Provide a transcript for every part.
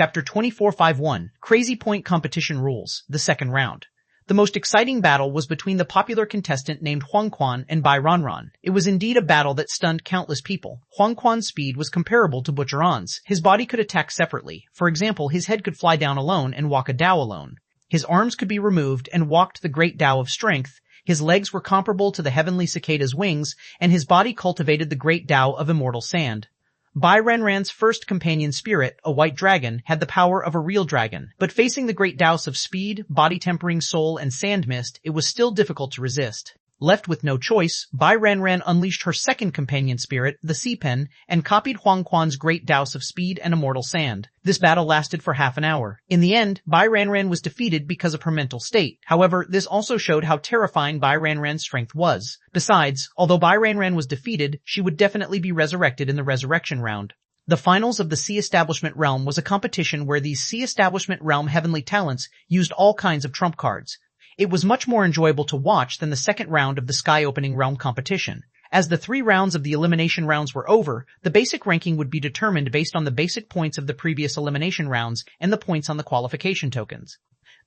Chapter 2451, Crazy Point Competition Rules, the second round. The most exciting battle was between the popular contestant named xuanhuan and xuanhuan. It was indeed a battle that stunned countless people. Xuanhuan's speed was comparable to Butcheron's. His body could attack separately. For example, his head could fly down alone and walk a Dao alone. His arms could be removed and walked the great Dao of strength. His legs were comparable to the heavenly cicada's wings, and his body cultivated the great Dao of immortal sand. Xuanhuan's first companion spirit, a white dragon, had the power of a real dragon, but facing the great Daos of speed, body-tempering soul, and sand mist, it was still difficult to resist. Left with no choice, Xuanhuan unleashed her second companion spirit, the sea pen, and copied xuanhuan's great Daos of speed and immortal sand. This battle lasted for half an hour. In the end, Xuanhuan was defeated because of her mental state. However, this also showed how terrifying Xuanhuan's strength was. Besides, although Xuanhuan was defeated, she would definitely be resurrected in the resurrection round. The finals of the Sea Establishment Realm was a competition where these Sea Establishment Realm heavenly talents used all kinds of trump cards. It was much more enjoyable to watch than the second round of the Sky Opening Realm competition. As the 3 rounds of the elimination rounds were over, the basic ranking would be determined based on the basic points of the previous elimination rounds and the points on the qualification tokens.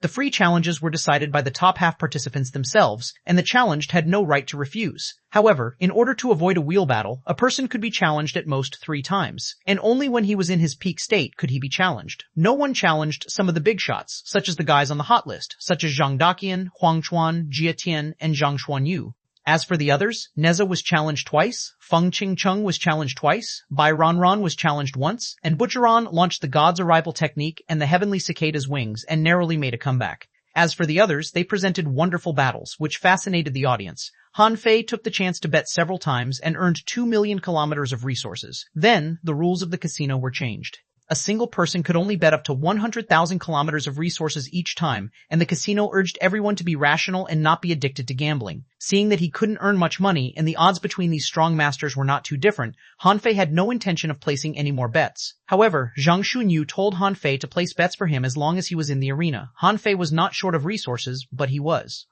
The free challenges were decided by the top half participants themselves, and the challenged had no right to refuse. However, in order to avoid a wheel battle, a person could be challenged at most 3 times, and only when he was in his peak state could he be challenged. No one challenged some of the big shots, such as the guys on the hot list, such as Zhang Daqian, Huang Chuan, Jia Tian, and Zhang Xuanyu. As for the others, Neza was challenged twice, Feng Qingcheng was challenged twice, Bai Ronron was challenged once, and Butcheron launched the God's Arrival technique and the Heavenly Cicada's wings and narrowly made a comeback. As for the others, they presented wonderful battles, which fascinated the audience. Han Fei took the chance to bet several times and earned 2 million kilometers of resources. Then, the rules of the casino were changed. A single person could only bet up to 100,000 kilometers of resources each time, and the casino urged everyone to be rational and not be addicted to gambling. Seeing that he couldn't earn much money and the odds between these strong masters were not too different, Han Fei had no intention of placing any more bets. However, Zhang Xuanyu told Han Fei to place bets for him as long as he was in the arena. Han Fei was not short of resources, but he was.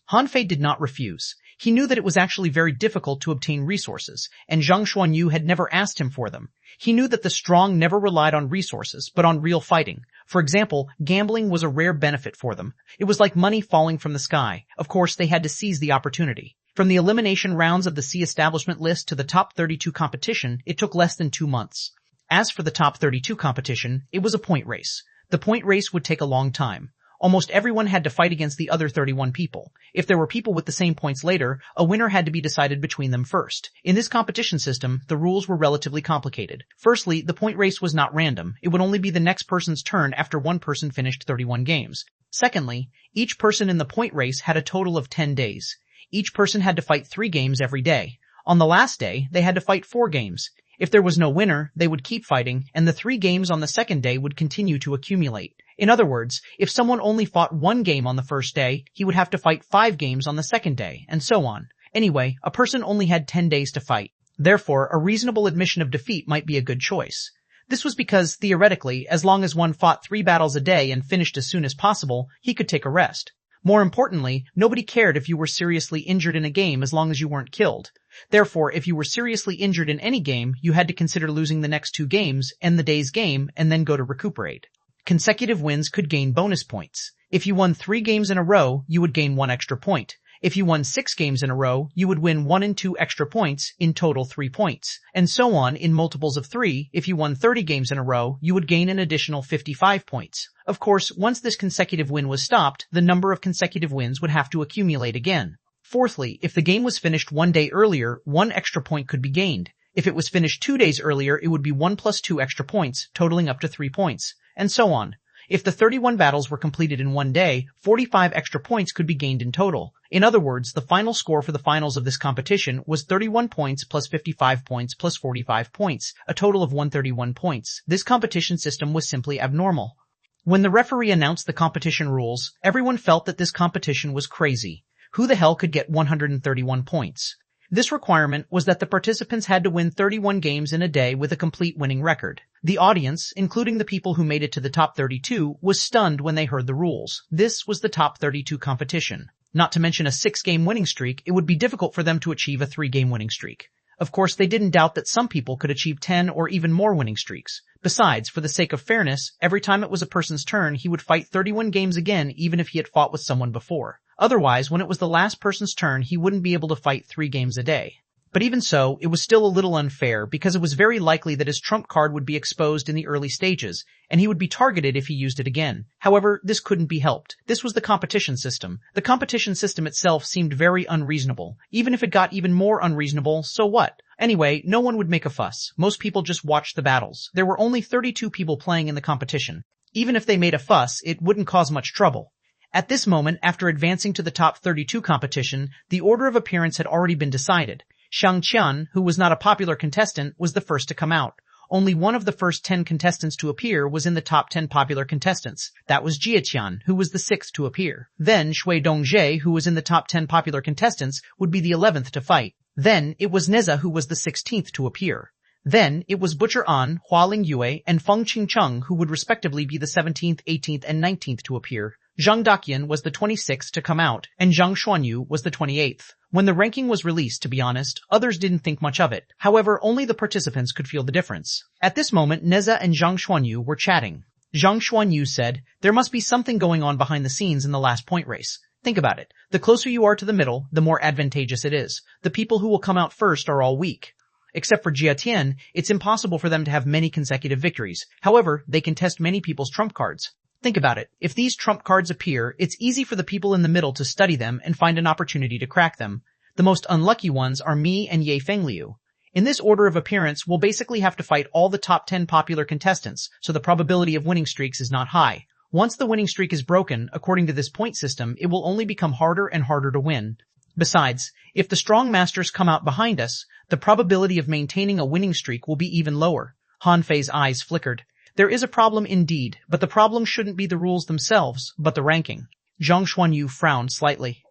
Han Fei did not refuse. He knew that it was actually very difficult to obtain resources, and Zhang Xuanyu had never asked him for them. He knew that the strong never relied on resources, but on real fighting. For example, gambling was a rare benefit for them. It was like money falling from the sky. Of course, they had to seize the opportunity. From the elimination rounds of the Sea Establishment list to the top 32 competition, it took less than 2 months. As for the top 32 competition, it was a point race. The point race would take a long time. Almost everyone had to fight against the other 31 people. If there were people with the same points later, a winner had to be decided between them first. In this competition system, the rules were relatively complicated. Firstly, the point race was not random. It would only be the next person's turn after one person finished 31 games. Secondly, each person in the point race had a total of 10 days. Each person had to fight 3 games every day. On the last day, they had to fight 4 games. If there was no winner, they would keep fighting, and the 3 games on the second day would continue to accumulate. In other words, if someone only fought 1 game on the first day, he would have to fight 5 games on the second day, and so on. Anyway, a person only had 10 days to fight. Therefore, a reasonable admission of defeat might be a good choice. This was because, theoretically, as long as one fought 3 battles a day and finished as soon as possible, he could take a rest. More importantly, nobody cared if you were seriously injured in a game as long as you weren't killed. Therefore, if you were seriously injured in any game, you had to consider losing the next 2 games, end the day's game, and then go to recuperate. Consecutive wins could gain bonus points. If you won 3 games in a row, you would gain 1 extra point. If you won 6 games in a row, you would win 1 and 2 extra points, in total 3 points. And so on in multiples of 3, if you won 30 games in a row, you would gain an additional 55 points. Of course, once this consecutive win was stopped, the number of consecutive wins would have to accumulate again. Fourthly, if the game was finished 1 day earlier, 1 extra point could be gained. If it was finished 2 days earlier, it would be 1 plus 2 extra points, totaling up to 3 points. And so on. If the 31 battles were completed in 1 day, 45 extra points could be gained in total. In other words, the final score for the finals of this competition was 31 points plus 55 points plus 45 points, a total of 131 points. This competition system was simply abnormal. When the referee announced the competition rules, everyone felt that this competition was crazy. Who the hell could get 131 points? This requirement was that the participants had to win 31 games in a day with a complete winning record. The audience, including the people who made it to the top 32, was stunned when they heard the rules. This was the top 32 competition. Not to mention a 6-game winning streak, it would be difficult for them to achieve a 3-game winning streak. Of course, they didn't doubt that some people could achieve 10 or even more winning streaks. Besides, for the sake of fairness, every time it was a person's turn, he would fight 31 games again even if he had fought with someone before. Otherwise, when it was the last person's turn, he wouldn't be able to fight 3 games a day. But even so, it was still a little unfair because it was very likely that his trump card would be exposed in the early stages, and he would be targeted if he used it again. However, this couldn't be helped. This was the competition system. The competition system itself seemed very unreasonable. Even if it got even more unreasonable, so what? Anyway, no one would make a fuss. Most people just watched the battles. There were only 32 people playing in the competition. Even if they made a fuss, it wouldn't cause much trouble. At this moment, after advancing to the top 32 competition, the order of appearance had already been decided. Xuanhuan, who was not a popular contestant, was the first to come out. Only one of the first 10 contestants to appear was in the top 10 popular contestants. That was Jietian, who was the 6th to appear. Then Shui Dongzhe, who was in the top 10 popular contestants, would be the 11th to fight. Then it was Neza, who was the 16th to appear. Then it was Butcher An, Hua Lingyue, and Feng Qingcheng, who would respectively be the 17th, 18th, and 19th to appear. Zhang Daqian was the 26th to come out, and Zhang Xuanyu was the 28th. When the ranking was released, to be honest, others didn't think much of it. However, only the participants could feel the difference. At this moment, Neza and Zhang Xuanyu were chatting. Zhang Xuanyu said, "There must be something going on behind the scenes in the last point race. Think about it. The closer you are to the middle, the more advantageous it is. The people who will come out first are all weak. Except for Jietian, it's impossible for them to have many consecutive victories. However, they can test many people's trump cards. Think about it. If these trump cards appear, it's easy for the people in the middle to study them and find an opportunity to crack them. The most unlucky ones are me and Ye Fengliu. In this order of appearance, we'll basically have to fight all the top 10 popular contestants, so the probability of winning streaks is not high. Once the winning streak is broken, according to this point system, it will only become harder and harder to win. Besides, if the strong masters come out behind us, the probability of maintaining a winning streak will be even lower." Han Fei's eyes flickered. There is a problem indeed, but the problem shouldn't be the rules themselves, but the ranking. Zhang Xuanyu frowned slightly.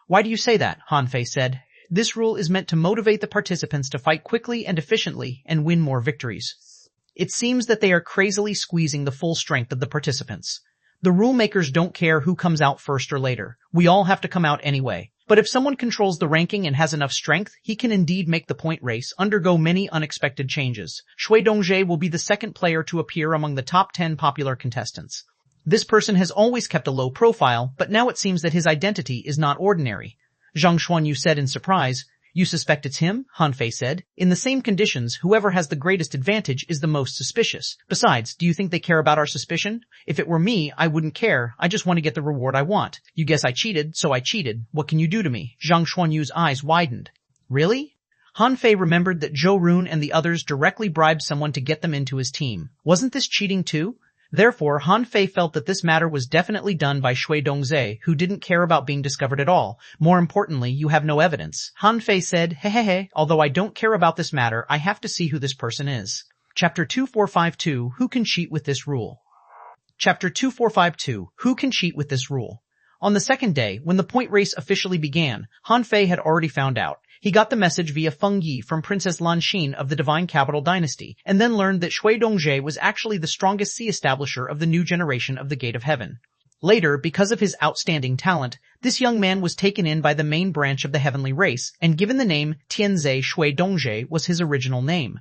"Why do you say that?" Han Fei said. "This rule is meant to motivate the participants to fight quickly and efficiently and win more victories. It seems that they are crazily squeezing the full strength of the participants. The rule makers don't care who comes out first or later. We all have to come out anyway. But if someone controls the ranking and has enough strength, he can indeed make the point race undergo many unexpected changes. Shui Dongzhe will be the second player to appear among the top 10 popular contestants. This person has always kept a low profile, but now it seems that his identity is not ordinary." Zhang Xuanyu said in surprise. "You suspect it's him?" Han Fei said. "In the same conditions, whoever has the greatest advantage is the most suspicious. Besides, do you think they care about our suspicion? If it were me, I wouldn't care. I just want to get the reward I want. You guess I cheated, so I cheated. What can you do to me?" Zhang Xuanyu's eyes widened. "Really?" Han Fei remembered that Zhou Run and the others directly bribed someone to get them into his team. Wasn't this cheating too? Therefore, Han Fei felt that this matter was definitely done by Shui Dongzhe, who didn't care about being discovered at all. More importantly, you have no evidence. Han Fei said, "Hehehe, although I don't care about this matter, I have to see who this person is." Chapter 2452, Who Can Cheat with This Rule? Chapter 2452, Who Can Cheat with This Rule? On the second day, when the point race officially began, Han Fei had already found out. He got the message via Feng Yi from Princess Lan Xin of the Divine Capital Dynasty, and then learned that Shui Dongzhe was actually the strongest sea establisher of the new generation of the Gate of Heaven. Later, because of his outstanding talent, this young man was taken in by the main branch of the heavenly race, and given the name Tianze Shui Dongzhe was his original name.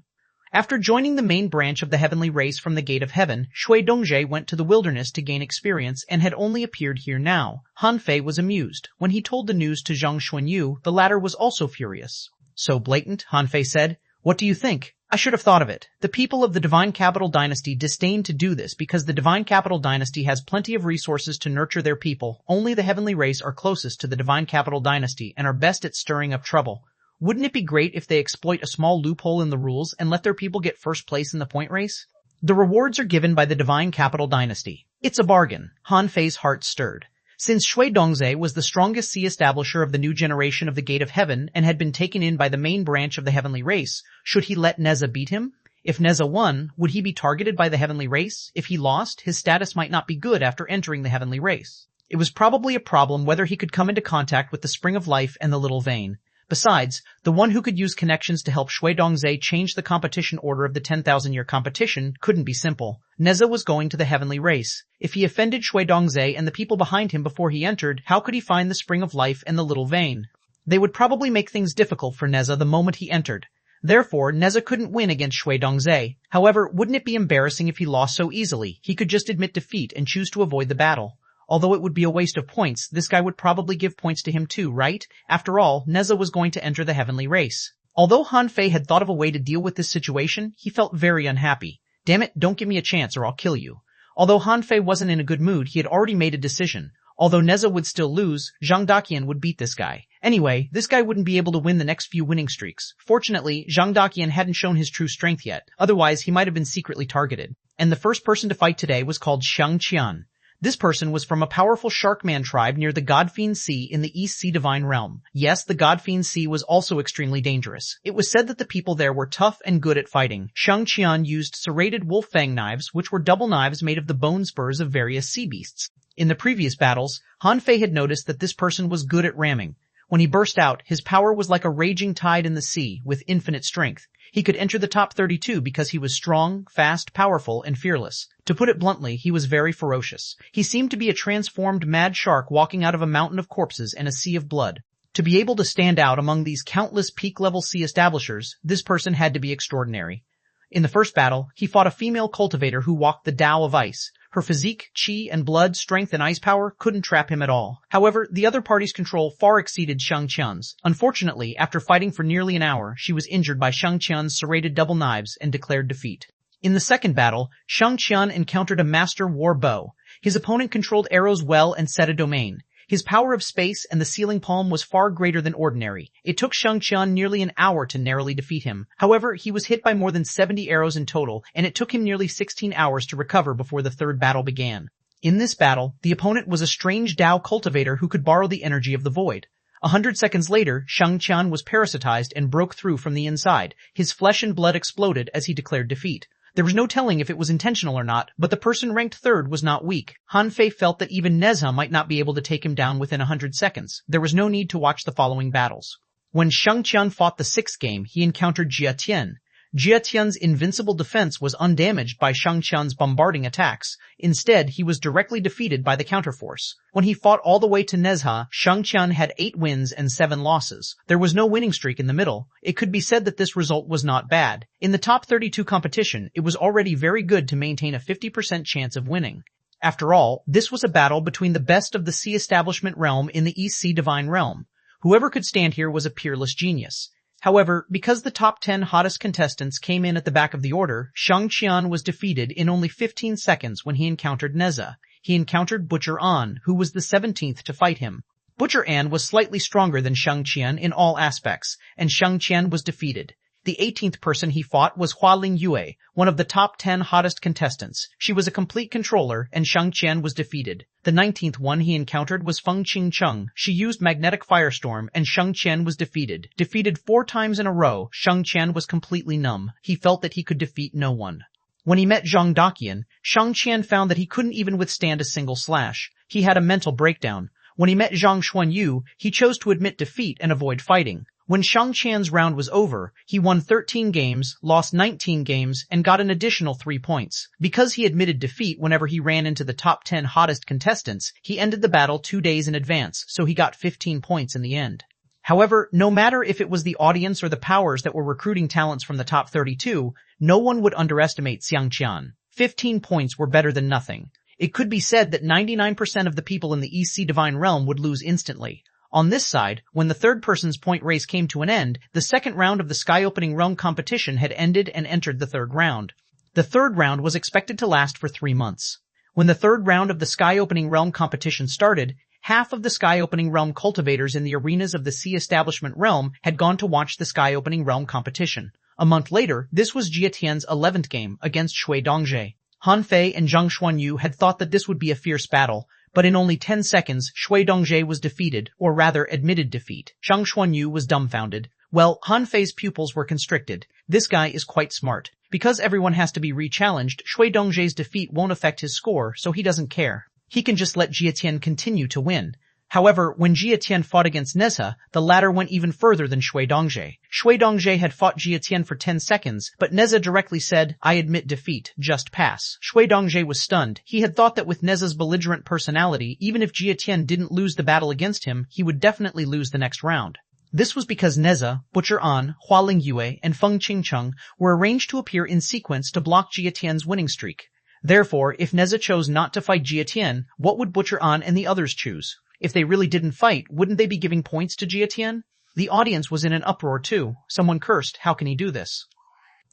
After joining the main branch of the heavenly race from the Gate of Heaven, Shui Dongzhe went to the wilderness to gain experience and had only appeared here now. Han Fei was amused. When he told the news to Zhang Xuanyu, the latter was also furious. "So blatant," Han Fei said. "What do you think? I should have thought of it. The people of the Divine Capital Dynasty disdain to do this because the Divine Capital Dynasty has plenty of resources to nurture their people. Only the heavenly race are closest to the Divine Capital Dynasty and are best at stirring up trouble. Wouldn't it be great if they exploit a small loophole in the rules and let their people get first place in the point race? The rewards are given by the Divine Capital Dynasty. It's a bargain." Han Fei's heart stirred. Since Shui Dongzhe was the strongest sea establisher of the new generation of the Gate of Heaven and had been taken in by the main branch of the heavenly race, should he let Neza beat him? If Neza won, would he be targeted by the heavenly race? If he lost, his status might not be good after entering the heavenly race. It was probably a problem whether he could come into contact with the Spring of Life and the Little Vein. Besides, the one who could use connections to help Shui Dongzhe change the competition order of the 10,000-year competition couldn't be simple. Neza was going to the heavenly race. If he offended Shui Dongzhe and the people behind him before he entered, how could he find the Spring of Life and the Little Vein? They would probably make things difficult for Neza the moment he entered. Therefore, Neza couldn't win against Shui Dongzhe. However, wouldn't it be embarrassing if he lost so easily? He could just admit defeat and choose to avoid the battle. Although it would be a waste of points, this guy would probably give points to him too, right? After all, Neza was going to enter the heavenly race. Although Han Fei had thought of a way to deal with this situation, he felt very unhappy. Damn it, don't give me a chance or I'll kill you. Although Han Fei wasn't in a good mood, he had already made a decision. Although Neza would still lose, Zhang Daqian would beat this guy. Anyway, this guy wouldn't be able to win the next few winning streaks. Fortunately, Zhang Daqian hadn't shown his true strength yet. Otherwise, he might have been secretly targeted. And the first person to fight today was called Xuanhuan. This person was from a powerful Sharkman tribe near the Godfiend Sea in the East Sea Divine Realm. Yes, the Godfiend Sea was also extremely dangerous. It was said that the people there were tough and good at fighting. Xuanhuan used serrated wolf fang knives, which were double knives made of the bone spurs of various sea beasts. In the previous battles, Han Fei had noticed that this person was good at ramming. When he burst out, his power was like a raging tide in the sea, with infinite strength. He could enter the top 32 because he was strong, fast, powerful, and fearless. To put it bluntly, he was very ferocious. He seemed to be a transformed mad shark walking out of a mountain of corpses and a sea of blood. To be able to stand out among these countless peak-level sea establishers, this person had to be extraordinary. In the first battle, he fought a female cultivator who walked the Tao of ice. Her physique, chi, and blood, strength, and ice power couldn't trap him at all. However, the other party's control far exceeded Xuanhuan's. Unfortunately, after fighting for nearly an hour, she was injured by Xuanhuan's serrated double knives and declared defeat. In the second battle, Xuanhuan encountered a master war bow. His opponent controlled arrows well and set a domain. His power of space and the sealing palm was far greater than ordinary. It took Xuanhuan nearly an hour to narrowly defeat him. However, he was hit by more than 70 arrows in total, and it took him nearly 16 hours to recover before the third battle began. In this battle, the opponent was a strange Tao cultivator who could borrow the energy of the void. 100 seconds later, Xuanhuan was parasitized and broke through from the inside. His flesh and blood exploded as he declared defeat. There was no telling if it was intentional or not, but the person ranked third was not weak. Han Fei felt that even Neza might not be able to take him down within 100 seconds. There was no need to watch the following battles. When Xuanhuan fought the sixth game, he encountered Jia Tian. Jia Tian's invincible defense was undamaged by Xuanhuan's bombarding attacks. Instead, he was directly defeated by the counterforce. When he fought all the way to Nezha, Xuanhuan had 8 wins and 7 losses. There was no winning streak in the middle. It could be said that this result was not bad. In the top 32 competition, it was already very good to maintain a 50% chance of winning. After all, this was a battle between the best of the Sea Establishment realm in the East Sea Divine Realm. Whoever could stand here was a peerless genius. However, because the top 10 hottest contestants came in at the back of the order, Xuanhuan was defeated in only 15 seconds when he encountered Neza. He encountered Butcher An, who was the 17th to fight him. Butcher An was slightly stronger than Xuanhuan in all aspects, and Xuanhuan was defeated. The 18th person he fought was Hualing Yue, one of the top 10 hottest contestants. She was a complete controller, and Xuanhuan was defeated. The 19th one he encountered was Feng Qingcheng. She used magnetic firestorm, and Xuanhuan was defeated. Defeated 4 times in a row, Xuanhuan was completely numb. He felt that he could defeat no one. When he met Zhang Daqian, Xuanhuan found that he couldn't even withstand a single slash. He had a mental breakdown. When he met Zhang Xuanyu, he chose to admit defeat and avoid fighting. When Xuanhuan's round was over, he won 13 games, lost 19 games, and got an additional 3 points. Because he admitted defeat whenever he ran into the top 10 hottest contestants, he ended the battle 2 days in advance, so he got 15 points in the end. However, no matter if it was the audience or the powers that were recruiting talents from the top 32, no one would underestimate Xuanhuan. 15 points were better than nothing. It could be said that 99% of the people in the East Sea Divine Realm would lose instantly. On this side, when the third person's point race came to an end, the second round of the Sky Opening Realm competition had ended and entered the third round. The third round was expected to last for 3 months. When the third round of the Sky Opening Realm competition started, half of the Sky Opening Realm cultivators in the arenas of the Sea Establishment Realm had gone to watch the Sky Opening Realm competition. A month later, this was Jia Tian's 11th game against Shui Dongzhe. Han Fei and Zhang Xuanyu had thought that this would be a fierce battle, but in only 10 seconds, Shui Dongzhe was defeated, or rather admitted defeat. Zhang Xuanyu was dumbfounded. Well, Han Fei's pupils were constricted. This guy is quite smart. Because everyone has to be re-challenged, Shui Dongzhe's defeat won't affect his score, so he doesn't care. He can just let Jia Tian continue to win. However, when Jia Tian fought against Nezha, the latter went even further than Shui Dongzhe. Shui Dongzhe had fought Jia Tian for 10 seconds, but Nezha directly said, "I admit defeat, just pass." Shui Dongzhe was stunned. He had thought that with Nezha's belligerent personality, even if Jia Tian didn't lose the battle against him, he would definitely lose the next round. This was because Neza, Butcher An, Hualing Yue, and Feng Qingcheng were arranged to appear in sequence to block Jia Tian's winning streak. Therefore, if Neza chose not to fight Jia Tian, what would Butcher An and the others choose? If they really didn't fight, wouldn't they be giving points to Jia Tian? The audience was in an uproar too. Someone cursed, "How can he do this?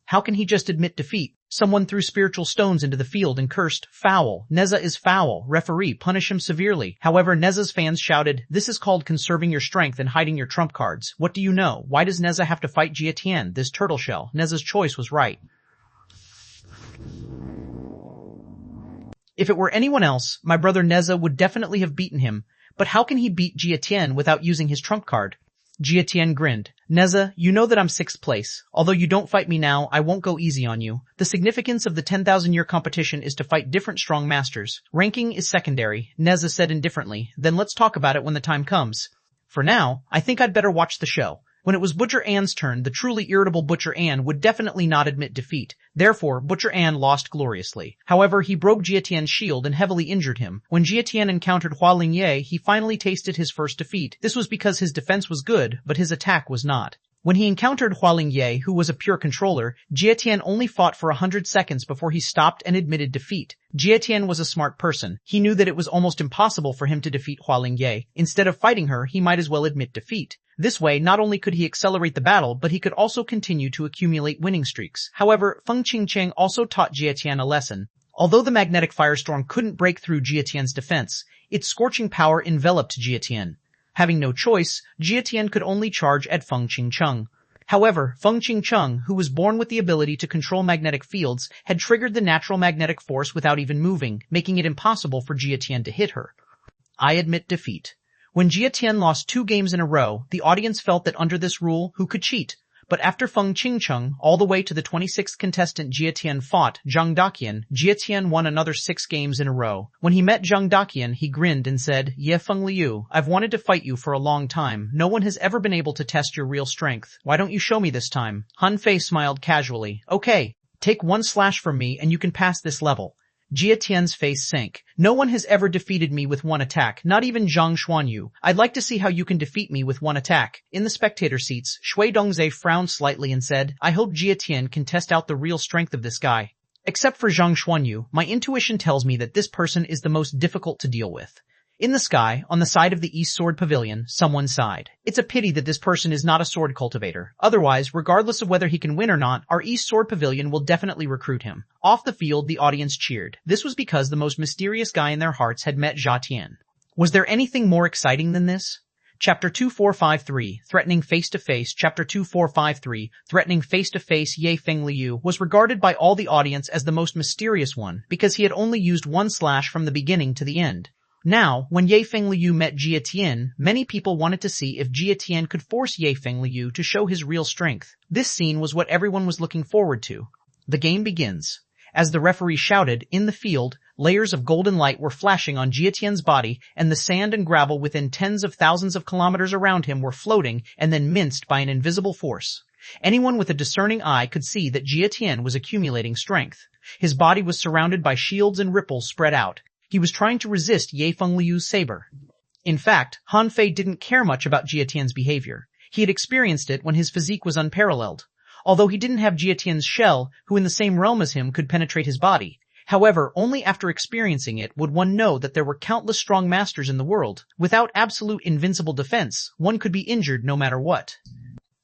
How can he just admit defeat?" Someone threw spiritual stones into the field and cursed, "Foul! Neza is foul! Referee, punish him severely." However, Neza's fans shouted, "This is called conserving your strength and hiding your trump cards. What do you know? Why does Neza have to fight Jia Tian, this turtle shell? Neza's choice was right." If it were anyone else, my brother Neza would definitely have beaten him. But how can he beat Jia Tian without using his trump card? Jia Tian grinned. "Neza, you know that I'm 6th place. Although you don't fight me now, I won't go easy on you. The significance of the 10,000-year competition is to fight different strong masters. Ranking is secondary," Neza said indifferently. "Then let's talk about it when the time comes. For now, I think I'd better watch the show." When it was Butcher An's turn, the truly irritable Butcher An would definitely not admit defeat. Therefore, Butcher An lost gloriously. However, he broke Jia Tian's shield and heavily injured him. When Jia Tian encountered Hualing Ye, he finally tasted his first defeat. This was because his defense was good, but his attack was not. When he encountered Hualing Ye, who was a pure controller, Jia Tian only fought for 100 seconds before he stopped and admitted defeat. Jia Tian was a smart person. He knew that it was almost impossible for him to defeat Hualing Ye. Instead of fighting her, he might as well admit defeat. This way, not only could he accelerate the battle, but he could also continue to accumulate winning streaks. However, Feng Qingcheng also taught Jia Tian a lesson. Although the magnetic firestorm couldn't break through Jia Tian's defense, its scorching power enveloped Jia Tian. Having no choice, Jia Tian could only charge at Feng Qingcheng. However, Feng Qingcheng, who was born with the ability to control magnetic fields, had triggered the natural magnetic force without even moving, making it impossible for Jia Tian to hit her. I admit defeat. When Jia Tian lost 2 games in a row, the audience felt that under this rule, who could cheat? But after Feng Qingcheng, all the way to the 26th contestant Jia Tian fought, Zhang Daqian, Jia Tian won another 6 games in a row. When he met Zhang Daqian, he grinned and said, "Ye Feng Liu, I've wanted to fight you for a long time. No one has ever been able to test your real strength. Why don't you show me this time?" Han Fei smiled casually. "Okay, take 1 slash from me and you can pass this level." Jia Tian's face sank. "No one has ever defeated me with 1 attack, not even Zhang Xuanyu. I'd like to see how you can defeat me with 1 attack." In the spectator seats, Shui Dongzhe frowned slightly and said, "I hope Jia Tian can test out the real strength of this guy. Except for Zhang Xuanyu, my intuition tells me that this person is the most difficult to deal with." In the sky, on the side of the East Sword Pavilion, someone sighed. "It's a pity that this person is not a sword cultivator. Otherwise, regardless of whether he can win or not, our East Sword Pavilion will definitely recruit him." Off the field, the audience cheered. This was because the most mysterious guy in their hearts had met Jia Tian. Was there anything more exciting than this? Chapter 2453, Threatening Face-to-Face. Chapter 2453, Threatening Face-to-Face. Ye Feng Liu was regarded by all the audience as the most mysterious one, because he had only used 1 slash from the beginning to the end. Now, when Ye Feng Liu met Jia Tian, many people wanted to see if Jia Tian could force Ye Feng Liu to show his real strength. This scene was what everyone was looking forward to. The game begins. As the referee shouted, in the field, layers of golden light were flashing on Jia Tian's body, and the sand and gravel within tens of thousands of kilometers around him were floating and then minced by an invisible force. Anyone with a discerning eye could see that Jia Tian was accumulating strength. His body was surrounded by shields and ripples spread out. He was trying to resist Ye Feng Liu's saber. In fact, Han Fei didn't care much about Jia Tian's behavior. He had experienced it when his physique was unparalleled. Although he didn't have Jia Tian's shell, who in the same realm as him could penetrate his body. However, only after experiencing it would one know that there were countless strong masters in the world. Without absolute invincible defense, one could be injured no matter what.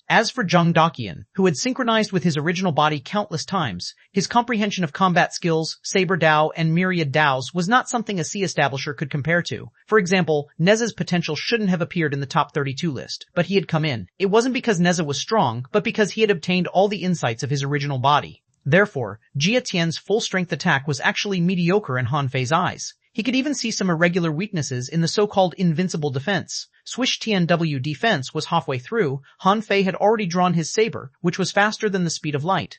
As for Zhang Daqian, who had synchronized with his original body countless times, his comprehension of combat skills, saber Dao, and myriad Daos was not something a sea establisher could compare to. For example, Neza's potential shouldn't have appeared in the top 32 list, but he had come in. It wasn't because Neza was strong, but because he had obtained all the insights of his original body. Therefore, Jia Tian's full-strength attack was actually mediocre in Han Fei's eyes. He could even see some irregular weaknesses in the so-called invincible defense. Swish TNW defense was halfway through. Han Fei had already drawn his saber, which was faster than the speed of light.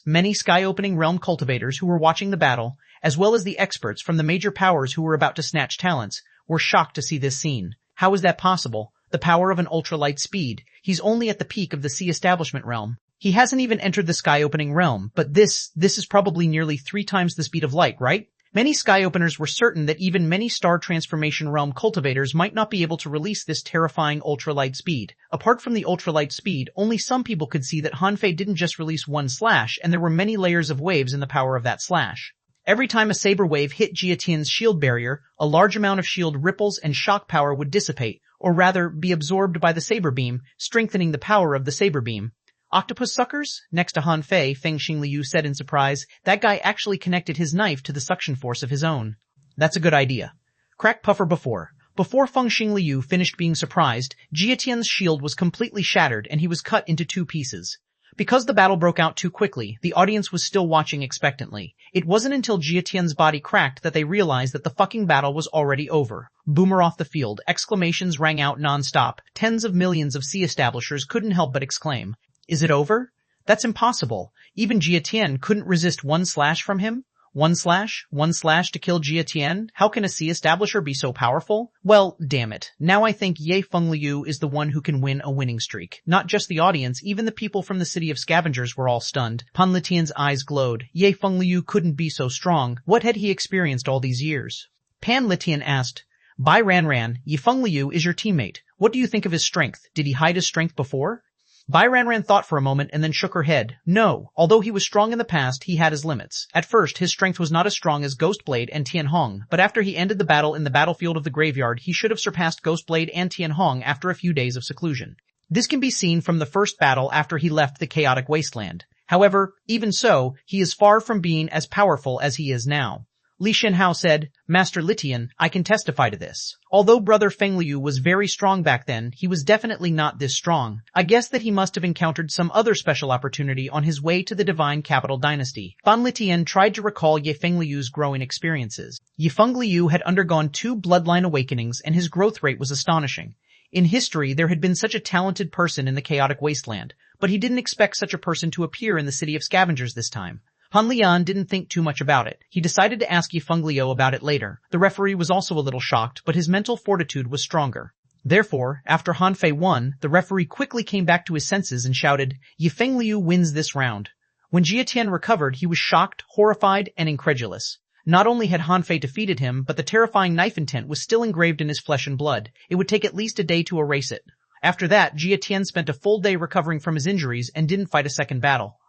Many sky-opening realm cultivators who were watching the battle, as well as the experts from the major powers who were about to snatch talents, were shocked to see this scene. How is that possible? The power of an ultralight speed. He's only at the peak of the sea establishment realm. He hasn't even entered the sky-opening realm, but this is probably nearly 3 times the speed of light, right? Many sky openers were certain that even many star transformation realm cultivators might not be able to release this terrifying ultralight speed. Apart from the ultralight speed, only some people could see that Hanfei didn't just release one slash, and there were many layers of waves in the power of that slash. Every time a saber wave hit Jia Tian's shield barrier, a large amount of shield ripples and shock power would dissipate, or rather be absorbed by the saber beam, strengthening the power of the saber beam. Octopus suckers? Next to Han Fei, Feng Xingliu said in surprise, that guy actually connected his knife to the suction force of his own. That's a good idea. Crack puffer before. Before Feng Xingliu finished being surprised, Jia Tian's shield was completely shattered and he was cut into 2 pieces. Because the battle broke out too quickly, the audience was still watching expectantly. It wasn't until Jia Tian's body cracked that they realized that the fucking battle was already over. Boomer off the field, exclamations rang out non-stop. Tens of millions of sea establishers couldn't help but exclaim. Is it over? That's impossible. Even Jia Tian couldn't resist one slash from him? One slash to kill Jia Tian? How can a sea establisher be so powerful? Well, damn it. Now I think Ye Fengliu is the one who can win a winning streak. Not just the audience, even the people from the city of scavengers were all stunned. Pan Litian's eyes glowed. Ye Fengliu couldn't be so strong. What had he experienced all these years? Pan Litian asked, Bai Ranran, Ye Fengliu is your teammate. What do you think of his strength? Did he hide his strength before? Bai Ranran thought for a moment and then shook her head. No, although he was strong in the past, he had his limits. At first, his strength was not as strong as Ghostblade and Tianhong, but after he ended the battle in the battlefield of the graveyard, he should have surpassed Ghostblade and Tianhong after a few days of seclusion. This can be seen from the first battle after he left the chaotic wasteland. However, even so, he is far from being as powerful as he is now. Li Shenhao said, Master Litian, I can testify to this. Although Brother Fengliu was very strong back then, he was definitely not this strong. I guess that he must have encountered some other special opportunity on his way to the Divine Capital Dynasty. Fan Litian tried to recall Ye Fengliu's growing experiences. Ye Fengliu had undergone 2 bloodline awakenings and his growth rate was astonishing. In history, there had been such a talented person in the chaotic wasteland, but he didn't expect such a person to appear in the city of scavengers this time. Han Lian didn't think too much about it. He decided to ask Ye Fengliu about it later. The referee was also a little shocked, but his mental fortitude was stronger. Therefore, after Han Fei won, the referee quickly came back to his senses and shouted, Ye Fengliu wins this round. When Jia Tian recovered, he was shocked, horrified, and incredulous. Not only had Han Fei defeated him, but the terrifying knife intent was still engraved in his flesh and blood. It would take at least a day to erase it. After that, Jia Tian spent a full day recovering from his injuries and didn't fight a second battle.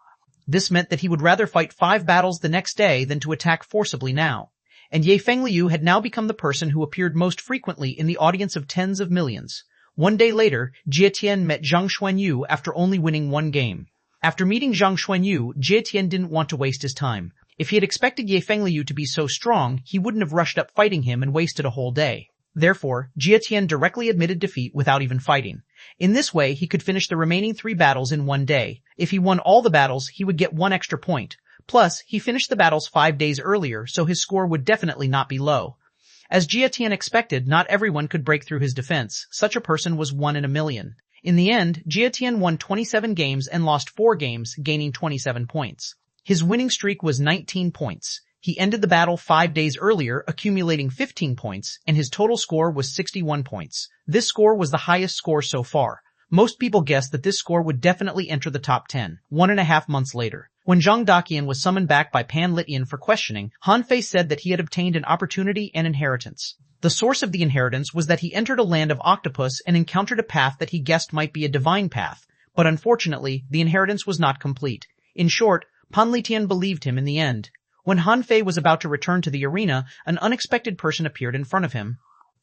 This meant that he would rather fight 5 battles the next day than to attack forcibly now. And Ye Fengliu had now become the person who appeared most frequently in the audience of tens of millions. One day later, Jia Tian met Zhang Xuanyu after only winning 1 game. After meeting Zhang Xuanyu, Jia Tian didn't want to waste his time. If he had expected Ye Fengliu to be so strong, he wouldn't have rushed up fighting him and wasted a whole day. Therefore, Jia Tian directly admitted defeat without even fighting. In this way, he could finish the remaining 3 battles in 1 day. If he won all the battles, he would get 1 extra point. Plus, he finished the battles 5 days earlier, so his score would definitely not be low. As Jia Tian expected, not everyone could break through his defense. Such a person was 1 in a million. In the end, Jia Tian won 27 games and lost 4 games, gaining 27 points. His winning streak was 19 points. He ended the battle 5 days earlier, accumulating 15 points, and his total score was 61 points. This score was the highest score so far. Most people guessed that this score would definitely enter the top 10, 1.5 months later. When Zhang Daqian was summoned back by Pan Litian for questioning, Han Fei said that he had obtained an opportunity and inheritance. The source of the inheritance was that he entered a land of octopus and encountered a path that he guessed might be a divine path, but unfortunately, the inheritance was not complete. In short, Pan Litian believed him in the end. When Han Fei was about to return to the arena, an unexpected person appeared in front of him.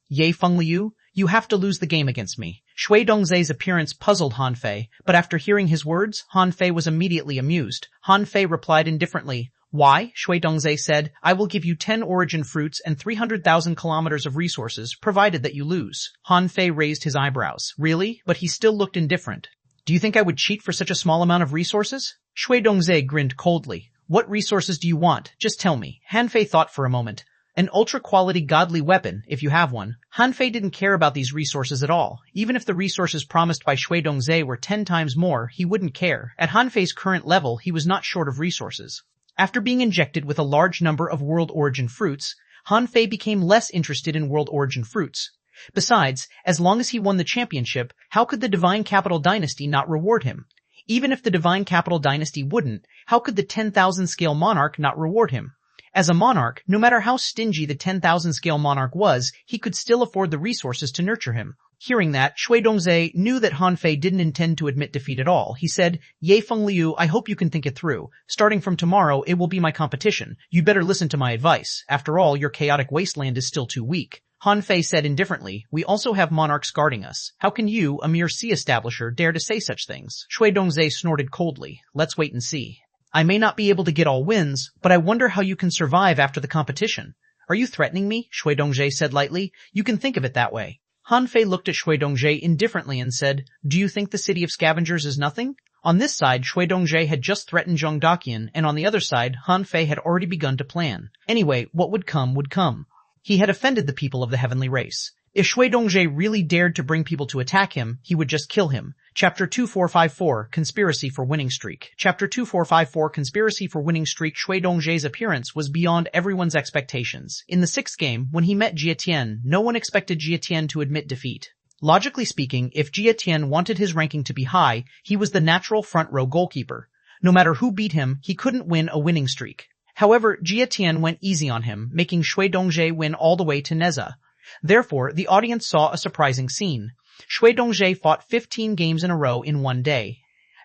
Ye Fengliu, you have to lose the game against me. Shui Dongzai's appearance puzzled Han Fei, but after hearing his words, Han Fei was immediately amused. Han Fei replied indifferently. Why? Shui Dongzai said, I will give you 10 origin fruits and 300,000 kilometers of resources, provided that you lose. Han Fei raised his eyebrows. Really? But he still looked indifferent. Do you think I would cheat for such a small amount of resources? Shui Dongzai grinned coldly. What resources do you want? Just tell me. Han Fei thought for a moment. An ultra-quality godly weapon, if you have one. Han Fei didn't care about these resources at all. Even if the resources promised by Shui Dongzai were 10 times more, he wouldn't care. At Han Fei's current level, he was not short of resources. After being injected with a large number of world origin fruits, Han Fei became less interested in world origin fruits. Besides, as long as he won the championship, how could the Divine Capital Dynasty not reward him? Even if the Divine Capital Dynasty wouldn't, how could the 10,000 scale monarch not reward him? As a monarch, no matter how stingy the 10,000 scale monarch was, he could still afford the resources to nurture him. Hearing that, Shui Dongzhe knew that Han Fei didn't intend to admit defeat at all. He said, Ye Feng Liu, I hope you can think it through. Starting from tomorrow, it will be my competition. You'd better listen to my advice. After all, your chaotic wasteland is still too weak. Han Fei said indifferently, we also have monarchs guarding us. How can you, a mere sea establisher, dare to say such things? Shui Dongzhe snorted coldly. Let's wait and see. I may not be able to get all wins, but I wonder how you can survive after the competition. Are you threatening me? Shui Dongzhe said lightly. You can think of it that way. Han Fei looked at Shui Dongzhe indifferently and said, do you think the city of scavengers is nothing? On this side, Shui Dongzhe had just threatened Zheng Daqian, and on the other side, Han Fei had already begun to plan. Anyway, what would come would come. He had offended the people of the heavenly race. If Shui Dongzhe really dared to bring people to attack him, he would just kill him. Chapter 2454, Conspiracy for Winning Streak. Chapter 2454, Conspiracy for Winning Streak. Shui Dongzhe's appearance was beyond everyone's expectations. In the sixth game, when he met Jie Tian, no one expected Jie Tian to admit defeat. Logically speaking, if Jie Tian wanted his ranking to be high, he was the natural front-row goalkeeper. No matter who beat him, he couldn't win a winning streak. However, Jie Tian went easy on him, making Shui Dongzhe win all the way to Neza. Therefore, the audience saw a surprising scene. Shui Dongzhe fought 15 games in a row in one day.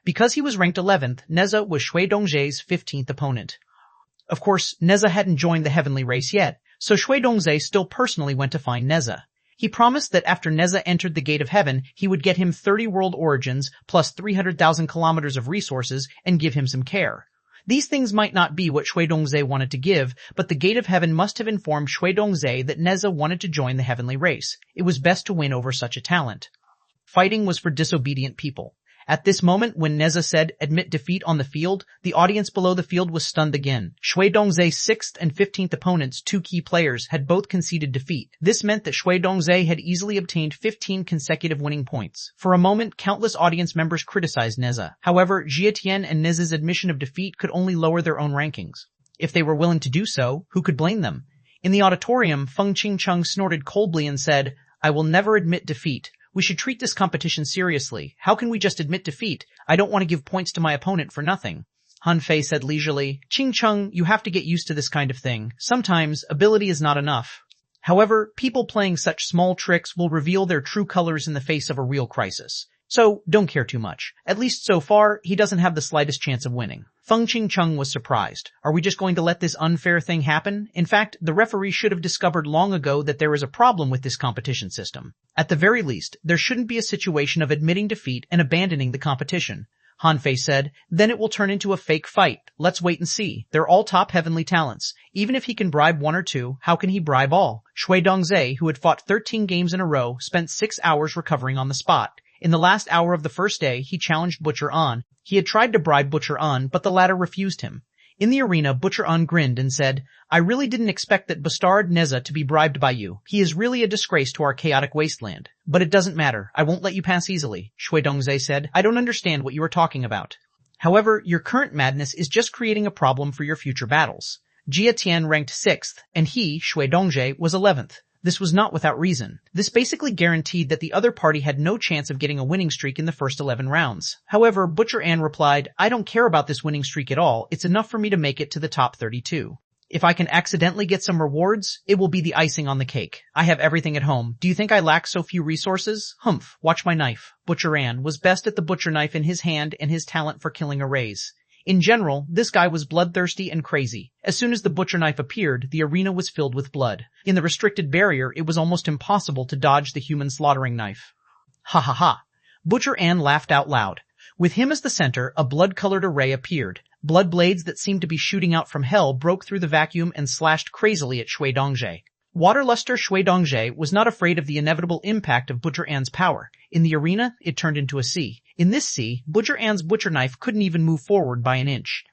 Because he was ranked 11th, Neza was Shui Dongzhe's 15th opponent. Of course, Neza hadn't joined the heavenly race yet, so Shui Dongzhe still personally went to find Neza. He promised that after Neza entered the gate of heaven, he would get him 30 world origins plus 300,000 kilometers of resources and give him some care. These things might not be what Shui Dongzhe wanted to give, but the gate of heaven must have informed Shui Dongzhe that Neza wanted to join the heavenly race. It was best to win over such a talent. Fighting was for disobedient people. At this moment, when Neza said, admit defeat on the field, the audience below the field was stunned again. Shui Dongzhe's 6th and 15th opponents, two key players, had both conceded defeat. This meant that Shui Dongzhe had easily obtained 15 consecutive winning points. For a moment, countless audience members criticized Neza. However, Jie Tian and Neza's admission of defeat could only lower their own rankings. If they were willing to do so, who could blame them? In the auditorium, Feng Qingcheng snorted coldly and said, I will never admit defeat. We should treat this competition seriously. How can we just admit defeat? I don't want to give points to my opponent for nothing. Han Fei said leisurely, Qingcheng, you have to get used to this kind of thing. Sometimes, ability is not enough. However, people playing such small tricks will reveal their true colors in the face of a real crisis. So, don't care too much. At least so far, he doesn't have the slightest chance of winning. Feng Qingcheng was surprised. Are we just going to let this unfair thing happen? In fact, the referee should have discovered long ago that there is a problem with this competition system. At the very least, there shouldn't be a situation of admitting defeat and abandoning the competition. Han Fei said, then it will turn into a fake fight. Let's wait and see. They're all top heavenly talents. Even if he can bribe one or two, how can he bribe all? Shui Dongzhe, who had fought 13 games in a row, spent 6 hours recovering on the spot. In the last hour of the first day, he challenged Butcher An. He had tried to bribe Butcher An, but the latter refused him. In the arena, Butcher An grinned and said, I really didn't expect that bastard Neza to be bribed by you. He is really a disgrace to our chaotic wasteland. But it doesn't matter. I won't let you pass easily. Shui Dongzhe said, I don't understand what you are talking about. However, your current madness is just creating a problem for your future battles. Jie Tian ranked 6th, and he, Shui Dongzhe, was 11th. This was not without reason. This basically guaranteed that the other party had no chance of getting a winning streak in the first 11 rounds. However, Butcher An replied, I don't care about this winning streak at all. It's enough for me to make it to the top 32. If I can accidentally get some rewards, it will be the icing on the cake. I have everything at home. Do you think I lack so few resources? Humph, watch my knife. Butcher An was best at the butcher knife in his hand and his talent for killing arrays. In general, this guy was bloodthirsty and crazy. As soon as the butcher knife appeared, the arena was filled with blood. In the restricted barrier, it was almost impossible to dodge the human slaughtering knife. Ha ha ha. Butcher An laughed out loud. With him as the center, a blood-colored array appeared. Blood blades that seemed to be shooting out from hell broke through the vacuum and slashed crazily at Shui Dongzhe. Waterluster Shui Dongzhe was not afraid of the inevitable impact of Butcher An's power. In the arena, it turned into a sea. In this sea, Butcher An's butcher knife couldn't even move forward by an inch.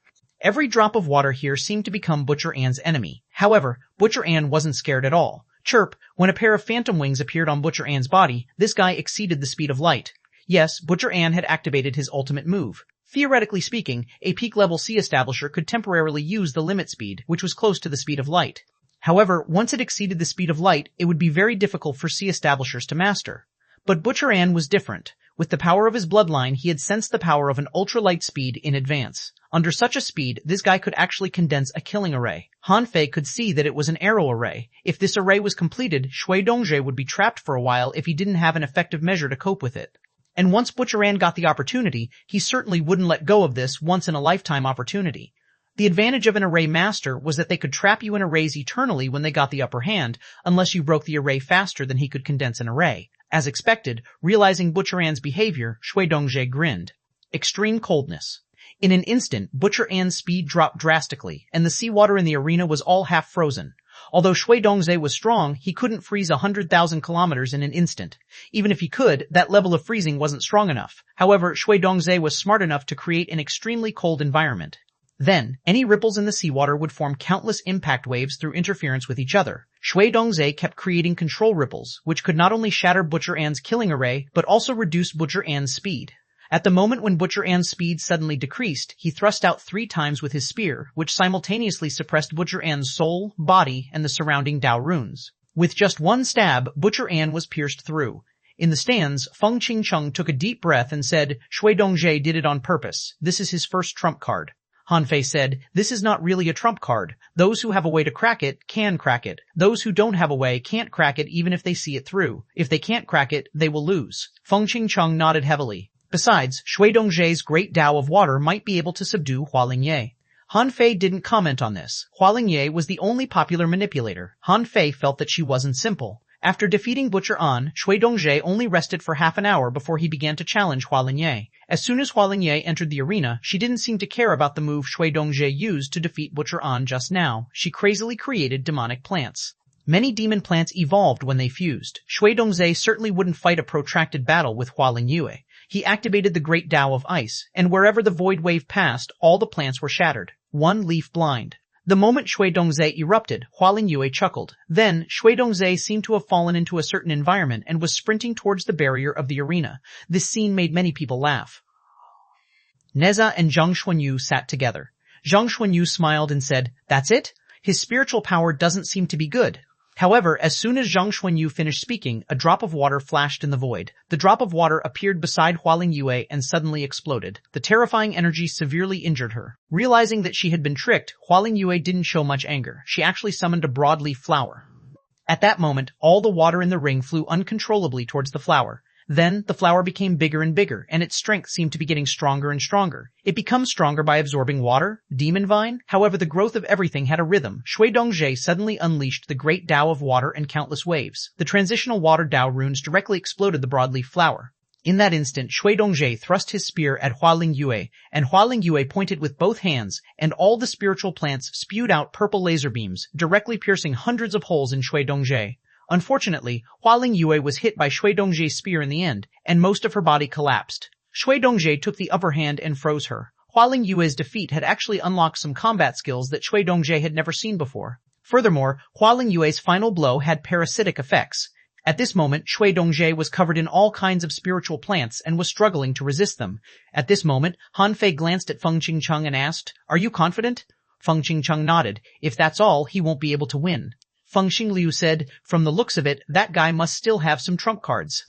Every drop of water here seemed to become Butcher An's enemy. However, Butcher An wasn't scared at all. Chirp, when a pair of phantom wings appeared on Butcher An's body, this guy exceeded the speed of light. Yes, Butcher An had activated his ultimate move. Theoretically speaking, a peak-level sea establisher could temporarily use the limit speed, which was close to the speed of light. However, once it exceeded the speed of light, it would be very difficult for sea establishers to master. But Butcher An was different. With the power of his bloodline, he had sensed the power of an ultralight speed in advance. Under such a speed, this guy could actually condense a killing array. Han Fei could see that it was an arrow array. If this array was completed, Shui Dongzhe would be trapped for a while if he didn't have an effective measure to cope with it. And once Butcher An got the opportunity, he certainly wouldn't let go of this once-in-a-lifetime opportunity. The advantage of an array master was that they could trap you in arrays eternally when they got the upper hand, unless you broke the array faster than he could condense an array. As expected, realizing Butcher An's behavior, Shui Dongzhe grinned. Extreme coldness. In an instant, Butcher An's speed dropped drastically, and the seawater in the arena was all half frozen. Although Shui Dongzhe was strong, he couldn't freeze 100,000 kilometers in an instant. Even if he could, that level of freezing wasn't strong enough. However, Shui Dongzhe was smart enough to create an extremely cold environment. Then, any ripples in the seawater would form countless impact waves through interference with each other. Shui Dongzhe kept creating control ripples, which could not only shatter Butcher An's killing array, but also reduce Butcher An's speed. At the moment when Butcher An's speed suddenly decreased, he thrust out 3 times with his spear, which simultaneously suppressed Butcher An's soul, body, and the surrounding Dao runes. With just one stab, Butcher An was pierced through. In the stands, Feng Qingcheng took a deep breath and said, Shui Dongzhe did it on purpose. This is his first trump card. Han Fei said, this is not really a trump card. Those who have a way to crack it can crack it. Those who don't have a way can't crack it even if they see it through. If they can't crack it, they will lose. Feng Qingcheng nodded heavily. Besides, Shui Dongzhe's great Dao of water might be able to subdue Hualingye. Han Fei didn't comment on this. Hualingye was the only popular manipulator. Han Fei felt that she wasn't simple. After defeating Butcher An, Shui Dongzhe only rested for half an hour before he began to challenge Hualingye. As soon as Hualingye entered the arena, she didn't seem to care about the move Shui Dongzhe used to defeat Butcher An just now. She crazily created demonic plants. Many demon plants evolved when they fused. Shui Dongzhe certainly wouldn't fight a protracted battle with Hualingye. He activated the great Dao of ice, and wherever the void wave passed, all the plants were shattered. One leaf blind. The moment Shui Dongzhe erupted, Hualingye chuckled. Then, Shui Dongzhe seemed to have fallen into a certain environment and was sprinting towards the barrier of the arena. This scene made many people laugh. Neza and Zhang Xuanyu sat together. Zhang Xuanyu smiled and said, that's it? His spiritual power doesn't seem to be good. However, as soon as Zhang Xuanyu finished speaking, a drop of water flashed in the void. The drop of water appeared beside Hualingye and suddenly exploded. The terrifying energy severely injured her. Realizing that she had been tricked, Hualingye didn't show much anger. She actually summoned a broadleaf flower. At that moment, all the water in the ring flew uncontrollably towards the flower. Then, the flower became bigger and bigger, and its strength seemed to be getting stronger and stronger. It becomes stronger by absorbing water, demon vine. However, the growth of everything had a rhythm. Shui Dongzhe suddenly unleashed the great Dao of water and countless waves. The transitional water Dao runes directly exploded the broadleaf flower. In that instant, Shui Dongzhe thrust his spear at Hualingye, and Hualingye pointed with both hands, and all the spiritual plants spewed out purple laser beams, directly piercing hundreds of holes in Shui Dongzhe. Unfortunately, Hualingye was hit by Shui Dongzhe's spear in the end, and most of her body collapsed. Shui Dongzhe took the upper hand and froze her. Hualingye's defeat had actually unlocked some combat skills that Shui Dongzhe had never seen before. Furthermore, Hualingye's final blow had parasitic effects. At this moment, Shui Dongzhe was covered in all kinds of spiritual plants and was struggling to resist them. At this moment, Han Fei glanced at Feng Qingcheng and asked, are you confident? Feng Qingcheng nodded. If that's all, he won't be able to win. Feng Xingliu said, from the looks of it, that guy must still have some trump cards.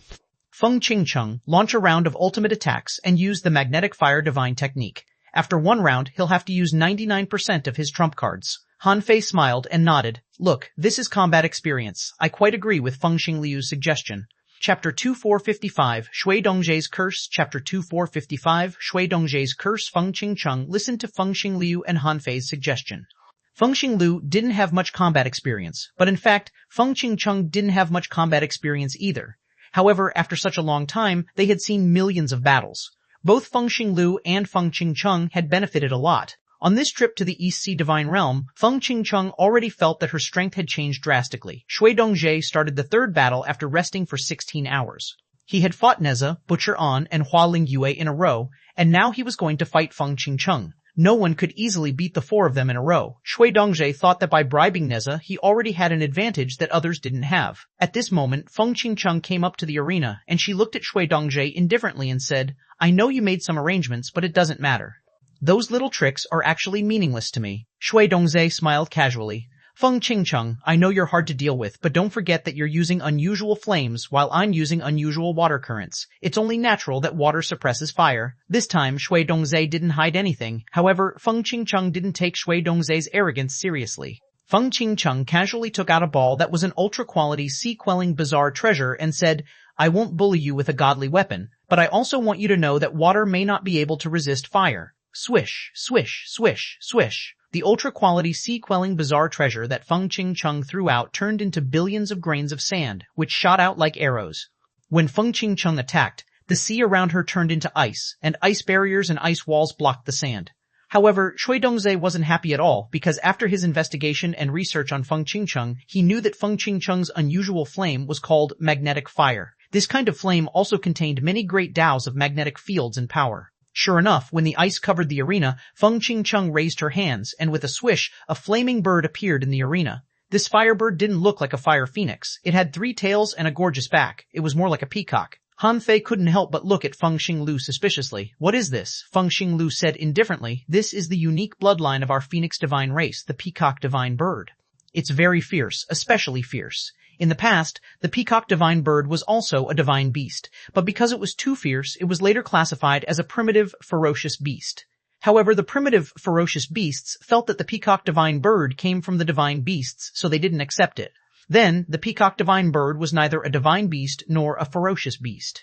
Feng Qingcheng launched a round of ultimate attacks and used the magnetic fire divine technique. After one round, he'll have to use 99% of his trump cards. Han Fei smiled and nodded. Look, this is combat experience. I quite agree with Feng Xingliu's suggestion. Chapter 2455, Shui Dongzhe's Curse. Chapter 2455, Shui Dongzhe's Curse. Feng Qingcheng listened to Feng Xingliu and Han Fei's suggestion. Feng Xingliu didn't have much combat experience, but in fact, Feng Qingcheng didn't have much combat experience either. However, after such a long time, they had seen millions of battles. Both Feng Xingliu and Feng Qingcheng had benefited a lot. On this trip to the East Sea Divine Realm, Feng Qingcheng already felt that her strength had changed drastically. Shui Dongzhe started the third battle after resting for 16 hours. He had fought Neza, Butcher An, and Hualingye in a row, and now he was going to fight Feng Qingcheng. No one could easily beat the 4 of them in a row. Shui Dongzhe thought that by bribing Neza, he already had an advantage that others didn't have. At this moment, Feng Qingcheng came up to the arena, and she looked at Shui Dongzhe indifferently and said, I know you made some arrangements, but it doesn't matter. Those little tricks are actually meaningless to me. Shui Dongzhe smiled casually. Feng Qingcheng, I know you're hard to deal with, but don't forget that you're using unusual flames while I'm using unusual water currents. It's only natural that water suppresses fire. This time, Shui Dongzhe didn't hide anything. However, Feng Qingcheng didn't take Shui Dongzhe's arrogance seriously. Feng Qingcheng casually took out a ball that was an ultra-quality sea-quelling bizarre treasure and said, I won't bully you with a godly weapon, but I also want you to know that water may not be able to resist fire. Swish, swish, swish, swish. The ultra-quality sea-quelling bizarre treasure that Feng Qingcheng threw out turned into billions of grains of sand, which shot out like arrows. When Feng Qingcheng attacked, the sea around her turned into ice, and ice barriers and ice walls blocked the sand. However, Shui Dongzhe wasn't happy at all because after his investigation and research on Feng Qingcheng, he knew that Feng Qingcheng's unusual flame was called magnetic fire. This kind of flame also contained many great daos of magnetic fields and power. Sure enough, when the ice covered the arena, Feng Qingcheng raised her hands, and with a swish, a flaming bird appeared in the arena. This firebird didn't look like a fire phoenix. It had 3 tails and a gorgeous back. It was more like a peacock. Han Fei couldn't help but look at Feng Xinglu suspiciously. What is this? Feng Xinglu said indifferently. This is the unique bloodline of our phoenix divine race, the peacock divine bird. It's very fierce, especially fierce. In the past, the peacock divine bird was also a divine beast, but because it was too fierce, it was later classified as a primitive, ferocious beast. However, the primitive, ferocious beasts felt that the peacock divine bird came from the divine beasts, so they didn't accept it. Then, the peacock divine bird was neither a divine beast nor a ferocious beast.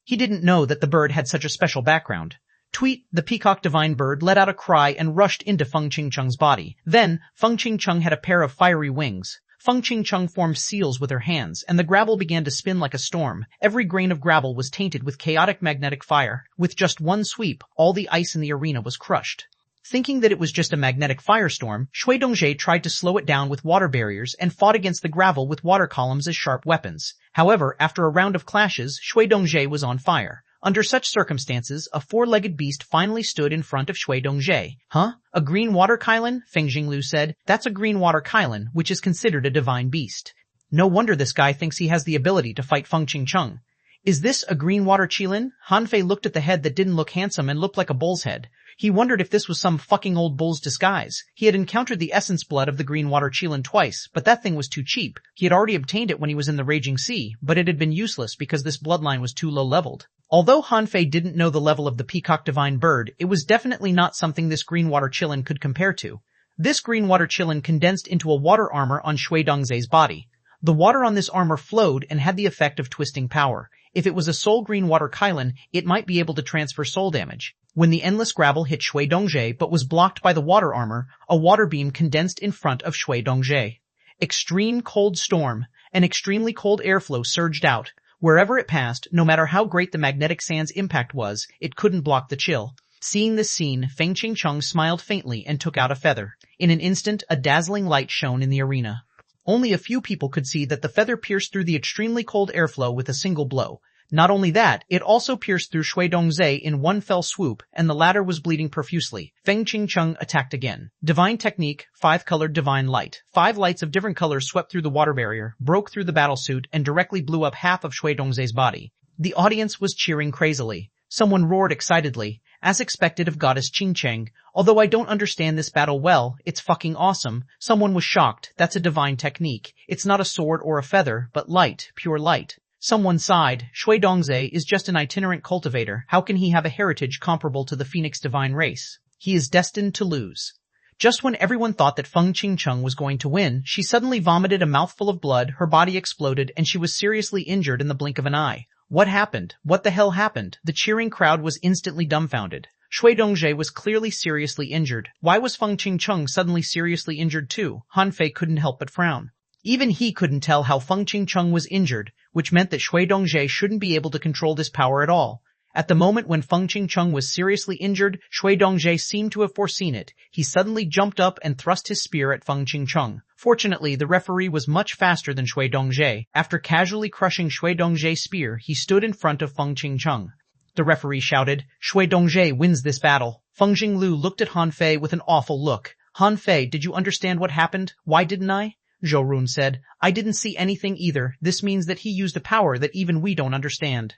He didn't know that the bird had such a special background. Tweet, the peacock divine bird let out a cry and rushed into Feng Qingcheng's body. Then, Feng Qingcheng had a pair of fiery wings. Feng Qingcheng formed seals with her hands, and the gravel began to spin like a storm. Every grain of gravel was tainted with chaotic magnetic fire. With just one sweep, all the ice in the arena was crushed. Thinking that it was just a magnetic firestorm, Shui Dongzhe tried to slow it down with water barriers and fought against the gravel with water columns as sharp weapons. However, after a round of clashes, Shui Dongzhe was on fire. Under such circumstances, a 4-legged beast finally stood in front of Shui Dongzhe. Huh? A green water Kylin? Feng Xinglu said. That's a green water Kylin, which is considered a divine beast. No wonder this guy thinks he has the ability to fight Feng Qingcheng. Is this a green water Qilin? Han Fei looked at the head that didn't look handsome and looked like a bull's head. He wondered if this was some fucking old bull's disguise. He had encountered the essence blood of the green water Qilin twice, but that thing was too cheap. He had already obtained it when he was in the Raging Sea, but it had been useless because this bloodline was too low-leveled. Although Han Fei didn't know the level of the peacock divine bird, it was definitely not something this green water Qilin could compare to. This green water Qilin condensed into a water armor on Shui Dongzhe's body. The water on this armor flowed and had the effect of twisting power. If it was a soul green water Kylin, it might be able to transfer soul damage. When the endless gravel hit Shui Dongzhe but was blocked by the water armor, a water beam condensed in front of Shui Dongzhe. Extreme cold storm. An extremely cold airflow surged out. Wherever it passed, no matter how great the magnetic sand's impact was, it couldn't block the chill. Seeing this scene, Feng Qingcheng smiled faintly and took out a feather. In an instant, a dazzling light shone in the arena. Only a few people could see that the feather pierced through the extremely cold airflow with a single blow. Not only that, it also pierced through Shui Dongzhe in one fell swoop, and the latter was bleeding profusely. Feng Qingcheng attacked again. Divine technique, 5-colored divine light. 5 lights of different colors swept through the water barrier, broke through the battlesuit, and directly blew up half of Shui Dongzhe's body. The audience was cheering crazily. Someone roared excitedly, as expected of Goddess Qingcheng. Although I don't understand this battle well, it's fucking awesome. Someone was shocked. That's a divine technique. It's not a sword or a feather, but light, pure light. Someone sighed. Shui Dongzhe is just an itinerant cultivator. How can he have a heritage comparable to the Phoenix divine race? He is destined to lose. Just when everyone thought that Feng Qingcheng was going to win, she suddenly vomited a mouthful of blood, her body exploded, and she was seriously injured in the blink of an eye. What happened? What the hell happened? The cheering crowd was instantly dumbfounded. Shui Dongzhe was clearly seriously injured. Why was Feng Qingcheng suddenly seriously injured too? Han Fei couldn't help but frown. Even he couldn't tell how Feng Qingcheng was injured, which meant that Shui Dongzhe shouldn't be able to control this power at all. At the moment when Feng Qingcheng was seriously injured, Shui Dongzhe seemed to have foreseen it. He suddenly jumped up and thrust his spear at Feng Qingcheng. Fortunately, the referee was much faster than Shui Dongzhe. After casually crushing Shui Dongzhe's spear, he stood in front of Feng Qingcheng. The referee shouted, "Shui Dongzhe wins this battle." Feng Xinglu looked at Han Fei with an awful look. Han Fei, did you understand what happened? Why didn't I? Zhou Run said, I didn't see anything either. This means that he used a power that even we don't understand.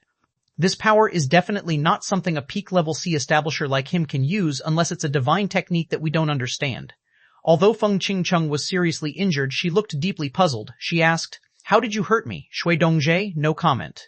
This power is definitely not something a peak-level sea establisher like him can use unless it's a divine technique that we don't understand. Although Feng Qingcheng was seriously injured, she looked deeply puzzled. She asked, "How did you hurt me?" Shui Dongzhe, no comment.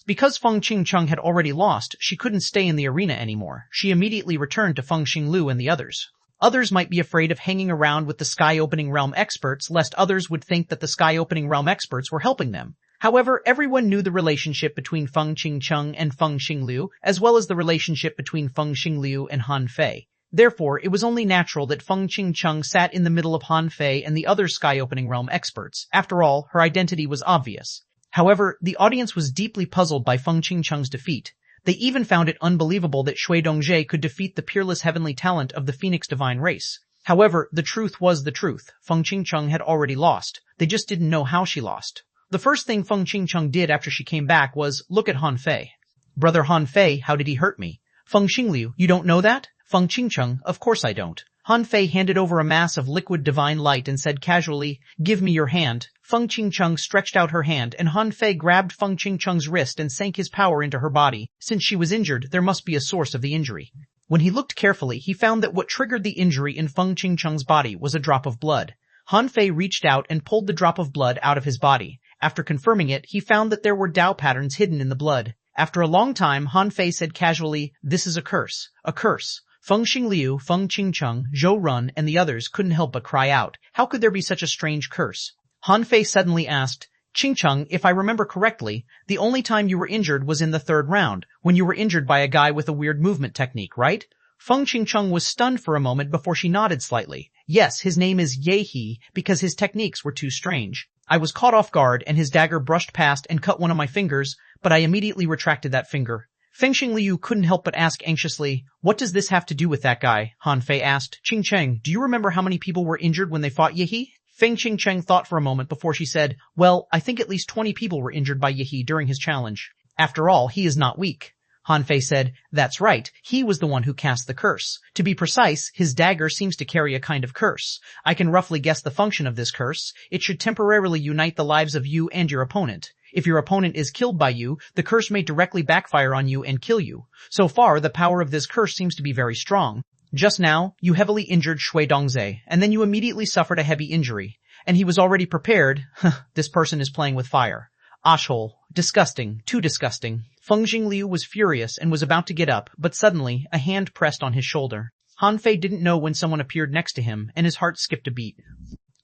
Because Feng Qingcheng had already lost, she couldn't stay in the arena anymore. She immediately returned to Feng Xinglu and the others. Others might be afraid of hanging around with the Sky-Opening Realm experts, lest others would think that the Sky-Opening Realm experts were helping them. However, everyone knew the relationship between Feng Qingcheng and Feng Xinglu, as well as the relationship between Feng Xinglu and Han Fei. Therefore, it was only natural that Feng Qingcheng sat in the middle of Han Fei and the other Sky-Opening Realm experts. After all, her identity was obvious. However, the audience was deeply puzzled by Feng Qingcheng's defeat. They even found it unbelievable that Shui Dongzhe could defeat the peerless heavenly talent of the Phoenix Divine race. However, the truth was the truth. Feng Qingcheng had already lost. They just didn't know how she lost. The first thing Feng Qingcheng did after she came back was look at Han Fei. "Brother Han Fei, how did he hurt me?" "Feng Xinglu, you don't know that?" "Feng Qingcheng, of course I don't." Han Fei handed over a mass of liquid divine light and said casually, "Give me your hand." Feng Qingcheng stretched out her hand and Han Fei grabbed Feng Qingcheng's wrist and sank his power into her body. Since she was injured, there must be a source of the injury. When he looked carefully, he found that what triggered the injury in Feng Qingcheng's body was a drop of blood. Han Fei reached out and pulled the drop of blood out of his body. After confirming it, he found that there were Dao patterns hidden in the blood. After a long time, Han Fei said casually, "This is a curse. A curse." Feng Xingliu, Feng Qingcheng, Zhou Run, and the others couldn't help but cry out. How could there be such a strange curse? Han Fei suddenly asked, "Qingcheng, if I remember correctly, the only time you were injured was in the third round, when you were injured by a guy with a weird movement technique, right?" Feng Qingcheng was stunned for a moment before she nodded slightly. "Yes, his name is Ye He, because his techniques were too strange. I was caught off guard and his dagger brushed past and cut one of my fingers, but I immediately retracted that finger." Feng Xingliu couldn't help but ask anxiously, "What does this have to do with that guy?" Han Fei asked, "Qingcheng, do you remember how many people were injured when they fought Yehi?" Feng Qingcheng thought for a moment before she said, "Well, I think at least 20 people were injured by Yehi during his challenge. After all, he is not weak." Han Fei said, "That's right, he was the one who cast the curse. To be precise, his dagger seems to carry a kind of curse. I can roughly guess the function of this curse. It should temporarily unite the lives of you and your opponent. If your opponent is killed by you, the curse may directly backfire on you and kill you. So far, the power of this curse seems to be very strong. Just now, you heavily injured Shui Dongzhe, and then you immediately suffered a heavy injury. And he was already prepared." This person is playing with fire. Ashhole. Disgusting. Too disgusting. Feng Xingliu was furious and was about to get up, but suddenly, a hand pressed on his shoulder. Han Fei didn't know when someone appeared next to him, and his heart skipped a beat.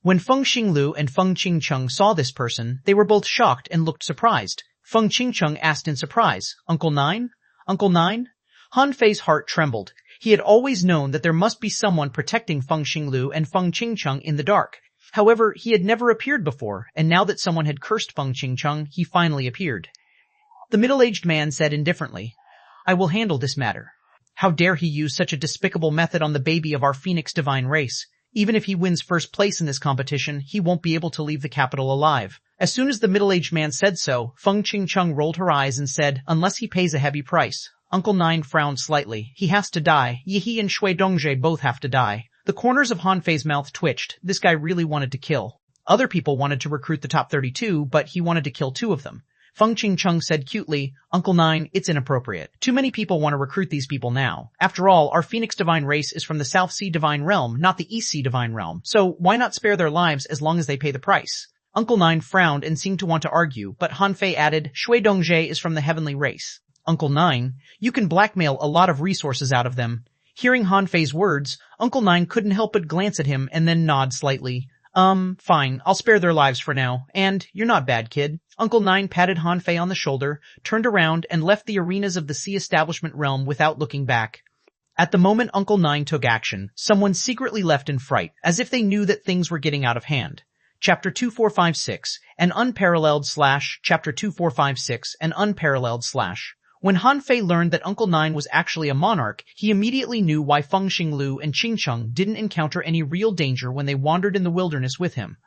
When Feng Xinglu and Feng Qingcheng saw this person, they were both shocked and looked surprised. Feng Qingcheng asked in surprise, "Uncle Nine? Uncle Nine?" Han Fei's heart trembled. He had always known that there must be someone protecting Feng Xinglu and Feng Qingcheng in the dark. However, he had never appeared before, and now that someone had cursed Feng Qingcheng, he finally appeared. The middle-aged man said indifferently, "I will handle this matter." How dare he use such a despicable method on the baby of our Phoenix Divine race? Even if he wins first place in this competition, he won't be able to leave the capital alive. As soon as the middle-aged man said so, Feng Qingcheng rolled her eyes and said, "Unless he pays a heavy price." Uncle Nine frowned slightly. "He has to die. Yehi and Shui Dongzhe both have to die." The corners of Han Fei's mouth twitched. This guy really wanted to kill. Other people wanted to recruit the top 32, but he wanted to kill 2 of them. Feng Qingcheng said cutely, "Uncle Nine, it's inappropriate. Too many people want to recruit these people now. After all, our Phoenix Divine race is from the South Sea Divine Realm, not the East Sea Divine Realm. So why not spare their lives as long as they pay the price?" Uncle Nine frowned and seemed to want to argue, but Han Fei added, "Shui Dongzhe is from the Heavenly Race." "Uncle Nine, you can blackmail a lot of resources out of them." Hearing Han Fei's words, Uncle Nine couldn't help but glance at him and then nod slightly. Fine, I'll spare their lives for now. And you're not bad, kid." Uncle Nine patted Han Fei on the shoulder, turned around, and left the arenas of the Sea Establishment realm without looking back. At the moment Uncle Nine took action, someone secretly left in fright, as if they knew that things were getting out of hand. Chapter 2456, an unparalleled / Chapter 2456, an unparalleled / When Han Fei learned that Uncle Nine was actually a monarch, he immediately knew why Feng Xinglu and Qingcheng didn't encounter any real danger when they wandered in the wilderness with him.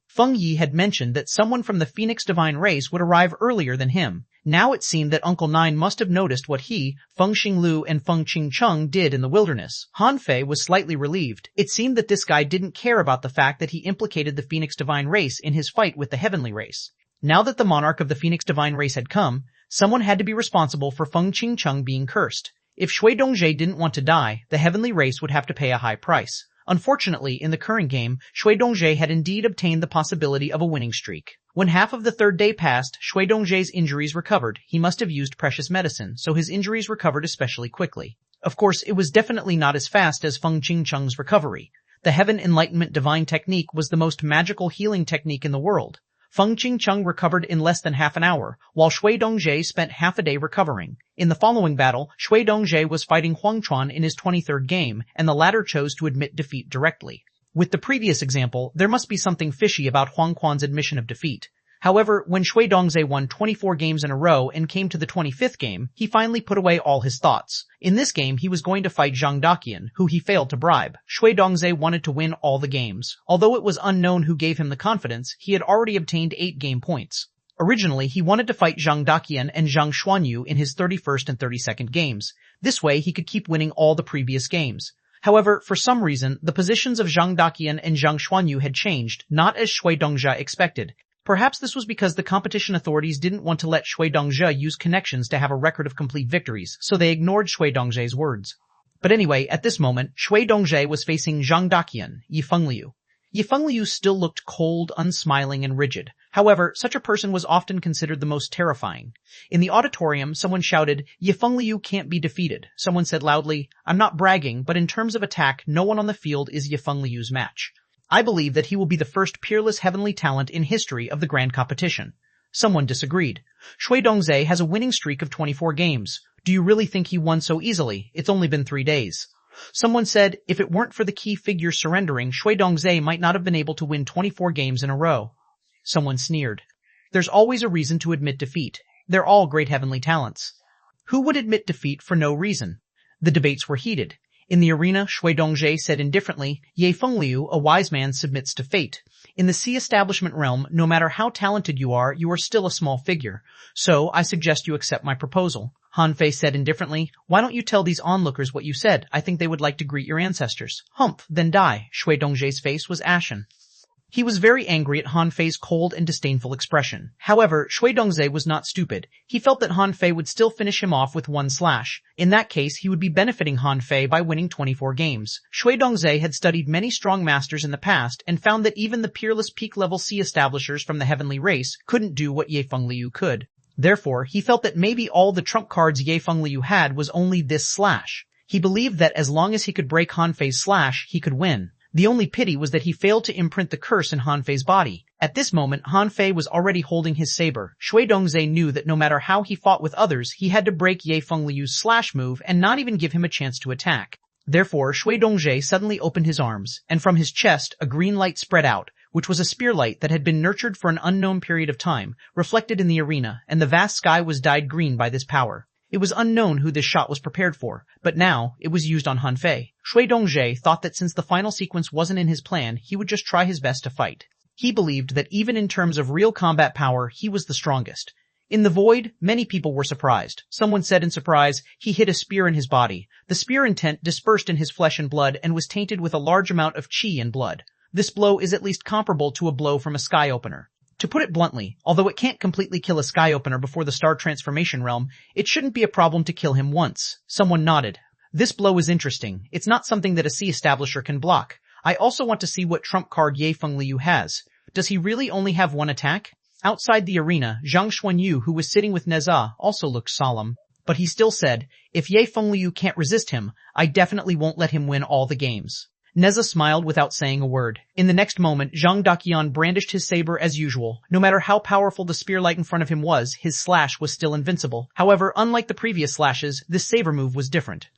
Feng Yi had mentioned that someone from the Phoenix Divine race would arrive earlier than him. Now it seemed that Uncle Nine must have noticed what he, Feng Xinglu, and Feng Qingcheng did in the wilderness. Han Fei was slightly relieved. It seemed that this guy didn't care about the fact that he implicated the Phoenix Divine race in his fight with the Heavenly race. Now that the monarch of the Phoenix Divine race had come, Someone had to be responsible for Feng Qingcheng being cursed. If Shui Dongjie didn't want to die, the heavenly race would have to pay a high price. Unfortunately, in the current game, Shui Dongjie had indeed obtained the possibility of a winning streak. When half of the third day passed, Shui Dongjie's injuries recovered. He must have used precious medicine, so his injuries recovered especially quickly. Of course, it was definitely not as fast as Feng Qingcheng's recovery. The Heaven Enlightenment Divine Technique was the most magical healing technique in the world. Feng Qingcheng recovered in less than half an hour, while Shui Dongjie spent half a day recovering. In the following battle, Shui Dongjie was fighting Xuanhuan in his 23rd game, and the latter chose to admit defeat directly. With the previous example, there must be something fishy about Xuanhuan's admission of defeat. However, when Shui Dongjie won 24 games in a row and came to the 25th game, he finally put away all his thoughts. In this game, he was going to fight Zhang Daqian, who he failed to bribe. Shui Dongjie wanted to win all the games. Although it was unknown who gave him the confidence, he had already obtained 8 game points. Originally, he wanted to fight Zhang Daqian and Zhang Xuanyu in his 31st and 32nd games. This way, he could keep winning all the previous games. However, for some reason, the positions of Zhang Daqian and Zhang Xuanyu had changed, not as Shui Dongjie expected. Perhaps this was because the competition authorities didn't want to let Shui Dongjie use connections to have a record of complete victories, so they ignored Shui Dongjie's words. But anyway, at this moment, Shui Dongjie was facing Zhang Daqian, Yi Fengliu. Yi Fengliu still looked cold, unsmiling, and rigid. However, such a person was often considered the most terrifying. In the auditorium, someone shouted, "Yi Fengliu can't be defeated." Someone said loudly, "I'm not bragging, but in terms of attack, no one on the field is Yi Fengliu's match. I believe that he will be the first peerless heavenly talent in history of the grand competition." Someone disagreed. "Shui Dongjie has a winning streak of 24 games. Do you really think he won so easily? It's only been 3 days. Someone said, if it weren't for the key figures surrendering, Shui Dongjie might not have been able to win 24 games in a row. Someone sneered. There's always a reason to admit defeat. They're all great heavenly talents. Who would admit defeat for no reason? The debates were heated. In the arena, Shui Dongjie said indifferently, Ye Fengliu, a wise man, submits to fate. In the sea establishment realm, no matter how talented you are still a small figure. So, I suggest you accept my proposal. Han Fei said indifferently, why don't you tell these onlookers what you said? I think they would like to greet your ancestors. Humph, then die. Shui Dongjie's face was ashen. He was very angry at Han Fei's cold and disdainful expression. However, Shui Dongjie was not stupid. He felt that Han Fei would still finish him off with one slash. In that case, he would be benefiting Han Fei by winning 24 games. Shui Dongjie had studied many strong masters in the past and found that even the peerless peak-level sea establishers from the heavenly race couldn't do what Ye Fengliu could. Therefore, he felt that maybe all the trump cards Ye Fengliu had was only this slash. He believed that as long as he could break Han Fei's slash, he could win. The only pity was that he failed to imprint the curse in Han Fei's body. At this moment, Han Fei was already holding his saber. Shui Dongjie knew that no matter how he fought with others, he had to break Ye Fengliu's slash move and not even give him a chance to attack. Therefore, Shui Dongjie suddenly opened his arms, and from his chest a green light spread out, which was a spear light that had been nurtured for an unknown period of time, reflected in the arena, and the vast sky was dyed green by this power. It was unknown who this shot was prepared for, but now it was used on Han Fei. Shui Dongjie thought that since the final sequence wasn't in his plan, he would just try his best to fight. He believed that even in terms of real combat power, he was the strongest. In the void, many people were surprised. Someone said in surprise, he hit a spear in his body. The spear intent dispersed in his flesh and blood and was tainted with a large amount of qi and blood. This blow is at least comparable to a blow from a sky opener. To put it bluntly, although it can't completely kill a sky opener before the star transformation realm, it shouldn't be a problem to kill him once. Someone nodded. This blow is interesting. It's not something that a sea establisher can block. I also want to see what trump card Ye Fengliu has. Does he really only have one attack? Outside the arena, Zhang Xuanyu, who was sitting with Neza, also looked solemn. But he still said, if Ye Fengliu can't resist him, I definitely won't let him win all the games. Neza smiled without saying a word. In the next moment, Zhang Daqian brandished his saber as usual. No matter how powerful the spear light in front of him was, his slash was still invincible. However, unlike the previous slashes, this saber move was different.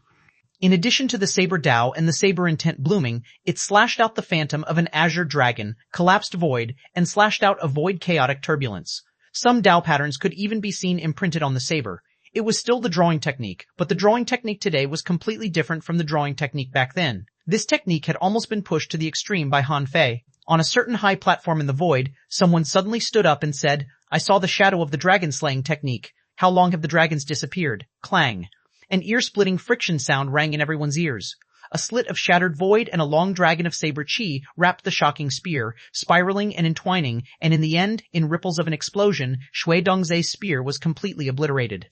In addition to the saber Dao and the saber intent blooming, it slashed out the phantom of an azure dragon, collapsed void, and slashed out a void chaotic turbulence. Some Dao patterns could even be seen imprinted on the saber. It was still the drawing technique, but the drawing technique today was completely different from the drawing technique back then. This technique had almost been pushed to the extreme by Han Fei. On a certain high platform in the void, someone suddenly stood up and said, I saw the shadow of the dragon-slaying technique. How long have the dragons disappeared? Clang. An ear-splitting friction sound rang in everyone's ears. A slit of shattered void and a long dragon of saber chi wrapped the shocking spear, spiraling and entwining, and in the end, in ripples of an explosion, Shui Dongzhe's spear was completely obliterated.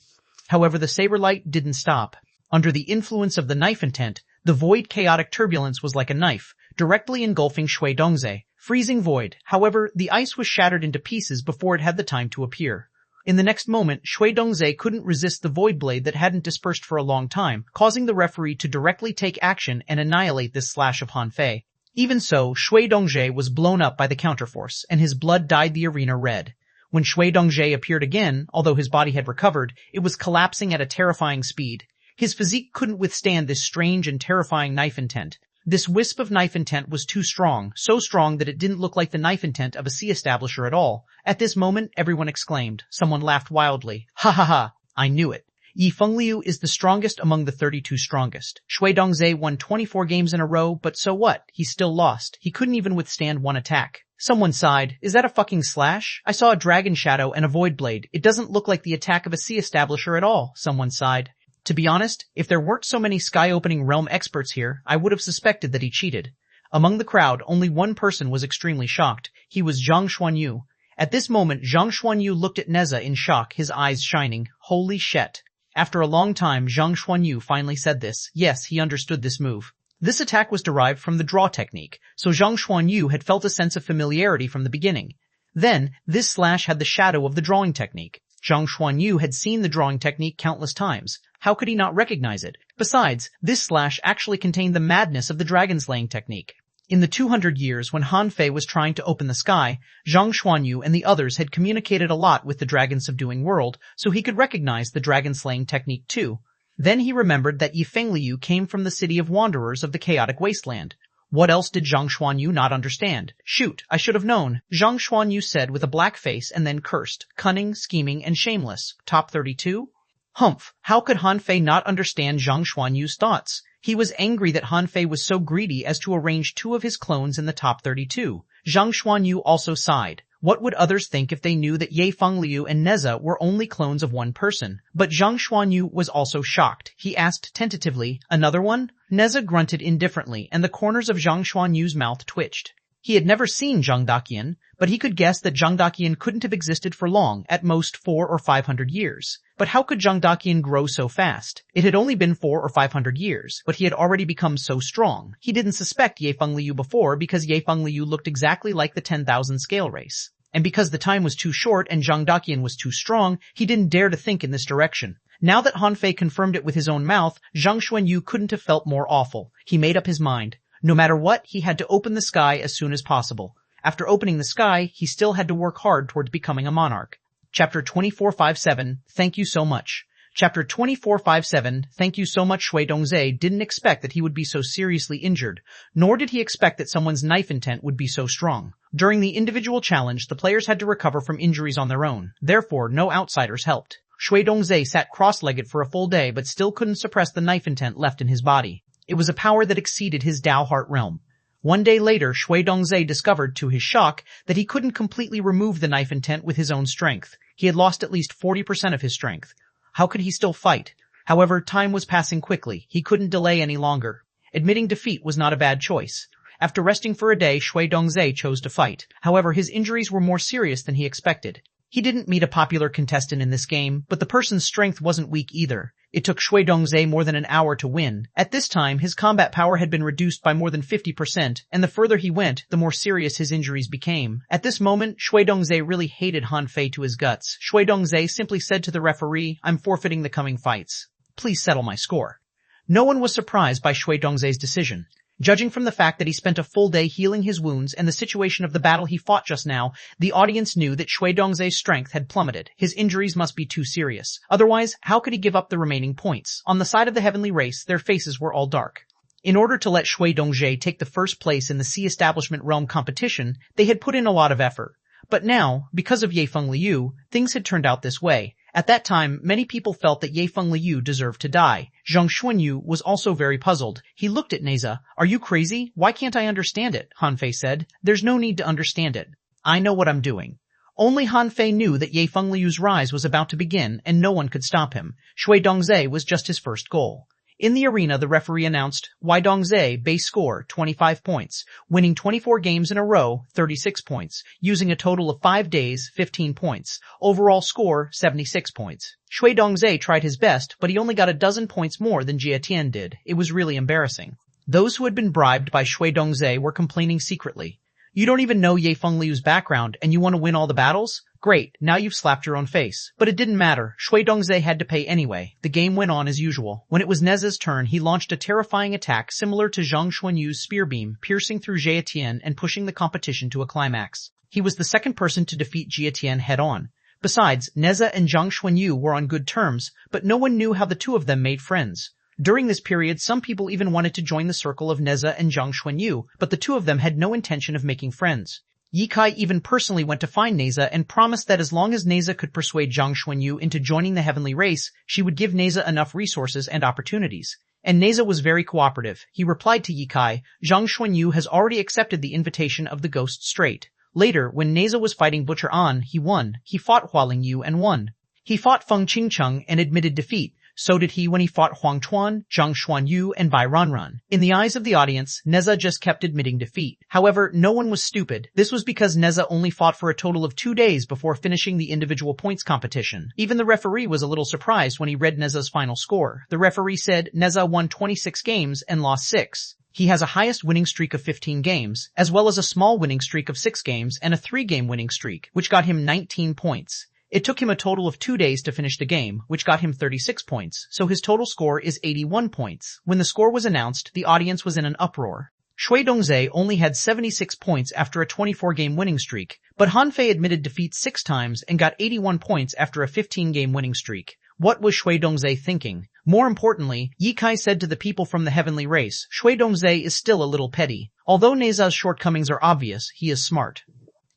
However, the saber light didn't stop. Under the influence of the knife intent, the void chaotic turbulence was like a knife, directly engulfing Shui Dongzhe. Freezing void. However, the ice was shattered into pieces before it had the time to appear. In the next moment, Shui Dongzhe couldn't resist the void blade that hadn't dispersed for a long time, causing the referee to directly take action and annihilate this slash of Han Fei. Even so, Shui Dongzhe was blown up by the counterforce, and his blood dyed the arena red. When Shui Dongzhe appeared again, although his body had recovered, it was collapsing at a terrifying speed. His physique couldn't withstand this strange and terrifying knife intent. This wisp of knife intent was too strong, so strong that it didn't look like the knife intent of a sea establisher at all. At this moment, everyone exclaimed. Someone laughed wildly. Ha ha ha, I knew it. Yi Fengliu is the strongest among the 32 strongest. Shui Dongzhe won 24 games in a row, but so what? He still lost. He couldn't even withstand one attack. Someone sighed. Is that a fucking slash? I saw a dragon shadow and a void blade. It doesn't look like the attack of a sea establisher at all. Someone sighed. To be honest, if there weren't so many sky-opening realm experts here, I would have suspected that he cheated. Among the crowd, only one person was extremely shocked. He was Zhang Xuanyu. At this moment, Zhang Xuanyu looked at Neza in shock, his eyes shining. Holy shit. After a long time, Zhang Xuanyu finally said this. Yes, he understood this move. This attack was derived from the draw technique, so Zhang Xuanyu had felt a sense of familiarity from the beginning. Then, this slash had the shadow of the drawing technique. Zhang Xuanyu had seen the drawing technique countless times. How could he not recognize it? Besides, this slash actually contained the madness of the dragon slaying technique. In the 200 years when Han Fei was trying to open the sky, Zhang Xuanyu and the others had communicated a lot with the dragon subduing world, so he could recognize the dragon slaying technique too. Then he remembered that Yi Fengliu came from the city of wanderers of the chaotic wasteland. What else did Zhang Xuanyu not understand? Shoot, I should have known, Zhang Xuanyu said with a black face and then cursed. Cunning, scheming, and shameless. Top 32? Humph, how could Han Fei not understand Zhang Xuanyu's thoughts? He was angry that Han Fei was so greedy as to arrange 2 of his clones in the top 32. Zhang Xuanyu also sighed. What would others think if they knew that Ye Fengliu and Neza were only clones of one person? But Zhang Xuanyu was also shocked. He asked tentatively, another one? Neza grunted indifferently, and the corners of Zhang Xuanyu's mouth twitched. He had never seen Zhang Daqian, but he could guess that Zhang Daqian couldn't have existed for long, at most 400 or 500 years. But how could Zhang Daqian grow so fast? It had only been 400 or 500 years, but he had already become so strong. He didn't suspect Ye Fengliu before because Ye Fengliu looked exactly like the 10,000 scale race. And because the time was too short and Zhang Daqian was too strong, he didn't dare to think in this direction. Now that Han Fei confirmed it with his own mouth, Zhang Xuanyu couldn't have felt more awful. He made up his mind. No matter what, he had to open the sky as soon as possible. After opening the sky, he still had to work hard towards becoming a monarch. Chapter 2457, Thank you so much. Chapter 2457, Thank you so much. Shui Dongzhe didn't expect that he would be so seriously injured, nor did he expect that someone's knife intent would be so strong. During the individual challenge, the players had to recover from injuries on their own. Therefore, no outsiders helped. Shui Dongzhe sat cross-legged for a full day but still couldn't suppress the knife intent left in his body. It was a power that exceeded his Dao heart realm. One day later, Shui Dongzhe discovered, to his shock, that he couldn't completely remove the knife intent with his own strength. He had lost at least 40% of his strength. How could he still fight? However, time was passing quickly. He couldn't delay any longer. Admitting defeat was not a bad choice. After resting for a day, Shui Dongzhe chose to fight. However, his injuries were more serious than he expected. He didn't meet a popular contestant in this game, but the person's strength wasn't weak either. It took Shui Dongzhe more than an hour to win. At this time, his combat power had been reduced by more than 50%, and the further he went, the more serious his injuries became. At this moment, Shui Dongzhe really hated Han Fei to his guts. Shui Dongzhe simply said to the referee, I'm forfeiting the coming fights. Please settle my score. No one was surprised by Shui Dongzhe's decision. Judging from the fact that he spent a full day healing his wounds and the situation of the battle he fought just now, the audience knew that Shui Dongzhe's strength had plummeted. His injuries must be too serious. Otherwise, how could he give up the remaining points? On the side of the heavenly race, their faces were all dark. In order to let Shui Dongzhe take the first place in the Sea Establishment Realm competition, they had put in a lot of effort. But now, because of Ye Fengliu, things had turned out this way. At that time, many people felt that Ye Fengliu deserved to die. Zhang Xuanyu was also very puzzled. He looked at Neza. Are you crazy? Why can't I understand it? Han Fei said. There's no need to understand it. I know what I'm doing. Only Han Fei knew that Ye Fengliu's rise was about to begin, and no one could stop him. Shui Dongzhe was just his first goal. In the arena, the referee announced, Wei Dongzhe, base score, 25 points, winning 24 games in a row, 36 points, using a total of 5 days, 15 points, overall score, 76 points. Shui Dongzhe tried his best, but he only got a dozen points more than Jie Tian did. It was really embarrassing. Those who had been bribed by Shui Dongzhe were complaining secretly. You don't even know Ye Fengliu's background, and you want to win all the battles? Great, now you've slapped your own face. But it didn't matter. Shui Dongzhe had to pay anyway. The game went on as usual. When it was Neza's turn, he launched a terrifying attack similar to Zhang Xuanyu's spear beam, piercing through Jie Tian and pushing the competition to a climax. He was the second person to defeat Jie Tian head-on. Besides, Neza and Zhang Xuanyu were on good terms, but no one knew how the two of them made friends. During this period, some people even wanted to join the circle of Neza and Zhang Xuanyu, but the two of them had no intention of making friends. Ye Kai even personally went to find Neza and promised that as long as Neza could persuade Zhang Xuanyu into joining the heavenly race, she would give Neza enough resources and opportunities. And Neza was very cooperative. He replied to Ye Kai, Zhang Xuanyu has already accepted the invitation of the Ghost Strait. Later, when Neza was fighting Butcher An, he won. He fought Hualing Yu and won. He fought Feng Qingcheng and admitted defeat. So did he when he fought Huang Chuan, Zhang Xuanyu, and Bai Ranran. In the eyes of the audience, Neza just kept admitting defeat. However, no one was stupid. This was because Neza only fought for a total of 2 days before finishing the individual points competition. Even the referee was a little surprised when he read Neza's final score. The referee said Neza won 26 games and lost 6. He has a highest winning streak of 15 games, as well as a small winning streak of 6 games and a 3-game winning streak, which got him 19 points. It took him a total of 2 days to finish the game, which got him 36 points, so his total score is 81 points. When the score was announced, the audience was in an uproar. Shui Dongzhe only had 76 points after a 24-game winning streak, but Han Fei admitted defeat 6 times and got 81 points after a 15-game winning streak. What was Shui Dongzhe thinking? More importantly, Ye Kai said to the people from the heavenly race, Shui Dongzhe is still a little petty. Although Neza's shortcomings are obvious, he is smart.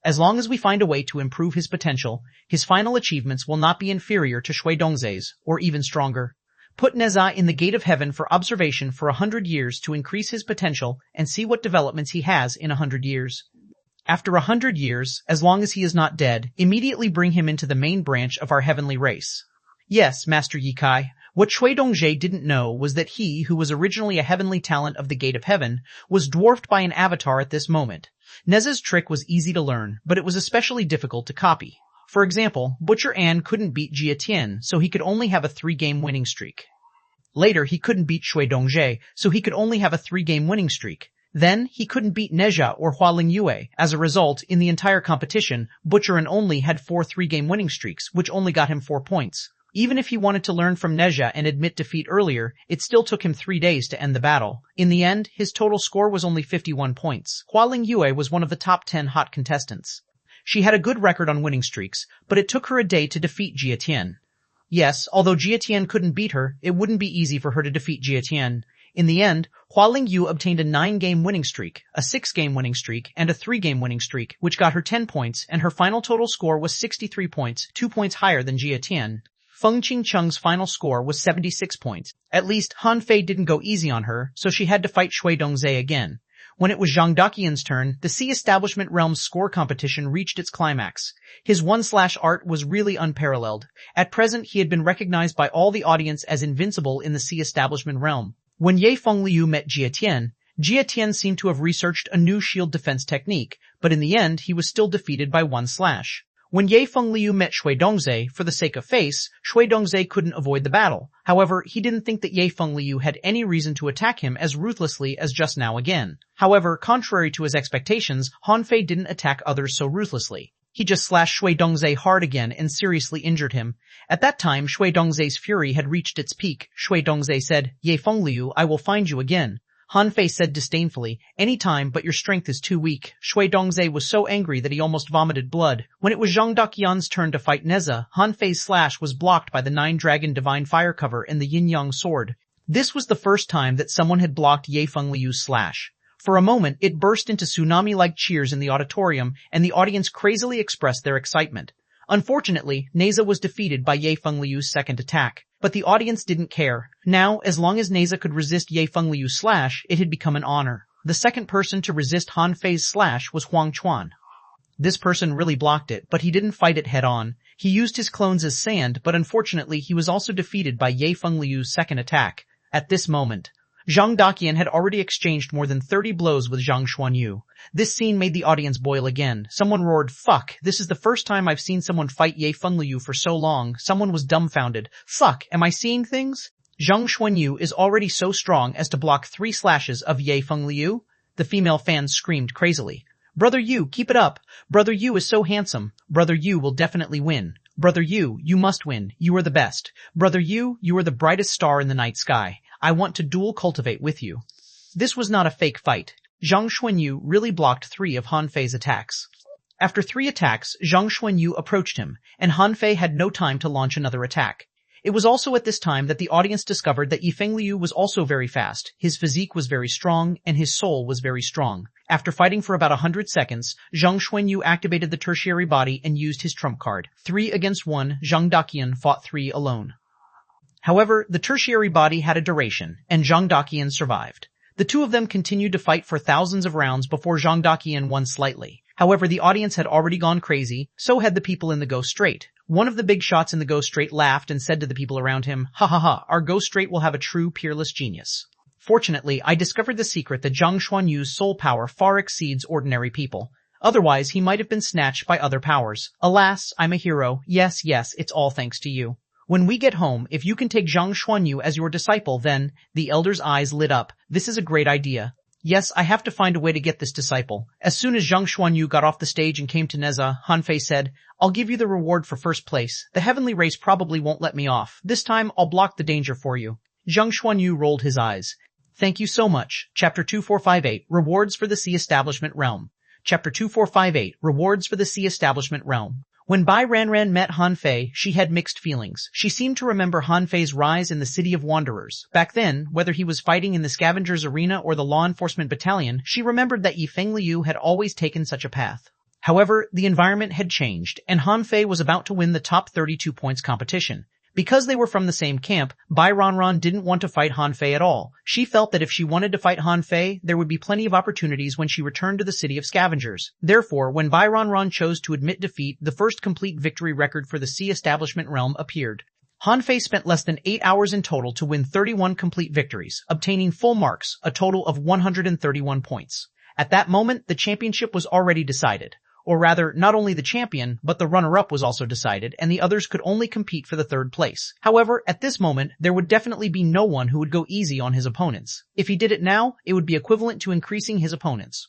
As long as we find a way to improve his potential, his final achievements will not be inferior to Shui Dongzhe's, or even stronger. Put Neza in the gate of heaven for observation for 100 years to increase his potential and see what developments he has in 100 years. After 100 years, as long as he is not dead, immediately bring him into the main branch of our heavenly race. Yes, Master Ye Kai. What Shui Dongzhe didn't know was that he, who was originally a heavenly talent of the Gate of Heaven, was dwarfed by an avatar at this moment. Neza's trick was easy to learn, but it was especially difficult to copy. For example, Butcher An couldn't beat Jie Tian, so he could only have a 3-game winning streak. Later, he couldn't beat Shui Dongzhe, so he could only have a 3-game winning streak. Then, he couldn't beat Nezha or Hualing Yue. As a result, in the entire competition, Butcher An only had 4 3-game winning streaks, which only got him 4 points. Even if he wanted to learn from Nezha and admit defeat earlier, it still took him 3 days to end the battle. In the end, his total score was only 51 points. Hualing Yue was one of the top 10 hot contestants. She had a good record on winning streaks, but it took her a day to defeat Jie Tian. Yes, although Jie Tian couldn't beat her, it wouldn't be easy for her to defeat Jie Tian. In the end, Hualing Yu obtained a 9-game winning streak, a 6-game winning streak, and a 3-game winning streak, which got her 10 points, and her final total score was 63 points, 2 points higher than Jie Tian. Feng Qingcheng's final score was 76 points. At least, Han Fei didn't go easy on her, so she had to fight Shui Dongzhe again. When it was Zhang Daqian's turn, the Sea Establishment Realm's score competition reached its climax. His one-slash-art was really unparalleled. At present, he had been recognized by all the audience as invincible in the Sea Establishment Realm. When Ye Fengliu met Jie Tian seemed to have researched a new shield defense technique, but in the end, he was still defeated by one slash. When Ye Fengliu met Shui Dongzhe, for the sake of face, Shui Dongzhe couldn't avoid the battle. However, he didn't think that Ye Fengliu had any reason to attack him as ruthlessly as just now again. However, contrary to his expectations, Han Fei didn't attack others so ruthlessly. He just slashed Shui Dongzhe hard again and seriously injured him. At that time, Shui Dongzhe's fury had reached its peak. Shui Dongzhe said, Ye Fengliu, I will find you again. Han Fei said disdainfully, any time, but your strength is too weak. Shui Dongzhe was so angry that he almost vomited blood. When it was Zhang Daqian's turn to fight Neza, Han Fei's slash was blocked by the 9-dragon divine fire cover and the yin-yang sword. This was the first time that someone had blocked Ye Fengliu's slash. For a moment, it burst into tsunami-like cheers in the auditorium, and the audience crazily expressed their excitement. Unfortunately, Neza was defeated by Ye Fengliu's second attack. But the audience didn't care. Now, as long as Neza could resist Ye Fengliu's slash, it had become an honor. The second person to resist Han Fei's slash was Huang Chuan. This person really blocked it, but he didn't fight it head-on. He used his clones as sand, but unfortunately he was also defeated by Ye Fengliu's second attack. At this moment, Zhang Daqian had already exchanged more than 30 blows with Zhang Xuanyu. This scene made the audience boil again. Someone roared, "Fuck, this is the first time I've seen someone fight Ye Fengliu for so long." Someone was dumbfounded. "Fuck, am I seeing things?" Zhang Xuanyu is already so strong as to block 3 slashes of Ye Fengliu? The female fans screamed crazily. "Brother Yu, keep it up. Brother Yu is so handsome. Brother Yu will definitely win. Brother Yu, you must win. You are the best. Brother Yu, you are the brightest star in the night sky. I want to duel cultivate with you." This was not a fake fight. Zhang Xuanyu really blocked 3 of Han Fei's attacks. After 3 attacks, Zhang Xuanyu approached him, and Han Fei had no time to launch another attack. It was also at this time that the audience discovered that Ye Fengliu was also very fast, his physique was very strong, and his soul was very strong. After fighting for about 100 seconds, Zhang Xuanyu activated the tertiary body and used his trump card. 3 against 1, Zhang Daqian fought 3 alone. However, the tertiary body had a duration, and Zhang Daqian survived. The 2 of them continued to fight for thousands of rounds before Zhang Daqian won slightly. However, the audience had already gone crazy, so had the people in the Go Straight. One of the big shots in the Go Straight laughed and said to the people around him, "Ha ha ha, our Go Straight will have a true peerless genius." Fortunately, I discovered the secret that Zhang Xuanyu's soul power far exceeds ordinary people. Otherwise, he might have been snatched by other powers. Alas, I'm a hero. Yes, it's all thanks to you. When we get home, if you can take Zhang Xuanyu as your disciple, then, the elder's eyes lit up. This is a great idea. Yes, I have to find a way to get this disciple. As soon as Zhang Xuanyu got off the stage and came to Neza, Han Fei said, "I'll give you the reward for first place. The heavenly race probably won't let me off. This time, I'll block the danger for you." Zhang Xuanyu rolled his eyes. "Thank you so much." Chapter 2458, Rewards for the Sea Establishment Realm. Chapter 2458, Rewards for the Sea Establishment Realm. When Bai Ranran met Han Fei, she had mixed feelings. She seemed to remember Han Fei's rise in the City of Wanderers. Back then, whether he was fighting in the Scavengers Arena or the Law Enforcement Battalion, she remembered that Ye Fengliu had always taken such a path. However, the environment had changed, and Han Fei was about to win the top 32 points competition. Because they were from the same camp, Bai Ranran didn't want to fight Han Fei at all. She felt that if she wanted to fight Han Fei, there would be plenty of opportunities when she returned to the City of Scavengers. Therefore, when Bai Ranran chose to admit defeat, the first complete victory record for the Sea Establishment Realm appeared. Han Fei spent less than 8 hours in total to win 31 complete victories, obtaining full marks, a total of 131 points. At that moment, the championship was already decided. Or rather, not only the champion, but the runner-up was also decided, and the others could only compete for the 3rd place. However, at this moment, there would definitely be no one who would go easy on his opponents. If he did it now, it would be equivalent to increasing his opponents.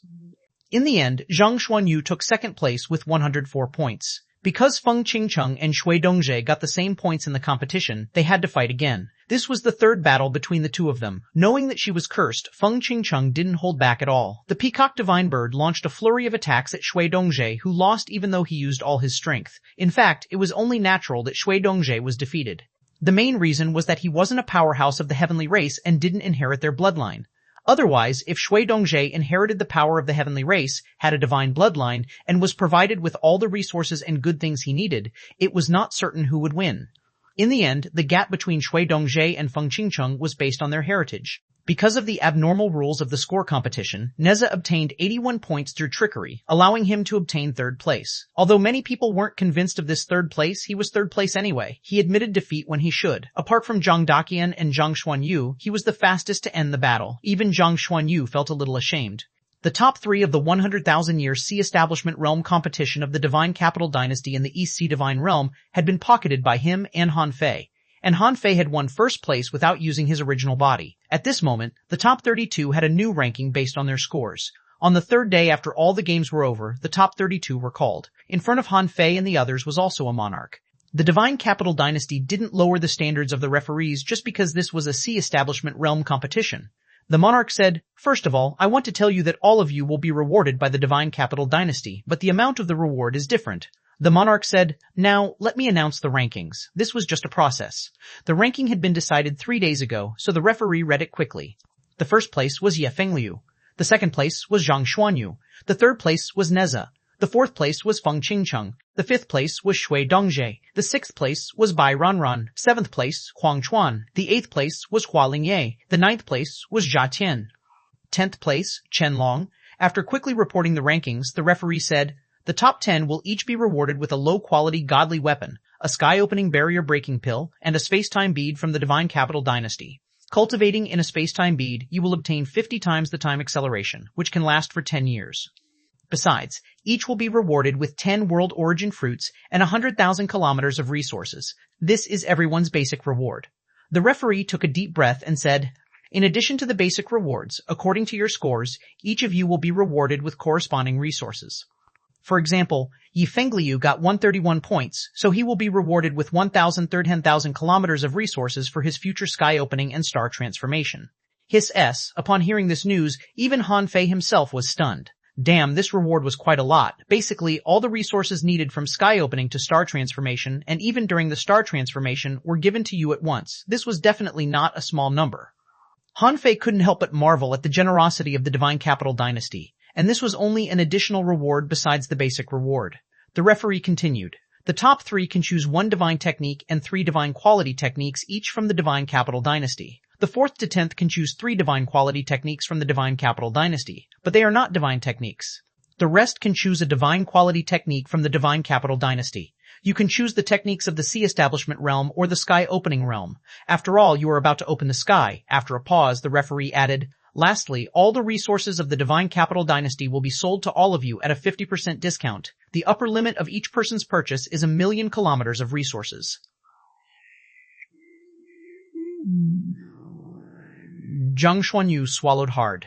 In the end, Zhang Xuanyu took 2nd place with 104 points. Because Feng Qingcheng and Shui Dongzhe got the same points in the competition, they had to fight again. This was the 3rd battle between the 2 of them. Knowing that she was cursed, Feng Qingcheng didn't hold back at all. The Peacock Divine Bird launched a flurry of attacks at Shui Dongzhe, who lost even though he used all his strength. In fact, it was only natural that Shui Dongzhe was defeated. The main reason was that he wasn't a powerhouse of the heavenly race and didn't inherit their bloodline. Otherwise, if Shui Dongzhe inherited the power of the heavenly race, had a divine bloodline, and was provided with all the resources and good things he needed, it was not certain who would win. In the end, the gap between Shui Dongzhe and Feng Qingcheng was based on their heritage. Because of the abnormal rules of the score competition, Neza obtained 81 points through trickery, allowing him to obtain 3rd place. Although many people weren't convinced of this 3rd place, he was 3rd place anyway. He admitted defeat when he should. Apart from Zhang Daqian and Zhang Xuanyu, he was the fastest to end the battle. Even Zhang Xuanyu felt a little ashamed. The top 3 of the 100,000-year Sea Establishment Realm competition of the Divine Capital Dynasty in the East Sea Divine Realm had been pocketed by him and Han Fei. And Han Fei had won 1st place without using his original body. At this moment, the top 32 had a new ranking based on their scores. On the 3rd day after all the games were over, the top 32 were called. In front of Han Fei and the others was also a monarch. The Divine Capital Dynasty didn't lower the standards of the referees just because this was a Sea Establishment Realm competition. The monarch said, "First of all, I want to tell you that all of you will be rewarded by the Divine Capital Dynasty, but the amount of the reward is different." The monarch said, "Now, let me announce the rankings." This was just a process. The ranking had been decided 3 days ago, so the referee read it quickly. The 1st place was Ye Fengliu. The 2nd place was Zhang Xuanyu. The 3rd place was Neza. The 4th place was Feng Qingcheng. The 5th place was Shui Dongzhe. The 6th place was Bai Ranran. 7th place, Huangchuan. The 8th place was Hualingye. The 9th place was Jia Tian. 10th place, Chen Long. After quickly reporting the rankings, the referee said, "The top 10 will each be rewarded with a low-quality godly weapon, a sky-opening barrier-breaking pill, and a space-time bead from the Divine Capital Dynasty." Cultivating in a space-time bead, you will obtain 50 times the time acceleration, which can last for 10 years. Besides, each will be rewarded with 10 world origin fruits and 100,000 kilometers of resources. This is everyone's basic reward. The referee took a deep breath and said, in addition to the basic rewards, according to your scores, each of you will be rewarded with corresponding resources. For example, Yi Fengliu got 131 points, so he will be rewarded with 1,010,000 kilometers of resources for his future sky opening and star transformation. Upon hearing this news, even Han Fei himself was stunned. Damn, this reward was quite a lot. Basically, all the resources needed from sky opening to star transformation, and even during the star transformation, were given to you at once. This was definitely not a small number. Han Fei couldn't help but marvel at the generosity of the Divine Capital Dynasty, and this was only an additional reward besides the basic reward. The referee continued. The top 3 can choose 1 divine technique and 3 divine quality techniques each from the Divine Capital Dynasty. The 4th to 10th can choose 3 divine quality techniques from the Divine Capital Dynasty, but they are not divine techniques. The rest can choose a divine quality technique from the Divine Capital Dynasty. You can choose the techniques of the Sea Establishment realm or the Sky Opening realm. After all, you are about to open the sky. After a pause, the referee added, lastly, all the resources of the Divine Capital Dynasty will be sold to all of you at a 50% discount. The upper limit of each person's purchase is 1,000,000 kilometers of resources. Zhang Xuanyu swallowed hard.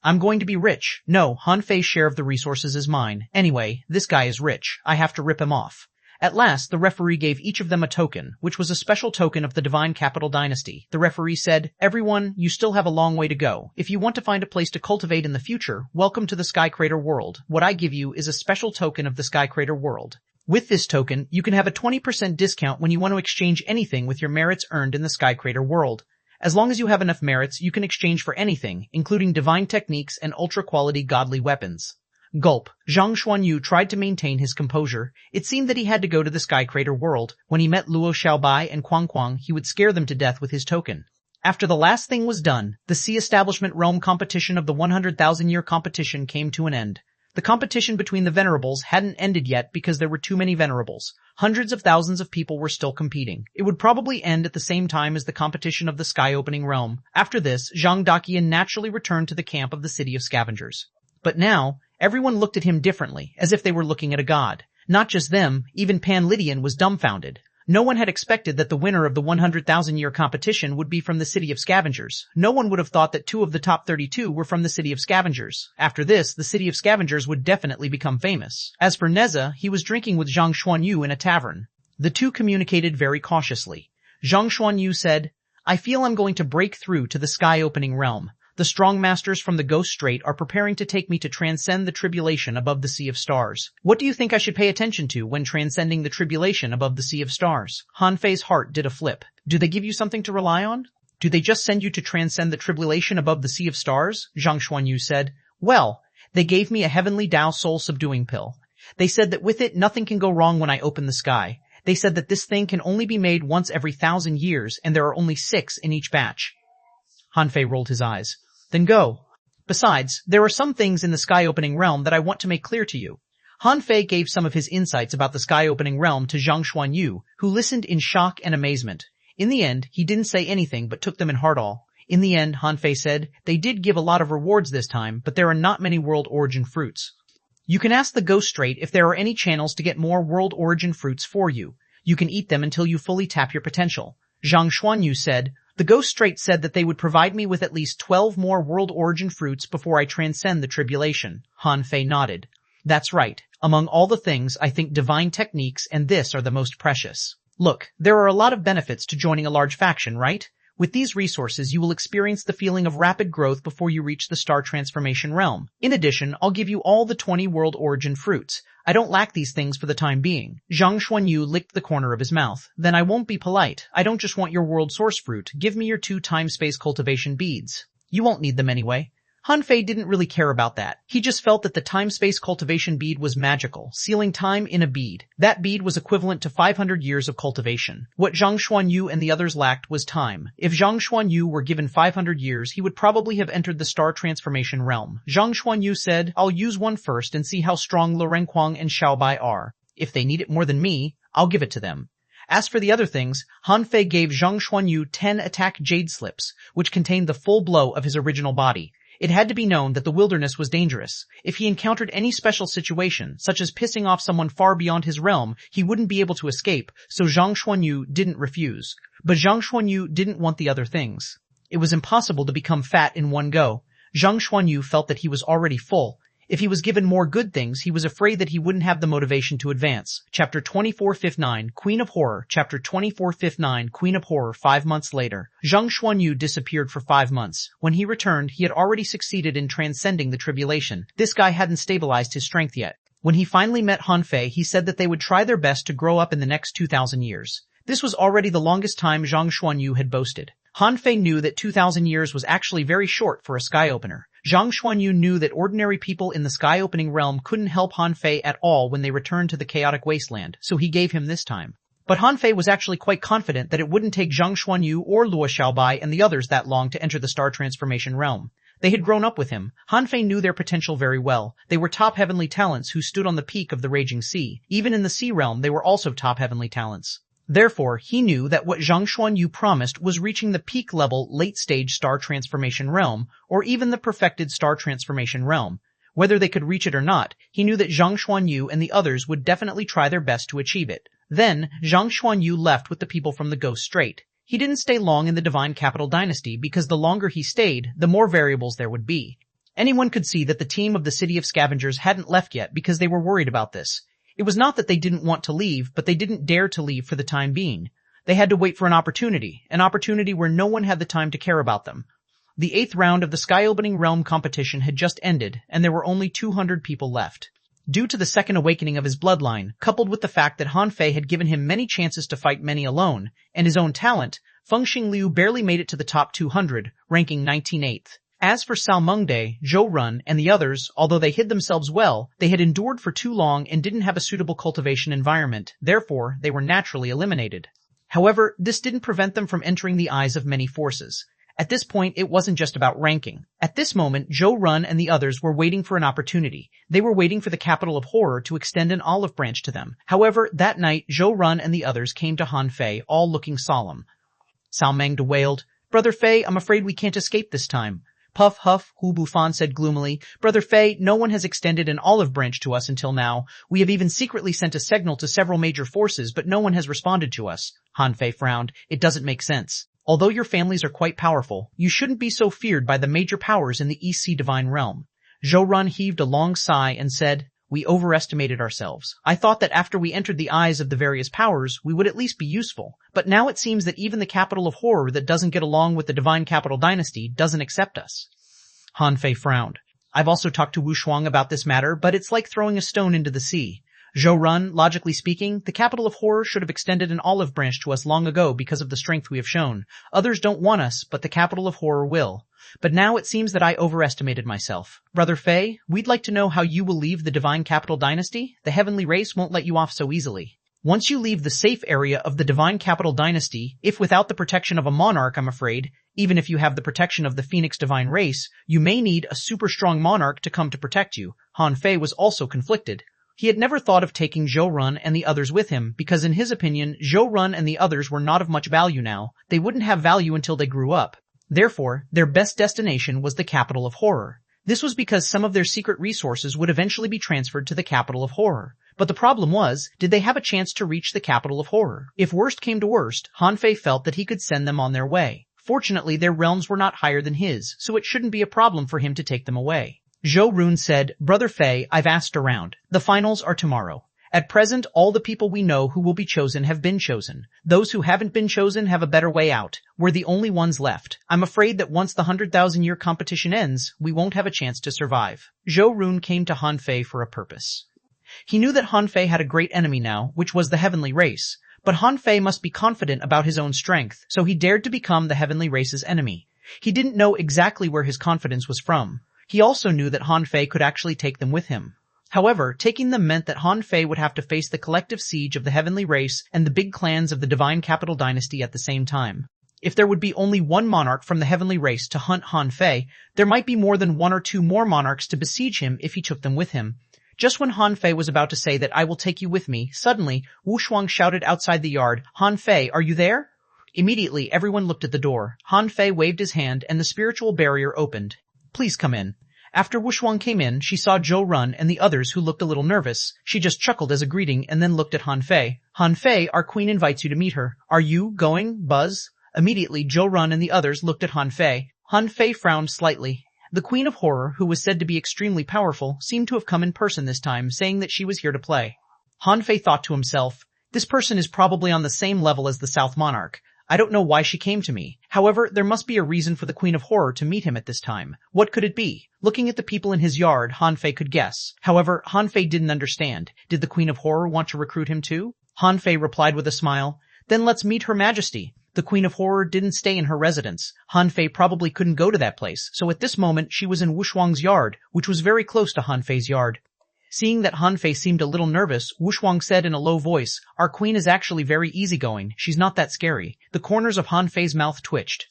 I'm going to be rich. No, Han Fei's share of the resources is mine. Anyway, this guy is rich. I have to rip him off. At last, the referee gave each of them a token, which was a special token of the Divine Capital Dynasty. The referee said, everyone, you still have a long way to go. If you want to find a place to cultivate in the future, welcome to the Sky Crater World. What I give you is a special token of the Sky Crater World. With this token, you can have a 20% discount when you want to exchange anything with your merits earned in the Sky Crater World. As long as you have enough merits, you can exchange for anything, including divine techniques and ultra-quality godly weapons. Gulp. Zhang Xuanyu tried to maintain his composure. It seemed that he had to go to the Sky Crater World. When he met Luo Xiaobai and Quang, he would scare them to death with his token. After the last thing was done, the Sea Establishment Realm competition of the 100,000-year competition came to an end. The competition between the venerables hadn't ended yet because there were too many venerables. Hundreds of thousands of people were still competing. It would probably end at the same time as the competition of the Sky Opening Realm. After this, Zhang Daqian naturally returned to the camp of the City of Scavengers. But now, everyone looked at him differently, as if they were looking at a god. Not just them, even Pan Lydian was dumbfounded. No one had expected that the winner of the 100,000-year competition would be from the City of Scavengers. No one would have thought that 2 of the top 32 were from the City of Scavengers. After this, the City of Scavengers would definitely become famous. As for Neza, he was drinking with Zhang Xuanyu in a tavern. The two communicated very cautiously. Zhang Xuanyu said, I feel I'm going to break through to the Sky Opening Realm. The strong masters from the Ghost Strait are preparing to take me to transcend the tribulation above the Sea of Stars. What do you think I should pay attention to when transcending the tribulation above the Sea of Stars? Han Fei's heart did a flip. Do they give you something to rely on? Do they just send you to transcend the tribulation above the Sea of Stars? Zhang Xuanyu said. Well, they gave me a heavenly Tao soul-subduing pill. They said that with it nothing can go wrong when I open the sky. They said that this thing can only be made once every 1,000 years, and there are only 6 in each batch. Han Fei rolled his eyes. Then go. Besides, there are some things in the Sky Opening Realm that I want to make clear to you. Han Fei gave some of his insights about the Sky Opening Realm to Zhang Xuanyu, who listened in shock and amazement. In the end, he didn't say anything but took them in heart all. In the end, Han Fei said, they did give a lot of rewards this time, but there are not many world origin fruits. You can ask the Ghost Strait if there are any channels to get more world origin fruits for you. You can eat them until you fully tap your potential. Zhang Xuanyu said, the Ghost Strait said that they would provide me with at least 12 more world origin fruits before I transcend the tribulation. Han Fei nodded. That's right. Among all the things, I think divine techniques and this are the most precious. Look, there are a lot of benefits to joining a large faction, right? With these resources, you will experience the feeling of rapid growth before you reach the Star Transformation realm. In addition, I'll give you all the 20 world origin fruits. I don't lack these things for the time being. Zhang Xuanyu licked the corner of his mouth. Then I won't be polite. I don't just want your world source fruit. Give me your 2 time-space cultivation beads. You won't need them anyway. Han Fei didn't really care about that. He just felt that the time-space cultivation bead was magical, sealing time in a bead. That bead was equivalent to 500 years of cultivation. What Zhang Xuanyu and the others lacked was time. If Zhang Xuanyu were given 500 years, he would probably have entered the Star Transformation realm. Zhang Xuanyu said, I'll use one first and see how strong Lu Renquang and Xiaobai are. If they need it more than me, I'll give it to them. As for the other things, Han Fei gave Zhang Xuanyu 10 attack jade slips, which contained the full blow of his original body. It had to be known that the wilderness was dangerous. If he encountered any special situation, such as pissing off someone far beyond his realm, he wouldn't be able to escape, so Zhang Xuanyu didn't refuse. But Zhang Xuanyu didn't want the other things. It was impossible to become fat in one go. Zhang Xuanyu felt that he was already full. If he was given more good things, he was afraid that he wouldn't have the motivation to advance. Chapter 2459, Queen of Horror. Chapter 2459, Queen of Horror. 5 months later, Zhang Xuanyu disappeared for 5 months. When he returned, he had already succeeded in transcending the tribulation. This guy hadn't stabilized his strength yet. When he finally met Han Fei, he said that they would try their best to grow up in the next 2,000 years. This was already the longest time Zhang Xuanyu had boasted. Han Fei knew that 2,000 years was actually very short for a sky opener. Zhang Xuanyu knew that ordinary people in the sky-opening realm couldn't help Han Fei at all when they returned to the chaotic wasteland, so he gave him this time. But Han Fei was actually quite confident that it wouldn't take Zhang Xuanyu or Luo Xiaobai and the others that long to enter the star transformation realm. They had grown up with him. Han Fei knew their potential very well. They were top heavenly talents who stood on the peak of the raging sea. Even in the sea realm, they were also top heavenly talents. Therefore, he knew that what Zhang Xuanyu promised was reaching the peak-level, late-stage star transformation realm, or even the perfected star transformation realm. Whether they could reach it or not, he knew that Zhang Xuanyu and the others would definitely try their best to achieve it. Then, Zhang Xuanyu left with the people from the Ghost Strait. He didn't stay long in the Divine Capital Dynasty because the longer he stayed, the more variables there would be. Anyone could see that the team of the City of Scavengers hadn't left yet because they were worried about this. It was not that they didn't want to leave, but they didn't dare to leave for the time being. They had to wait for an opportunity where no one had the time to care about them. The 8th round of the sky-opening realm competition had just ended, and there were only 200 people left. Due to the second awakening of his bloodline, coupled with the fact that Han Fei had given him many chances to fight many alone, and his own talent, Feng Xingliu barely made it to the top 200, ranking 19th. As for Cao Mengde, Zhou Run, and the others, although they hid themselves well, they had endured for too long and didn't have a suitable cultivation environment, therefore they were naturally eliminated. However, this didn't prevent them from entering the eyes of many forces. At this point, it wasn't just about ranking. At this moment, Zhou Run and the others were waiting for an opportunity. They were waiting for the capital of horror to extend an olive branch to them. However, that night, Zhou Run and the others came to Han Fei, all looking solemn. Cao Mengde wailed, "Brother Fei, I'm afraid we can't escape this time." Puff huff, Hu Bufan said gloomily, "Brother Fei, no one has extended an olive branch to us until now. We have even secretly sent a signal to several major forces, but no one has responded to us." Han Fei frowned. "It doesn't make sense. Although your families are quite powerful, you shouldn't be so feared by the major powers in the EC Divine Realm." Zhou Run heaved a long sigh and said, "We overestimated ourselves. I thought that after we entered the eyes of the various powers, we would at least be useful. But now it seems that even the capital of horror that doesn't get along with the Divine Capital Dynasty doesn't accept us." Han Fei frowned. "I've also talked to Wu Shuang about this matter, but it's like throwing a stone into the sea. Zhou Run, logically speaking, the capital of horror should have extended an olive branch to us long ago because of the strength we have shown. Others don't want us, but the capital of horror will. But now it seems that I overestimated myself. Brother Fei, we'd like to know how you will leave the Divine Capital Dynasty. The heavenly race won't let you off so easily. Once you leave the safe area of the Divine Capital Dynasty, if without the protection of a monarch, I'm afraid, even if you have the protection of the Phoenix Divine Race, you may need a super strong monarch to come to protect you." Han Fei was also conflicted. He had never thought of taking Zhou Run and the others with him, because in his opinion, Zhou Run and the others were not of much value now. They wouldn't have value until they grew up. Therefore, their best destination was the capital of horror. This was because some of their secret resources would eventually be transferred to the capital of horror. But the problem was, did they have a chance to reach the capital of horror? If worst came to worst, Han Fei felt that he could send them on their way. Fortunately, their realms were not higher than his, so it shouldn't be a problem for him to take them away. Zhou Run said, "Brother Fei, I've asked around. The finals are tomorrow. At present, all the people we know who will be chosen have been chosen. Those who haven't been chosen have a better way out. We're the only ones left. I'm afraid that once the 100,000-year competition ends, we won't have a chance to survive." Zhou Run came to Han Fei for a purpose. He knew that Han Fei had a great enemy now, which was the heavenly race. But Han Fei must be confident about his own strength, so he dared to become the heavenly race's enemy. He didn't know exactly where his confidence was from. He also knew that Han Fei could actually take them with him. However, taking them meant that Han Fei would have to face the collective siege of the heavenly race and the big clans of the Divine Capital Dynasty at the same time. If there would be only one monarch from the heavenly race to hunt Han Fei, there might be more than 1 or 2 more monarchs to besiege him if he took them with him. Just when Han Fei was about to say that I will take you with me, suddenly, Wu Shuang shouted outside the yard, Han Fei, are you there? Immediately, everyone looked at the door. Han Fei waved his hand and the spiritual barrier opened. Please come in. After Wu Shuang came in, she saw Zhou Run and the others who looked a little nervous. She just chuckled as a greeting and then looked at Han Fei. Han Fei, our queen invites you to meet her. Are you going, Buzz? Immediately, Zhou Run and the others looked at Han Fei. Han Fei frowned slightly. The Queen of Horror, who was said to be extremely powerful, seemed to have come in person this time, saying that she was here to play. Han Fei thought to himself, this person is probably on the same level as the South Monarch. I don't know why she came to me. However, there must be a reason for the Queen of Horror to meet him at this time. What could it be? Looking at the people in his yard, Han Fei could guess. However, Han Fei didn't understand. Did the Queen of Horror want to recruit him too? Han Fei replied with a smile. Then let's meet Her Majesty. The Queen of Horror didn't stay in her residence. Han Fei probably couldn't go to that place, so at this moment she was in Wu Shuang's yard, which was very close to Han Fei's yard. Seeing that Han Fei seemed a little nervous, Wu Shuang said in a low voice, our queen is actually very easygoing. She's not that scary. The corners of Han Fei's mouth twitched.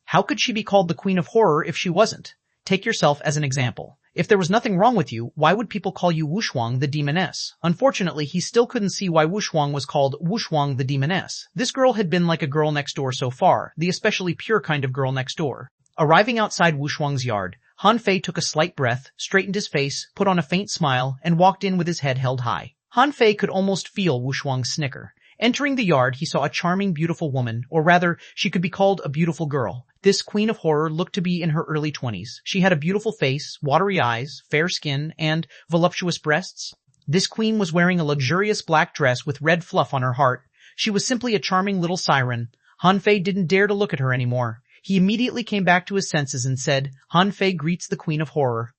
How could she be called the Queen of Horror if she wasn't? Take yourself as an example. If there was nothing wrong with you, why would people call you Wu Shuang the Demoness? Unfortunately, he still couldn't see why Wu Shuang was called Wu Shuang the Demoness. This girl had been like a girl next door so far, the especially pure kind of girl next door. Arriving outside Wu Shuang's yard, Han Fei took a slight breath, straightened his face, put on a faint smile, and walked in with his head held high. Han Fei could almost feel Wu Shuang's snicker. Entering the yard, he saw a charming, beautiful woman, or rather, she could be called a beautiful girl. This Queen of Horror looked to be in her early 20s. She had a beautiful face, watery eyes, fair skin, and voluptuous breasts. This queen was wearing a luxurious black dress with red fluff on her heart. She was simply a charming little siren. Han Fei didn't dare to look at her anymore. He immediately came back to his senses and said, Han Fei greets the Queen of Horror.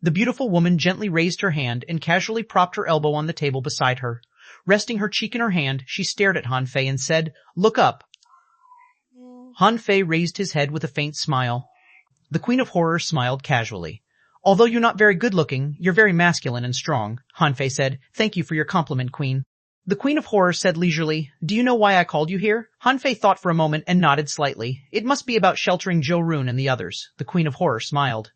The beautiful woman gently raised her hand and casually propped her elbow on the table beside her. Resting her cheek in her hand, she stared at Han Fei and said, look up. Han Fei raised his head with a faint smile. The Queen of Horror smiled casually. Although you're not very good-looking, you're very masculine and strong, Han Fei said. Thank you for your compliment, Queen. The Queen of Horror said leisurely, do you know why I called you here? Han Fei thought for a moment and nodded slightly. It must be about sheltering Zhou Run and the others. The Queen of Horror smiled.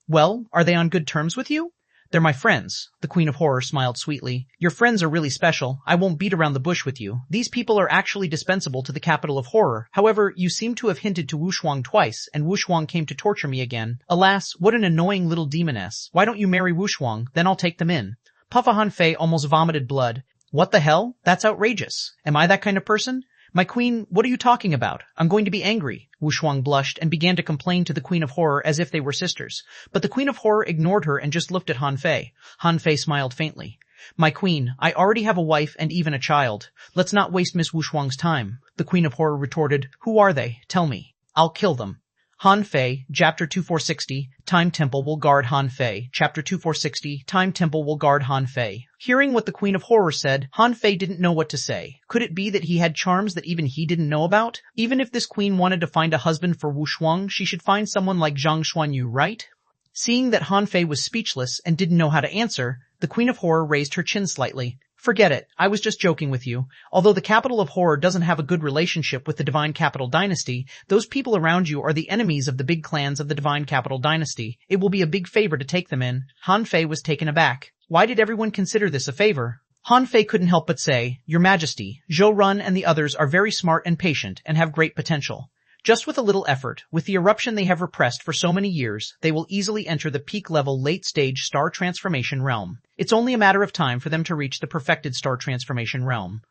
Well, are they on good terms with you? They're my friends. The Queen of Horror smiled sweetly. Your friends are really special. I won't beat around the bush with you. These people are actually dispensable to the capital of horror. However, you seem to have hinted to Wu Shuang twice, and Wu Shuang came to torture me again. Alas, what an annoying little demoness. Why don't you marry Wu Shuang? Then I'll take them in. Puffa Han Fei almost vomited blood. What the hell? That's outrageous. Am I that kind of person? My queen, what are you talking about? I'm going to be angry. Wu Shuang blushed and began to complain to the Queen of Horror as if they were sisters. But the Queen of Horror ignored her and just looked at Han Fei. Han Fei smiled faintly. My queen, I already have a wife and even a child. Let's not waste Miss Wu Shuang's time. The Queen of Horror retorted, who are they? Tell me. I'll kill them. Han Fei, Chapter 2460, Time Temple will guard Han Fei. Chapter 2460, Time Temple will guard Han Fei. Hearing what the Queen of Horror said, Han Fei didn't know what to say. Could it be that he had charms that even he didn't know about? Even if this queen wanted to find a husband for Wu Shuang, she should find someone like xuanhuan, right? Seeing that Han Fei was speechless and didn't know how to answer, the Queen of Horror raised her chin slightly. Forget it. I was just joking with you. Although the capital of horror doesn't have a good relationship with the Divine Capital Dynasty, those people around you are the enemies of the big clans of the Divine Capital Dynasty. It will be a big favor to take them in. Han Fei was taken aback. Why did everyone consider this a favor? Han Fei couldn't help but say, Your Majesty, Zhou Run and the others are very smart and patient and have great potential. Just with a little effort, with the eruption they have repressed for so many years, they will easily enter the peak-level late-stage star transformation realm. It's only a matter of time for them to reach the perfected star transformation realm.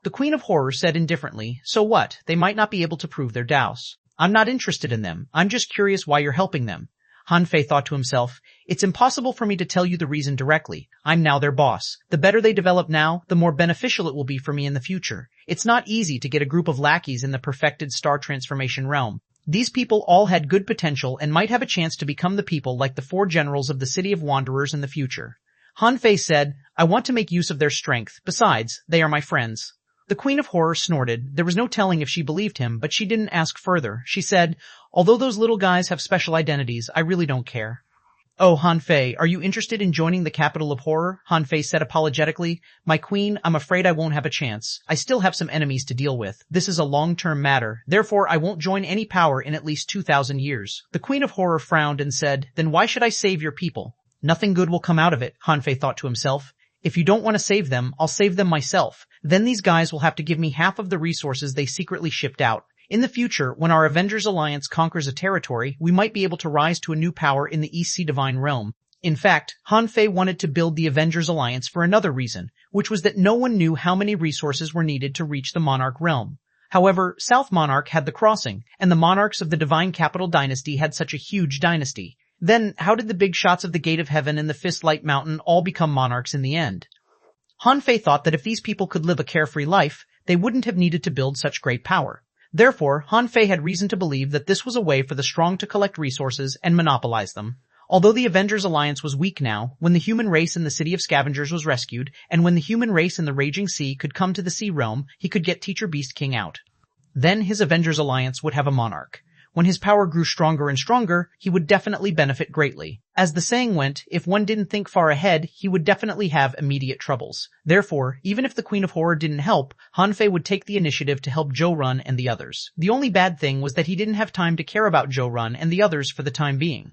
The Queen of Horror said indifferently, so what? They might not be able to prove their doubts. I'm not interested in them. I'm just curious why you're helping them. Han Fei thought to himself, it's impossible for me to tell you the reason directly. I'm now their boss. The better they develop now, the more beneficial it will be for me in the future. It's not easy to get a group of lackeys in the perfected star transformation realm. These people all had good potential and might have a chance to become the people like the 4 generals of the City of Wanderers in the future. Han Fei said, I want to make use of their strength. Besides, they are my friends. The Queen of Horror snorted. There was no telling if she believed him, but she didn't ask further. She said, although those little guys have special identities, I really don't care. Oh, Han Fei, are you interested in joining the capital of horror? Han Fei said apologetically. My queen, I'm afraid I won't have a chance. I still have some enemies to deal with. This is a long-term matter. Therefore, I won't join any power in at least 2,000 years. The Queen of Horror frowned and said, then why should I save your people? Nothing good will come out of it, Hanfei thought to himself. If you don't want to save them, I'll save them myself. Then these guys will have to give me half of the resources they secretly shipped out. In the future, when our Avengers Alliance conquers a territory, we might be able to rise to a new power in the East Sea Divine Realm. In fact, Hanfei wanted to build the Avengers Alliance for another reason, which was that no one knew how many resources were needed to reach the Monarch Realm. However, South Monarch had the crossing, and the monarchs of the Divine Capital Dynasty had such a huge dynasty. Then, how did the big shots of the Gate of Heaven and the Fistlight Mountain all become monarchs in the end? Hanfei thought that if these people could live a carefree life, they wouldn't have needed to build such great power. Therefore, Hanfei had reason to believe that this was a way for the strong to collect resources and monopolize them. Although the Avengers Alliance was weak now, when the human race in the City of Scavengers was rescued, and when the human race in the Raging Sea could come to the Sea Realm, he could get Teacher Beast King out. Then his Avengers Alliance would have a monarch. When his power grew stronger and stronger, he would definitely benefit greatly. As the saying went, if one didn't think far ahead, he would definitely have immediate troubles. Therefore, even if the Queen of Horror didn't help, Hanfei would take the initiative to help Zhou Run and the others. The only bad thing was that he didn't have time to care about Zhou Run and the others for the time being.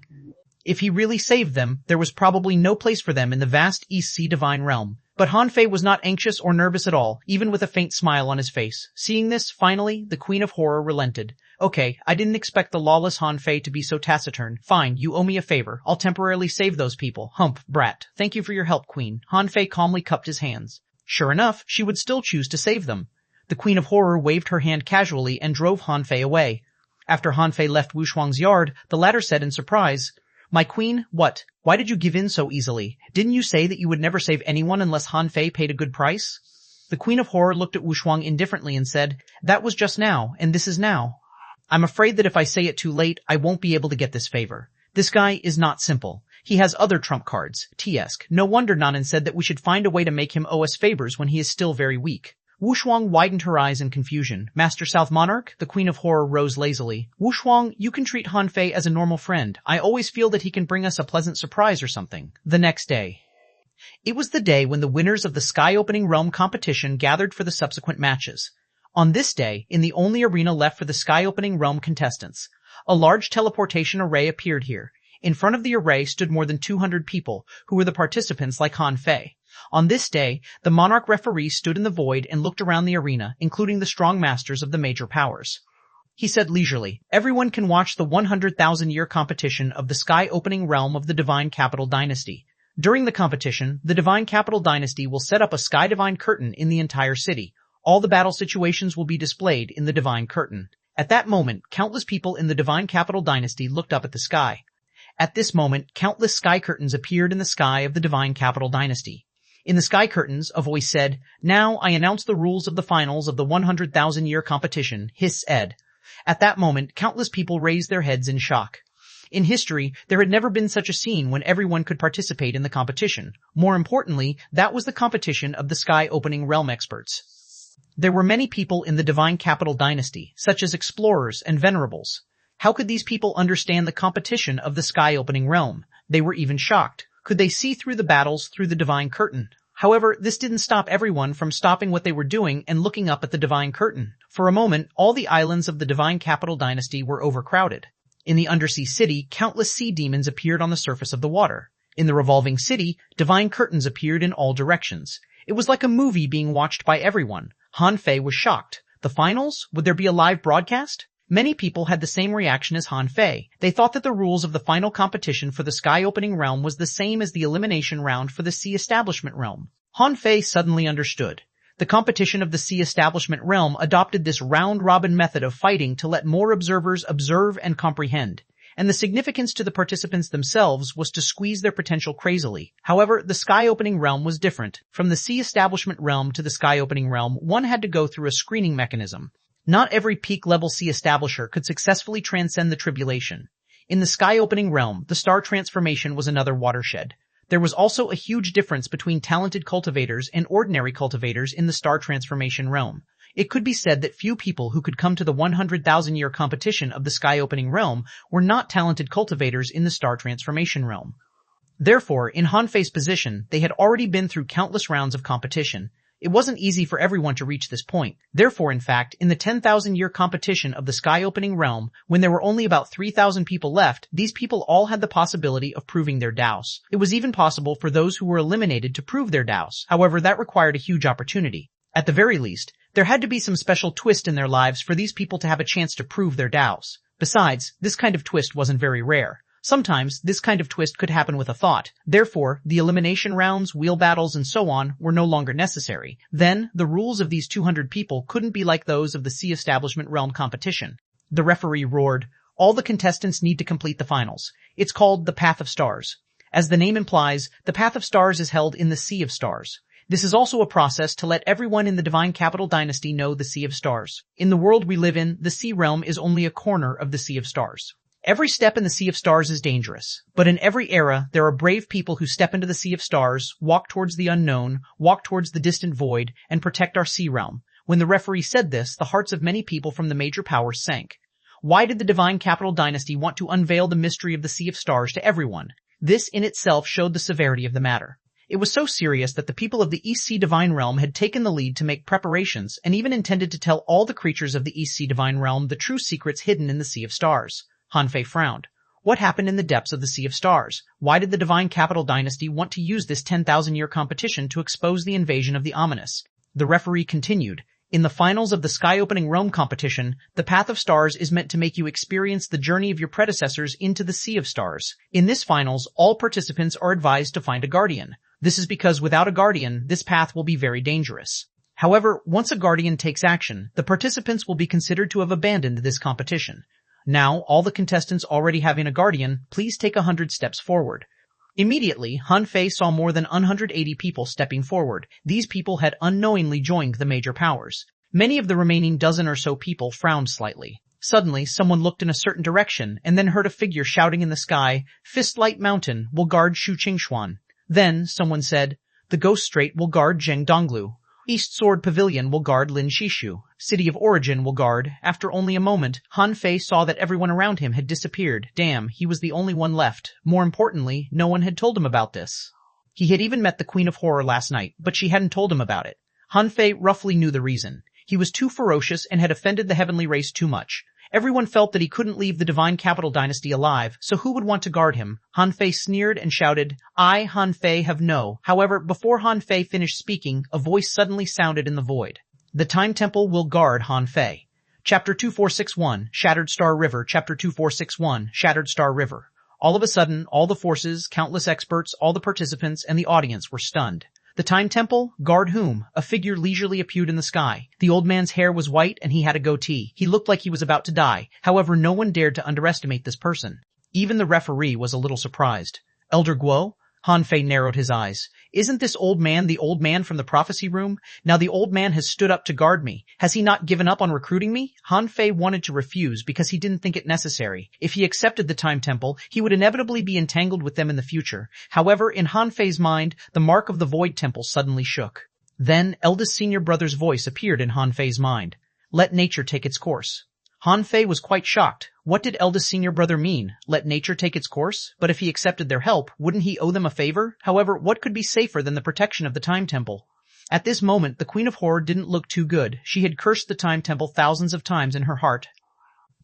If he really saved them, there was probably no place for them in the vast East Sea Divine Realm. But Hanfei was not anxious or nervous at all, even with a faint smile on his face. Seeing this, finally, the Queen of Horror relented. Okay, I didn't expect the lawless Hanfei to be so taciturn. Fine, you owe me a favor. I'll temporarily save those people. Hump, brat. Thank you for your help, Queen. Hanfei calmly cupped his hands. Sure enough, she would still choose to save them. The Queen of Horror waved her hand casually and drove Hanfei away. After Hanfei left Wu Shuang's yard, the latter said in surprise, "My queen, what? Why did you give in so easily? Didn't you say that you would never save anyone unless Hanfei paid a good price?" The Queen of Horror looked at Wu Shuang indifferently and said, "That was just now, and this is now. I'm afraid that if I say it too late, I won't be able to get this favor. This guy is not simple. He has other trump cards. T-esque. No wonder Nanan said that we should find a way to make him owe us favors when he is still very weak." Wu Shuang widened her eyes in confusion. "Master South Monarch?" The Queen of Horror rose lazily. "Wu Shuang, you can treat Hanfei as a normal friend. I always feel that he can bring us a pleasant surprise or something." The next day. It was the day when the winners of the Sky Opening Realm competition gathered for the subsequent matches. On this day, in the only arena left for the Sky Opening Realm contestants, a large teleportation array appeared here. In front of the array stood more than 200 people, who were the participants like Hanfei. On this day, the monarch referee stood in the void and looked around the arena, including the strong masters of the major powers. He said leisurely, "Everyone can watch the 100,000-year competition of the sky-opening realm of the Divine Capital Dynasty. During the competition, the Divine Capital Dynasty will set up a Sky Divine Curtain in the entire city. All the battle situations will be displayed in the Divine Curtain." At that moment, countless people in the Divine Capital Dynasty looked up at the sky. At this moment, countless sky curtains appeared in the sky of the Divine Capital Dynasty. In the sky curtains, a voice said, "Now I announce the rules of the finals of the 100,000-year competition, Hiss Ed." At that moment, countless people raised their heads in shock. In history, there had never been such a scene when everyone could participate in the competition. More importantly, that was the competition of the sky-opening realm experts. There were many people in the Divine Capital Dynasty, such as explorers and venerables. How could these people understand the competition of the sky-opening realm? They were even shocked. Could they see through the battles through the Divine Curtain? However, this didn't stop everyone from stopping what they were doing and looking up at the Divine Curtain. For a moment, all the islands of the Divine Capital Dynasty were overcrowded. In the undersea city, countless sea demons appeared on the surface of the water. In the revolving city, divine curtains appeared in all directions. It was like a movie being watched by everyone. Hanfei was shocked. The finals? Would there be a live broadcast? Many people had the same reaction as Hanfei. They thought that the rules of the final competition for the sky-opening realm was the same as the elimination round for the sea establishment realm. Hanfei suddenly understood. The competition of the sea establishment realm adopted this round-robin method of fighting to let more observers observe and comprehend. And the significance to the participants themselves was to squeeze their potential crazily. However, the sky-opening realm was different. From the sea establishment realm to the sky-opening realm, one had to go through a screening mechanism. Not every peak-level sea establisher could successfully transcend the tribulation. In the sky-opening realm, the star transformation was another watershed. There was also a huge difference between talented cultivators and ordinary cultivators in the star transformation realm. It could be said that few people who could come to the 100,000-year competition of the sky-opening realm were not talented cultivators in the star transformation realm. Therefore, in Hanfei's position, they had already been through countless rounds of competition. It wasn't easy for everyone to reach this point. Therefore, in fact, in the 10,000-year competition of the sky-opening realm, when there were only about 3,000 people left, these people all had the possibility of proving their doubts. It was even possible for those who were eliminated to prove their doubts. However, that required a huge opportunity. At the very least, there had to be some special twist in their lives for these people to have a chance to prove their doubts. Besides, this kind of twist wasn't very rare. Sometimes, this kind of twist could happen with a thought. Therefore, the elimination rounds, wheel battles, and so on were no longer necessary. Then, the rules of these 200 people couldn't be like those of the Sea Establishment Realm competition. The referee roared, "All the contestants need to complete the finals. It's called the Path of Stars. As the name implies, the Path of Stars is held in the Sea of Stars. This is also a process to let everyone in the Divine Capital Dynasty know the Sea of Stars. In the world we live in, the Sea Realm is only a corner of the Sea of Stars. Every step in the Sea of Stars is dangerous, but in every era there are brave people who step into the Sea of Stars, walk towards the unknown, walk towards the distant void, and protect our Sea Realm." When the referee said this, the hearts of many people from the major powers sank. Why did the Divine Capital Dynasty want to unveil the mystery of the Sea of Stars to everyone? This in itself showed the severity of the matter. It was so serious that the people of the East Sea Divine Realm had taken the lead to make preparations and even intended to tell all the creatures of the East Sea Divine Realm the true secrets hidden in the Sea of Stars. Han Fei frowned. What happened in the depths of the Sea of Stars? Why did the Divine Capital Dynasty want to use this 10,000-year competition to expose the invasion of the ominous? The referee continued. In the finals of the Sky-Opening Realm competition, the Path of Stars is meant to make you experience the journey of your predecessors into the Sea of Stars. In this finals, all participants are advised to find a guardian. This is because without a guardian, this path will be very dangerous. However, once a guardian takes action, the participants will be considered to have abandoned this competition. Now, all the contestants already having a guardian, please take 100 steps forward. Immediately, Han Fei saw more than 180 people stepping forward. These people had unknowingly joined the major powers. Many of the remaining dozen or so people frowned slightly. Suddenly, someone looked in a certain direction and then heard a figure shouting in the sky, "Fistlight Mountain will guard xuanhuan." Then, someone said, "The Ghost Strait will guard Zhengdonglu. East Sword Pavilion will guard Lin Shishu. City of Origin will guard." After only a moment, Han Fei saw that everyone around him had disappeared. Damn, he was the only one left. More importantly, no one had told him about this. He had even met the Queen of Horror last night, but she hadn't told him about it. Han Fei roughly knew the reason. He was too ferocious and had offended the heavenly race too much. Everyone felt that he couldn't leave the Divine Capital Dynasty alive, so who would want to guard him? Han Fei sneered and shouted, "I, Han Fei, have no." However, before Han Fei finished speaking, a voice suddenly sounded in the void. "The Time Temple will guard Han Fei." Chapter 2461, Shattered Star River. Chapter 2461, Shattered Star River. All of a sudden, all the forces, countless experts, all the participants, and the audience were stunned. The Time Temple? Guard whom? A figure leisurely appeared in the sky. The old man's hair was white and he had a goatee. He looked like he was about to die. However, no one dared to underestimate this person. Even the referee was a little surprised. "Elder Guo?" Han Fei narrowed his eyes. "Isn't this old man the old man from the prophecy room? Now the old man has stood up to guard me. Has he not given up on recruiting me?" Han Fei wanted to refuse because he didn't think it necessary. If he accepted the Time Temple, he would inevitably be entangled with them in the future. However, in Han Fei's mind, the mark of the Void Temple suddenly shook. Then, eldest senior brother's voice appeared in Han Fei's mind. "Let nature take its course." Han Fei was quite shocked. What did eldest senior brother mean? Let nature take its course? But if he accepted their help, wouldn't he owe them a favor? However, what could be safer than the protection of the Time Temple? At this moment, the Queen of Horror didn't look too good. She had cursed the Time Temple thousands of times in her heart.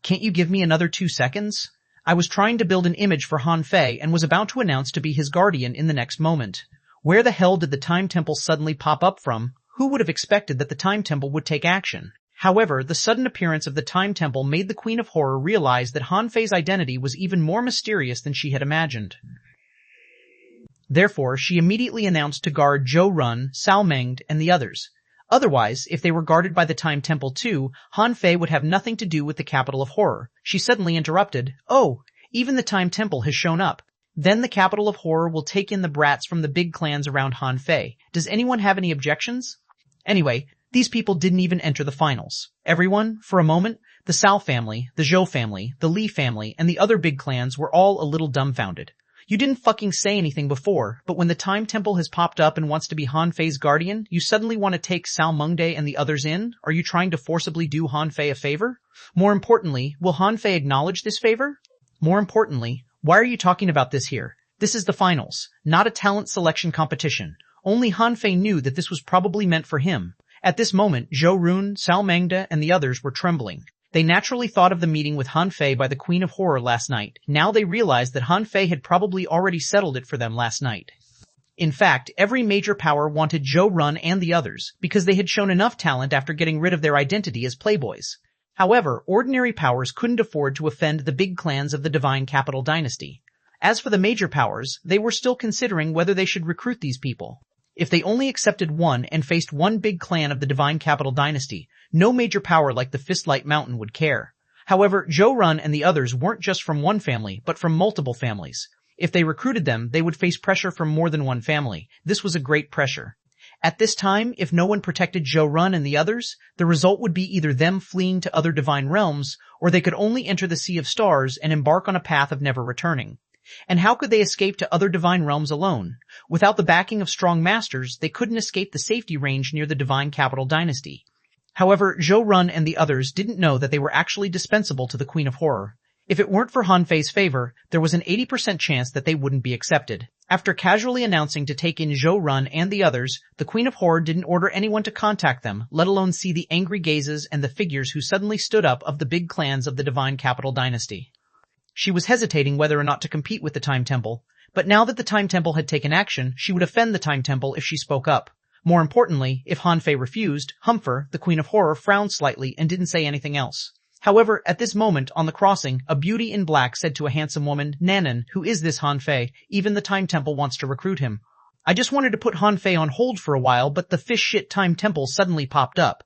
"Can't you give me another 2 seconds? I was trying to build an image for Han Fei and was about to announce to be his guardian in the next moment. Where the hell did the Time Temple suddenly pop up from? Who would have expected that the Time Temple would take action?" However, the sudden appearance of the Time Temple made the Queen of Horror realize that Han Fei's identity was even more mysterious than she had imagined. Therefore, she immediately announced to guard Zhou Run, Sao Mengde, and the others. Otherwise, if they were guarded by the Time Temple too, Han Fei would have nothing to do with the capital of horror. She suddenly interrupted, "Oh, even the Time Temple has shown up. Then the capital of horror will take in the brats from the big clans around Han Fei. Does anyone have any objections?" Anyway, these people didn't even enter the finals. Everyone, for a moment, the Sao family, the Zhou family, the Li family, and the other big clans were all a little dumbfounded. You didn't fucking say anything before, but when the Time Temple has popped up and wants to be Han Fei's guardian, you suddenly want to take Sao Mengde and the others in? Are you trying to forcibly do Han Fei a favor? More importantly, will Han Fei acknowledge this favor? More importantly, why are you talking about this here? This is the finals, not a talent selection competition. Only Han Fei knew that this was probably meant for him. At this moment, Zhou Run, Cao Mengde, and the others were trembling. They naturally thought of the meeting with Han Fei by the Queen of Horror last night. Now they realized that Han Fei had probably already settled it for them last night. In fact, every major power wanted Zhou Run and the others, because they had shown enough talent after getting rid of their identity as playboys. However, ordinary powers couldn't afford to offend the big clans of the Divine Capital Dynasty. As for the major powers, they were still considering whether they should recruit these people. If they only accepted one and faced one big clan of the Divine Capital Dynasty, no major power like the Fistlight Mountain would care. However, Zhou Run and the others weren't just from one family, but from multiple families. If they recruited them, they would face pressure from more than one family. This was a great pressure. At this time, if no one protected Zhou Run and the others, the result would be either them fleeing to other divine realms, or they could only enter the Sea of Stars and embark on a path of never returning. And how could they escape to other divine realms alone? Without the backing of strong masters, they couldn't escape the safety range near the Divine Capital Dynasty. However, Zhou Run and the others didn't know that they were actually dispensable to the Queen of Horror. If it weren't for Han Fei's favor, there was an 80% chance that they wouldn't be accepted. After casually announcing to take in Zhou Run and the others, the Queen of Horror didn't order anyone to contact them, let alone see the angry gazes and the figures who suddenly stood up of the big clans of the Divine Capital Dynasty. She was hesitating whether or not to compete with the Time Temple, but now that the Time Temple had taken action, she would offend the Time Temple if she spoke up. More importantly, if Han Fei refused, Humpher, the Queen of Horror, frowned slightly and didn't say anything else. However, at this moment, on the crossing, a beauty in black said to a handsome woman, "Nanan, who is this Han Fei? Even the Time Temple wants to recruit him." I just wanted to put Han Fei on hold for a while, but the fish shit Time Temple suddenly popped up.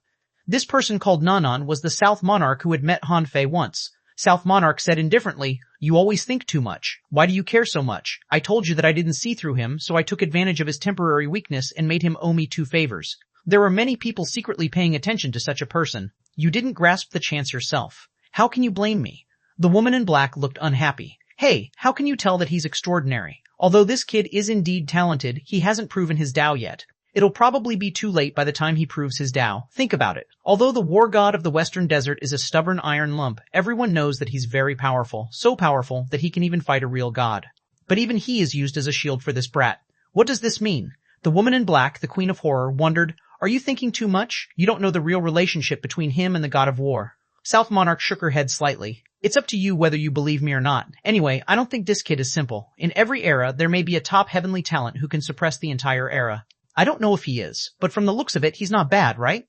This person called Nanan was the South Monarch who had met Han Fei once. South Monarch said indifferently, "You always think too much. Why do you care so much? I told you that I didn't see through him, so I took advantage of his temporary weakness and made him owe me 2 favors. There are many people secretly paying attention to such a person. You didn't grasp the chance yourself. How can you blame me?" The woman in black looked unhappy. "Hey, how can you tell that he's extraordinary? Although this kid is indeed talented, he hasn't proven his Tao yet. It'll probably be too late by the time he proves his Tao. Think about it. Although the war god of the Western Desert is a stubborn iron lump, everyone knows that he's very powerful, so powerful that he can even fight a real god. But even he is used as a shield for this brat. What does this mean?" The woman in black, the Queen of Horror, wondered, "Are you thinking too much? You don't know the real relationship between him and the god of war." South Monarch shook her head slightly. "It's up to you whether you believe me or not. Anyway, I don't think this kid is simple. In every era, there may be a top heavenly talent who can suppress the entire era. I don't know if he is, but from the looks of it, he's not bad, right?"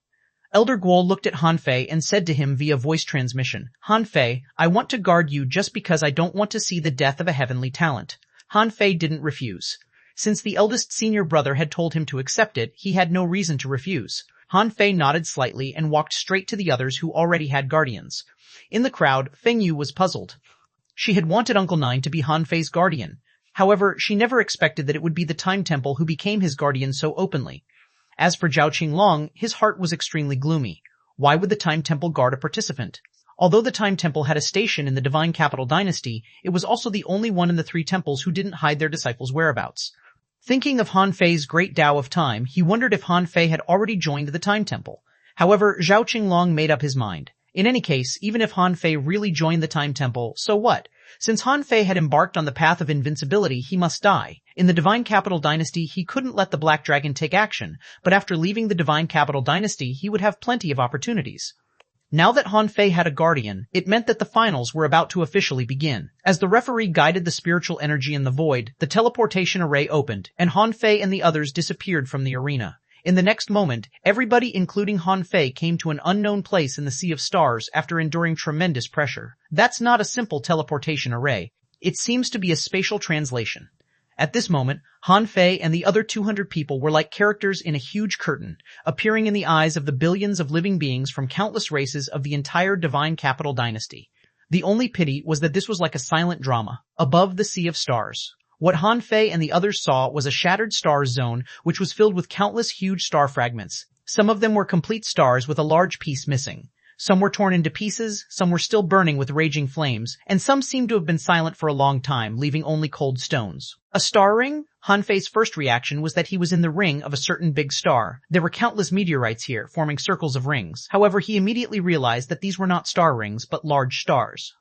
Elder Guol looked at Han Fei and said to him via voice transmission, "Han Fei, I want to guard you just because I don't want to see the death of a heavenly talent." Han Fei didn't refuse. Since the eldest senior brother had told him to accept it, he had no reason to refuse. Han Fei nodded slightly and walked straight to the others who already had guardians. In the crowd, Feng Yu was puzzled. She had wanted Uncle Nine to be Han Fei's guardian. However, she never expected that it would be the Time Temple who became his guardian so openly. As for Zhao Qinglong, his heart was extremely gloomy. Why would the Time Temple guard a participant? Although the Time Temple had a station in the Divine Capital Dynasty, it was also the only one in the 3 temples who didn't hide their disciples' whereabouts. Thinking of Han Fei's great Tao of time, he wondered if Han Fei had already joined the Time Temple. However, Zhao Qinglong made up his mind. In any case, even if Han Fei really joined the Time Temple, so what? Since Han Fei had embarked on the path of invincibility, he must die. In the Divine Capital Dynasty, he couldn't let the Black Dragon take action, but after leaving the Divine Capital Dynasty, he would have plenty of opportunities. Now that Han Fei had a guardian, it meant that the finals were about to officially begin. As the referee guided the spiritual energy in the void, the teleportation array opened, and Han Fei and the others disappeared from the arena. In the next moment, everybody including Han Fei came to an unknown place in the Sea of Stars after enduring tremendous pressure. That's not a simple teleportation array. It seems to be a spatial translation. At this moment, Han Fei and the other 200 people were like characters in a huge curtain, appearing in the eyes of the billions of living beings from countless races of the entire Divine Capital Dynasty. The only pity was that this was like a silent drama, above the Sea of Stars. What Han Fei and the others saw was a shattered star zone which was filled with countless huge star fragments. Some of them were complete stars with a large piece missing. Some were torn into pieces, some were still burning with raging flames, and some seemed to have been silent for a long time, leaving only cold stones. A star ring? Han Fei's first reaction was that he was in the ring of a certain big star. There were countless meteorites here, forming circles of rings. However, he immediately realized that these were not star rings, but large stars.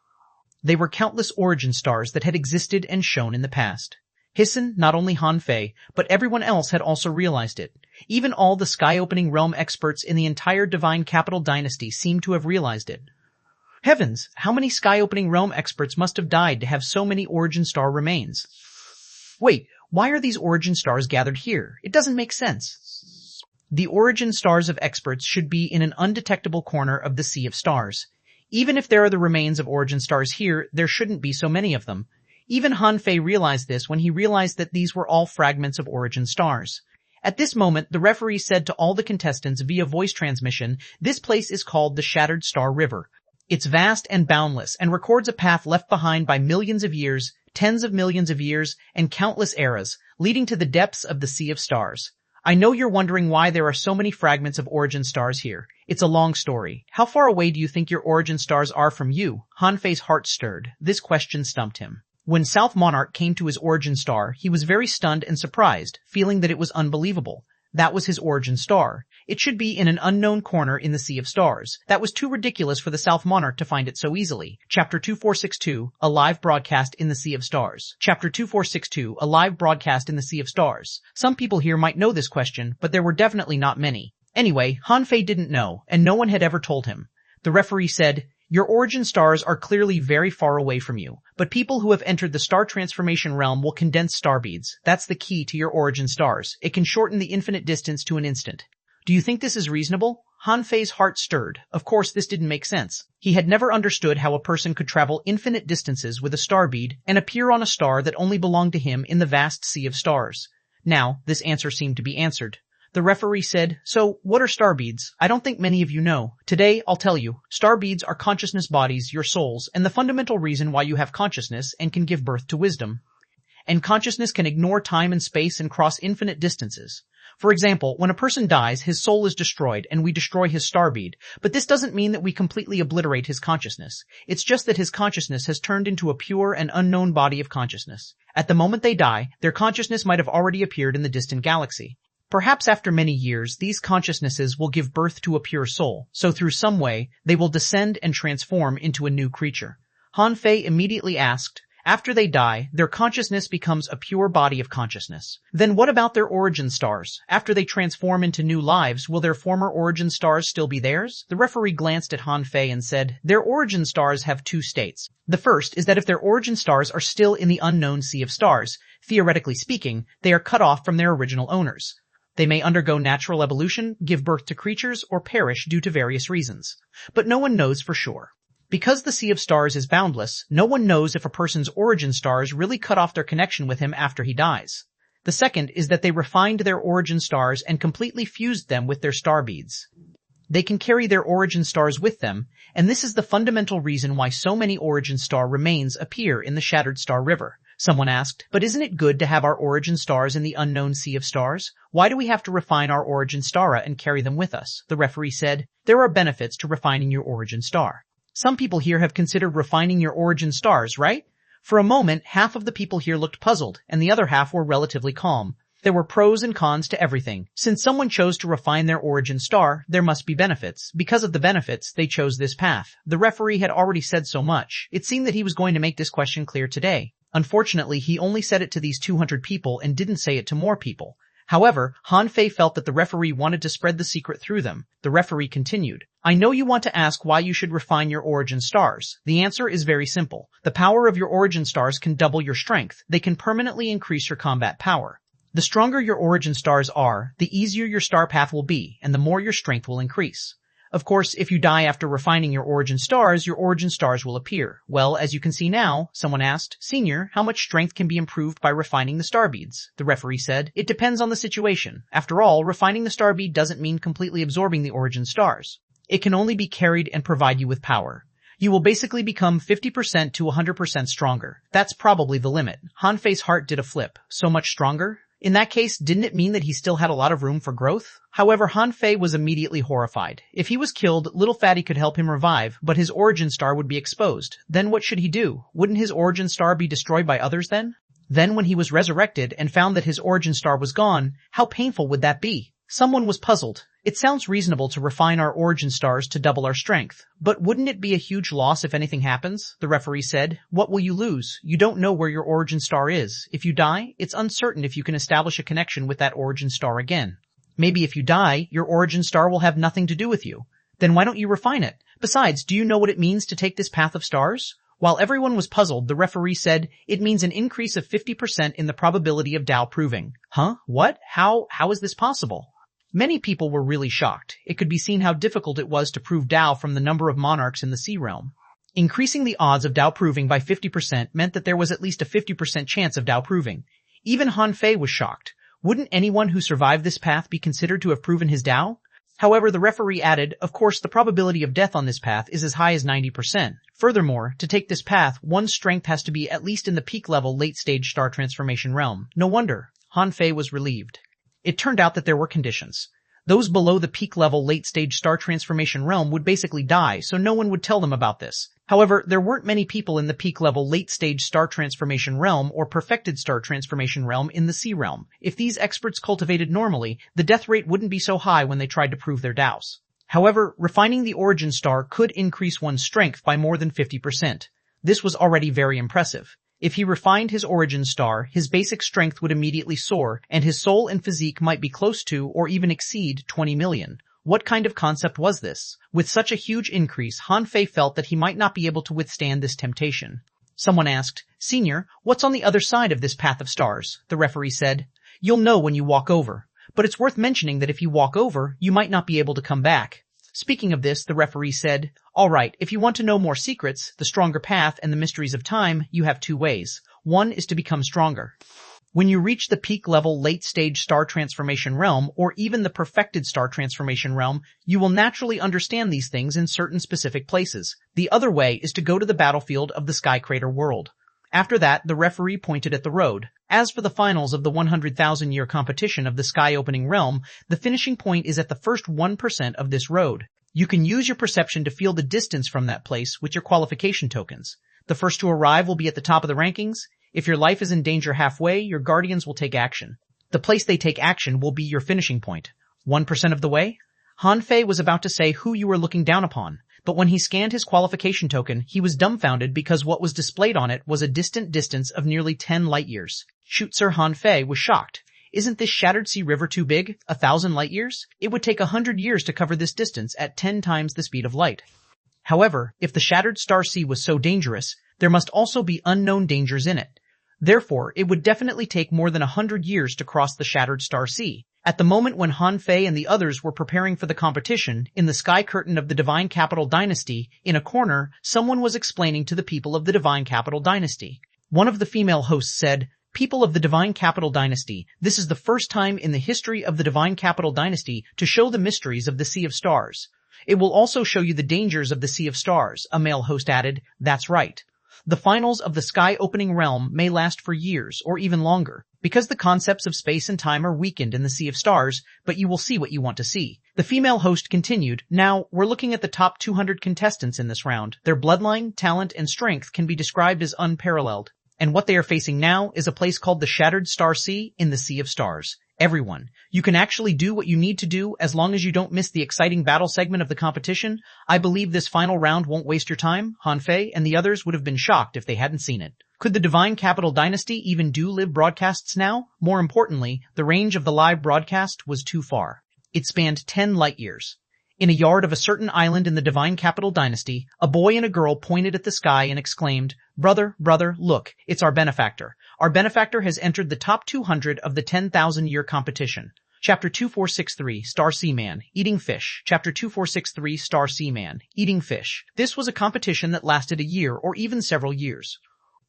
They were countless origin stars that had existed and shone in the past. Hissen, not only Han Fei, but everyone else had also realized it. Even all the sky-opening realm experts in the entire Divine Capital Dynasty seemed to have realized it. Heavens, how many sky-opening realm experts must have died to have so many origin star remains? Wait, why are these origin stars gathered here? It doesn't make sense. The origin stars of experts should be in an undetectable corner of the sea of stars. Even if there are the remains of origin stars here, there shouldn't be so many of them. Even Han Fei realized this when he realized that these were all fragments of origin stars. At this moment, the referee said to all the contestants via voice transmission, "This place is called the Shattered Star River. It's vast and boundless and records a path left behind by millions of years, tens of millions of years, and countless eras, leading to the depths of the Sea of Stars. I know you're wondering why there are so many fragments of origin stars here. It's a long story. How far away do you think your origin stars are from you?" Han Fei's heart stirred. This question stumped him. When South Monarch came to his origin star, he was very stunned and surprised, feeling that it was unbelievable. That was his origin star. It should be in an unknown corner in the Sea of Stars. That was too ridiculous for the South Monarch to find it so easily. Chapter 2462, a live broadcast in the Sea of Stars. Chapter 2462, a live broadcast in the Sea of Stars. Some people here might know this question, but there were definitely not many. Anyway, Han Fei didn't know, and no one had ever told him. The referee said, "Your origin stars are clearly very far away from you, but people who have entered the star transformation realm will condense star beads. That's the key to your origin stars. It can shorten the infinite distance to an instant. Do you think this is reasonable?" Han Fei's heart stirred. Of course, this didn't make sense. He had never understood how a person could travel infinite distances with a star bead and appear on a star that only belonged to him in the vast sea of stars. Now, this answer seemed to be answered. The referee said, "So, what are star beads? I don't think many of you know. Today, I'll tell you. Star beads are consciousness bodies, your souls, and the fundamental reason why you have consciousness and can give birth to wisdom. And consciousness can ignore time and space and cross infinite distances. For example, when a person dies, his soul is destroyed and we destroy his star bead, but this doesn't mean that we completely obliterate his consciousness. It's just that his consciousness has turned into a pure and unknown body of consciousness. At the moment they die, their consciousness might have already appeared in the distant galaxy. Perhaps after many years, these consciousnesses will give birth to a pure soul, so through some way, they will descend and transform into a new creature." Han Fei immediately asked, "After they die, their consciousness becomes a pure body of consciousness. Then what about their origin stars? After they transform into new lives, will their former origin stars still be theirs?" The referee glanced at Han Fei and said, "Their origin stars have two states. The first is that if their origin stars are still in the unknown Sea of Stars, theoretically speaking, they are cut off from their original owners. They may undergo natural evolution, give birth to creatures, or perish due to various reasons. But no one knows for sure. Because the Sea of Stars is boundless, no one knows if a person's origin stars really cut off their connection with him after he dies. The second is that they refined their origin stars and completely fused them with their star beads. They can carry their origin stars with them, and this is the fundamental reason why so many origin star remains appear in the Shattered Star River." Someone asked, "But isn't it good to have our origin stars in the unknown Sea of Stars? Why do we have to refine our origin star and carry them with us?" The referee said, "There are benefits to refining your origin star. Some people here have considered refining your origin stars, right?" For a moment, half of the people here looked puzzled, and the other half were relatively calm. There were pros and cons to everything. Since someone chose to refine their origin star, there must be benefits. Because of the benefits, they chose this path. The referee had already said so much. It seemed that he was going to make this question clear today. Unfortunately, he only said it to these 200 people and didn't say it to more people. However, Han Fei felt that the referee wanted to spread the secret through them. The referee continued, "I know you want to ask why you should refine your origin stars. The answer is very simple. The power of your origin stars can double your strength. They can permanently increase your combat power. The stronger your origin stars are, the easier your star path will be, and the more your strength will increase. Of course, if you die after refining your origin stars will appear. Well, as you can see now," someone asked, "Senior, how much strength can be improved by refining the star beads?" The referee said, "It depends on the situation. After all, refining the star bead doesn't mean completely absorbing the origin stars. It can only be carried and provide you with power. You will basically become 50% to 100% stronger. That's probably the limit." Han Fei's heart did a flip. So much stronger? In that case, didn't it mean that he still had a lot of room for growth? However, Han Fei was immediately horrified. If he was killed, Little Fatty could help him revive, but his origin star would be exposed. Then what should he do? Wouldn't his origin star be destroyed by others then? Then when he was resurrected and found that his origin star was gone, how painful would that be? Someone was puzzled. It sounds reasonable to refine our origin stars to double our strength, but wouldn't it be a huge loss if anything happens? The referee said. What will you lose? You don't know where your origin star is. If you die, it's uncertain if you can establish a connection with that origin star again. Maybe if you die, your origin star will have nothing to do with you. Then why don't you refine it? Besides, do you know what it means to take this path of stars? While everyone was puzzled, the referee said, it means an increase of 50% in the probability of Tao proving. Huh? What? How is this possible? Many people were really shocked. It could be seen how difficult it was to prove Tao from the number of monarchs in the sea realm. Increasing the odds of Tao proving by 50% meant that there was at least a 50% chance of Tao proving. Even Han Fei was shocked. Wouldn't anyone who survived this path be considered to have proven his Tao? However, the referee added, of course, the probability of death on this path is as high as 90%. Furthermore, to take this path, one's strength has to be at least in the peak level late-stage star transformation realm. No wonder. Han Fei was relieved. It turned out that there were conditions. Those below the peak level late-stage star transformation realm would basically die, so no one would tell them about this. However, there weren't many people in the peak level late-stage star transformation realm or perfected star transformation realm in the sea realm. If these experts cultivated normally, the death rate wouldn't be so high when they tried to prove their Taos. However, refining the origin star could increase one's strength by more than 50%. This was already very impressive. If he refined his origin star, his basic strength would immediately soar, and his soul and physique might be close to or even exceed 20 million. What kind of concept was this? With such a huge increase, Han Fei felt that he might not be able to withstand this temptation. Someone asked, Senior, what's on the other side of this path of stars? The referee said, You'll know when you walk over. But it's worth mentioning that if you walk over, you might not be able to come back. Speaking of this, the referee said, All right, if you want to know more secrets, the stronger path, and the mysteries of time, you have two ways. One is to become stronger. When you reach the peak level late-stage star transformation realm, or even the perfected star transformation realm, you will naturally understand these things in certain specific places. The other way is to go to the battlefield of the Sky Crater world. After that, the referee pointed at the road. As for the finals of the 100,000-year competition of the sky-opening realm, the finishing point is at the first 1% of this road. You can use your perception to feel the distance from that place with your qualification tokens. The first to arrive will be at the top of the rankings. If your life is in danger halfway, your guardians will take action. The place they take action will be your finishing point. 1% of the way? Han Fei was about to say who you were looking down upon, but when he scanned his qualification token, he was dumbfounded because what was displayed on it was a distant distance of nearly 10 light-years. Shoot, Sir, Han Fei was shocked. Isn't this Shattered Sea River too big? 1,000 light-years? It would take 100 years to cover this distance at 10 times the speed of light. However, if the Shattered Star Sea was so dangerous, there must also be unknown dangers in it. Therefore, it would definitely take more than 100 years to cross the Shattered Star Sea. At the moment when Han Fei and the others were preparing for the competition, in the sky curtain of the Divine Capital Dynasty, in a corner, someone was explaining to the people of the Divine Capital Dynasty. One of the female hosts said, People of the Divine Capital Dynasty, this is the first time in the history of the Divine Capital Dynasty to show the mysteries of the Sea of Stars. It will also show you the dangers of the Sea of Stars, a male host added. That's right. The finals of the sky-opening realm may last for years or even longer, because the concepts of space and time are weakened in the Sea of Stars, but you will see what you want to see. The female host continued, Now, we're looking at the top 200 contestants in this round. Their bloodline, talent, and strength can be described as unparalleled. And what they are facing now is a place called the Shattered Star Sea in the Sea of Stars. Everyone, you can actually do what you need to do as long as you don't miss the exciting battle segment of the competition. I believe this final round won't waste your time. Han Fei and the others would have been shocked if they hadn't seen it. Could the Divine Capital Dynasty even do live broadcasts now? More importantly, the range of the live broadcast was too far. It spanned 10 light-years. In a yard of a certain island in the Divine Capital Dynasty, a boy and a girl pointed at the sky and exclaimed, Brother, look, it's our benefactor. Our benefactor has entered the top 200 of the 10,000-year competition. Chapter 2463, Star Seaman, Eating Fish. Chapter 2463, Star Seaman, Eating Fish. This was a competition that lasted a year or even several years.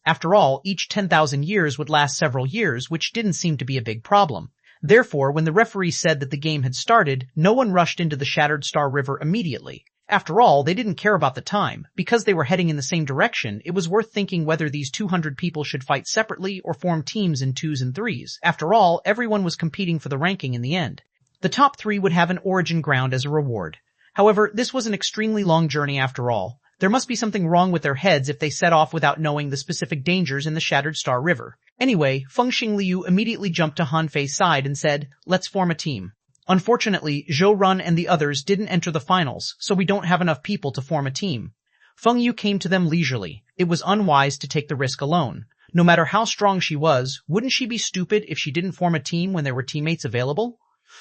After all, each 10,000 years would last several years, which didn't seem to be a big problem. Therefore, when the referee said that the game had started, no one rushed into the Shattered Star River immediately. After all, they didn't care about the time. Because they were heading in the same direction, it was worth thinking whether these 200 people should fight separately or form teams in 2s and 3s. After all, everyone was competing for the ranking in the end. The top 3 would have an origin ground as a reward. However, this was an extremely long journey after all. There must be something wrong with their heads if they set off without knowing the specific dangers in the Shattered Star River. Anyway, Feng Xingliu immediately jumped to Han Fei's side and said, Let's form a team. Unfortunately, Zhou Run and the others didn't enter the finals, so we don't have enough people to form a team. Feng Yu came to them leisurely. It was unwise to take the risk alone. No matter how strong she was, wouldn't she be stupid if she didn't form a team when there were teammates available?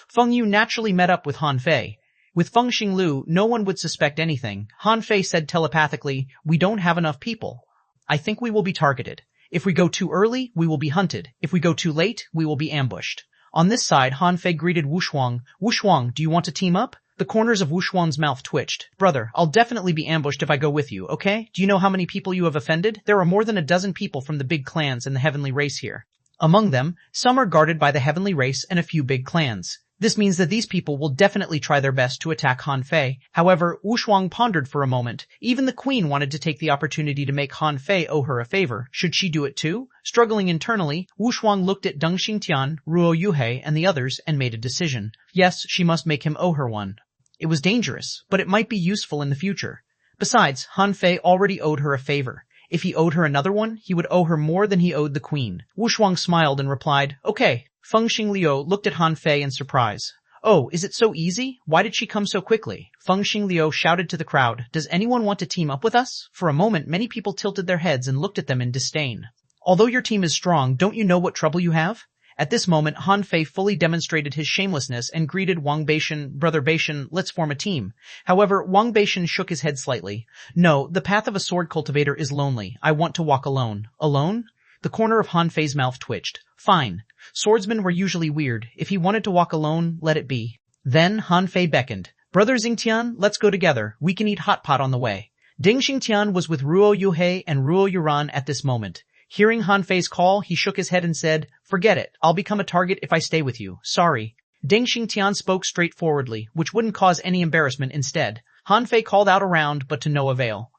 Feng Yu naturally met up with Han Fei. With Feng Xinglu, no one would suspect anything. Han Fei said telepathically, "We don't have enough people. I think we will be targeted. If we go too early, we will be hunted. If we go too late, we will be ambushed." On this side, Han Fei greeted Wu Shuang. "Wu Shuang, do you want to team up?" The corners of Wu Shuang's mouth twitched. "Brother, I'll definitely be ambushed if I go with you, okay? Do you know how many people you have offended? There are more than a dozen people from the big clans in the heavenly race here. Among them, some are guarded by the heavenly race and a few big clans. This means that these people will definitely try their best to attack Han Fei." However, Wu Shuang pondered for a moment. Even the queen wanted to take the opportunity to make Han Fei owe her a favor. Should she do it too? Struggling internally, Wu Shuang looked at Deng Xingtian, Ruo Yuhei, and the others and made a decision. Yes, she must make him owe her one. It was dangerous, but it might be useful in the future. Besides, Han Fei already owed her a favor. If he owed her another one, he would owe her more than he owed the queen. Wu Shuang smiled and replied, "Okay." Feng Xingliu looked at Han Fei in surprise. "Oh, is it so easy? Why did she come so quickly?" Feng Xingliu shouted to the crowd, "Does anyone want to team up with us?" For a moment, many people tilted their heads and looked at them in disdain. "Although your team is strong, don't you know what trouble you have?" At this moment, Han Fei fully demonstrated his shamelessness and greeted Wang Beishan, "Brother Beishan, let's form a team." However, Wang Beishan shook his head slightly. "No, the path of a sword cultivator is lonely. I want to walk alone." "Alone?" The corner of Han Fei's mouth twitched. "Fine. Swordsmen were usually weird. If he wanted to walk alone, let it be." Then Han Fei beckoned. "Brother Xingtian, let's go together. We can eat hot pot on the way." Deng Xingtian was with Ruo Yuhei and Ruo Yuran at this moment. Hearing Han Fei's call, he shook his head and said, "Forget it. I'll become a target if I stay with you. Sorry." Deng Xingtian spoke straightforwardly, which wouldn't cause any embarrassment instead. Han Fei called out around, but to no avail.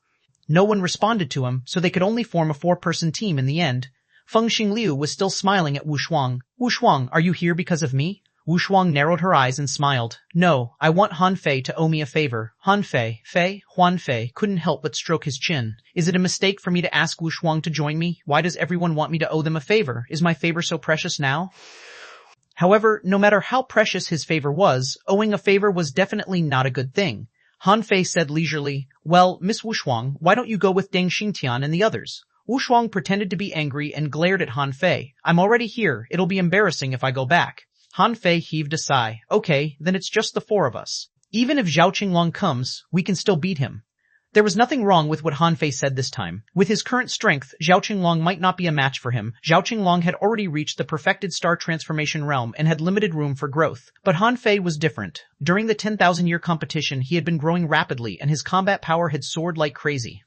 No one responded to him, so they could only form a 4-person team in the end. Feng Xingliu was still smiling at Wu Shuang. "Wu Shuang, are you here because of me?" Wu Shuang narrowed her eyes and smiled. "No, I want Han Fei to owe me a favor." Han Fei, Huan Fei, couldn't help but stroke his chin. "Is it a mistake for me to ask Wu Shuang to join me? Why does everyone want me to owe them a favor? Is my favor so precious now?" However, no matter how precious his favor was, owing a favor was definitely not a good thing. Han Fei said leisurely, "Well, Miss Wu Shuang, why don't you go with Deng Xingtian and the others?" Wu Shuang pretended to be angry and glared at Han Fei. "I'm already here. It'll be embarrassing if I go back." Han Fei heaved a sigh. "Okay, then it's just the 4 of us. Even if Zhao Qinglong comes, we can still beat him." There was nothing wrong with what Han Fei said this time. With his current strength, Zhao Qinglong might not be a match for him. Zhao Qinglong had already reached the perfected star transformation realm and had limited room for growth. But Han Fei was different. During the 10,000-year competition, he had been growing rapidly and his combat power had soared like crazy.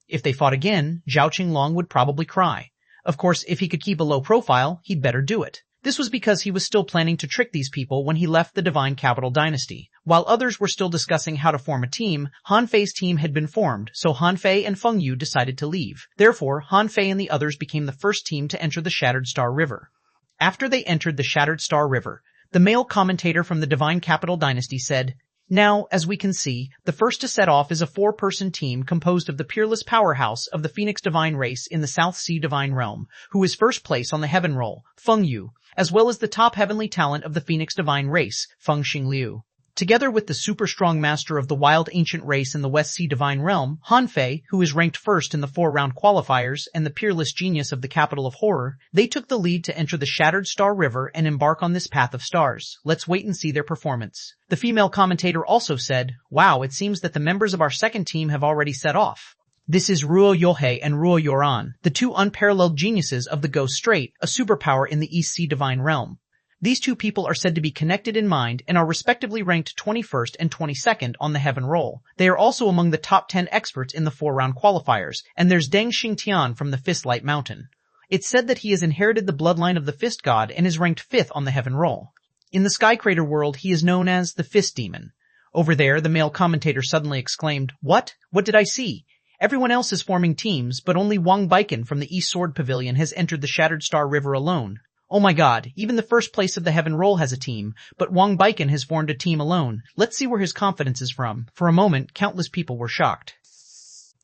If they fought again, Zhao Qinglong would probably cry. Of course, if he could keep a low profile, he'd better do it. This was because he was still planning to trick these people when he left the Divine Capital Dynasty. While others were still discussing how to form a team, Han Fei's team had been formed, so Han Fei and Feng Yu decided to leave. Therefore, Han Fei and the others became the first team to enter the Shattered Star River. After they entered the Shattered Star River, the male commentator from the Divine Capital Dynasty said, "Now, as we can see, the first to set off is a 4-person team composed of the peerless powerhouse of the Phoenix Divine race in the South Sea Divine Realm, who is first place on the Heaven Roll, Feng Yu, as well as the top heavenly talent of the Phoenix Divine race, Feng Xingliu. Together with the super strong master of the wild ancient race in the West Sea Divine Realm, Han Fei, who is ranked first in the 4-round qualifiers, and the peerless genius of the capital of horror, they took the lead to enter the Shattered Star River and embark on this path of stars. Let's wait and see their performance." The female commentator also said, "Wow, it seems that the members of our second team have already set off. This is Ruo Yohei and Ruo Yoran, the 2 unparalleled geniuses of the Ghost Strait, a superpower in the East Sea Divine Realm. These 2 people are said to be connected in mind and are respectively ranked 21st and 22nd on the Heaven Roll. They are also among the top 10 experts in the 4-round qualifiers, and there's Deng Xingtian from the Fistlight Mountain. It's said that he has inherited the bloodline of the Fist God and is ranked 5th on the Heaven Roll. In the Sky Crater world, he is known as the Fist Demon." Over there, the male commentator suddenly exclaimed, "What? What did I see? Everyone else is forming teams, but only Wang Baiken from the East Sword Pavilion has entered the Shattered Star River alone. Oh my god, even the first place of the Heaven Roll has a team, but Wang Baiken has formed a team alone. Let's see where his confidence is from." For a moment, countless people were shocked.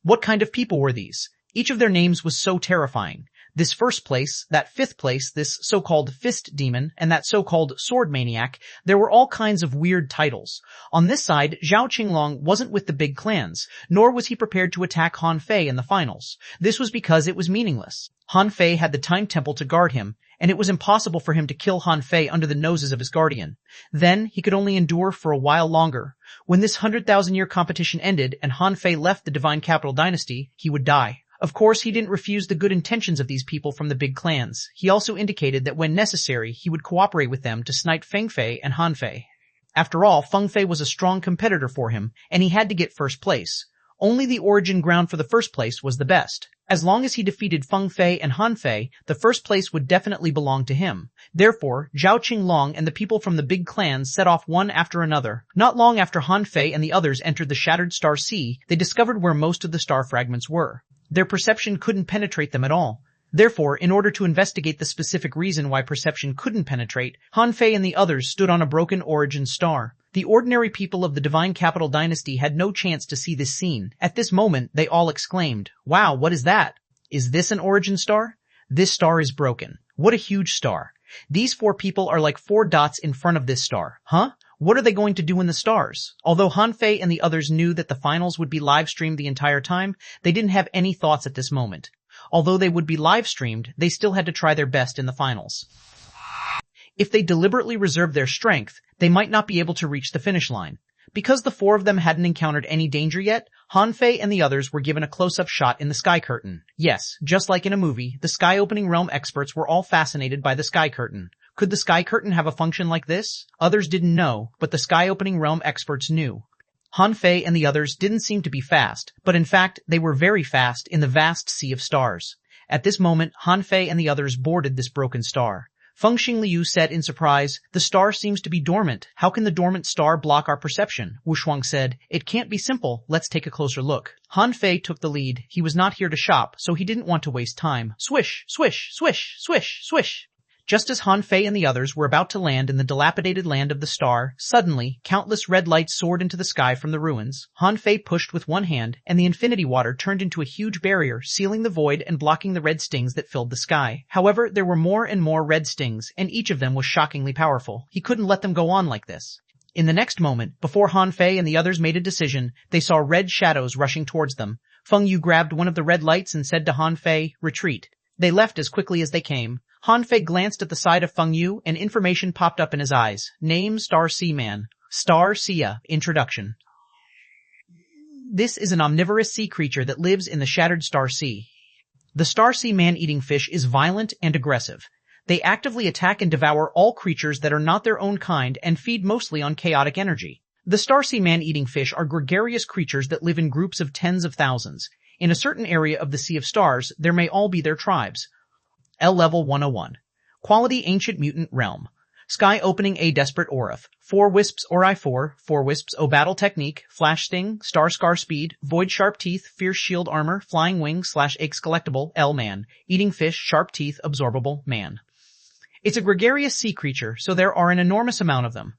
What kind of people were these? Each of their names was so terrifying. This first place, that fifth place, this so-called fist demon, and that so-called sword maniac, there were all kinds of weird titles. On this side, Zhao Qinglong wasn't with the big clans, nor was he prepared to attack Han Fei in the finals. This was because it was meaningless. Han Fei had the Time Temple to guard him, and it was impossible for him to kill Han Fei under the noses of his guardian. Then he could only endure for a while longer. When this 100,000-year competition ended and Han Fei left the Divine Capital Dynasty, he would die. Of course, he didn't refuse the good intentions of these people from the big clans. He also indicated that when necessary, he would cooperate with them to snipe Feng Fei and Han Fei. After all, Feng Fei was a strong competitor for him, and he had to get first place. Only the origin ground for the first place was the best. As long as he defeated Feng Fei and Han Fei, the first place would definitely belong to him. Therefore, Zhao Qinglong and the people from the big clans set off one after another. Not long after Han Fei and the others entered the Shattered Star Sea, they discovered where most of the star fragments were. Their perception couldn't penetrate them at all. Therefore, in order to investigate the specific reason why perception couldn't penetrate, Han Fei and the others stood on a broken origin star. The ordinary people of the Divine Capital Dynasty had no chance to see this scene. At this moment, they all exclaimed, "Wow, what is that? Is this an origin star? This star is broken. What a huge star. These 4 people are like 4 dots in front of this star. Huh? What are they going to do in the stars?" Although Han Fei and the others knew that the finals would be live-streamed the entire time, they didn't have any thoughts at this moment. Although they would be live-streamed, they still had to try their best in the finals. If they deliberately reserved their strength, they might not be able to reach the finish line. Because the 4 of them hadn't encountered any danger yet, Han Fei and the others were given a close-up shot in the sky curtain. Yes, just like in a movie, the sky-opening realm experts were all fascinated by the sky curtain. Could the sky curtain have a function like this? Others didn't know, but the sky-opening realm experts knew. Han Fei and the others didn't seem to be fast, but in fact, they were very fast in the vast sea of stars. At this moment, Han Fei and the others boarded this broken star. Feng Xingliu said in surprise, "The star seems to be dormant. How can the dormant star block our perception?" Wu Shuang said, "It can't be simple. Let's take a closer look." Han Fei took the lead. He was not here to shop, so he didn't want to waste time. Swish, swish, swish, swish, swish. Just as Han Fei and the others were about to land in the dilapidated land of the star, suddenly, countless red lights soared into the sky from the ruins. Han Fei pushed with one hand, and the infinity water turned into a huge barrier, sealing the void and blocking the red stings that filled the sky. However, there were more and more red stings, and each of them was shockingly powerful. He couldn't let them go on like this. In the next moment, before Han Fei and the others made a decision, they saw red shadows rushing towards them. Feng Yu grabbed one of the red lights and said to Han Fei, "Retreat." They left as quickly as they came. Han Fei glanced at the side of Feng Yu, and information popped up in his eyes. Name, Star Sea Man. Star Sea. Introduction. This is an omnivorous sea creature that lives in the Shattered Star Sea. The Star Sea man-eating fish is violent and aggressive. They actively attack and devour all creatures that are not their own kind and feed mostly on chaotic energy. The Star Sea man-eating fish are gregarious creatures that live in groups of tens of thousands. In a certain area of the Sea of Stars, there may all be their tribes. L Level 101. Quality Ancient Mutant Realm. Sky Opening A Desperate Orif. 4 Wisps Ori 4, 4 Wisps O Battle Technique, Flash Sting, Star Scar Speed, Void Sharp Teeth, Fierce Shield Armor, Flying Wings / Eggs Collectible, L Man. Eating Fish, Sharp Teeth, Absorbable, Man. It's a gregarious sea creature, so there are an enormous amount of them.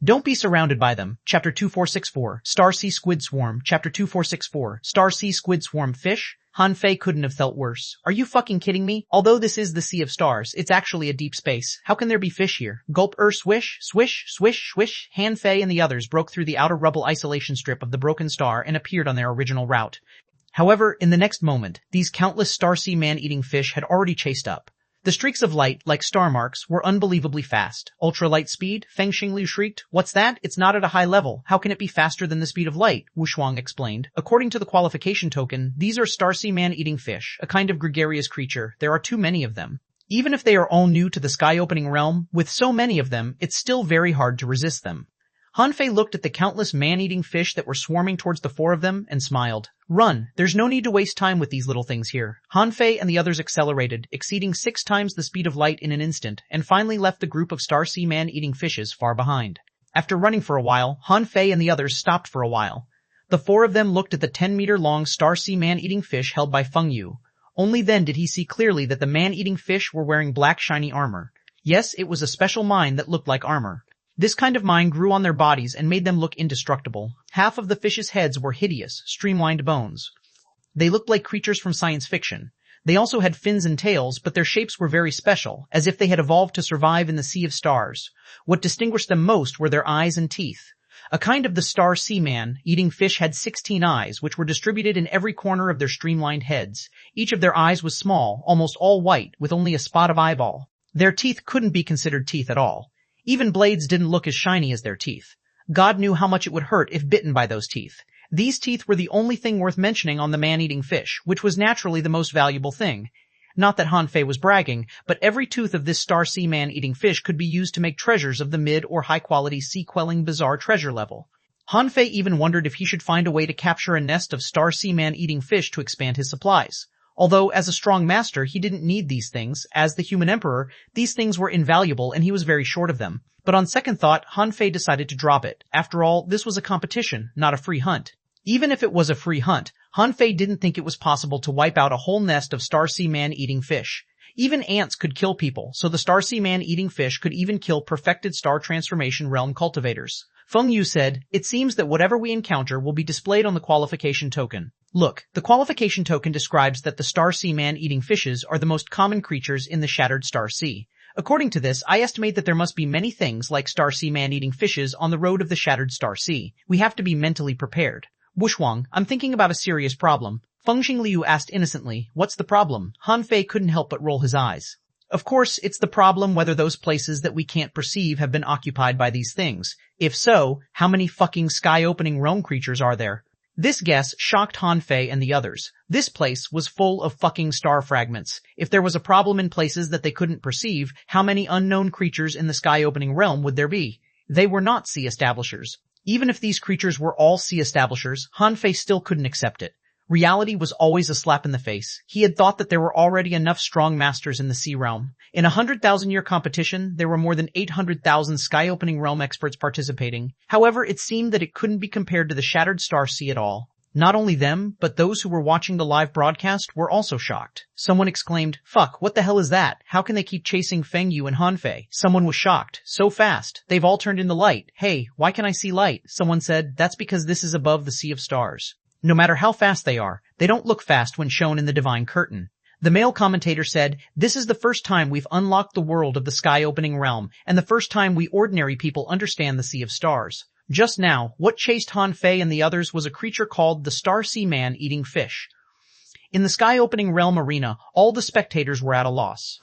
Don't be surrounded by them. Chapter 2464, Star Sea Squid Swarm. Chapter 2464, Star Sea Squid Swarm Fish. Han Fei couldn't have felt worse. Are you fucking kidding me? Although this is the Sea of Stars, it's actually a deep space. How can there be fish here? Gulp swish, swish, swish, swish. Han Fei and the others broke through the outer rubble isolation strip of the broken star and appeared on their original route. However, in the next moment, these countless Star Sea man-eating fish had already chased up. The streaks of light, like star marks, were unbelievably fast. Ultralight speed? Feng Xingliu shrieked. What's that? It's not at a high level. How can it be faster than the speed of light? Wu Shuang explained. According to the qualification token, these are Star Sea man-eating fish, a kind of gregarious creature. There are too many of them. Even if they are all new to the sky-opening realm, with so many of them, it's still very hard to resist them. Han Fei looked at the countless man-eating fish that were swarming towards the 4 of them and smiled. Run! There's no need to waste time with these little things here. Han Fei and the others accelerated, exceeding 6 times the speed of light in an instant, and finally left the group of Star Sea man-eating fishes far behind. After running for a while, Han Fei and the others stopped for a while. The 4 of them looked at the 10-meter-long Star Sea man-eating fish held by Feng Yu. Only then did he see clearly that the man-eating fish were wearing black shiny armor. Yes, it was a special mine that looked like armor. This kind of mine grew on their bodies and made them look indestructible. Half of the fish's heads were hideous, streamlined bones. They looked like creatures from science fiction. They also had fins and tails, but their shapes were very special, as if they had evolved to survive in the Sea of Stars. What distinguished them most were their eyes and teeth. A kind of the star sea man-eating fish had 16 eyes, which were distributed in every corner of their streamlined heads. Each of their eyes was small, almost all white, with only a spot of eyeball. Their teeth couldn't be considered teeth at all. Even blades didn't look as shiny as their teeth. God knew how much it would hurt if bitten by those teeth. These teeth were the only thing worth mentioning on the man-eating fish, which was naturally the most valuable thing. Not that Han Fei was bragging, but every tooth of this star sea man-eating fish could be used to make treasures of the mid- or high-quality sea-quelling bizarre treasure level. Han Fei even wondered if he should find a way to capture a nest of star sea man-eating fish to expand his supplies. Although, as a strong master, he didn't need these things. As the human emperor, these things were invaluable and he was very short of them. But on second thought, Han Fei decided to drop it. After all, this was a competition, not a free hunt. Even if it was a free hunt, Han Fei didn't think it was possible to wipe out a whole nest of star sea man-eating fish. Even ants could kill people, so the star sea man-eating fish could even kill perfected star transformation realm cultivators. Feng Yu said, "It seems that whatever we encounter will be displayed on the qualification token. Look, the qualification token describes that the star sea man-eating fishes are the most common creatures in the shattered star sea. According to this, I estimate that there must be many things like star sea man-eating fishes on the road of the shattered star sea. We have to be mentally prepared." "Wushwang, I'm thinking about a serious problem." Feng Xingliu asked innocently, "What's the problem?" Han Fei couldn't help but roll his eyes. "Of course, it's the problem whether those places that we can't perceive have been occupied by these things. If so, how many fucking sky-opening realm creatures are there?" This guess shocked Han Fei and the others. This place was full of fucking star fragments. If there was a problem in places that they couldn't perceive, how many unknown creatures in the sky-opening realm would there be? They were not sea establishers. Even if these creatures were all sea establishers, Han Fei still couldn't accept it. Reality was always a slap in the face. He had thought that there were already enough strong masters in the sea realm. In a 100,000-year competition, there were more than 800,000 sky-opening realm experts participating. However, it seemed that it couldn't be compared to the shattered star sea at all. Not only them, but those who were watching the live broadcast were also shocked. Someone exclaimed, "Fuck, what the hell is that? How can they keep chasing Feng Yu and Han Fei?" Someone was shocked. "So fast. They've all turned into light. Hey, why can I see light?" Someone said, "That's because this is above the Sea of Stars. No matter how fast they are, they don't look fast when shown in the divine curtain." The male commentator said, "This is the first time we've unlocked the world of the sky-opening realm, and the first time we ordinary people understand the Sea of Stars." Just now, what chased Han Fei and the others was a creature called the Star Sea Man-eating fish. In the sky-opening realm arena, all the spectators were at a loss.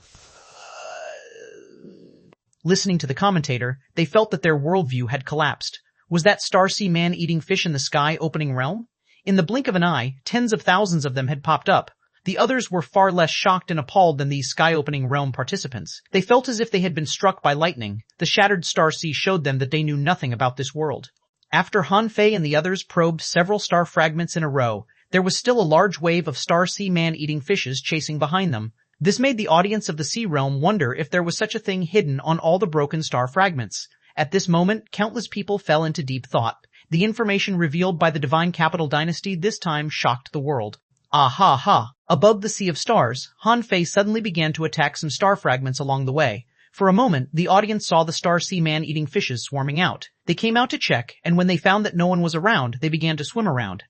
Listening to the commentator, they felt that their worldview had collapsed. Was that Star Sea Man-eating fish in the sky-opening realm? In the blink of an eye, tens of thousands of them had popped up. The others were far less shocked and appalled than these sky-opening realm participants. They felt as if they had been struck by lightning. The shattered star sea showed them that they knew nothing about this world. After Han Fei and the others probed several star fragments in a row, there was still a large wave of star sea man-eating fishes chasing behind them. This made the audience of the sea realm wonder if there was such a thing hidden on all the broken star fragments. At this moment, countless people fell into deep thought. The information revealed by the Divine Capital Dynasty this time shocked the world. Ah ha ha. Above the Sea of Stars, Han Fei suddenly began to attack some star fragments along the way. For a moment, the audience saw the star sea man-eating fishes swarming out. They came out to check, and when they found that no one was around, they began to swim around.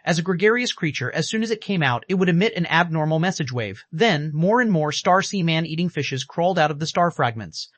As a gregarious creature, as soon as it came out, it would emit an abnormal message wave. Then, more and more star sea man-eating fishes crawled out of the star fragments.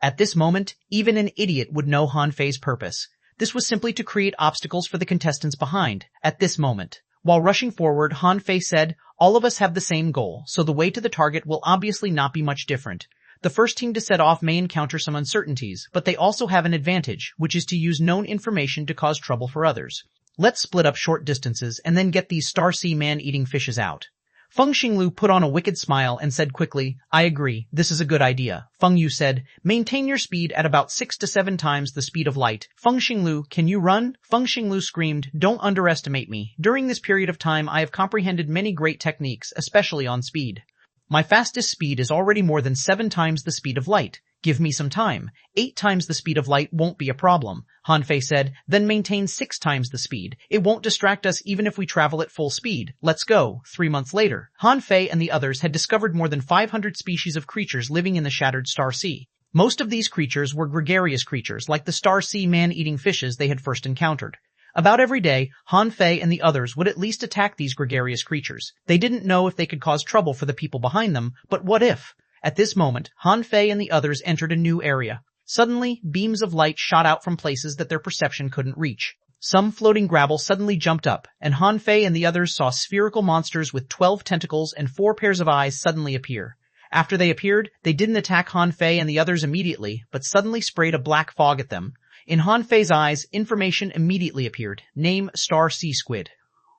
At this moment, even an idiot would know Han Fei's purpose. This was simply to create obstacles for the contestants behind. At this moment, while rushing forward, Han Fei said, "All of us have the same goal, so the way to the target will obviously not be much different. The first team to set off may encounter some uncertainties, but they also have an advantage, which is to use known information to cause trouble for others. Let's split up short distances and then get these star sea man-eating fishes out." Feng Xinglu put on a wicked smile and said quickly, "I agree, this is a good idea." Feng Yu said, "Maintain your speed at about 6 to 7 times the speed of light." "Feng Xinglu, can you run?" Feng Xinglu screamed, "Don't underestimate me. During this period of time I have comprehended many great techniques, especially on speed. My fastest speed is already more than 7 times the speed of light. Give me some time. 8 times the speed of light won't be a problem." Han Fei said, "Then maintain 6 times the speed. It won't distract us even if we travel at full speed. Let's go." 3 months later, Han Fei and the others had discovered more than 500 species of creatures living in the shattered star sea. Most of these creatures were gregarious creatures like the star sea man-eating fishes they had first encountered. About every day, Han Fei and the others would at least attack these gregarious creatures. They didn't know if they could cause trouble for the people behind them, but what if? At this moment, Han Fei and the others entered a new area. Suddenly, beams of light shot out from places that their perception couldn't reach. Some floating gravel suddenly jumped up, and Han Fei and the others saw spherical monsters with 12 tentacles and 4 pairs of eyes suddenly appear. After they appeared, they didn't attack Han Fei and the others immediately, but suddenly sprayed a black fog at them. In Han Fei's eyes, information immediately appeared. Name: Star Sea Squid.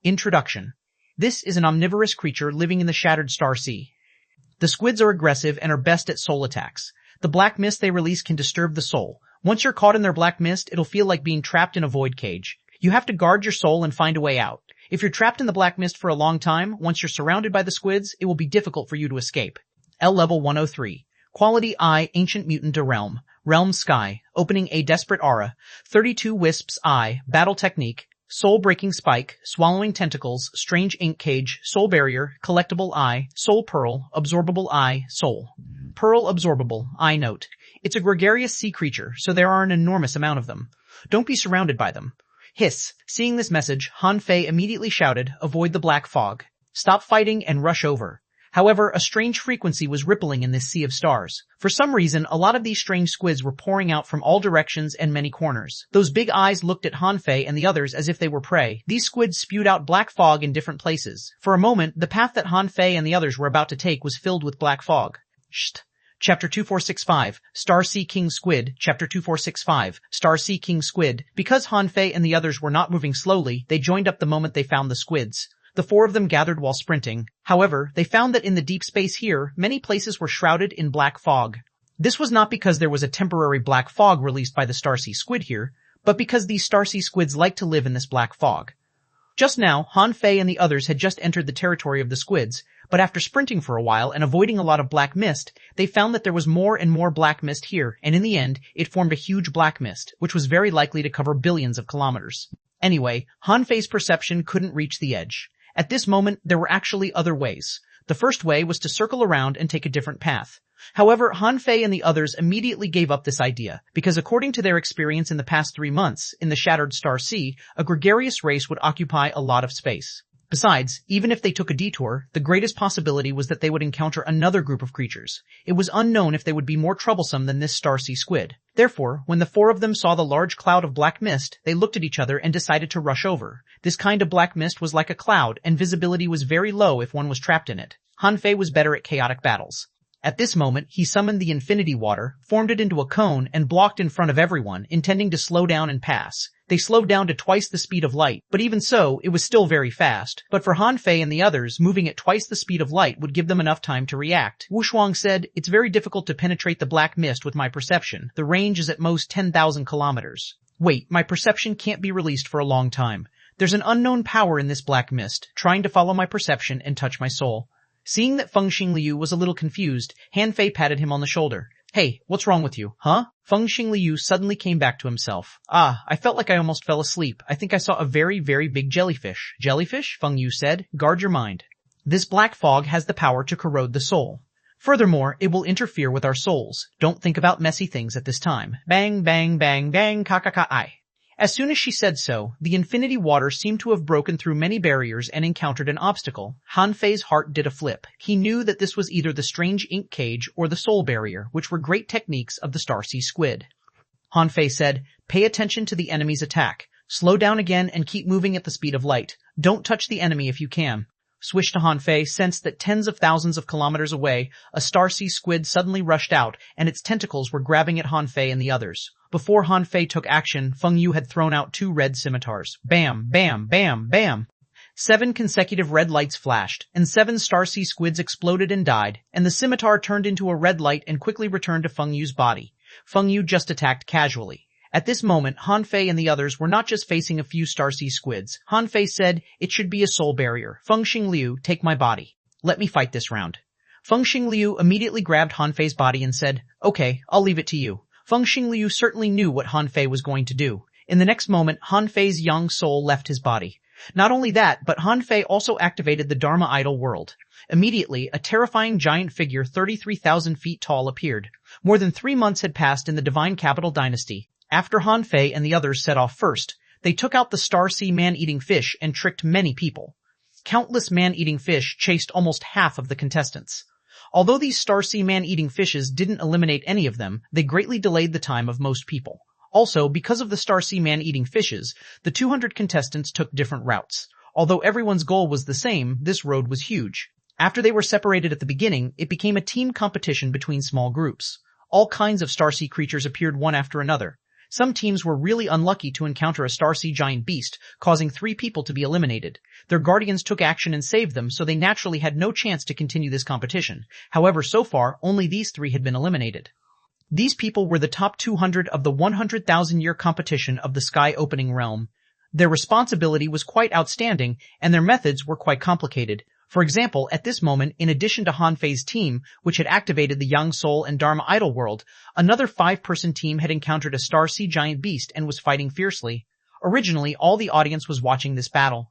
Introduction. This is an omnivorous creature living in the Shattered Star Sea. The squids are aggressive and are best at soul attacks. The black mist they release can disturb the soul. Once you're caught in their black mist, it'll feel like being trapped in a void cage. You have to guard your soul and find a way out. If you're trapped in the black mist for a long time, once you're surrounded by the squids, it will be difficult for you to escape. L level 103. Quality I, Ancient Mutant to Realm. Realm Sky. Opening A Desperate Aura. 32 Wisps I. Battle Technique. Soul-Breaking Spike. Swallowing Tentacles. Strange Ink Cage. Soul Barrier. Collectible I. Soul Pearl. Absorbable I. Soul. Pearl Absorbable. I note. It's a gregarious sea creature, so there are an enormous amount of them. Don't be surrounded by them. Hiss. Seeing this message, Han Fei immediately shouted, "Avoid the black fog. Stop fighting and rush over." However, a strange frequency was rippling in this sea of stars. For some reason, a lot of these strange squids were pouring out from all directions and many corners. Those big eyes looked at Han Fei and the others as if they were prey. These squids spewed out black fog in different places. For a moment, the path that Han Fei and the others were about to take was filled with black fog. Sht. Chapter 2465, Star Sea King Squid. Chapter 2465, Star Sea King Squid. Because Han Fei and the others were not moving slowly, they joined up the moment they found the squids. The 4 of them gathered while sprinting. However, they found that in the deep space here, many places were shrouded in black fog. This was not because there was a temporary black fog released by the Star Sea Squid here, but because these Star Sea Squids like to live in this black fog. Just now, Han Fei and the others had just entered the territory of the squids, but after sprinting for a while and avoiding a lot of black mist, they found that there was more and more black mist here, and in the end, it formed a huge black mist, which was very likely to cover billions of kilometers. Anyway, Han Fei's perception couldn't reach the edge. At this moment, there were actually other ways. The first way was to circle around and take a different path. However, Han Fei and the others immediately gave up this idea, because according to their experience in the past 3 months, in the Shattered Star Sea, a gregarious race would occupy a lot of space. Besides, even if they took a detour, the greatest possibility was that they would encounter another group of creatures. It was unknown if they would be more troublesome than this Star Sea Squid. Therefore, when the 4 of them saw the large cloud of black mist, they looked at each other and decided to rush over. This kind of black mist was like a cloud, and visibility was very low if one was trapped in it. Han Fei was better at chaotic battles. At this moment, he summoned the infinity water, formed it into a cone, and blocked in front of everyone, intending to slow down and pass. They slowed down to twice the speed of light, but even so, it was still very fast. But for Han Fei and the others, moving at twice the speed of light would give them enough time to react. Xuanhuan said, "It's very difficult to penetrate the black mist with my perception. The range is at most 10,000 kilometers. Wait, my perception can't be released for a long time. There's an unknown power in this black mist, trying to follow my perception and touch my soul." Seeing that Feng Liu was a little confused, Han Fei patted him on the shoulder. "Hey, what's wrong with you, huh?" Feng Liu suddenly came back to himself. I felt like I almost fell asleep. I think I saw a very, very big jellyfish." "Jellyfish?" Feng Yu said. "Guard your mind. This black fog has the power to corrode the soul. Furthermore, it will interfere with our souls. Don't think about messy things at this time." Bang, bang, bang, bang, ka-ka-ka-I. As soon as she said so, the infinity water seemed to have broken through many barriers and encountered an obstacle. Han Fei's heart did a flip. He knew that this was either the strange ink cage or the soul barrier, which were great techniques of the Star Sea Squid. Han Fei said, "Pay attention to the enemy's attack. Slow down again and keep moving at the speed of light. Don't touch the enemy if you can." Swish to Han Fei sensed that tens of thousands of kilometers away, a Star Sea Squid suddenly rushed out, and its tentacles were grabbing at Han Fei and the others. Before Han Fei took action, Feng Yu had thrown out 2 red scimitars. Bam, bam, bam, bam. 7 consecutive red lights flashed, and 7 Star Sea Squids exploded and died, and the scimitar turned into a red light and quickly returned to Feng Yu's body. Feng Yu just attacked casually. At this moment, Han Fei and the others were not just facing a few Star Sea Squids. Han Fei said, "It should be a soul barrier. Feng Liu, take my body. Let me fight this round." Feng Liu immediately grabbed Han Fei's body and said, "Okay, I'll leave it to you." Feng Liu certainly knew what Han Fei was going to do. In the next moment, Han Fei's young soul left his body. Not only that, but Han Fei also activated the Dharma Idol world. Immediately, a terrifying giant figure 33,000 feet tall appeared. More than 3 months had passed in the Divine Capital Dynasty. After Han Fei and the others set off first, They took out the star-sea man-eating fish and tricked many people. Countless man-eating fish chased almost half of the contestants. Although these star-sea man-eating fishes didn't eliminate any of them, they greatly delayed the time of most people. Also, because of the star-sea man-eating fishes, the 200 contestants took different routes. Although everyone's goal was the same, this road was huge. After they were separated at the beginning, it became a team competition between small groups. All kinds of star-sea creatures appeared one after another. Some teams were really unlucky to encounter a star-sea giant beast, causing 3 people to be eliminated. Their guardians took action and saved them, so they naturally had no chance to continue this competition. However, so far, only these 3 had been eliminated. These people were the top 200 of the 100,000-year competition of the sky-opening realm. Their responsibility was quite outstanding, and their methods were quite complicated. For example, at this moment, in addition to Han Fei's team, which had activated the Yang Soul and Dharma Idol world, another 5-person team had encountered a star-sea giant beast and was fighting fiercely. Originally, all the audience was watching this battle.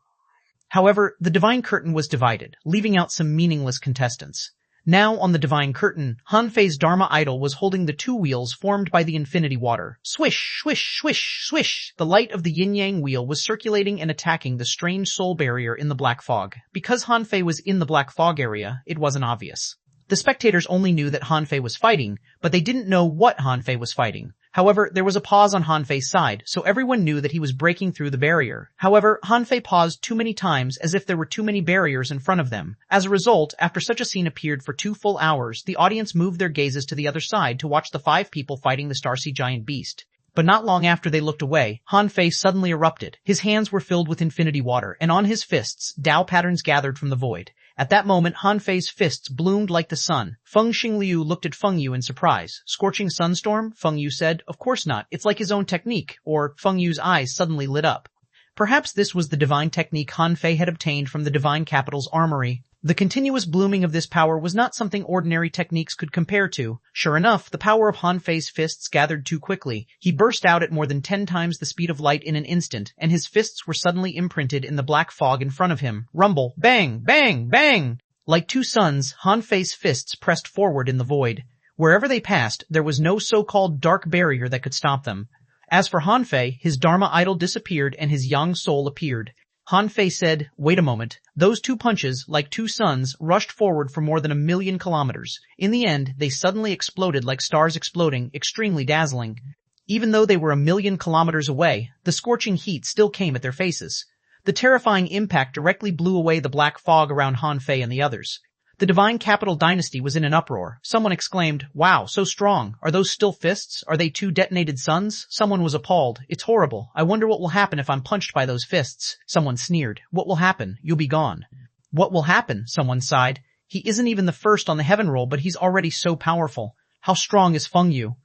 However, the Divine Curtain was divided, leaving out some meaningless contestants. Now, on the Divine Curtain, Han Fei's Dharma Idol was holding the 2 wheels formed by the infinity water. Swish, swish, swish, swish! The light of the yin-yang wheel was circulating and attacking the strange soul barrier in the black fog. Because Han Fei was in the black fog area, it wasn't obvious. The spectators only knew that Han Fei was fighting, but they didn't know what Han Fei was fighting. However, there was a pause on Han Fei's side, so everyone knew that he was breaking through the barrier. However, Han Fei paused too many times as if there were too many barriers in front of them. As a result, after such a scene appeared for 2 full hours, the audience moved their gazes to the other side to watch the 5 people fighting the star-sea giant beast. But not long after they looked away, Han Fei suddenly erupted. His hands were filled with infinity water, and on his fists, Tao patterns gathered from the void. At that moment, Han Fei's fists bloomed like the sun. Feng Xingliu looked at Feng Yu in surprise. Scorching sunstorm? Feng Yu said. Of course not. It's like his own technique. Or Feng Yu's eyes suddenly lit up. Perhaps this was the divine technique Han Fei had obtained from the divine capital's armory. The continuous blooming of this power was not something ordinary techniques could compare to. Sure enough, the power of Han Fei's fists gathered too quickly. He burst out at more than 10 times the speed of light in an instant, and his fists were suddenly imprinted in the black fog in front of him. Rumble, bang, bang, bang! Like 2 suns, Han Fei's fists pressed forward in the void. Wherever they passed, there was no so-called dark barrier that could stop them. As for Han Fei, his Dharma idol disappeared and his Yang soul appeared. Han Fei said, "Wait a moment." Those 2 punches, like 2 suns, rushed forward for more than 1,000,000 kilometers. In the end, they suddenly exploded like stars exploding, extremely dazzling. Even though they were 1,000,000 kilometers away, the scorching heat still came at their faces. The terrifying impact directly blew away the black fog around Han Fei and the others. The divine capital dynasty was in an uproar. Someone exclaimed, "Wow, so strong. Are those still fists? Are they 2 detonated suns?" Someone was appalled. "It's horrible. I wonder what will happen if I'm punched by those fists." Someone sneered. "What will happen? You'll be gone." "What will happen?" Someone sighed. "He isn't even the first on the heaven roll, but he's already so powerful. How strong is Feng Yu?"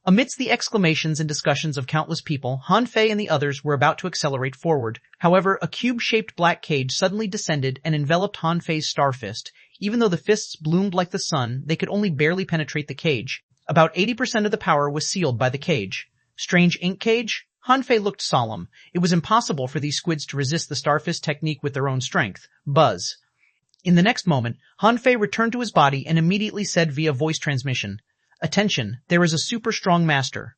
Amidst the exclamations and discussions of countless people, Han Fei and the others were about to accelerate forward. However, a cube-shaped black cage suddenly descended and enveloped Han Fei's star fist. Even though the fists bloomed like the sun, they could only barely penetrate the cage. About 80% of the power was sealed by the cage. Strange ink cage? Han Fei looked solemn. It was impossible for these squids to resist the Starfist technique with their own strength. Buzz. In the next moment, Han Fei returned to his body and immediately said via voice transmission, "Attention, there is a super strong master."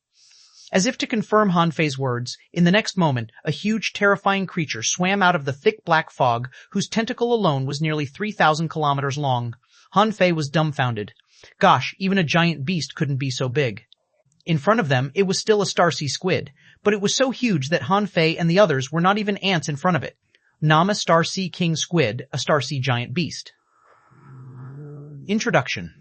As if to confirm Han Fei's words, in the next moment, a huge, terrifying creature swam out of the thick black fog, whose tentacle alone was nearly 3,000 kilometers long. Han Fei was dumbfounded. Gosh, even a giant beast couldn't be so big. In front of them, it was still a Starsea squid, but it was so huge that Han Fei and the others were not even ants in front of it. Nama Starsea King Squid, a Starsea giant beast. Introduction.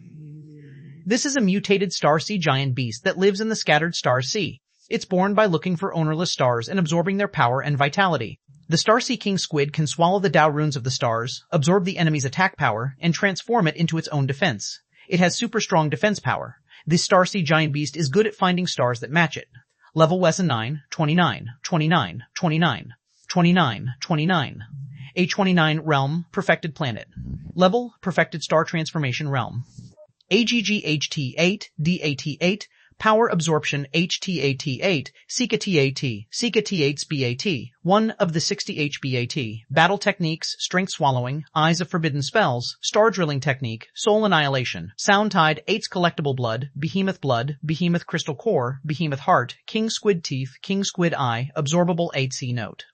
This is a mutated Starsea giant beast that lives in the scattered star sea. It's born by looking for ownerless stars and absorbing their power and vitality. The Starsea King Squid can swallow the Tao runes of the stars, absorb the enemy's attack power, and transform it into its own defense. It has super strong defense power. This Starsea giant beast is good at finding stars that match it. Level Lesson 9, 29, 29, 29, 29, 29. A29 Realm, Perfected Planet. Level, Perfected Star Transformation Realm. AGGHT8, DAT8, Power absorption HTAT8, Sika-TAT, Sika-T8-BAT, 1 of the 60 HBAT, battle techniques, strength swallowing, eyes of forbidden spells, star drilling technique, soul annihilation, sound tide, 8's collectible blood, behemoth crystal core, behemoth heart, king squid teeth, king squid eye, absorbable 8C note.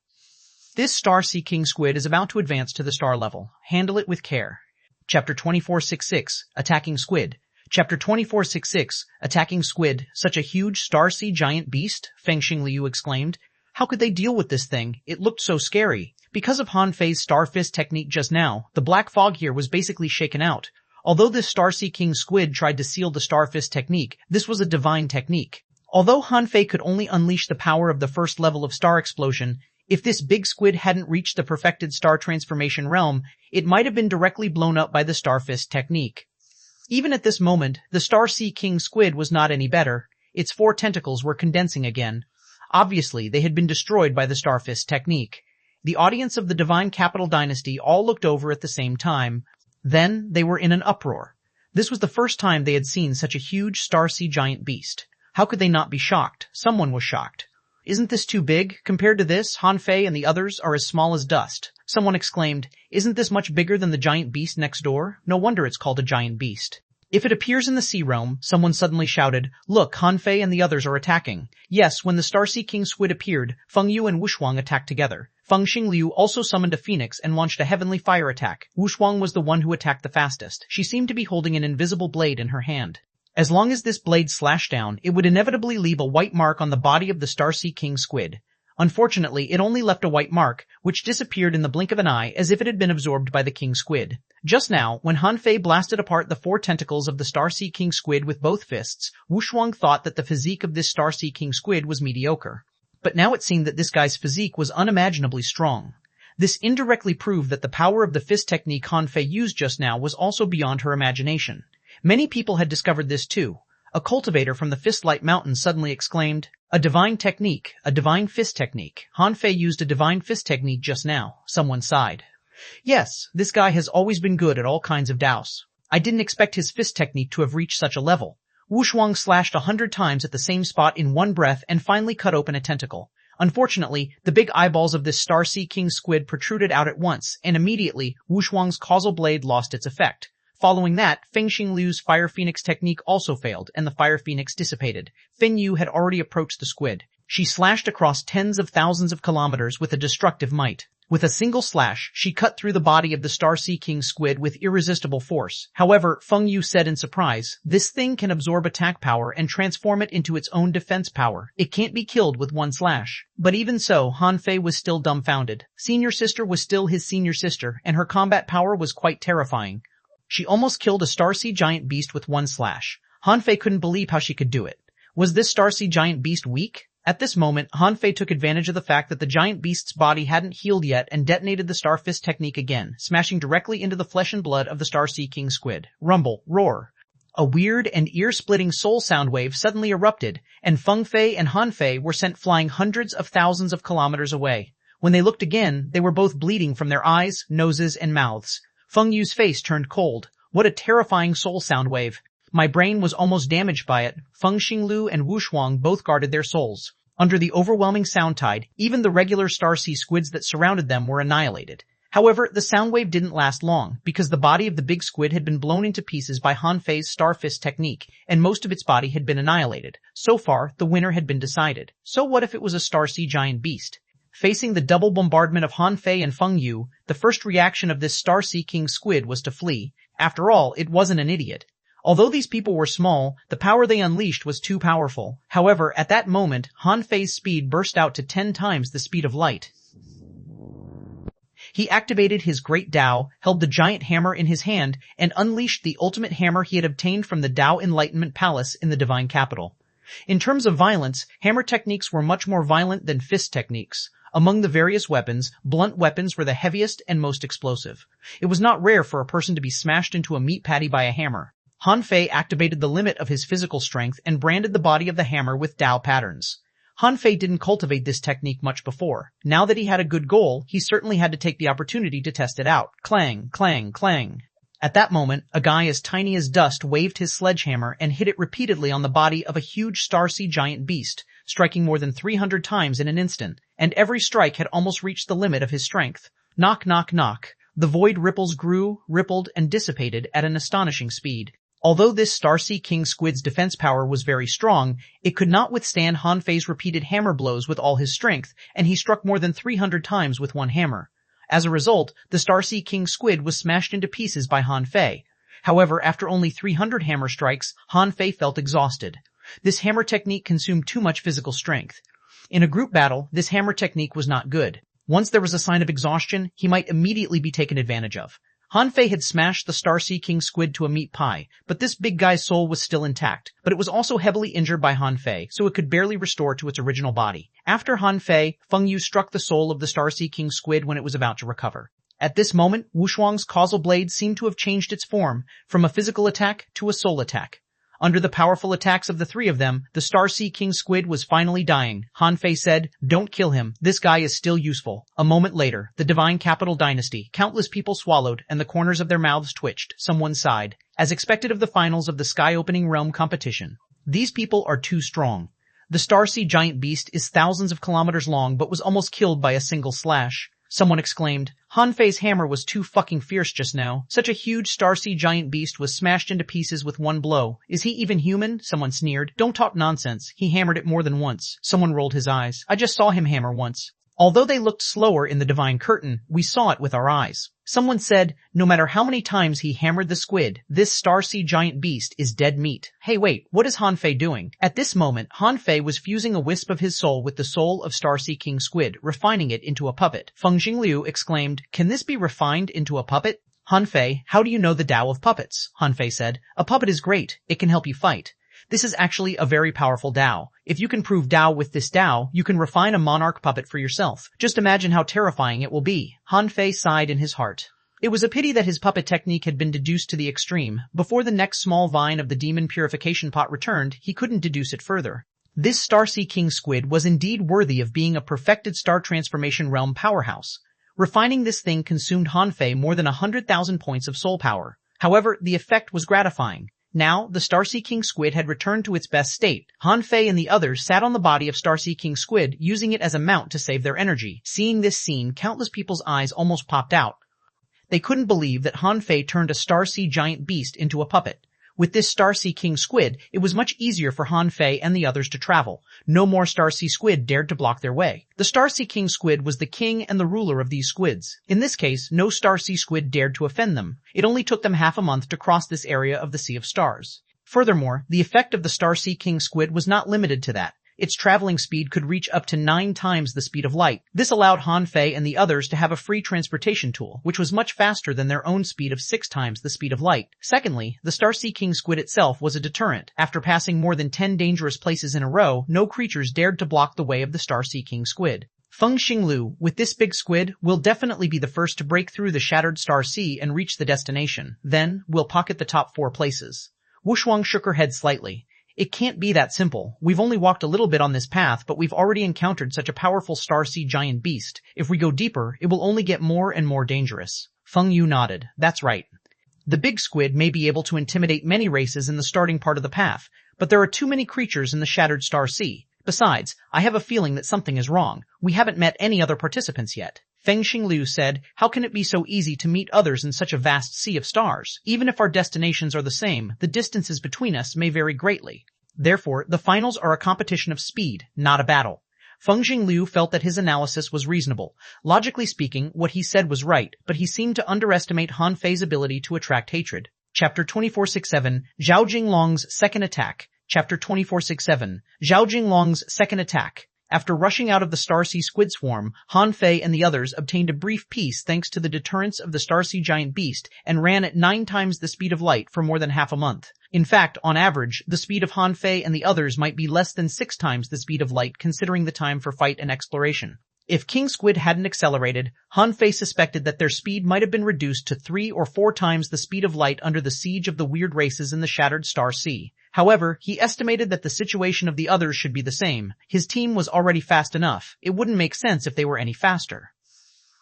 This star sea king squid is about to advance to the star level. Handle it with care. Chapter 2466, Attacking Squid. Chapter 2466, Attacking Squid, such a huge star sea giant beast, Feng Xingliu exclaimed. How could they deal with this thing? It looked so scary. Because of Han Fei's star fist technique just now, the black fog here was basically shaken out. Although this star sea king squid tried to seal the star fist technique, this was a divine technique. Although Han Fei could only unleash the power of the first level of star explosion, if this big squid hadn't reached the perfected star transformation realm, it might have been directly blown up by the star fist technique. Even at this moment, the Star Sea King squid was not any better. Its 4 tentacles were condensing again. Obviously, they had been destroyed by the Starfist technique. The audience of the Divine Capital Dynasty all looked over at the same time. Then, they were in an uproar. This was the first time they had seen such a huge Star Sea giant beast. How could they not be shocked? Someone was shocked. Isn't this too big? Compared to this, Han Fei and the others are as small as dust. Someone exclaimed, isn't this much bigger than the giant beast next door? No wonder it's called a giant beast. If it appears in the sea realm, someone suddenly shouted, look, Han Fei and the others are attacking. Yes, when the Star Sea King squid appeared, Feng Yu and Wuxuang attacked together. Feng Xingliu also summoned a phoenix and launched a heavenly fire attack. Wuxuang was the one who attacked the fastest. She seemed to be holding an invisible blade in her hand. As long as this blade slashed down, it would inevitably leave a white mark on the body of the Star Sea King squid. Unfortunately, it only left a white mark, which disappeared in the blink of an eye as if it had been absorbed by the king squid. Just now, when Han Fei blasted apart the 4 tentacles of the Star Sea King squid with both fists, Wuxuang thought that the physique of this Star Sea King squid was mediocre. But now it seemed that this guy's physique was unimaginably strong. This indirectly proved that the power of the fist technique Han Fei used just now was also beyond her imagination. Many people had discovered this too. A cultivator from the Fistlight Mountain suddenly exclaimed, a divine technique, a divine fist technique. Han Fei used a divine fist technique just now. Someone sighed. Yes, this guy has always been good at all kinds of douse. I didn't expect his fist technique to have reached such a level. Wuxuang slashed 100 times at the same spot in one breath and finally cut open a tentacle. Unfortunately, the big eyeballs of this Star Sea King squid protruded out at once, and immediately, Wuxuang's causal blade lost its effect. Following that, Feng Xingliu's Fire Phoenix technique also failed, and the Fire Phoenix dissipated. Feng Yu had already approached the squid. She slashed across tens of thousands of kilometers with a destructive might. With a single slash, she cut through the body of the Star Sea King squid with irresistible force. However, Feng Yu said in surprise, this thing can absorb attack power and transform it into its own defense power. It can't be killed with one slash. But even so, Han Fei was still dumbfounded. Senior sister was still his senior sister, and her combat power was quite terrifying. She almost killed a Star Sea giant beast with one slash. Han Fei couldn't believe how she could do it. Was this Star Sea giant beast weak? At this moment, Han Fei took advantage of the fact that the giant beast's body hadn't healed yet and detonated the Star Fist technique again, smashing directly into the flesh and blood of the Star Sea King squid. Rumble, roar. A weird and ear-splitting soul sound wave suddenly erupted, and Feng Fei and Han Fei were sent flying hundreds of thousands of kilometers away. When they looked again, they were both bleeding from their eyes, noses, and mouths. Feng Yu's face turned cold. What a terrifying soul sound wave. My brain was almost damaged by it. Feng Xingliu and Wuxuang both guarded their souls. Under the overwhelming sound tide, even the regular Star Sea squids that surrounded them were annihilated. However, the sound wave didn't last long, because the body of the big squid had been blown into pieces by Han Fei's Star Fist technique, and most of its body had been annihilated. So far, the winner had been decided. So what if it was a Star Sea giant beast? Facing the double bombardment of Han Fei and Feng Yu, the first reaction of this Star Sea King squid was to flee. After all, it wasn't an idiot. Although these people were small, the power they unleashed was too powerful. However, at that moment, Han Fei's speed burst out to 10 times the speed of light. He activated his great Dao, held the giant hammer in his hand, and unleashed the ultimate hammer he had obtained from the Dao Enlightenment Palace in the Divine Capital. In terms of violence, hammer techniques were much more violent than fist techniques. Among the various weapons, blunt weapons were the heaviest and most explosive. It was not rare for a person to be smashed into a meat patty by a hammer. Han Fei activated the limit of his physical strength and branded the body of the hammer with Dao patterns. Han Fei didn't cultivate this technique much before. Now that he had a good goal, he certainly had to take the opportunity to test it out. Clang, clang, clang. At that moment, a guy as tiny as dust waved his sledgehammer and hit it repeatedly on the body of a huge Starsea giant beast, striking more than 300 times in an instant, and every strike had almost reached the limit of his strength. Knock, knock, knock. The void ripples grew, rippled, and dissipated at an astonishing speed. Although this Starsea king squid's defense power was very strong, it could not withstand Han Fei's repeated hammer blows with all his strength, and he struck more than 300 times with one hammer. As a result, the Starsea king squid was smashed into pieces by Han Fei. However, after only 300 hammer strikes, Han Fei felt exhausted. This hammer technique consumed too much physical strength. In a group battle, this hammer technique was not good. Once there was a sign of exhaustion, he might immediately be taken advantage of. Han Fei had smashed the Starsea king squid to a meat pie, but this big guy's soul was still intact. But it was also heavily injured by Han Fei, so it could barely restore to its original body. After Han Fei, Feng Yu struck the soul of the Starsea king squid when it was about to recover. At this moment, Wu Shuang's causal blade seemed to have changed its form, from a physical attack to a soul attack. Under the powerful attacks of the three of them, the Starsea king squid was finally dying. Han Fei said, "Don't kill him. This guy is still useful." A moment later, the divine capital dynasty, countless people swallowed, and the corners of their mouths twitched. Someone sighed. As expected of the finals of the sky-opening realm competition. These people are too strong. The Starsea giant beast is thousands of kilometers long but was almost killed by a single slash. Someone exclaimed, Han Fei's hammer was too fucking fierce just now. Such a huge Starsea giant beast was smashed into pieces with one blow. Is he even human? Someone sneered. Don't talk nonsense. He hammered it more than once. Someone rolled his eyes. I just saw him hammer once. Although they looked slower in the divine curtain, we saw it with our eyes. Someone said, no matter how many times he hammered the squid, this Starsea giant beast is dead meat. Hey wait, what is Han Fei doing? At this moment, Han Fei was fusing a wisp of his soul with the soul of Starsea king squid, refining it into a puppet. Feng Xingliu exclaimed, can this be refined into a puppet? Han Fei, how do you know the Tao of puppets? Han Fei said, a puppet is great. It can help you fight. This is actually a very powerful Tao. If you can prove Tao with this Tao, you can refine a monarch puppet for yourself. Just imagine how terrifying it will be. Han Fei sighed in his heart. It was a pity that his puppet technique had been deduced to the extreme. Before the next small vine of the demon purification pot returned, he couldn't deduce it further. This Starsea king squid was indeed worthy of being a perfected star transformation realm powerhouse. Refining this thing consumed Han Fei more than 100,000 points of soul power. However, the effect was gratifying. Now, the Starsea king squid had returned to its best state. Han Fei and the others sat on the body of Starsea king squid, using it as a mount to save their energy. Seeing this scene, countless people's eyes almost popped out. They couldn't believe that Han Fei turned a Starsea giant beast into a puppet. With this Starsea king squid, it was much easier for Han Fei and the others to travel. No more Starsea squid dared to block their way. The Starsea king squid was the king and the ruler of these squids. In this case, no Starsea squid dared to offend them. It only took them half a month to cross this area of the Sea of Stars. Furthermore, the effect of the Starsea king squid was not limited to that. Its traveling speed could reach up to 9 times the speed of light. This allowed Han Fei and the others to have a free transportation tool, which was much faster than their own speed of 6 times the speed of light. Secondly, the Starsea king squid itself was a deterrent. After passing more than 10 dangerous places in a row, no creatures dared to block the way of the Starsea king squid. Feng Xingliu, with this big squid, will definitely be the first to break through the shattered star sea and reach the destination. Then, we'll pocket the top 4 places. Wu Shuang shook her head slightly. It can't be that simple. We've only walked a little bit on this path, but we've already encountered such a powerful Starsea giant beast. If we go deeper, it will only get more and more dangerous. Feng Yu nodded. That's right. The big squid may be able to intimidate many races in the starting part of the path, but there are too many creatures in the shattered star sea. Besides, I have a feeling that something is wrong. We haven't met any other participants yet. Feng Xingliu said, how can it be so easy to meet others in such a vast sea of stars? Even if our destinations are the same, the distances between us may vary greatly. Therefore, the finals are a competition of speed, not a battle. Feng Xingliu felt that his analysis was reasonable. Logically speaking, what he said was right, but he seemed to underestimate Han Fei's ability to attract hatred. Chapter 2467, Zhao Jinglong's Second Attack. Chapter 2467, Zhao Jinglong's Second Attack. After rushing out of the Starsea squid swarm, Han Fei and the others obtained a brief peace thanks to the deterrence of the Starsea giant beast and ran at 9 times the speed of light for more than half a month. In fact, on average, the speed of Han Fei and the others might be less than 6 times the speed of light considering the time for fight and exploration. If King Squid hadn't accelerated, Han Fei suspected that their speed might have been reduced to 3 or 4 times the speed of light under the siege of the weird races in the shattered star sea. However, he estimated that the situation of the others should be the same. His team was already fast enough. It wouldn't make sense if they were any faster.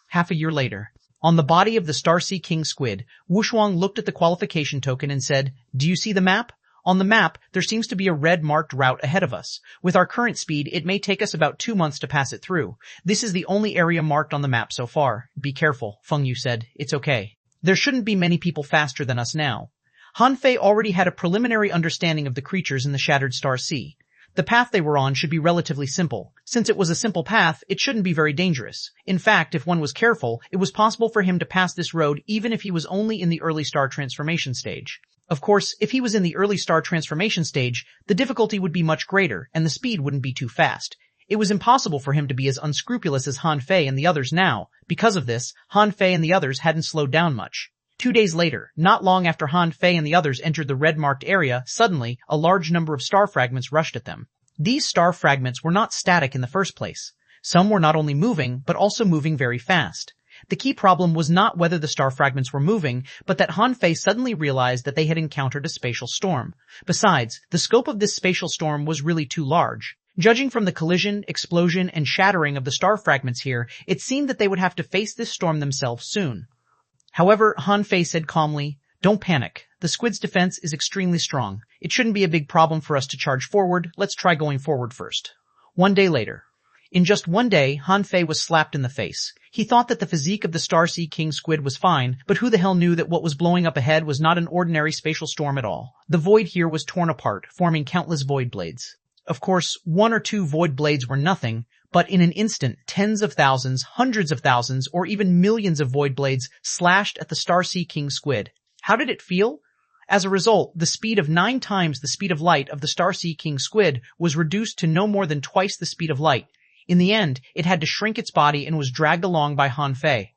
Half a year later. On the body of the Starseed King squid, Xuanhuan looked at the qualification token and said, "Do you see the map? On the map, there seems to be a red marked route ahead of us. With our current speed, it may take us about 2 months to pass it through. This is the only area marked on the map so far." "Be careful," Feng Yu said. "It's okay. There shouldn't be many people faster than us now." Han Fei already had a preliminary understanding of the creatures in the Shattered Star Sea. The path they were on should be relatively simple. Since it was a simple path, it shouldn't be very dangerous. In fact, if one was careful, it was possible for him to pass this road even if he was only in the early star transformation stage. Of course, if he was in the early star transformation stage, the difficulty would be much greater, and the speed wouldn't be too fast. It was impossible for him to be as unscrupulous as Han Fei and the others now. Because of this, Han Fei and the others hadn't slowed down much. 2 days later, not long after Han Fei and the others entered the red-marked area, suddenly, a large number of star fragments rushed at them. These star fragments were not static in the first place. Some were not only moving, but also moving very fast. The key problem was not whether the star fragments were moving, but that Han Fei suddenly realized that they had encountered a spatial storm. Besides, the scope of this spatial storm was really too large. Judging from the collision, explosion, and shattering of the star fragments here, it seemed that they would have to face this storm themselves soon. However, Han Fei said calmly, "Don't panic. The squid's defense is extremely strong. It shouldn't be a big problem for us to charge forward. Let's try going forward first." 1 day later. In just 1 day, Han Fei was slapped in the face. He thought that the physique of the Starseed King squid was fine, but who the hell knew that what was blowing up ahead was not an ordinary spatial storm at all. The void here was torn apart, forming countless void blades. Of course, 1 or 2 void blades were nothing, but in an instant, tens of thousands, hundreds of thousands, or even millions of void blades slashed at the Starseed King squid. How did it feel? As a result, the speed of 9 times the speed of light of the Starseed King squid was reduced to no more than twice the speed of light. In the end, it had to shrink its body and was dragged along by Han Fei.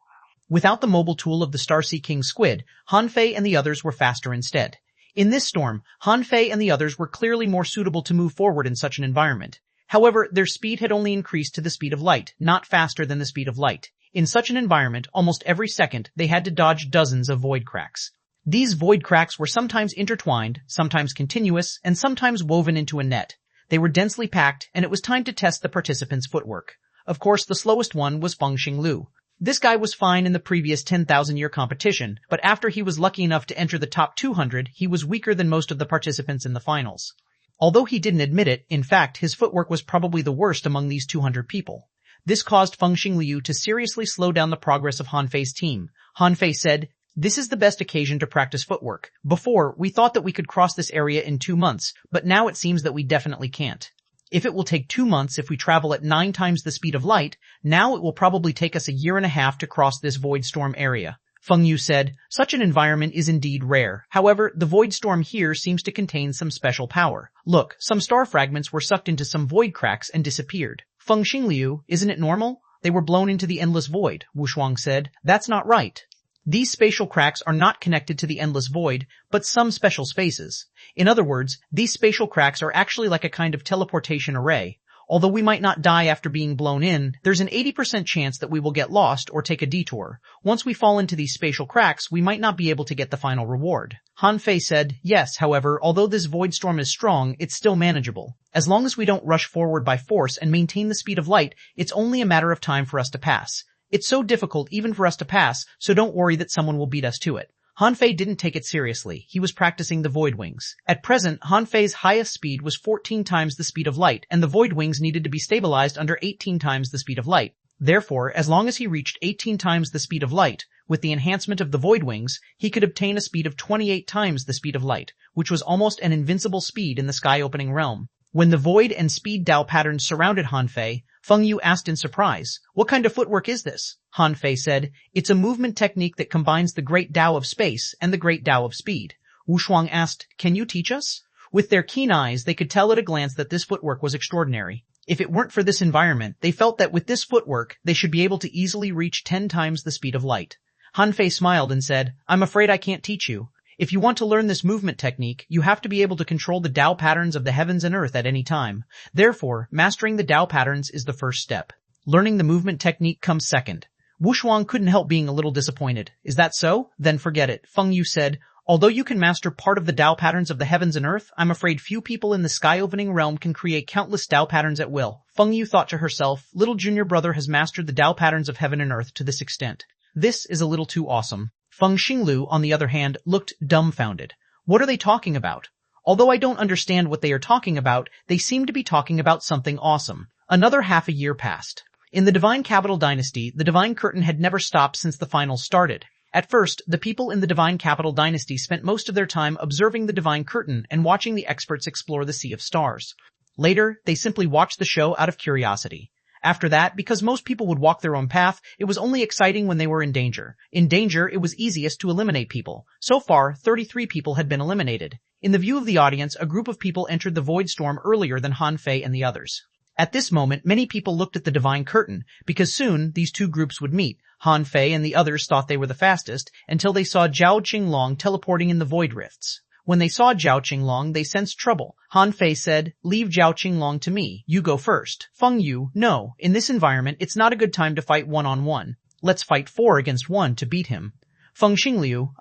Without the mobile tool of the Starseed King squid, Han Fei and the others were faster instead. In this storm, Han Fei and the others were clearly more suitable to move forward in such an environment. However, their speed had only increased to the speed of light, not faster than the speed of light. In such an environment, almost every second, they had to dodge dozens of void cracks. These void cracks were sometimes intertwined, sometimes continuous, and sometimes woven into a net. They were densely packed, and it was time to test the participants' footwork. Of course, the slowest one was Feng Xinglu. This guy was fine in the previous 10,000-year competition, but after he was lucky enough to enter the top 200, he was weaker than most of the participants in the finals. Although he didn't admit it, in fact, his footwork was probably the worst among these 200 people. This caused Feng Xinglu to seriously slow down the progress of Han Fei's team. Han Fei said, "This is the best occasion to practice footwork. Before, we thought that we could cross this area in 2 months, but now it seems that we definitely can't. If it will take 2 months if we travel at 9 times the speed of light, now it will probably take us a year and a half to cross this void storm area." Feng Yu said, "Such an environment is indeed rare. However, the void storm here seems to contain some special power. Look, some star fragments were sucked into some void cracks and disappeared." "Feng Xinglu, isn't it normal? They were blown into the endless void," Xuanhuan said. "That's not right. These spatial cracks are not connected to the endless void, but some special spaces. In other words, these spatial cracks are actually like a kind of teleportation array. Although we might not die after being blown in, there's an 80% chance that we will get lost or take a detour. Once we fall into these spatial cracks, we might not be able to get the final reward." Han Fei said, "Yes, however, although this void storm is strong, it's still manageable. As long as we don't rush forward by force and maintain the speed of light, it's only a matter of time for us to pass. It's so difficult even for us to pass, so don't worry that someone will beat us to it." Han Fei didn't take it seriously. He was practicing the void wings. At present, Han Fei's highest speed was 14 times the speed of light, and the void wings needed to be stabilized under 18 times the speed of light. Therefore, as long as he reached 18 times the speed of light, with the enhancement of the void wings, he could obtain a speed of 28 times the speed of light, which was almost an invincible speed in the sky-opening realm. When the void and speed Dao patterns surrounded Han Fei, Feng Yu asked in surprise, "What kind of footwork is this?" Han Fei said, "It's a movement technique that combines the great Dao of space and the great Dao of speed." Xuanhuan asked, "Can you teach us?" With their keen eyes, they could tell at a glance that this footwork was extraordinary. If it weren't for this environment, they felt that with this footwork, they should be able to easily reach 10 times the speed of light. Han Fei smiled and said, "I'm afraid I can't teach you. If you want to learn this movement technique, you have to be able to control the Dao patterns of the heavens and earth at any time. Therefore, mastering the Dao patterns is the first step. Learning the movement technique comes second." Xuanhuan couldn't help being a little disappointed. "Is that so? Then forget it." Feng Yu said, "Although you can master part of the Dao patterns of the heavens and earth, I'm afraid few people in the sky-opening realm can create countless Dao patterns at will." Feng Yu thought to herself, little junior brother has mastered the Dao patterns of heaven and earth to this extent. This is a little too awesome. Feng Xinglu, on the other hand, looked dumbfounded. What are they talking about? Although I don't understand what they are talking about, they seem to be talking about something awesome. Another half a year passed. In the Divine Capital Dynasty, the Divine Curtain had never stopped since the finals started. At first, the people in the Divine Capital Dynasty spent most of their time observing the Divine Curtain and watching the experts explore the Sea of Stars. Later, they simply watched the show out of curiosity. After that, because most people would walk their own path, it was only exciting when they were in danger. In danger, it was easiest to eliminate people. So far, 33 people had been eliminated. In the view of the audience, a group of people entered the Void Storm earlier than Han Fei and the others. At this moment, many people looked at the Divine Curtain, because soon these two groups would meet. Han Fei and the others thought they were the fastest, until they saw Zhao Qinglong teleporting in the Void Rifts. When they saw Zhao Qinglong, they sensed trouble. Han Fei said, "Leave Zhao Qinglong to me. You go first." Feng Yu, "No. In this environment, it's not a good time to fight one-on-one. Let's fight 4 against 1 to beat him." Feng Xinglu,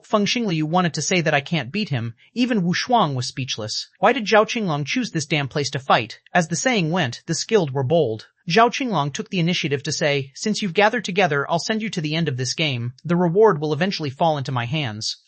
Feng Xinglu wanted to say that I can't beat him. Even Wu Shuang was speechless. Why did Zhao Qinglong choose this damn place to fight? As the saying went, the skilled were bold. Zhao Qinglong took the initiative to say, "Since you've gathered together, I'll send you to the end of this game. The reward will eventually fall into my hands."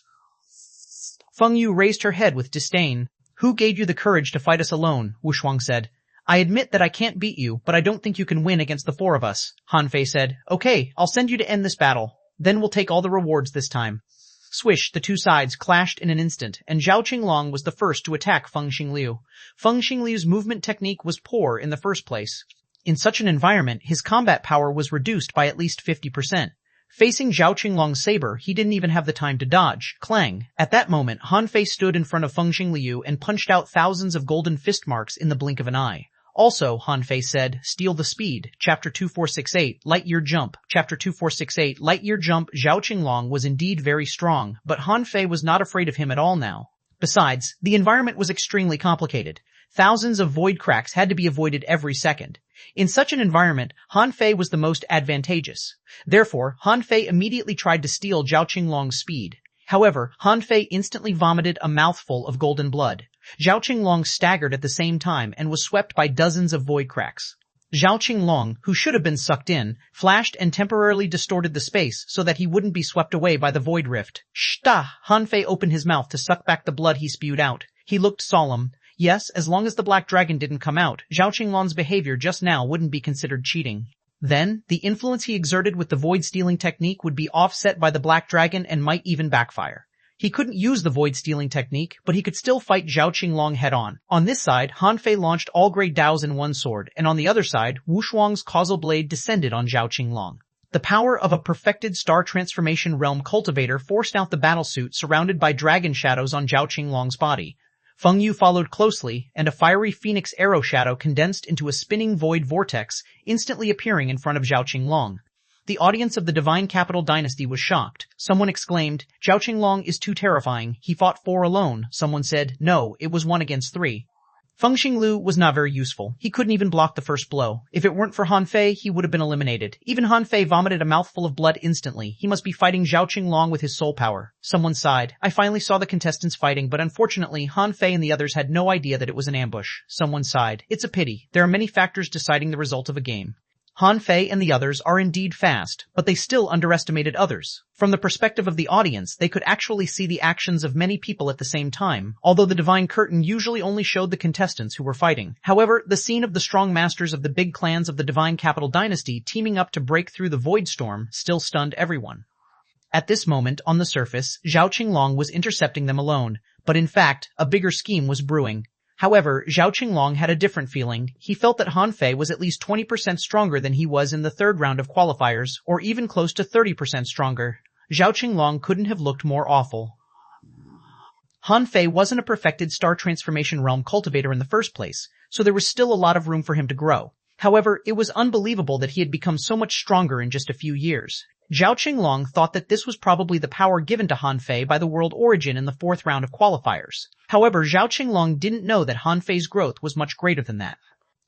Feng Yu raised her head with disdain. "Who gave you the courage to fight us alone?" Wu Shuang said. "I admit that I can't beat you, but I don't think you can win against the 4 of us." Han Fei said, "Okay, I'll send you to end this battle. Then we'll take all the rewards this time." Swish, the two sides clashed in an instant, and Zhao Qinglong was the first to attack Feng Xinglu. Feng Xinglu's movement technique was poor in the first place. In such an environment, his combat power was reduced by at least 50%. Facing Zhao Qinglong's saber, he didn't even have the time to dodge. Clang! At that moment, Han Fei stood in front of Feng Xinglu and punched out thousands of golden fist marks in the blink of an eye. Also, Han Fei said, "Steal the speed." Chapter 2468, Light Year Jump. Chapter 2468, Light Year Jump. Zhao Qinglong was indeed very strong, but Han Fei was not afraid of him at all now. Besides, the environment was extremely complicated. Thousands of void cracks had to be avoided every second. In such an environment, Han Fei was the most advantageous. Therefore, Han Fei immediately tried to steal Zhao Qinglong's speed. However, Han Fei instantly vomited a mouthful of golden blood. Zhao Qinglong staggered at the same time and was swept by dozens of void cracks. Zhao Qinglong, who should have been sucked in, flashed and temporarily distorted the space so that he wouldn't be swept away by the void rift. Shta! Han Fei opened his mouth to suck back the blood he spewed out. He looked solemn. Yes, as long as the black dragon didn't come out, Zhao Qinglong's behavior just now wouldn't be considered cheating. Then, the influence he exerted with the void-stealing technique would be offset by the black dragon and might even backfire. He couldn't use the void-stealing technique, but he could still fight Zhao Qinglong head-on. On this side, Han Fei launched all great Daos in one sword, and on the other side, Wu Shuang's causal blade descended on Zhao Qinglong. The power of a perfected star transformation realm cultivator forced out the battlesuit surrounded by dragon shadows on Zhao Qinglong's body. Feng Yu followed closely, and a fiery phoenix arrow shadow condensed into a spinning void vortex, instantly appearing in front of Zhao Qinglong. The audience of the Divine Capital Dynasty was shocked. Someone exclaimed, "Zhao Qinglong is too terrifying. He fought 4 alone." Someone said, "No, it was 1 against 3. Feng Xinglu was not very useful. He couldn't even block the first blow. If it weren't for Han Fei, he would have been eliminated. Even Han Fei vomited a mouthful of blood instantly. He must be fighting Zhao Qinglong with his soul power. Someone sighed. "I finally saw the contestants fighting, but unfortunately, Han Fei and the others had no idea that it was an ambush." Someone sighed. "It's a pity. There are many factors deciding the result of a game." Han Fei and the others are indeed fast, but they still underestimated others. From the perspective of the audience, they could actually see the actions of many people at the same time, although the Divine Curtain usually only showed the contestants who were fighting. However, the scene of the strong masters of the big clans of the Divine Capital Dynasty teaming up to break through the Void Storm still stunned everyone. At this moment, on the surface, Zhao Qinglong was intercepting them alone, but in fact, a bigger scheme was brewing. However, Zhao Qinglong had a different feeling. He felt that Han Fei was at least 20% stronger than he was in the 3rd round of qualifiers, or even close to 30% stronger. Zhao Qinglong couldn't have looked more awful. Han Fei wasn't a perfected star transformation realm cultivator in the first place, so there was still a lot of room for him to grow. However, it was unbelievable that he had become so much stronger in just a few years. Zhao Qinglong thought that this was probably the power given to Han Fei by the World Origin in the 4th round of qualifiers. However, Zhao Qinglong didn't know that Han Fei's growth was much greater than that.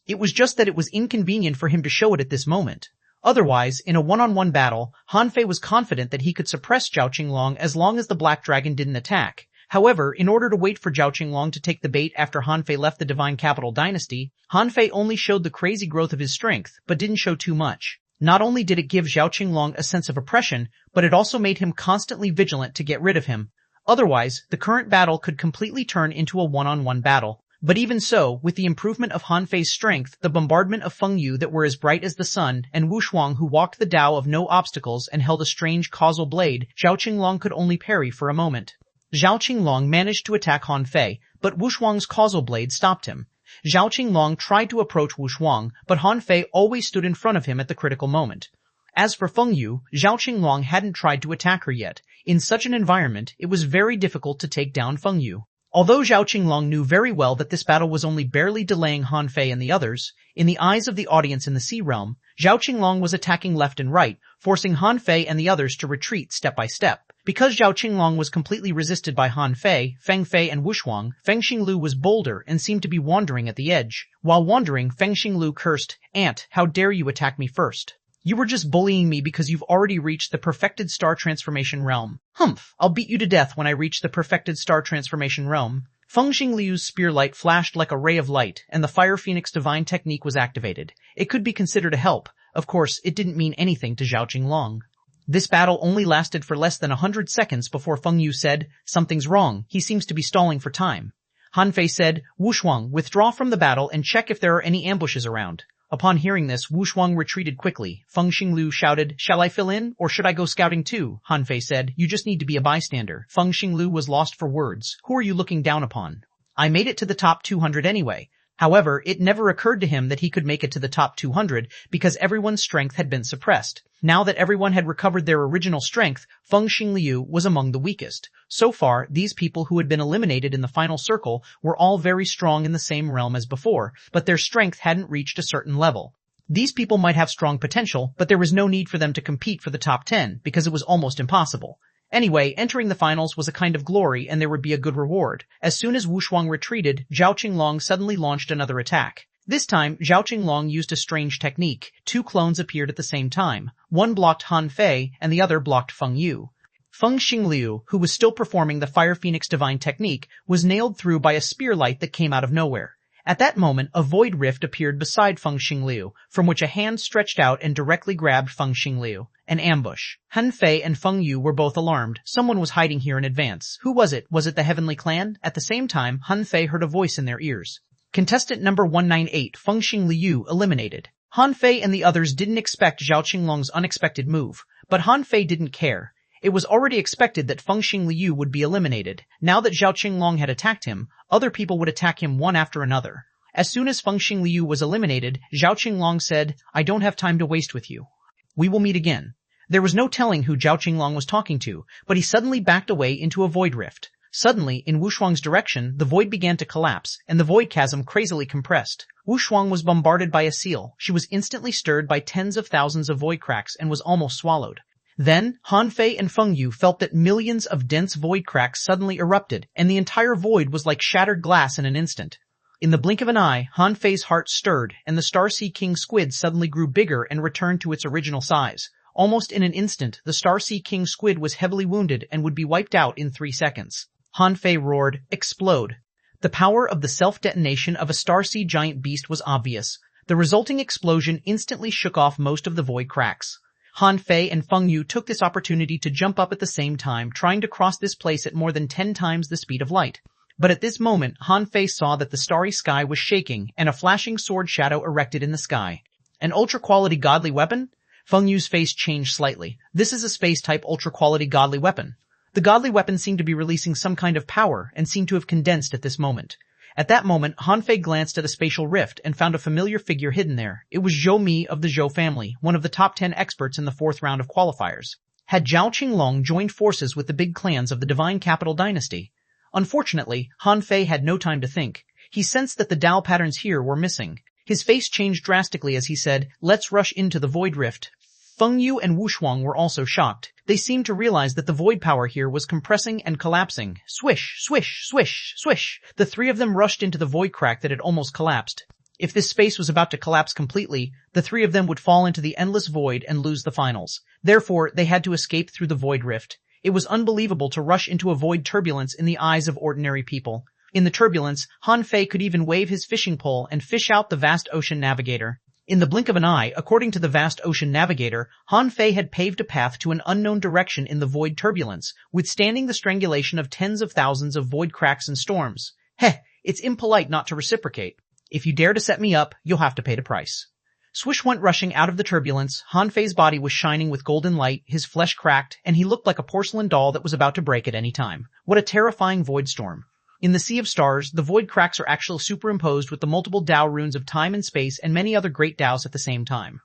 It was just that it was inconvenient for him to show it at this moment. Otherwise, in a one-on-one battle, Han Fei was confident that he could suppress Zhao Qinglong as long as the Black Dragon didn't attack. However, in order to wait for Zhao Qinglong to take the bait after Han Fei left the Divine Capital Dynasty, Han Fei only showed the crazy growth of his strength, but didn't show too much. Not only did it give Zhao Qinglong a sense of oppression, but it also made him constantly vigilant to get rid of him. Otherwise, the current battle could completely turn into a one-on-one battle. But even so, with the improvement of Han Fei's strength, the bombardment of Feng Yu that were as bright as the sun, and Wu Shuang who walked the Tao of no obstacles and held a strange causal blade, Zhao Qinglong could only parry for a moment. Zhao Qinglong managed to attack Han Fei, but Wu Shuang's causal blade stopped him. Zhao Qinglong tried to approach Wu Shuang, but Han Fei always stood in front of him at the critical moment. As for Feng Yu, Zhao Qinglong hadn't tried to attack her yet. In such an environment, it was very difficult to take down Feng Yu. Although Zhao Qinglong knew very well that this battle was only barely delaying Han Fei and the others, in the eyes of the audience in the Sea Realm, Zhao Qinglong was attacking left and right, forcing Han Fei and the others to retreat step by step. Because Zhao Qinglong was completely resisted by Han Fei, Feng Fei and Wu Shuang, Feng Xinglu was bolder and seemed to be wandering at the edge. While wandering, Feng Xinglu cursed, "Ant, how dare you attack me first? You were just bullying me because you've already reached the perfected star transformation realm. Humph, I'll beat you to death when I reach the perfected star transformation realm." Feng Xingliu's spear light flashed like a ray of light, and the Fire Phoenix divine technique was activated. It could be considered a help. Of course, it didn't mean anything to Zhao Qinglong. This battle only lasted for less than 100 seconds before Feng Yu said, "Something's wrong, he seems to be stalling for time." Han Fei said, "Wu Shuang, withdraw from the battle and check if there are any ambushes around." Upon hearing this, Wu Shuang retreated quickly. Feng Xinglu shouted, "Shall I fill in, or should I go scouting too?" Han Fei said, "You just need to be a bystander." Feng Xinglu was lost for words. "Who are you looking down upon? I made it to the top 200 anyway." However, it never occurred to him that he could make it to the top 200 because everyone's strength had been suppressed. Now that everyone had recovered their original strength, Feng Xingliu was among the weakest. So far, these people who had been eliminated in the final circle were all very strong in the same realm as before, but their strength hadn't reached a certain level. These people might have strong potential, but there was no need for them to compete for the top 10 because it was almost impossible. Anyway, entering the finals was a kind of glory and there would be a good reward. As soon as Wu Shuang retreated, Zhao Qinglong suddenly launched another attack. This time, Zhao Qinglong used a strange technique. Two clones appeared at the same time. One blocked Han Fei and the other blocked Feng Yu. Feng Xingliu, who was still performing the Fire Phoenix divine technique, was nailed through by a spear light that came out of nowhere. At that moment, a void rift appeared beside Feng Xingliu, from which a hand stretched out and directly grabbed Feng Xingliu. An ambush. Han Fei and Feng Yu were both alarmed. Someone was hiding here in advance. Who was it? Was it the Heavenly Clan? At the same time, Han Fei heard a voice in their ears. Contestant number 198, Feng Xingliu, eliminated. Han Fei and the others didn't expect Zhao Qinglong's unexpected move, but Han Fei didn't care. It was already expected that Feng Xingliu would be eliminated. Now that Zhao Qinglong had attacked him, other people would attack him one after another. As soon as Feng Xingliu was eliminated, Zhao Qinglong said, "I don't have time to waste with you. We will meet again." There was no telling who Zhao Qinglong was talking to, but he suddenly backed away into a void rift. Suddenly, in Wu Shuang's direction, the void began to collapse, and the void chasm crazily compressed. Wu Shuang was bombarded by a seal. She was instantly stirred by tens of thousands of void cracks and was almost swallowed. Then, Han Fei and Feng Yu felt that millions of dense void cracks suddenly erupted, and the entire void was like shattered glass in an instant. In the blink of an eye, Han Fei's heart stirred, and the Star Sea King squid suddenly grew bigger and returned to its original size. Almost in an instant, the Star Sea King squid was heavily wounded and would be wiped out in 3 seconds. Han Fei roared, "Explode!" The power of the self-detonation of a Star Sea giant beast was obvious. The resulting explosion instantly shook off most of the void cracks. Han Fei and Feng Yu took this opportunity to jump up at the same time, trying to cross this place at more than 10 times the speed of light. But at this moment, Han Fei saw that the starry sky was shaking, and a flashing sword shadow erected in the sky. An ultra-quality godly weapon? Feng Yu's face changed slightly. This is a space-type ultra-quality godly weapon. The godly weapon seemed to be releasing some kind of power, and seemed to have condensed at this moment. At that moment, Han Fei glanced at a spatial rift and found a familiar figure hidden there. It was Zhou Mi of the Zhou family, one of the top 10 experts in the 4th round of qualifiers. Had Zhao Qinglong joined forces with the big clans of the Divine Capital Dynasty? Unfortunately, Han Fei had no time to think. He sensed that the Tao patterns here were missing. His face changed drastically as he said, "Let's rush into the void rift." Feng Yu and Wu Shuang were also shocked. They seemed to realize that the void power here was compressing and collapsing. Swish, swish, swish, swish. The 3 of them rushed into the void crack that had almost collapsed. If this space was about to collapse completely, the 3 of them would fall into the endless void and lose the finals. Therefore, they had to escape through the void rift. It was unbelievable to rush into a void turbulence in the eyes of ordinary people. In the turbulence, Han Fei could even wave his fishing pole and fish out the vast ocean navigator. In the blink of an eye, according to the vast ocean navigator, Han Fei had paved a path to an unknown direction in the void turbulence, withstanding the strangulation of tens of thousands of void cracks and storms. Heh, it's impolite not to reciprocate. If you dare to set me up, you'll have to pay the price. Swish went rushing out of the turbulence. Han Fei's body was shining with golden light, his flesh cracked, and he looked like a porcelain doll that was about to break at any time. What a terrifying void storm. In the sea of stars, the void cracks are actually superimposed with the multiple Dao runes of time and space and many other great Daos at the same time.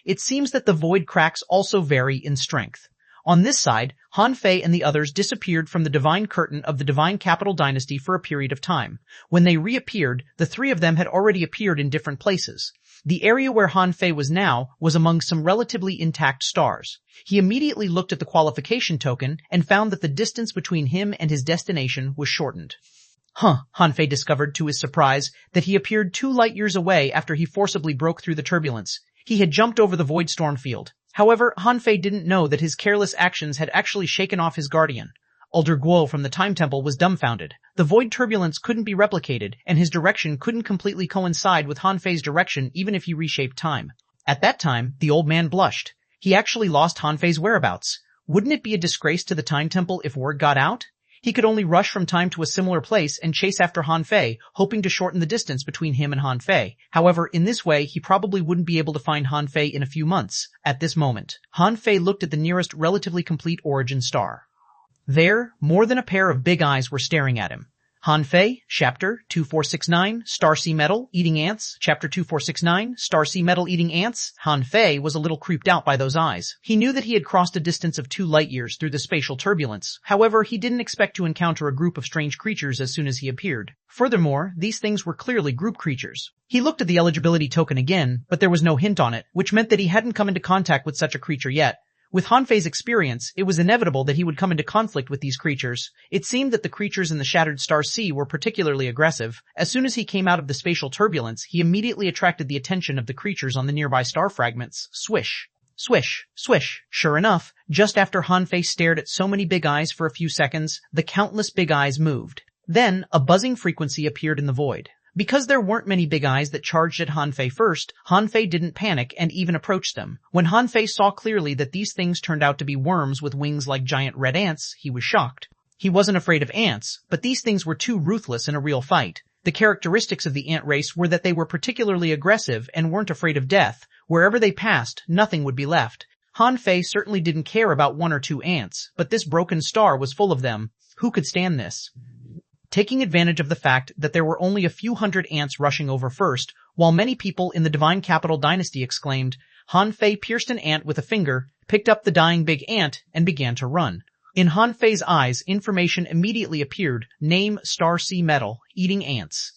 It seems that the void cracks also vary in strength. On this side, Han Fei and the others disappeared from the divine curtain of the divine capital dynasty for a period of time. When they reappeared, the three of them had already appeared in different places. The area where Han Fei was now was among some relatively intact stars. He immediately looked at the qualification token and found that the distance between him and his destination was shortened. Han Fei discovered to his surprise that he appeared 2 light years away after he forcibly broke through the turbulence. He had jumped over the void storm field. However, Han Fei didn't know that his careless actions had actually shaken off his guardian. Elder Guo from the Time Temple was dumbfounded. The void turbulence couldn't be replicated, and his direction couldn't completely coincide with Han Fei's direction even if he reshaped time. At that time, the old man blushed. He actually lost Han Fei's whereabouts. Wouldn't it be a disgrace to the Time Temple if word got out? He could only rush from time to a similar place and chase after Han Fei, hoping to shorten the distance between him and Han Fei. However, in this way, he probably wouldn't be able to find Han Fei in a few months. At this moment, Han Fei looked at the nearest relatively complete origin star. There, more than a pair of big eyes were staring at him. Han Fei, Chapter 2469, Starsea Metal, Eating Ants, Chapter 2469, Starsea Metal Eating Ants. Han Fei was a little creeped out by those eyes. He knew that he had crossed a distance of 2 light years through the spatial turbulence. However, he didn't expect to encounter a group of strange creatures as soon as he appeared. Furthermore, these things were clearly group creatures. He looked at the eligibility token again, but there was no hint on it, which meant that he hadn't come into contact with such a creature yet. With Han Fei's experience, it was inevitable that he would come into conflict with these creatures. It seemed that the creatures in the Shattered Star Sea were particularly aggressive. As soon as he came out of the spatial turbulence, he immediately attracted the attention of the creatures on the nearby star fragments. Swish. Swish. Swish. Sure enough, just after Han Fei stared at so many big eyes for a few seconds, the countless big eyes moved. Then, a buzzing frequency appeared in the void. Because there weren't many big eyes that charged at Han Fei first, Han Fei didn't panic and even approach them. When Han Fei saw clearly that these things turned out to be worms with wings like giant red ants, he was shocked. He wasn't afraid of ants, but these things were too ruthless in a real fight. The characteristics of the ant race were that they were particularly aggressive and weren't afraid of death. Wherever they passed, nothing would be left. Han Fei certainly didn't care about 1 or 2 ants, but this broken star was full of them. Who could stand this? Taking advantage of the fact that there were only a few hundred ants rushing over first, while many people in the Divine Capital Dynasty exclaimed, Han Fei pierced an ant with a finger, picked up the dying big ant, and began to run. In Han Fei's eyes, information immediately appeared. Name Starsea Metal, Eating Ants.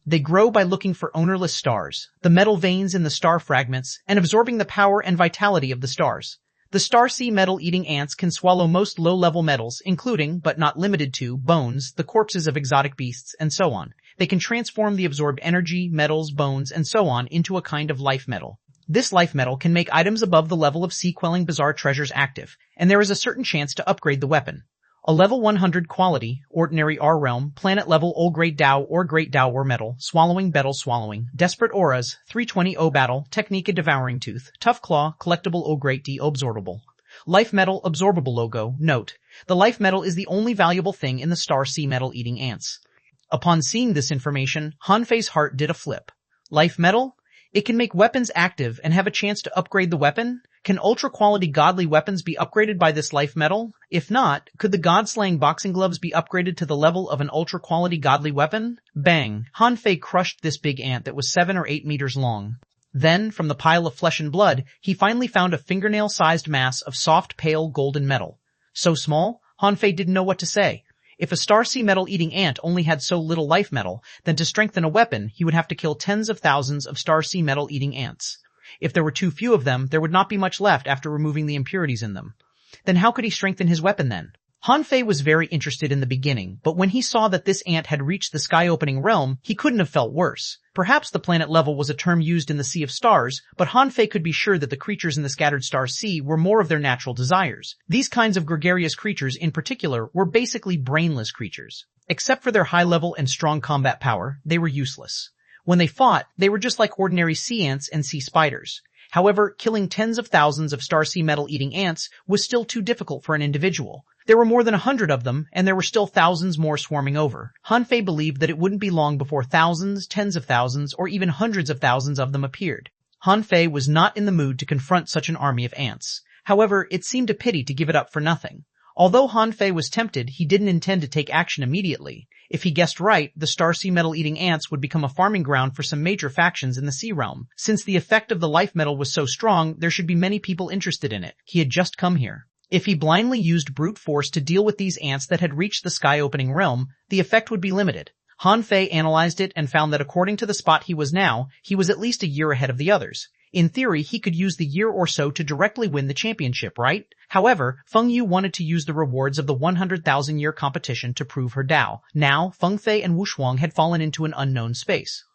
They grow by looking for ownerless stars, the metal veins in the star fragments, and absorbing the power and vitality of the stars. The Starsea metal-eating ants can swallow most low-level metals, including, but not limited to, bones, the corpses of exotic beasts, and so on. They can transform the absorbed energy, metals, bones, and so on into a kind of life metal. This life metal can make items above the level of sea-quelling bizarre treasures active, and there is a certain chance to upgrade the weapon. A level 100 quality, ordinary R-realm, planet-level old-grade Dao or great Dao or metal, swallowing betel swallowing, desperate auras, 320 O battle, technique a devouring tooth, tough claw, collectible O-grade D absorbable. Life metal absorbable logo, note. The life metal is the only valuable thing in the Starsea metal eating ants. Upon seeing this information, Han Fei's heart did a flip. Life metal? It can make weapons active and have a chance to upgrade the weapon? Can ultra-quality godly weapons be upgraded by this life metal? If not, could the god-slaying boxing gloves be upgraded to the level of an ultra-quality godly weapon? Bang! Han Fei crushed this big ant that was 7 or 8 meters long. Then, from the pile of flesh and blood, he finally found a fingernail-sized mass of soft, pale, golden metal. So small, Han Fei didn't know what to say. If a Starsea metal-eating ant only had so little life metal, then to strengthen a weapon, he would have to kill tens of thousands of Starsea metal-eating ants. If there were too few of them, there would not be much left after removing the impurities in them. Then how could he strengthen his weapon then? Han Fei was very interested in the beginning, but when he saw that this ant had reached the sky-opening realm, he couldn't have felt worse. Perhaps the planet level was a term used in the Sea of Stars, but Han Fei could be sure that the creatures in the scattered star sea were more of their natural desires. These kinds of gregarious creatures in particular were basically brainless creatures. Except for their high level and strong combat power, they were useless. When they fought, they were just like ordinary sea ants and sea spiders. However, killing tens of thousands of star-sea metal-eating ants was still too difficult for an individual. There were more than 100 of them, and there were still thousands more swarming over. Han Fei believed that it wouldn't be long before thousands, tens of thousands, or even hundreds of thousands of them appeared. Han Fei was not in the mood to confront such an army of ants. However, it seemed a pity to give it up for nothing. Although Han Fei was tempted, he didn't intend to take action immediately. If he guessed right, the star-sea metal-eating ants would become a farming ground for some major factions in the sea realm. Since the effect of the life metal was so strong, there should be many people interested in it. He had just come here. If he blindly used brute force to deal with these ants that had reached the sky-opening realm, the effect would be limited. Han Fei analyzed it and found that according to the spot he was now, he was at least a year ahead of the others. In theory, he could use the year or so to directly win the championship, right? However, Feng Yu wanted to use the rewards of the 100,000-year competition to prove her Dao. Now, Feng Fei and Wu Shuang had fallen into an unknown space.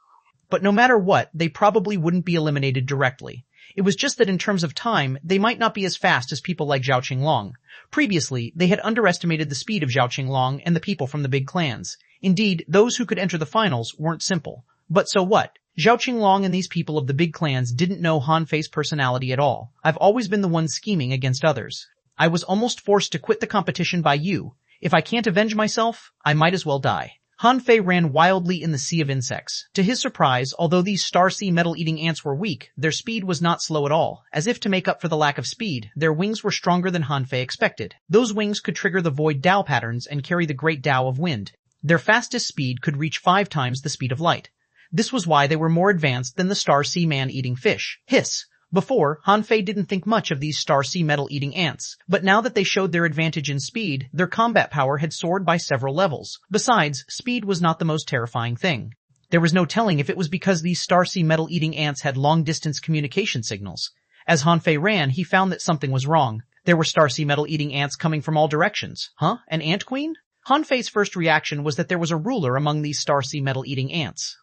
But no matter what, they probably wouldn't be eliminated directly. It was just that in terms of time, they might not be as fast as people like Zhao Qinglong. Previously, they had underestimated the speed of Zhao Qinglong and the people from the big clans. Indeed, those who could enter the finals weren't simple. But so what? Zhao Qinglong and these people of the big clans didn't know Han Fei's personality at all. I've always been the one scheming against others. I was almost forced to quit the competition by you. If I can't avenge myself, I might as well die. Han Fei ran wildly in the sea of insects. To his surprise, although these star-sea metal-eating ants were weak, their speed was not slow at all. As if to make up for the lack of speed, their wings were stronger than Han Fei expected. Those wings could trigger the void Dao patterns and carry the great Dao of wind. Their fastest speed could reach 5 times the speed of light. This was why they were more advanced than the star-sea man-eating fish. Hiss! Before, Han Fei didn't think much of these star-sea metal-eating ants, but now that they showed their advantage in speed, their combat power had soared by several levels. Besides, speed was not the most terrifying thing. There was no telling if it was because these star-sea metal-eating ants had long-distance communication signals. As Han Fei ran, he found that something was wrong. There were star-sea metal-eating ants coming from all directions. Huh? An ant queen? Han Fei's first reaction was that there was a ruler among these star-sea metal-eating ants.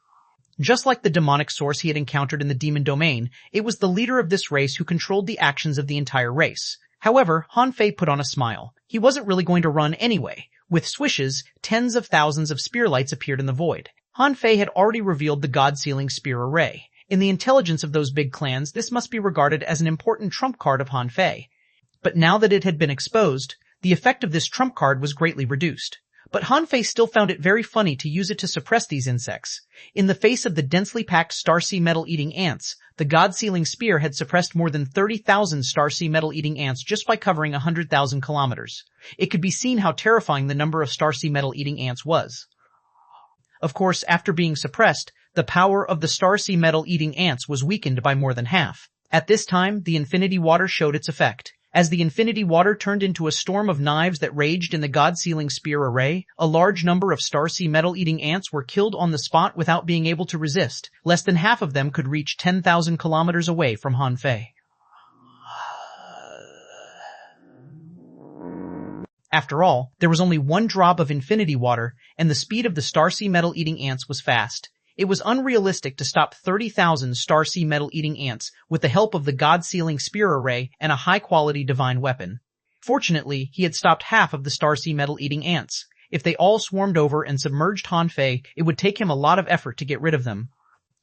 Just like the demonic source he had encountered in the demon domain, it was the leader of this race who controlled the actions of the entire race. However, Han Fei put on a smile. He wasn't really going to run anyway. With swishes, tens of thousands of spear lights appeared in the void. Han Fei had already revealed the God-sealing spear array. In the intelligence of those big clans, this must be regarded as an important trump card of Han Fei. But now that it had been exposed, the effect of this trump card was greatly reduced. But Han Fei still found it very funny to use it to suppress these insects. In the face of the densely packed star-sea metal-eating ants, the God-sealing spear had suppressed more than 30,000 star-sea metal-eating ants just by covering 100,000 kilometers. It could be seen how terrifying the number of star-sea metal-eating ants was. Of course, after being suppressed, the power of the star-sea metal-eating ants was weakened by more than half. At this time, the infinity water showed its effect. As the infinity water turned into a storm of knives that raged in the God-sealing spear array, a large number of star-sea metal-eating ants were killed on the spot without being able to resist. Less than half of them could reach 10,000 kilometers away from Han Fei. After all, there was only one drop of infinity water, and the speed of the star-sea metal-eating ants was fast. It was unrealistic to stop 30,000 star-sea metal-eating ants with the help of the God-sealing spear array and a high-quality divine weapon. Fortunately, he had stopped half of the star-sea metal-eating ants. If they all swarmed over and submerged Han Fei, it would take him a lot of effort to get rid of them.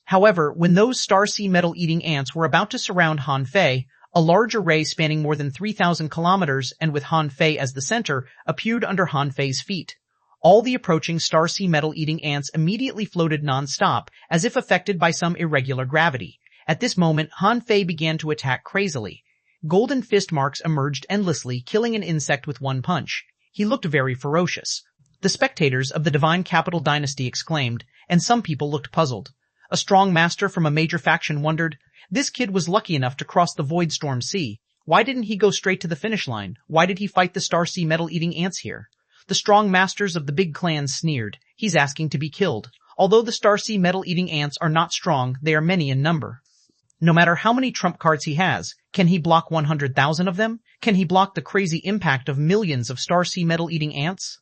However, when those star-sea metal-eating ants were about to surround Han Fei, a large array spanning more than 3,000 kilometers and with Han Fei as the center appeared under Han Fei's feet. All the approaching star-sea metal-eating ants immediately floated non-stop, as if affected by some irregular gravity. At this moment, Han Fei began to attack crazily. Golden fist marks emerged endlessly, killing an insect with one punch. He looked very ferocious. The spectators of the Divine Capital Dynasty exclaimed, and some people looked puzzled. A strong master from a major faction wondered, this kid was lucky enough to cross the Void Storm Sea. Why didn't he go straight to the finish line? Why did he fight the star-sea metal-eating ants here? The strong masters of the big clans sneered. He's asking to be killed. Although the star-sea metal-eating ants are not strong, they are many in number. No matter how many trump cards he has, can he block 100,000 of them? Can he block the crazy impact of millions of star-sea metal-eating ants?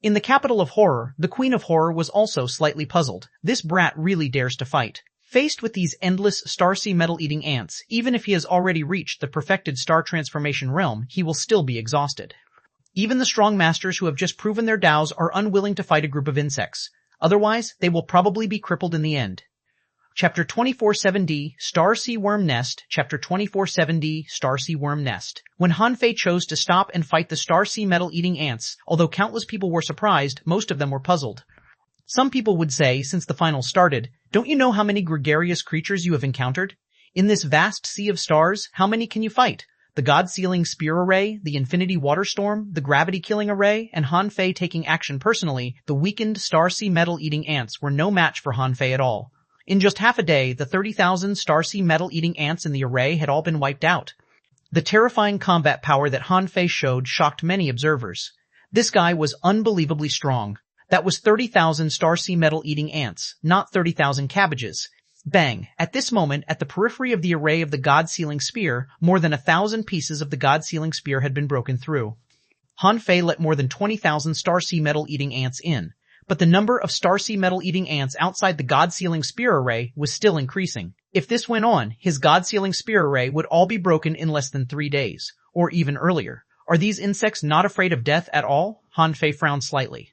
In the capital of horror, the Queen of Horror was also slightly puzzled. This brat really dares to fight. Faced with these endless starseed metal-eating ants, even if he has already reached the perfected star transformation realm, he will still be exhausted. Even the strong masters who have just proven their dows are unwilling to fight a group of insects. Otherwise, they will probably be crippled in the end. Chapter 24-7D, Starsea Worm Nest. Chapter 24-7D, Starsea Worm Nest. When Han Fei chose to stop and fight the Starsea metal-eating ants, although countless people were surprised, most of them were puzzled. Some people would say, since the final started, don't you know how many gregarious creatures you have encountered? In this vast sea of stars, how many can you fight? The God-sealing spear array, the infinity water storm, the gravity-killing array, and Han Fei taking action personally, the weakened Starsea metal-eating ants were no match for Han Fei at all. In just half a day, the 30,000 Starsea metal-eating ants in the array had all been wiped out. The terrifying combat power that Han Fei showed shocked many observers. This guy was unbelievably strong. That was 30,000 Starsea metal-eating ants, not 30,000 cabbages. Bang! At this moment, at the periphery of the array of the God-sealing spear, more than 1,000 pieces of the God-sealing spear had been broken through. Han Fei let more than 20,000 Starsea metal-eating ants in. But the number of Starsea metal-eating ants outside the God-sealing spear array was still increasing. If this went on, his God-sealing spear array would all be broken in less than 3 days, or even earlier. Are these insects not afraid of death at all? Han Fei frowned slightly.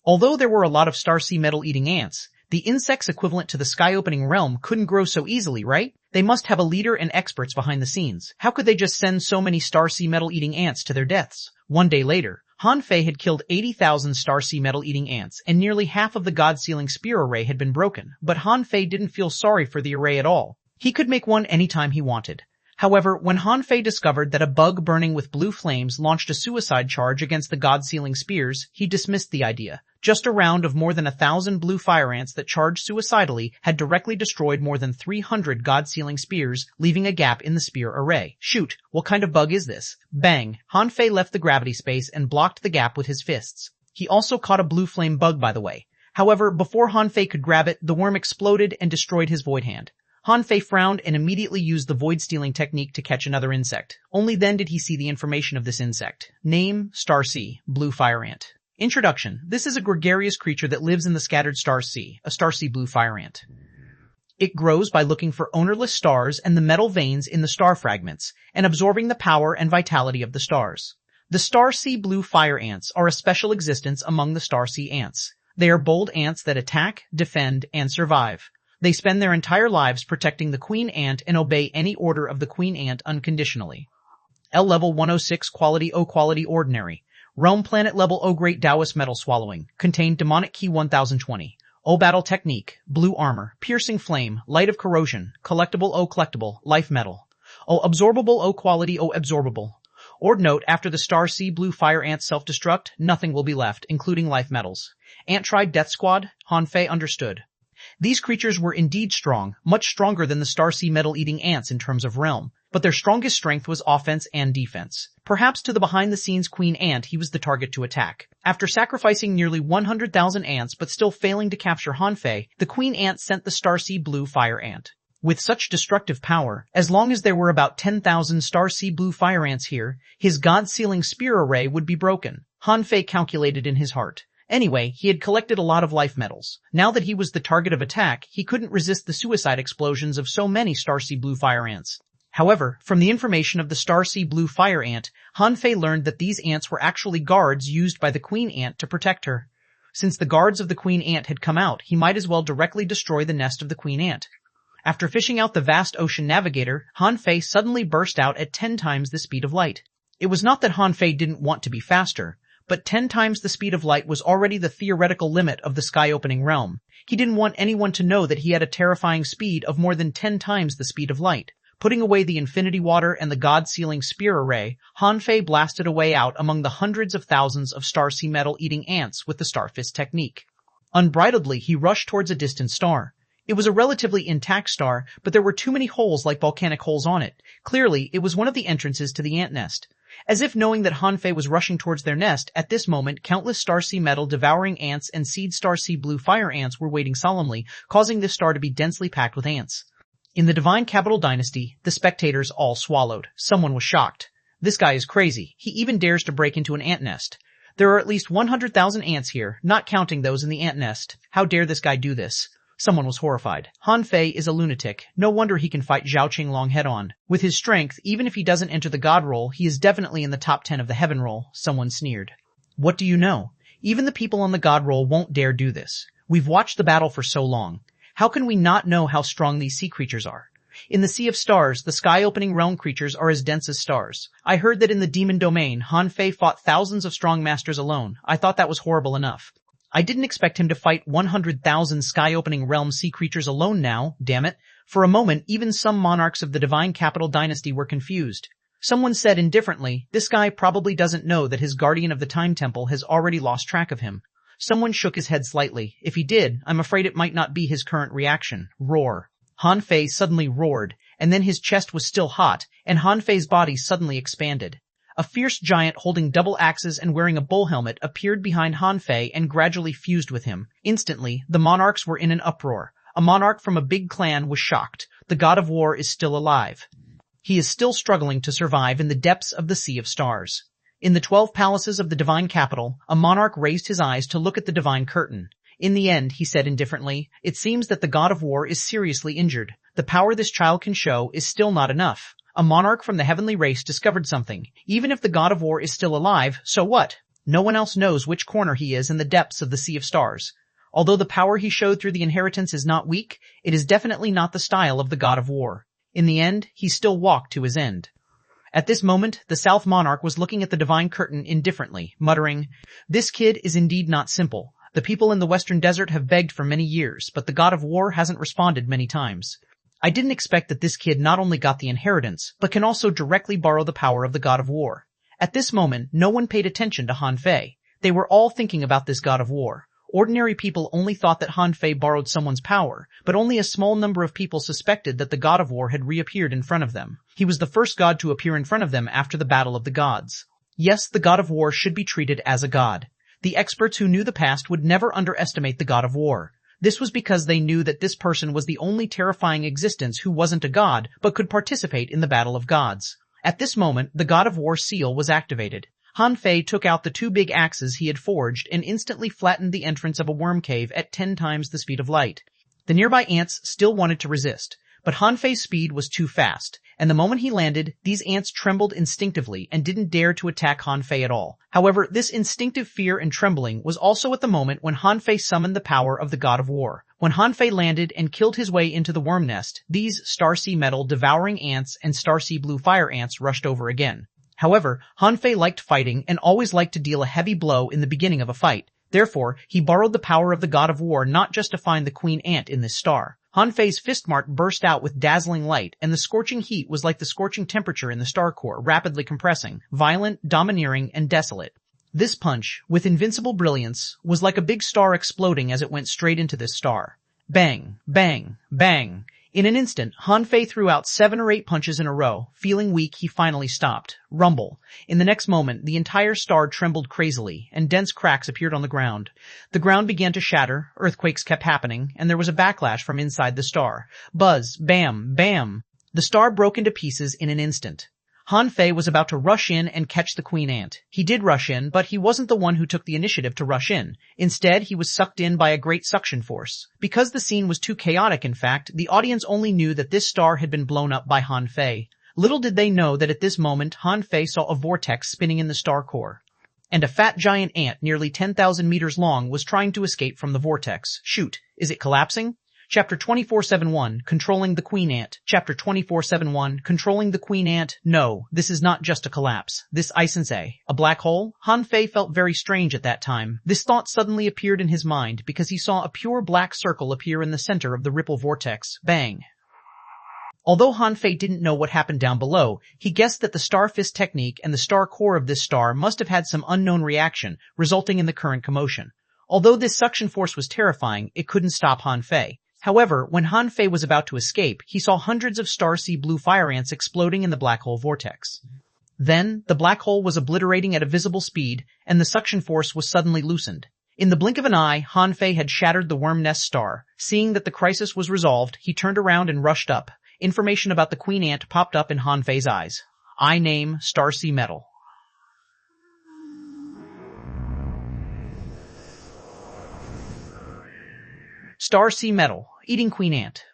Although there were a lot of Starsea metal-eating ants, the insects equivalent to the sky-opening realm couldn't grow so easily, right? They must have a leader and experts behind the scenes. How could they just send so many Starsea metal-eating ants to their deaths? 1 day later, Han Fei had killed 80,000 Starsea metal-eating ants, and nearly half of the God-sealing spear array had been broken. But Han Fei didn't feel sorry for the array at all. He could make one anytime he wanted. However, when Han Fei discovered that a bug burning with blue flames launched a suicide charge against the God-sealing spears, he dismissed the idea. Just a round of more than 1,000 blue fire ants that charged suicidally had directly destroyed more than 300 God-sealing spears, leaving a gap in the spear array. Shoot, what kind of bug is this? Bang! Han Fei left the gravity space and blocked the gap with his fists. He also caught a blue flame bug, by the way. However, before Han Fei could grab it, the worm exploded and destroyed his void hand. Han Fei frowned and immediately used the void-stealing technique to catch another insect. Only then did he see the information of this insect. Name, Starsea, blue fire ant. Introduction. This is a gregarious creature that lives in the scattered star sea, a Starsea blue fire ant. It grows by looking for ownerless stars and the metal veins in the star fragments, and absorbing the power and vitality of the stars. The Starsea blue fire ants are a special existence among the Starsea ants. They are bold ants that attack, defend, and survive. They spend their entire lives protecting the queen ant and obey any order of the queen ant unconditionally. L level 106 quality O quality ordinary. Realm planet level O great Taoist metal swallowing. Contained demonic key 1020. O battle technique. Blue armor. Piercing flame. Light of corrosion. Collectible O collectible. Life metal. O absorbable O quality O absorbable. Ord note, after the Starsea blue fire ant self-destruct, nothing will be left, including life metals. Ant tribe death squad. Han Fei understood. These creatures were indeed strong, much stronger than the Starsea metal-eating ants in terms of realm, but their strongest strength was offense and defense. Perhaps to the behind-the-scenes queen ant he was the target to attack. After sacrificing nearly 100,000 ants but still failing to capture Han Fei, the queen ant sent the Starsea blue fire ant. With such destructive power, as long as there were about 10,000 Starsea blue fire ants here, his God-sealing spear array would be broken. Han Fei calculated in his heart. Anyway, he had collected a lot of life metals. Now that he was the target of attack, he couldn't resist the suicide explosions of so many Starsea blue fire ants. However, from the information of the Starsea blue fire ant, Han Fei learned that these ants were actually guards used by the queen ant to protect her. Since the guards of the queen ant had come out, he might as well directly destroy the nest of the queen ant. After fishing out the vast ocean navigator, Han Fei suddenly burst out at 10 times the speed of light. It was not that Han Fei didn't want to be faster, but 10 times the speed of light was already the theoretical limit of the sky-opening realm. He didn't want anyone to know that he had a terrifying speed of more than 10 times the speed of light. Putting away the infinity water and the God-sealing spear array, Han Fei blasted away out among the hundreds of thousands of Starsea metal-eating ants with the Starfist technique. Unbridledly, he rushed towards a distant star. It was a relatively intact star, but there were too many holes like volcanic holes on it. Clearly, it was one of the entrances to the ant nest. As if knowing that Han Fei was rushing towards their nest, at this moment countless Starsea metal devouring ants and seed Starsea blue fire ants were waiting solemnly, causing this star to be densely packed with ants. In the Divine Capital Dynasty, the spectators all swallowed. Someone was shocked. This guy is crazy. He even dares to break into an ant nest. There are at least 100,000 ants here, not counting those in the ant nest. How dare this guy do this? Someone was horrified. Han Fei is a lunatic. No wonder he can fight Zhao Qinglong head-on. With his strength, even if he doesn't enter the god role, he is definitely in the top 10 of the heaven role, someone sneered. What do you know? Even the people on the god role won't dare do this. We've watched the battle for so long. How can we not know how strong these sea creatures are? In the Sea of Stars, the sky-opening realm creatures are as dense as stars. I heard that in the demon domain, Han Fei fought thousands of strong masters alone. I thought that was horrible enough. I didn't expect him to fight 100,000 sky-opening realm sea creatures alone now, damn it. For a moment, even some monarchs of the Divine Capital Dynasty were confused. Someone said indifferently, this guy probably doesn't know that his guardian of the Time Temple has already lost track of him. Someone shook his head slightly. If he did, I'm afraid it might not be his current reaction. Roar. Han Fei suddenly roared, and then his chest was still hot, and Han Fei's body suddenly expanded. A fierce giant holding double axes and wearing a bull helmet appeared behind Han Fei and gradually fused with him. Instantly, the monarchs were in an uproar. A monarch from a big clan was shocked. The god of war is still alive. He is still struggling to survive in the depths of the Sea of Stars. In the 12 palaces of the divine capital, a monarch raised his eyes to look at the divine curtain. In the end, he said indifferently, it seems that the god of war is seriously injured. The power this child can show is still not enough. A monarch from the heavenly race discovered something. Even if the god of war is still alive, so what? No one else knows which corner he is in the depths of the Sea of Stars. Although the power he showed through the inheritance is not weak, it is definitely not the style of the god of war. In the end, he still walked to his end. At this moment, the South Monarch was looking at the divine curtain indifferently, muttering, this kid is indeed not simple. The people in the Western Desert have begged for many years, but the god of war hasn't responded many times. I didn't expect that this kid not only got the inheritance, but can also directly borrow the power of the god of war. At this moment, no one paid attention to Han Fei. They were all thinking about this god of war. Ordinary people only thought that Han Fei borrowed someone's power, but only a small number of people suspected that the god of war had reappeared in front of them. He was the first god to appear in front of them after the Battle of the Gods. Yes, the god of war should be treated as a god. The experts who knew the past would never underestimate the god of war. This was because they knew that this person was the only terrifying existence who wasn't a god, but could participate in the battle of gods. At this moment, the god of war seal was activated. Han Fei took out the 2 big axes he had forged and instantly flattened the entrance of a worm cave at 10 times the speed of light. The nearby ants still wanted to resist, but Han Fei's speed was too fast, and the moment he landed, these ants trembled instinctively and didn't dare to attack Han Fei at all. However, this instinctive fear and trembling was also at the moment when Han Fei summoned the power of the god of war. When Han Fei landed and killed his way into the worm nest, these Starseed Metal devouring ants and Starseed Blue Fire ants rushed over again. However, Han Fei liked fighting and always liked to deal a heavy blow in the beginning of a fight. Therefore, he borrowed the power of the god of war not just to find the queen ant in this star. Han Fei's fist mark burst out with dazzling light, and the scorching heat was like the scorching temperature in the star core, rapidly compressing, violent, domineering, and desolate. This punch, with invincible brilliance, was like a big star exploding as it went straight into this star. Bang, bang, bang. In an instant, Han Fei threw out 7 or 8 punches in a row. Feeling weak, he finally stopped. Rumble. In the next moment, the entire star trembled crazily, and dense cracks appeared on the ground. The ground began to shatter, earthquakes kept happening, and there was a backlash from inside the star. Buzz, bam, bam. The star broke into pieces in an instant. Han Fei was about to rush in and catch the queen ant. He did rush in, but he wasn't the one who took the initiative to rush in. Instead, he was sucked in by a great suction force. Because the scene was too chaotic, in fact, the audience only knew that this star had been blown up by Han Fei. Little did they know that at this moment, Han Fei saw a vortex spinning in the star core. And a fat giant ant nearly 10,000 meters long was trying to escape from the vortex. Shoot, is it collapsing? Chapter 2471, Controlling the Queen Ant. Chapter 2471, Controlling the Queen Ant. No, this is not just a collapse. This isn't a black hole? Han Fei felt very strange at that time. This thought suddenly appeared in his mind because he saw a pure black circle appear in the center of the ripple vortex. Bang. Although Han Fei didn't know what happened down below, he guessed that the star fist technique and the star core of this star must have had some unknown reaction, resulting in the current commotion. Although this suction force was terrifying, it couldn't stop Han Fei. However, when Han Fei was about to escape, he saw hundreds of Starseed Blue Fire ants exploding in the black hole vortex. Then, the black hole was obliterating at a visible speed, and the suction force was suddenly loosened. In the blink of an eye, Han Fei had shattered the worm nest star. Seeing that the crisis was resolved, he turned around and rushed up. Information about the queen ant popped up in Han Fei's eyes. I name Starseed Metal. Star Sea Metal, Eating Queen Ant.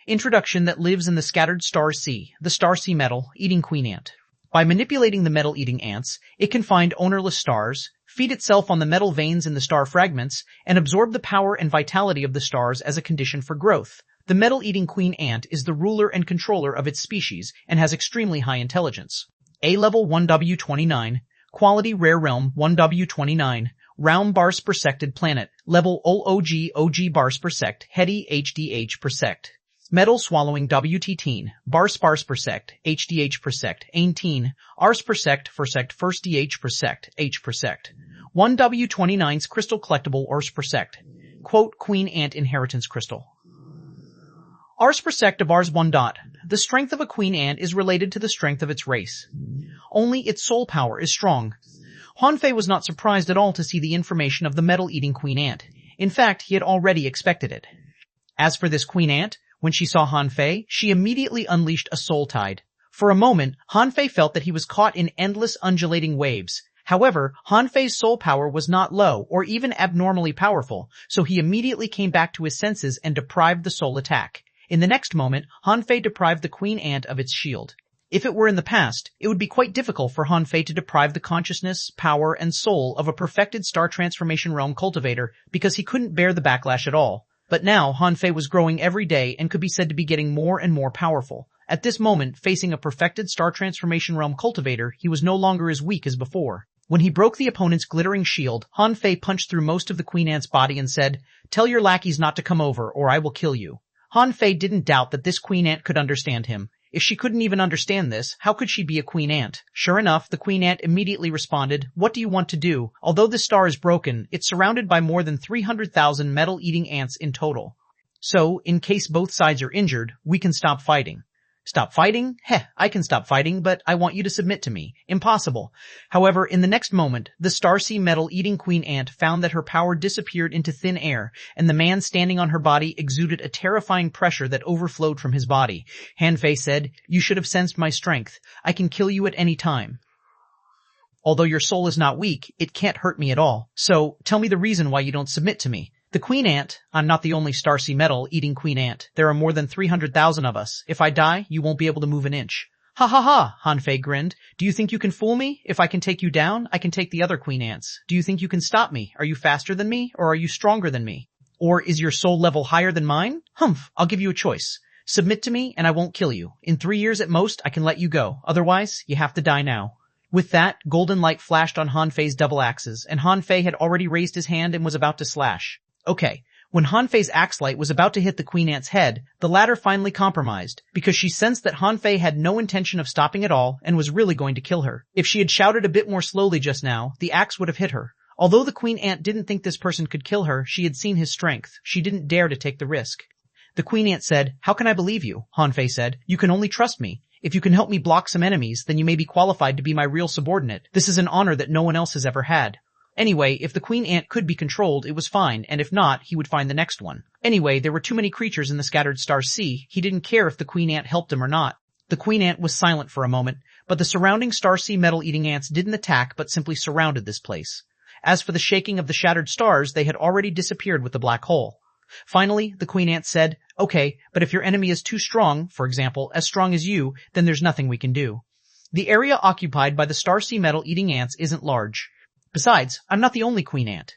Introduction that lives in the scattered star sea, the star sea metal, eating queen ant. By manipulating the metal-eating ants, it can find ownerless stars, feed itself on the metal veins in the star fragments, and absorb the power and vitality of the stars as a condition for growth. The metal-eating queen ant is the ruler and controller of its species and has extremely high intelligence. A-level 1W29, quality rare realm 1W29, round bars per sected planet, level OOG bars per sect, heady HDH per sect. Metal swallowing WT-teen, bars per sect, HDH per sect, ain-teen, ars per sect first DH per sect, H per sect. 1W29's crystal collectible ors per sect. Quote, Queen Ant Inheritance Crystal. Ars per sect of ars 1. The strength of a queen ant is related to the strength of its race. Only its soul power is strong. Huanfei was not surprised at all to see the information of the metal-eating queen ant. In fact, he had already expected it. As for this queen ant, when she saw Huanfei, she immediately unleashed a soul tide. For a moment, Huanfei felt that he was caught in endless undulating waves. However, Huanfei's soul power was not low or even abnormally powerful, so he immediately came back to his senses and deprived the soul attack. In the next moment, Huanfei deprived the queen ant of its shield. If it were in the past, it would be quite difficult for Huanfei to deprive the consciousness, power, and soul of a perfected star transformation realm cultivator because he couldn't bear the backlash at all. But now, Huanfei was growing every day and could be said to be getting more and more powerful. At this moment, facing a perfected star transformation realm cultivator, he was no longer as weak as before. When he broke the opponent's glittering shield, Huanfei punched through most of the queen ant's body and said, "Tell your lackeys not to come over, or I will kill you." Huanfei didn't doubt that this queen ant could understand him. If she couldn't even understand this, how could she be a queen ant? Sure enough, the queen ant immediately responded, "What do you want to do? Although this star is broken, it's surrounded by more than 300,000 metal-eating ants in total. So, in case both sides are injured, we can stop fighting." Stop fighting? Heh, I can stop fighting, but I want you to submit to me. Impossible. However, in the next moment, the Starsea metal-eating queen ant found that her power disappeared into thin air, and the man standing on her body exuded a terrifying pressure that overflowed from his body. Huanfei said, "You should have sensed my strength. I can kill you at any time. Although your soul is not weak, it can't hurt me at all. So, tell me the reason why you don't submit to me." The queen ant, "I'm not the only Starsea metal-eating queen ant. There are more than 300,000 of us. If I die, you won't be able to move an inch." "Ha ha ha," Huanfei grinned. "Do you think you can fool me? If I can take you down, I can take the other queen ants. Do you think you can stop me? Are you faster than me, or are you stronger than me? Or is your soul level higher than mine? Humph, I'll give you a choice. Submit to me, and I won't kill you. In 3 years at most, I can let you go. Otherwise, you have to die now." With that, golden light flashed on Huanfei's double axes, and Huanfei had already raised his hand and was about to slash. Okay, when Huanfei's axe light was about to hit the queen ant's head, the latter finally compromised, because she sensed that Huanfei had no intention of stopping at all and was really going to kill her. If she had shouted a bit more slowly just now, the axe would have hit her. Although the queen ant didn't think this person could kill her, she had seen his strength. She didn't dare to take the risk. The queen ant said, "How can I believe you?" Huanfei said, "You can only trust me. If you can help me block some enemies, then you may be qualified to be my real subordinate. This is an honor that no one else has ever had." Anyway, if the queen ant could be controlled, it was fine, and if not, he would find the next one. Anyway, there were too many creatures in the scattered star sea. He didn't care if the queen ant helped him or not. The queen ant was silent for a moment, but the surrounding star sea metal-eating ants didn't attack but simply surrounded this place. As for the shaking of the shattered stars, they had already disappeared with the black hole. Finally, the queen ant said, "Okay, but if your enemy is too strong, for example, as strong as you, then there's nothing we can do. The area occupied by the star sea metal-eating ants isn't large. Besides, I'm not the only queen ant."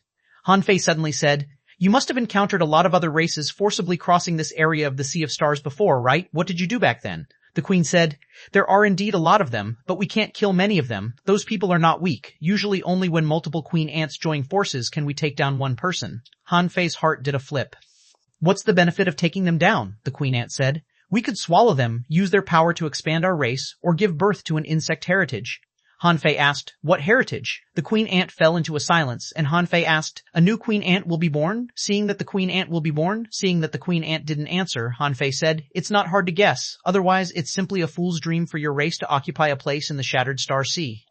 Huanfei suddenly said, "You must have encountered a lot of other races forcibly crossing this area of the Sea of Stars before, right? What did you do back then?" The queen said, "There are indeed a lot of them, but we can't kill many of them. Those people are not weak. Usually only when multiple queen ants join forces can we take down one person." Huanfei's heart did a flip. "What's the benefit of taking them down?" the queen ant said. "We could swallow them, use their power to expand our race, or give birth to an insect heritage." Huanfei asked, "What heritage?" The queen ant fell into a silence, and Huanfei asked, "A new queen ant will be born?" Seeing that the queen ant didn't answer, Huanfei said, "It's not hard to guess. Otherwise, it's simply a fool's dream for your race to occupy a place in the shattered star sea."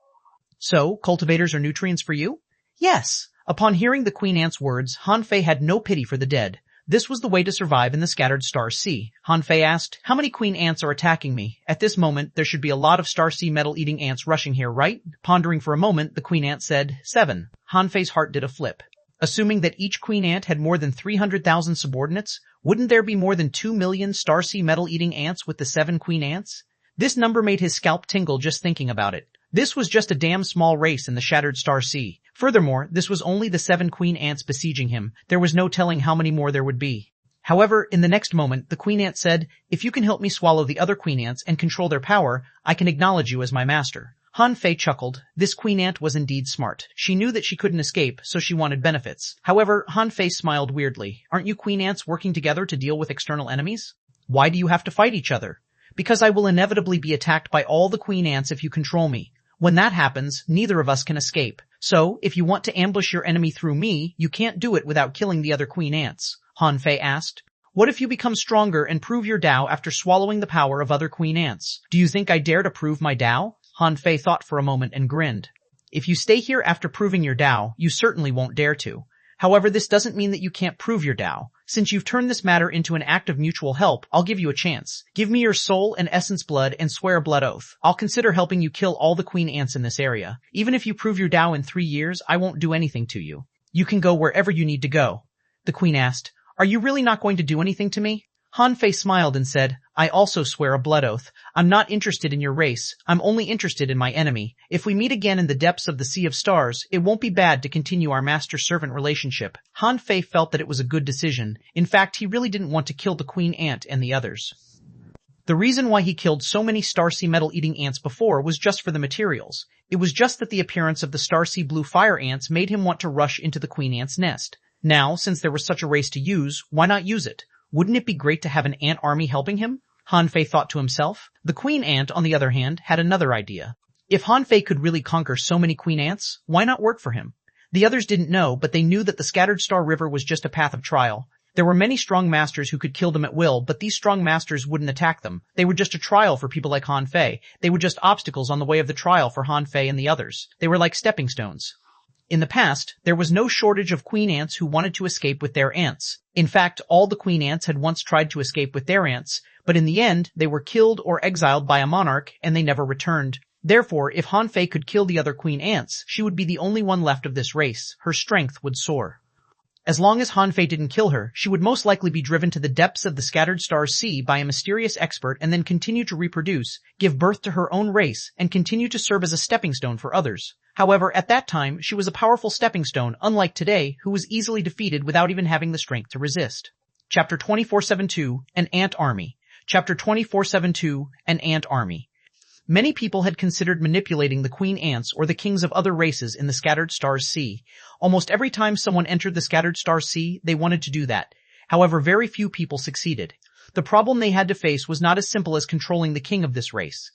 "So, cultivators are nutrients for you?" "Yes." Upon hearing the queen ant's words, Huanfei had no pity for the dead. This was the way to survive in the scattered star sea. Huanfei asked, "How many queen ants are attacking me? At this moment, there should be a lot of star sea metal-eating ants rushing here, right?" Pondering for a moment, the queen ant said, 7. Huanfei's heart did a flip. Assuming that each queen ant had more than 300,000 subordinates, wouldn't there be more than 2 million Starsea metal-eating ants with the 7 queen ants? This number made his scalp tingle just thinking about it. This was just a damn small race in the shattered Starsea. Furthermore, this was only the 7 queen ants besieging him. There was no telling how many more there would be. However, in the next moment, the queen ant said, "If you can help me swallow the other queen ants and control their power, I can acknowledge you as my master." Han Fei chuckled. This queen ant was indeed smart. She knew that she couldn't escape, so she wanted benefits. However, Han Fei smiled weirdly. Aren't you queen ants working together to deal with external enemies? Why do you have to fight each other? Because I will inevitably be attacked by all the queen ants if you control me. When that happens, neither of us can escape. So, if you want to ambush your enemy through me, you can't do it without killing the other queen ants. Han Fei asked. What if you become stronger and prove your Tao after swallowing the power of other queen ants? Do you think I dare to prove my Tao? Han Fei thought for a moment and grinned. If you stay here after proving your Tao, you certainly won't dare to. However, this doesn't mean that you can't prove your Tao. Since you've turned this matter into an act of mutual help, I'll give you a chance. Give me your soul and essence blood and swear a blood oath. I'll consider helping you kill all the queen ants in this area. Even if you prove your Tao in 3 years, I won't do anything to you. You can go wherever you need to go. The queen asked, Are you really not going to do anything to me? Han Fei smiled and said, I also swear a blood oath. I'm not interested in your race. I'm only interested in my enemy. If we meet again in the depths of the Sea of Stars, it won't be bad to continue our master-servant relationship. Han Fei felt that it was a good decision. In fact, he really didn't want to kill the queen ant and the others. The reason why he killed so many Starsea metal-eating ants before was just for the materials. It was just that the appearance of the Starsea blue fire ants made him want to rush into the queen ant's nest. Now, since there was such a race to use, why not use it? Wouldn't it be great to have an ant army helping him? Han Fei thought to himself. The queen ant, on the other hand, had another idea. If Han Fei could really conquer so many queen ants, why not work for him? The others didn't know, but they knew that the Scattered Star River was just a path of trial. There were many strong masters who could kill them at will, but these strong masters wouldn't attack them. They were just a trial for people like Han Fei. They were just obstacles on the way of the trial for Han Fei and the others. They were like stepping stones. In the past, there was no shortage of queen ants who wanted to escape with their ants. In fact, all the queen ants had once tried to escape with their ants, but in the end, they were killed or exiled by a monarch, and they never returned. Therefore, if Han Fei could kill the other queen ants, she would be the only one left of this race. Her strength would soar. As long as Han Fei didn't kill her, she would most likely be driven to the depths of the Scattered Star Sea by a mysterious expert and then continue to reproduce, give birth to her own race, and continue to serve as a stepping stone for others. However, at that time, she was a powerful stepping stone, unlike today, who was easily defeated without even having the strength to resist. Chapter 2472, An Ant Army. Chapter 2472, An Ant Army. Many people had considered manipulating the queen ants or the kings of other races in the Scattered Stars Sea. Almost every time someone entered the Scattered Stars Sea, they wanted to do that. However, very few people succeeded. The problem they had to face was not as simple as controlling the king of this race.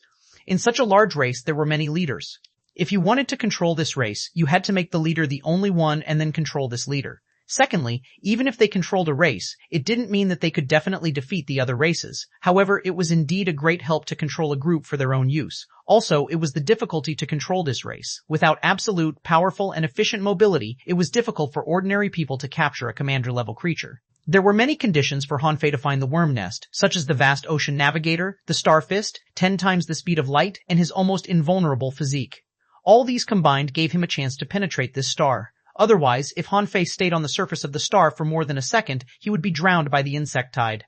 In such a large race, there were many leaders. If you wanted to control this race, you had to make the leader the only one and then control this leader. Secondly, even if they controlled a race, it didn't mean that they could definitely defeat the other races. However, it was indeed a great help to control a group for their own use. Also, it was the difficulty to control this race. Without absolute, powerful, and efficient mobility, it was difficult for ordinary people to capture a commander-level creature. There were many conditions for Han Fei to find the worm nest, such as the vast ocean navigator, the star fist, 10 times the speed of light, and his almost invulnerable physique. All these combined gave him a chance to penetrate this star. Otherwise, if Han Fei stayed on the surface of the star for more than a second, he would be drowned by the insect tide.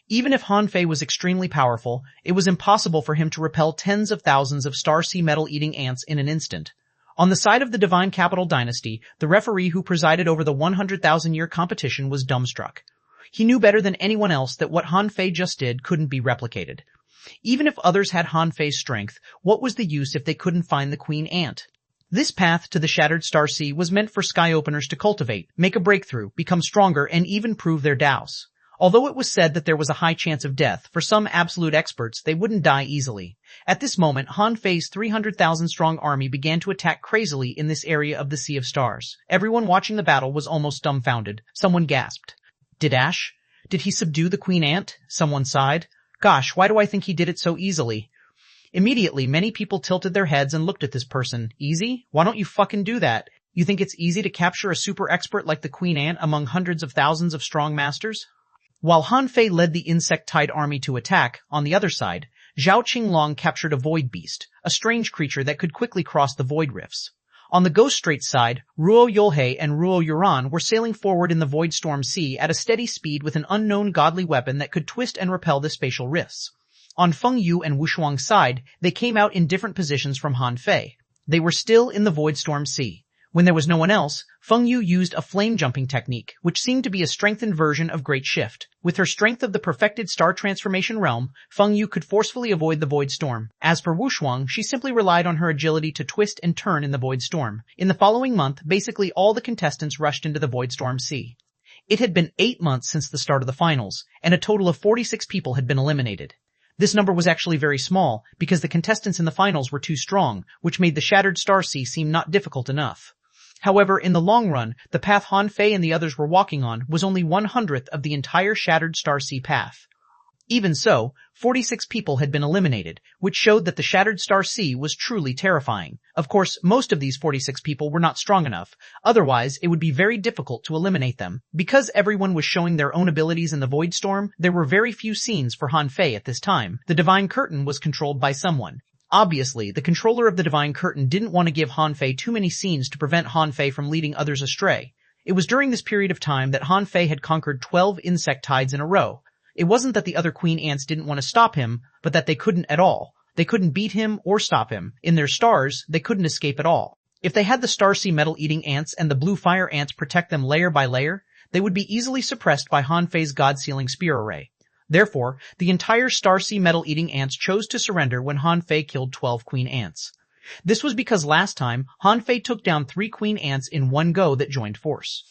Even if Han Fei was extremely powerful, it was impossible for him to repel tens of thousands of Starsea metal-eating ants in an instant. On the side of the Divine Capital Dynasty, the referee who presided over the 100,000-year competition was dumbstruck. He knew better than anyone else that what Han Fei just did couldn't be replicated. Even if others had Han Fei's strength, what was the use if they couldn't find the queen ant? This path to the Shattered Star Sea was meant for sky openers to cultivate, make a breakthrough, become stronger, and even prove their Taos. Although it was said that there was a high chance of death, for some absolute experts they wouldn't die easily. At this moment, Han Fei's 300,000-strong army began to attack crazily in this area of the Sea of Stars. Everyone watching the battle was almost dumbfounded. Someone gasped. Did he subdue the queen ant? Someone sighed. Gosh, why do I think he did it so easily? Immediately, many people tilted their heads and looked at this person. Easy? Why don't you fucking do that? You think it's easy to capture a super expert like the queen ant among hundreds of thousands of strong masters? While Han Fei led the insect-tide army to attack, on the other side, Zhao Qinglong captured a void beast, a strange creature that could quickly cross the void rifts. On the Ghost Straits side, Ruo Yolhei and Ruo Yuran were sailing forward in the Void Storm Sea at a steady speed with an unknown godly weapon that could twist and repel the spatial rifts. On Feng Yu and Wushuang's side, they came out in different positions from Han Fei. They were still in the Void Storm Sea. When there was no one else, Feng Yu used a flame-jumping technique, which seemed to be a strengthened version of Great Shift. With her strength of the perfected star transformation realm, Feng Yu could forcefully avoid the Void Storm. As for Wushuang, she simply relied on her agility to twist and turn in the Void Storm. In the following month, basically all the contestants rushed into the Void Storm Sea. It had been 8 months since the start of the finals, and a total of 46 people had been eliminated. This number was actually very small, because the contestants in the finals were too strong, which made the Shattered Star Sea seem not difficult enough. However, in the long run, the path Han Fei and the others were walking on was only 1/100th of the entire Shattered Star Sea path. Even so, 46 people had been eliminated, which showed that the Shattered Star Sea was truly terrifying. Of course, most of these 46 people were not strong enough, otherwise it would be very difficult to eliminate them. Because everyone was showing their own abilities in the Void Storm, there were very few scenes for Han Fei at this time. The Divine Curtain was controlled by someone. Obviously, the controller of the Divine Curtain didn't want to give Han Fei too many scenes to prevent Han Fei from leading others astray. It was during this period of time that Han Fei had conquered 12 insect tides in a row. It wasn't that the other queen ants didn't want to stop him, but that they couldn't at all. They couldn't beat him or stop him. In their stars, they couldn't escape at all. If they had the Starsea metal-eating ants and the blue fire ants protect them layer by layer, they would be easily suppressed by Han Fei's God-sealing spear array. Therefore, the entire Starsea metal-eating ants chose to surrender when Han Fei killed 12 queen ants. This was because last time, Han Fei took down 3 queen ants in one go that joined force.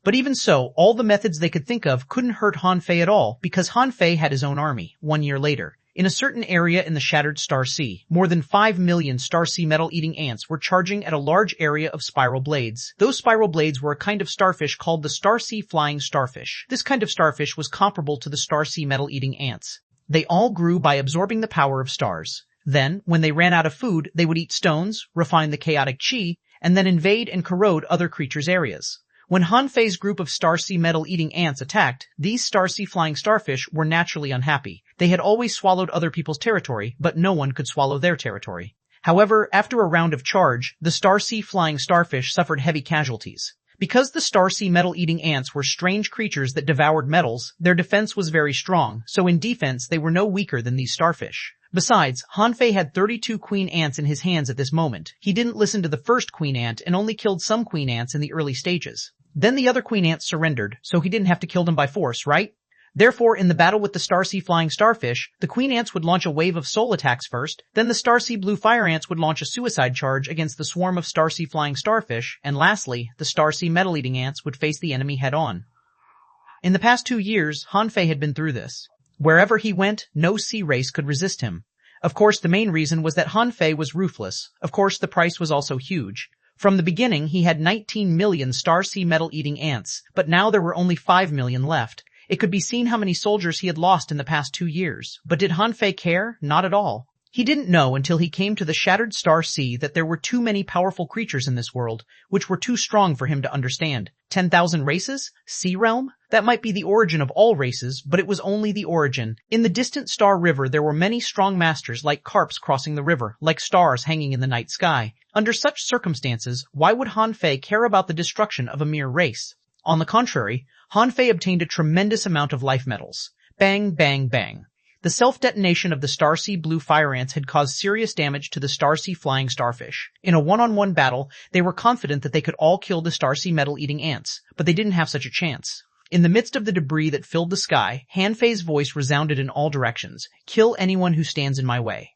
But even so, all the methods they could think of couldn't hurt Han Fei at all, because Han Fei had his own army, 1 year later. In a certain area in the Shattered Star Sea, more than 5 million Starsea metal-eating ants were charging at a large area of spiral blades. Those spiral blades were a kind of starfish called the Starsea flying starfish. This kind of starfish was comparable to the Starsea metal-eating ants. They all grew by absorbing the power of stars. Then, when they ran out of food, they would eat stones, refine the chaotic chi, and then invade and corrode other creatures' areas. When Han Fei's group of Starsea metal-eating ants attacked, these Starsea flying starfish were naturally unhappy. They had always swallowed other people's territory, but no one could swallow their territory. However, after a round of charge, the Starsea flying starfish suffered heavy casualties. Because the Starsea metal-eating ants were strange creatures that devoured metals, their defense was very strong, so in defense they were no weaker than these starfish. Besides, Han Fei had 32 queen ants in his hands at this moment. He didn't listen to the first queen ant and only killed some queen ants in the early stages. Then the other queen ants surrendered, so he didn't have to kill them by force, right? Therefore, in the battle with the Starsea flying starfish, the queen ants would launch a wave of soul attacks first, then the Starsea blue fire ants would launch a suicide charge against the swarm of Starsea flying starfish, and lastly, the Starsea metal-eating ants would face the enemy head-on. In the past 2 years, Han Fei had been through this. Wherever he went, no sea race could resist him. Of course, the main reason was that Han Fei was ruthless. Of course, the price was also huge. From the beginning, he had 19 million Starsea metal-eating ants, but now there were only 5 million left. It could be seen how many soldiers he had lost in the past 2 years. But did Han Fei care? Not at all. He didn't know until he came to the Shattered Star Sea that there were too many powerful creatures in this world, which were too strong for him to understand. 10,000 races? Sea realm? That might be the origin of all races, but it was only the origin. In the distant Star River there were many strong masters like carps crossing the river, like stars hanging in the night sky. Under such circumstances, why would Han Fei care about the destruction of a mere race? On the contrary, Han Fei obtained a tremendous amount of life metals. Bang, bang, bang. The self-detonation of the Starsea blue fire ants had caused serious damage to the Starsea flying starfish. In a one-on-one battle, they were confident that they could all kill the Starsea metal-eating ants, but they didn't have such a chance. In the midst of the debris that filled the sky, Han Fei's voice resounded in all directions. Kill anyone who stands in my way.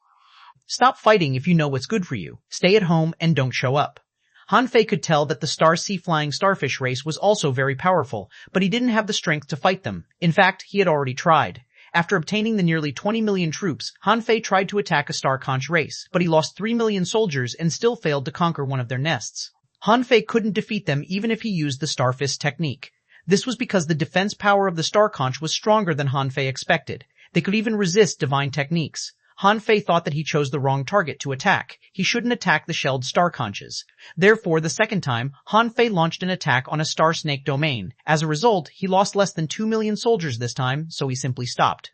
Stop fighting if you know what's good for you. Stay at home and don't show up. Han Fei could tell that the Starsea flying starfish race was also very powerful, but he didn't have the strength to fight them. In fact, he had already tried. After obtaining the nearly 20 million troops, Han Fei tried to attack a star conch race, but he lost 3 million soldiers and still failed to conquer one of their nests. Han Fei couldn't defeat them even if he used the Starfist technique. This was because the defense power of the star conch was stronger than Han Fei expected. They could even resist divine techniques. Han Fei thought that he chose the wrong target to attack. He shouldn't attack the shelled star conches. Therefore, the second time, Han Fei launched an attack on a star snake domain. As a result, he lost less than 2 million soldiers this time, so he simply stopped.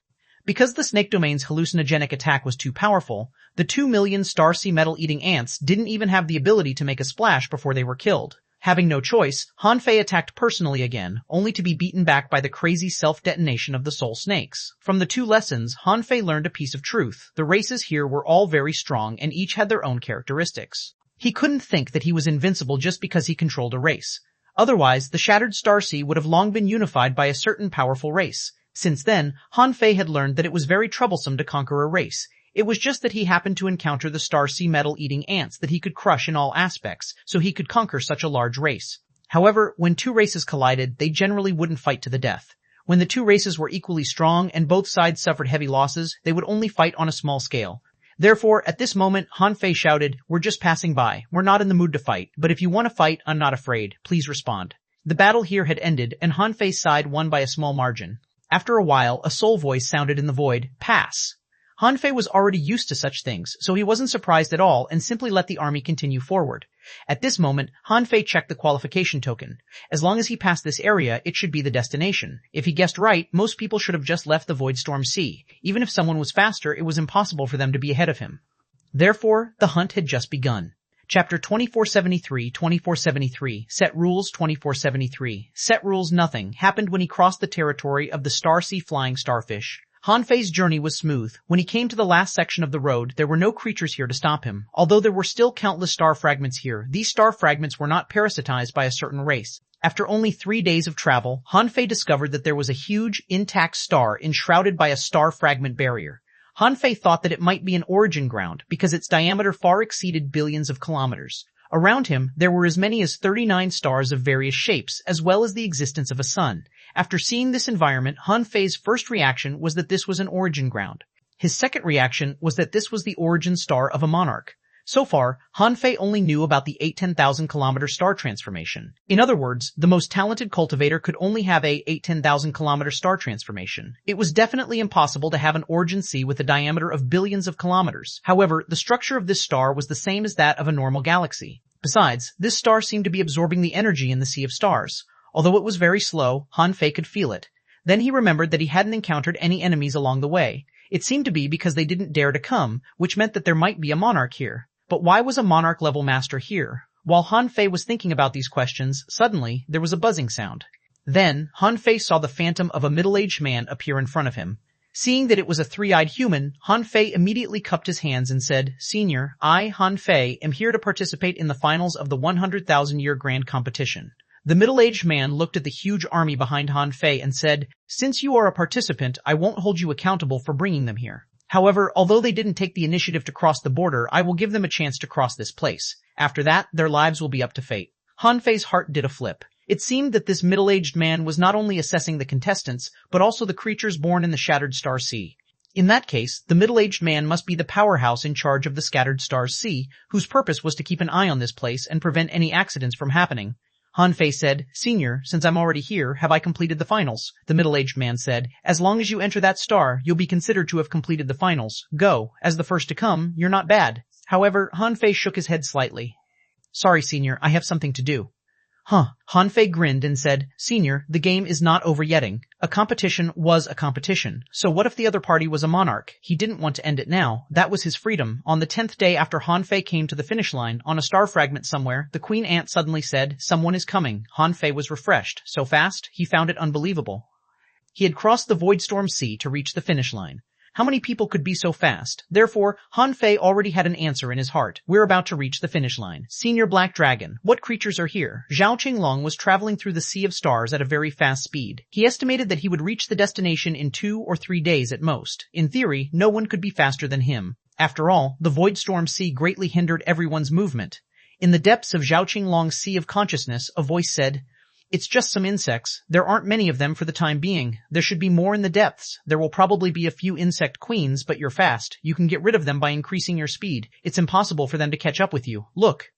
Because the snake domain's hallucinogenic attack was too powerful, the 2 million star-sea metal-eating ants didn't even have the ability to make a splash before they were killed. Having no choice, Han Fei attacked personally again, only to be beaten back by the crazy self-detonation of the soul snakes. From the 2 lessons, Han Fei learned a piece of truth. The races here were all very strong and each had their own characteristics. He couldn't think that he was invincible just because he controlled a race. Otherwise, the Shattered Starsea would have long been unified by a certain powerful race. Since then, Han Fei had learned that it was very troublesome to conquer a race. It was just that he happened to encounter the star-sea metal-eating ants that he could crush in all aspects, so he could conquer such a large race. However, when 2 races collided, they generally wouldn't fight to the death. When the 2 races were equally strong and both sides suffered heavy losses, they would only fight on a small scale. Therefore, at this moment, Han Fei shouted, "We're just passing by. We're not in the mood to fight, but if you want to fight, I'm not afraid. Please respond." The battle here had ended, and Han Fei's side won by a small margin. After a while, a soul voice sounded in the void, "Pass." Han Fei was already used to such things, so he wasn't surprised at all and simply let the army continue forward. At this moment, Han Fei checked the qualification token. As long as he passed this area, it should be the destination. If he guessed right, most people should have just left the Voidstorm Sea. Even if someone was faster, it was impossible for them to be ahead of him. Therefore, the hunt had just begun. Chapter 2473, Set Rules 2473. Set Rules Nothing happened when he crossed the territory of the Starsea Flying Starfish. Han Fei's journey was smooth. When he came to the last section of the road, there were no creatures here to stop him. Although there were still countless star fragments here, these star fragments were not parasitized by a certain race. After only 3 days of travel, Han Fei discovered that there was a huge, intact star enshrouded by a star fragment barrier. Han Fei thought that it might be an origin ground because its diameter far exceeded billions of kilometers. Around him, there were as many as 39 stars of various shapes, as well as the existence of a sun. After seeing this environment, Han Fei's first reaction was that this was an origin ground. His second reaction was that this was the origin star of a monarch. So far, Han Fei only knew about the 8-10,000 kilometer star transformation. In other words, the most talented cultivator could only have a 8-10,000 kilometer star transformation. It was definitely impossible to have an origin sea with a diameter of billions of kilometers. However, the structure of this star was the same as that of a normal galaxy. Besides, this star seemed to be absorbing the energy in the sea of stars. Although it was very slow, Han Fei could feel it. Then he remembered that he hadn't encountered any enemies along the way. It seemed to be because they didn't dare to come, which meant that there might be a monarch here. But why was a monarch-level master here? While Han Fei was thinking about these questions, suddenly there was a buzzing sound. Then, Han Fei saw the phantom of a middle-aged man appear in front of him. Seeing that it was a 3-eyed human, Han Fei immediately cupped his hands and said, "Senior, I, Han Fei, am here to participate in the finals of the 100,000-year grand competition." The middle-aged man looked at the huge army behind Han Fei and said, "Since you are a participant, I won't hold you accountable for bringing them here. However, although they didn't take the initiative to cross the border, I will give them a chance to cross this place. After that, their lives will be up to fate." Han Fei's heart did a flip. It seemed that this middle-aged man was not only assessing the contestants, but also the creatures born in the Shattered Star Sea. In that case, the middle-aged man must be the powerhouse in charge of the Scattered Stars Sea, whose purpose was to keep an eye on this place and prevent any accidents from happening. Han Fei said, "Senior, since I'm already here, have I completed the finals?" The middle-aged man said, "As long as you enter that star, you'll be considered to have completed the finals. Go. As the first to come, you're not bad." However, Han Fei shook his head slightly. "Sorry, Senior, I have something to do." Han Fei grinned and said, "Senior, the game is not over yet. A competition was a competition. So what if the other party was a monarch? He didn't want to end it now. That was his freedom." On the 10th day after Han Fei came to the finish line, on a star fragment somewhere, the queen ant suddenly said, "Someone is coming." Han Fei was refreshed. So fast, he found it unbelievable. He had crossed the Voidstorm Sea to reach the finish line. How many people could be so fast? Therefore, Han Fei already had an answer in his heart. We're about to reach the finish line. Senior Black Dragon, what creatures are here? Zhao Qinglong was traveling through the Sea of Stars at a very fast speed. He estimated that he would reach the destination in 2 or 3 days at most. In theory, no one could be faster than him. After all, the Voidstorm Sea greatly hindered everyone's movement. In the depths of Zhao Qinglong's Sea of Consciousness, a voice said, "It's just some insects. There aren't many of them for the time being. There should be more in the depths. There will probably be a few insect queens, but you're fast. You can get rid of them by increasing your speed. It's impossible for them to catch up with you. Look."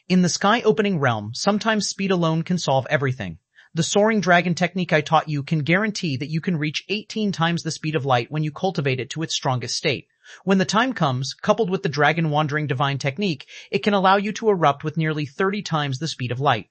In the sky-opening realm, sometimes speed alone can solve everything. The soaring dragon technique I taught you can guarantee that you can reach 18 times the speed of light when you cultivate it to its strongest state. When the time comes, coupled with the dragon wandering divine technique, it can allow you to erupt with nearly 30 times the speed of light.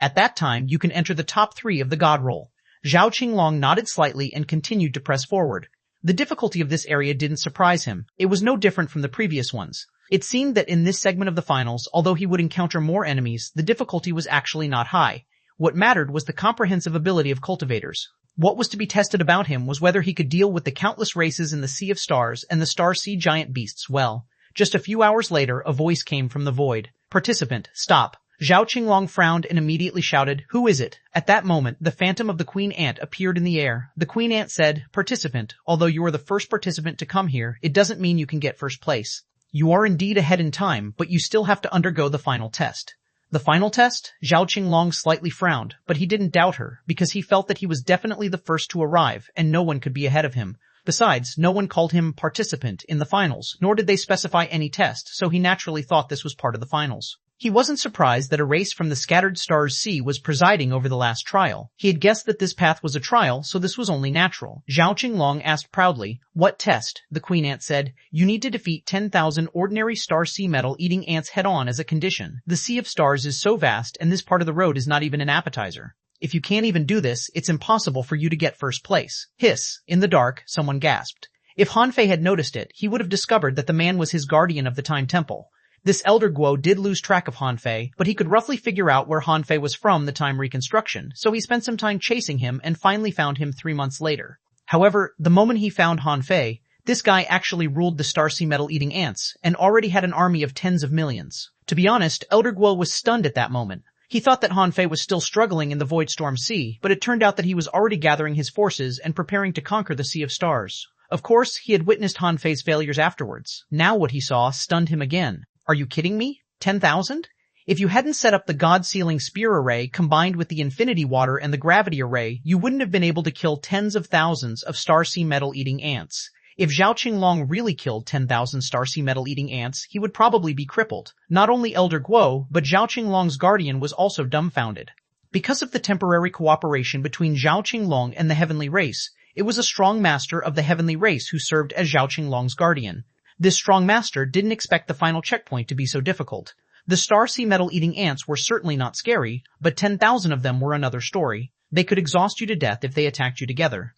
At that time, you can enter the top 3 of the God roll. Zhao Qinglong nodded slightly and continued to press forward. The difficulty of this area didn't surprise him. It was no different from the previous ones. It seemed that in this segment of the finals, although he would encounter more enemies, the difficulty was actually not high. What mattered was the comprehensive ability of cultivators. What was to be tested about him was whether he could deal with the countless races in the Sea of Stars and the Star Sea giant beasts well. Just a few hours later, a voice came from the void. Participant, stop. Zhao Qinglong frowned and immediately shouted, "Who is it?" At that moment, the phantom of the Queen Ant appeared in the air. The Queen Ant said, "Participant, although you are the first participant to come here, it doesn't mean you can get first place. You are indeed ahead in time, but you still have to undergo the final test." The final test? Zhao Qinglong slightly frowned, but he didn't doubt her, because he felt that he was definitely the first to arrive, and no one could be ahead of him. Besides, no one called him participant in the finals, nor did they specify any test, so he naturally thought this was part of the finals. He wasn't surprised that a race from the Scattered Stars Sea was presiding over the last trial. He had guessed that this path was a trial, so this was only natural. Zhao Qinglong asked proudly, "What test?" The Queen Ant said, "You need to defeat 10,000 ordinary star sea metal-eating ants head-on as a condition. The Sea of Stars is so vast, and this part of the road is not even an appetizer. If you can't even do this, it's impossible for you to get first place." Hiss. In the dark, someone gasped. If Hanfei had noticed it, he would have discovered that the man was his guardian of the Time Temple. This elder Guo did lose track of Hanfei, but he could roughly figure out where Hanfei was from the time reconstruction, so he spent some time chasing him and finally found him 3 months later. However, the moment he found Hanfei, this guy actually ruled the Star Sea metal-eating ants, and already had an army of tens of millions. To be honest, Elder Guo was stunned at that moment. He thought that Hanfei was still struggling in the Void Storm Sea, but it turned out that he was already gathering his forces and preparing to conquer the Sea of Stars. Of course, he had witnessed Hanfei's failures afterwards. Now what he saw stunned him again. Are you kidding me? 10,000? If you hadn't set up the God-sealing spear array combined with the infinity water and the gravity array, you wouldn't have been able to kill tens of thousands of Star Sea metal-eating ants. If Zhao Qinglong really killed 10,000 Star Sea metal-eating ants, he would probably be crippled. Not only Elder Guo, but Zhao Qinglong's guardian was also dumbfounded. Because of the temporary cooperation between Zhao Qinglong and the heavenly race, it was a strong master of the heavenly race who served as Zhao Qinglong's guardian. This strong master didn't expect the final checkpoint to be so difficult. The Star Sea metal-eating ants were certainly not scary, but 10,000 of them were another story. They could exhaust you to death if they attacked you together.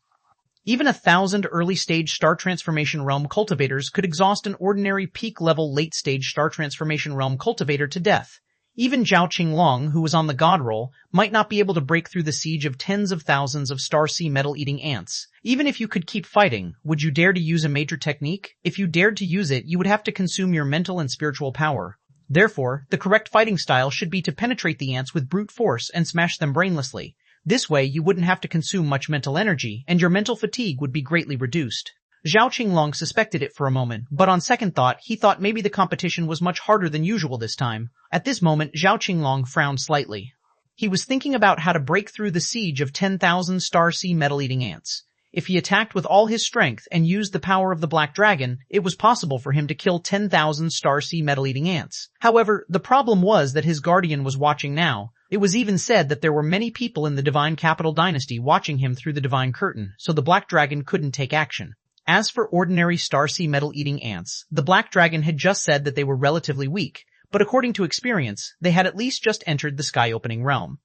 Even 1,000 early-stage Star Transformation Realm cultivators could exhaust an ordinary peak-level late-stage Star Transformation Realm cultivator to death. Even Zhao Qinglong, who was on the god roll, might not be able to break through the siege of tens of thousands of Star Sea metal-eating ants. Even if you could keep fighting, would you dare to use a major technique? If you dared to use it, you would have to consume your mental and spiritual power. Therefore, the correct fighting style should be to penetrate the ants with brute force and smash them brainlessly. This way, you wouldn't have to consume much mental energy, and your mental fatigue would be greatly reduced. Zhao Qinglong suspected it for a moment, but on second thought, he thought maybe the competition was much harder than usual this time. At this moment, Zhao Qinglong frowned slightly. He was thinking about how to break through the siege of 10,000 Star Sea metal-eating ants. If he attacked with all his strength and used the power of the Black Dragon, it was possible for him to kill 10,000 Star Sea metal-eating ants. However, the problem was that his guardian was watching now. It was even said that there were many people in the Divine Capital Dynasty watching him through the Divine Curtain, so the Black Dragon couldn't take action. As for ordinary Star Sea metal-eating ants, the Black Dragon had just said that they were relatively weak, but according to experience, they had at least just entered the sky-opening realm.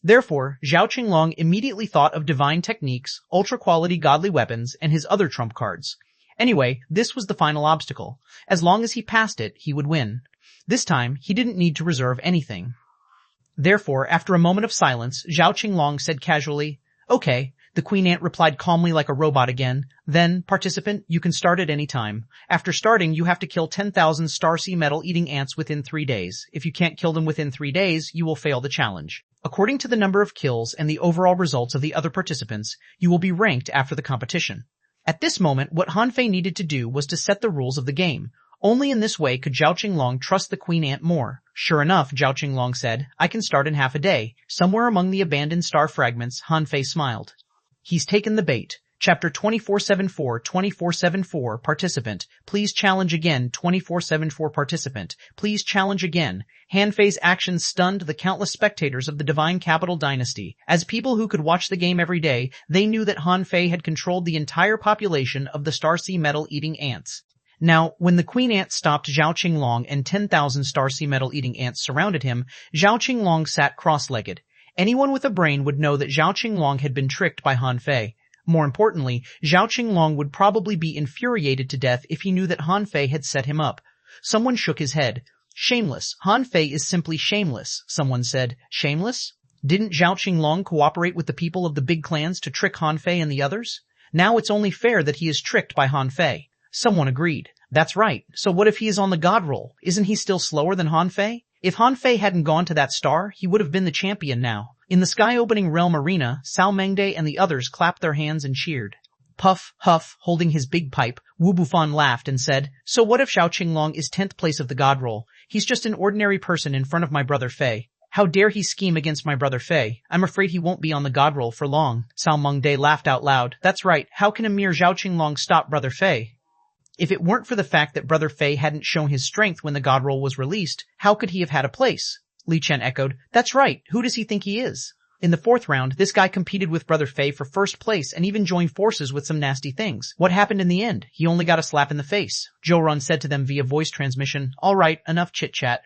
Therefore, Zhao Qinglong immediately thought of divine techniques, ultra-quality godly weapons, and his other trump cards. Anyway, this was the final obstacle. As long as he passed it, he would win. This time, he didn't need to reserve anything. Therefore, after a moment of silence, Zhao Qinglong said casually, "Okay." The Queen Ant replied calmly like a robot again. "Then, participant, you can start at any time. After starting, you have to kill 10,000 Star Sea metal-eating ants within 3 days. If you can't kill them within 3 days, you will fail the challenge. According to the number of kills and the overall results of the other participants, you will be ranked after the competition." At this moment, what Hanfei needed to do was to set the rules of the game. Only in this way could Zhao Qinglong trust the Queen Ant more. Sure enough, Zhao Qinglong said, "I can start in half a day." Somewhere among the abandoned star fragments, Hanfei smiled. He's taken the bait. Chapter 2474 Participant. Please challenge again. 2474 Participant. Please challenge again. Hanfei's actions stunned the countless spectators of the Divine Capital Dynasty. As people who could watch the game every day, they knew that Hanfei had controlled the entire population of the Star Sea metal-eating ants. Now, when the Queen Ant stopped Zhao Qinglong and 10,000 Star Sea metal-eating ants surrounded him, Zhao Qinglong sat cross-legged. Anyone with a brain would know that Zhao Qinglong had been tricked by Hanfei. More importantly, Zhao Qinglong would probably be infuriated to death if he knew that Han Fei had set him up. Someone shook his head. Shameless. Han Fei is simply shameless, someone said. Shameless? Didn't Zhao Qinglong cooperate with the people of the big clans to trick Han Fei and the others? Now it's only fair that he is tricked by Han Fei. Someone agreed. That's right. So what if he is on the god roll? Isn't he still slower than Han Fei? If Han Fei hadn't gone to that star, he would have been the champion now. In the sky-opening realm arena, Cao Mengde and the others clapped their hands and cheered. Puff, huff, holding his big pipe, Wu Bufan laughed and said, so what if Zhao Qinglong is 10th place of the god roll? He's just an ordinary person in front of my brother Fei. How dare he scheme against my brother Fei? I'm afraid he won't be on the god roll for long. Cao Mengde laughed out loud. That's right. How can a mere Zhao Qinglong stop brother Fei? If it weren't for the fact that brother Fei hadn't shown his strength when the god roll was released, how could he have had a place? Li Chen echoed. That's right. Who does he think he is? In the 4th round, this guy competed with brother Fei for 1st place and even joined forces with some nasty things. What happened in the end? He only got a slap in the face. Zhou Run said to them via voice transmission, all right, enough chit-chat.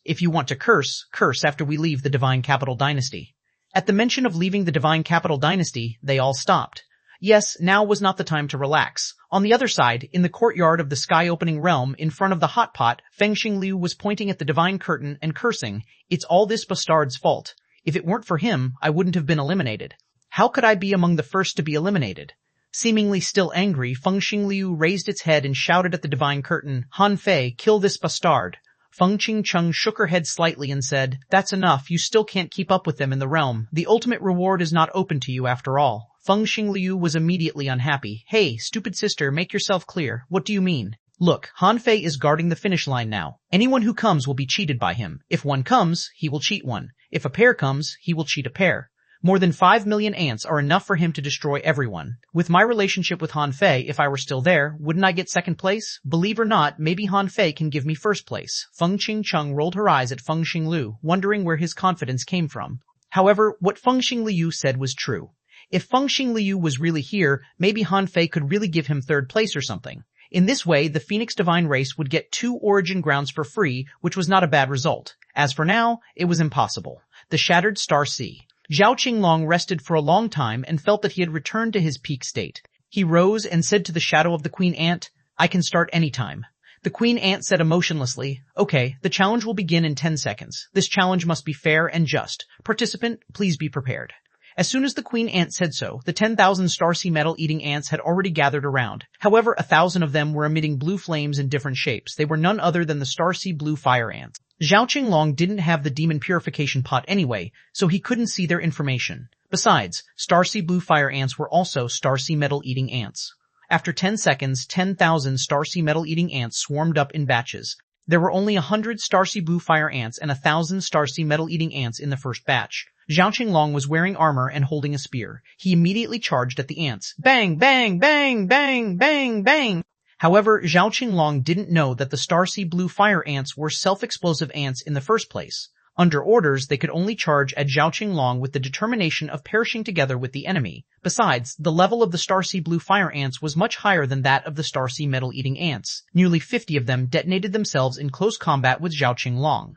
If you want to curse, curse after we leave the Divine Capital Dynasty. At the mention of leaving the Divine Capital Dynasty, they all stopped. Yes, now was not the time to relax. On the other side, in the courtyard of the sky-opening realm, in front of the hot pot, Feng Xingliu was pointing at the divine curtain and cursing, it's all this bastard's fault. If it weren't for him, I wouldn't have been eliminated. How could I be among the first to be eliminated? Seemingly still angry, Feng Xingliu raised its head and shouted at the divine curtain, Han Fei, kill this bastard. Feng Qingcheng shook her head slightly and said, that's enough, you still can't keep up with them in the realm. The ultimate reward is not open to you after all. Feng Xingliu was immediately unhappy. Hey, stupid sister, make yourself clear. What do you mean? Look, Han Fei is guarding the finish line now. Anyone who comes will be cheated by him. If one comes, he will cheat one. If a pair comes, he will cheat a pair. More than 5 million ants are enough for him to destroy everyone. With my relationship with Han Fei, if I were still there, wouldn't I get 2nd place? Believe or not, maybe Han Fei can give me 1st place. Feng Qingcheng rolled her eyes at Feng Xingliu, wondering where his confidence came from. However, what Feng Xingliu said was true. If Feng Xingliu was really here, maybe Han Fei could really give him 3rd place or something. In this way, the Phoenix Divine race would get 2 origin grounds for free, which was not a bad result. As for now, it was impossible. The Shattered Star Sea. Zhao Qinglong rested for a long time and felt that he had returned to his peak state. He rose and said to the shadow of the Queen Ant, I can start any time. The Queen Ant said emotionlessly, okay, the challenge will begin in 10 seconds. This challenge must be fair and just. Participant, please be prepared. As soon as the Queen Ant said so, the 10,000 Starseed metal-eating ants had already gathered around. However, 1,000 of them were emitting blue flames in different shapes. They were none other than the Starseed blue fire ants. Zhao Qinglong didn't have the demon purification pot anyway, so he couldn't see their information. Besides, Starseed blue fire ants were also Starseed metal-eating ants. After 10 seconds, 10,000 Starseed metal-eating ants swarmed up in batches. There were only 100 Starseed blue fire ants and 1,000 Starseed metal-eating ants in the first batch. Zhao Qinglong was wearing armor and holding a spear. He immediately charged at the ants. Bang, bang, bang, bang, bang, bang. However, Zhao Qinglong didn't know that the Starseed blue fire ants were self-explosive ants in the first place. Under orders, they could only charge at Zhao Qinglong with the determination of perishing together with the enemy. Besides, the level of the Starseed blue fire ants was much higher than that of the Starseed metal-eating ants. Nearly 50 of them detonated themselves in close combat with Zhao Qinglong.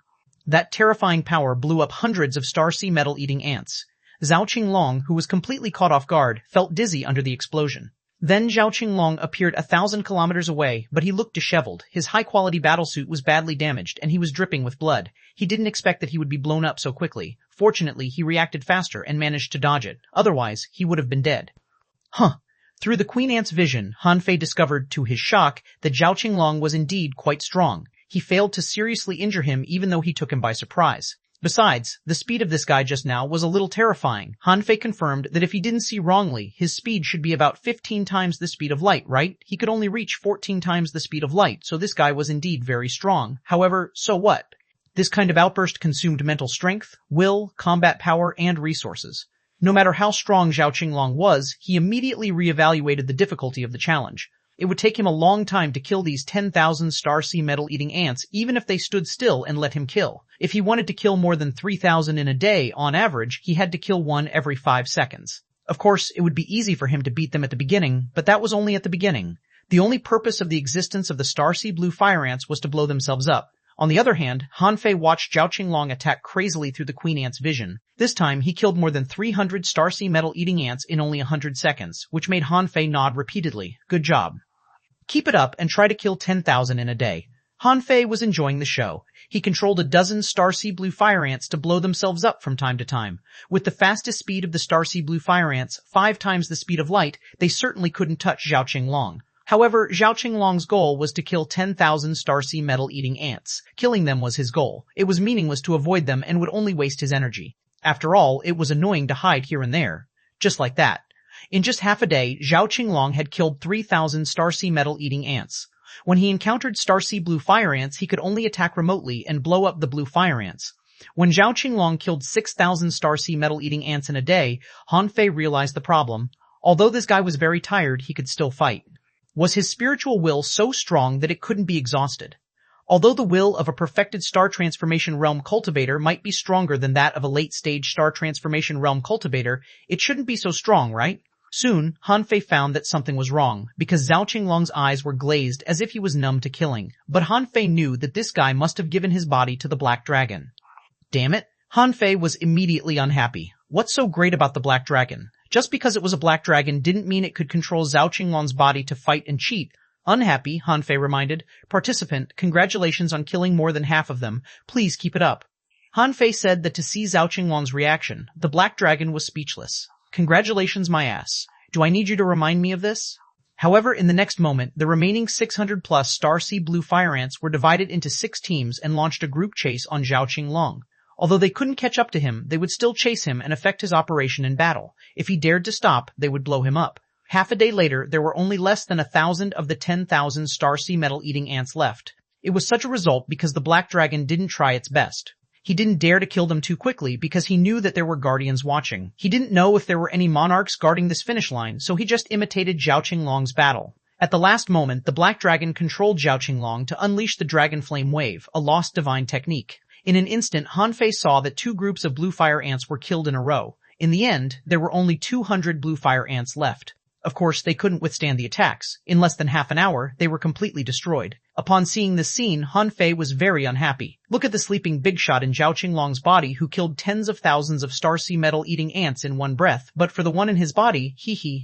That terrifying power blew up hundreds of Starseed metal-eating ants. Zhao Qinglong, who was completely caught off guard, felt dizzy under the explosion. Then Zhao Qinglong appeared 1,000 kilometers away, but he looked disheveled. His high-quality battlesuit was badly damaged, and he was dripping with blood. He didn't expect that he would be blown up so quickly. Fortunately, he reacted faster and managed to dodge it. Otherwise, he would have been dead. Through the Queen Ant's vision, Han Fei discovered, to his shock, that Zhao Qinglong was indeed quite strong. He failed to seriously injure him even though he took him by surprise. Besides, the speed of this guy just now was a little terrifying. Han Fei confirmed that if he didn't see wrongly, his speed should be about 15 times the speed of light, right? He could only reach 14 times the speed of light, so this guy was indeed very strong. However, so what? This kind of outburst consumed mental strength, will, combat power, and resources. No matter how strong Zhao Qinglong was, he immediately reevaluated the difficulty of the challenge. It would take him a long time to kill these 10,000 Starseed metal-eating ants, even if they stood still and let him kill. If he wanted to kill more than 3,000 in a day, on average, he had to kill one every 5 seconds. Of course, it would be easy for him to beat them at the beginning, but that was only at the beginning. The only purpose of the existence of the Starseed blue fire ants was to blow themselves up. On the other hand, Han Fei watched Zhao Qinglong attack crazily through the Queen Ant's vision. This time, he killed more than 300 Starsea metal-eating ants in only 100 seconds, which made Han Fei nod repeatedly. Good job. Keep it up and try to kill 10,000 in a day. Han Fei was enjoying the show. He controlled a dozen Starsea blue fire ants to blow themselves up from time to time. With the fastest speed of the Starsea blue fire ants, 5 times the speed of light, they certainly couldn't touch Zhao Qinglong. However, Zhao Qinglong's goal was to kill 10,000 Starsea metal-eating ants. Killing them was his goal. It was meaningless to avoid them and would only waste his energy. After all, it was annoying to hide here and there. Just like that. In just half a day, Zhao Qinglong had killed 3,000 Starsea metal-eating ants. When he encountered Starsea blue fire ants, he could only attack remotely and blow up the blue fire ants. When Zhao Qinglong killed 6,000 Starsea metal-eating ants in a day, Han Fei realized the problem. Although this guy was very tired, he could still fight. Was his spiritual will so strong that it couldn't be exhausted? Although the will of a perfected star transformation realm cultivator might be stronger than that of a late-stage star transformation realm cultivator, it shouldn't be so strong, right? Soon, Han Fei found that something was wrong, because Zhao Qinglong's eyes were glazed as if he was numb to killing. But Han Fei knew that this guy must have given his body to the Black Dragon. Damn it! Han Fei was immediately unhappy. What's so great about the Black Dragon? Just because it was a Black Dragon didn't mean it could control Zhao Qinglong's body to fight and cheat. Unhappy, Han Fei reminded. Participant, congratulations on killing more than half of them. Please keep it up. Han Fei said that to see Zhao Qinglong's reaction, the Black Dragon was speechless. Congratulations, my ass. Do I need you to remind me of this? However, in the next moment, the remaining 600-plus Starsea blue fire ants were divided into 6 teams and launched a group chase on Zhao Qinglong. Although they couldn't catch up to him, they would still chase him and affect his operation in battle. If he dared to stop, they would blow him up. Half a day later, there were only less than 1,000 of the 10,000 Starsea metal-eating ants left. It was such a result because the Black Dragon didn't try its best. He didn't dare to kill them too quickly because he knew that there were guardians watching. He didn't know if there were any monarchs guarding this finish line, so he just imitated Zhao Qinglong's battle. At the last moment, the Black Dragon controlled Zhao Qinglong to unleash the Dragon Flame Wave, a lost divine technique. In an instant, Han Fei saw that 2 groups of blue fire ants were killed in a row. In the end, there were only 200 blue fire ants left. Of course, they couldn't withstand the attacks. In less than half an hour, they were completely destroyed. Upon seeing this scene, Han Fei was very unhappy. Look at the sleeping big shot in Zhao Qinglong's body who killed tens of thousands of Starsea metal-eating ants in one breath, but for the one in his body,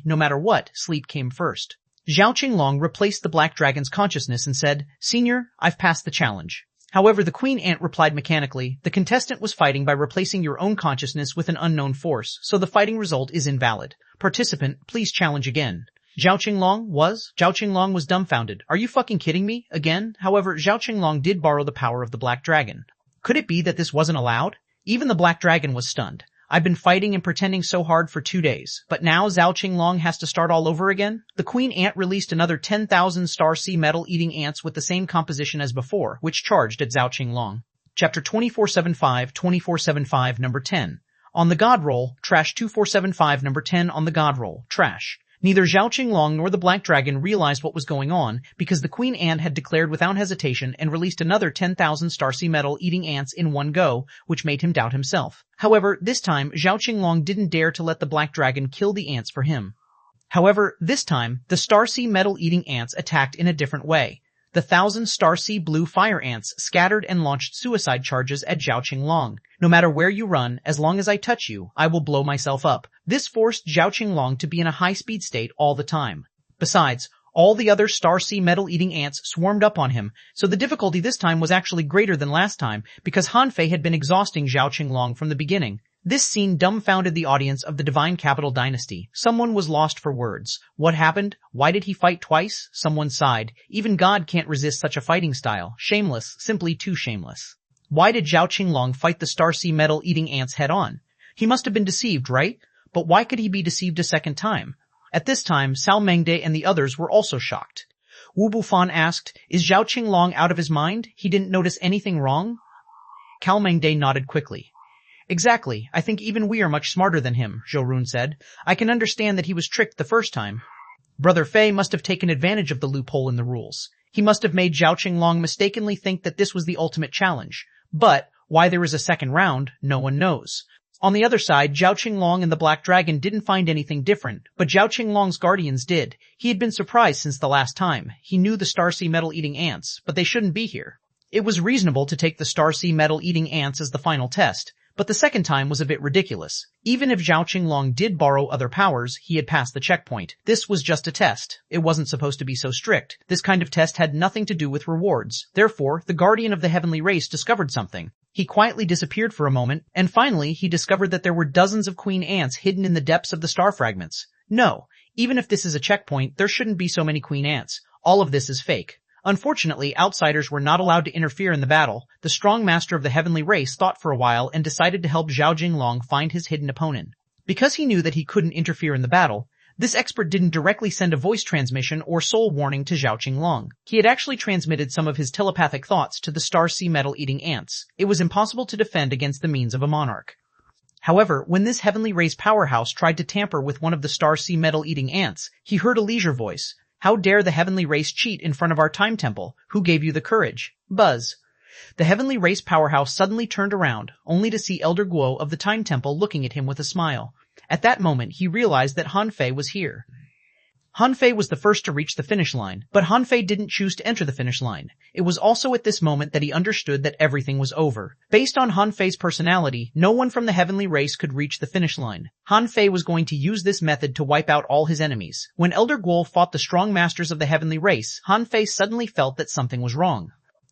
no matter what, sleep came first. Zhao Qinglong replaced the Black Dragon's consciousness and said, "Senior, I've passed the challenge." However, the Queen Ant replied mechanically, "The contestant was fighting by replacing your own consciousness with an unknown force, so the fighting result is invalid. Participant, please challenge again." Zhao Qinglong was dumbfounded. Are you fucking kidding me? Again? However, Zhao Qinglong did borrow the power of the Black Dragon. Could it be that this wasn't allowed? Even the Black Dragon was stunned. I've been fighting and pretending so hard for 2 days, but now Zhao Qinglong has to start all over again? The Queen Ant released another 10,000 Starsea metal-eating ants with the same composition as before, which charged at Zhao Qinglong. Chapter 2475, number 10. On the God Roll, Trash 2475, number 10 on the God Roll, Trash. Neither Zhao Qinglong nor the Black Dragon realized what was going on because the Queen Ant had declared without hesitation and released another 10,000 Starsea metal-eating ants in one go, which made him doubt himself. However, this time, Zhao Qinglong didn't dare to let the Black Dragon kill the ants for him. However, this time, the Starsea metal-eating ants attacked in a different way. The 1,000 Starsea blue fire ants scattered and launched suicide charges at Zhao Qinglong. No matter where you run, as long as I touch you, I will blow myself up. This forced Zhao Qinglong to be in a high-speed state all the time. Besides, all the other Starsea metal-eating ants swarmed up on him, so the difficulty this time was actually greater than last time because Han Fei had been exhausting Zhao Qinglong from the beginning. This scene dumbfounded the audience of the Divine Capital Dynasty. Someone was lost for words. What happened? Why did he fight twice? Someone sighed. Even God can't resist such a fighting style. Shameless, simply too shameless. Why did Zhao Qinglong fight the Starsea metal-eating ants head-on? He must have been deceived, right? But why could he be deceived a second time? At this time, Cao Mengde and the others were also shocked. Wu Bufan asked, "Is Zhao Qinglong out of his mind? He didn't notice anything wrong?" Cao Mengde nodded quickly. "Exactly. I think even we are much smarter than him," Zhou Run said. "I can understand that he was tricked the first time. Brother Fei must have taken advantage of the loophole in the rules. He must have made Zhao Qinglong mistakenly think that this was the ultimate challenge. But why there is a second round, no one knows." On the other side, Zhao Qinglong and the Black Dragon didn't find anything different, but Zhao Qinglong's guardians did. He had been surprised since the last time. He knew the Starsea metal-eating ants, but they shouldn't be here. It was reasonable to take the Starsea metal-eating ants as the final test, But the second time was a bit ridiculous. Even if Zhao Qinglong did borrow other powers, he had passed the checkpoint. This was just a test. It wasn't supposed to be so strict. This kind of test had nothing to do with rewards. Therefore, the guardian of the heavenly race discovered something. He quietly disappeared for a moment, and finally he discovered that there were dozens of queen ants hidden in the depths of the star fragments. No, even if this is a checkpoint, there shouldn't be so many queen ants. All of this is fake. Unfortunately, outsiders were not allowed to interfere in the battle. The strong master of the heavenly race thought for a while and decided to help Zhao Jinglong find his hidden opponent. Because he knew that he couldn't interfere in the battle, this expert didn't directly send a voice transmission or soul warning to Zhao Qinglong. He had actually transmitted some of his telepathic thoughts to the star sea metal-eating ants. It was impossible to defend against the means of a monarch. However, when this heavenly race powerhouse tried to tamper with one of the star sea metal-eating ants, he heard a leisure voice. How dare the heavenly race cheat in front of our time temple? Who gave you the courage? Buzz. The heavenly race powerhouse suddenly turned around, only to see Elder Guo of the time temple looking at him with a smile. At that moment, he realized that Han Fei was here. Han Fei was the first to reach the finish line, but Han Fei didn't choose to enter the finish line. It was also at this moment that he understood that everything was over. Based on Han Fei's personality, no one from the heavenly race could reach the finish line. Han Fei was going to use this method to wipe out all his enemies. When Elder Guo fought the strong masters of the heavenly race, Han Fei suddenly felt that something was wrong.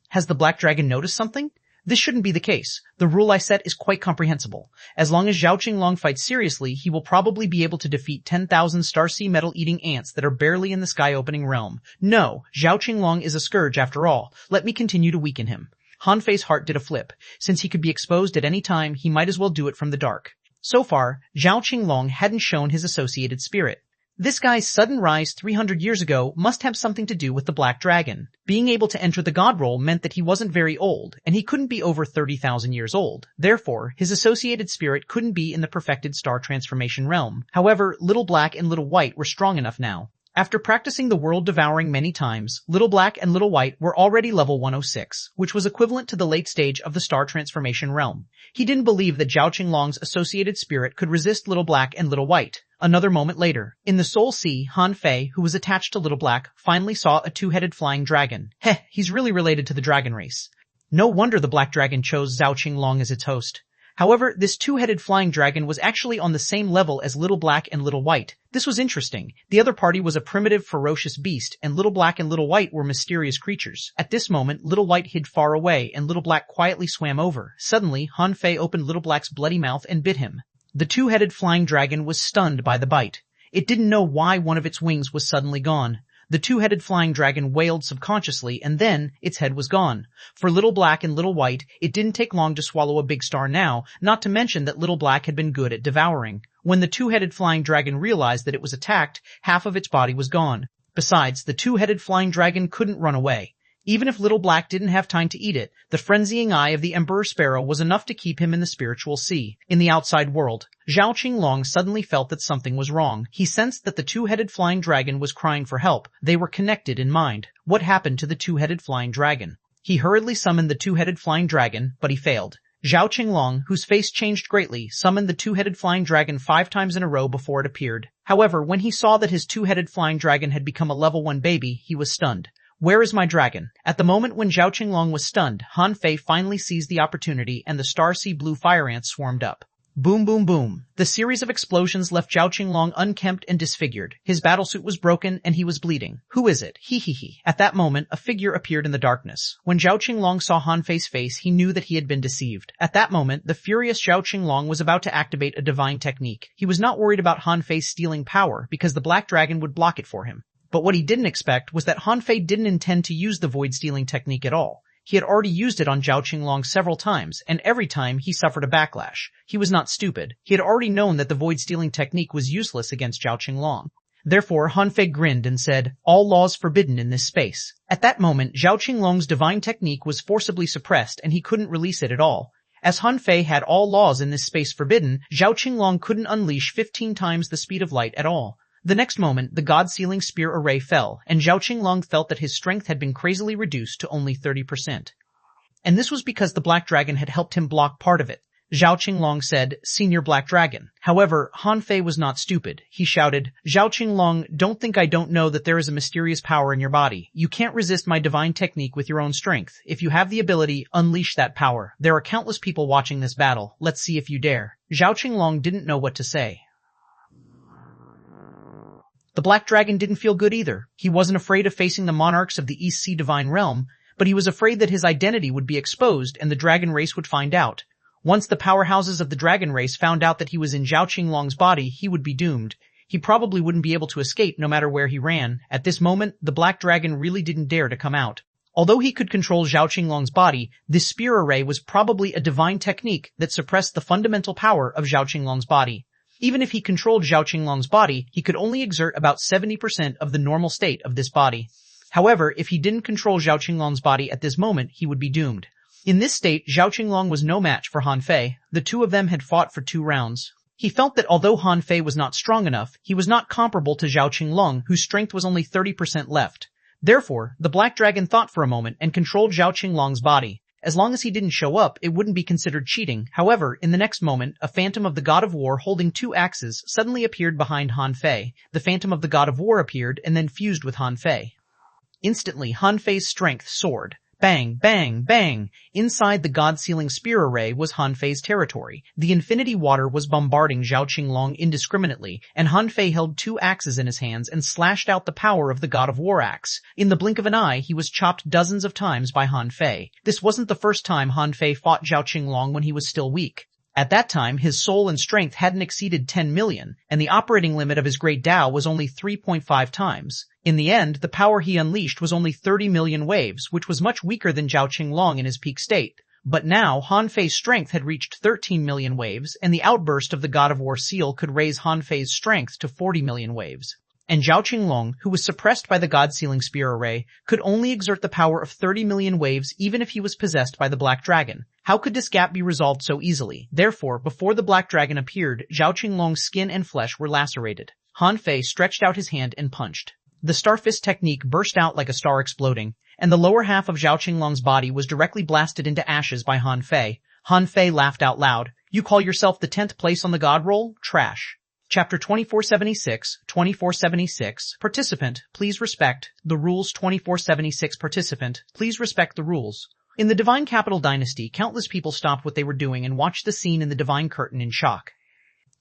Has the Black Dragon noticed something? This shouldn't be the case. The rule I set is quite comprehensible. As long as Zhao Qinglong fights seriously, he will probably be able to defeat 10,000 star-sea metal-eating ants that are barely in the sky-opening realm. No, Zhao Qinglong is a scourge after all. Let me continue to weaken him. Han Fei's heart did a flip. Since he could be exposed at any time, he might as well do it from the dark. So far, Zhao Qinglong hadn't shown his associated spirit. This guy's sudden rise 300 years ago must have something to do with the Black Dragon. Being able to enter the god role meant that he wasn't very old, and he couldn't be over 30,000 years old. Therefore, his associated spirit couldn't be in the perfected star transformation realm. However, Little Black and Little White were strong enough now. After practicing the world devouring many times, Little Black and Little White were already level 106, which was equivalent to the late stage of the star transformation realm. He didn't believe that Zhao Qinglong's associated spirit could resist Little Black and Little White. Another moment later, in the Soul Sea, Han Fei, who was attached to Little Black, finally saw a two-headed flying dragon. Heh, he's really related to the dragon race. No wonder the Black Dragon chose Zhao Qinglong as its host. However, this two-headed flying dragon was actually on the same level as Little Black and Little White. This was interesting. The other party was a primitive, ferocious beast, and Little Black and Little White were mysterious creatures. At this moment, Little White hid far away, and Little Black quietly swam over. Suddenly, Han Fei opened Little Black's bloody mouth and bit him. The two-headed flying dragon was stunned by the bite. It didn't know why one of its wings was suddenly gone. The two-headed flying dragon wailed subconsciously, and then its head was gone. For Little Black and Little White, it didn't take long to swallow a big star now, not to mention that Little Black had been good at devouring. When the two-headed flying dragon realized that it was attacked, half of its body was gone. Besides, the two-headed flying dragon couldn't run away. Even if Little Black didn't have time to eat it, the frenzying eye of the Emperor Sparrow was enough to keep him in the spiritual sea. In the outside world, Zhao Qinglong suddenly felt that something was wrong. He sensed that the two-headed flying dragon was crying for help. They were connected in mind. What happened to the two-headed flying dragon? He hurriedly summoned the two-headed flying dragon, but he failed. Zhao Qinglong, whose face changed greatly, summoned the two-headed flying dragon 5 times in a row before it appeared. However, when he saw that his two-headed flying dragon had become a level 1 baby, he was stunned. Where is my dragon? At the moment when Zhao Qinglong was stunned, Han Fei finally seized the opportunity and the star-sea blue fire ants swarmed up. Boom boom boom. The series of explosions left Zhao Qinglong unkempt and disfigured. His battlesuit was broken and he was bleeding. Who is it? He. At that moment, a figure appeared in the darkness. When Zhao Qinglong saw Han Fei's face, he knew that he had been deceived. At that moment, the furious Zhao Qinglong was about to activate a divine technique. He was not worried about Han Fei stealing power because the Black Dragon would block it for him. But what he didn't expect was that Han Fei didn't intend to use the void-stealing technique at all. He had already used it on Zhao Qinglong several times, and every time he suffered a backlash. He was not stupid. He had already known that the void-stealing technique was useless against Zhao Qinglong. Therefore, Han Fei grinned and said, "All laws forbidden in this space." At that moment, Zhao Qinglong's divine technique was forcibly suppressed and he couldn't release it at all. As Han Fei had all laws in this space forbidden, Zhao Qinglong couldn't unleash 15 times the speed of light at all. The next moment, the God-sealing spear array fell, and Zhao Qinglong felt that his strength had been crazily reduced to only 30%. And this was because the Black Dragon had helped him block part of it. Zhao Qinglong said, Senior Black Dragon. However, Han Fei was not stupid. He shouted, Zhao Qinglong, don't think I don't know that there is a mysterious power in your body. You can't resist my divine technique with your own strength. If you have the ability, unleash that power. There are countless people watching this battle. Let's see if you dare. Zhao Qinglong didn't know what to say. The Black Dragon didn't feel good either. He wasn't afraid of facing the monarchs of the East Sea Divine Realm, but he was afraid that his identity would be exposed and the dragon race would find out. Once the powerhouses of the dragon race found out that he was in Zhao Qinglong's body, he would be doomed. He probably wouldn't be able to escape no matter where he ran. At this moment, the Black Dragon really didn't dare to come out. Although he could control Zhao Qinglong's body, this spear array was probably a divine technique that suppressed the fundamental power of Zhao Qinglong's body. Even if he controlled Zhao Qinglong's body, he could only exert about 70% of the normal state of this body. However, if he didn't control Zhao Qinglong's body at this moment, he would be doomed. In this state, Zhao Qinglong was no match for Han Fei. The two of them had fought for 2 rounds. He felt that although Han Fei was not strong enough, he was not comparable to Zhao Qinglong, whose strength was only 30% left. Therefore, the Black Dragon thought for a moment and controlled Zhao Qinglong's body. As long as he didn't show up, it wouldn't be considered cheating. However, in the next moment, a phantom of the God of War holding 2 axes suddenly appeared behind Han Fei. The phantom of the God of War appeared and then fused with Han Fei. Instantly, Han Fei's strength soared. Bang, bang, bang! Inside the God-sealing spear array was Han Fei's territory. The infinity water was bombarding Zhao Qinglong indiscriminately, and Han Fei held 2 axes in his hands and slashed out the power of the God of War axe. In the blink of an eye, he was chopped dozens of times by Han Fei. This wasn't the first time Han Fei fought Zhao Qinglong when he was still weak. At that time, his soul and strength hadn't exceeded 10 million, and the operating limit of his great Tao was only 3.5 times. In the end, the power he unleashed was only 30 million waves, which was much weaker than Zhao Qinglong in his peak state. But now, Han Fei's strength had reached 13 million waves, and the outburst of the God of War seal could raise Han Fei's strength to 40 million waves. And Zhao Qinglong, who was suppressed by the God-sealing spear array, could only exert the power of 30 million waves even if he was possessed by the Black Dragon. How could this gap be resolved so easily? Therefore, before the Black Dragon appeared, Zhao Qinglong's skin and flesh were lacerated. Han Fei stretched out his hand and punched. The Starfist technique burst out like a star exploding, and the lower half of Zhao Qinglong's body was directly blasted into ashes by Han Fei. Han Fei laughed out loud. You call yourself the 10th place on the God roll? Trash. Chapter 2476. Participant, please respect the rules. 2476 Participant, please respect the rules. In the Divine Capital Dynasty, countless people stopped what they were doing and watched the scene in the Divine Curtain in shock.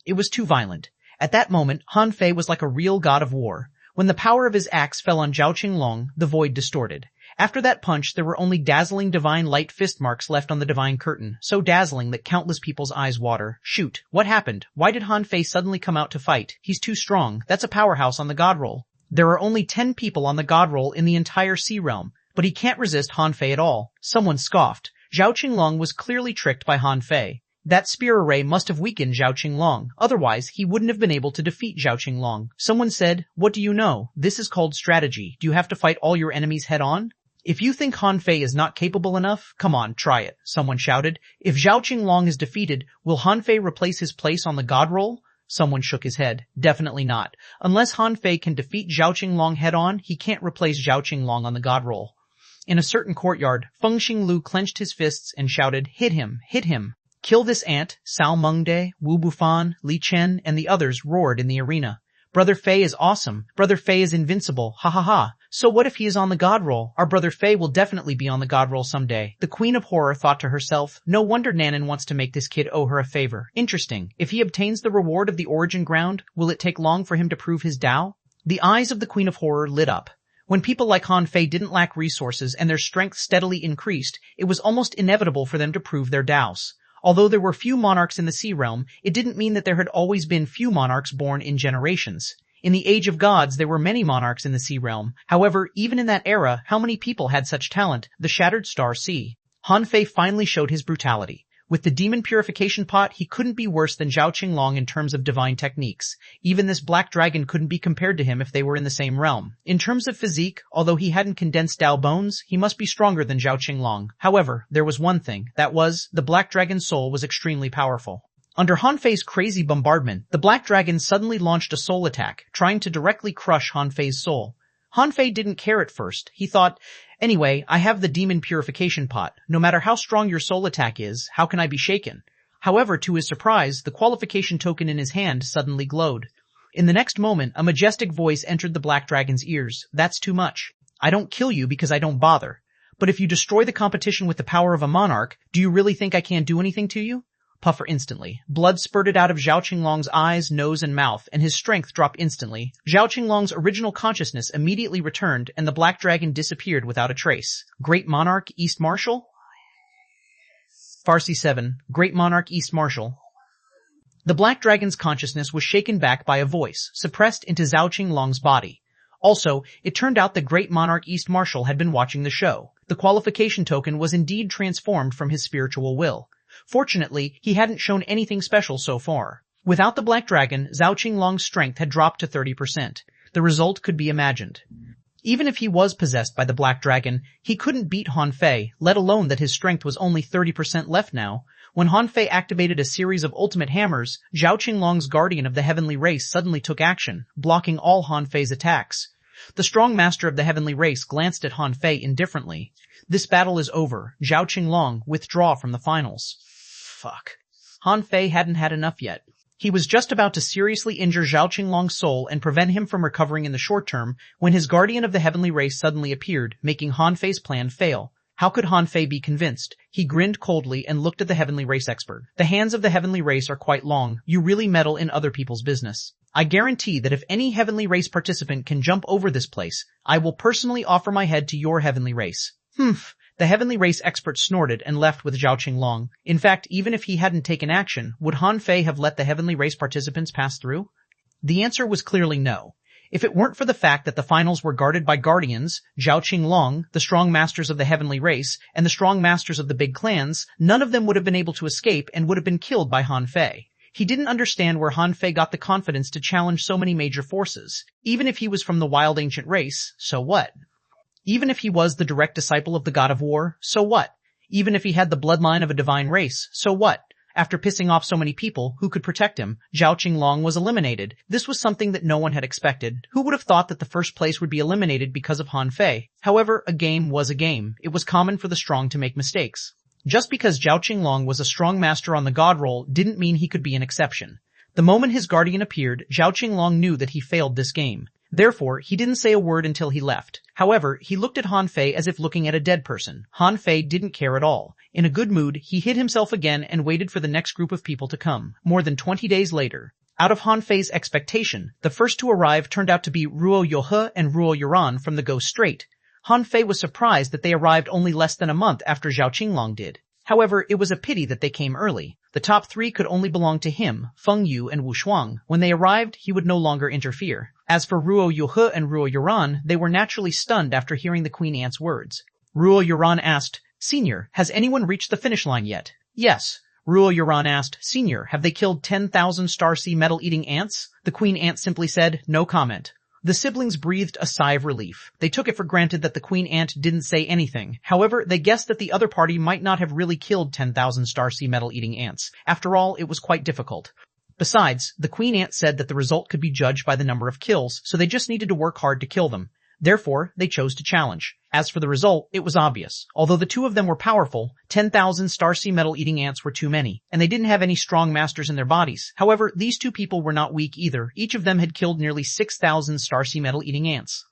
It was too violent. At that moment, Han Fei was like a real god of war. When the power of his axe fell on Zhao Qinglong, the void distorted. After that punch, there were only dazzling divine light fist marks left on the Divine Curtain, so dazzling that countless people's eyes water. Shoot, what happened? Why did Han Fei suddenly come out to fight? He's too strong. That's a powerhouse on the God roll. There are only 10 people on the God roll in the entire Sea Realm, but he can't resist Han Fei at all. Someone scoffed. Zhao Qinglong was clearly tricked by Han Fei. That spear array must have weakened Zhao Qinglong. Otherwise, he wouldn't have been able to defeat Zhao Qinglong. Someone said, what do you know? This is called strategy. Do you have to fight all your enemies head on? If you think Han Fei is not capable enough, come on, try it, someone shouted. If Zhao Qinglong is defeated, will Han Fei replace his place on the God roll? Someone shook his head. Definitely not. Unless Han Fei can defeat Zhao Qinglong head on, he can't replace Zhao Qinglong on the God roll. In a certain courtyard, Feng Xinglu clenched his fists and shouted, hit him, hit him. Kill this ant, Cao Mengde, Wu Bufan, Li Chen, and the others roared in the arena. Brother Fei is awesome. Brother Fei is invincible. Ha ha ha. So what if he is on the God roll? Our Brother Fei will definitely be on the God roll someday. The Queen of Horror thought to herself, no wonder Nanan wants to make this kid owe her a favor. Interesting. If he obtains the reward of the origin ground, will it take long for him to prove his Tao? The eyes of the Queen of Horror lit up. When people like Han Fei didn't lack resources and their strength steadily increased, it was almost inevitable for them to prove their Taos. Although there were few monarchs in the Sea Realm, it didn't mean that there had always been few monarchs born in generations. In the Age of Gods, there were many monarchs in the Sea Realm. However, even in that era, how many people had such talent? The Shattered Star Sea. Han Fei finally showed his brutality. With the demon purification pot, he couldn't be worse than Zhao Qinglong in terms of divine techniques. Even this black dragon couldn't be compared to him if they were in the same realm. In terms of physique, although he hadn't condensed Tao bones, he must be stronger than Zhao Qinglong. However, there was one thing. That was, the black dragon's soul was extremely powerful. Under Han Fei's crazy bombardment, the black dragon suddenly launched a soul attack, trying to directly crush Han Fei's soul. Han Fei didn't care at first. He thought, anyway, I have the demon purification pot. No matter how strong your soul attack is, how can I be shaken? However, to his surprise, the qualification token in his hand suddenly glowed. In the next moment, a majestic voice entered the black dragon's ears. That's too much. I don't kill you because I don't bother. But if you destroy the competition with the power of a monarch, do you really think I can't do anything to you? Puffer instantly. Blood spurted out of Zhao Qinglong's eyes, nose, and mouth, and his strength dropped instantly. Zhao Qinglong's original consciousness immediately returned, and the black dragon disappeared without a trace. Great Monarch, East Marshal? Farsi 7. Great Monarch, East Marshal. The black dragon's consciousness was shaken back by a voice, suppressed into Zhao Qinglong's body. Also, it turned out the Great Monarch East Marshal had been watching the show. The qualification token was indeed transformed from his spiritual will. Fortunately, he hadn't shown anything special so far. Without the black dragon, Zhao Qinglong's strength had dropped to 30%. The result could be imagined. Even if he was possessed by the black dragon, he couldn't beat Han Fei, let alone that his strength was only 30% left now. When Han Fei activated a series of ultimate hammers, Zhao Qinglong's guardian of the heavenly race suddenly took action, blocking all Han Fei's attacks. The strong master of the heavenly race glanced at Han Fei indifferently. This battle is over. Zhao Qinglong, withdraw from the finals. Fuck. Han Fei hadn't had enough yet. He was just about to seriously injure Zhao Qinglong's soul and prevent him from recovering in the short term when his guardian of the heavenly race suddenly appeared, making Han Fei's plan fail. How could Han Fei be convinced? He grinned coldly and looked at the heavenly race expert. The hands of the heavenly race are quite long. You really meddle in other people's business. I guarantee that if any heavenly race participant can jump over this place, I will personally offer my head to your heavenly race. Humph. The heavenly race expert snorted and left with Zhao Qinglong. In fact, even if he hadn't taken action, would Han Fei have let the heavenly race participants pass through? The answer was clearly no. If it weren't for the fact that the finals were guarded by guardians, Zhao Qinglong, the strong masters of the heavenly race, and the strong masters of the big clans, none of them would have been able to escape and would have been killed by Han Fei. He didn't understand where Han Fei got the confidence to challenge so many major forces. Even if he was from the wild ancient race, so what? Even if he was the direct disciple of the god of war, so what? Even if he had the bloodline of a divine race, so what? After pissing off so many people, who could protect him? Zhao Qinglong was eliminated. This was something that no one had expected. Who would have thought that the first place would be eliminated because of Han Fei? However, a game was a game. It was common for the strong to make mistakes. Just because Zhao Qinglong was a strong master on the god roll didn't mean he could be an exception. The moment his guardian appeared, Zhao Qinglong knew that he failed this game. Therefore, he didn't say a word until he left. However, he looked at Han Fei as if looking at a dead person. Han Fei didn't care at all. In a good mood, he hid himself again and waited for the next group of people to come. More than 20 days later, out of Han Fei's expectation, the first to arrive turned out to be Ruo Youhe and Ruo Yuran from the Ghost Strait. Han Fei was surprised that they arrived only less than a month after Zhao Qinglong did. However, it was a pity that they came early. The top three could only belong to him, Feng Yu and Wu Shuang. When they arrived, he would no longer interfere. As for Ruo Youhe and Ruo Yuran, they were naturally stunned after hearing the Queen Ant's words. Ruo Yuran asked, Senior, has anyone reached the finish line yet? Yes. Ruo Yuran asked, Senior, have they killed 10,000 Starsea metal-eating ants? The Queen Ant simply said, no comment. The siblings breathed a sigh of relief. They took it for granted that the Queen Ant didn't say anything. However, they guessed that the other party might not have really killed 10,000 Starsea metal-eating ants. After all, it was quite difficult. Besides, the Queen Ant said that the result could be judged by the number of kills, so they just needed to work hard to kill them. Therefore, they chose to challenge. As for the result, it was obvious. Although the two of them were powerful, 10,000 Starsea metal-eating ants were too many, and they didn't have any strong masters in their bodies. However, these two people were not weak either. Each of them had killed nearly 6,000 Starsea metal-eating ants.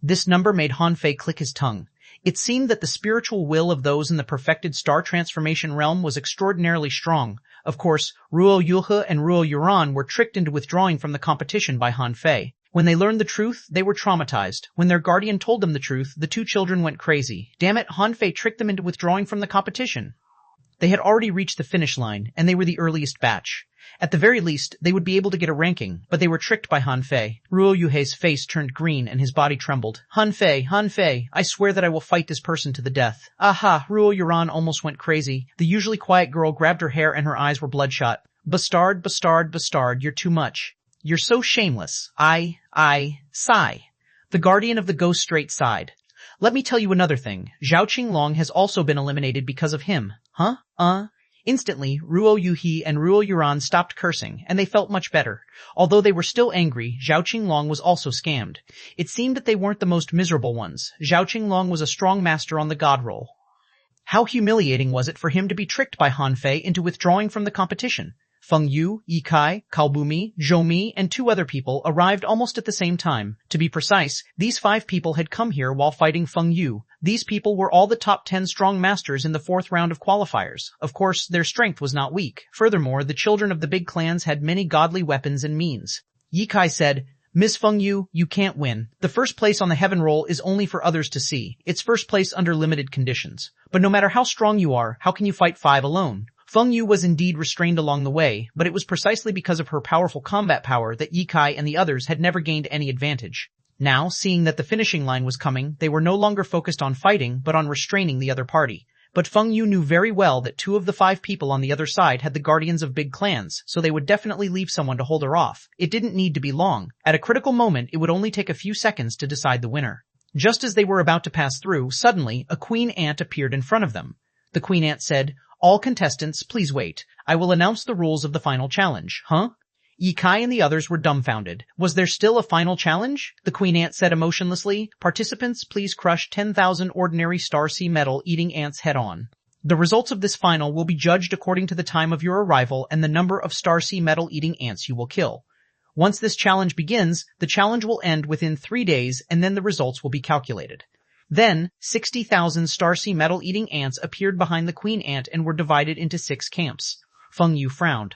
This number made Han Fei click his tongue. It seemed that the spiritual will of those in the perfected star transformation realm was extraordinarily strong. Of course, Ruo Youhe and Ruo Yuran were tricked into withdrawing from the competition by Han Fei. When they learned the truth, they were traumatized. When their guardian told them the truth, the two children went crazy. Damn it, Han Fei tricked them into withdrawing from the competition. They had already reached the finish line, and they were the earliest batch. At the very least, they would be able to get a ranking, but they were tricked by Han Fei. Ruo Yuhe's face turned green and his body trembled. Han Fei, I swear that I will fight this person to the death. Aha, Ruo Yuran almost went crazy. The usually quiet girl grabbed her hair and her eyes were bloodshot. Bastard, you're too much. You're so shameless. I sigh. The guardian of the Ghost Strait sighed. Let me tell you another thing. Zhao Qinglong has also been eliminated because of him. Huh? Instantly, Ruo Youhe and Ruo Yuran stopped cursing, and they felt much better. Although they were still angry, Zhao Qinglong was also scammed. It seemed that they weren't the most miserable ones. Zhao Qinglong was a strong master on the god roll. How humiliating was it for him to be tricked by Han Fei into withdrawing from the competition? Feng Yu, Yi Kai, Kalbumi, Zhou Mi, and 2 other people arrived almost at the same time. To be precise, these 5 people had come here while fighting Feng Yu. These people were all the top 10 strong masters in the 4th round of qualifiers. Of course, their strength was not weak. Furthermore, the children of the big clans had many godly weapons and means. Yi Kai said, Miss Feng Yu, you can't win. The first place on the heaven roll is only for others to see. It's first place under limited conditions. But no matter how strong you are, how can you fight 5 alone? Feng Yu was indeed restrained along the way, but it was precisely because of her powerful combat power that Yi Kai and the others had never gained any advantage. Now, seeing that the finishing line was coming, they were no longer focused on fighting, but on restraining the other party. But Feng Yu knew very well that 2 of the 5 people on the other side had the guardians of big clans, so they would definitely leave someone to hold her off. It didn't need to be long. At a critical moment, it would only take a few seconds to decide the winner. Just as they were about to pass through, suddenly, a queen ant appeared in front of them. The queen ant said, All contestants, please wait. I will announce the rules of the final challenge. Huh? Yi Kai and the others were dumbfounded. Was there still a final challenge? The queen ant said emotionlessly, Participants, please crush 10,000 ordinary starseed metal-eating ants head-on. The results of this final will be judged according to the time of your arrival and the number of starseed metal-eating ants you will kill. Once this challenge begins, the challenge will end within 3 days and then the results will be calculated. Then, 60,000 starseed metal-eating ants appeared behind the queen ant and were divided into 6 camps. Feng Yu frowned.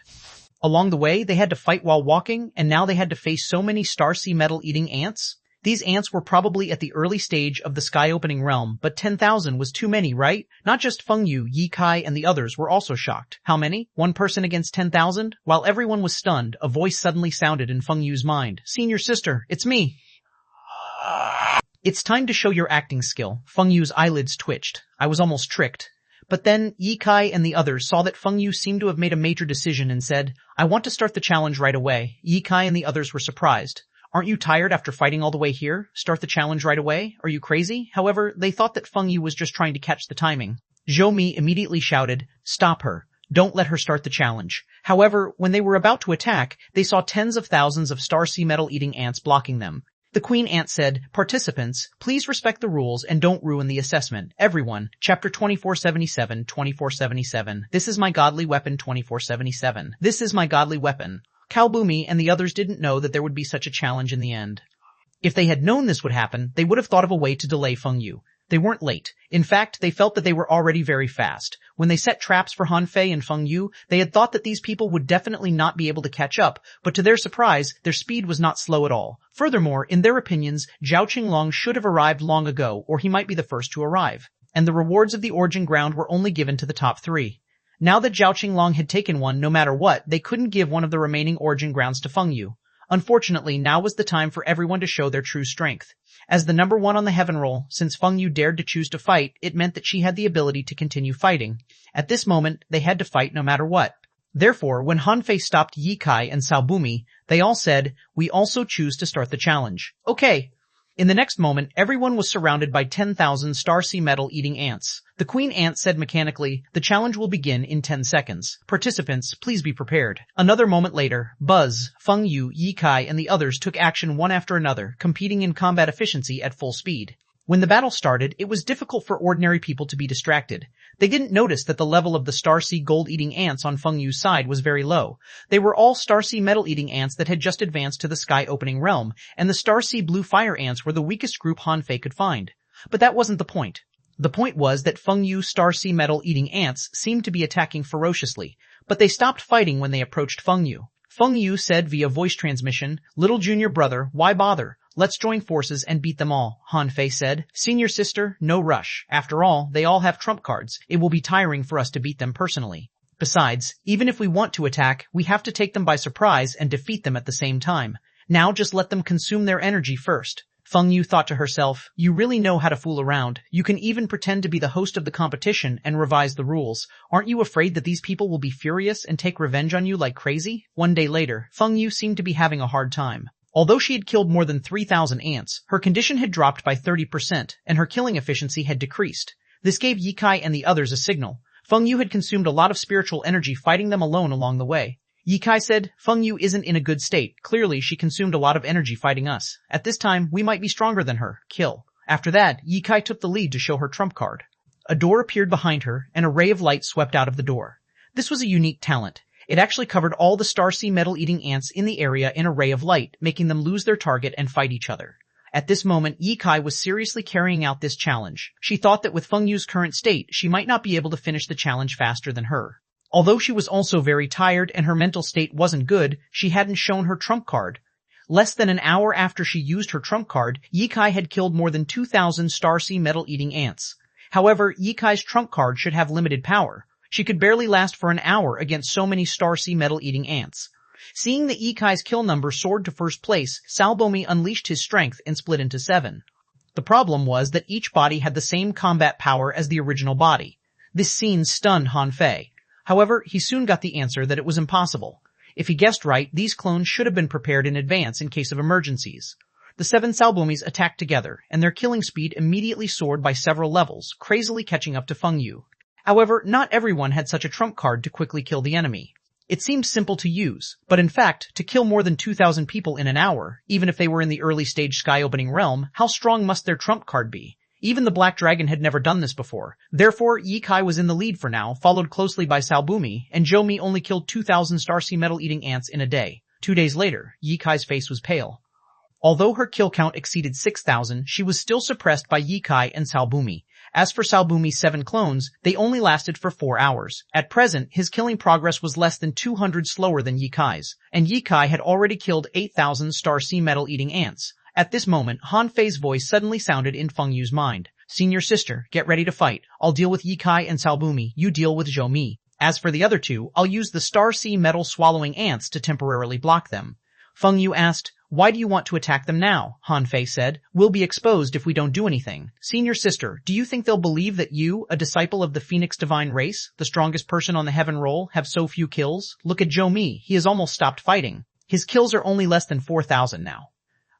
Along the way, they had to fight while walking, and now they had to face so many starseed metal-eating ants? These ants were probably at the early stage of the sky-opening realm, but 10,000 was too many, right? Not just Feng Yu, Yi Kai, and the others were also shocked. How many? 1 person against 10,000? While everyone was stunned, a voice suddenly sounded in Feng Yu's mind. Senior sister, it's me. It's time to show your acting skill. Feng Yu's eyelids twitched. I was almost tricked. But then Yi Kai and the others saw that Feng Yu seemed to have made a major decision and said, I want to start the challenge right away. Yi Kai and the others were surprised. Aren't you tired after fighting all the way here? Start the challenge right away? Are you crazy? However, they thought that Feng Yu was just trying to catch the timing. Zhou Mi immediately shouted, Stop her. Don't let her start the challenge. However, when they were about to attack, they saw tens of thousands of starseed metal-eating ants blocking them. The queen ant said, Participants, please respect the rules and don't ruin the assessment. Everyone, Chapter 2477, 2477. This is my godly weapon 2477. This is my godly weapon. Kalbumi and the others didn't know that there would be such a challenge in the end. If they had known this would happen, they would have thought of a way to delay Feng Yu. They weren't late. In fact, they felt that they were already very fast. When they set traps for Han Fei and Feng Yu, they had thought that these people would definitely not be able to catch up, but to their surprise, their speed was not slow at all. Furthermore, in their opinions, Zhao Qinglong should have arrived long ago, or he might be the first to arrive. And the rewards of the origin ground were only given to the top 3. Now that Zhao Qinglong had taken one, no matter what, they couldn't give one of the remaining origin grounds to Feng Yu. Unfortunately, now was the time for everyone to show their true strength. As the number 1 on the heaven roll, since Feng Yu dared to choose to fight, it meant that she had the ability to continue fighting. At this moment, they had to fight no matter what. Therefore, when Han Fei stopped Yi Kai and Kalbumi, they all said, We also choose to start the challenge. Okay. In the next moment, everyone was surrounded by 10,000 starseed metal-eating ants. The queen ant said mechanically, The challenge will begin in 10 seconds. Participants, please be prepared. Another moment later, Buzz, Feng Yu, Yi Kai, and the others took action one after another, competing in combat efficiency at full speed. When the battle started, it was difficult for ordinary people to be distracted. They didn't notice that the level of the starseed gold-eating ants on Feng Yu's side was very low. They were all starseed metal-eating ants that had just advanced to the sky-opening realm, and the starseed blue fire ants were the weakest group Han Fei could find. But that wasn't the point. The point was that Feng Yu's starseed metal-eating ants seemed to be attacking ferociously, but they stopped fighting when they approached Feng Yu. Feng Yu said via voice transmission, Little junior brother, why bother? Let's join forces and beat them all, Han Fei said. Senior sister, no rush. After all, they all have trump cards. It will be tiring for us to beat them personally. Besides, even if we want to attack, we have to take them by surprise and defeat them at the same time. Now just let them consume their energy first. Feng Yu thought to herself, you really know how to fool around. You can even pretend to be the host of the competition and revise the rules. Aren't you afraid that these people will be furious and take revenge on you like crazy? One day later, Feng Yu seemed to be having a hard time. Although she had killed more than 3,000 ants, her condition had dropped by 30%, and her killing efficiency had decreased. This gave Yi Kai and the others a signal. Feng Yu had consumed a lot of spiritual energy fighting them alone along the way. Yi Kai said, Feng Yu isn't in a good state. Clearly, she consumed a lot of energy fighting us. At this time, we might be stronger than her. Kill. After that, Yi Kai took the lead to show her trump card. A door appeared behind her, and a ray of light swept out of the door. This was a unique talent. It actually covered all the starseed metal-eating ants in the area in a ray of light, making them lose their target and fight each other. At this moment, Ye Kai was seriously carrying out this challenge. She thought that with Feng Yu's current state, she might not be able to finish the challenge faster than her. Although she was also very tired and her mental state wasn't good, she hadn't shown her trump card. Less than an hour after she used her trump card, Ye Kai had killed more than 2,000 starseed metal-eating ants. However, Ye Kai's trump card should have limited power. She could barely last for an hour against so many starseed metal-eating ants. Seeing that Ye Kai's kill number soared to first place, Salbomi unleashed his strength and split into 7. The problem was that each body had the same combat power as the original body. This scene stunned Han Fei. However, he soon got the answer that it was impossible. If he guessed right, these clones should have been prepared in advance in case of emergencies. The 7 Salbomis attacked together, and their killing speed immediately soared by several levels, crazily catching up to Feng Yu. However, not everyone had such a trump card to quickly kill the enemy. It seemed simple to use, but in fact, to kill more than 2,000 people in an hour, even if they were in the early stage sky-opening realm, how strong must their trump card be? Even the Black Dragon had never done this before. Therefore, Ye Kai was in the lead for now, followed closely by Salbumi, and Zhou Mi only killed 2,000 starseed metal-eating ants in a day. 2 days later, Ye Kai's face was pale. Although her kill count exceeded 6,000, she was still suppressed by Ye Kai and Salbumi. As for Salbumi's 7 clones, they only lasted for 4 hours. At present, his killing progress was less than 200 slower than Ye Kai's, and Ye Kai had already killed 8,000 starseed metal-eating ants. At this moment, Han Fei's voice suddenly sounded in Feng Yu's mind. Senior sister, get ready to fight. I'll deal with Ye Kai and Salbumi, you deal with Zhou Mi. As for the other 2, I'll use the starseed metal-swallowing ants to temporarily block them. Feng Yu asked, why do you want to attack them now? Han Fei said, we'll be exposed if we don't do anything. Senior sister, do you think they'll believe that you, a disciple of the Phoenix divine race, the strongest person on the heaven roll, have so few kills? Look at Zhou Mi, he has almost stopped fighting. His kills are only less than 4,000 now.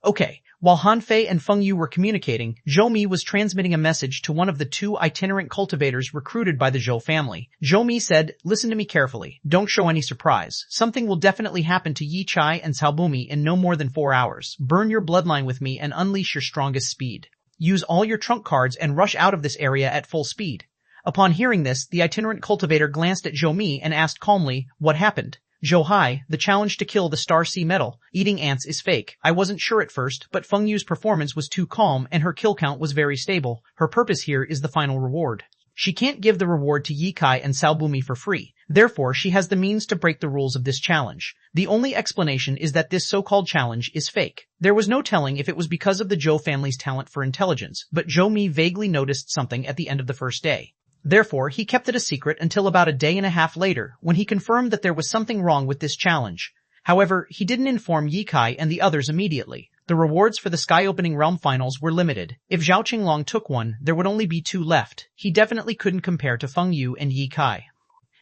Okay. While Han Fei and Feng Yu were communicating, Zhou Mi was transmitting a message to one of the 2 itinerant cultivators recruited by the Zhou family. Zhou Mi said, listen to me carefully. Don't show any surprise. Something will definitely happen to Ye Kai and Salbumi in no more than 4 hours. Burn your bloodline with me and unleash your strongest speed. Use all your trump cards and rush out of this area at full speed. Upon hearing this, the itinerant cultivator glanced at Zhou Mi and asked calmly, what happened? Zhou Hai, the challenge to kill the starseed metal-eating ants is fake. I wasn't sure at first, but Feng Yu's performance was too calm and her kill count was very stable. Her purpose here is the final reward. She can't give the reward to Ye Kai and Salbumi for free. Therefore, she has the means to break the rules of this challenge. The only explanation is that this so-called challenge is fake. There was no telling if it was because of the Zhou family's talent for intelligence, but Zhou Mi vaguely noticed something at the end of the first day. Therefore, he kept it a secret until about a day and a half later, when he confirmed that there was something wrong with this challenge. However, he didn't inform Ye Kai and the others immediately. The rewards for the sky-opening realm finals were limited. If Zhao Qinglong took one, there would only be 2 left. He definitely couldn't compare to Feng Yu and Ye Kai.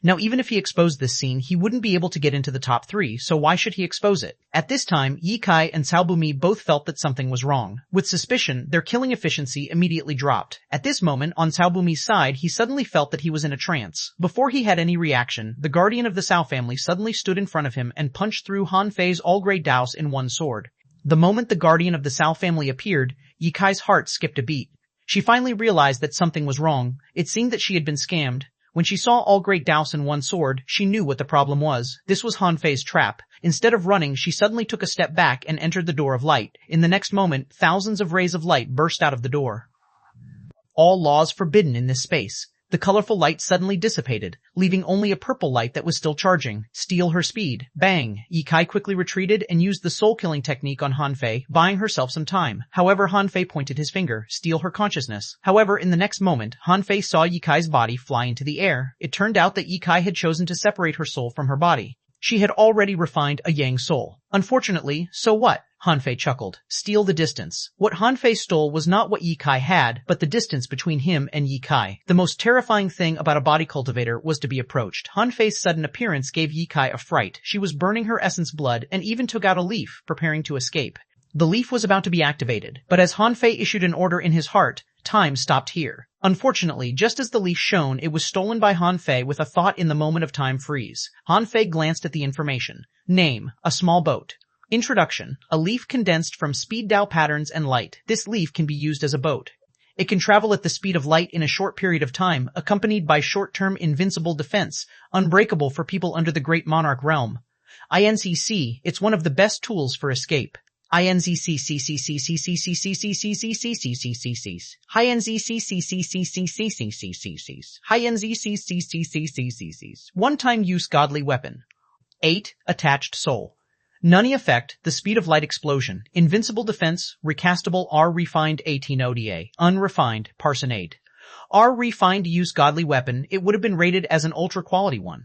Now, even if he exposed this scene, he wouldn't be able to get into the top 3, so why should he expose it? At this time, Ye Kai and Salbumi both felt that something was wrong. With suspicion, their killing efficiency immediately dropped. At this moment, on Salbumi's side, he suddenly felt that he was in a trance. Before he had any reaction, the guardian of the Sao family suddenly stood in front of him and punched through Han Fei's all-grade douse in one sword. The moment the guardian of the Sao family appeared, Ye Kai's heart skipped a beat. She finally realized that something was wrong. It seemed that she had been scammed. When she saw all great douse in one sword, she knew what the problem was. This was Han Fei's trap. Instead of running, she suddenly took a step back and entered the door of light. In the next moment, thousands of rays of light burst out of the door. All laws forbidden in this space. The colorful light suddenly dissipated, leaving only a purple light that was still charging. Steal her speed. Bang! Ye Kai quickly retreated and used the soul-killing technique on Han Fei, buying herself some time. However, Han Fei pointed his finger. Steal her consciousness. However, in the next moment, Han Fei saw Ye Kai's body fly into the air. It turned out that Ye Kai had chosen to separate her soul from her body. She had already refined a Yang soul. Unfortunately, so what? Han Fei chuckled. Steal the distance. What Han Fei stole was not what Ye Kai had, but the distance between him and Ye Kai. The most terrifying thing about a body cultivator was to be approached. Han Fei's sudden appearance gave Ye Kai a fright. She was burning her essence blood and even took out a leaf, preparing to escape. The leaf was about to be activated, but as Han Fei issued an order in his heart, time stopped here. Unfortunately, just as the leaf shone, it was stolen by Han Fei with a thought in the moment of time freeze. Han Fei glanced at the information. Name, a small boat. Introduction, a leaf condensed from speed Dao patterns and light. This leaf can be used as a boat. It can travel at the speed of light in a short period of time, accompanied by short-term invincible defense, unbreakable for people under the Great Monarch realm. INCC, it's one of the best tools for escape. One-time use godly weapon. 8. Attached soul. Nunny effect, the speed of light explosion, invincible defense, recastable R-refined 18 ODA, unrefined, parsonade. R-refined use godly weapon, it would have been rated as an ultra-quality one.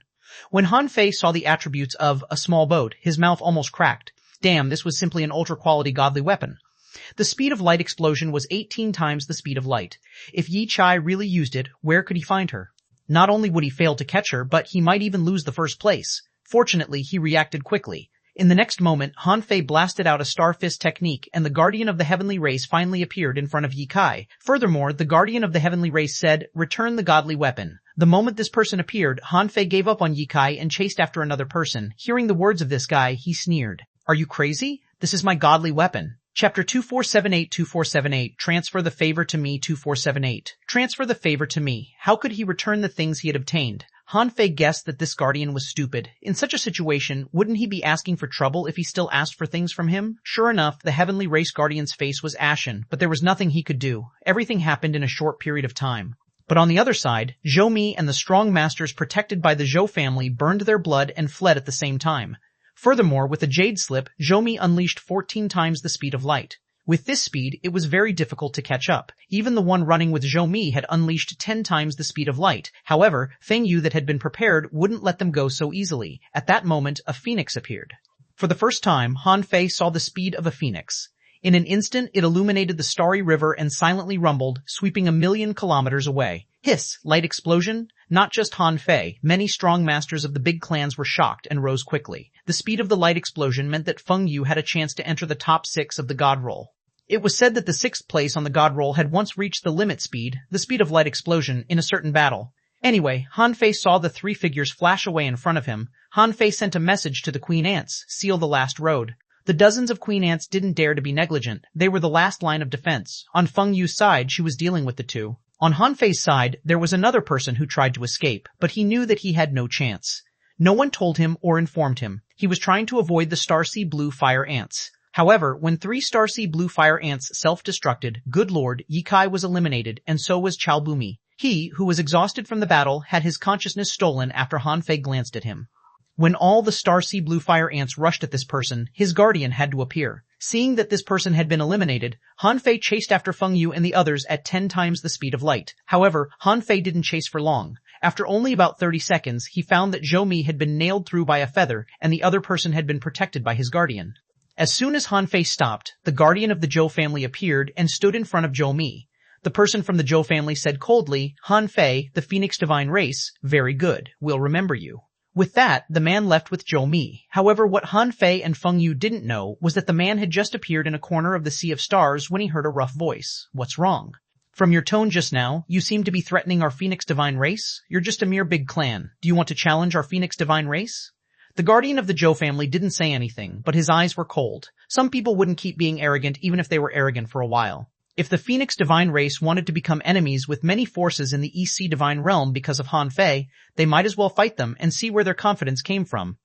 When Han Fei saw the attributes of a small boat, his mouth almost cracked. Damn, this was simply an ultra-quality godly weapon. The speed of light explosion was 18 times the speed of light. If Yi Chai really used it, where could he find her? Not only would he fail to catch her, but he might even lose the first place. Fortunately, he reacted quickly. In the next moment, Han Fei blasted out a Star Fist technique, and the Guardian of the Heavenly Race finally appeared in front of Yi Kai. Furthermore, the Guardian of the Heavenly Race said, "Return the godly weapon." The moment this person appeared, Han Fei gave up on Yi Kai and chased after another person. Hearing the words of this guy, he sneered. "Are you crazy? This is my godly weapon." Chapter 2478 Transfer the favor to me 2478. Transfer the favor to me. How could he return the things he had obtained? Han Fei guessed that this guardian was stupid. In such a situation, wouldn't he be asking for trouble if he still asked for things from him? Sure enough, the Heavenly Race Guardian's face was ashen, but there was nothing he could do. Everything happened in a short period of time. But on the other side, Zhou Mi and the strong masters protected by the Zhou family burned their blood and fled at the same time. Furthermore, with a jade slip, Zhou Mi unleashed 14 times the speed of light. With this speed, it was very difficult to catch up. Even the one running with Zhou Mi had unleashed 10 times the speed of light. However, Feng Yu that had been prepared wouldn't let them go so easily. At that moment, a phoenix appeared. For the first time, Han Fei saw the speed of a phoenix. In an instant, it illuminated the starry river and silently rumbled, sweeping 1,000,000 kilometers away. Hiss! Light explosion? Not just Han Fei, many strong masters of the big clans were shocked and rose quickly. The speed of the light explosion meant that Feng Yu had a chance to enter the top 6 of the God roll. It was said that the 6th place on the God roll had once reached the limit speed, the speed of light explosion, in a certain battle. Anyway, Han Fei saw the 3 figures flash away in front of him. Han Fei sent a message to the Queen Ants, seal the last road. The dozens of Queen Ants didn't dare to be negligent. They were the last line of defense. On Feng Yu's side, she was dealing with the 2. On Han Fei's side, there was another person who tried to escape, but he knew that he had no chance. No one told him or informed him. He was trying to avoid the Starsea Blue Fire Ants. However, when 3 Starsea Blue Fire Ants self-destructed, good lord, Yi Kai was eliminated, and so was Chao Bumi. He, who was exhausted from the battle, had his consciousness stolen after Han Fei glanced at him. When all the Starsea Blue Fire Ants rushed at this person, his guardian had to appear. Seeing that this person had been eliminated, Han Fei chased after Feng Yu and the others at 10 times the speed of light. However, Han Fei didn't chase for long. After only about 30 seconds, he found that Zhou Mi had been nailed through by a feather, and the other person had been protected by his guardian. As soon as Han Fei stopped, the guardian of the Zhou family appeared and stood in front of Zhou Mi. The person from the Zhou family said coldly, "Han Fei, the Phoenix Divine Race, very good, we'll remember you." With that, the man left with Zhou Mi. However, what Han Fei and Feng Yu didn't know was that the man had just appeared in a corner of the Sea of Stars when he heard a rough voice. "What's wrong? From your tone just now, you seem to be threatening our Phoenix Divine Race? You're just a mere big clan. Do you want to challenge our Phoenix Divine Race?" The guardian of the Zhou family didn't say anything, but his eyes were cold. Some people wouldn't keep being arrogant even if they were arrogant for a while. If the Phoenix Divine Race wanted to become enemies with many forces in the East Sea Divine Realm because of Han Fei, they might as well fight them and see where their confidence came from.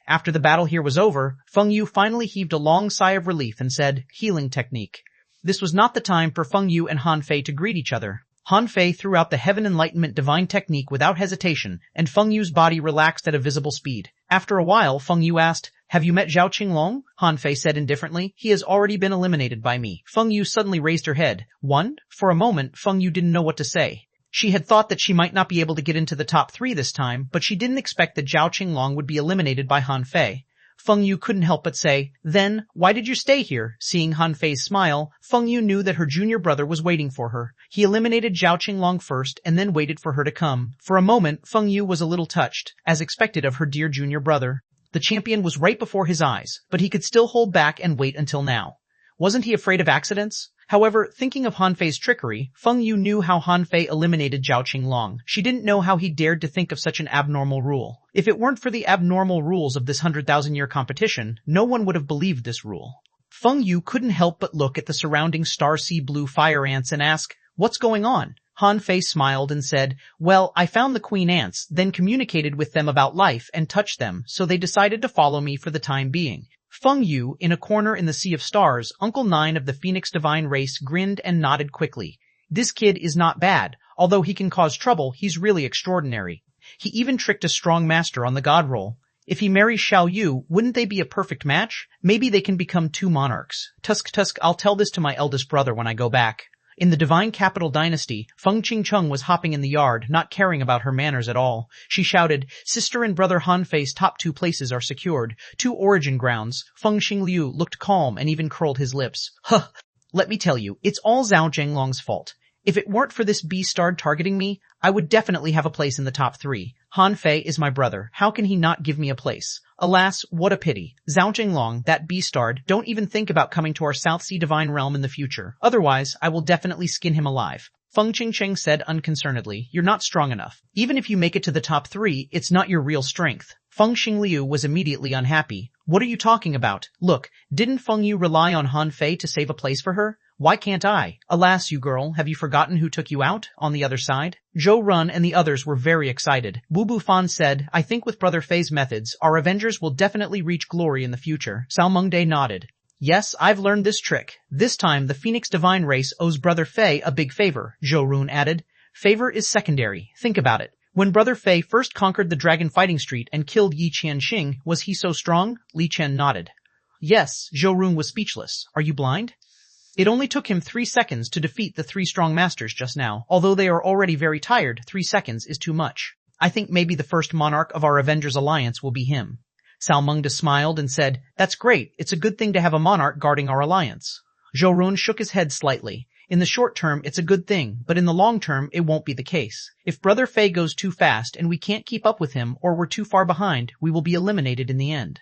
After the battle here was over, Feng Yu finally heaved a long sigh of relief and said, "Healing technique." This was not the time for Feng Yu and Han Fei to greet each other. Han Fei threw out the Heaven Enlightenment Divine Technique without hesitation, and Feng Yu's body relaxed at a visible speed. After a while, Feng Yu asked, "Have you met Zhao Qinglong?" Han Fei said indifferently, "He has already been eliminated by me." Feng Yu suddenly raised her head. "One?" For a moment, Feng Yu didn't know what to say. She had thought that she might not be able to get into the top 3 this time, but she didn't expect that Zhao Qinglong would be eliminated by Han Fei. Feng Yu couldn't help but say, "Then, why did you stay here?" Seeing Han Fei's smile, Feng Yu knew that her junior brother was waiting for her. He eliminated Zhao Qinglong first and then waited for her to come. For a moment, Feng Yu was a little touched, as expected of her dear junior brother. The champion was right before his eyes, but he could still hold back and wait until now. Wasn't he afraid of accidents? However, thinking of Han Fei's trickery, Feng Yu knew how Han Fei eliminated Zhao Qinglong. She didn't know how he dared to think of such an abnormal rule. If it weren't for the abnormal rules of this 100,000-year competition, no one would have believed this rule. Feng Yu couldn't help but look at the surrounding Starsea Blue Fire Ants and ask, What's going on? Han Fei smiled and said, well, I found the queen ants, then communicated with them about life and touched them, so they decided to follow me for the time being. Feng Yu, in a corner in the Sea of Stars, Uncle 9 of the Phoenix Divine race, grinned and nodded quickly. This kid is not bad. Although he can cause trouble, he's really extraordinary. He even tricked a strong master on the god roll. If he marries Xiao Yu, wouldn't they be a perfect match? Maybe they can become two monarchs. Tusk, I'll tell this to my eldest brother when I go back. In the Divine Capital Dynasty, Feng Qingcheng was hopping in the yard, not caring about her manners at all. She shouted, sister and brother Han Fei's top 2 places are secured. 2 origin grounds. Feng Xingliu looked calm and even curled his lips. Huh. Let me tell you, it's all Zhao Zhenglong's fault. If it weren't for this beastard targeting me, I would definitely have a place in the top 3. Han Fei is my brother. How can he not give me a place? Alas, what a pity. Zhao Zhenglong, that beastard, don't even think about coming to our South Sea Divine Realm in the future. Otherwise, I will definitely skin him alive. Feng Qingcheng said unconcernedly, you're not strong enough. Even if you make it to the top 3, it's not your real strength. Feng Xingliu was immediately unhappy. What are you talking about? Look, didn't Feng Yu rely on Han Fei to save a place for her? Why can't I? Alas, you girl, have you forgotten who took you out on the other side? Zhou Run and the others were very excited. Wu Bufan said, I think with Brother Fei's methods, our Avengers will definitely reach glory in the future. Cao Mengde nodded. Yes, I've learned this trick. This time, the Phoenix Divine race owes Brother Fei a big favor, Zhou Run added. Favor is secondary. Think about it. When Brother Fei first conquered the Dragon Fighting Street and killed Yi Qianxing, was he so strong? Li Chen nodded. Yes, Zhou Run was speechless. Are you blind? It only took him 3 seconds to defeat the 3 strong masters just now. Although they are already very tired, 3 seconds is too much. I think maybe the first monarch of our Avengers Alliance will be him. Cao Mengde smiled and said, that's great. It's a good thing to have a monarch guarding our alliance. Zhou Run shook his head slightly. In the short term, it's a good thing, but in the long term, it won't be the case. If Brother Fei goes too fast and we can't keep up with him or we're too far behind, we will be eliminated in the end.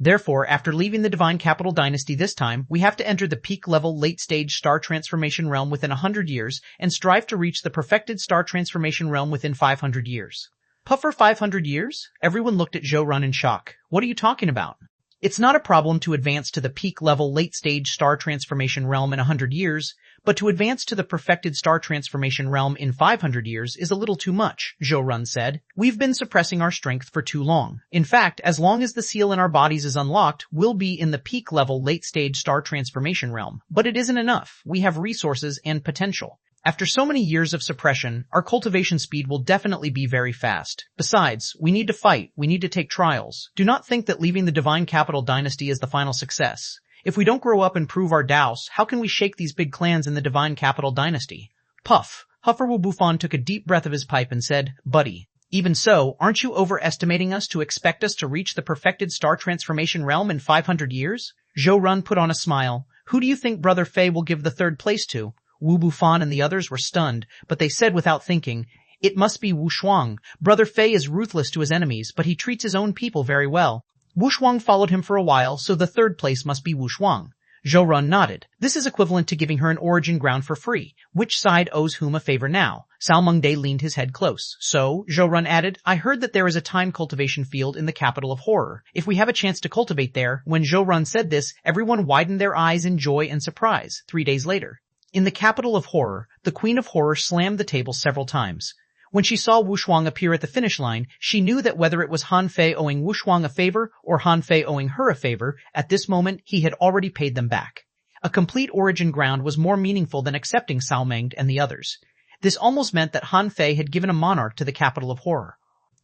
Therefore, after leaving the Divine Capital Dynasty this time, we have to enter the peak-level late-stage star transformation realm within 100 years and strive to reach the perfected star transformation realm within 500 years. Puffer 500 years? Everyone looked at Zhou Run in shock. What are you talking about? It's not a problem to advance to the peak-level late-stage star transformation realm in 100 years, but to advance to the perfected star transformation realm in 500 years is a little too much, Zhou Run said. We've been suppressing our strength for too long. In fact, as long as the seal in our bodies is unlocked, we'll be in the peak-level late-stage star transformation realm. But it isn't enough. We have resources and potential. After so many years of suppression, our cultivation speed will definitely be very fast. Besides, we need to fight. We need to take trials. Do not think that leaving the Divine Capital Dynasty is the final success. If we don't grow up and prove our douse, how can we shake these big clans in the Divine Capital Dynasty? Puff. Huffer Wu Bufan took a deep breath of his pipe and said, buddy. Even so, aren't you overestimating us to expect us to reach the perfected star transformation realm in 500 years? Zhou Run put on a smile. Who do you think Brother Fei will give the 3rd place to? Wu Bufan and the others were stunned, but they said without thinking, it must be Wu Shuang. Brother Fei is ruthless to his enemies, but he treats his own people very well. Wu Shuang followed him for a while, so the 3rd place must be Wu Shuang. Zhou Run nodded. This is equivalent to giving her an origin ground for free. Which side owes whom a favor now? Cao Mengde leaned his head close. So, Zhou Run added, I heard that there is a time cultivation field in the capital of horror. If we have a chance to cultivate there, when Zhou Run said this, everyone widened their eyes in joy and surprise. 3 days later. In the capital of horror, the Queen of Horror slammed the table several times. When she saw Wu Shuang appear at the finish line, she knew that whether it was Han Fei owing Wu Shuang a favor or Han Fei owing her a favor, at this moment he had already paid them back. A complete origin ground was more meaningful than accepting Cao Mengde and the others. This almost meant that Han Fei had given a monarch to the capital of horror.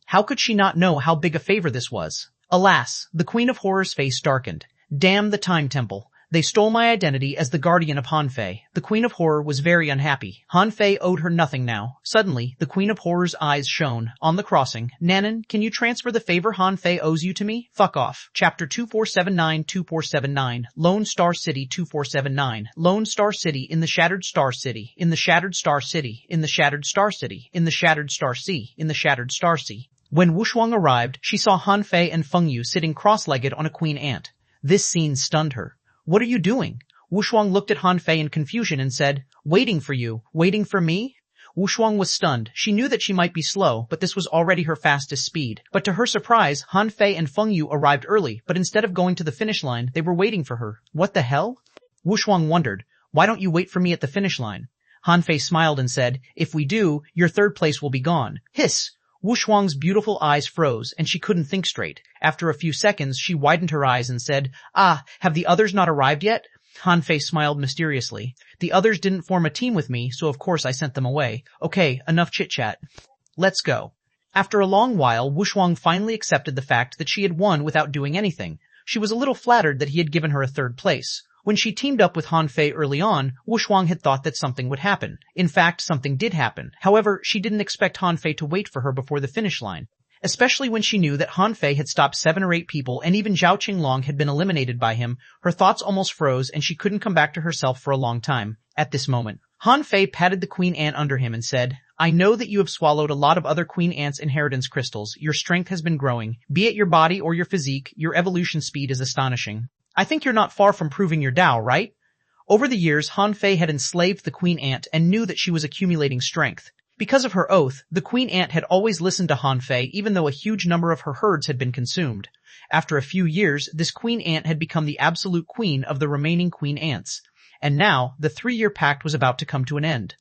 How could she not know how big a favor this was? Alas, the Queen of Horror's face darkened. Damn the Time Temple. They stole my identity as the guardian of Han Fei. The Queen of Horror was very unhappy. Han Fei owed her nothing now. Suddenly, the Queen of Horror's eyes shone. On the crossing, Nanan, can you transfer the favor Han Fei owes you to me? Fuck off. Chapter 2479-2479. Lone Star City 2479. Lone Star City in the Shattered Star City. In the Shattered Star City. In the Shattered Star City. In the Shattered Star Sea. In the Shattered Star Sea. When Wu Shuang arrived, she saw Han Fei and Feng Yu sitting cross-legged on a queen ant. This scene stunned her. What are you doing? Wu Shuang looked at Han Fei in confusion and said, waiting for you. Waiting for me? Wu Shuang was stunned. She knew that she might be slow, but this was already her fastest speed. But to her surprise, Han Fei and Feng Yu arrived early, but instead of going to the finish line, they were waiting for her. What the hell? Wu Shuang wondered. Why don't you wait for me at the finish line? Han Fei smiled and said, if we do, your third place will be gone. Hiss! Wu Shuang's beautiful eyes froze, and she couldn't think straight. After a few seconds, she widened her eyes and said, ah, have the others not arrived yet? Han Fei smiled mysteriously. The others didn't form a team with me, so of course I sent them away. Okay, enough chit-chat. Let's go. After a long while, Wu Shuang finally accepted the fact that she had won without doing anything. She was a little flattered that he had given her a third place. When she teamed up with Han Fei early on, Wu Shuang had thought that something would happen. In fact, something did happen. However, she didn't expect Han Fei to wait for her before the finish line. Especially when she knew that Han Fei had stopped 7 or 8 people and even Zhao Qinglong had been eliminated by him, her thoughts almost froze and she couldn't come back to herself for a long time. At this moment, Han Fei patted the queen ant under him and said, I know that you have swallowed a lot of other queen ants' inheritance crystals. Your strength has been growing. Be it your body or your physique, your evolution speed is astonishing. I think you're not far from proving your Tao, right? Over the years, Han Fei had enslaved the queen ant and knew that she was accumulating strength. Because of her oath, the queen ant had always listened to Han Fei even though a huge number of her herds had been consumed. After a few years, this queen ant had become the absolute queen of the remaining queen ants. And now, the 3-year pact was about to come to an end.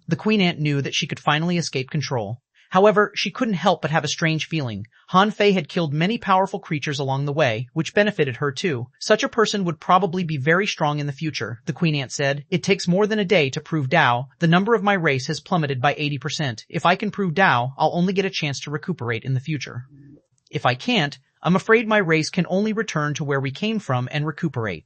The queen ant knew that she could finally escape control. However, she couldn't help but have a strange feeling. Han Fei had killed many powerful creatures along the way, which benefited her too. Such a person would probably be very strong in the future, the queen ant said. It takes more than a day to prove Tao. The number of my race has plummeted by 80%. If I can prove Tao, I'll only get a chance to recuperate in the future. If I can't, I'm afraid my race can only return to where we came from and recuperate.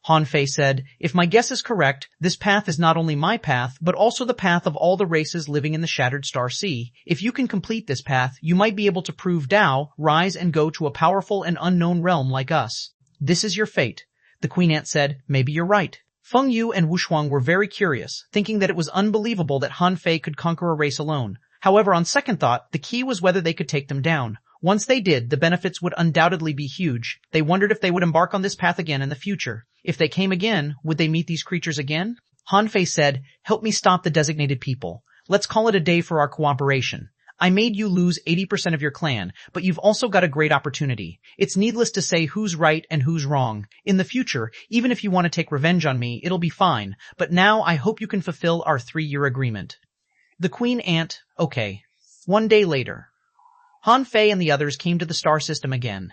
Han Fei said, if my guess is correct, this path is not only my path, but also the path of all the races living in the Shattered Star Sea. If you can complete this path, you might be able to prove Tao, rise and go to a powerful and unknown realm like us. This is your fate. The queen ant said, maybe you're right. Feng Yu and Wu Shuang were very curious, thinking that it was unbelievable that Han Fei could conquer a race alone. However, on second thought, the key was whether they could take them down. Once they did, the benefits would undoubtedly be huge. They wondered if they would embark on this path again in the future. If they came again, would they meet these creatures again? Han Fei said, help me stop the designated people. Let's call it a day for our cooperation. I made you lose 80% of your clan, but you've also got a great opportunity. It's needless to say who's right and who's wrong. In the future, even if you want to take revenge on me, it'll be fine. But now I hope you can fulfill our 3-year agreement. The queen ant, okay. 1 day later. Han Fei and the others came to the star system again.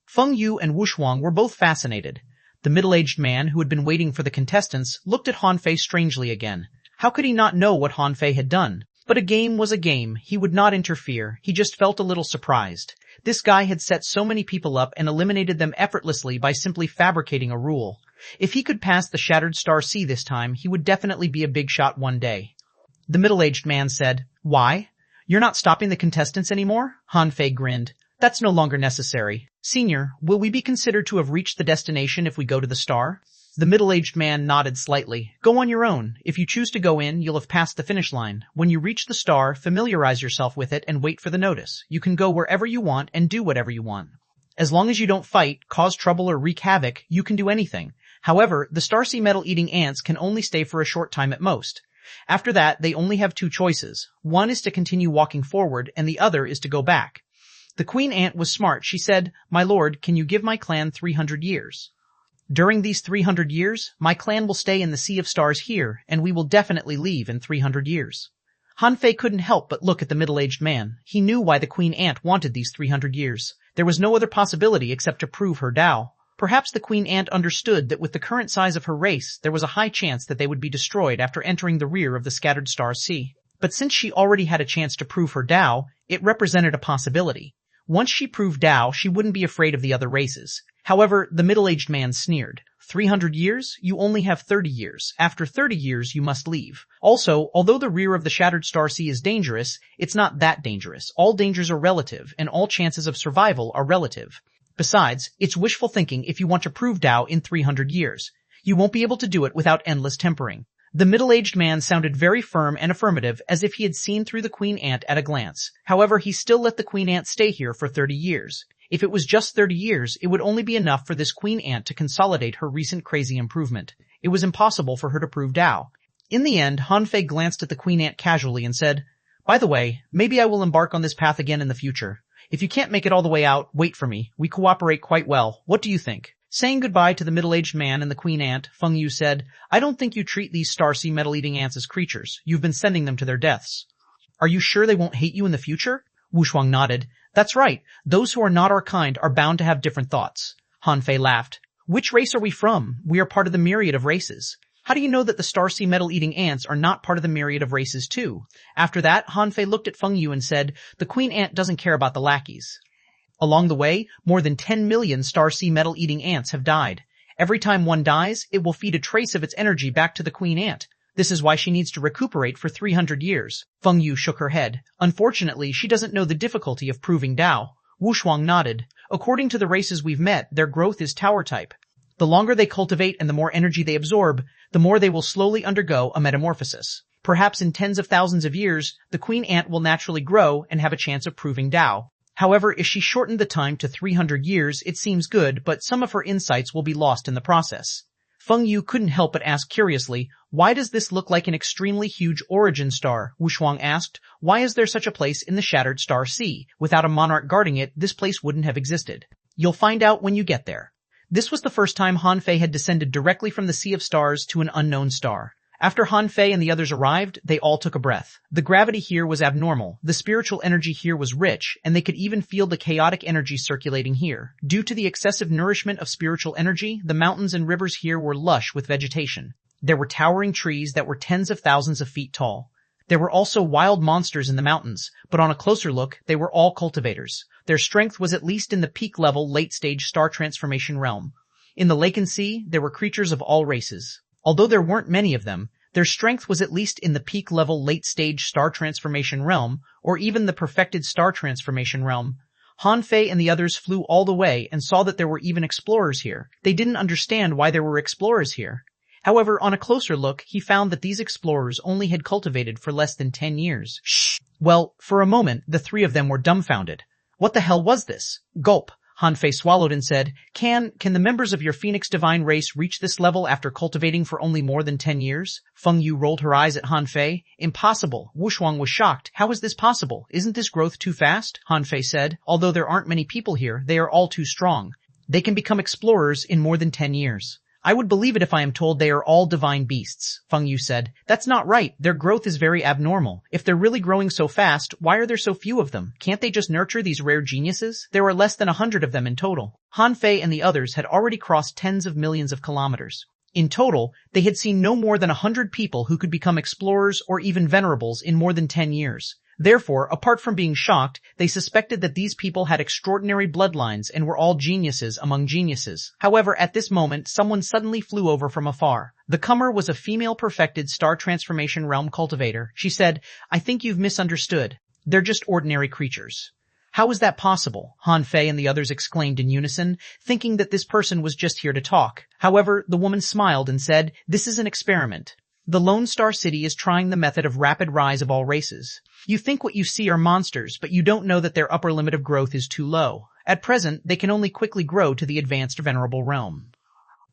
Feng Yu and Wu Shuang were both fascinated. The middle-aged man, who had been waiting for the contestants, looked at Han Fei strangely again. How could he not know what Han Fei had done? But a game was a game. He would not interfere. He just felt a little surprised. This guy had set so many people up and eliminated them effortlessly by simply fabricating a rule. If he could pass the Shattered Star Sea this time, he would definitely be a big shot one day. The middle-aged man said, why? You're not stopping the contestants anymore? Han Fei grinned. That's no longer necessary. Senior, will we be considered to have reached the destination if we go to the star? The middle-aged man nodded slightly. Go on your own. If you choose to go in, you'll have passed the finish line. When you reach the star, familiarize yourself with it and wait for the notice. You can go wherever you want and do whatever you want. As long as you don't fight, cause trouble or wreak havoc, you can do anything. However, the Starsea metal-eating ants can only stay for a short time at most. After that, they only have 2 choices. One is to continue walking forward, and the other is to go back. The queen ant was smart. She said, my lord, can you give my clan 300 years? During these 300 years, my clan will stay in the Sea of Stars here, and we will definitely leave in 300 years. Han Fei couldn't help but look at the middle-aged man. He knew why the queen ant wanted these 300 years. There was no other possibility except to prove her Tao. Perhaps the queen ant understood that with the current size of her race, there was a high chance that they would be destroyed after entering the rear of the Scattered Star Sea. But since she already had a chance to prove her Tao, it represented a possibility. Once she proved Tao, she wouldn't be afraid of the other races. However, the middle-aged man sneered. 300 years? You only have 30 years. After 30 years, you must leave. Also, although the rear of the Shattered Star Sea is dangerous, it's not that dangerous. All dangers are relative, and all chances of survival are relative. Besides, it's wishful thinking if you want to prove Tao in 300 years. You won't be able to do it without endless tempering. The middle-aged man sounded very firm and affirmative, as if he had seen through the queen ant at a glance. However, he still let the queen ant stay here for 30 years. If it was just 30 years, it would only be enough for this queen ant to consolidate her recent crazy improvement. It was impossible for her to prove Tao. In the end, Han Fei glanced at the queen ant casually and said, by the way, maybe I will embark on this path again in the future. If you can't make it all the way out, wait for me. We cooperate quite well. What do you think? Saying goodbye to the middle-aged man and the queen ant, Feng Yu said, I don't think you treat these star-sea metal-eating ants as creatures. You've been sending them to their deaths. Are you sure they won't hate you in the future? Xuanhuan nodded. That's right. Those who are not our kind are bound to have different thoughts. Han Fei laughed. Which race are we from? We are part of the myriad of races. How do you know that the star-sea metal-eating ants are not part of the myriad of races too? After that, Han Fei looked at Feng Yu and said, the queen ant doesn't care about the lackeys. Along the way, more than 10 million star-sea metal-eating ants have died. Every time one dies, it will feed a trace of its energy back to the queen ant. This is why she needs to recuperate for 300 years. Feng Yu shook her head. Unfortunately, she doesn't know the difficulty of proving Dao. Xuanhuan nodded. According to the races we've met, their growth is tower type. The longer they cultivate and the more energy they absorb, the more they will slowly undergo a metamorphosis. Perhaps in tens of thousands of years, the queen ant will naturally grow and have a chance of proving Dao. However, if she shortened the time to 300 years, it seems good, but some of her insights will be lost in the process. Feng Yu couldn't help but ask curiously, why does this look like an extremely huge origin star? Xuanhuan asked, why is there such a place in the Shattered Star Sea? Without a monarch guarding it, this place wouldn't have existed. You'll find out when you get there. This was the first time Han Fei had descended directly from the Sea of Stars to an unknown star. After Han Fei and the others arrived, they all took a breath. The gravity here was abnormal, the spiritual energy here was rich, and they could even feel the chaotic energy circulating here. Due to the excessive nourishment of spiritual energy, the mountains and rivers here were lush with vegetation. There were towering trees that were tens of thousands of feet tall. There were also wild monsters in the mountains, but on a closer look, they were all cultivators. Their strength was at least in the peak-level late-stage star transformation realm. In the lake and sea, there were creatures of all races. Although there weren't many of them, their strength was at least in the peak-level late-stage star transformation realm, or even the perfected star transformation realm. Han Fei and the others flew all the way and saw that there were even explorers here. They didn't understand why there were explorers here. However, on a closer look, he found that these explorers only had cultivated for less than 10 years. Shh! Well, for a moment, the three of them were dumbfounded. What the hell was this? Gulp. Han Fei swallowed and said, Can the members of your Phoenix Divine race reach this level after cultivating for only more than 10 years? Feng Yu rolled her eyes at Han Fei. Impossible. Xuanhuan was shocked. How is this possible? Isn't this growth too fast? Han Fei said. Although there aren't many people here, they are all too strong. They can become explorers in more than 10 years. I would believe it if I am told they are all divine beasts, Feng Yu said. That's not right. Their growth is very abnormal. If they're really growing so fast, why are there so few of them? Can't they just nurture these rare geniuses? There are less than 100 of them in total. Han Fei and the others had already crossed tens of millions of kilometers. In total, they had seen no more than 100 people who could become explorers or even venerables in more than 10 years. Therefore, apart from being shocked, they suspected that these people had extraordinary bloodlines and were all geniuses among geniuses. However, at this moment, someone suddenly flew over from afar. The comer was a female perfected star transformation realm cultivator. She said, I think you've misunderstood. They're just ordinary creatures. How is that possible? Han Fei and the others exclaimed in unison, thinking that this person was just here to talk. However, the woman smiled and said, This is an experiment. The Lone Star City is trying the method of rapid rise of all races. You think what you see are monsters, but you don't know that their upper limit of growth is too low. At present, they can only quickly grow to the advanced venerable realm.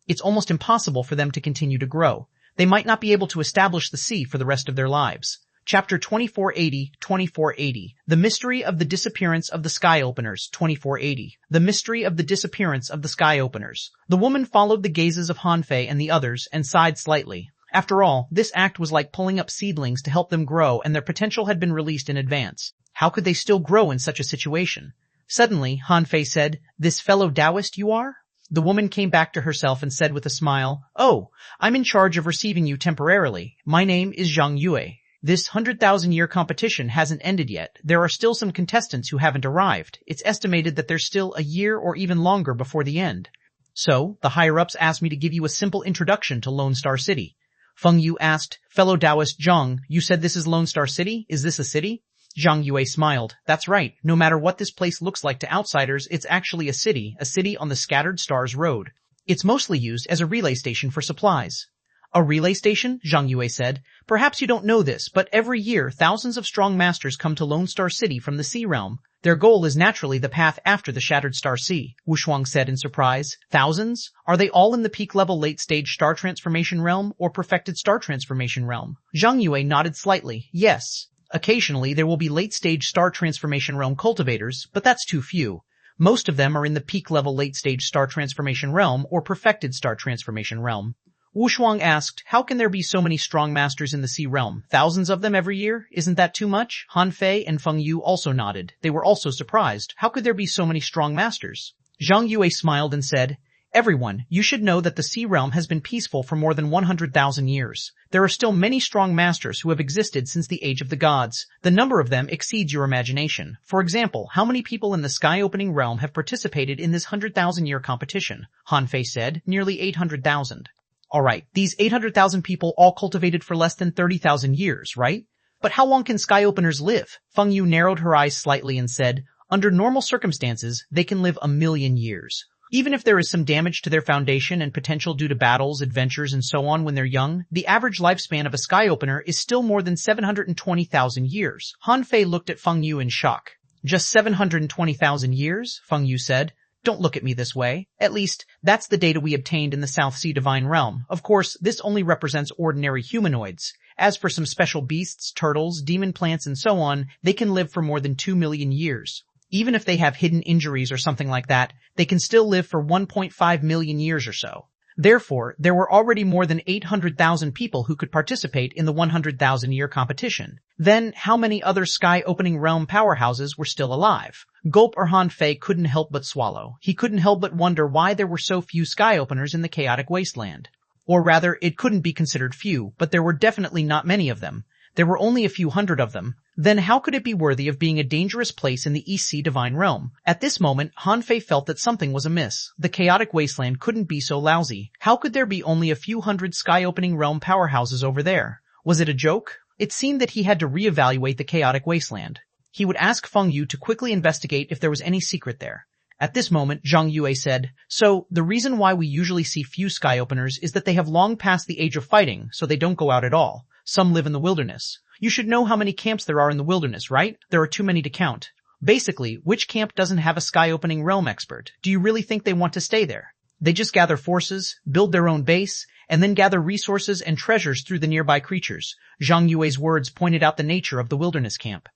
It's almost impossible for them to continue to grow. They might not be able to establish the sea for the rest of their lives. Chapter 2480, The Mystery of the Disappearance of the Sky Openers, 2480. The Mystery of the Disappearance of the Sky Openers. The woman followed the gazes of Han Fei and the others and sighed slightly. After all, this act was like pulling up seedlings to help them grow, and their potential had been released in advance. How could they still grow in such a situation? Suddenly, Han Fei said, This fellow Taoist you are? The woman came back to herself and said with a smile, Oh, I'm in charge of receiving you temporarily. My name is Zhang Yue. This 100,000-year competition hasn't ended yet. There are still some contestants who haven't arrived. It's estimated that there's still a year or even longer before the end. So, the higher-ups asked me to give you a simple introduction to Lone Star City. Feng Yu asked, Fellow Taoist Zhang, you said this is Lone Star City? Is this a city? Zhang Yue smiled. That's right. No matter what this place looks like to outsiders, it's actually a city on the Scattered Stars Road. It's mostly used as a relay station for supplies. A relay station? Zhang Yue said. Perhaps you don't know this, but every year thousands of strong masters come to Lone Star City from the Sea Realm. Their goal is naturally the path after the Shattered Star Sea, Xuanhuan said in surprise. Thousands? Are they all in the peak-level late-stage star transformation realm or perfected star transformation realm? Zhang Yue nodded slightly. Yes. Occasionally there will be late-stage star transformation realm cultivators, but that's too few. Most of them are in the peak-level late-stage star transformation realm or perfected star transformation realm. Wuxuang asked, how can there be so many strong masters in the sea realm? Thousands of them every year? Isn't that too much? Han Fei and Feng Yu also nodded. They were also surprised. How could there be so many strong masters? Zhang Yue smiled and said, everyone, you should know that the sea realm has been peaceful for more than 100,000 years. There are still many strong masters who have existed since the age of the gods. The number of them exceeds your imagination. For example, how many people in the sky-opening realm have participated in this 100,000-year competition? Han Fei said, nearly 800,000. Alright, these 800,000 people all cultivated for less than 30,000 years, right? But how long can sky openers live? Feng Yu narrowed her eyes slightly and said, under normal circumstances, they can live 1,000,000 years. Even if there is some damage to their foundation and potential due to battles, adventures, and so on when they're young, the average lifespan of a sky opener is still more than 720,000 years. Han Fei looked at Feng Yu in shock. Just 720,000 years? Feng Yu said. Don't look at me this way. At least, that's the data we obtained in the South Sea Divine Realm. Of course, this only represents ordinary humanoids. As for some special beasts, turtles, demon plants, and so on, they can live for more than 2 million years. Even if they have hidden injuries or something like that, they can still live for 1.5 million years or so. Therefore, there were already more than 800,000 people who could participate in the 100,000-year competition. Then, how many other sky-opening realm powerhouses were still alive? Gulp or Han Fei couldn't help but swallow. He couldn't help but wonder why there were so few sky-openers in the chaotic wasteland. Or rather, it couldn't be considered few, but there were definitely not many of them. There were only a few hundred of them. Then how could it be worthy of being a dangerous place in the East Sea Divine Realm? At this moment, Han Fei felt that something was amiss. The chaotic wasteland couldn't be so lousy. How could there be only a few hundred sky-opening realm powerhouses over there? Was it a joke? It seemed that he had to reevaluate the chaotic wasteland. He would ask Feng Yu to quickly investigate if there was any secret there. At this moment, Zhang Yue said, so, the reason why we usually see few sky-openers is that they have long passed the age of fighting, so they don't go out at all. Some live in the wilderness. You should know how many camps there are in the wilderness, right? There are too many to count. Basically, which camp doesn't have a sky-opening realm expert? Do you really think they want to stay there? They just gather forces, build their own base, and then gather resources and treasures through the nearby creatures. Zhang Yue's words pointed out the nature of the wilderness camp.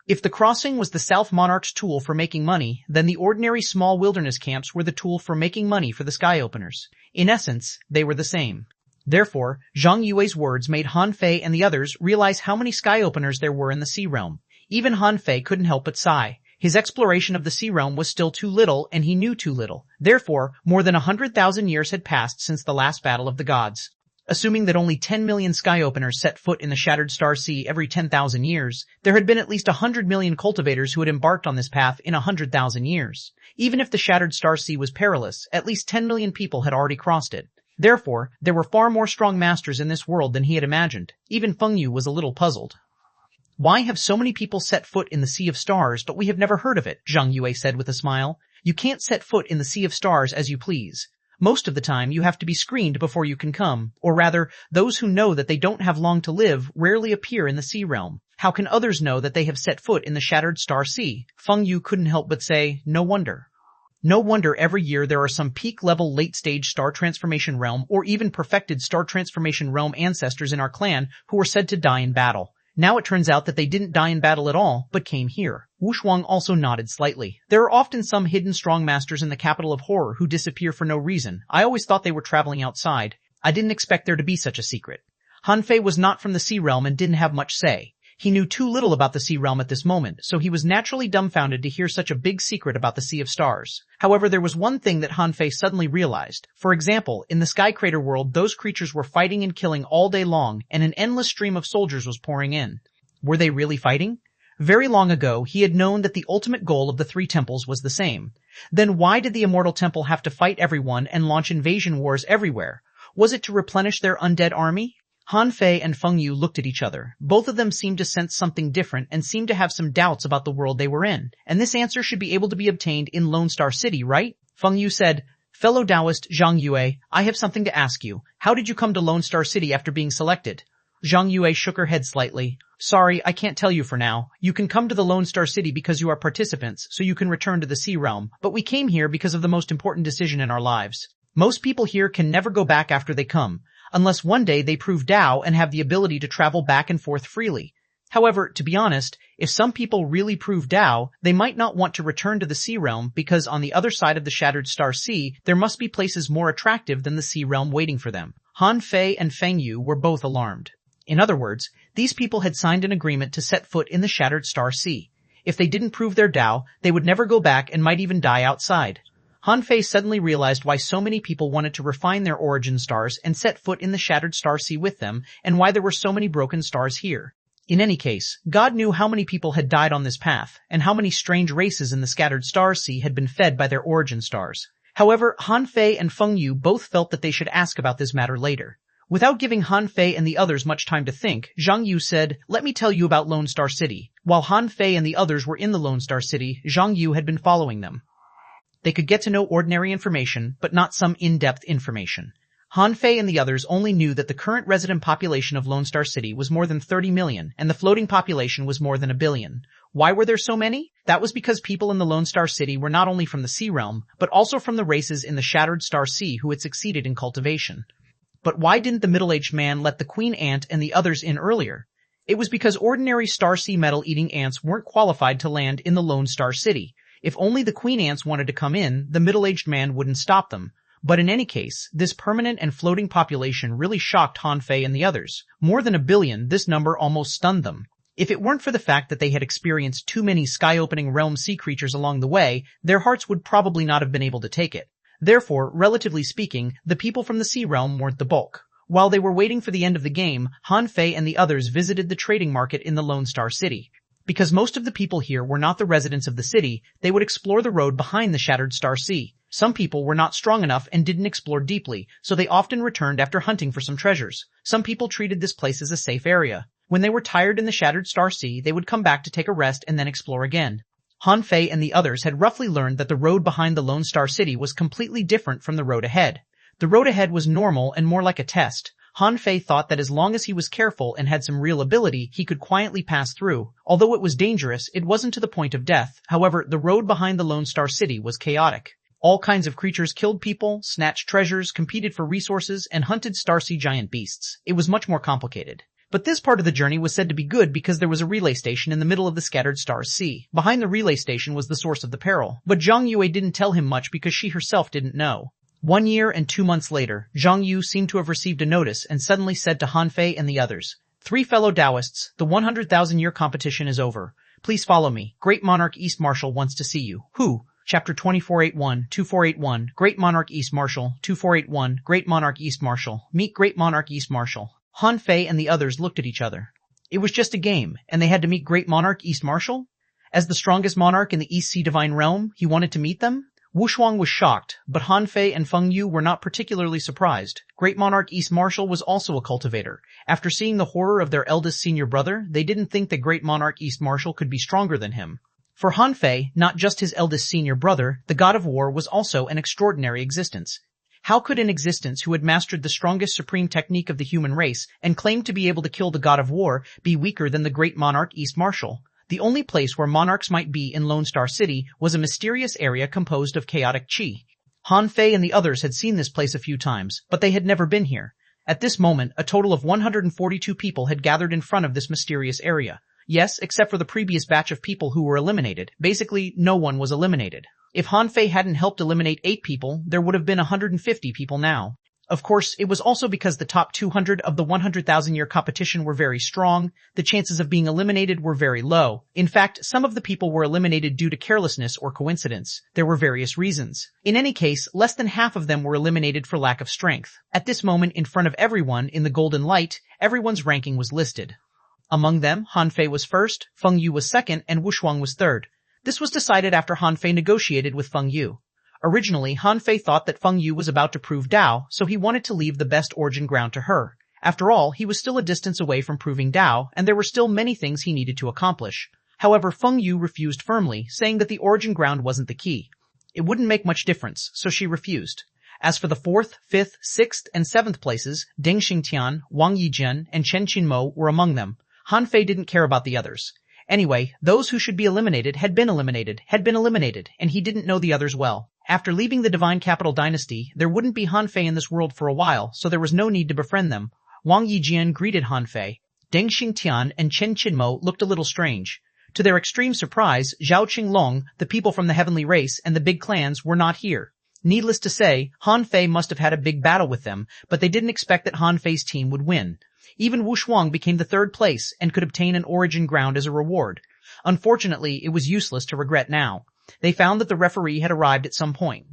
If the crossing was the South Monarch's tool for making money, then the ordinary small wilderness camps were the tool for making money for the sky-openers. In essence, they were the same. Therefore, Zhang Yue's words made Han Fei and the others realize how many sky-openers there were in the sea realm. Even Han Fei couldn't help but sigh. His exploration of the sea realm was still too little, and he knew too little. Therefore, more than 100,000 years had passed since the last battle of the gods. Assuming that only 10 million sky-openers set foot in the Shattered Star Sea every 10,000 years, there had been at least 100 million cultivators who had embarked on this path in 100,000 years. Even if the Shattered Star Sea was perilous, at least 10 million people had already crossed it. Therefore, there were far more strong masters in this world than he had imagined. Even Feng Yu was a little puzzled. Why have so many people set foot in the Sea of Stars, but we have never heard of it? Zhang Yue said with a smile. You can't set foot in the Sea of Stars as you please. Most of the time, you have to be screened before you can come. Or rather, those who know that they don't have long to live rarely appear in the sea realm. How can others know that they have set foot in the Shattered Star Sea? Feng Yu couldn't help but say, no wonder. No wonder every year there are some peak-level late-stage star transformation realm or even perfected star transformation realm ancestors in our clan who were said to die in battle. Now it turns out that they didn't die in battle at all, but came here. Wuxuang also nodded slightly. There are often some hidden strong masters in the capital of horror who disappear for no reason. I always thought they were traveling outside. I didn't expect there to be such a secret. Han Fei was not from the sea realm and didn't have much say. He knew too little about the sea realm at this moment, so he was naturally dumbfounded to hear such a big secret about the Sea of Stars. However, there was one thing that Han Fei suddenly realized. For example, in the Sky Crater world, those creatures were fighting and killing all day long, and an endless stream of soldiers was pouring in. Were they really fighting? Very long ago, he had known that the ultimate goal of the three temples was the same. Then why did the Immortal Temple have to fight everyone and launch invasion wars everywhere? Was it to replenish their undead army? Han Fei and Feng Yu looked at each other. Both of them seemed to sense something different and seemed to have some doubts about the world they were in. And this answer should be able to be obtained in Lone Star City, right? Feng Yu said, Fellow Taoist Zhang Yue, I have something to ask you. How did you come to Lone Star City after being selected? Zhang Yue shook her head slightly. Sorry, I can't tell you for now. You can come to the Lone Star City because you are participants, so you can return to the Sea Realm. But we came here because of the most important decision in our lives. Most people here can never go back after they come, unless one day they prove Tao and have the ability to travel back and forth freely. However, to be honest, if some people really prove Tao, they might not want to return to the Sea Realm because on the other side of the Shattered Star Sea, there must be places more attractive than the Sea Realm waiting for them. Han Fei and Feng Yu were both alarmed. In other words, these people had signed an agreement to set foot in the Shattered Star Sea. If they didn't prove their Tao, they would never go back and might even die outside. Han Fei suddenly realized why so many people wanted to refine their origin stars and set foot in the Shattered Star Sea with them, and why there were so many broken stars here. In any case, God knew how many people had died on this path, and how many strange races in the Scattered Star Sea had been fed by their origin stars. However, Han Fei and Feng Yu both felt that they should ask about this matter later. Without giving Han Fei and the others much time to think, Zhang Yu said, "Let me tell you about Lone Star City." While Han Fei and the others were in the Lone Star City, Zhang Yu had been following them. They could get to know ordinary information, but not some in-depth information. Han Fei and the others only knew that the current resident population of Lone Star City was more than 30 million, and the floating population was more than 1 billion. Why were there so many? That was because people in the Lone Star City were not only from the Sea Realm, but also from the races in the Shattered Star Sea who had succeeded in cultivation. But why didn't the middle-aged man let the queen ant and the others in earlier? It was because ordinary Star Sea metal-eating ants weren't qualified to land in the Lone Star City. If only the queen ants wanted to come in, the middle-aged man wouldn't stop them. But in any case, this permanent and floating population really shocked Han Fei and the others. More than 1 billion, this number almost stunned them. If it weren't for the fact that they had experienced too many sky-opening realm sea creatures along the way, their hearts would probably not have been able to take it. Therefore, relatively speaking, the people from the Sea Realm weren't the bulk. While they were waiting for the end of the game, Han Fei and the others visited the trading market in the Lone Star City. Because most of the people here were not the residents of the city, they would explore the road behind the Shattered Star Sea. Some people were not strong enough and didn't explore deeply, so they often returned after hunting for some treasures. Some people treated this place as a safe area. When they were tired in the Shattered Star Sea, they would come back to take a rest and then explore again. Han Fei and the others had roughly learned that the road behind the Lone Star City was completely different from the road ahead. The road ahead was normal and more like a test. Han Fei thought that as long as he was careful and had some real ability, he could quietly pass through. Although it was dangerous, it wasn't to the point of death. However, the road behind the Lone Star City was chaotic. All kinds of creatures killed people, snatched treasures, competed for resources, and hunted Starsea giant beasts. It was much more complicated. But this part of the journey was said to be good because there was a relay station in the middle of the Scattered Stars Sea. Behind the relay station was the source of the peril, but Zhang Yue didn't tell him much because she herself didn't know. 1 year and 2 months later, Zhang Yu seemed to have received a notice and suddenly said to Han Fei and the others, "3 fellow Taoists, the 100,000-year competition is over. Please follow me. Great Monarch East Marshal wants to see you." Who? Chapter 2481, 2481, Great Monarch East Marshal, 2481, Great Monarch East Marshal. Meet Great Monarch East Marshal. Han Fei and the others looked at each other. It was just a game, and they had to meet Great Monarch East Marshal? As the strongest monarch in the East Sea Divine Realm, he wanted to meet them? Xuanhuan was shocked, but Han Fei and Feng Yu were not particularly surprised. Great Monarch East Marshal was also a cultivator. After seeing the horror of their eldest senior brother, they didn't think that Great Monarch East Marshal could be stronger than him. For Han Fei, not just his eldest senior brother, the god of war was also an extraordinary existence. How could an existence who had mastered the strongest supreme technique of the human race and claimed to be able to kill the god of war be weaker than the Great Monarch East Marshal? The only place where monarchs might be in Lone Star City was a mysterious area composed of chaotic chi. Han Fei and the others had seen this place a few times, but they had never been here. At this moment, a total of 142 people had gathered in front of this mysterious area. Yes, except for the previous batch of people who were eliminated. Basically, no one was eliminated. If Han Fei hadn't helped eliminate 8 people, there would have been 150 people now. Of course, it was also because the top 200 of the 100,000-year competition were very strong, the chances of being eliminated were very low. In fact, some of the people were eliminated due to carelessness or coincidence. There were various reasons. In any case, less than half of them were eliminated for lack of strength. At this moment, in front of everyone in the golden light, everyone's ranking was listed. Among them, Han Fei was first, Feng Yu was second, and Xuanhuan was third. This was decided after Han Fei negotiated with Feng Yu. Originally, Han Fei thought that Feng Yu was about to prove Tao, so he wanted to leave the best origin ground to her. After all, he was still a distance away from proving Tao, and there were still many things he needed to accomplish. However, Feng Yu refused firmly, saying that the origin ground wasn't the key. It wouldn't make much difference, so she refused. As for the 4th, 5th, 6th, and 7th places, Deng Xingtian, Wang Yijian, and Chen Qinmo were among them. Han Fei didn't care about the others. Anyway, those who should be eliminated had been eliminated, and he didn't know the others well. After leaving the Divine Capital Dynasty, there wouldn't be Han Fei in this world for a while, so there was no need to befriend them. Wang Yijian greeted Han Fei. Deng Xingtian and Chen Qinmo looked a little strange. To their extreme surprise, Zhao Qinglong, the people from the heavenly race, and the big clans were not here. Needless to say, Han Fei must have had a big battle with them, but they didn't expect that Han Fei's team would win. Even Wu Shuang became the third place and could obtain an origin ground as a reward. Unfortunately, it was useless to regret now. They found that the referee had arrived at some point.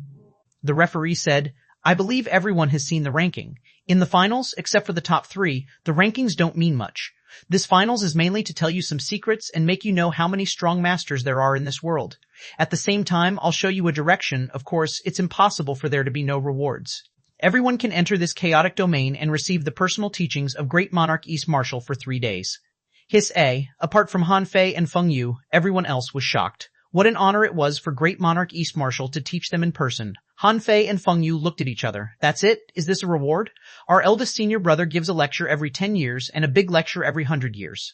The referee said, "I believe everyone has seen the ranking. In the finals, except for the top 3, the rankings don't mean much. This finals is mainly to tell you some secrets and make you know how many strong masters there are in this world. At the same time, I'll show you a direction. Of course, it's impossible for there to be no rewards. Everyone can enter this chaotic domain and receive the personal teachings of Great Monarch East Marshal for 3 days." Apart from Han Fei and Feng Yu, everyone else was shocked. What an honor it was for Great Monarch East Marshal to teach them in person. Han Fei and Feng Yu looked at each other. "That's it? Is this a reward? Our eldest senior brother gives a lecture every 10 years and a big lecture every 100 years.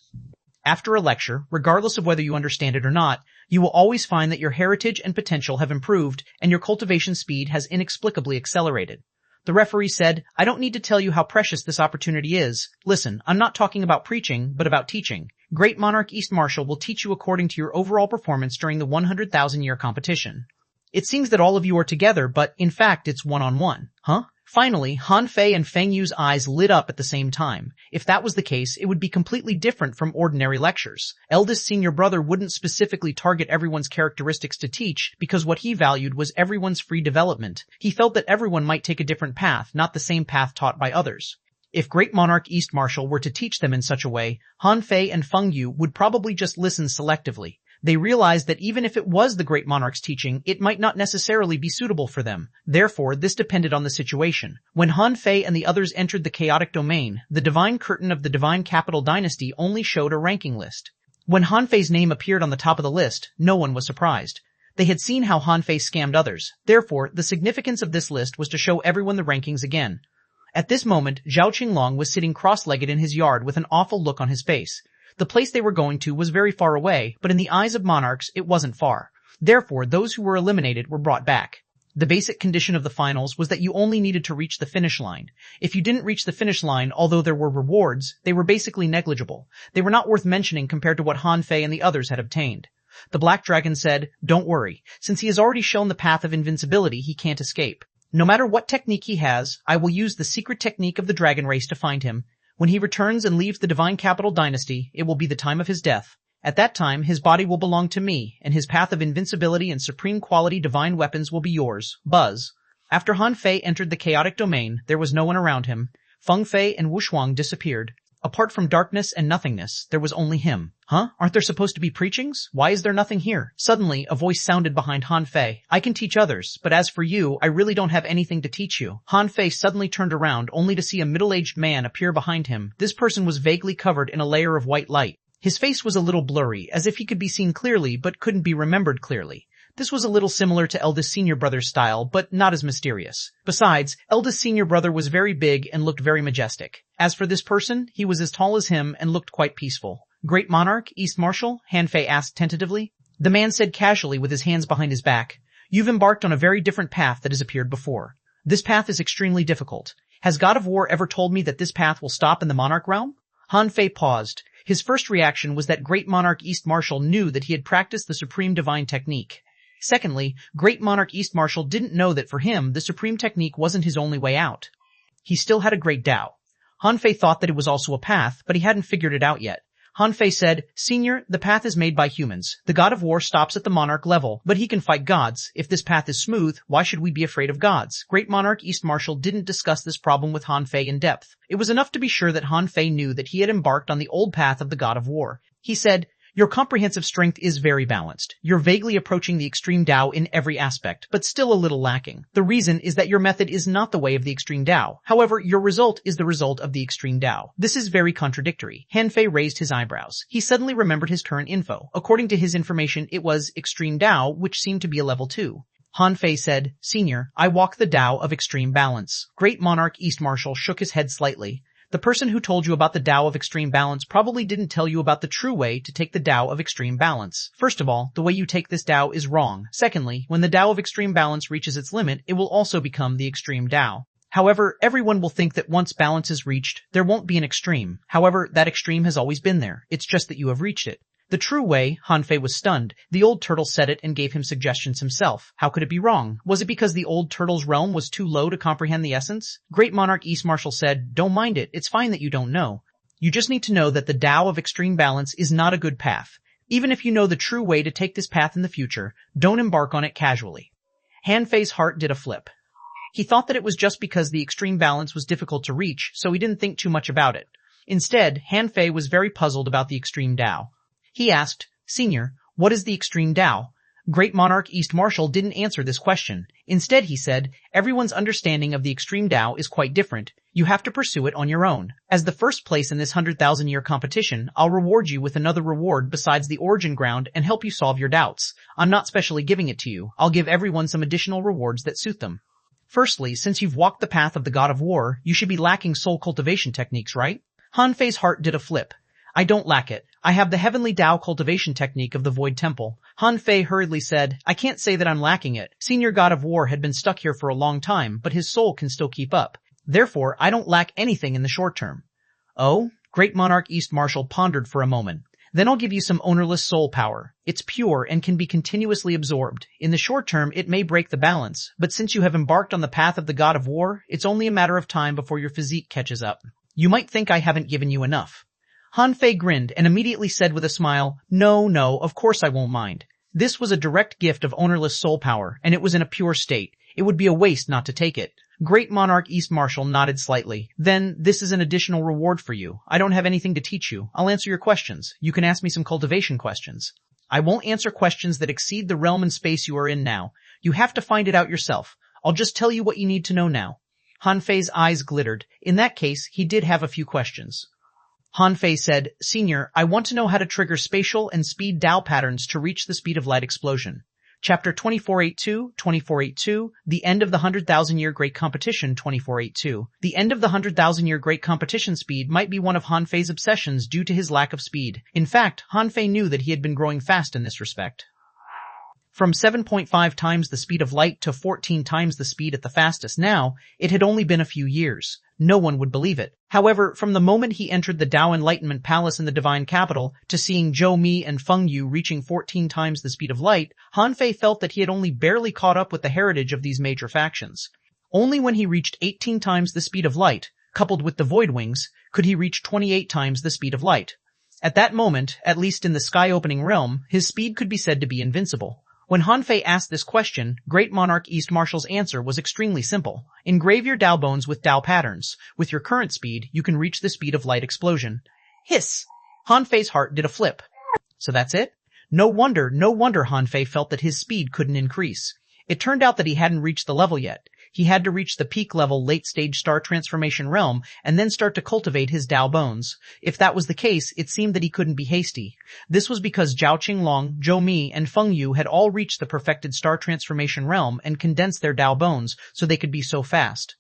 After a lecture, regardless of whether you understand it or not, you will always find that your heritage and potential have improved and your cultivation speed has inexplicably accelerated." The referee said, "I don't need to tell you how precious this opportunity is. Listen, I'm not talking about preaching, but about teaching. Great Monarch East Marshal will teach you according to your overall performance during the 100,000-year competition. It seems that all of you are together, but in fact it's one-on-one. Huh?" Finally, Han Fei and Feng Yu's eyes lit up at the same time. If that was the case, it would be completely different from ordinary lectures. Eldest senior brother wouldn't specifically target everyone's characteristics to teach, because what he valued was everyone's free development. He felt that everyone might take a different path, not the same path taught by others. If Great Monarch East Marshal were to teach them in such a way, Han Fei and Feng Yu would probably just listen selectively. They realized that even if it was the Great Monarch's teaching, it might not necessarily be suitable for them. Therefore, this depended on the situation. When Han Fei and the others entered the chaotic domain, the divine curtain of the divine capital dynasty only showed a ranking list. When Han Fei's name appeared on the top of the list, no one was surprised. They had seen how Han Fei scammed others. Therefore, the significance of this list was to show everyone the rankings again. At this moment, Zhao Qinglong was sitting cross-legged in his yard with an awful look on his face. The place they were going to was very far away, but in the eyes of monarchs, it wasn't far. Therefore, those who were eliminated were brought back. The basic condition of the finals was that you only needed to reach the finish line. If you didn't reach the finish line, although there were rewards, they were basically negligible. They were not worth mentioning compared to what Han Fei and the others had obtained. The Black Dragon said, "Don't worry. Since he has already shown the path of invincibility, he can't escape. No matter what technique he has, I will use the secret technique of the dragon race to find him. When he returns and leaves the divine capital dynasty, it will be the time of his death. At that time, his body will belong to me, and his path of invincibility and supreme quality divine weapons will be yours. Buzz." After Han Fei entered the chaotic domain, there was no one around him. Feng Fei and Wu Shuang disappeared. Apart from darkness and nothingness, there was only him. Huh? Aren't there supposed to be preachings? Why is there nothing here? Suddenly, a voice sounded behind Han Fei. "I can teach others, but as for you, I really don't have anything to teach you." Han Fei suddenly turned around only to see a middle-aged man appear behind him. This person was vaguely covered in a layer of white light. His face was a little blurry, as if he could be seen clearly but couldn't be remembered clearly. This was a little similar to eldest senior brother's style, but not as mysterious. Besides, eldest senior brother was very big and looked very majestic. As for this person, he was as tall as him and looked quite peaceful. "Great Monarch, East Marshal?" Han Fei asked tentatively. The man said casually with his hands behind his back, "You've embarked on a very different path that has appeared before. This path is extremely difficult. Has God of War ever told me that this path will stop in the Monarch realm?" Han Fei paused. His first reaction was that Great Monarch East Marshal knew that he had practiced the supreme divine technique. Secondly, Great Monarch East Marshal didn't know that for him, the supreme technique wasn't his only way out. He still had a great Tao. Han Fei thought that it was also a path, but he hadn't figured it out yet. Han Fei said, "Senior, the path is made by humans. The God of War stops at the Monarch level, but he can fight gods. If this path is smooth, why should we be afraid of gods?" Great Monarch East Marshal didn't discuss this problem with Han Fei in depth. It was enough to be sure that Han Fei knew that he had embarked on the old path of the God of War. He said, "Your comprehensive strength is very balanced. You're vaguely approaching the extreme Tao in every aspect, but still a little lacking. The reason is that your method is not the way of the extreme Tao. However, your result is the result of the extreme Tao. This is very contradictory." Han Fei raised his eyebrows. He suddenly remembered his current info. According to his information, it was extreme Tao, which seemed to be a level 2. Han Fei said, "Senior, I walk the Tao of extreme balance." Great Monarch East Marshal shook his head slightly. "The person who told you about the Tao of extreme balance probably didn't tell you about the true way to take the Tao of extreme balance. First of all, the way you take this Tao is wrong. Secondly, when the Tao of extreme balance reaches its limit, it will also become the extreme Tao." However, everyone will think that once balance is reached, there won't be an extreme. However, that extreme has always been there. It's just that you have reached it. The true way. Hanfei was stunned. The old turtle said it and gave him suggestions himself. How could it be wrong? Was it because the old turtle's realm was too low to comprehend the essence? Great Monarch East Marshal said, don't mind it. It's fine that you don't know. You just need to know that the Tao of extreme balance is not a good path. Even if you know the true way to take this path in the future, don't embark on it casually. Hanfei's heart did a flip. He thought that it was just because the extreme balance was difficult to reach, so he didn't think too much about it. Instead, Hanfei was very puzzled about the extreme Tao. He asked, Senior, what is the extreme Tao? Great Monarch East Marshal didn't answer this question. Instead, he said, everyone's understanding of the extreme Tao is quite different. You have to pursue it on your own. As the first place in this 100,000-year competition, I'll reward you with another reward besides the origin ground and help you solve your doubts. I'm not specially giving it to you. I'll give everyone some additional rewards that suit them. Firstly, since you've walked the path of the God of War, you should be lacking soul cultivation techniques, right? Hanfei's heart did a flip. I don't lack it. I have the heavenly Tao cultivation technique of the Void Temple. Hanfei hurriedly said, I can't say that I'm lacking it. Senior God of War had been stuck here for a long time, but his soul can still keep up. Therefore, I don't lack anything in the short term. Oh? Great Monarch East Marshal pondered for a moment. Then I'll give you some ownerless soul power. It's pure and can be continuously absorbed. In the short term, it may break the balance, but since you have embarked on the path of the God of War, it's only a matter of time before your physique catches up. You might think I haven't given you enough. Hanfei grinned and immediately said with a smile, No, of course I won't mind. This was a direct gift of ownerless soul power, and it was in a pure state. It would be a waste not to take it. Great Monarch East Marshal nodded slightly. Then, this is an additional reward for you. I don't have anything to teach you. I'll answer your questions. You can ask me some cultivation questions. I won't answer questions that exceed the realm and space you are in now. You have to find it out yourself. I'll just tell you what you need to know now. Hanfei's eyes glittered. In that case, he did have a few questions. Hanfei said, Senior, I want to know how to trigger spatial and speed Tao patterns to reach the speed of light explosion. Chapter 2482, The End of the 100,000-Year Great Competition 2482. The end of the 100,000-year Great Competition speed might be one of Hanfei's obsessions due to his lack of speed. In fact, Hanfei knew that he had been growing fast in this respect. From 7.5 times the speed of light to 14 times the speed at the fastest now, it had only been a few years. No one would believe it. However, from the moment he entered the Tao Enlightenment Palace in the Divine Capital to seeing Zhou Mi and Feng Yu reaching 14 times the speed of light, Hanfei felt that he had only barely caught up with the heritage of these major factions. Only when he reached 18 times the speed of light, coupled with the Void Wings, could he reach 28 times the speed of light. At that moment, at least in the sky-opening realm, his speed could be said to be invincible. When Hanfei asked this question, Great Monarch East Marshal's answer was extremely simple. Engrave your Tao bones with Tao patterns. With your current speed, you can reach the speed of light explosion. Hiss! Hanfei's heart did a flip. So that's it? No wonder Hanfei felt that his speed couldn't increase. It turned out that he hadn't reached the level yet. He had to reach the peak level late-stage star transformation realm and then start to cultivate his Tao bones. If that was the case, it seemed that he couldn't be hasty. This was because Zhao Qinglong, Zhou Mi, and Feng Yu had all reached the perfected star transformation realm and condensed their Tao bones so they could be so fast.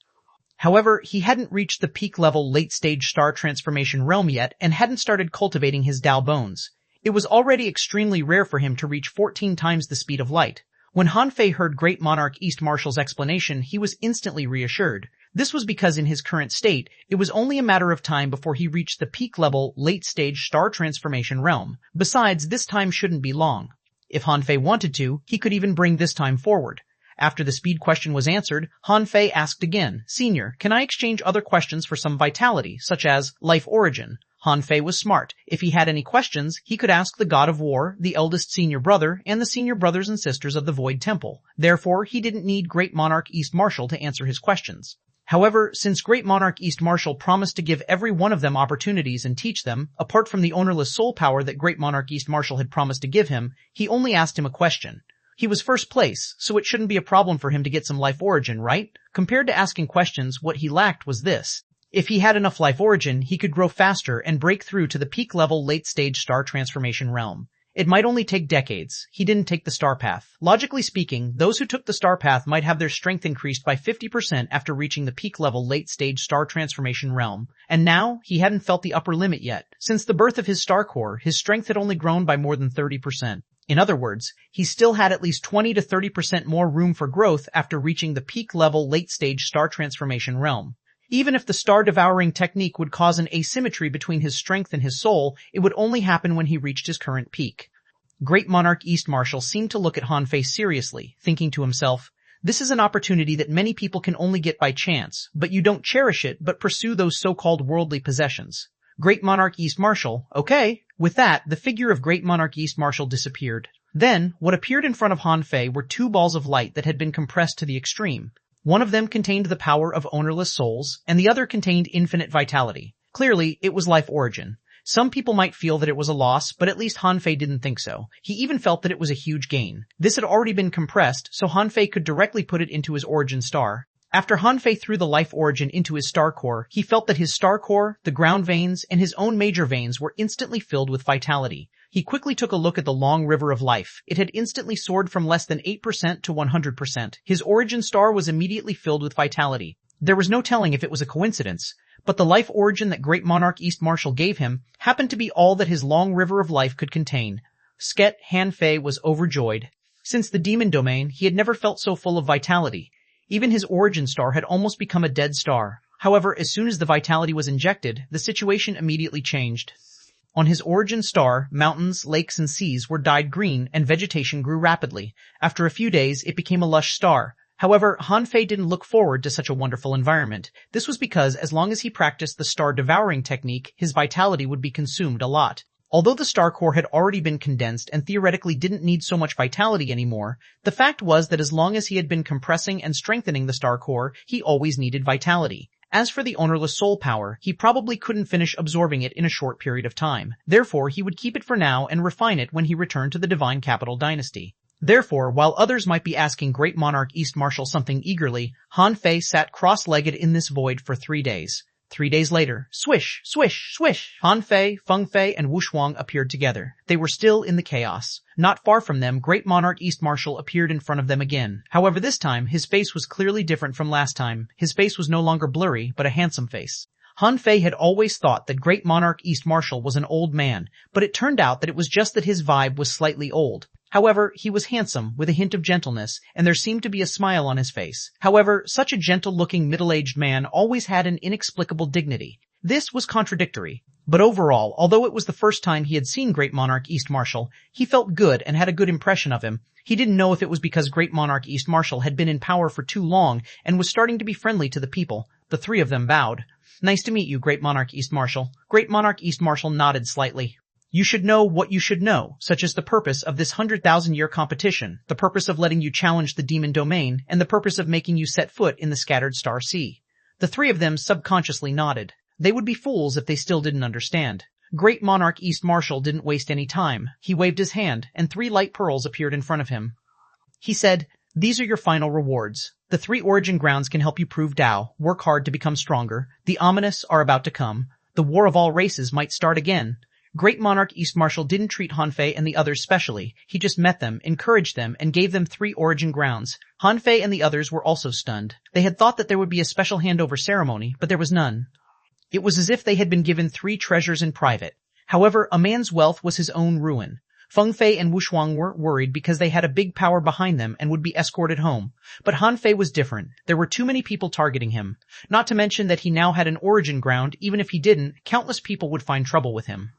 However, he hadn't reached the peak level late-stage star transformation realm yet and hadn't started cultivating his Tao bones. It was already extremely rare for him to reach 14 times the speed of light. When Hanfei heard Great Monarch East Marshal's explanation, he was instantly reassured. This was because in his current state, it was only a matter of time before he reached the peak-level, late-stage star transformation realm. Besides, this time shouldn't be long. If Hanfei wanted to, he could even bring this time forward. After the speed question was answered, Hanfei asked again, Senior, can I exchange other questions for some vitality, such as life origin? Hanfei was smart. If he had any questions, he could ask the God of War, the eldest senior brother, and the senior brothers and sisters of the Void Temple. Therefore, he didn't need Great Monarch East Marshal to answer his questions. However, since Great Monarch East Marshal promised to give every one of them opportunities and teach them, apart from the ownerless soul power that Great Monarch East Marshal had promised to give him, he only asked him a question. He was first place, so it shouldn't be a problem for him to get some life origin, right? Compared to asking questions, what he lacked was this. If he had enough life origin, he could grow faster and break through to the peak-level late-stage star transformation realm. It might only take decades. He didn't take the star path. Logically speaking, those who took the star path might have their strength increased by 50% after reaching the peak-level late-stage star transformation realm. And now, he hadn't felt the upper limit yet. Since the birth of his star core, his strength had only grown by more than 30%. In other words, he still had at least 20 to 30% more room for growth after reaching the peak-level late-stage star transformation realm. Even if the star-devouring technique would cause an asymmetry between his strength and his soul, it would only happen when he reached his current peak. Great Monarch East Marshal seemed to look at Han Fei seriously, thinking to himself, "This is an opportunity that many people can only get by chance, but you don't cherish it but pursue those so-called worldly possessions." Great Monarch East Marshal, okay. With that, the figure of Great Monarch East Marshal disappeared. Then, what appeared in front of Han Fei were two balls of light that had been compressed to the extreme. One of them contained the power of ownerless souls, and the other contained infinite vitality. Clearly, it was life origin. Some people might feel that it was a loss, but at least Han Fei didn't think so. He even felt that it was a huge gain. This had already been compressed, so Han Fei could directly put it into his origin star. After Han Fei threw the life origin into his star core, he felt that his star core, the ground veins, and his own major veins were instantly filled with vitality. He quickly took a look at the long river of life. It had instantly soared from less than 8% to 100%. His origin star was immediately filled with vitality. There was no telling if it was a coincidence, but the life origin that Great Monarch East Marshal gave him happened to be all that his long river of life could contain. Han Fei was overjoyed. Since the demon domain, he had never felt so full of vitality. Even his origin star had almost become a dead star. However, as soon as the vitality was injected, the situation immediately changed. On his origin star, mountains, lakes, and seas were dyed green, and vegetation grew rapidly. After a few days, it became a lush star. However, Han Fei didn't look forward to such a wonderful environment. This was because as long as he practiced the star-devouring technique, his vitality would be consumed a lot. Although the star core had already been condensed and theoretically didn't need so much vitality anymore, the fact was that as long as he had been compressing and strengthening the star core, he always needed vitality. As for the ownerless soul power, he probably couldn't finish absorbing it in a short period of time. Therefore, he would keep it for now and refine it when he returned to the Divine Capital Dynasty. Therefore, while others might be asking Great Monarch East Marshal something eagerly, Han Fei sat cross-legged in this void for 3 days. 3 days later, swish, swish, swish, Han Fei, Feng Fei, and Wuxuang appeared together. They were still in the chaos. Not far from them, Great Monarch East Marshal appeared in front of them again. However, this time, his face was clearly different from last time. His face was no longer blurry, but a handsome face. Han Fei had always thought that Great Monarch East Marshal was an old man, but it turned out that it was just that his vibe was slightly old. However, he was handsome, with a hint of gentleness, and there seemed to be a smile on his face. However, such a gentle-looking middle-aged man always had an inexplicable dignity. This was contradictory. But overall, although it was the first time he had seen Great Monarch East Marshal, he felt good and had a good impression of him. He didn't know if it was because Great Monarch East Marshal had been in power for too long and was starting to be friendly to the people. The three of them bowed. "Nice to meet you, Great Monarch East Marshal." Great Monarch East Marshal nodded slightly. "You should know what you should know, such as the purpose of this 100,000-year competition, the purpose of letting you challenge the demon domain, and the purpose of making you set foot in the scattered star sea." The three of them subconsciously nodded. They would be fools if they still didn't understand. Great Monarch East Marshal didn't waste any time. He waved his hand, and 3 light pearls appeared in front of him. He said, "These are your final rewards. The 3 origin grounds can help you prove Tao, work hard to become stronger. The ominous are about to come. The war of all races might start again." Great Monarch East Marshal didn't treat Han Fei and the others specially. He just met them, encouraged them, and gave them 3 origin grounds. Han Fei and the others were also stunned. They had thought that there would be a special handover ceremony, but there was none. It was as if they had been given 3 treasures in private. However, a man's wealth was his own ruin. Feng Fei and Wuxuang weren't worried because they had a big power behind them and would be escorted home. But Han Fei was different. There were too many people targeting him. Not to mention that he now had an origin ground. Even if he didn't, countless people would find trouble with him.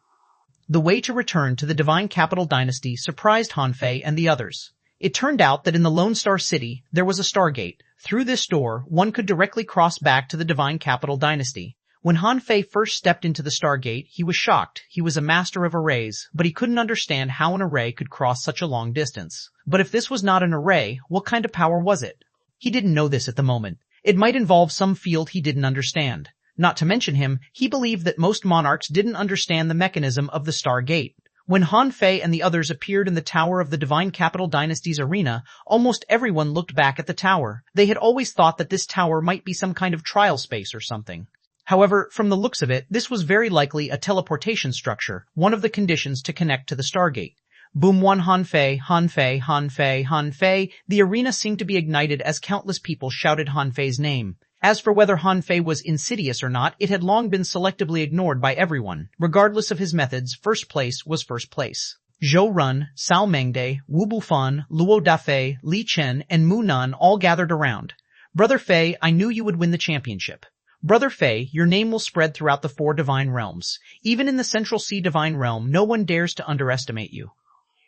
The way to return to the Divine Capital Dynasty surprised Han Fei and the others. It turned out that in the Lone Star City, there was a stargate. Through this door, one could directly cross back to the Divine Capital Dynasty. When Han Fei first stepped into the stargate, he was shocked. He was a master of arrays, but he couldn't understand how an array could cross such a long distance. But if this was not an array, what kind of power was it? He didn't know this at the moment. It might involve some field he didn't understand. Not to mention him, he believed that most monarchs didn't understand the mechanism of the Stargate. When Han Fei and the others appeared in the tower of the Divine Capital Dynasty's arena, almost everyone looked back at the tower. They had always thought that this tower might be some kind of trial space or something. However, from the looks of it, this was very likely a teleportation structure, one of the conditions to connect to the Stargate. Boom one Han Fei, Han Fei, Han Fei, Han Fei. The arena seemed to be ignited as countless people shouted Han Fei's name. As for whether Han Fei was insidious or not, it had long been selectively ignored by everyone. Regardless of his methods, first place was first place. Zhou Run, Sao Mengde, Wu Bufan, Luo Dafei, Li Chen, and Mu Nan all gathered around. Brother Fei, I knew you would win the championship. Brother Fei, your name will spread throughout the 4 divine realms. Even in the Central Sea divine realm, no one dares to underestimate you.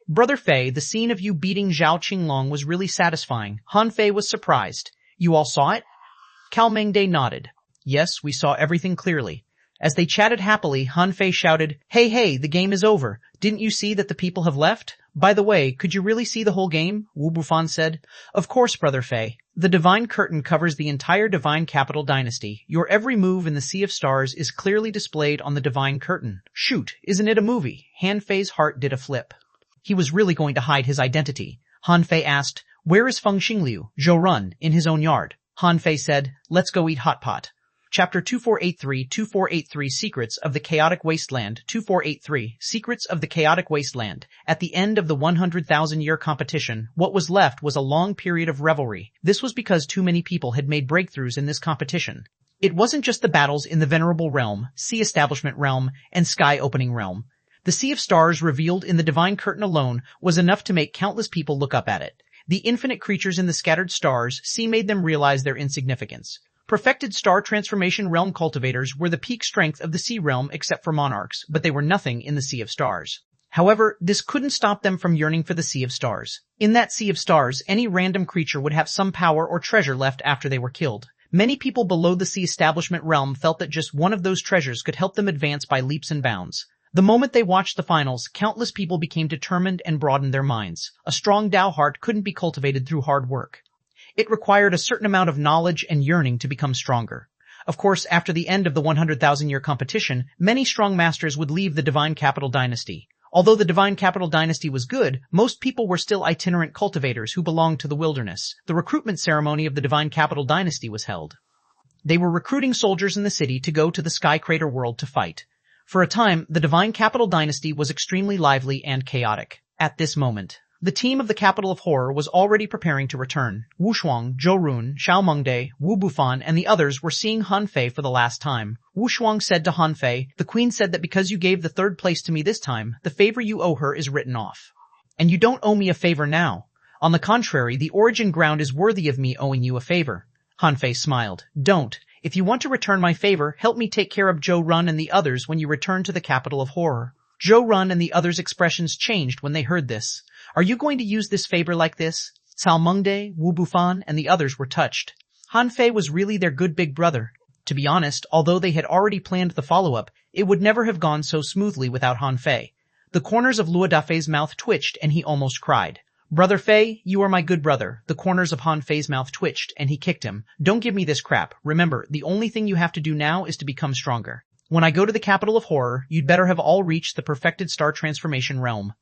Brother Fei, the scene of you beating Zhao Qinglong was really satisfying. Han Fei was surprised. You all saw it? Cao Mengde nodded. Yes, we saw everything clearly. As they chatted happily, Han Fei shouted, Hey, the game is over. Didn't you see that the people have left? By the way, could you really see the whole game? Wu Bufan said. Of course, Brother Fei. The divine curtain covers the entire divine capital dynasty. Your every move in the Sea of Stars is clearly displayed on the divine curtain. Shoot, isn't it a movie? Han Fei's heart did a flip. He was really going to hide his identity. Han Fei asked, Where is Feng Xingliu? Zhou Run, in his own yard. Han Fei said, Let's go eat hot pot. Chapter 2483 Secrets of the Chaotic Wasteland 2483 Secrets of the Chaotic Wasteland. At the end of the 100,000-year competition, what was left was a long period of revelry. This was because too many people had made breakthroughs in this competition. It wasn't just the battles in the Venerable Realm, Sea Establishment Realm, and Sky Opening Realm. The Sea of Stars revealed in the Divine Curtain alone was enough to make countless people look up at it. The infinite creatures in the scattered stars sea made them realize their insignificance. Perfected star transformation realm cultivators were the peak strength of the sea realm except for monarchs, but they were nothing in the Sea of Stars. However, this couldn't stop them from yearning for the Sea of Stars. In that Sea of Stars, any random creature would have some power or treasure left after they were killed. Many people below the Sea Establishment realm felt that just one of those treasures could help them advance by leaps and bounds. The moment they watched the finals, countless people became determined and broadened their minds. A strong Tao heart couldn't be cultivated through hard work. It required a certain amount of knowledge and yearning to become stronger. Of course, after the end of the 100,000-year competition, many strong masters would leave the Divine Capital Dynasty. Although the Divine Capital Dynasty was good, most people were still itinerant cultivators who belonged to the wilderness. The recruitment ceremony of the Divine Capital Dynasty was held. They were recruiting soldiers in the city to go to the Sky Crater world to fight. For a time, the Divine Capital Dynasty was extremely lively and chaotic. At this moment, the team of the Capital of Horror was already preparing to return. Wu Shuang, Zhou Run, Xiao Mengde, Wu Bufan, and the others were seeing Han Fei for the last time. Wu Shuang said to Han Fei, The queen said that because you gave the 3rd place to me this time, the favor you owe her is written off. And you don't owe me a favor now. On the contrary, the origin ground is worthy of me owing you a favor. Han Fei smiled. Don't. If you want to return my favor, help me take care of Zhou Run and the others when you return to the Capital of Horror. Zhou Run and the others' expressions changed when they heard this. Are you going to use this favor like this? Cao Mengde, Wu Bufan, and the others were touched. Han Fei was really their good big brother. To be honest, although they had already planned the follow-up, it would never have gone so smoothly without Han Fei. The corners of Luo Dafei's mouth twitched and he almost cried. Brother Fei, you are my good brother. The corners of Han Fei's mouth twitched and he kicked him. Don't give me this crap. Remember, the only thing you have to do now is to become stronger. When I go to the Capital of Horror, you'd better have all reached the perfected star transformation realm.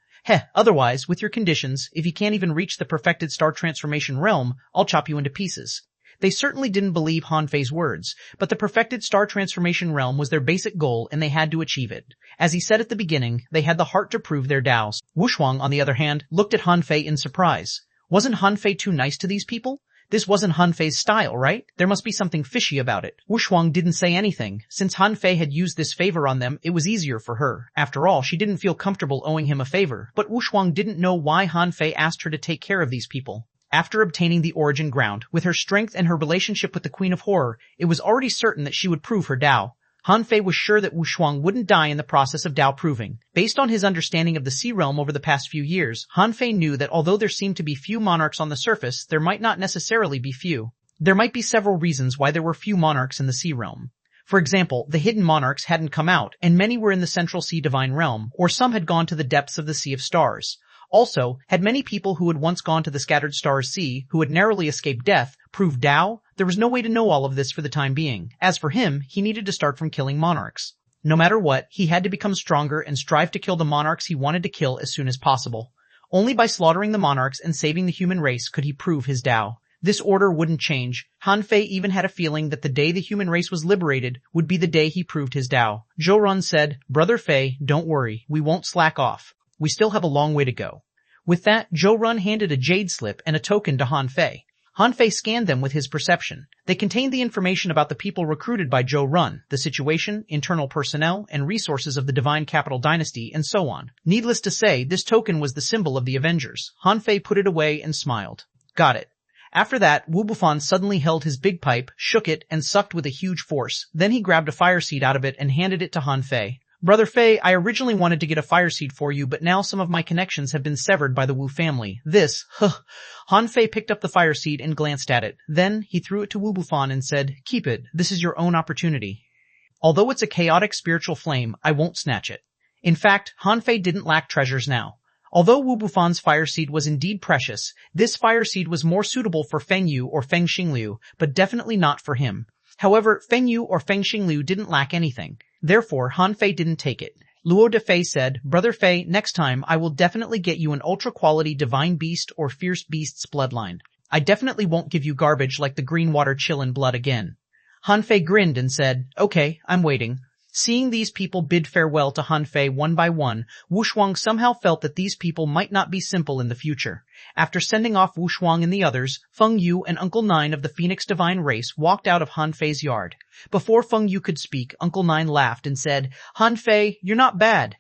Otherwise, with your conditions, if you can't even reach the perfected star transformation realm, I'll chop you into pieces. They certainly didn't believe Han Fei's words, but the perfected star transformation realm was their basic goal and they had to achieve it. As he said at the beginning, they had the heart to prove their Daos. Wu Shuang, on the other hand, looked at Han Fei in surprise. Wasn't Han Fei too nice to these people? This wasn't Han Fei's style, right? There must be something fishy about it. Wu Shuang didn't say anything. Since Han Fei had used this favor on them, it was easier for her. After all, she didn't feel comfortable owing him a favor, but Wu Shuang didn't know why Han Fei asked her to take care of these people. After obtaining the origin ground, with her strength and her relationship with the Queen of Horror, it was already certain that she would prove her Tao. Han Fei was sure that Wu Shuang wouldn't die in the process of Tao proving. Based on his understanding of the Sea Realm over the past few years, Han Fei knew that although there seemed to be few monarchs on the surface, there might not necessarily be few. There might be several reasons why there were few monarchs in the Sea Realm. For example, the hidden monarchs hadn't come out, and many were in the Central Sea Divine Realm, or some had gone to the depths of the Sea of Stars. Also, had many people who had once gone to the Scattered Stars Sea, who had narrowly escaped death, proved Tao? There was no way to know all of this for the time being. As for him, he needed to start from killing monarchs. No matter what, he had to become stronger and strive to kill the monarchs he wanted to kill as soon as possible. Only by slaughtering the monarchs and saving the human race could he prove his Tao. This order wouldn't change. Han Fei even had a feeling that the day the human race was liberated would be the day he proved his Tao. Zhou Run said, Brother Fei, don't worry, we won't slack off. We still have a long way to go. With that, Zhou Run handed a jade slip and a token to Han Fei. Han Fei scanned them with his perception. They contained the information about the people recruited by Zhou Run, the situation, internal personnel, and resources of the Divine Capital Dynasty, and so on. Needless to say, this token was the symbol of the Avengers. Han Fei put it away and smiled. Got it. After that, Wu Bufan suddenly held his big pipe, shook it, and sucked with a huge force. Then he grabbed a fire seed out of it and handed it to Han Fei. Brother Fei, I originally wanted to get a fire seed for you, but now some of my connections have been severed by the Wu family. Han Fei picked up the fire seed and glanced at it. Then he threw it to Wu Bufan and said, keep it. This is your own opportunity. Although it's a chaotic spiritual flame, I won't snatch it. In fact, Han Fei didn't lack treasures now. Although Wu Bufan's fire seed was indeed precious, this fire seed was more suitable for Feng Yu or Feng Xingliu, but definitely not for him. However, Feng Yu or Feng Xingliu didn't lack anything. Therefore, Han Fei didn't take it. Luo de Fei said, Brother Fei, next time I will definitely get you an ultra-quality divine beast or fierce beast's bloodline. I definitely won't give you garbage like the green water chillin' blood again. Han Fei grinned and said, okay, I'm waiting. Seeing these people bid farewell to Han Fei one by one, Wu Shuang somehow felt that these people might not be simple in the future. After sending off Wu Shuang and the others, Feng Yu and Uncle Nine of the Phoenix Divine Race walked out of Han Fei's yard. Before Feng Yu could speak, Uncle Nine laughed and said, Han Fei, you're not bad.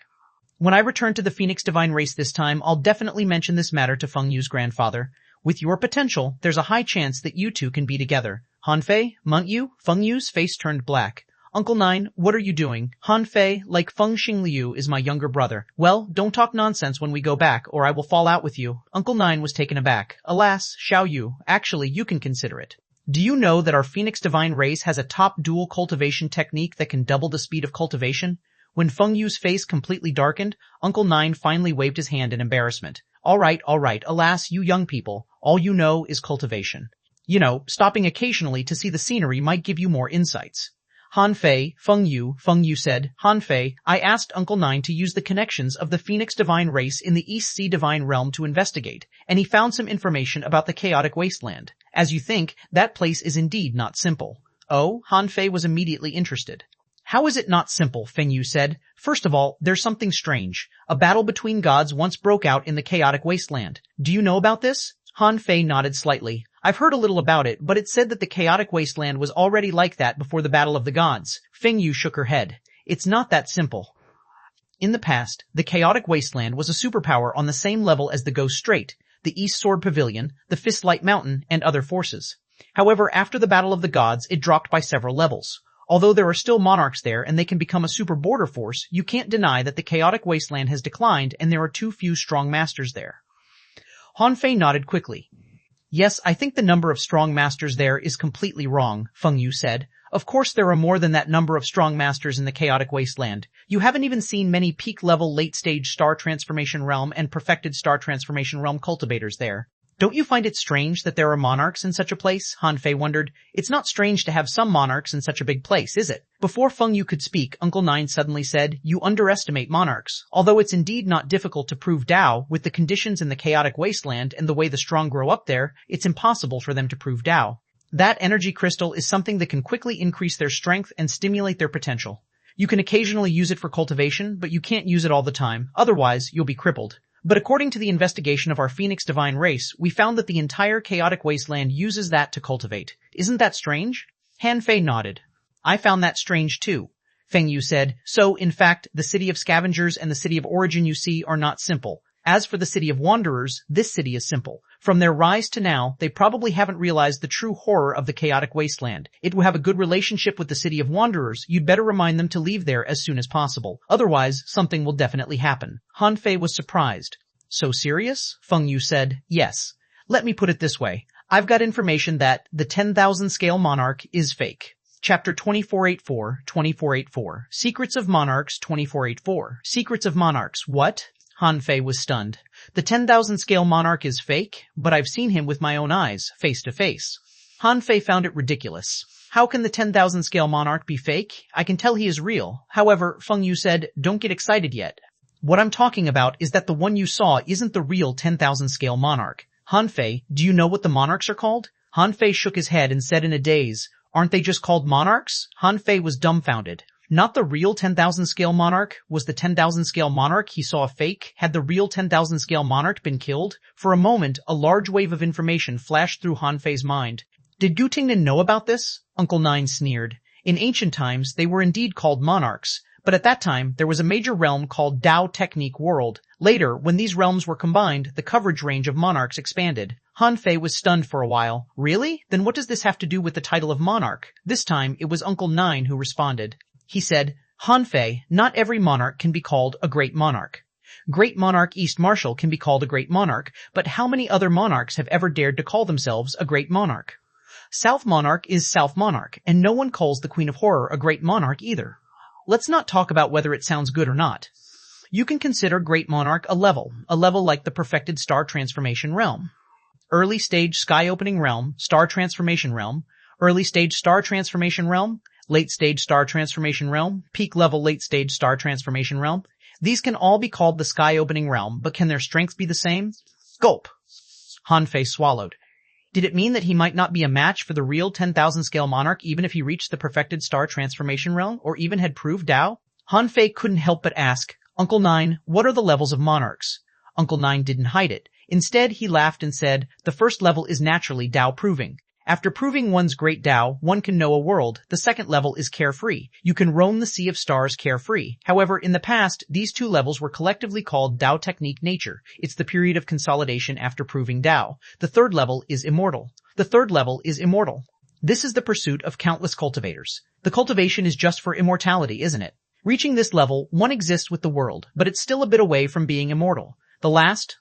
When I return to the Phoenix Divine Race this time, I'll definitely mention this matter to Feng Yu's grandfather. With your potential, there's a high chance that you two can be together. Han Fei, Meng Yu, Feng Yu's face turned black. Uncle Nine, what are you doing? Han Fei, like Feng Xingliu, is my younger brother. Well, don't talk nonsense when we go back, or I will fall out with you. Uncle Nine was taken aback. Alas, Xiao Yu, actually you can consider it. Do you know that our Phoenix Divine Race has a top dual cultivation technique that can double the speed of cultivation? When Feng Yu's face completely darkened, Uncle Nine finally waved his hand in embarrassment. All right, alas, you young people, all you know is cultivation. You know, stopping occasionally to see the scenery might give you more insights. Han Fei, Feng Yu said, Han Fei, I asked Uncle Nine to use the connections of the Phoenix Divine Race in the East Sea Divine Realm to investigate, and he found some information about the chaotic wasteland. As you think, that place is indeed not simple. Oh, Han Fei was immediately interested. How is it not simple? Feng Yu said. First of all, there's something strange. A battle between gods once broke out in the chaotic wasteland. Do you know about this? Han Fei nodded slightly. I've heard a little about it, but it said that the chaotic wasteland was already like that before the Battle of the Gods. Feng Yu shook her head. It's not that simple. In the past, the chaotic wasteland was a superpower on the same level as the Ghost Strait, the East Sword Pavilion, the Fistlight Mountain, and other forces. However, after the Battle of the Gods, it dropped by several levels. Although there are still monarchs there and they can become a super border force, you can't deny that the chaotic wasteland has declined and there are too few strong masters there. Han Fei nodded quickly. Yes, I think the number of strong masters there is completely wrong, Feng Yu said. Of course there are more than that number of strong masters in the chaotic wasteland. You haven't even seen many peak-level late-stage star transformation realm and perfected star transformation realm cultivators there. Don't you find it strange that there are monarchs in such a place? Han Fei wondered. It's not strange to have some monarchs in such a big place, is it? Before Feng Yu could speak, Uncle Nine suddenly said, You underestimate monarchs. Although it's indeed not difficult to prove Tao, with the conditions in the chaotic wasteland and the way the strong grow up there, it's impossible for them to prove Tao. That energy crystal is something that can quickly increase their strength and stimulate their potential. You can occasionally use it for cultivation, but you can't use it all the time, otherwise you'll be crippled. But according to the investigation of our Phoenix Divine Race, we found that the entire chaotic wasteland uses that to cultivate. Isn't that strange? Han Fei nodded. I found that strange too. Feng Yu said, so, in fact, the city of scavengers and the city of origin you see are not simple. As for the city of wanderers, this city is simple. From their rise to now, they probably haven't realized the true horror of the chaotic wasteland. It will have a good relationship with the city of wanderers. You'd better remind them to leave there as soon as possible. Otherwise, something will definitely happen. Han Fei was surprised. So serious? Feng Yu said, yes. Let me put it this way. I've got information that the 10,000 scale monarch is fake. Chapter 2484. Secrets of Monarchs 2484. Secrets of Monarchs. What? Han Fei was stunned. The 10,000 scale monarch is fake, but I've seen him with my own eyes, face to face. Han Fei found it ridiculous. How can the 10,000 scale monarch be fake? I can tell he is real. However, Feng Yu said, don't get excited yet. What I'm talking about is that the one you saw isn't the real 10,000 scale monarch. Han Fei, do you know what the monarchs are called? Han Fei shook his head and said in a daze, aren't they just called monarchs? Han Fei was dumbfounded. Not the real 10,000 scale monarch. Was the 10,000 scale monarch he saw a fake? Had the real 10,000 scale monarch been killed? For a moment, a large wave of information flashed through Han Fei's mind. Did Gu Tingnan know about this? Uncle Nine sneered. In ancient times, they were indeed called monarchs, but at that time, there was a major realm called Dao Technique World. Later, when these realms were combined, the coverage range of monarchs expanded. Han Fei was stunned for a while. Really? Then what does this have to do with the title of monarch? This time, it was Uncle Nine who responded. He said, Han Fei, not every monarch can be called a great monarch. Great Monarch East Marshal can be called a great monarch, but how many other monarchs have ever dared to call themselves a great monarch? South Monarch is South Monarch, and no one calls the Queen of Horror a great monarch either. Let's not talk about whether it sounds good or not. You can consider Great Monarch a level like the perfected star transformation realm. Early stage sky opening realm, star transformation realm, early stage star transformation realm, late stage star transformation realm, peak level late stage star transformation realm. These can all be called the sky opening realm, but can their strength be the same? Gulp. Han Fei swallowed. Did it mean that he might not be a match for the real 10,000 scale monarch even if he reached the perfected star transformation realm or even had proved Dao? Han Fei couldn't help but ask, Uncle Nine, what are the levels of monarchs? Uncle Nine didn't hide it. Instead, he laughed and said, the first level is naturally Dao proving. After proving one's great Dao, one can know a world. The second level is carefree. You can roam the sea of stars carefree. However, in the past, these two levels were collectively called Dao Technique Nature. It's the period of consolidation after proving Dao. The third level is immortal. This is the pursuit of countless cultivators. The cultivation is just for immortality, isn't it? Reaching this level, one exists with the world, but it's still a bit away from being immortal. The last,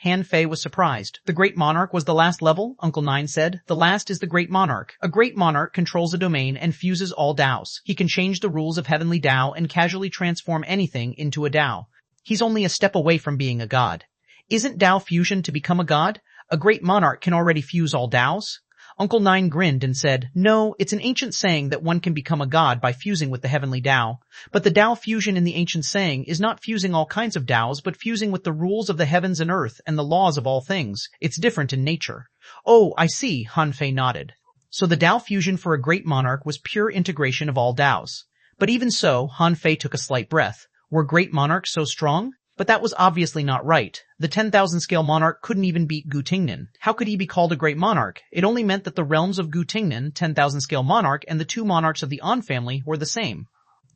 Han Fei was surprised. The Great Monarch was the last level, Uncle Nine said. The last is the Great Monarch. A Great Monarch controls a domain and fuses all Daos. He can change the rules of heavenly Dao and casually transform anything into a Dao. He's only a step away from being a god. Isn't Dao fusion to become a god? A Great Monarch can already fuse all Daos? Uncle Nine grinned and said, no, it's an ancient saying that one can become a god by fusing with the heavenly Dao. But the Dao fusion in the ancient saying is not fusing all kinds of Daos, but fusing with the rules of the heavens and earth and the laws of all things. It's different in nature. Oh, I see, Han Fei nodded. So the Dao fusion for a great monarch was pure integration of all Daos. But even so, Han Fei took a slight breath. Were great monarchs so strong? But that was obviously not right. The 10,000 scale monarch couldn't even beat Gu Tingnan. How could he be called a great monarch? It only meant that the realms of Gu Tingnan, 10,000 scale monarch, and the two monarchs of the An family were the same.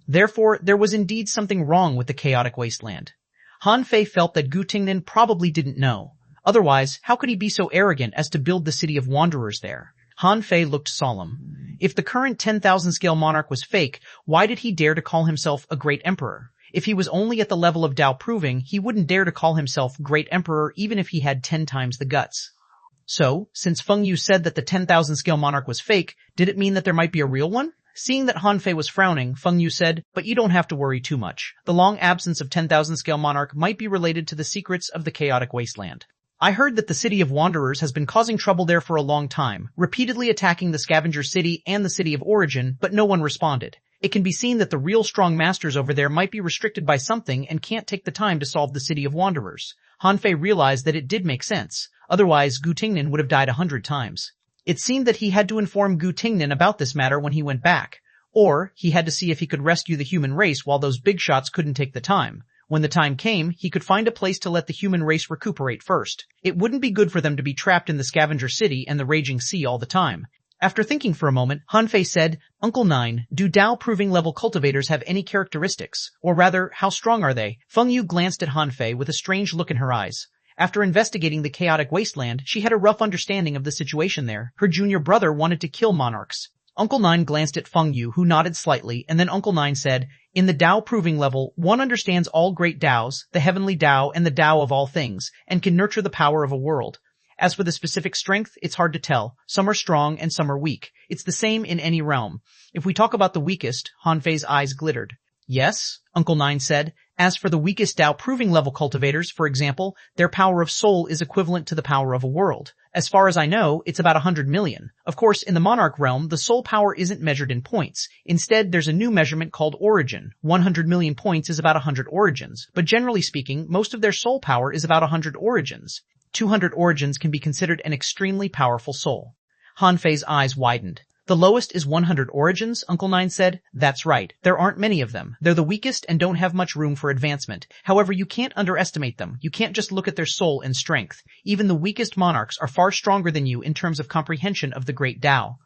Therefore, there was indeed something wrong with the chaotic wasteland. Han Fei felt that Gu Tingnan probably didn't know. Otherwise, how could he be so arrogant as to build the city of wanderers there? Han Fei looked solemn. If the current 10,000 scale monarch was fake, why did he dare to call himself a great emperor? If he was only at the level of Dao proving, he wouldn't dare to call himself Great Emperor even if he had 10 times the guts. So, since Feng Yu said that the 10,000 scale monarch was fake, did it mean that there might be a real one? Seeing that Han Fei was frowning, Feng Yu said, but you don't have to worry too much. The long absence of 10,000 scale monarch might be related to the secrets of the chaotic wasteland. I heard that the city of wanderers has been causing trouble there for a long time, repeatedly attacking the scavenger city and the city of origin, but no one responded. It can be seen that the real strong masters over there might be restricted by something and can't take the time to solve the city of wanderers. Han Fei realized that it did make sense. Otherwise, Gu Tingnan would have died 100 times. It seemed that he had to inform Gu Tingnan about this matter when he went back. Or, he had to see if he could rescue the human race while those big shots couldn't take the time. When the time came, he could find a place to let the human race recuperate first. It wouldn't be good for them to be trapped in the scavenger city and the raging sea all the time. After thinking for a moment, Han Fei said, Uncle Nine, do Dao proving level cultivators have any characteristics? Or rather, how strong are they? Feng Yu glanced at Han Fei with a strange look in her eyes. After investigating the chaotic wasteland, she had a rough understanding of the situation there. Her junior brother wanted to kill monarchs. Uncle Nine glanced at Feng Yu, who nodded slightly, and then Uncle Nine said, in the Dao proving level, one understands all great Daos, the heavenly Dao and the Dao of all things, and can nurture the power of a world. As for the specific strength, it's hard to tell. Some are strong and some are weak. It's the same in any realm. If we talk about the weakest, Han Fei's eyes glittered. Yes, Uncle Nine said. As for the weakest Dao proving level cultivators, for example, their power of soul is equivalent to the power of a world. As far as I know, it's about 100 million. Of course, in the monarch realm, the soul power isn't measured in points. Instead, there's a new measurement called origin. 100 million points is about 100 origins. But generally speaking, most of their soul power is about 100 origins. 200 origins can be considered an extremely powerful soul. Han Fei's eyes widened. The lowest is 100 origins, Uncle Nine said. That's right. There aren't many of them. They're the weakest and don't have much room for advancement. However, you can't underestimate them. You can't just look at their soul and strength. Even the weakest monarchs are far stronger than you in terms of comprehension of the great Tao.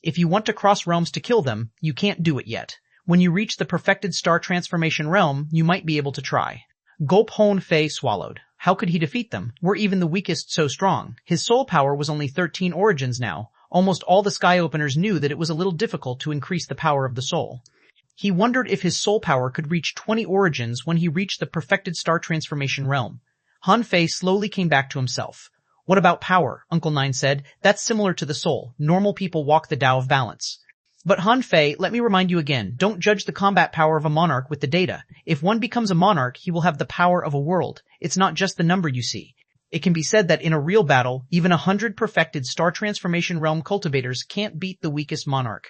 If you want to cross realms to kill them, you can't do it yet. When you reach the perfected star transformation realm, you might be able to try. Gulp Hon Fei swallowed. How could he defeat them? Were even the weakest so strong? His soul power was only 13 origins now. Almost all the sky openers knew that it was a little difficult to increase the power of the soul. He wondered if his soul power could reach 20 origins when he reached the perfected star transformation realm. Han Fei slowly came back to himself. What about power? Uncle Nine said. That's similar to the soul. Normal people walk the Tao of balance. But Han Fei, let me remind you again, don't judge the combat power of a monarch with the data. If one becomes a monarch, he will have the power of a world. It's not just the number you see. It can be said that in a real battle, even 100 perfected star transformation realm cultivators can't beat the weakest monarch.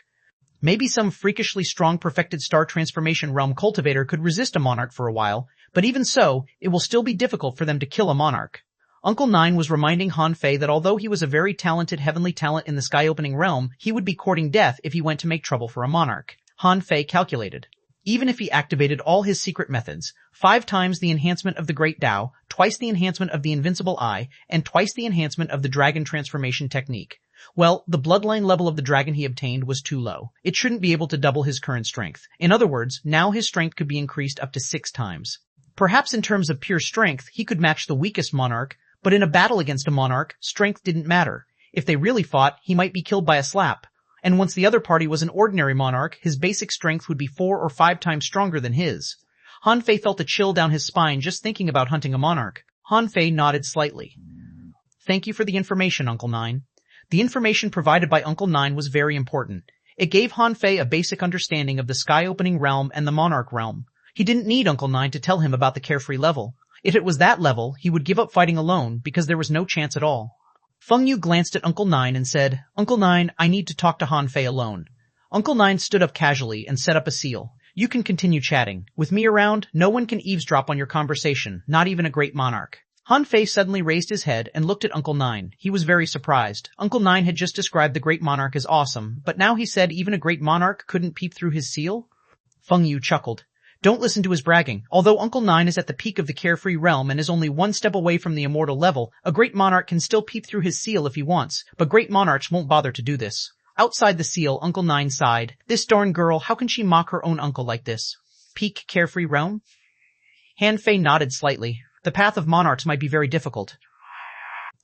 Maybe some freakishly strong perfected star transformation realm cultivator could resist a monarch for a while, but even so, it will still be difficult for them to kill a monarch. Uncle Nine was reminding Han Fei that although he was a very talented heavenly talent in the sky-opening realm, he would be courting death if he went to make trouble for a monarch. Han Fei calculated. Even if he activated all his secret methods, 5 times the enhancement of the Great Tao, twice the enhancement of the Invincible Eye, and twice the enhancement of the Dragon Transformation Technique. Well, the bloodline level of the dragon he obtained was too low. It shouldn't be able to double his current strength. In other words, now his strength could be increased up to 6 times. Perhaps in terms of pure strength, he could match the weakest monarch, but in a battle against a monarch, strength didn't matter. If they really fought, he might be killed by a slap. And once the other party was an ordinary monarch, his basic strength would be 4 or 5 times stronger than his. Han Fei felt a chill down his spine just thinking about hunting a monarch. Han Fei nodded slightly. Thank you for the information, Uncle Nine. The information provided by Uncle Nine was very important. It gave Han Fei a basic understanding of the sky-opening realm and the monarch realm. He didn't need Uncle Nine to tell him about the carefree level. If it was that level, he would give up fighting alone because there was no chance at all. Feng Yu glanced at Uncle Nine and said, Uncle Nine, I need to talk to Han Fei alone. Uncle Nine stood up casually and set up a seal. You can continue chatting. With me around, no one can eavesdrop on your conversation, not even a great monarch. Han Fei suddenly raised his head and looked at Uncle Nine. He was very surprised. Uncle Nine had just described the great monarch as awesome, but now he said even a great monarch couldn't peep through his seal? Feng Yu chuckled. Don't listen to his bragging. Although Uncle Nine is at the peak of the carefree realm and is only 1 step away from the immortal level, a great monarch can still peep through his seal if he wants, but great monarchs won't bother to do this. Outside the seal, Uncle Nine sighed. This darn girl, how can she mock her own uncle like this? Peak carefree realm? Han Fei nodded slightly. The path of monarchs might be very difficult.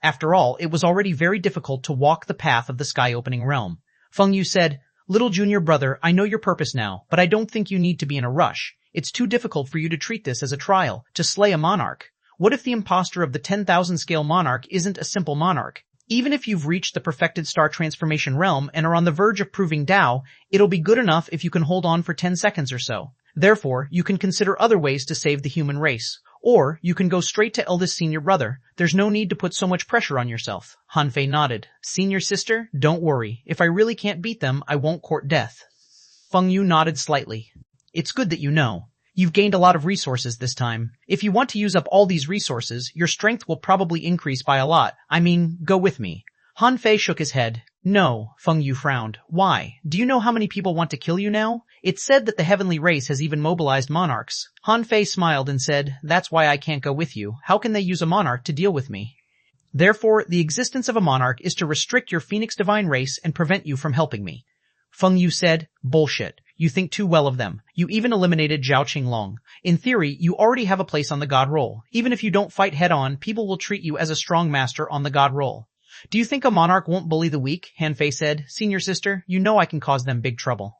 After all, it was already very difficult to walk the path of the sky-opening realm. Feng Yu said, Little junior brother, I know your purpose now, but I don't think you need to be in a rush. It's too difficult for you to treat this as a trial, to slay a monarch. What if the impostor of the 10,000 scale monarch isn't a simple monarch? Even if you've reached the perfected star transformation realm and are on the verge of proving Tao, it'll be good enough if you can hold on for 10 seconds or so. Therefore, you can consider other ways to save the human race. Or, you can go straight to eldest senior brother. There's no need to put so much pressure on yourself. Han Fei nodded. Senior sister, don't worry. If I really can't beat them, I won't court death. Feng Yu nodded slightly. It's good that you know. You've gained a lot of resources this time. If you want to use up all these resources, your strength will probably increase by a lot. I mean, go with me. Han Fei shook his head. No, Feng Yu frowned. Why? Do you know how many people want to kill you now? It's said that the heavenly race has even mobilized monarchs. Han Fei smiled and said, That's why I can't go with you. How can they use a monarch to deal with me? Therefore, the existence of a monarch is to restrict your Phoenix Divine race and prevent you from helping me. Feng Yu said, Bullshit. You think too well of them. You even eliminated Zhao Qinglong. In theory, you already have a place on the God roll. Even if you don't fight head-on, people will treat you as a strong master on the God roll. Do you think a monarch won't bully the weak? Han Fei said. Senior sister, you know I can cause them big trouble.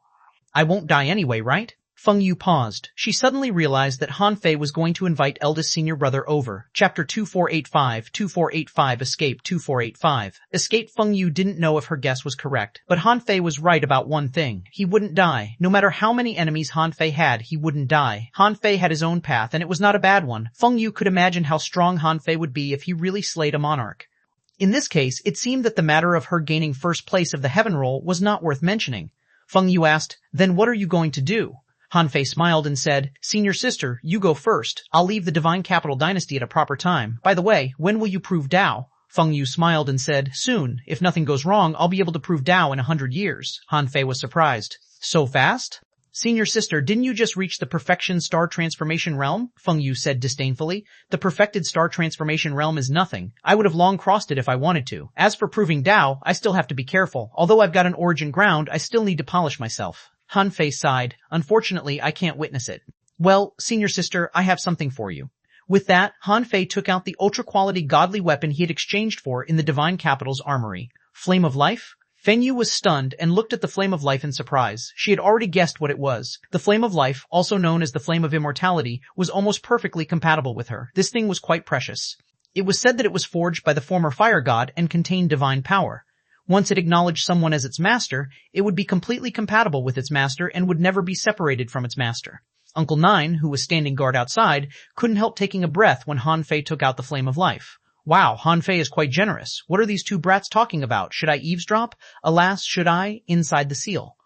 I won't die anyway, right? Feng Yu paused. She suddenly realized that Han Fei was going to invite eldest senior brother over. Chapter 2485, Escape 2485. Escape. Feng Yu didn't know if her guess was correct, but Han Fei was right about one thing. He wouldn't die. No matter how many enemies Han Fei had, he wouldn't die. Han Fei had his own path, and it was not a bad one. Feng Yu could imagine how strong Han Fei would be if he really slayed a monarch. In this case, it seemed that the matter of her gaining first place of the heaven roll was not worth mentioning. Feng Yu asked, Then what are you going to do? Han Fei smiled and said, Senior sister, you go first. I'll leave the Divine Capital Dynasty at a proper time. By the way, when will you prove Tao? Feng Yu smiled and said, soon, if nothing goes wrong, I'll be able to prove Dao in 100 years. Han Fei was surprised. So fast? Senior sister, didn't you just reach the perfection star transformation realm? Feng Yu said disdainfully. The perfected star transformation realm is nothing. I would have long crossed it if I wanted to. As for proving Dao, I still have to be careful. Although I've got an origin ground, I still need to polish myself. Han Fei sighed. Unfortunately, I can't witness it. Well, senior sister, I have something for you. With that, Han Fei took out the ultra-quality godly weapon he had exchanged for in the divine capital's armory. Flame of life? Feng Yu was stunned and looked at the flame of life in surprise. She had already guessed what it was. The flame of life, also known as the flame of immortality, was almost perfectly compatible with her. This thing was quite precious. It was said that it was forged by the former fire god and contained divine power. Once it acknowledged someone as its master, it would be completely compatible with its master and would never be separated from its master. Uncle Nine, who was standing guard outside, couldn't help taking a breath when Han Fei took out the flame of life. Wow, Han Fei is quite generous. What are these two brats talking about? Should I eavesdrop? Alas, should I? Inside the seal.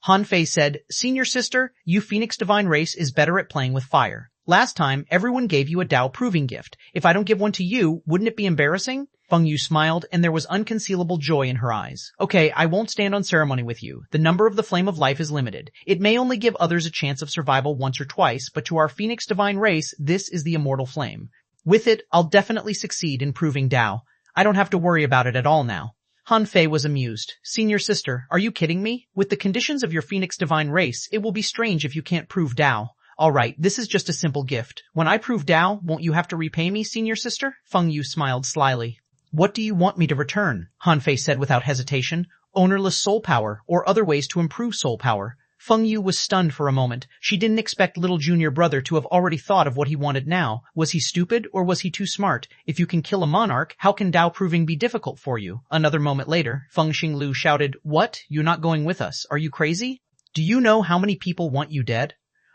Han Fei said, Senior sister, you Phoenix Divine race is better at playing with fire. Last time, everyone gave you a Dao proving gift. If I don't give one to you, wouldn't it be embarrassing? Feng Yu smiled, and there was unconcealable joy in her eyes. Okay, I won't stand on ceremony with you. The number of the flame of life is limited. It may only give others a chance of survival once or twice, but to our Phoenix Divine race, this is the immortal flame. With it, I'll definitely succeed in proving Dao. I don't have to worry about it at all now. Han Fei was amused. Senior sister, are you kidding me? With the conditions of your Phoenix Divine race, it will be strange if you can't prove Dao. Alright, this is just a simple gift. When I prove Dao, won't you have to repay me, senior sister? Feng Yu smiled slyly. What do you want me to return? Han Fei said without hesitation. Ownerless soul power, or other ways to improve soul power. Feng Yu was stunned for a moment. She didn't expect little junior brother to have already thought of what he wanted now. Was he stupid, or was he too smart? If you can kill a monarch, how can Dao proving be difficult for you? Another moment later, Feng Xinglu shouted, What? You're not going with us? Are you crazy? Do you know how many people want you dead?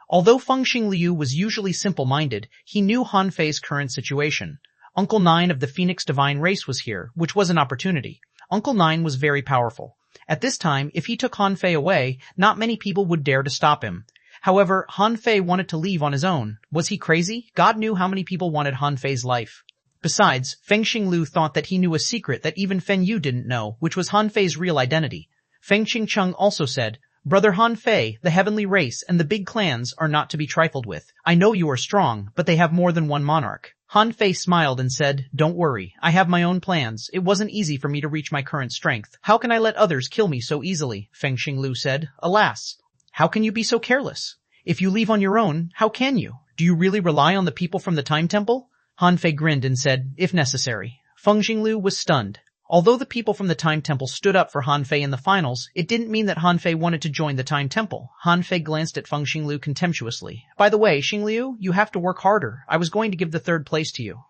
Although Feng Xinglu was usually simple-minded, he knew Han Fei's current situation. Uncle Nine of the Phoenix Divine race was here, which was an opportunity. Uncle Nine was very powerful. At this time, if he took Han Fei away, not many people would dare to stop him. However, Han Fei wanted to leave on his own. Was he crazy? God knew how many people wanted Han Fei's life. Besides, Feng Xinglu thought that he knew a secret that even Feng Yu didn't know, which was Han Fei's real identity. Feng Qingcheng also said, Brother Han Fei, the heavenly race, and the big clans are not to be trifled with. I know you are strong, but they have more than one monarch. Han Fei smiled and said, Don't worry, I have my own plans. It wasn't easy for me to reach my current strength. How can I let others kill me so easily? Feng Xinglu said, Alas, how can you be so careless? If you leave on your own, how can you? Do you really rely on the people from the Time Temple? Han Fei grinned and said, If necessary. Feng Xinglu was stunned. Although the people from the Time Temple stood up for Han Fei in the finals, it didn't mean that Han Fei wanted to join the Time Temple. Han Fei glanced at Feng Xinglu contemptuously. By the way, Xinglu, you have to work harder. I was going to give the third place to you.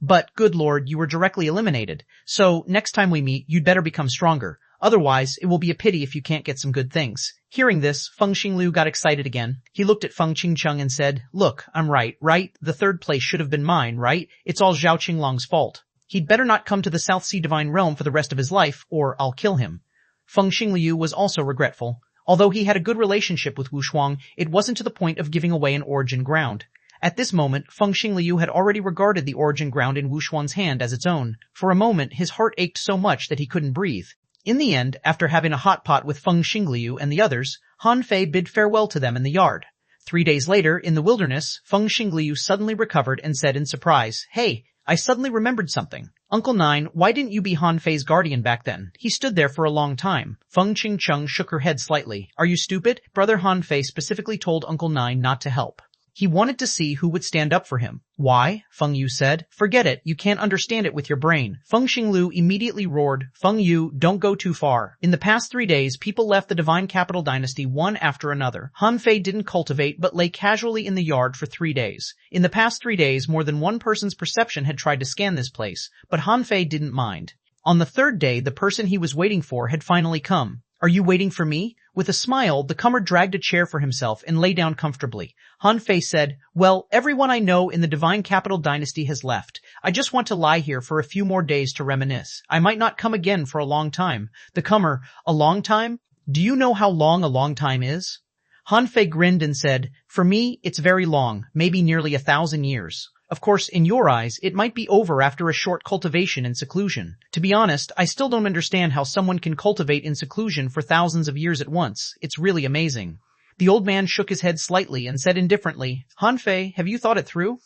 But, good lord, you were directly eliminated. So, next time we meet, you'd better become stronger. Otherwise, it will be a pity if you can't get some good things. Hearing this, Feng Xinglu got excited again. He looked at Feng Qingcheng and said, Look, I'm right? The third place should have been mine, right? It's all Zhao Qinglong's fault. He'd better not come to the South Sea Divine Realm for the rest of his life, or I'll kill him. Feng Xinglu was also regretful. Although he had a good relationship with Wu Shuang, it wasn't to the point of giving away an origin ground. At this moment, Feng Xinglu had already regarded the origin ground in Wu Shuang's hand as its own. For a moment, his heart ached so much that he couldn't breathe. In the end, after having a hot pot with Feng Xinglu and the others, Han Fei bid farewell to them in the yard. 3 days later, in the wilderness, Feng Xinglu suddenly recovered and said in surprise, Hey, I suddenly remembered something. Uncle Nine, why didn't you be Han Fei's guardian back then? He stood there for a long time. Feng Qingcheng shook her head slightly. Are you stupid? Brother Han Fei specifically told Uncle Nine not to help. He wanted to see who would stand up for him. Why? Feng Yu said. Forget it. You can't understand it with your brain. Feng Xinglu immediately roared, Feng Yu, don't go too far. In the past 3 days, people left the Divine Capital Dynasty one after another. Han Fei didn't cultivate but lay casually in the yard for 3 days. In the past 3 days, more than one person's perception had tried to scan this place, but Han Fei didn't mind. On the 3rd day, the person he was waiting for had finally come. Are you waiting for me? With a smile, the comer dragged a chair for himself and lay down comfortably. Han Fei said, Well, everyone I know in the Divine Capital Dynasty has left. I just want to lie here for a few more days to reminisce. I might not come again for a long time. The comer, a long time? Do you know how long a long time is? Han Fei grinned and said, For me, it's very long, maybe nearly 1,000 years. Of course, in your eyes, it might be over after a short cultivation in seclusion. To be honest, I still don't understand how someone can cultivate in seclusion for thousands of years at once. It's really amazing. The old man shook his head slightly and said indifferently, "Hanfei, have you thought it through?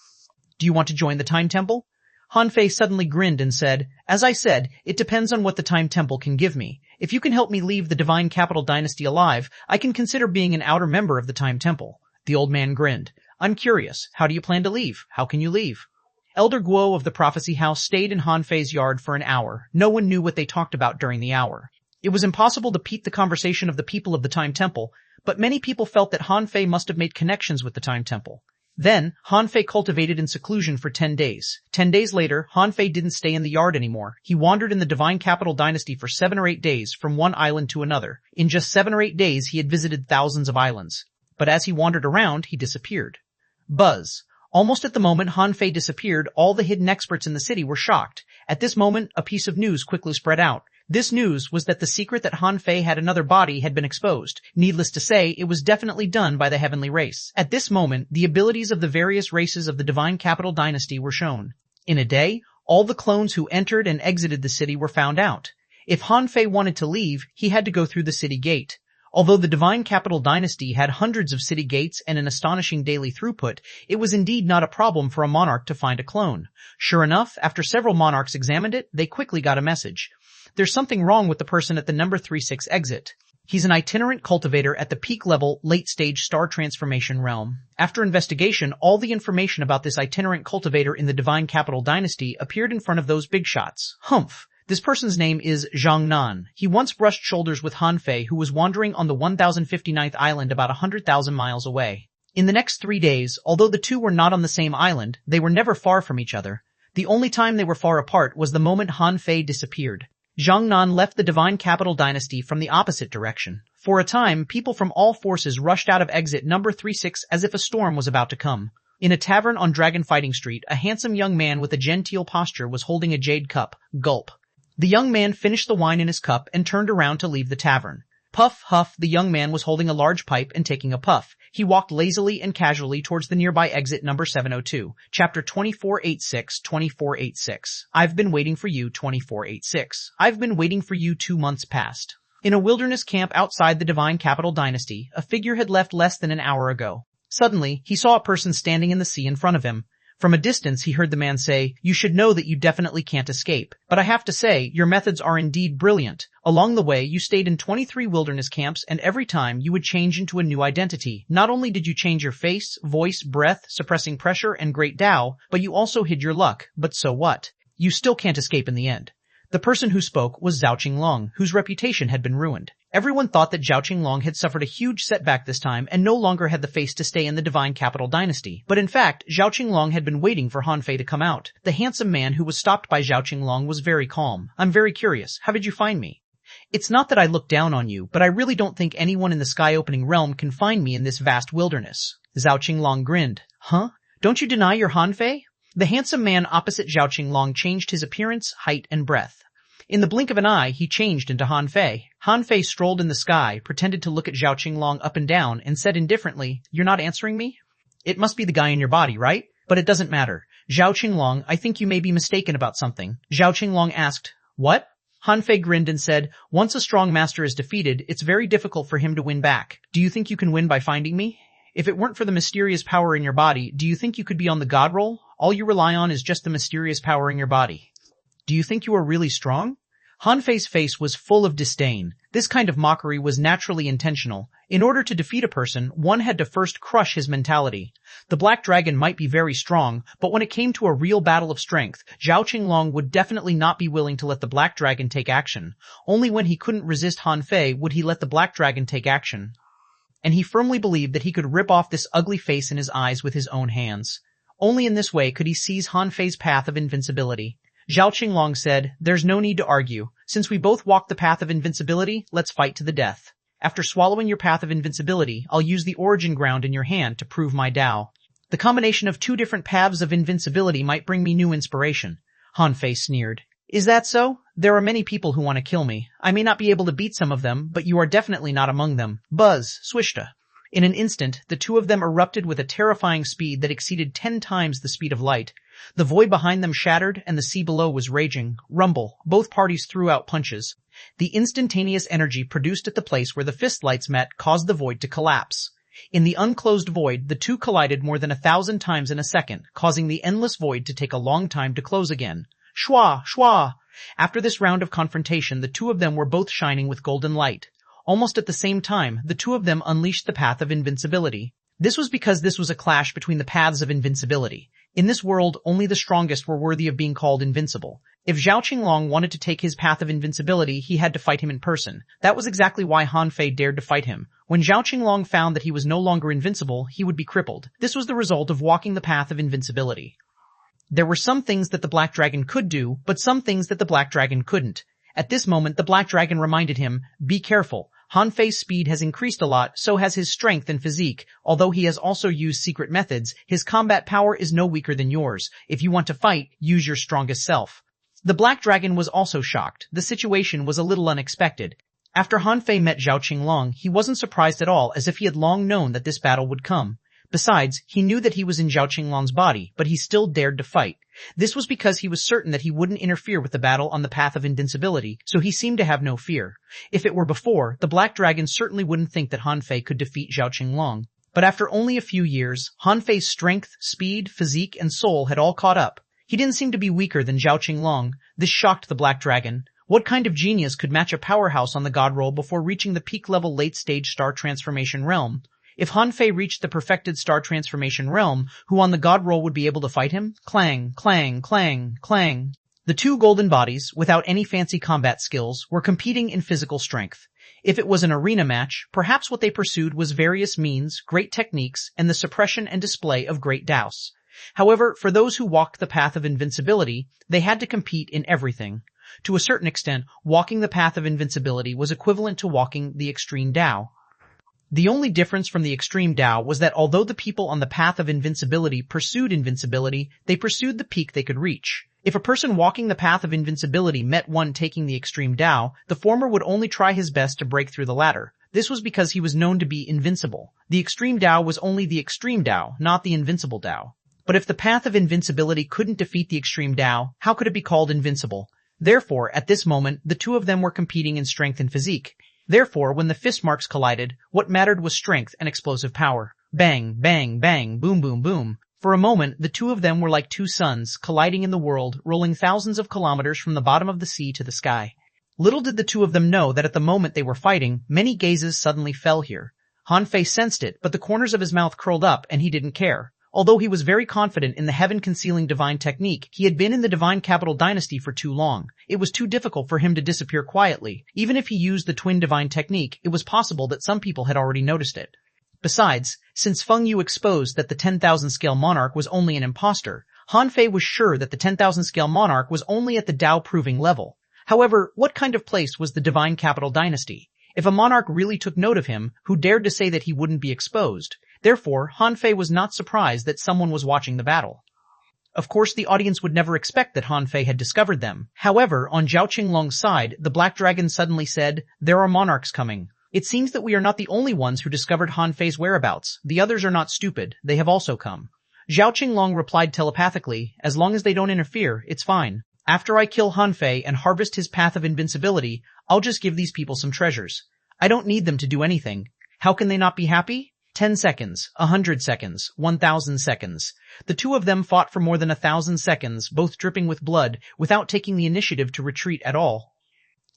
Do you want to join the Time Temple?" Hanfei suddenly grinned and said, "As I said, it depends on what the Time Temple can give me. If you can help me leave the Divine Capital Dynasty alive, I can consider being an outer member of the Time Temple." The old man grinned. "I'm curious. How do you plan to leave? How can you leave?" Elder Guo of the Prophecy House stayed in Hanfei's yard for an hour. No one knew what they talked about during the hour. It was impossible to peep the conversation of the people of the Time Temple, but many people felt that Hanfei must have made connections with the Time Temple. Then, Hanfei cultivated in seclusion for 10 days. 10 days later, Hanfei didn't stay in the yard anymore. He wandered in the Divine Capital Dynasty for 7 or 8 days, from one island to another. In just 7 or 8 days, he had visited thousands of islands. But as he wandered around, he disappeared. Buzz. Almost at the moment Hanfei disappeared, all the hidden experts in the city were shocked. At this moment, a piece of news quickly spread out. This news was that the secret that Hanfei had another body had been exposed. Needless to say, it was definitely done by the heavenly race. At this moment, the abilities of the various races of the Divine Capital Dynasty were shown. In a day, all the clones who entered and exited the city were found out. If Hanfei wanted to leave, he had to go through the city gate. Although the Divine Capital Dynasty had hundreds of city gates and an astonishing daily throughput, it was indeed not a problem for a monarch to find a clone. Sure enough, after several monarchs examined it, they quickly got a message. There's something wrong with the person at the number 36 exit. He's an itinerant cultivator at the peak level, late-stage star transformation realm. After investigation, all the information about this itinerant cultivator in the Divine Capital Dynasty appeared in front of those big shots. Humph. This person's name is xuanhuan. He once brushed shoulders with Hanfei, who was wandering on the 1059th island about 100,000 miles away. In the next 3 days, although the two were not on the same island, they were never far from each other. The only time they were far apart was the moment Hanfei disappeared. Xuanhuan left the Divine Capital Dynasty from the opposite direction. For a time, people from all forces rushed out of exit number 36 as if a storm was about to come. In a tavern on Dragon Fighting Street, a handsome young man with a genteel posture was holding a jade cup. Gulp. The young man finished the wine in his cup and turned around to leave the tavern. Puff, huff, the young man was holding a large pipe and taking a puff. He walked lazily and casually towards the nearby exit number 702. Chapter 2486, 2486. I've been waiting for you, 2486. I've been waiting for you 2 months past. In a wilderness camp outside the Divine Capital Dynasty, a figure had left less than an hour ago. Suddenly, he saw a person standing in the sea in front of him. From a distance, he heard the man say, "You should know that you definitely can't escape. But I have to say, your methods are indeed brilliant. Along the way, you stayed in 23 wilderness camps, and every time you would change into a new identity. Not only did you change your face, voice, breath, suppressing pressure, and great Tao, but you also hid your luck. But so what? You still can't escape in the end." The person who spoke was Zhao Qinglong, whose reputation had been ruined. Everyone thought that Zhao Qinglong had suffered a huge setback this time and no longer had the face to stay in the Divine Capital Dynasty. But in fact, Zhao Qinglong had been waiting for Hanfei to come out. The handsome man who was stopped by Zhao Qinglong was very calm. "I'm very curious. How did you find me?" "It's not that I look down on you, but I really don't think anyone in the sky-opening realm can find me in this vast wilderness." Zhao Qinglong grinned. "Huh? Don't you deny your Hanfei?" The handsome man opposite Zhao Qinglong changed his appearance, height, and breath. In the blink of an eye, he changed into Hanfei. Hanfei strolled in the sky, pretended to look at Zhao Qinglong up and down, and said indifferently, "You're not answering me? It must be the guy in your body, right? But it doesn't matter. Zhao Qinglong, I think you may be mistaken about something." Zhao Qinglong asked, "What?" Hanfei grinned and said, "Once a strong master is defeated, it's very difficult for him to win back. Do you think you can win by finding me? If it weren't for the mysterious power in your body, do you think you could be on the god roll? All you rely on is just the mysterious power in your body. Do you think you are really strong?" Hanfei's face was full of disdain. This kind of mockery was naturally intentional. In order to defeat a person, one had to first crush his mentality. The Black Dragon might be very strong, but when it came to a real battle of strength, Zhao Qinglong would definitely not be willing to let the Black Dragon take action. Only when he couldn't resist Hanfei would he let the Black Dragon take action. And he firmly believed that he could rip off this ugly face in his eyes with his own hands. Only in this way could he seize Hanfei's path of invincibility. Zhao Qinglong said, "There's no need to argue. Since we both walk the path of invincibility, let's fight to the death. After swallowing your path of invincibility, I'll use the origin ground in your hand to prove my Tao. The combination of 2 different paths of invincibility might bring me new inspiration." Hanfei sneered. "Is that so? There are many people who want to kill me. I may not be able to beat some of them, but you are definitely not among them. Buzz, swishta." In an instant, the two of them erupted with a terrifying speed that exceeded 10 times the speed of light. The void behind them shattered, and the sea below was raging. Rumble. Both parties threw out punches. The instantaneous energy produced at the place where the fist lights met caused the void to collapse. In the unclosed void, the two collided more than 1,000 times in a second, causing the endless void to take a long time to close again. Shwa! Shwa! After this round of confrontation, the two of them were both shining with golden light. Almost at the same time, the two of them unleashed the path of invincibility. This was because this was a clash between the paths of invincibility. In this world, only the strongest were worthy of being called invincible. If Zhao Qinglong wanted to take his path of invincibility, he had to fight him in person. That was exactly why Han Fei dared to fight him. When Zhao Qinglong found that he was no longer invincible, he would be crippled. This was the result of walking the path of invincibility. There were some things that the Black Dragon could do, but some things that the Black Dragon couldn't. At this moment, the Black Dragon reminded him, "Be careful. Han Fei's speed has increased a lot, so has his strength and physique. Although he has also used secret methods, his combat power is no weaker than yours. If you want to fight, use your strongest self." The Black Dragon was also shocked. The situation was a little unexpected. After Han Fei met Zhao Qinglong, he wasn't surprised at all, as if he had long known that this battle would come. Besides, he knew that he was in Zhao Qinglong's body, but he still dared to fight. This was because he was certain that he wouldn't interfere with the battle on the path of invincibility, so he seemed to have no fear. If it were before, the Black Dragon certainly wouldn't think that Han Fei could defeat Zhao Qinglong. But after only a few years, Han Fei's strength, speed, physique, and soul had all caught up. He didn't seem to be weaker than Zhao Qinglong. This shocked the Black Dragon. What kind of genius could match a powerhouse on the god roll before reaching the peak-level late-stage star transformation realm? If Han Fei reached the perfected star transformation realm, who on the god roll would be able to fight him? Clang, clang, clang, clang. The two golden bodies, without any fancy combat skills, were competing in physical strength. If it was an arena match, perhaps what they pursued was various means, great techniques, and the suppression and display of great douse. However, for those who walked the path of invincibility, they had to compete in everything. To a certain extent, walking the path of invincibility was equivalent to walking the extreme Tao. The only difference from the extreme Tao was that although the people on the path of invincibility pursued invincibility, they pursued the peak they could reach. If a person walking the path of invincibility met one taking the extreme Tao, the former would only try his best to break through the latter. This was because he was known to be invincible. The extreme Tao was only the extreme Tao, not the invincible Tao. But if the path of invincibility couldn't defeat the extreme Tao, how could it be called invincible? Therefore, at this moment, the two of them were competing in strength and physique. Therefore, when the fist marks collided, what mattered was strength and explosive power. Bang, bang, bang, boom, boom, boom. For a moment, the two of them were like two suns, colliding in the world, rolling thousands of kilometers from the bottom of the sea to the sky. Little did the two of them know that at the moment they were fighting, many gazes suddenly fell here. Han Fei sensed it, but the corners of his mouth curled up, and he didn't care. Although he was very confident in the heaven-concealing divine technique, he had been in the divine capital dynasty for too long. It was too difficult for him to disappear quietly. Even if he used the twin divine technique, it was possible that some people had already noticed it. Besides, since Feng Yu exposed that the 10,000 scale monarch was only an impostor, Han Fei was sure that the 10,000 scale monarch was only at the Tao proving level. However, what kind of place was the divine capital dynasty? If a monarch really took note of him, who dared to say that he wouldn't be exposed? Therefore, Han Fei was not surprised that someone was watching the battle. Of course, the audience would never expect that Han Fei had discovered them. However, on Zhao Qinglong's side, the Black Dragon suddenly said, "There are monarchs coming. It seems that we are not the only ones who discovered Han Fei's whereabouts. The others are not stupid. They have also come." Zhao Qinglong replied telepathically, "As long as they don't interfere, it's fine. After I kill Han Fei and harvest his path of invincibility, I'll just give these people some treasures. I don't need them to do anything. How can they not be happy? 10 seconds, 100 seconds, 1,000 seconds. The two of them fought for more than 1,000 seconds, both dripping with blood, without taking the initiative to retreat at all.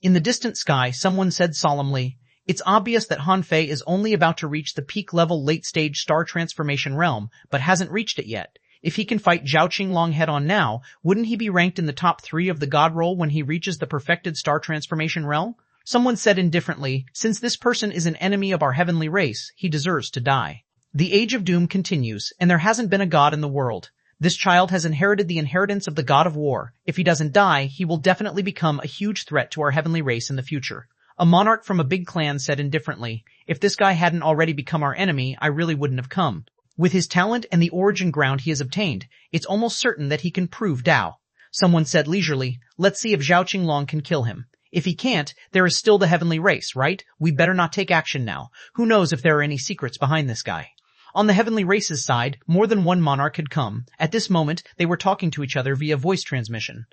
In the distant sky, someone said solemnly, "It's obvious that Han Fei is only about to reach the peak-level late-stage star transformation realm, but hasn't reached it yet. If he can fight Zhao Qinglong head-on now, wouldn't he be ranked in the top 3 of the god roll when he reaches the perfected star transformation realm?" Someone said indifferently, "Since this person is an enemy of our heavenly race, he deserves to die." The Age of Doom continues, and there hasn't been a god in the world. This child has inherited the inheritance of the god of war. If he doesn't die, he will definitely become a huge threat to our heavenly race in the future. A monarch from a big clan said indifferently, "If this guy hadn't already become our enemy, I really wouldn't have come. With his talent and the origin ground he has obtained, it's almost certain that he can prove Tao." Someone said leisurely, "Let's see if Zhao Qinglong can kill him. If he can't, there is still the heavenly race, right? We better not take action now. Who knows if there are any secrets behind this guy? On the heavenly race's side, more than one monarch had come. At this moment, they were talking to each other via voice transmission.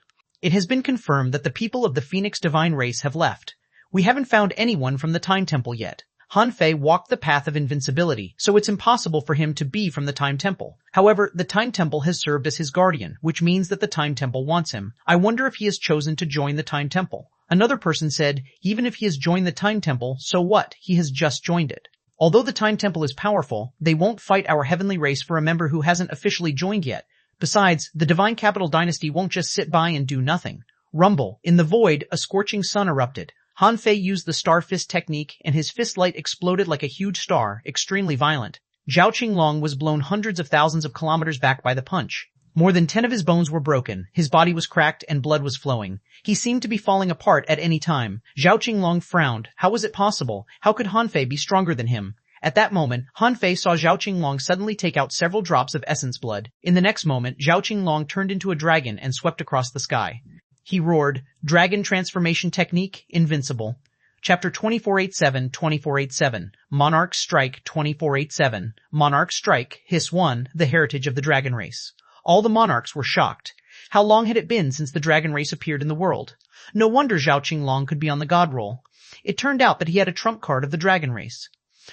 It has been confirmed that the people of the Phoenix divine race have left. We haven't found anyone from the Time Temple yet. Han Fei walked the path of invincibility, so it's impossible for him to be from the Time Temple. However, the Time Temple has served as his guardian, which means that the Time Temple wants him. I wonder if he has chosen to join the Time Temple. Another person said, even if he has joined the Time Temple, so what? He has just joined it. Although the Time Temple is powerful, they won't fight our heavenly race for a member who hasn't officially joined yet. Besides, the Divine Capital Dynasty won't just sit by and do nothing. Rumble. In the void, a scorching sun erupted. Han Fei used the star fist technique, and his fist light exploded like a huge star, extremely violent. Zhao Qinglong was blown hundreds of thousands of kilometers back by the punch. More than 10 of his bones were broken, his body was cracked, and blood was flowing. He seemed to be falling apart at any time. Zhao Qinglong frowned. How was it possible? How could Han Fei be stronger than him? At that moment, Han Fei saw Zhao Qinglong suddenly take out several drops of essence blood. In the next moment, Zhao Qinglong turned into a dragon and swept across the sky. He roared, Dragon Transformation Technique, Invincible. Chapter 2487-2487, Monarch Strike 2487, Monarch Strike, Hiss 1, The Heritage of the Dragon Race. All the monarchs were shocked. How long had it been since the dragon race appeared in the world? No wonder Zhao Qinglong could be on the god roll. It turned out that he had a trump card of the dragon race.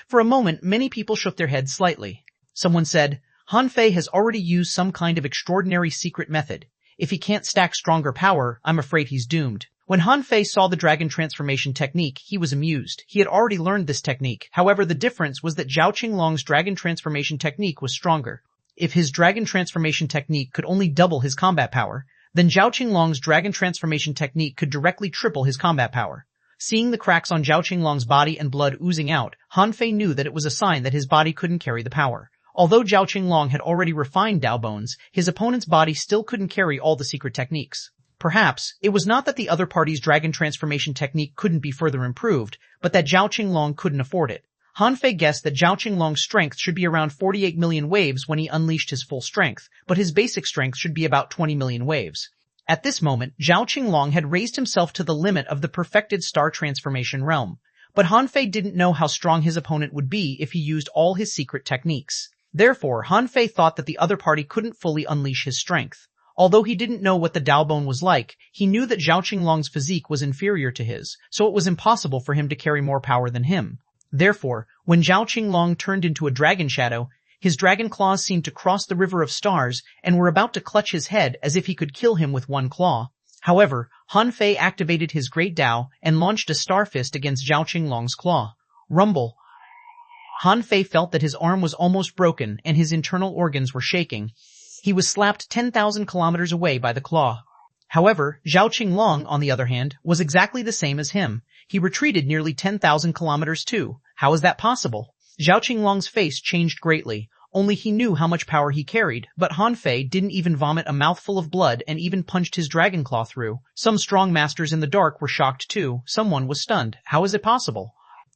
For a moment, many people shook their heads slightly. Someone said, Han Fei has already used some kind of extraordinary secret method. If he can't stack stronger power, I'm afraid he's doomed. When Han Fei saw the dragon transformation technique, he was amused. He had already learned this technique. However, the difference was that Zhao Qinglong's dragon transformation technique was stronger. If his dragon transformation technique could only double his combat power, then Zhao Qinglong's dragon transformation technique could directly triple his combat power. Seeing the cracks on Zhao Qinglong's body and blood oozing out, Han Fei knew that it was a sign that his body couldn't carry the power. Although Zhao Qinglong had already refined Dao Bones, his opponent's body still couldn't carry all the secret techniques. Perhaps, it was not that the other party's dragon transformation technique couldn't be further improved, but that Zhao Qinglong couldn't afford it. Han Fei guessed that Zhao Qinglong's strength should be around 48 million waves when he unleashed his full strength, but his basic strength should be about 20 million waves. At this moment, Zhao Qinglong had raised himself to the limit of the perfected star transformation realm. But Han Fei didn't know how strong his opponent would be if he used all his secret techniques. Therefore, Han Fei thought that the other party couldn't fully unleash his strength. Although he didn't know what the Dao Bone was like, he knew that Zhao Qinglong's physique was inferior to his, so it was impossible for him to carry more power than him. Therefore, when Zhao Qinglong turned into a dragon shadow, his dragon claws seemed to cross the river of stars and were about to clutch his head as if he could kill him with one claw. However, Han Fei activated his great Dao and launched a star fist against Zhao Qinglong's claw. Rumble. Han Fei felt that his arm was almost broken and his internal organs were shaking. He was slapped 10,000 kilometers away by the claw. However, Zhao Qinglong, on the other hand, was exactly the same as him. He retreated nearly 10,000 kilometers too. How is that possible? Zhao Qinglong's face changed greatly. Only he knew how much power he carried, but Han Fei didn't even vomit a mouthful of blood and even punched his dragon claw through. Some strong masters in the dark were shocked too. Someone was stunned. How is it possible?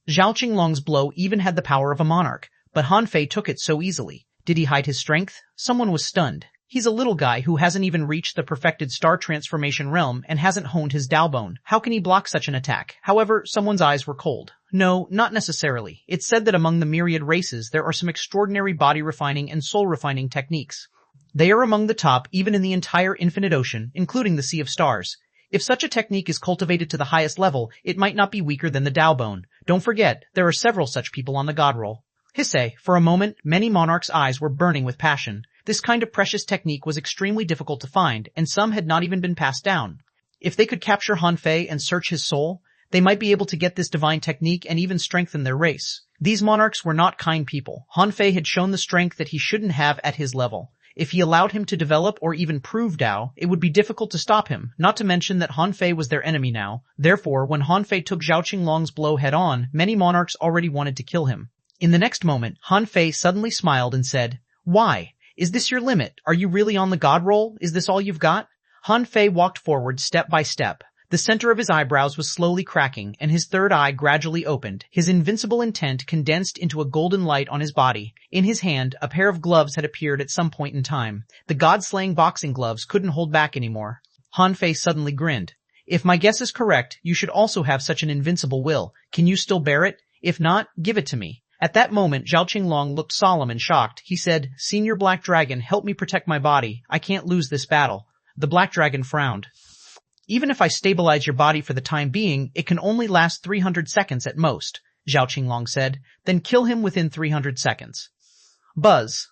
Zhao Qinglong's blow even had the power of a monarch, but Han Fei took it so easily. Did he hide his strength? Someone was stunned. He's a little guy who hasn't even reached the perfected star transformation realm and hasn't honed his Dao Bone. How can he block such an attack? However, someone's eyes were cold. No, not necessarily. It's said that among the myriad races there are some extraordinary body refining and soul refining techniques. They are among the top even in the entire infinite ocean, including the Sea of Stars. If such a technique is cultivated to the highest level, it might not be weaker than the Dao Bone. Don't forget, there are several such people on the god roll. Hisse, for a moment, many monarchs' eyes were burning with passion. This kind of precious technique was extremely difficult to find, and some had not even been passed down. If they could capture Han Fei and search his soul, they might be able to get this divine technique and even strengthen their race. These monarchs were not kind people. Han Fei had shown the strength that he shouldn't have at his level. If he allowed him to develop or even prove Dao, it would be difficult to stop him, not to mention that Han Fei was their enemy now. Therefore, when Han Fei took Zhao Qinglong's blow head-on, many monarchs already wanted to kill him. In the next moment, Han Fei suddenly smiled and said, "Why? Is this your limit? Are you really on the god roll? Is this all you've got?" Han Fei walked forward step by step. The center of his eyebrows was slowly cracking, and his third eye gradually opened. His invincible intent condensed into a golden light on his body. In his hand, a pair of gloves had appeared at some point in time. The god-slaying boxing gloves couldn't hold back anymore. Han Fei suddenly grinned. If my guess is correct, you should also have such an invincible will. Can you still bear it? If not, give it to me. At that moment, Zhao Qinglong looked solemn and shocked. He said, Senior Black Dragon, help me protect my body. I can't lose this battle. The Black Dragon frowned. Even if I stabilize your body for the time being, it can only last 300 seconds at most, Zhao Qinglong said. Then kill him within 300 seconds. Buzz.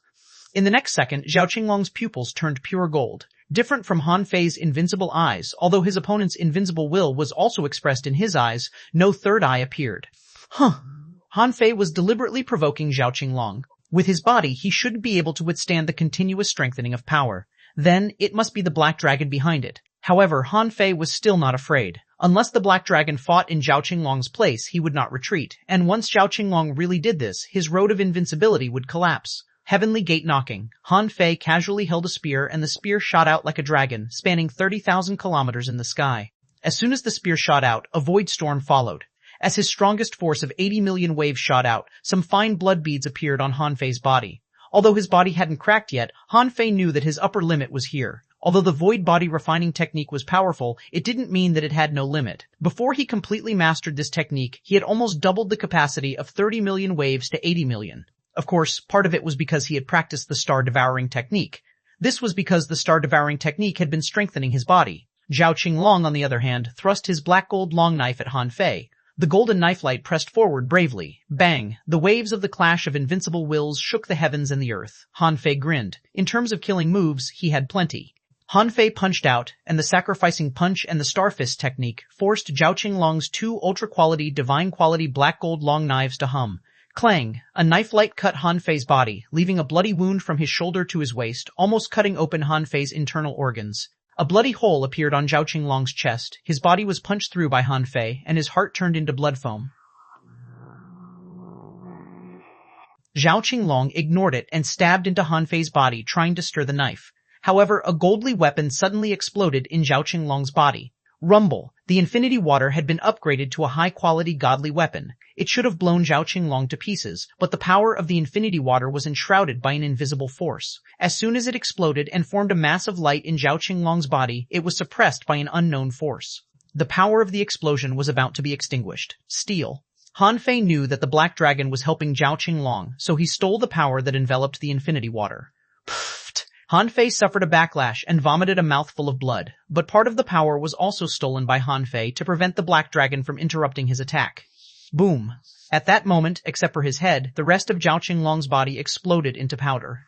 In the next second, Zhao Qinglong's pupils turned pure gold. Different from Han Fei's invincible eyes, although his opponent's invincible will was also expressed in his eyes, no third eye appeared. Han Fei was deliberately provoking Zhao Qinglong. With his body, he should be able to withstand the continuous strengthening of power. Then, it must be the Black Dragon behind it. However, Han Fei was still not afraid. Unless the Black Dragon fought in Zhao Qinglong's place, he would not retreat, and once Zhao Qinglong really did this, his road of invincibility would collapse. Heavenly Gate knocking. Han Fei casually held a spear, and the spear shot out like a dragon, spanning 30,000 kilometers in the sky. As soon as the spear shot out, a void storm followed. As his strongest force of 80 million waves shot out, some fine blood beads appeared on Han Fei's body. Although his body hadn't cracked yet, Han Fei knew that his upper limit was here. Although the void body refining technique was powerful, it didn't mean that it had no limit. Before he completely mastered this technique, he had almost doubled the capacity of 30 million waves to 80 million. Of course, part of it was because he had practiced the star-devouring technique. This was because the star-devouring technique had been strengthening his body. Zhao Qinglong, on the other hand, thrust his black gold long knife at Han Fei. The golden knife light pressed forward bravely. Bang! The waves of the clash of invincible wills shook the heavens and the earth. Han Fei grinned. In terms of killing moves, he had plenty. Han Fei punched out, and the sacrificing punch and the star fist technique forced Zhao Qinglong's two ultra-quality, divine-quality black gold long knives to hum. Clang! A knife light cut Han Fei's body, leaving a bloody wound from his shoulder to his waist, almost cutting open Han Fei's internal organs. A bloody hole appeared on Zhao Qinglong's chest. His body was punched through by Han Fei, and his heart turned into blood foam. Zhao Qinglong ignored it and stabbed into Han Fei's body, trying to stir the knife. However, a goldly weapon suddenly exploded in Zhao Qinglong's body. Rumble! The infinity water had been upgraded to a high-quality godly weapon. It should have blown Zhao Qinglong to pieces, but the power of the infinity water was enshrouded by an invisible force. As soon as it exploded and formed a mass of light in Zhao Qinglong's body, it was suppressed by an unknown force. The power of the explosion was about to be extinguished. Steal. Han Fei knew that the Black Dragon was helping Zhao Qinglong, so he stole the power that enveloped the infinity water. Han Fei suffered a backlash and vomited a mouthful of blood, but part of the power was also stolen by Han Fei to prevent the Black Dragon from interrupting his attack. Boom. At that moment, except for his head, the rest of Zhao Qinglong's body exploded into powder.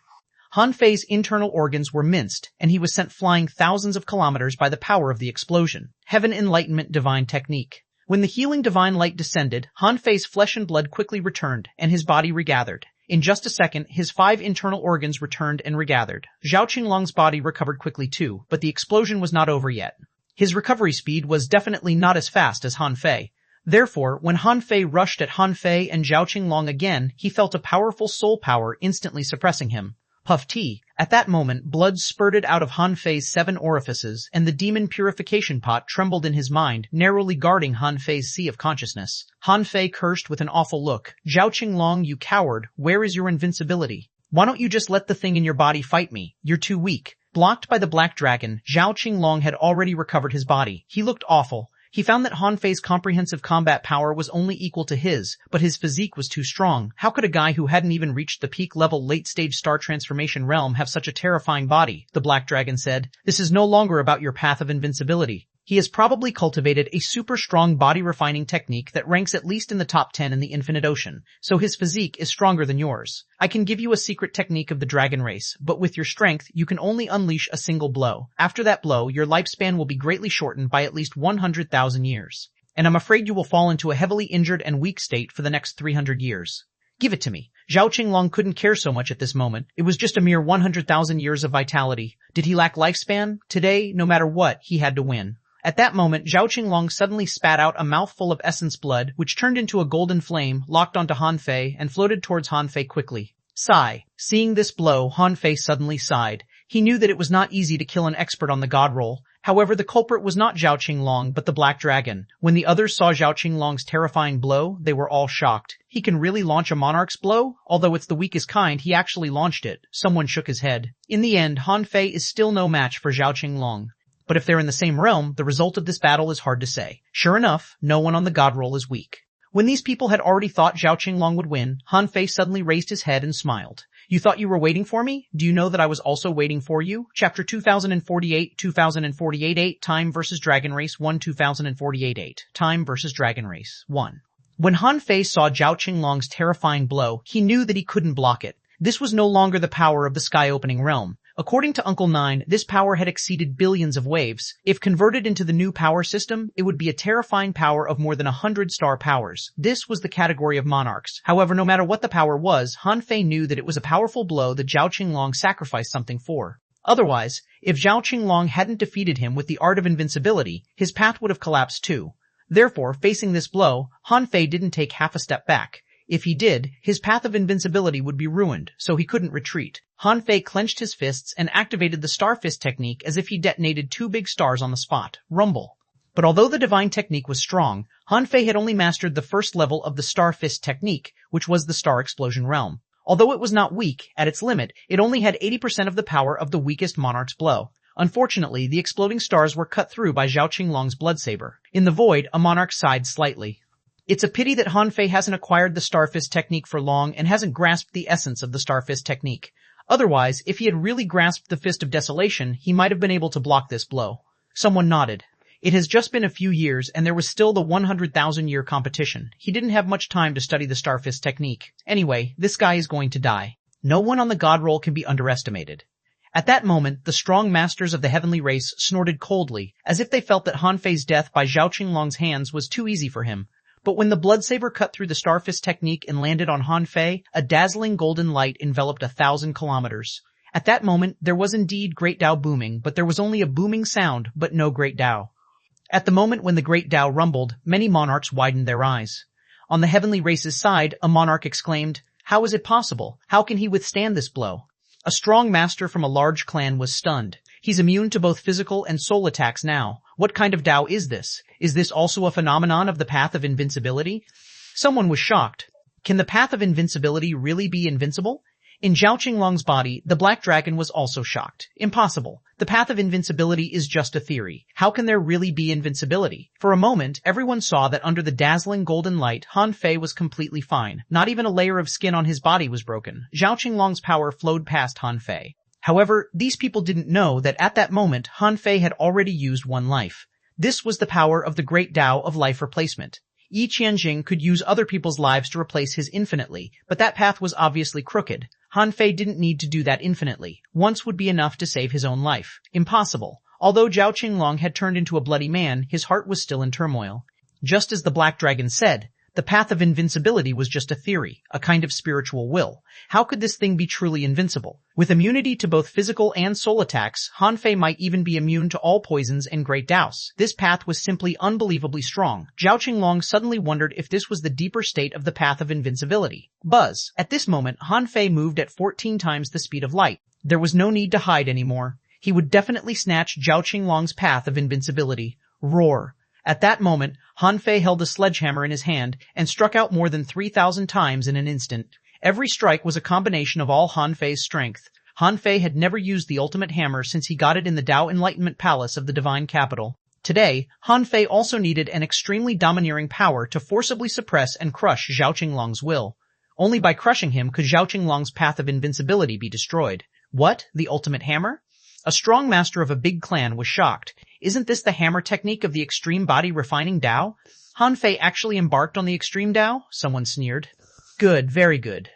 Han Fei's internal organs were minced, and he was sent flying thousands of kilometers by the power of the explosion. Heaven Enlightenment Divine Technique. When the healing divine light descended, Han Fei's flesh and blood quickly returned, and his body regathered. In just a second, his 5 internal organs returned and regathered. Zhao Qinglong's body recovered quickly too, but the explosion was not over yet. His recovery speed was definitely not as fast as Han Fei. Therefore, when Han Fei rushed at Han Fei and Zhao Qinglong again, he felt a powerful soul power instantly suppressing him. Puff tea. At that moment, blood spurted out of Han Fei's 7 orifices, and the demon purification pot trembled in his mind, narrowly guarding Han Fei's sea of consciousness. Han Fei cursed with an awful look. Zhao Qinglong, you coward, where is your invincibility? Why don't you just let the thing in your body fight me? You're too weak. Blocked by the Black Dragon, Zhao Qinglong had already recovered his body. He looked awful. He found that Han Fei's comprehensive combat power was only equal to his, but his physique was too strong. How could a guy who hadn't even reached the peak-level late-stage star transformation realm have such a terrifying body? The Black Dragon said. This is no longer about your path of invincibility. He has probably cultivated a super strong body refining technique that ranks at least in the top 10 in the infinite ocean, so his physique is stronger than yours. I can give you a secret technique of the dragon race, but with your strength, you can only unleash a single blow. After that blow, your lifespan will be greatly shortened by at least 100,000 years. And I'm afraid you will fall into a heavily injured and weak state for the next 300 years. Give it to me. Zhao Qinglong couldn't care so much at this moment. It was just a mere 100,000 years of vitality. Did he lack lifespan? Today, no matter what, he had to win. At that moment, Zhao Qinglong suddenly spat out a mouthful of essence blood, which turned into a golden flame, locked onto Han Fei, and floated towards Han Fei quickly. Sigh. Seeing this blow, Han Fei suddenly sighed. He knew that it was not easy to kill an expert on the god roll. However, the culprit was not Zhao Qinglong, but the Black Dragon. When the others saw Zhao Qinglong's terrifying blow, they were all shocked. He can really launch a monarch's blow? Although it's the weakest kind, he actually launched it. Someone shook his head. In the end, Han Fei is still no match for Zhao Qinglong. But if they're in the same realm, the result of this battle is hard to say. Sure enough, no one on the god roll is weak. When these people had already thought Zhao Qinglong would win, Han Fei suddenly raised his head and smiled. You thought you were waiting for me? Do you know that I was also waiting for you? Chapter 2048 Time vs. Dragon Race 1 2048 Time vs. Dragon Race 1. When Han Fei saw Zhao Qinglong's terrifying blow, he knew that he couldn't block it. This was no longer the power of the sky-opening realm. According to Uncle Nine, this power had exceeded billions of waves. If converted into the new power system, it would be a terrifying power of more than 100 star powers. This was the category of monarchs. However, no matter what the power was, Han Fei knew that it was a powerful blow that Zhao Qinglong sacrificed something for. Otherwise, if Zhao Qinglong hadn't defeated him with the art of invincibility, his path would have collapsed too. Therefore, facing this blow, Han Fei didn't take half a step back. If he did, his path of invincibility would be ruined, so he couldn't retreat. Han Fei clenched his fists and activated the star fist technique as if he detonated 2 big stars on the spot. Rumble. But although the divine technique was strong, Han Fei had only mastered the first level of the star fist technique, which was the star explosion realm. Although it was not weak, at its limit, it only had 80% of the power of the weakest monarch's blow. Unfortunately, the exploding stars were cut through by Zhao Qinglong's blood saber. In the void, a monarch sighed slightly. It's a pity that Han Fei hasn't acquired the star fist technique for long and hasn't grasped the essence of the star fist technique. Otherwise, if he had really grasped the Fist of Desolation, he might have been able to block this blow. Someone nodded. It has just been a few years and there was still the 100,000-year competition. He didn't have much time to study the star fist technique. Anyway, this guy is going to die. No one on the god roll can be underestimated. At that moment, the strong masters of the heavenly race snorted coldly, as if they felt that Han Fei's death by Zhao Qinglong's hands was too easy for him. But when the blood saber cut through the star fist technique and landed on Han Fei, a dazzling golden light enveloped 1,000 kilometers. At that moment, there was indeed Great Tao booming, but there was only a booming sound, but no Great Tao. At the moment when the Great Tao rumbled, many monarchs widened their eyes. On the heavenly race's side, a monarch exclaimed, "How is it possible? How can he withstand this blow?" A strong master from a large clan was stunned. He's immune to both physical and soul attacks now. What kind of Tao is this? Is this also a phenomenon of the path of invincibility? Someone was shocked. Can the path of invincibility really be invincible? In Zhao Qinglong's body, the black dragon was also shocked. Impossible. The path of invincibility is just a theory. How can there really be invincibility? For a moment, everyone saw that under the dazzling golden light, Han Fei was completely fine. Not even a layer of skin on his body was broken. Zhao Qinglong's power flowed past Han Fei. However, these people didn't know that at that moment, Han Fei had already used one life. This was the power of the great Tao of life replacement. Yi Qianjing could use other people's lives to replace his infinitely, but that path was obviously crooked. Han Fei didn't need to do that infinitely. Once would be enough to save his own life. Impossible. Although Zhao Qinglong had turned into a bloody man, his heart was still in turmoil. Just as the Black Dragon said, the path of invincibility was just a theory, a kind of spiritual will. How could this thing be truly invincible? With immunity to both physical and soul attacks, Han Fei might even be immune to all poisons and great doubts. This path was simply unbelievably strong. Zhao Qinglong suddenly wondered if this was the deeper state of the path of invincibility. Buzz. At this moment, Han Fei moved at 14 times the speed of light. There was no need to hide anymore. He would definitely snatch Zhao Qinglong's path of invincibility. Roar. At that moment, Han Fei held a sledgehammer in his hand and struck out more than 3,000 times in an instant. Every strike was a combination of all Han Fei's strength. Han Fei had never used the ultimate hammer since he got it in the Tao Enlightenment Palace of the Divine Capital. Today, Han Fei also needed an extremely domineering power to forcibly suppress and crush Zhao Qinglong's will. Only by crushing him could Zhao Qinglong's path of invincibility be destroyed. What? The ultimate hammer? A strong master of a big clan was shocked. Isn't this the hammer technique of the extreme body refining Tao? Han Fei actually embarked on the extreme Tao? Someone sneered. Good, very good.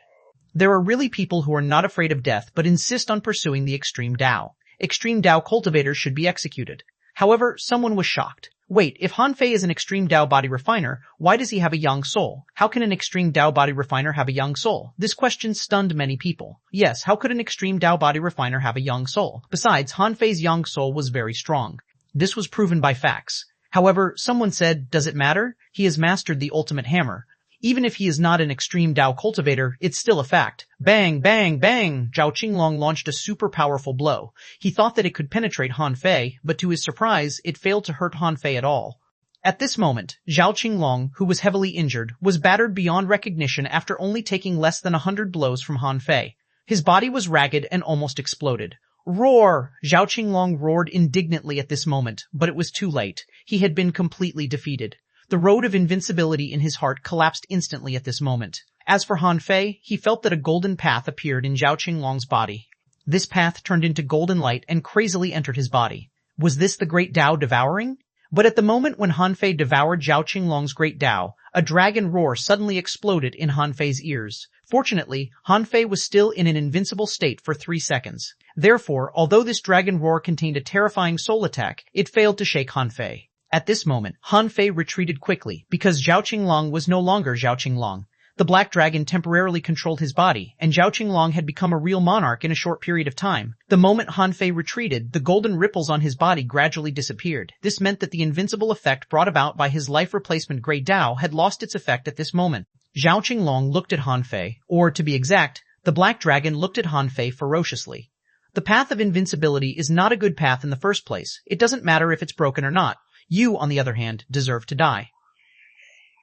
There are really people who are not afraid of death but insist on pursuing the extreme Tao. Extreme Tao cultivators should be executed. However, someone was shocked. Wait, if Han Fei is an extreme Tao body refiner, why does he have a young soul? How can an extreme Tao body refiner have a young soul? This question stunned many people. Yes, how could an extreme Tao body refiner have a young soul? Besides, Han Fei's young soul was very strong. This was proven by facts. However, someone said, does it matter? He has mastered the ultimate hammer. Even if he is not an extreme Tao cultivator, it's still a fact. Bang, bang, bang! Zhao Qinglong launched a super powerful blow. He thought that it could penetrate Han Fei, but to his surprise, it failed to hurt Han Fei at all. At this moment, Zhao Qinglong, who was heavily injured, was battered beyond recognition after only taking less than 100 blows from Han Fei. His body was ragged and almost exploded. Roar! Zhao Qinglong roared indignantly at this moment, but it was too late. He had been completely defeated. The road of invincibility in his heart collapsed instantly at this moment. As for Han Fei, he felt that a golden path appeared in Zhao Qinglong's body. This path turned into golden light and crazily entered his body. Was this the great Tao devouring? But at the moment when Han Fei devoured Zhao Qinglong's great Tao, a dragon roar suddenly exploded in Han Fei's ears. Fortunately, Han Fei was still in an invincible state for 3 seconds. Therefore, although this dragon roar contained a terrifying soul attack, it failed to shake Han Fei. At this moment, Han Fei retreated quickly, because Zhao Qinglong was no longer Zhao Qinglong. The black dragon temporarily controlled his body, and Zhao Qinglong had become a real monarch in a short period of time. The moment Han Fei retreated, the golden ripples on his body gradually disappeared. This meant that the invincible effect brought about by his life replacement Grey Tao had lost its effect at this moment. Zhao Qinglong looked at Han Fei, or to be exact, the black dragon looked at Han Fei ferociously. The path of invincibility is not a good path in the first place. It doesn't matter if it's broken or not. You, on the other hand, deserve to die.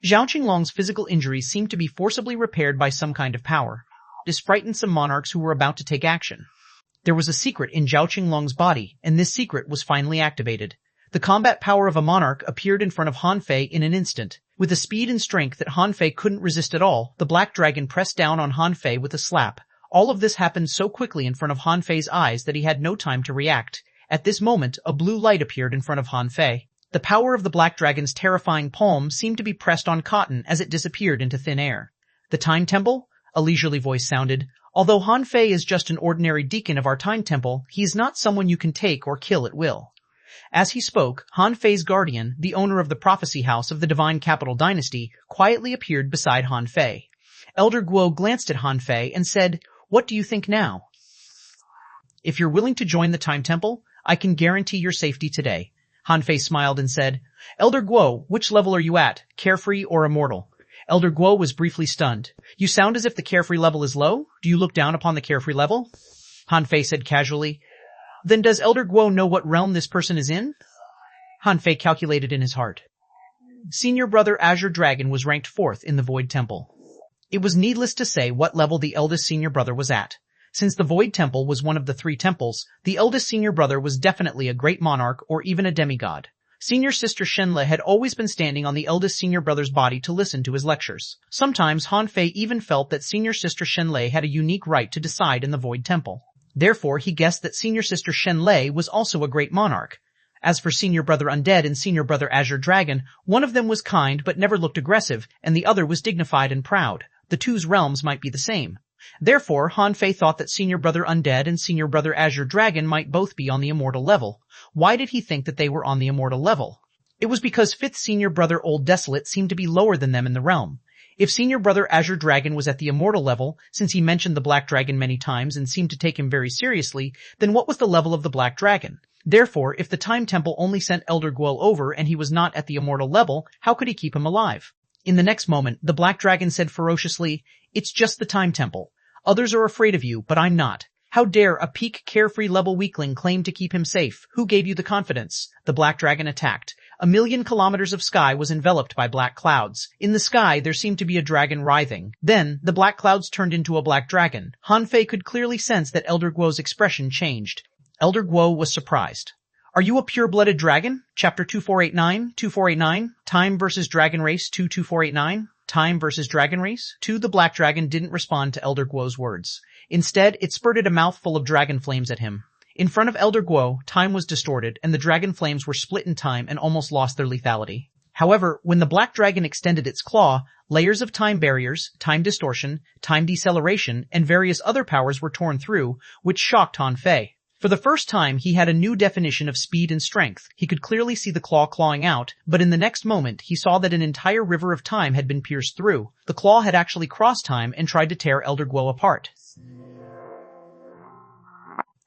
Zhao Qinglong's physical injuries seemed to be forcibly repaired by some kind of power. This frightened some monarchs who were about to take action. There was a secret in Zhao Qinglong's body, and this secret was finally activated. The combat power of a monarch appeared in front of Han Fei in an instant. With a speed and strength that Han Fei couldn't resist at all, the black dragon pressed down on Han Fei with a slap. All of this happened so quickly in front of Han Fei's eyes that he had no time to react. At this moment, a blue light appeared in front of Han Fei. The power of the black dragon's terrifying palm seemed to be pressed on cotton as it disappeared into thin air. The Time Temple? A leisurely voice sounded. Although Han Fei is just an ordinary deacon of our Time Temple, he is not someone you can take or kill at will. As he spoke, Han Fei's guardian, the owner of the prophecy house of the Divine Capital Dynasty, quietly appeared beside Han Fei. Elder Guo glanced at Han Fei and said, "What do you think now? If you're willing to join the Time Temple, I can guarantee your safety today." Han Fei smiled and said, "Elder Guo, which level are you at, carefree or immortal?" Elder Guo was briefly stunned. "You sound as if the carefree level is low. Do you look down upon the carefree level?" Han Fei said casually, "Then does Elder Guo know what realm this person is in?" Han Fei calculated in his heart. Senior Brother Azure Dragon was ranked 4th in the Void Temple. It was needless to say what level the eldest senior brother was at. Since the Void Temple was one of the 3 temples, the eldest senior brother was definitely a great monarch or even a demigod. Senior sister Shenle had always been standing on the eldest senior brother's body to listen to his lectures. Sometimes Han Fei even felt that senior sister Shenle had a unique right to decide in the Void Temple. Therefore, he guessed that senior sister Shenle was also a great monarch. As for senior brother Undead and senior brother Azure Dragon, one of them was kind but never looked aggressive, and the other was dignified and proud. The two's realms might be the same. Therefore, Han Fei thought that senior brother Undead and senior brother Azure Dragon might both be on the immortal level. Why did he think that they were on the immortal level? It was because 5th senior brother Old Desolate seemed to be lower than them in the realm. If senior brother Azure Dragon was at the immortal level, since he mentioned the Black Dragon many times and seemed to take him very seriously, then what was the level of the Black Dragon? Therefore, if the Time Temple only sent Elder Guo over and he was not at the immortal level, how could he keep him alive? In the next moment, the Black Dragon said ferociously, "It's just the Time Temple. Others are afraid of you, but I'm not. How dare a peak carefree level weakling claim to keep him safe? Who gave you the confidence?" The Black Dragon attacked. 1,000,000 kilometers of sky was enveloped by black clouds. In the sky, there seemed to be a dragon writhing. Then, the black clouds turned into a black dragon. Han Fei could clearly sense that Elder Guo's expression changed. Elder Guo was surprised. "Are you a pure-blooded dragon?" Chapter 2489, 2489, Time vs. Dragon Race 22489, Time vs. Dragon Race 2. The Black Dragon didn't respond to Elder Guo's words. Instead, it spurted a mouthful of dragon flames at him. In front of Elder Guo, time was distorted, and the dragon flames were split in time and almost lost their lethality. However, when the Black Dragon extended its claw, layers of time barriers, time distortion, time deceleration, and various other powers were torn through, which shocked Han Fei. For the first time, he had a new definition of speed and strength. He could clearly see the claw clawing out, but in the next moment, he saw that an entire river of time had been pierced through. The claw had actually crossed time and tried to tear Elder Guo apart.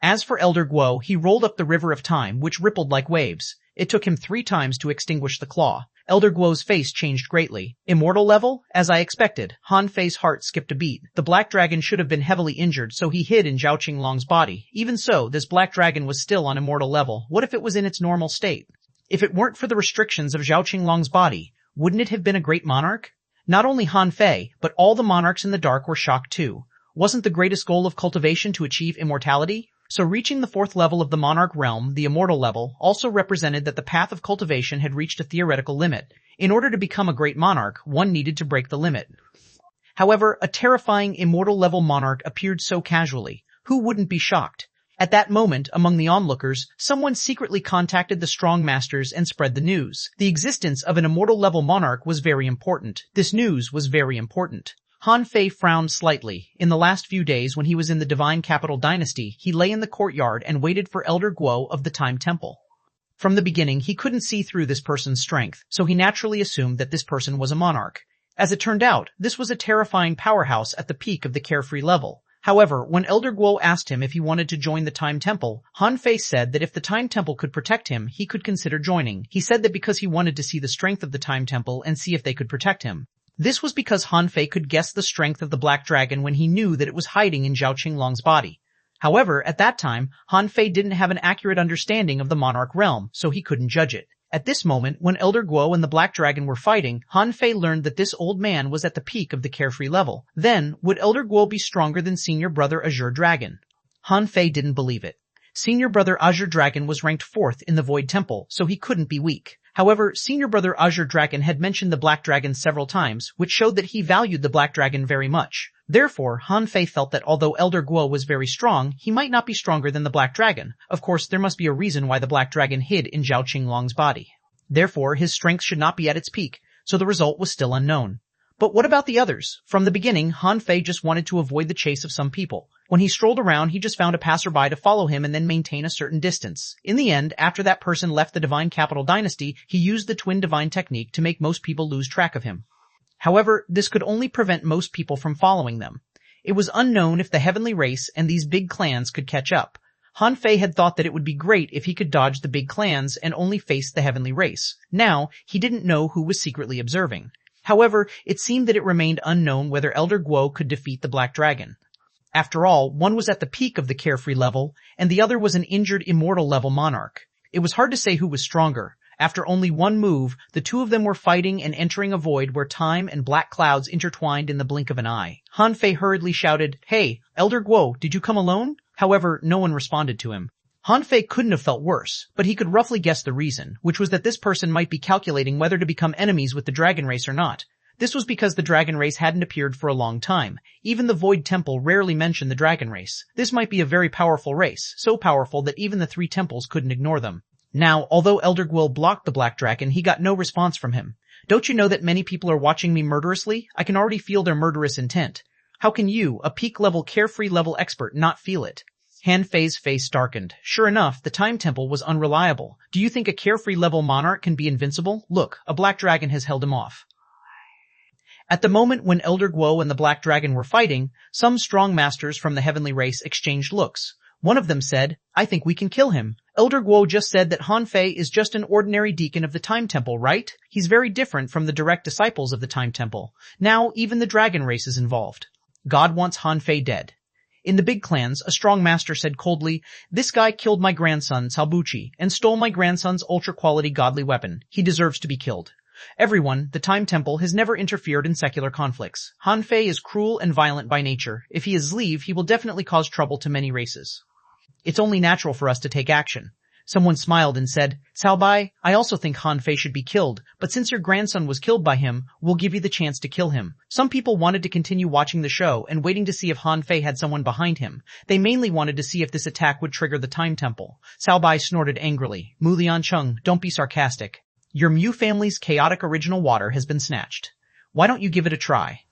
As for Elder Guo, he rolled up the river of time, which rippled like waves. It took him 3 times to extinguish the claw. Elder Guo's face changed greatly. Immortal level? As I expected. Han Fei's heart skipped a beat. The Black Dragon should have been heavily injured, so he hid in Zhao Qinglong's body. Even so, this Black Dragon was still on immortal level. What if it was in its normal state? If it weren't for the restrictions of Zhao Qinglong's body, wouldn't it have been a great monarch? Not only Han Fei, but all the monarchs in the dark were shocked too. Wasn't the greatest goal of cultivation to achieve immortality? So reaching the 4th level of the monarch realm, the immortal level, also represented that the path of cultivation had reached a theoretical limit. In order to become a great monarch, one needed to break the limit. However, a terrifying immortal level monarch appeared so casually. Who wouldn't be shocked? At that moment, among the onlookers, someone secretly contacted the strong masters and spread the news. The existence of an immortal level monarch was very important. This news was very important. Han Fei frowned slightly. In the last few days when he was in the Divine Capital Dynasty, he lay in the courtyard and waited for Elder Guo of the Time Temple. From the beginning, he couldn't see through this person's strength, so he naturally assumed that this person was a monarch. As it turned out, this was a terrifying powerhouse at the peak of the carefree level. However, when Elder Guo asked him if he wanted to join the Time Temple, Han Fei said that if the Time Temple could protect him, he could consider joining. He said that because he wanted to see the strength of the Time Temple and see if they could protect him. This was because Han Fei could guess the strength of the Black Dragon when he knew that it was hiding in Zhao Qinglong's body. However, at that time, Han Fei didn't have an accurate understanding of the monarch realm, so he couldn't judge it. At this moment, when Elder Guo and the Black Dragon were fighting, Han Fei learned that this old man was at the peak of the carefree level. Then, would Elder Guo be stronger than Senior Brother Azure Dragon? Han Fei didn't believe it. Senior Brother Azure Dragon was ranked 4th in the Void Temple, so he couldn't be weak. However, Senior Brother Azure Dragon had mentioned the Black Dragon several times, which showed that he valued the Black Dragon very much. Therefore, Han Fei felt that although Elder Guo was very strong, he might not be stronger than the Black Dragon. Of course, there must be a reason why the Black Dragon hid in Zhao Qinglong's body. Therefore, his strength should not be at its peak, so the result was still unknown. But what about the others? From the beginning, Han Fei just wanted to avoid the chase of some people. When he strolled around, he just found a passerby to follow him and then maintain a certain distance. In the end, after that person left the Divine Capital Dynasty, he used the Twin Divine technique to make most people lose track of him. However, this could only prevent most people from following them. It was unknown if the heavenly race and these big clans could catch up. Han Fei had thought that it would be great if he could dodge the big clans and only face the heavenly race. Now, he didn't know who was secretly observing. However, it seemed that it remained unknown whether Elder Guo could defeat the Black Dragon. After all, one was at the peak of the carefree level, and the other was an injured immortal level monarch. It was hard to say who was stronger. After only one move, the two of them were fighting and entering a void where time and black clouds intertwined in the blink of an eye. Han Fei hurriedly shouted, "Hey, Elder Guo, did you come alone?" However, no one responded to him. Han Fei couldn't have felt worse, but he could roughly guess the reason, which was that this person might be calculating whether to become enemies with the dragon race or not. This was because the dragon race hadn't appeared for a long time. Even the Void Temple rarely mentioned the dragon race. This might be a very powerful race, so powerful that even the 3 temples couldn't ignore them. Now, although Elder Guo blocked the Black Dragon, he got no response from him. Don't you know that many people are watching me murderously? I can already feel their murderous intent. How can you, a peak-level, carefree-level expert, not feel it? Han Fei's face darkened. Sure enough, the Time Temple was unreliable. Do you think a carefree-level monarch can be invincible? Look, a Black Dragon has held him off. At the moment when Elder Guo and the Black Dragon were fighting, some strong masters from the heavenly race exchanged looks. One of them said, "I think we can kill him." Elder Guo just said that Han Fei is just an ordinary deacon of the Time Temple, right? He's very different from the direct disciples of the Time Temple. Now, even the dragon race is involved. God wants Han Fei dead. In the big clans, a strong master said coldly, "This guy killed my grandson, Salbuchi, and stole my grandson's ultra-quality godly weapon. He deserves to be killed." Everyone, the Time Temple, has never interfered in secular conflicts. Han Fei is cruel and violent by nature. If he is leave, he will definitely cause trouble to many races. It's only natural for us to take action. Someone smiled and said, "Cao Bai, I also think Han Fei should be killed, but since your grandson was killed by him, we'll give you the chance to kill him." Some people wanted to continue watching the show and waiting to see if Han Fei had someone behind him. They mainly wanted to see if this attack would trigger the Time Temple. Cao Bai snorted angrily. "Mu Liancheng, don't be sarcastic. Your Mu family's chaotic original water has been snatched. Why don't you give it a try?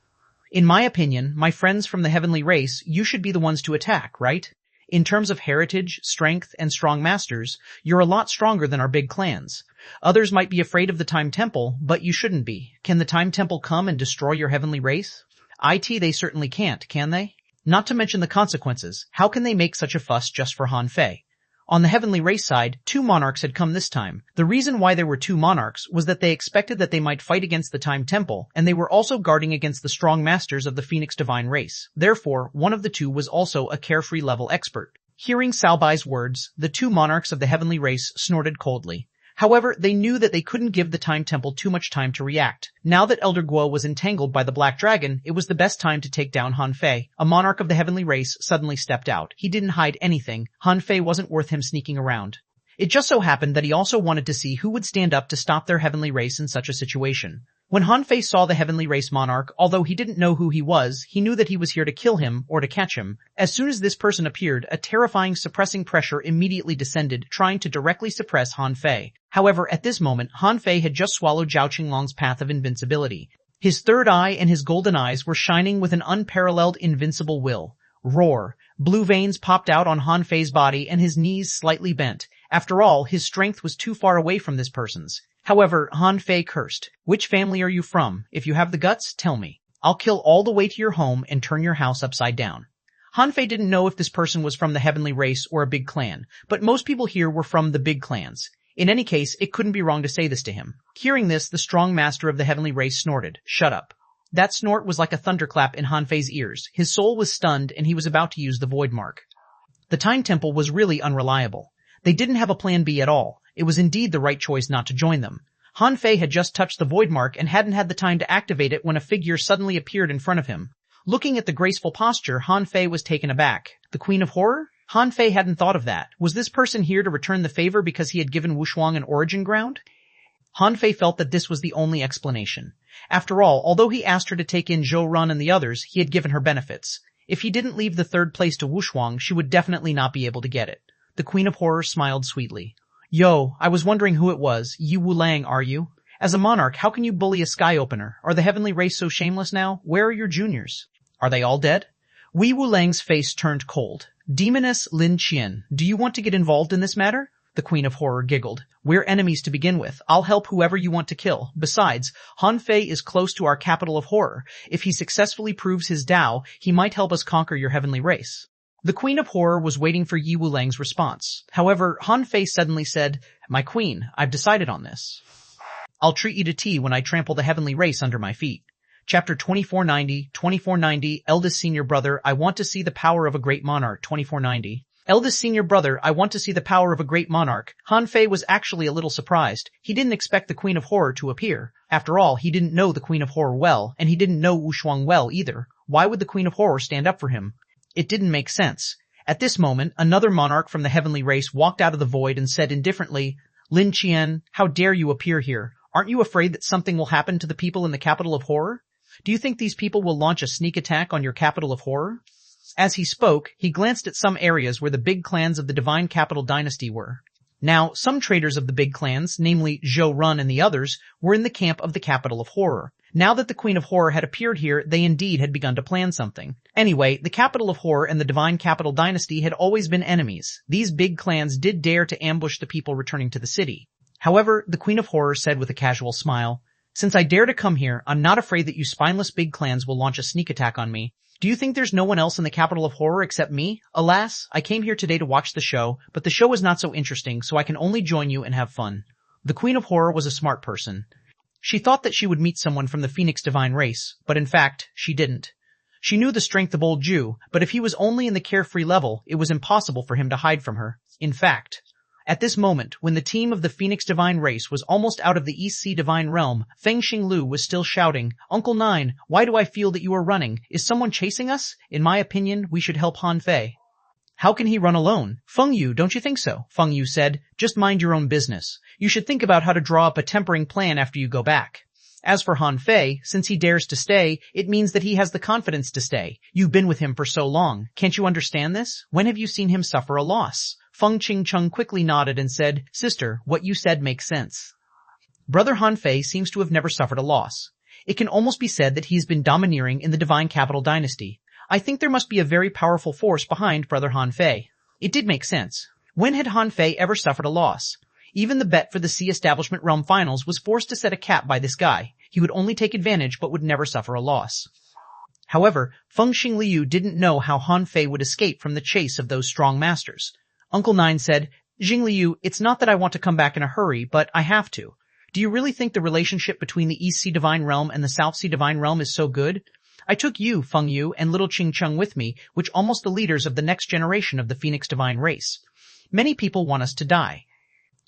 In my opinion, my friends from the heavenly race, you should be the ones to attack, right? In terms of heritage, strength, and strong masters, you're a lot stronger than our big clans. Others might be afraid of the Time Temple, but you shouldn't be. Can the Time Temple come and destroy your heavenly race? They certainly can't, can they? Not to mention the consequences. How can they make such a fuss just for Han Fei? On the heavenly race side, 2 monarchs had come this time. The reason why there were 2 monarchs was that they expected that they might fight against the Time Temple, and they were also guarding against the strong masters of the Phoenix Divine race. Therefore, one of the 2 was also a carefree level expert. Hearing Cao Bai's words, the 2 monarchs of the heavenly race snorted coldly. However, they knew that they couldn't give the Time Temple too much time to react. Now that Elder Guo was entangled by the Black Dragon, it was the best time to take down Han Fei. A monarch of the heavenly race suddenly stepped out. He didn't hide anything. Han Fei wasn't worth him sneaking around. It just so happened that he also wanted to see who would stand up to stop their heavenly race in such a situation. When Han Fei saw the heavenly race monarch, although he didn't know who he was, he knew that he was here to kill him or to catch him. As soon as this person appeared, a terrifying suppressing pressure immediately descended, trying to directly suppress Han Fei. However, at this moment, Han Fei had just swallowed Zhao Qinglong's path of invincibility. His third eye and his golden eyes were shining with an unparalleled invincible will. Roar! Blue veins popped out on Han Fei's body and his knees slightly bent. After all, his strength was too far away from this person's. However, Han Fei cursed. Which family are you from? If you have the guts, tell me. I'll kill all the way to your home and turn your house upside down. Han Fei didn't know if this person was from the heavenly race or a big clan, but most people here were from the big clans. In any case, it couldn't be wrong to say this to him. Hearing this, the strong master of the heavenly race snorted. Shut up. That snort was like a thunderclap in Han Fei's ears. His soul was stunned and he was about to use the void mark. The Time Temple was really unreliable. They didn't have a plan B at all. It was indeed the right choice not to join them. Han Fei had just touched the void mark and hadn't had the time to activate it when a figure suddenly appeared in front of him. Looking at the graceful posture, Han Fei was taken aback. The Queen of Horror? Han Fei hadn't thought of that. Was this person here to return the favor because he had given Wuxuang an origin ground? Han Fei felt that this was the only explanation. After all, although he asked her to take in Zhou Run and the others, he had given her benefits. If he didn't leave the third place to Wuxuang, she would definitely not be able to get it. The Queen of Horror smiled sweetly. Yo, I was wondering who it was. Yi Wulang, are you? As a monarch, how can you bully a sky opener? Are the heavenly race so shameless now? Where are your juniors? Are they all dead? Wei Wulang's face turned cold. Demoness Lin Qian, do you want to get involved in this matter? The Queen of Horror giggled. We're enemies to begin with. I'll help whoever you want to kill. Besides, Han Fei is close to our capital of horror. If he successfully proves his Tao, he might help us conquer your heavenly race. The Queen of Horror was waiting for Yi Wulang's response. However, Han Fei suddenly said, My queen, I've decided on this. I'll treat you to tea when I trample the heavenly race under my feet. Chapter 2490, Eldest Senior Brother, I want to see the power of a great monarch, 2490. Eldest Senior Brother, I want to see the power of a great monarch. Han Fei was actually a little surprised. He didn't expect the Queen of Horror to appear. After all, he didn't know the Queen of Horror well, and he didn't know Wuxuang well either. Why would the Queen of Horror stand up for him? It didn't make sense. At this moment, another monarch from the heavenly race walked out of the void and said indifferently, Lin Qian, how dare you appear here? Aren't you afraid that something will happen to the people in the capital of horror? Do you think these people will launch a sneak attack on your capital of horror? As he spoke, he glanced at some areas where the big clans of the divine capital dynasty were. Now, some traders of the big clans, namely Zhou Run and the others, were in the camp of the capital of horror. Now that the Queen of Horror had appeared here, they indeed had begun to plan something. Anyway, the capital of horror and the divine capital dynasty had always been enemies. These big clans did dare to ambush the people returning to the city. However, the Queen of Horror said with a casual smile, Since I dare to come here, I'm not afraid that you spineless big clans will launch a sneak attack on me. Do you think there's no one else in the capital of horror except me? Alas, I came here today to watch the show, but the show is not so interesting, so I can only join you and have fun. The Queen of Horror was a smart person. She thought that she would meet someone from the Phoenix divine race, but in fact, she didn't. She knew the strength of old Jew, but if he was only in the carefree level, it was impossible for him to hide from her. In fact, at this moment, when the team of the Phoenix divine race was almost out of the East Sea divine realm, Feng Xinglu was still shouting, Uncle Nine, why do I feel that you are running? Is someone chasing us? In my opinion, we should help Han Fei. How can he run alone? Feng Yu, don't you think so? Feng Yu said, just mind your own business. You should think about how to draw up a tempering plan after you go back. As for Han Fei, since he dares to stay, it means that he has the confidence to stay. You've been with him for so long. Can't you understand this? When have you seen him suffer a loss? Feng Qingcheng quickly nodded and said, Sister, what you said makes sense. Brother Han Fei seems to have never suffered a loss. It can almost be said that he's been domineering in the divine capital dynasty. I think there must be a very powerful force behind Brother Han Fei. It did make sense. When had Han Fei ever suffered a loss? Even the bet for the Sea Establishment Realm Finals was forced to set a cap by this guy. He would only take advantage but would never suffer a loss. However, Feng Xingliu didn't know how Han Fei would escape from the chase of those strong masters. Uncle Nine said, Xingliu, it's not that I want to come back in a hurry, but I have to. Do you really think the relationship between the East Sea Divine Realm and the South Sea Divine Realm is so good? I took you, Feng Yu, and little Ching Cheng with me, which almost the leaders of the next generation of the Phoenix Divine race. Many people want us to die.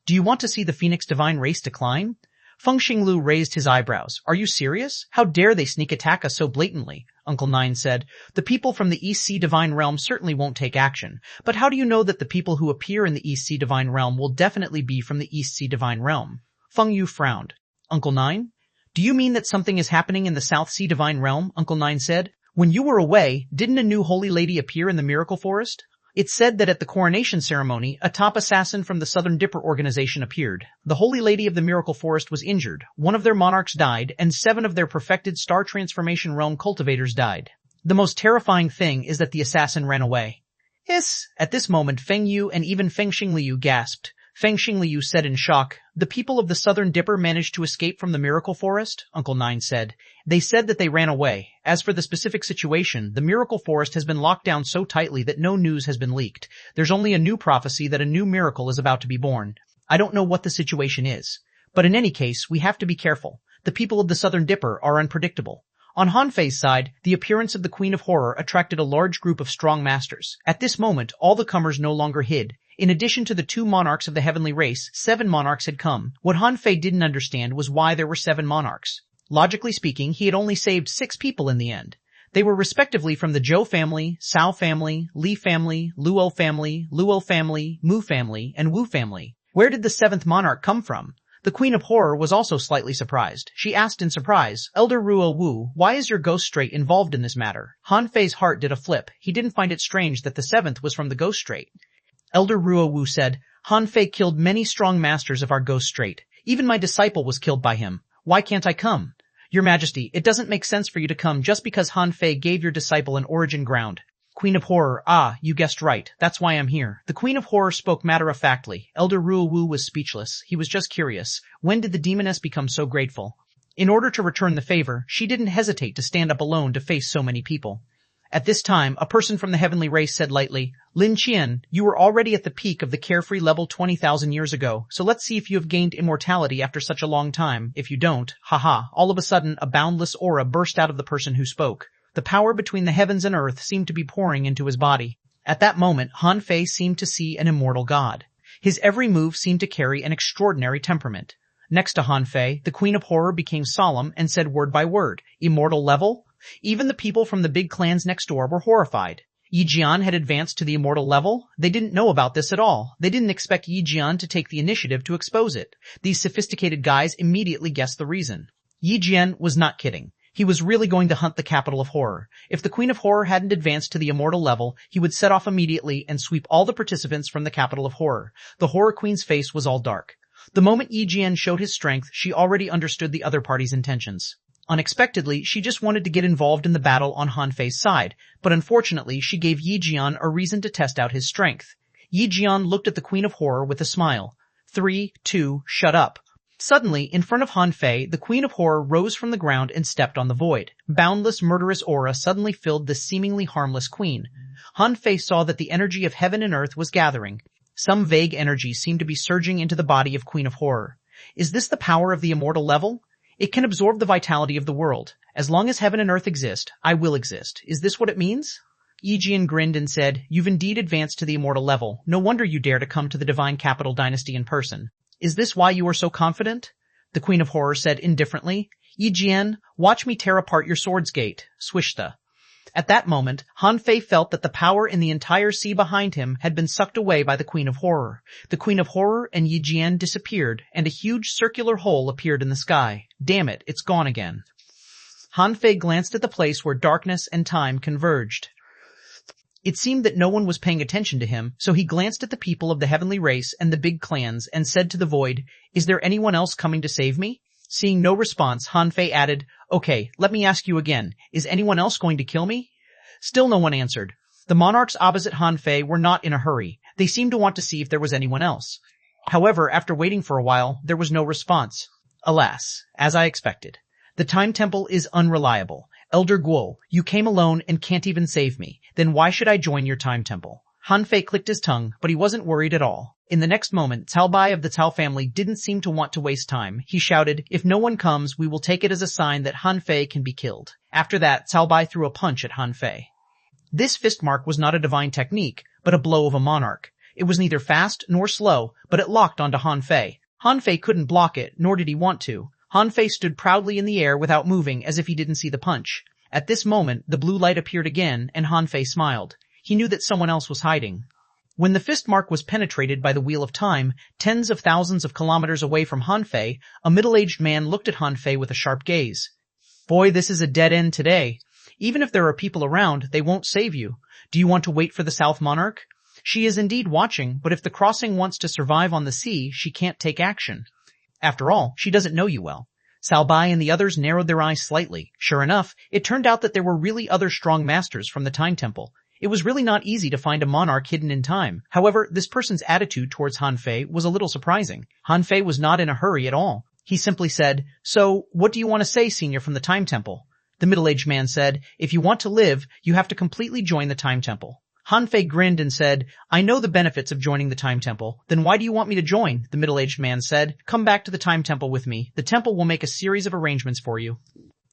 Do you want to see the Phoenix divine race decline? Feng Xinglu raised his eyebrows. Are you serious? How dare they sneak attack us so blatantly? Uncle Nine said. The people from the East Sea Divine Realm certainly won't take action. But how do you know that the people who appear in the East Sea Divine Realm will definitely be from the East Sea Divine Realm? Feng Yu frowned. Uncle Nine? Do you mean that something is happening in the South Sea Divine Realm? Uncle Nine said. When you were away, didn't a new holy lady appear in the Miracle Forest? It's said that at the coronation ceremony, a top assassin from the Southern Dipper organization appeared. The Holy Lady of the Miracle Forest was injured, one of their monarchs died, and 7 of their perfected star transformation realm cultivators died. The most terrifying thing is that the assassin ran away. Hiss! At this moment Feng Yu and even Feng Xingliu gasped. Feng Xingliu said in shock, the people of the Southern Dipper managed to escape from the Miracle Forest? Uncle Nine said. They said that they ran away. As for the specific situation, the Miracle Forest has been locked down so tightly that no news has been leaked. There's only a new prophecy that a new miracle is about to be born. I don't know what the situation is. But in any case, we have to be careful. The people of the Southern Dipper are unpredictable. On Han Fei's side, the appearance of the Queen of Horror attracted a large group of strong masters. At this moment, all the comers no longer hid. In addition to the 2 monarchs of the heavenly race, 7 monarchs had come. What Han Fei didn't understand was why there were 7 monarchs. Logically speaking, he had only saved 6 people in the end. They were respectively from the Zhou family, Cao family, Li family, Luo family, Luo family, Mu family, and Wu family. Where did the 7th monarch come from? The Queen of Horror was also slightly surprised. She asked in surprise, Elder Ruo Wu, why is your ghost strait involved in this matter? Han Fei's heart did a flip. He didn't find it strange that the 7th was from the ghost strait. Elder Ruo Wu said, Han Fei killed many strong masters of our ghost strait. Even my disciple was killed by him. Why can't I come? Your Majesty, it doesn't make sense for you to come just because Han Fei gave your disciple an origin ground. Queen of Horror, you guessed right. That's why I'm here. The Queen of Horror spoke matter-of-factly. Elder Ruo Wu was speechless. He was just curious. When did the demoness become so grateful? In order to return the favor, she didn't hesitate to stand up alone to face so many people. At this time, a person from the heavenly race said lightly, Lin Qian, you were already at the peak of the carefree level 20,000 years ago, so let's see if you have gained immortality after such a long time. If you don't, haha, all of a sudden a boundless aura burst out of the person who spoke. The power between the heavens and earth seemed to be pouring into his body. At that moment, Han Fei seemed to see an immortal god. His every move seemed to carry an extraordinary temperament. Next to Han Fei, the Queen of Horror became solemn and said word by word, immortal level? Even the people from the big clans next door were horrified. Yi Jian had advanced to the immortal level? They didn't know about this at all. They didn't expect Yi Jian to take the initiative to expose it. These sophisticated guys immediately guessed the reason. Yi Jian was not kidding. He was really going to hunt the capital of horror. If the Queen of Horror hadn't advanced to the immortal level, he would set off immediately and sweep all the participants from the capital of horror. The Horror Queen's face was all dark. The moment Yi Jian showed his strength, she already understood the other party's intentions. Unexpectedly, she just wanted to get involved in the battle on Han Fei's side, but unfortunately she gave Yi Jian a reason to test out his strength. Yi Jian looked at the Queen of Horror with a smile. 3, 2, shut up. Suddenly, in front of Han Fei, the Queen of Horror rose from the ground and stepped on the void. Boundless, murderous aura suddenly filled the seemingly harmless queen. Han Fei saw that the energy of heaven and earth was gathering. Some vague energy seemed to be surging into the body of Queen of Horror. Is this the power of the immortal level? It can absorb the vitality of the world. As long as heaven and earth exist, I will exist. Is this what it means? Yi Jian grinned and said, You've indeed advanced to the immortal level. No wonder you dare to come to the divine capital dynasty in person. Is this why you are so confident? The Queen of Horror said indifferently. Yi Jian, watch me tear apart your sword's gate. Swishta. At that moment, Han Fei felt that the power in the entire sea behind him had been sucked away by the Queen of Horror. The Queen of Horror and Yi Jian disappeared, and a huge circular hole appeared in the sky. Damn it, it's gone again. Han Fei glanced at the place where darkness and time converged. It seemed that no one was paying attention to him, so he glanced at the people of the heavenly race and the big clans and said to the void, Is there anyone else coming to save me? Seeing no response, Han Fei added, Okay, let me ask you again. Is anyone else going to kill me? Still no one answered. The monarchs opposite Han Fei were not in a hurry. They seemed to want to see if there was anyone else. However, after waiting for a while, there was no response. Alas, as I expected. The time temple is unreliable. Elder Guo, you came alone and can't even save me. Then why should I join your time temple? Han Fei clicked his tongue, but he wasn't worried at all. In the next moment, Cao Bai of the Cao family didn't seem to want to waste time. He shouted, If no one comes, we will take it as a sign that Han Fei can be killed. After that, Cao Bai threw a punch at Han Fei. This fist mark was not a divine technique, but a blow of a monarch. It was neither fast nor slow, but it locked onto Han Fei. Han Fei couldn't block it, nor did he want to. Han Fei stood proudly in the air without moving, as if he didn't see the punch. At this moment, the blue light appeared again, and Han Fei smiled. He knew that someone else was hiding. When the fist mark was penetrated by the wheel of time, tens of thousands of kilometers away from Han Fei, a middle-aged man looked at Han Fei with a sharp gaze. Boy, this is a dead end today. Even if there are people around, they won't save you. Do you want to wait for the South Monarch? She is indeed watching, but if the crossing wants to survive on the sea, she can't take action. After all, she doesn't know you well. Cao Bai and the others narrowed their eyes slightly. Sure enough, it turned out that there were really other strong masters from the Time Temple. It was really not easy to find a monarch hidden in time. However, this person's attitude towards Han Fei was a little surprising. Han Fei was not in a hurry at all. He simply said, "So, what do you want to say, senior from the Time Temple?" The middle-aged man said, "If you want to live, you have to completely join the Time Temple." Han Fei grinned and said, "I know the benefits of joining the Time Temple. Then why do you want me to join?" The middle-aged man said, "Come back to the Time Temple with me. The temple will make a series of arrangements for you.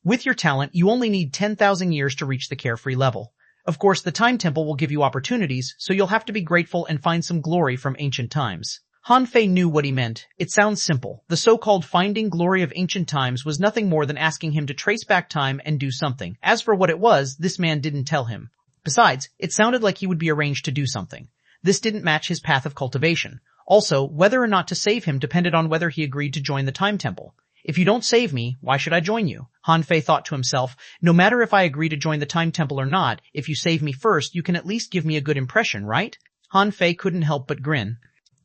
With your talent, you only need 10,000 years to reach the carefree level. Of course, the Time Temple will give you opportunities, so you'll have to be grateful and find some glory from ancient times." Han Fei knew what he meant. It sounds simple. The so-called finding glory of ancient times was nothing more than asking him to trace back time and do something. As for what it was, this man didn't tell him. Besides, it sounded like he would be arranged to do something. This didn't match his path of cultivation. Also, whether or not to save him depended on whether he agreed to join the Time Temple. If you don't save me, why should I join you? Han Fei thought to himself, no matter if I agree to join the Time Temple or not, if you save me first, you can at least give me a good impression, right? Han Fei couldn't help but grin.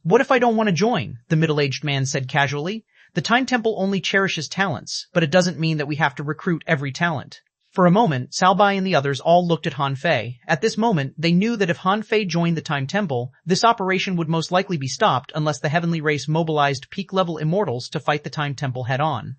What if I don't want to join? The middle-aged man said casually. The Time Temple only cherishes talents, but it doesn't mean that we have to recruit every talent. For a moment, Cao Bai and the others all looked at Han Fei. At this moment, they knew that if Han Fei joined the Time Temple, this operation would most likely be stopped unless the heavenly race mobilized peak-level immortals to fight the Time Temple head-on.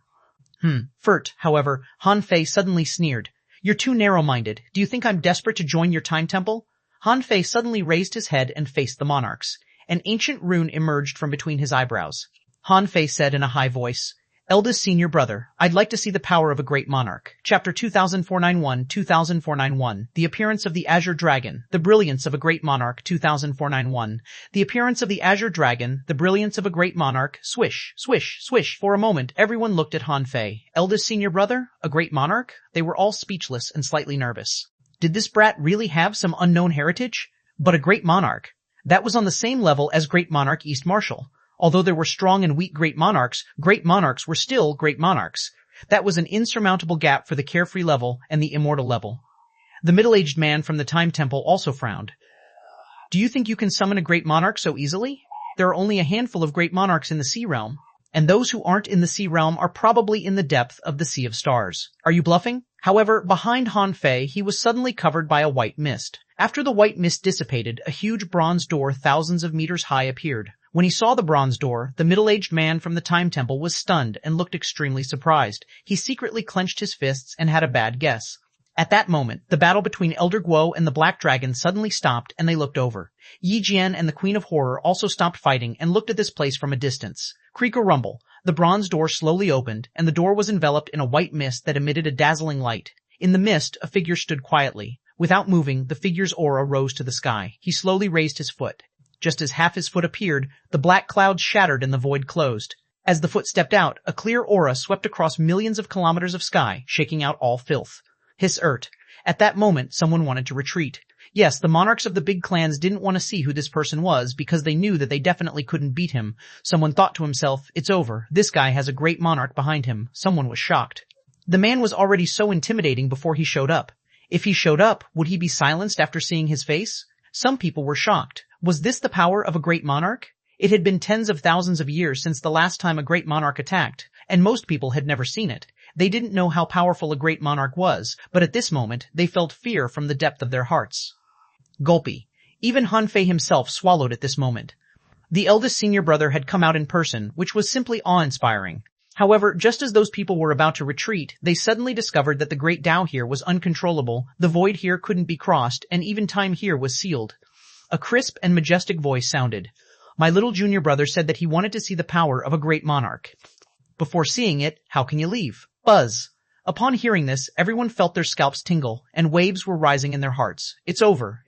Fert, however, Han Fei suddenly sneered. You're too narrow-minded. Do you think I'm desperate to join your Time Temple? Han Fei suddenly raised his head and faced the monarchs. An ancient rune emerged from between his eyebrows. Han Fei said in a high voice, Eldest senior brother, I'd like to see the power of a great monarch. Chapter 2491, The appearance of the Azure Dragon, the brilliance of a great monarch. 2491, The appearance of the Azure Dragon, the brilliance of a great monarch. Swish, swish, swish. For a moment, everyone looked at Han Fei. Eldest senior brother? A great monarch? They were all speechless and slightly nervous. Did this brat really have some unknown heritage? But a great monarch. That was on the same level as Great Monarch East Marshal. Although there were strong and weak great monarchs were still great monarchs. That was an insurmountable gap for the carefree level and the immortal level. The middle-aged man from the Time Temple also frowned. Do you think you can summon a great monarch so easily? There are only a handful of great monarchs in the Sea Realm, and those who aren't in the Sea Realm are probably in the depth of the Sea of Stars. Are you bluffing? However, behind Han Fei, he was suddenly covered by a white mist. After the white mist dissipated, a huge bronze door thousands of meters high appeared. When he saw the bronze door, the middle-aged man from the Time Temple was stunned and looked extremely surprised. He secretly clenched his fists and had a bad guess. At that moment, the battle between Elder Guo and the Black Dragon suddenly stopped and they looked over. Yi Jian and the Queen of Horror also stopped fighting and looked at this place from a distance. Creak or rumble, the bronze door slowly opened and the door was enveloped in a white mist that emitted a dazzling light. In the mist, a figure stood quietly. Without moving, the figure's aura rose to the sky. He slowly raised his foot. Just as half his foot appeared, the black clouds shattered and the void closed. As the foot stepped out, a clear aura swept across millions of kilometers of sky, shaking out all filth. Hiss-ert. At that moment, someone wanted to retreat. Yes, the monarchs of the big clans didn't want to see who this person was because they knew that they definitely couldn't beat him. Someone thought to himself, it's over. This guy has a great monarch behind him. Someone was shocked. The man was already so intimidating before he showed up. If he showed up, would he be silenced after seeing his face? Some people were shocked. Was this the power of a great monarch? It had been tens of thousands of years since the last time a great monarch attacked, and most people had never seen it. They didn't know how powerful a great monarch was, but at this moment, they felt fear from the depth of their hearts. Gulpy. Even Han Fei himself swallowed at this moment. The eldest senior brother had come out in person, which was simply awe-inspiring. However, just as those people were about to retreat, they suddenly discovered that the great Tao here was uncontrollable, the void here couldn't be crossed, and even time here was sealed. A crisp and majestic voice sounded. My little junior brother said that he wanted to see the power of a great monarch. Before seeing it, how can you leave? Buzz. Upon hearing this, everyone felt their scalps tingle, and waves were rising in their hearts. It's over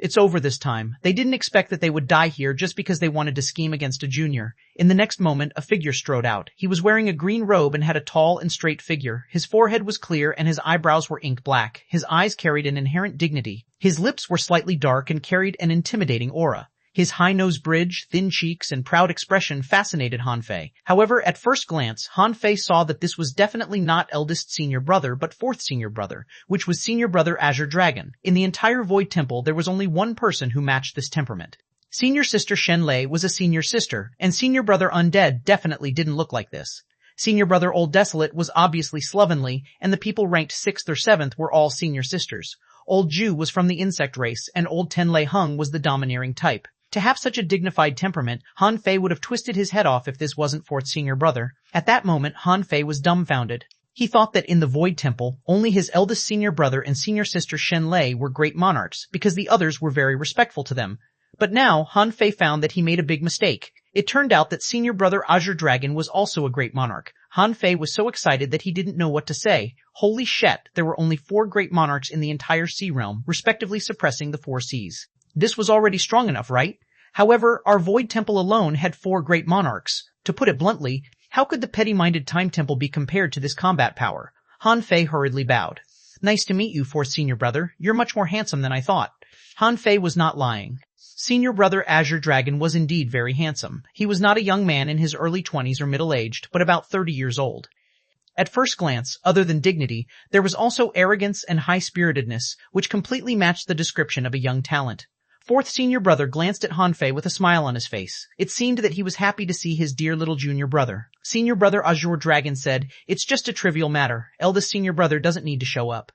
this time. They didn't expect that they would die here just because they wanted to scheme against a junior. In the next moment, a figure strode out. He was wearing a green robe and had a tall and straight figure. His forehead was clear and his eyebrows were inked black. His eyes carried an inherent dignity. His lips were slightly dark and carried an intimidating aura. His high nose bridge, thin cheeks, and proud expression fascinated Han Fei. However, at first glance, Han Fei saw that this was definitely not eldest senior brother, but fourth senior brother, which was senior brother Azure Dragon. In the entire Void Temple, there was only one person who matched this temperament. Senior sister Shen Lei was a senior sister, and senior brother Undead definitely didn't look like this. Senior brother Old Desolate was obviously slovenly, and the people ranked 6th or 7th were all senior sisters. Old Ju was from the insect race, and Old Tenlei Hung was the domineering type. To have such a dignified temperament, Han Fei would have twisted his head off if this wasn't fourth senior brother. At that moment, Han Fei was dumbfounded. He thought that in the Void Temple, only his eldest senior brother and senior sister Shen Lei were great monarchs, because the others were very respectful to them. But now, Han Fei found that he made a big mistake. It turned out that senior brother Azure Dragon was also a great monarch. Han Fei was so excited that he didn't know what to say. Holy shit, there were only 4 great monarchs in the entire sea realm, respectively suppressing the 4 seas. This was already strong enough, right? However, our Void Temple alone had 4 great monarchs. To put it bluntly, how could the petty-minded Time Temple be compared to this combat power? Han Fei hurriedly bowed. Nice to meet you, fourth senior brother. You're much more handsome than I thought. Han Fei was not lying. Senior brother Azure Dragon was indeed very handsome. He was not a young man in his early 20s or middle-aged, but about 30 years old. At first glance, other than dignity, there was also arrogance and high-spiritedness, which completely matched the description of a young talent. Fourth senior brother glanced at Han Fei with a smile on his face. It seemed that he was happy to see his dear little junior brother. Senior brother Azure Dragon said, "It's just a trivial matter. Eldest senior brother doesn't need to show up.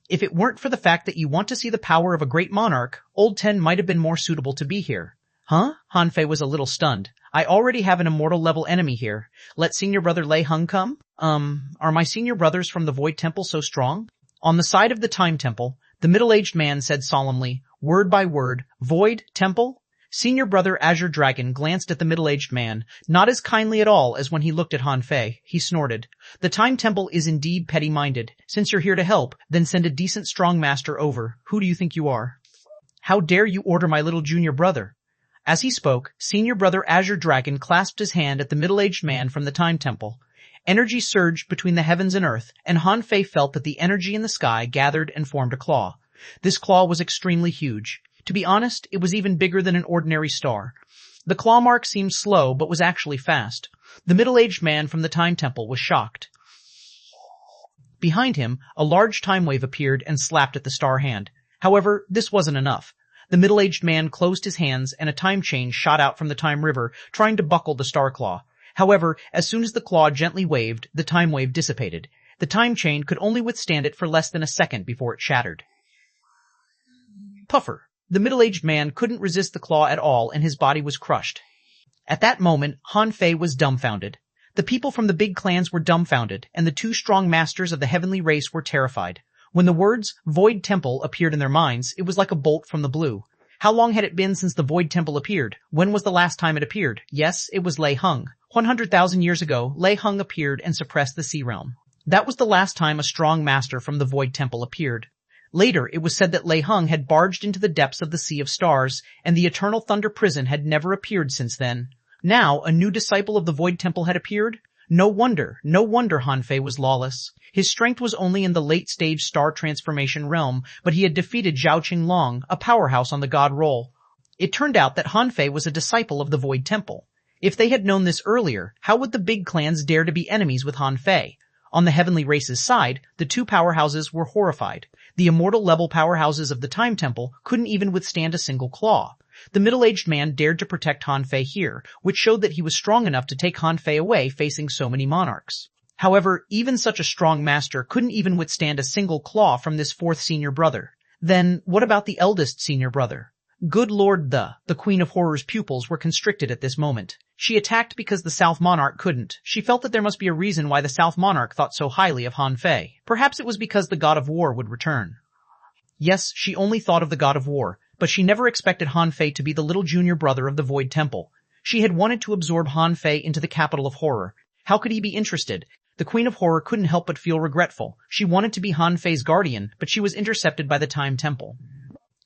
If it weren't for the fact that you want to see the power of a great monarch, Old Ten might have been more suitable to be here." Huh? Han Fei was a little stunned. I already have an immortal level enemy here. Let senior brother Lei Hung come? Are my senior brothers from the Void Temple so strong? On the side of the Time Temple, the middle-aged man said solemnly, word by word, Void Temple? Senior brother Azure Dragon glanced at the middle-aged man, not as kindly at all as when he looked at Han Fei. He snorted. The Time Temple is indeed petty-minded. Since you're here to help, then send a decent strong master over. Who do you think you are? How dare you order my little junior brother? As he spoke, senior brother Azure Dragon clasped his hand at the middle-aged man from the Time Temple. Energy surged between the heavens and earth, and Han Fei felt that the energy in the sky gathered and formed a claw. This claw was extremely huge. To be honest, it was even bigger than an ordinary star. The claw mark seemed slow, but was actually fast. The middle-aged man from the Time Temple was shocked. Behind him, a large time wave appeared and slapped at the star hand. However, this wasn't enough. The middle-aged man closed his hands and a time chain shot out from the Time River, trying to buckle the star claw. However, as soon as the claw gently waved, the time wave dissipated. The time chain could only withstand it for less than a second before it shattered. Puffer. The middle-aged man couldn't resist the claw at all, and his body was crushed. At that moment, Han Fei was dumbfounded. The people from the big clans were dumbfounded, and the 2 strong masters of the heavenly race were terrified. When the words Void Temple appeared in their minds, it was like a bolt from the blue. How long had it been since the Void Temple appeared? When was the last time it appeared? Yes, it was Lei Hung. 100,000 years ago, Lei Hung appeared and suppressed the sea realm. That was the last time a strong master from the Void Temple appeared. Later, it was said that Lei Hung had barged into the depths of the Sea of Stars, and the Eternal Thunder Prison had never appeared since then. Now, a new disciple of the Void Temple had appeared? No wonder Han Fei was lawless. His strength was only in the late-stage star transformation realm, but he had defeated Zhao Qinglong, a powerhouse on the god roll. It turned out that Han Fei was a disciple of the Void Temple. If they had known this earlier, how would the big clans dare to be enemies with Han Fei? On the heavenly race's side, the 2 powerhouses were horrified. The immortal level powerhouses of the Time Temple couldn't even withstand a single claw. The middle-aged man dared to protect Han Fei here, which showed that he was strong enough to take Han Fei away facing so many monarchs. However, even such a strong master couldn't even withstand a single claw from this 4th senior brother. Then, what about the eldest senior brother? Good Lord, the Queen of Horror's pupils were constricted at this moment. She attacked because the South Monarch couldn't. She felt that there must be a reason why the South Monarch thought so highly of Han Fei. Perhaps it was because the God of War would return. Yes, she only thought of the God of War, but she never expected Han Fei to be the little junior brother of the Void Temple. She had wanted to absorb Han Fei into the capital of horror. How could he be interested? The Queen of Horror couldn't help but feel regretful. She wanted to be Han Fei's guardian, but she was intercepted by the Time Temple.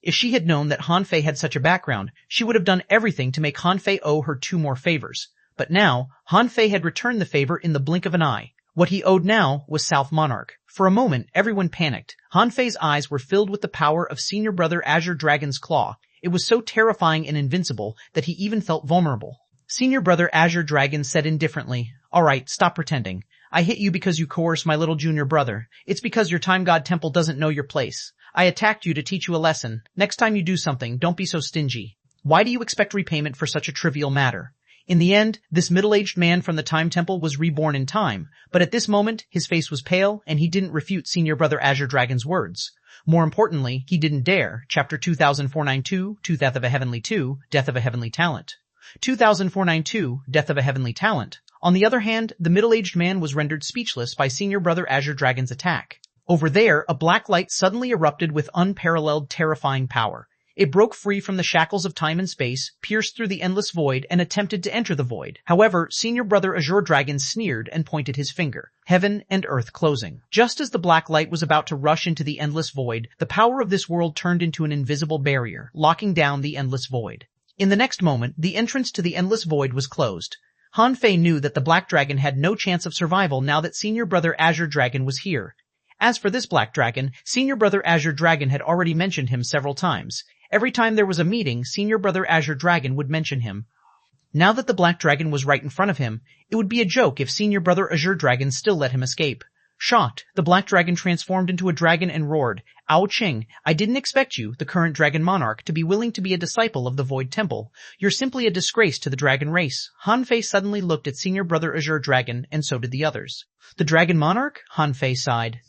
If she had known that Han Fei had such a background, she would have done everything to make Han Fei owe her 2 more favors. But now, Han Fei had returned the favor in the blink of an eye. What he owed now was South Monarch. For a moment, everyone panicked. Han Fei's eyes were filled with the power of Senior Brother Azure Dragon's Claw. It was so terrifying and invincible that he even felt vulnerable. Senior Brother Azure Dragon said indifferently, "Alright, stop pretending. I hit you because you coerced my little junior brother. It's because your Time God Temple doesn't know your place. I attacked you to teach you a lesson. Next time you do something, don't be so stingy. Why do you expect repayment for such a trivial matter?" In the end, this middle-aged man from the Time Temple was reborn in time, but at this moment, his face was pale, and he didn't refute Senior Brother Azure Dragon's words. More importantly, he didn't dare. Chapter 20492, Death of a Heavenly 2, Death of a Heavenly Talent. 20492, Death of a Heavenly Talent. On the other hand, the middle-aged man was rendered speechless by Senior Brother Azure Dragon's attack. Over there, a black light suddenly erupted with unparalleled terrifying power. It broke free from the shackles of time and space, pierced through the endless void, and attempted to enter the void. However, Senior Brother Azure Dragon sneered and pointed his finger. Heaven and earth closing. Just as the black light was about to rush into the endless void, the power of this world turned into an invisible barrier, locking down the endless void. In the next moment, the entrance to the endless void was closed. Han Fei knew that the black dragon had no chance of survival now that Senior Brother Azure Dragon was here. As for this black dragon, Senior Brother Azure Dragon had already mentioned him several times. Every time there was a meeting, Senior Brother Azure Dragon would mention him. Now that the black dragon was right in front of him, it would be a joke if Senior Brother Azure Dragon still let him escape. Shocked, the black dragon transformed into a dragon and roared, "Ao Qing, I didn't expect you, the current dragon monarch, to be willing to be a disciple of the Void Temple. You're simply a disgrace to the dragon race." Han Fei suddenly looked at Senior Brother Azure Dragon, and so did the others. "The dragon monarch?" Han Fei sighed.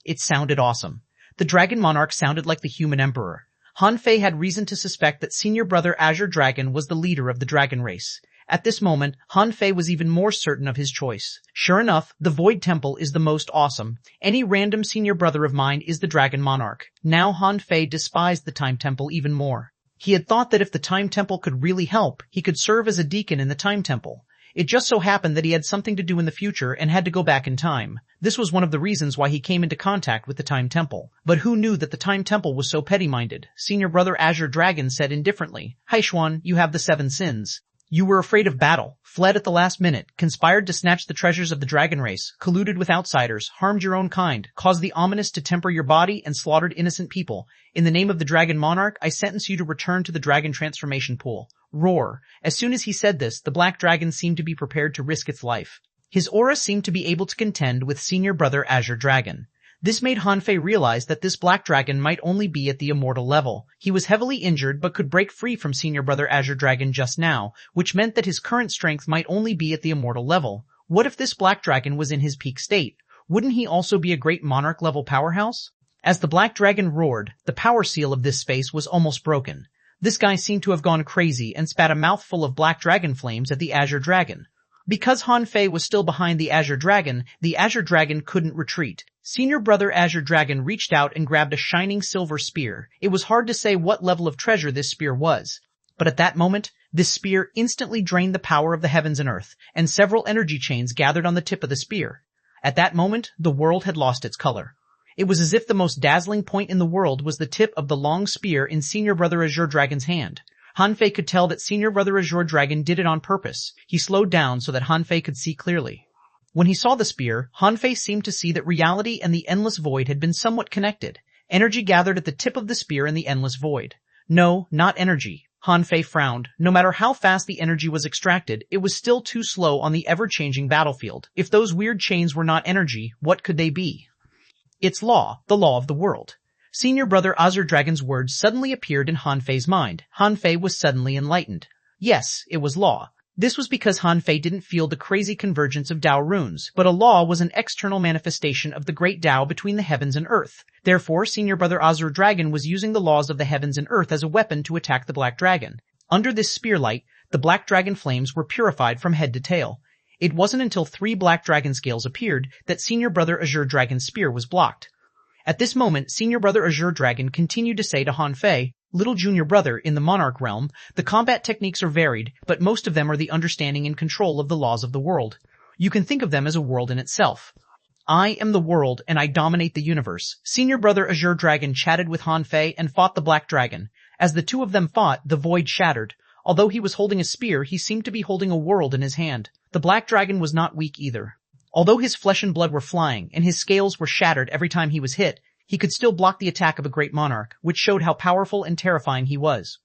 It sounded awesome. The dragon monarch sounded like the human emperor. Han Fei had reason to suspect that Senior Brother Azure Dragon was the leader of the dragon race. At this moment, Han Fei was even more certain of his choice. Sure enough, the Void Temple is the most awesome. Any random senior brother of mine is the Dragon Monarch. Now Han Fei despised the Time Temple even more. He had thought that if the Time Temple could really help, he could serve as a deacon in the Time Temple. It just so happened that he had something to do in the future and had to go back in time. This was one of the reasons why he came into contact with the Time Temple. But who knew that the Time Temple was so petty-minded? Senior Brother Azure Dragon said indifferently, "Xuanhuan, you have the 7 sins. You were afraid of battle, fled at the last minute, conspired to snatch the treasures of the dragon race, colluded with outsiders, harmed your own kind, caused the ominous to temper your body, and slaughtered innocent people. In the name of the Dragon Monarch, I sentence you to return to the dragon transformation pool." Roar. As soon as he said this, the black dragon seemed to be prepared to risk its life. His aura seemed to be able to contend with Senior Brother Azure Dragon. This made Han Fei realize that this black dragon might only be at the immortal level. He was heavily injured but could break free from Senior Brother Azure Dragon just now, which meant that his current strength might only be at the immortal level. What if this black dragon was in his peak state? Wouldn't he also be a great monarch-level powerhouse? As the black dragon roared, the power seal of this space was almost broken. This guy seemed to have gone crazy and spat a mouthful of black dragon flames at the Azure Dragon. Because Han Fei was still behind the Azure Dragon couldn't retreat. Senior Brother Azure Dragon reached out and grabbed a shining silver spear. It was hard to say what level of treasure this spear was. But at that moment, this spear instantly drained the power of the heavens and earth, and several energy chains gathered on the tip of the spear. At that moment, the world had lost its color. It was as if the most dazzling point in the world was the tip of the long spear in Senior Brother Azure Dragon's hand. Han Fei could tell that Senior Brother Azure Dragon did it on purpose. He slowed down so that Han Fei could see clearly. When he saw the spear, Han Fei seemed to see that reality and the endless void had been somewhat connected. Energy gathered at the tip of the spear in the endless void. No, not energy. Han Fei frowned. No matter how fast the energy was extracted, it was still too slow on the ever-changing battlefield. If those weird chains were not energy, what could they be? It's law, the law of the world. Senior Brother Azure Dragon's words suddenly appeared in Han Fei's mind. Han Fei was suddenly enlightened. Yes, it was law. This was because Han Fei didn't feel the crazy convergence of Tao runes, but a law was an external manifestation of the great Tao between the heavens and earth. Therefore, Senior Brother Azure Dragon was using the laws of the heavens and earth as a weapon to attack the Black Dragon. Under this spear light, the Black Dragon flames were purified from head to tail. It wasn't until 3 Black Dragon scales appeared that Senior Brother Azure Dragon's spear was blocked. At this moment, Senior Brother Azure Dragon continued to say to Han Fei, "Little junior brother, in the Monarch realm, the combat techniques are varied, but most of them are the understanding and control of the laws of the world. You can think of them as a world in itself. I am the world and I dominate the universe. Senior brother Azure Dragon chatted with Han Fei and fought the Black Dragon. As the two of them fought, the void shattered. Although he was holding a spear, he seemed to be holding a world in his hand. The Black Dragon was not weak either. Although his flesh and blood were flying and his scales were shattered every time he was hit, he could still block the attack of a great monarch, which showed how powerful and terrifying he was.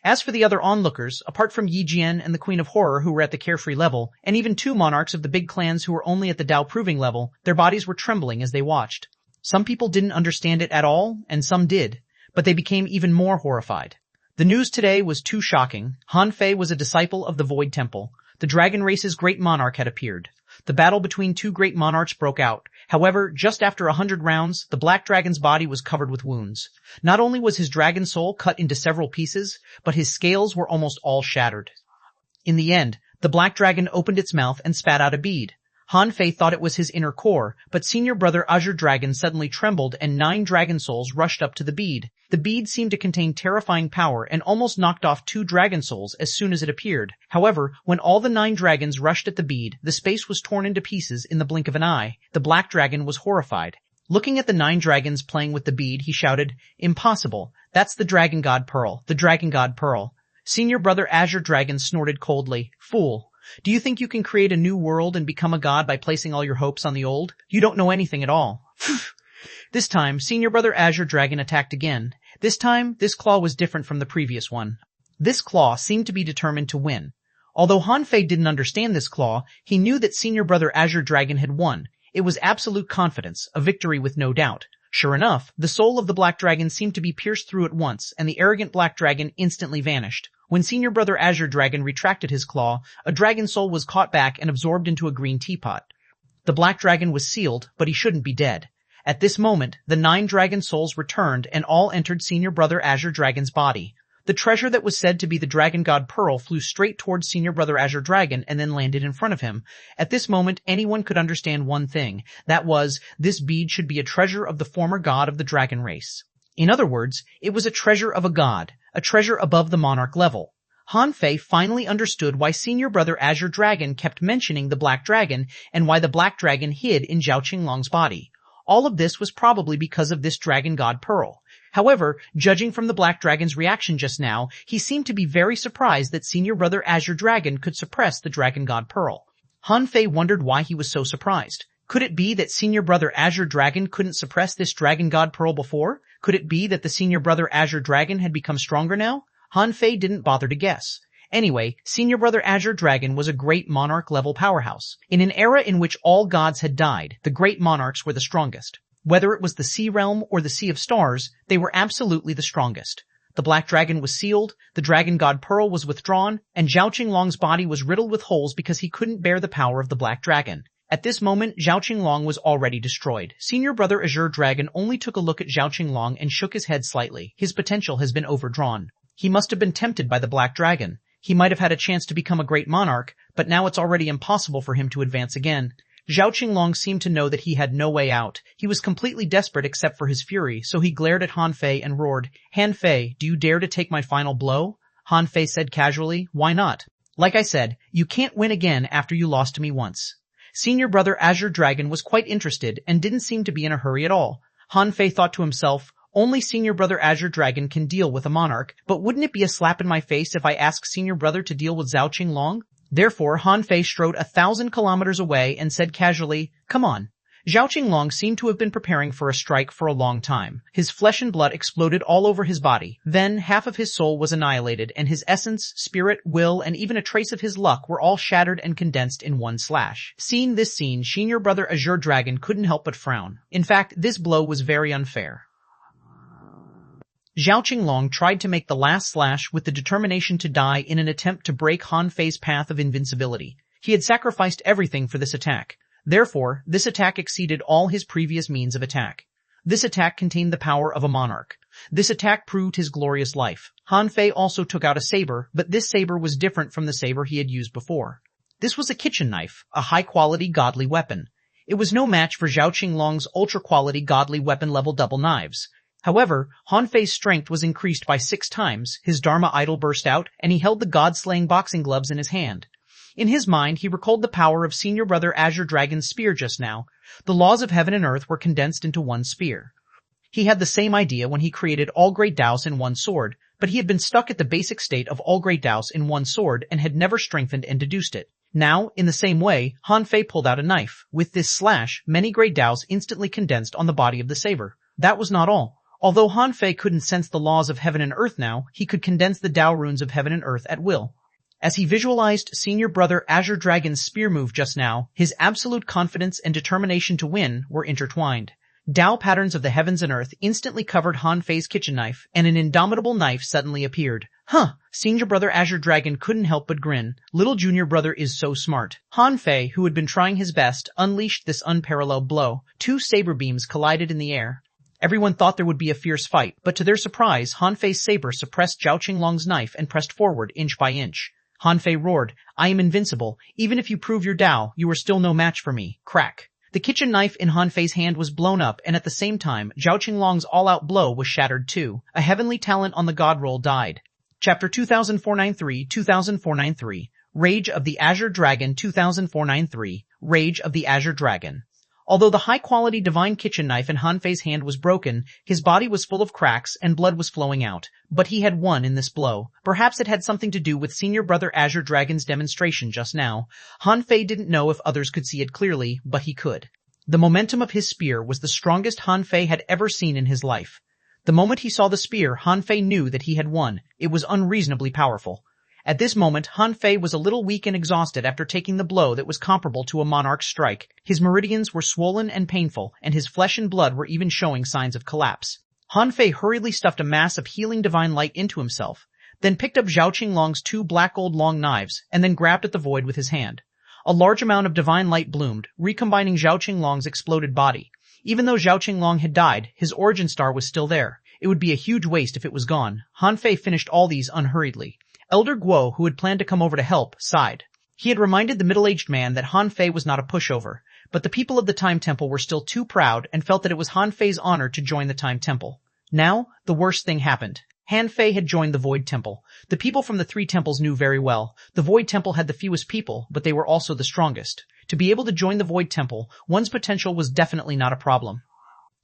As for the other onlookers, apart from Yi Jian and the Queen of Horror who were at the carefree level, and even two monarchs of the big clans who were only at the Dao proving level, their bodies were trembling as they watched. Some people didn't understand it at all, and some did, but they became even more horrified. The news today was too shocking. Han Fei was a disciple of the Void Temple. The dragon race's great monarch had appeared. The battle between two great monarchs broke out. However, just after 100 rounds, the Black Dragon's body was covered with wounds. Not only was his dragon soul cut into several pieces, but his scales were almost all shattered. In the end, the Black Dragon opened its mouth and spat out a bead. Han Fei thought it was his inner core, but senior brother Azure Dragon suddenly trembled and 9 dragon souls rushed up to the bead. The bead seemed to contain terrifying power and almost knocked off 2 dragon souls as soon as it appeared. However, when all the 9 dragons rushed at the bead, the space was torn into pieces in the blink of an eye. The Black Dragon was horrified. Looking at the 9 dragons playing with the bead, he shouted, "Impossible! That's the Dragon God Pearl, the Dragon God Pearl." Senior brother Azure Dragon snorted coldly, "Fool! Do you think you can create a new world and become a god by placing all your hopes on the old? You don't know anything at all." This time, senior brother Azure Dragon attacked again. This time, this claw was different from the previous one. This claw seemed to be determined to win. Although Han Fei didn't understand this claw, he knew that senior brother Azure Dragon had won. It was absolute confidence, a victory with no doubt. Sure enough, the soul of the Black Dragon seemed to be pierced through at once, and the arrogant Black Dragon instantly vanished. When senior brother Azure Dragon retracted his claw, a dragon soul was caught back and absorbed into a green teapot. The Black Dragon was sealed, but he shouldn't be dead. At this moment, the 9 dragon souls returned and all entered senior brother Azure Dragon's body. The treasure that was said to be the Dragon God Pearl flew straight towards senior brother Azure Dragon and then landed in front of him. At this moment, anyone could understand one thing. That was, this bead should be a treasure of the former god of the dragon race. In other words, it was a treasure of a god, a treasure above the monarch level. Han Fei finally understood why senior brother Azure Dragon kept mentioning the Black Dragon and why the Black Dragon hid in Zhao Qinglong's body. All of this was probably because of this Dragon God Pearl. However, judging from the Black Dragon's reaction just now, he seemed to be very surprised that senior brother Azure Dragon could suppress the Dragon God Pearl. Han Fei wondered why he was so surprised. Could it be that senior brother Azure Dragon couldn't suppress this Dragon God Pearl before? Could it be that the senior brother Azure Dragon had become stronger now? Han Fei didn't bother to guess. Anyway, senior brother Azure Dragon was a great monarch-level powerhouse. In an era in which all gods had died, the great monarchs were the strongest. Whether it was the Sea Realm or the Sea of Stars, they were absolutely the strongest. The Black Dragon was sealed, the Dragon God Pearl was withdrawn, and Zhao Qinglong's body was riddled with holes because he couldn't bear the power of the Black Dragon. At this moment, Zhao Qinglong was already destroyed. Senior brother Azure Dragon only took a look at Zhao Qinglong and shook his head slightly. His potential has been overdrawn. He must have been tempted by the Black Dragon. He might have had a chance to become a great monarch, but now it's already impossible for him to advance again. Zhao Qinglong seemed to know that he had no way out. He was completely desperate except for his fury, so he glared at Han Fei and roared, "Han Fei, do you dare to take my final blow?" Han Fei said casually, "Why not? Like I said, you can't win again after you lost to me once." Senior brother Azure Dragon was quite interested and didn't seem to be in a hurry at all. Han Fei thought to himself, only senior brother Azure Dragon can deal with a monarch, but wouldn't it be a slap in my face if I ask senior brother to deal with Zhao Qinglong? Therefore, Han Fei strode 1,000 kilometers away and said casually, "Come on." Zhao Qinglong seemed to have been preparing for a strike for a long time. His flesh and blood exploded all over his body. Then, half of his soul was annihilated, and his essence, spirit, will, and even a trace of his luck were all shattered and condensed in one slash. Seeing this scene, senior brother Azure Dragon couldn't help but frown. In fact, this blow was very unfair. Zhao Qinglong tried to make the last slash with the determination to die in an attempt to break Han Fei's path of invincibility. He had sacrificed everything for this attack. Therefore, this attack exceeded all his previous means of attack. This attack contained the power of a monarch. This attack proved his glorious life. Han Fei also took out a saber, but this saber was different from the saber he had used before. This was a kitchen knife, a high-quality godly weapon. It was no match for Zhao Qinglong's ultra-quality godly weapon-level double knives. However, Han Fei's strength was increased by 6 times, his Dharma idol burst out, and he held the god-slaying boxing gloves in his hand. In his mind, he recalled the power of senior brother Azure Dragon's spear just now. The laws of heaven and earth were condensed into one spear. He had the same idea when he created all great Daos in one sword, but he had been stuck at the basic state of all great Daos in one sword and had never strengthened and deduced it. Now, in the same way, Han Fei pulled out a knife. With this slash, many great Daos instantly condensed on the body of the saber. That was not all. Although Han Fei couldn't sense the laws of heaven and earth now, he could condense the Dao runes of heaven and earth at will. As he visualized senior brother Azure Dragon's spear move just now, his absolute confidence and determination to win were intertwined. Dao patterns of the heavens and earth instantly covered Han Fei's kitchen knife, and an indomitable knife suddenly appeared. Senior brother Azure Dragon couldn't help but grin. Little junior brother is so smart. Han Fei, who had been trying his best, unleashed this unparalleled blow. Two saber beams collided in the air. Everyone thought there would be a fierce fight, but to their surprise, Han Fei's saber suppressed Zhao Qinglong's knife and pressed forward inch by inch. Han Fei roared, "I am invincible. Even if you prove your Dao, you are still no match for me." Crack. The kitchen knife in Han Fei's hand was blown up, and at the same time, Zhao Qinglong's all-out blow was shattered too. A heavenly talent on the god roll died. Chapter 2493 Rage of the Azure Dragon 2493 Rage of the Azure Dragon. Although the high-quality divine kitchen knife in Han Fei's hand was broken, his body was full of cracks and blood was flowing out. But he had won in this blow. Perhaps it had something to do with senior brother Azure Dragon's demonstration just now. Han Fei didn't know if others could see it clearly, but he could. The momentum of his spear was the strongest Han Fei had ever seen in his life. The moment he saw the spear, Han Fei knew that he had won. It was unreasonably powerful. At this moment, Han Fei was a little weak and exhausted after taking the blow that was comparable to a monarch's strike. His meridians were swollen and painful, and his flesh and blood were even showing signs of collapse. Han Fei hurriedly stuffed a mass of healing divine light into himself, then picked up Zhao Qinglong's two black gold long knives, and then grabbed at the void with his hand. A large amount of divine light bloomed, recombining Zhao Qinglong's exploded body. Even though Zhao Qinglong had died, his origin star was still there. It would be a huge waste if it was gone. Han Fei finished all these unhurriedly. Elder Guo, who had planned to come over to help, sighed. He had reminded the middle-aged man that Han Fei was not a pushover, but the people of the Time Temple were still too proud and felt that it was Han Fei's honor to join the Time Temple. Now, the worst thing happened. Han Fei had joined the Void Temple. The people from the three temples knew very well. The Void Temple had the fewest people, but they were also the strongest. To be able to join the Void Temple, one's potential was definitely not a problem.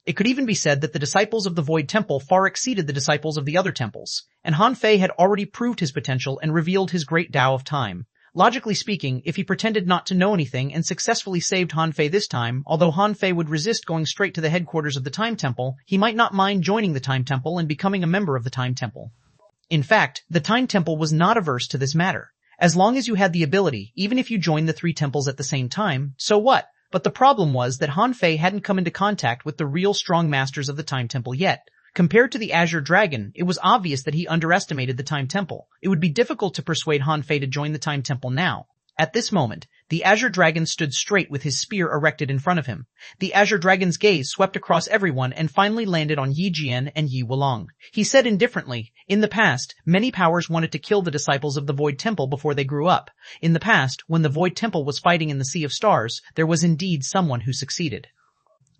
It could even be said that the disciples of the Void Temple far exceeded the disciples of the other temples, and Han Fei had already proved his potential and revealed his great Dao of time. Logically speaking, if he pretended not to know anything and successfully saved Han Fei this time, although Han Fei would resist going straight to the headquarters of the Time Temple, he might not mind joining the Time Temple and becoming a member of the Time Temple. In fact, the Time Temple was not averse to this matter. As long as you had the ability, even if you joined the three temples at the same time, so what? But the problem was that Han Fei hadn't come into contact with the real strong masters of the Time Temple yet. Compared to the Azure Dragon, it was obvious that he underestimated the Time Temple. It would be difficult to persuade Han Fei to join the Time Temple now. At this moment, the Azure Dragon stood straight with his spear erected in front of him. The Azure Dragon's gaze swept across everyone and finally landed on Yi Jian and Yi Wulong. He said indifferently, "In the past, many powers wanted to kill the disciples of the Void Temple before they grew up. In the past, when the Void Temple was fighting in the Sea of Stars, there was indeed someone who succeeded.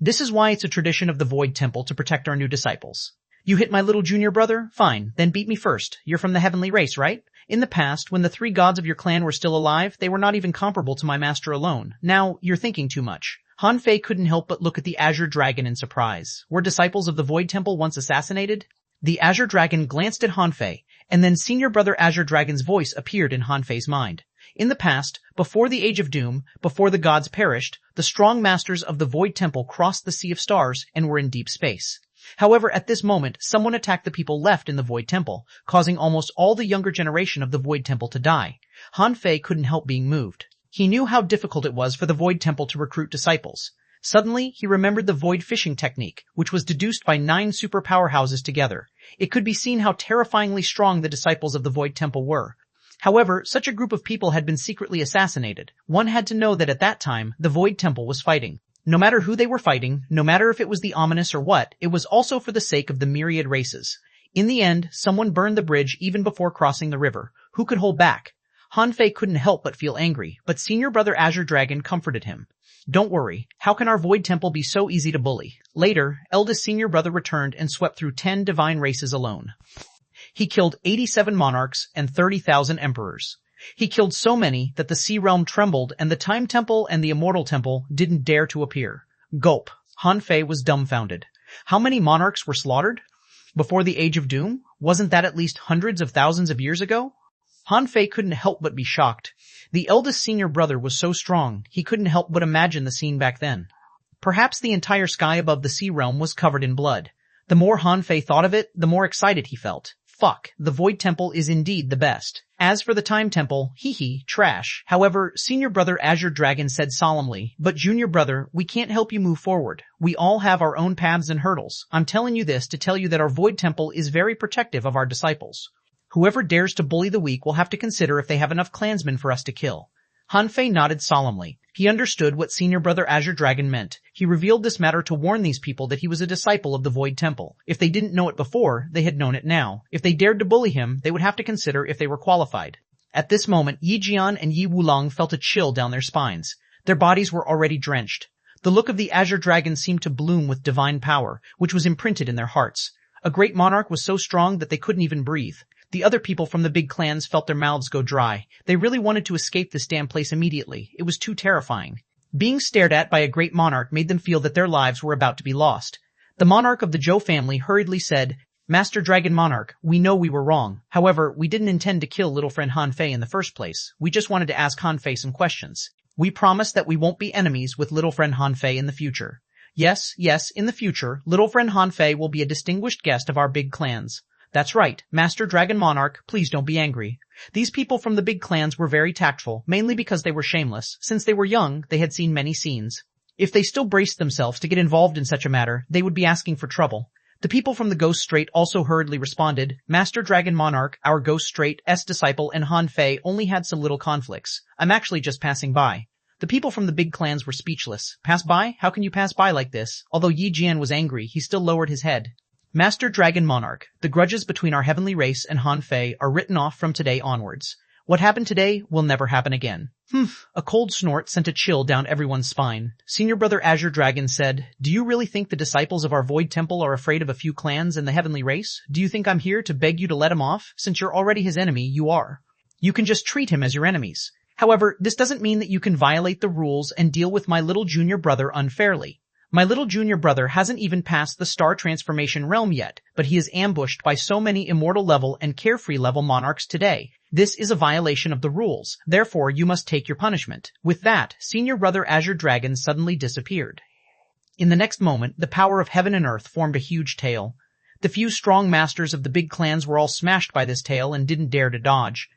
This is why it's a tradition of the Void Temple to protect our new disciples. You hit my little junior brother? Fine, then beat me first. You're from the heavenly race, right? In the past, when the three gods of your clan were still alive, they were not even comparable to my master alone. Now, you're thinking too much." Han Fei couldn't help but look at the Azure Dragon in surprise. Were disciples of the Void Temple once assassinated? The Azure Dragon glanced at Han Fei, and then senior brother Azure Dragon's voice appeared in Han Fei's mind. In the past, before the Age of Doom, before the gods perished, the strong masters of the Void Temple crossed the Sea of Stars and were in deep space. However, at this moment, someone attacked the people left in the Void Temple, causing almost all the younger generation of the Void Temple to die. Han Fei couldn't help being moved. He knew how difficult it was for the Void Temple to recruit disciples. Suddenly, he remembered the Void fishing technique, which was deduced by 9 super powerhouses together. It could be seen how terrifyingly strong the disciples of the Void Temple were. However, such a group of people had been secretly assassinated. One had to know that at that time, the Void Temple was fighting. No matter who they were fighting, no matter if it was the ominous or what, it was also for the sake of the myriad races. In the end, someone burned the bridge even before crossing the river. Who could hold back? Han Fei couldn't help but feel angry, but senior brother Azure Dragon comforted him. "Don't worry. How can our Void Temple be so easy to bully?" Later, eldest senior brother returned and swept through 10 divine races alone. He killed 87 monarchs and 30,000 emperors. He killed so many that the sea realm trembled and the Time Temple and the Immortal Temple didn't dare to appear. Gulp. Han Fei was dumbfounded. How many monarchs were slaughtered? Before the Age of Doom? Wasn't that at least hundreds of thousands of years ago? Han Fei couldn't help but be shocked. The eldest senior brother was so strong, he couldn't help but imagine the scene back then. Perhaps the entire sky above the sea realm was covered in blood. The more Han Fei thought of it, the more excited he felt. Fuck, the Void Temple is indeed the best. As for the Time Temple, hee, trash. However, senior brother Azure Dragon said solemnly, but junior brother, we can't help you move forward. We all have our own paths and hurdles. I'm telling you this to tell you that our Void Temple is very protective of our disciples. Whoever dares to bully the weak will have to consider if they have enough clansmen for us to kill. Han Fei nodded solemnly. He understood what senior brother Azure Dragon meant. He revealed this matter to warn these people that he was a disciple of the Void Temple. If they didn't know it before, they had known it now. If they dared to bully him, they would have to consider if they were qualified. At this moment, Yi Jian and Yi Wulong felt a chill down their spines. Their bodies were already drenched. The look of the Azure Dragon seemed to bloom with divine power, which was imprinted in their hearts. A great monarch was so strong that they couldn't even breathe. The other people from the big clans felt their mouths go dry. They really wanted to escape this damn place immediately. It was too terrifying. Being stared at by a great monarch made them feel that their lives were about to be lost. The monarch of the Zhou family hurriedly said, Master Dragon Monarch, we know we were wrong. However, we didn't intend to kill little friend Han Fei in the first place. We just wanted to ask Han Fei some questions. We promise that we won't be enemies with little friend Han Fei in the future. Yes, in the future, little friend Han Fei will be a distinguished guest of our big clans. That's right, Master Dragon Monarch, please don't be angry. These people from the big clans were very tactful, mainly because they were shameless. Since they were young, they had seen many scenes. If they still braced themselves to get involved in such a matter, they would be asking for trouble. The people from the Ghost Strait also hurriedly responded, Master Dragon Monarch, our Ghost Strait's disciple and Han Fei only had some little conflicts. I'm actually just passing by. The people from the big clans were speechless. Pass by? How can you pass by like this? Although Yi Jian was angry, he still lowered his head. Master Dragon Monarch, the grudges between our heavenly race and Han Fei are written off from today onwards. What happened today will never happen again. A cold snort sent a chill down everyone's spine. Senior brother Azure Dragon said, Do you really think the disciples of our Void Temple are afraid of a few clans and the heavenly race? Do you think I'm here to beg you to let him off? Since you're already his enemy, you are. You can just treat him as your enemies. However, this doesn't mean that you can violate the rules and deal with my little junior brother unfairly. My little junior brother hasn't even passed the star transformation realm yet, but he is ambushed by so many immortal level and carefree level monarchs today. This is a violation of the rules, therefore you must take your punishment. With that, senior brother Azure Dragon suddenly disappeared. In the next moment, the power of heaven and earth formed a huge tail. The few strong masters of the big clans were all smashed by this tail and didn't dare to dodge.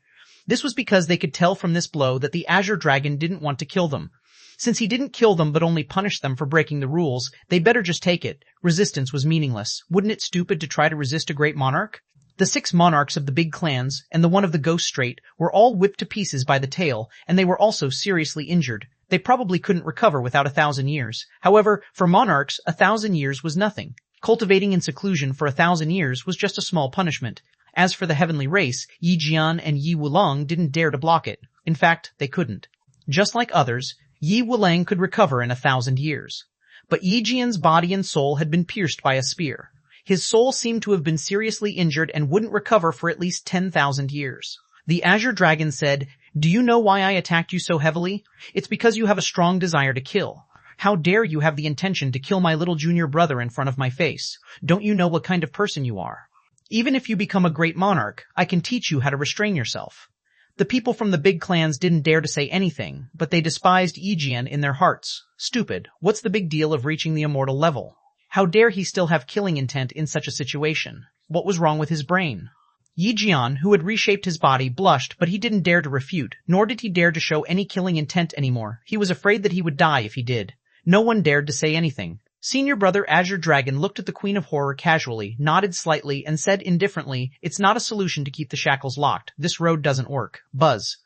This was because they could tell from this blow that the Azure Dragon didn't want to kill them. Since he didn't kill them but only punished them for breaking the rules, they better just take it. Resistance was meaningless. Wouldn't it stupid to try to resist a great monarch? The 6 monarchs of the big clans and the one of the Ghost Strait were all whipped to pieces by the tail, and they were also seriously injured. They probably couldn't recover without 1,000 years. However, for monarchs, 1,000 years was nothing. Cultivating in seclusion for 1,000 years was just a small punishment. As for the heavenly race, Yi Jian and Yi Wulong didn't dare to block it. In fact, they couldn't. Just like others, Yi Wulong could recover in 1,000 years. But Yi Jian's body and soul had been pierced by a spear. His soul seemed to have been seriously injured and wouldn't recover for at least 10,000 years. The Azure Dragon said, Do you know why I attacked you so heavily? It's because you have a strong desire to kill. How dare you have the intention to kill my little junior brother in front of my face? Don't you know what kind of person you are? Even if you become a great monarch, I can teach you how to restrain yourself. The people from the big clans didn't dare to say anything, but they despised Yi Jian in their hearts. Stupid, what's the big deal of reaching the immortal level? How dare he still have killing intent in such a situation? What was wrong with his brain? Yi Jian, who had reshaped his body, blushed, but he didn't dare to refute, nor did he dare to show any killing intent anymore. He was afraid that he would die if he did. No one dared to say anything. Senior brother Azure Dragon looked at the Queen of Horror casually, nodded slightly, and said indifferently, It's not a solution to keep the shackles locked. This road doesn't work. Buzz.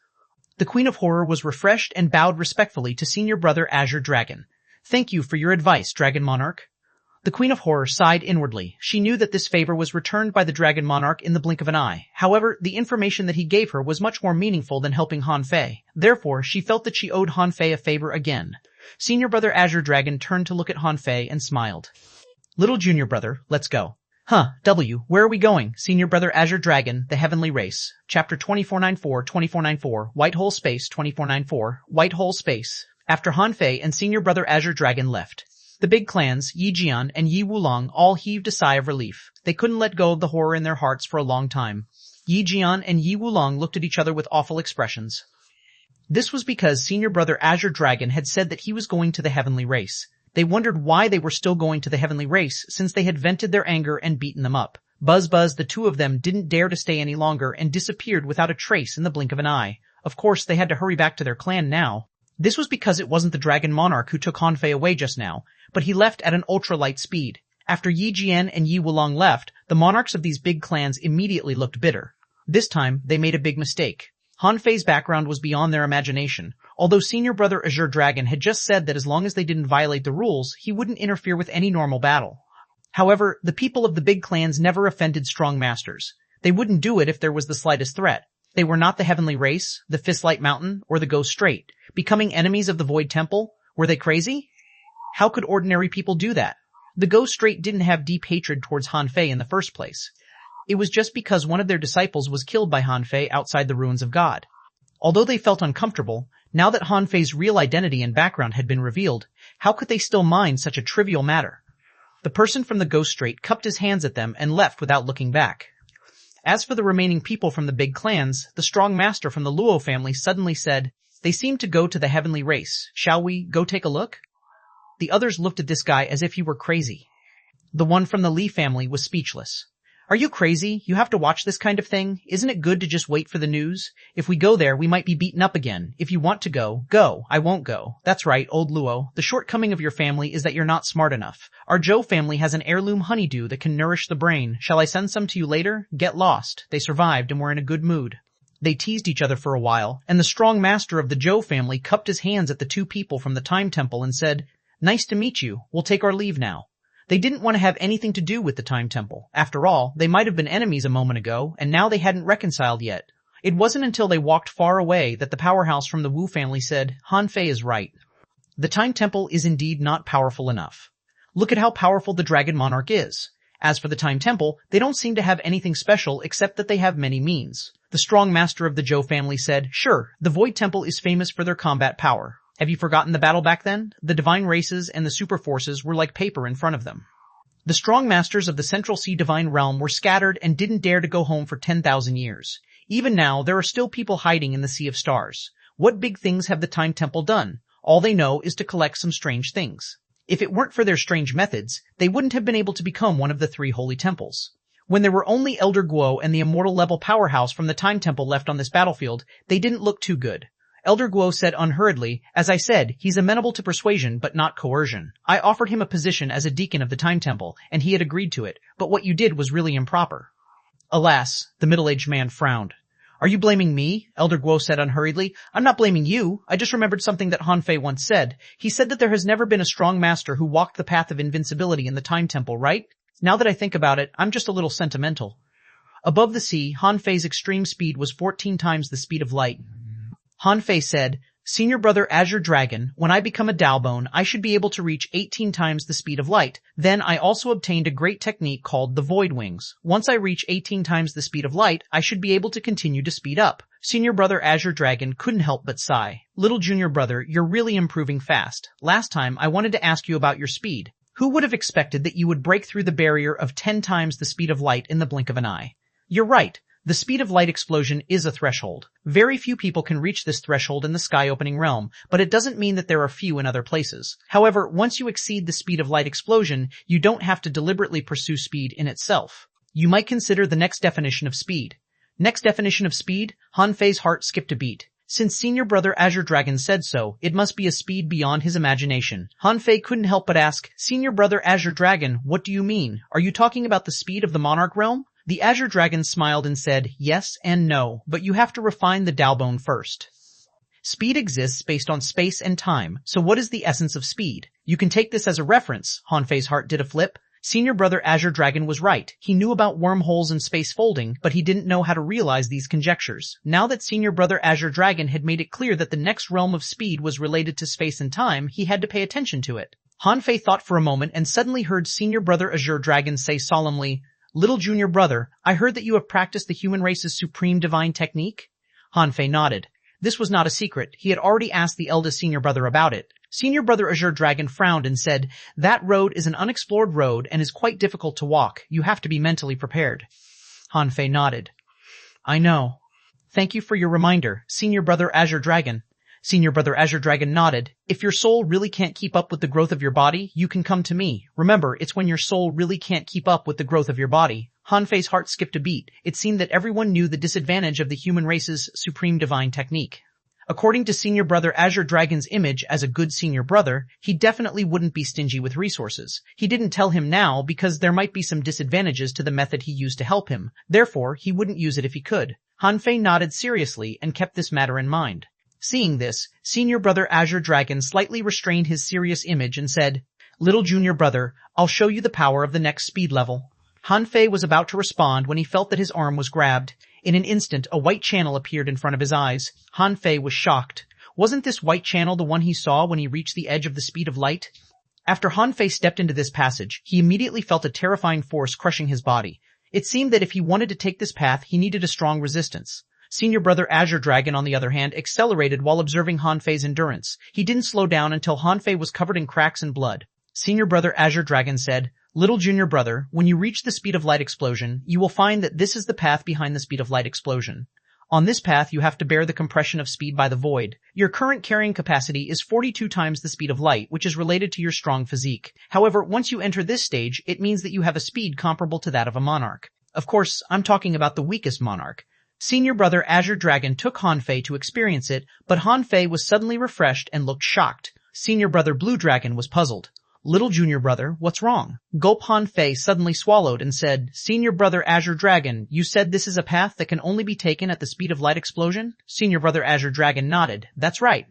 The Queen of Horror was refreshed and bowed respectfully to senior brother Azure Dragon. Thank you for your advice, Dragon Monarch. The Queen of Horror sighed inwardly. She knew that this favor was returned by the Dragon Monarch in the blink of an eye. However, the information that he gave her was much more meaningful than helping Han Fei. Therefore, she felt that she owed Han Fei a favor again. Senior brother Azure Dragon turned to look at Han Fei and smiled. Little junior brother, let's go. Where are we going? Senior Brother Azure Dragon, The Heavenly Race. Chapter 2494, White Hole Space 2494, White Hole Space. After Han Fei and Senior Brother Azure Dragon left, the big clans, Yi Jian and Yi Wulong, all heaved a sigh of relief. They couldn't let go of the horror in their hearts for a long time. Yi Jian and Yi Wulong looked at each other with awful expressions. This was because Senior Brother Azure Dragon had said that he was going to the Heavenly Race. They wondered why they were still going to the Heavenly Race since they had vented their anger and beaten them up. Buzz, the two of them didn't dare to stay any longer and disappeared without a trace in the blink of an eye. Of course, they had to hurry back to their clan now. This was because it wasn't the Dragon Monarch who took Han Fei away just now, but he left at an ultralight speed. After Yi Jian and Yi Wulong left, the monarchs of these big clans immediately looked bitter. This time, they made a big mistake. Han Fei's background was beyond their imagination. Although Senior Brother Azure Dragon had just said that as long as they didn't violate the rules, he wouldn't interfere with any normal battle. However, the people of the big clans never offended strong masters. They wouldn't do it if there was the slightest threat. They were not the Heavenly Race, the Fistlight Mountain, or the Ghost Strait. Becoming enemies of the Void Temple? Were they crazy? How could ordinary people do that? The Ghost Strait didn't have deep hatred towards Han Fei in the first place. It was just because one of their disciples was killed by Han Fei outside the ruins of God. Although they felt uncomfortable, now that Han Fei's real identity and background had been revealed, how could they still mind such a trivial matter? The person from the Ghost Strait cupped his hands at them and left without looking back. As for the remaining people from the big clans, the strong master from the Luo family suddenly said, "They seem to go to the Heavenly Race. Shall we go take a look?" The others looked at this guy as if he were crazy. The one from the Li family was speechless. "Are you crazy? You have to watch this kind of thing? Isn't it good to just wait for the news? If we go there, we might be beaten up again. If you want to go, go. I won't go." "That's right, old Luo. The shortcoming of your family is that you're not smart enough. Our Zhou family has an heirloom honeydew that can nourish the brain. Shall I send some to you later? Get lost." They survived and were in a good mood. They teased each other for a while, and the strong master of the Zhou family cupped his hands at the two people from the Time Temple and said, "Nice to meet you. We'll take our leave now." They didn't want to have anything to do with the Time Temple. After all, they might have been enemies a moment ago, and now they hadn't reconciled yet. It wasn't until they walked far away that the powerhouse from the Wu family said, "Han Fei is right. The Time Temple is indeed not powerful enough. Look at how powerful the Dragon Monarch is. As for the Time Temple, they don't seem to have anything special except that they have many means." The strong master of the Zhou family said, "Sure, the Void Temple is famous for their combat power. Have you forgotten the battle back then? The divine races and the super forces were like paper in front of them. The strong masters of the Central Sea Divine Realm were scattered and didn't dare to go home for 10,000 years. Even now, there are still people hiding in the Sea of Stars. What big things have the Time Temple done? All they know is to collect some strange things. If it weren't for their strange methods, they wouldn't have been able to become one of the three holy temples. When there were only Elder Guo and the immortal level powerhouse from the Time Temple left on this battlefield, they didn't look too good." Elder Guo said unhurriedly, "As I said, he's amenable to persuasion but not coercion. I offered him a position as a deacon of the Time Temple, and he had agreed to it, but what you did was really improper." Alas, the middle-aged man frowned. "Are you blaming me?" Elder Guo said unhurriedly. "I'm not blaming you. I just remembered something that Han Fei once said. He said that there has never been a strong master who walked the path of invincibility in the Time Temple, right? Now that I think about it, I'm just a little sentimental." Above the sea, Han Fei's extreme speed was 14 times the speed of light. Han Fei said, "Senior Brother Azure Dragon, when I become a Daobone, I should be able to reach 18 times the speed of light. Then I also obtained a great technique called the Void Wings. Once I reach 18 times the speed of light, I should be able to continue to speed up." Senior Brother Azure Dragon couldn't help but sigh. "Little Junior Brother, you're really improving fast. Last time, I wanted to ask you about your speed. Who would have expected that you would break through the barrier of 10 times the speed of light in the blink of an eye? You're right. The speed of light explosion is a threshold. Very few people can reach this threshold in the sky-opening realm, but it doesn't mean that there are few in other places. However, once you exceed the speed of light explosion, you don't have to deliberately pursue speed in itself. You might consider the next definition of speed." Next definition of speed? Han Fei's heart skipped a beat. Since Senior Brother Azure Dragon said so, it must be a speed beyond his imagination. Han Fei couldn't help but ask, "Senior Brother Azure Dragon, what do you mean? Are you talking about the speed of the Monarch Realm?" The Azure Dragon smiled and said, "Yes and no, but you have to refine the Daobone first. Speed exists based on space and time, so what is the essence of speed? You can take this as a reference." Han Fei's heart did a flip. Senior Brother Azure Dragon was right. He knew about wormholes and space folding, but he didn't know how to realize these conjectures. Now that Senior Brother Azure Dragon had made it clear that the next realm of speed was related to space and time, he had to pay attention to it. Han Fei thought for a moment and suddenly heard Senior Brother Azure Dragon say solemnly, Little junior brother, I heard that you have practiced the human race's supreme divine technique? Hanfei nodded. This was not a secret. He had already asked the eldest senior brother about it. Senior brother Azure Dragon frowned and said, that road is an unexplored road and is quite difficult to walk. You have to be mentally prepared. Hanfei nodded. I know. Thank you for your reminder, Senior Brother Azure Dragon. Senior Brother Azure Dragon nodded. If your soul really can't keep up with the growth of your body, you can come to me. Remember, it's when your soul really can't keep up with the growth of your body. Hanfei's heart skipped a beat. It seemed that everyone knew the disadvantage of the human race's supreme divine technique. According to Senior Brother Azure Dragon's image as a good senior brother, he definitely wouldn't be stingy with resources. He didn't tell him now because there might be some disadvantages to the method he used to help him. Therefore, he wouldn't use it if he could. Hanfei nodded seriously and kept this matter in mind. Seeing this, Senior Brother Azure Dragon slightly restrained his serious image and said, Little junior brother, I'll show you the power of the next speed level. Hanfei was about to respond when he felt that his arm was grabbed. In an instant, a white channel appeared in front of his eyes. Hanfei was shocked. Wasn't this white channel the one he saw when he reached the edge of the speed of light? After Hanfei stepped into this passage, he immediately felt a terrifying force crushing his body. It seemed that if he wanted to take this path, he needed a strong resistance. Senior Brother Azure Dragon, on the other hand, accelerated while observing Hanfei's endurance. He didn't slow down until Hanfei was covered in cracks and blood. Senior Brother Azure Dragon said, Little junior brother, when you reach the speed of light explosion, you will find that this is the path behind the speed of light explosion. On this path, you have to bear the compression of speed by the void. Your current carrying capacity is 42 times the speed of light, which is related to your strong physique. However, once you enter this stage, it means that you have a speed comparable to that of a monarch. Of course, I'm talking about the weakest monarch. Senior Brother Azure Dragon took Hanfei to experience it, but Hanfei was suddenly refreshed and looked shocked. Senior Brother Blue Dragon was puzzled. Little junior brother, what's wrong? Gulp Hanfei suddenly swallowed and said, Senior Brother Azure Dragon, you said this is a path that can only be taken at the speed of light explosion? Senior Brother Azure Dragon nodded. That's right.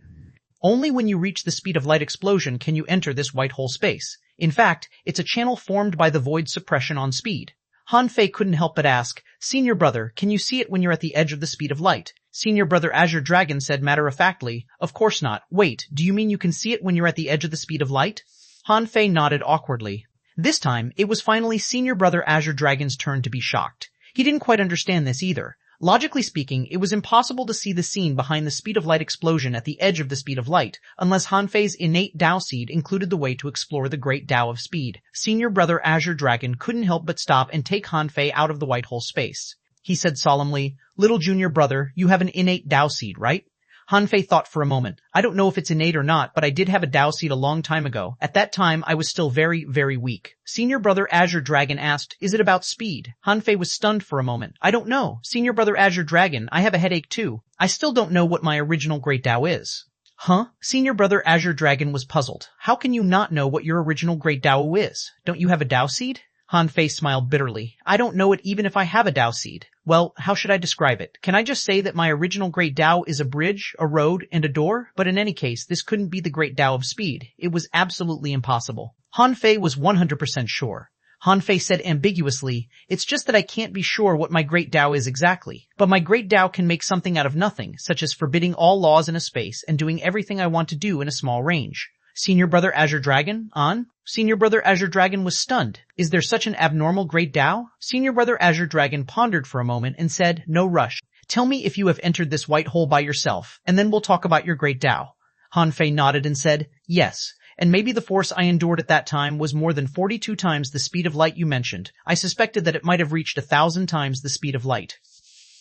Only when you reach the speed of light explosion can you enter this white hole space. In fact, it's a channel formed by the void suppression on speed. Hanfei couldn't help but ask, Senior Brother, can you see it when you're at the edge of the speed of light? Senior Brother Azure Dragon said matter-of-factly, Of course not. Wait, do you mean you can see it when you're at the edge of the speed of light? Hanfei nodded awkwardly. This time, it was finally Senior Brother Azure Dragon's turn to be shocked. He didn't quite understand this either. Logically speaking, it was impossible to see the scene behind the speed of light explosion at the edge of the speed of light, unless Hanfei's innate Tao seed included the way to explore the great Tao of speed. Senior Brother Azure Dragon couldn't help but stop and take Hanfei out of the white hole space. He said solemnly, Little junior brother, you have an innate Tao seed, right? Hanfei thought for a moment. I don't know if it's innate or not, but I did have a Tao seed a long time ago. At that time, I was still very, very weak. Senior Brother Azure Dragon asked, Is it about speed? Hanfei was stunned for a moment. I don't know. Senior Brother Azure Dragon, I have a headache too. I still don't know what my original great Tao is. Huh? Senior Brother Azure Dragon was puzzled. How can you not know what your original great Tao is? Don't you have a Tao seed? Hanfei smiled bitterly. I don't know it even if I have a Tao seed. Well, how should I describe it? Can I just say that my original great Tao is a bridge, a road, and a door? But in any case, this couldn't be the great Tao of speed. It was absolutely impossible. Hanfei was 100% sure. Hanfei said ambiguously, It's just that I can't be sure what my great Tao is exactly. But my great Tao can make something out of nothing, such as forbidding all laws in a space and doing everything I want to do in a small range. Senior Brother Azure Dragon, on? Senior Brother Azure Dragon was stunned. Is there such an abnormal great Tao? Senior Brother Azure Dragon pondered for a moment and said, No rush. Tell me if you have entered this white hole by yourself, and then we'll talk about your great Tao. Hanfei nodded and said, Yes, and maybe the force I endured at that time was more than 42 times the speed of light you mentioned. I suspected that it might have reached 1,000 times the speed of light.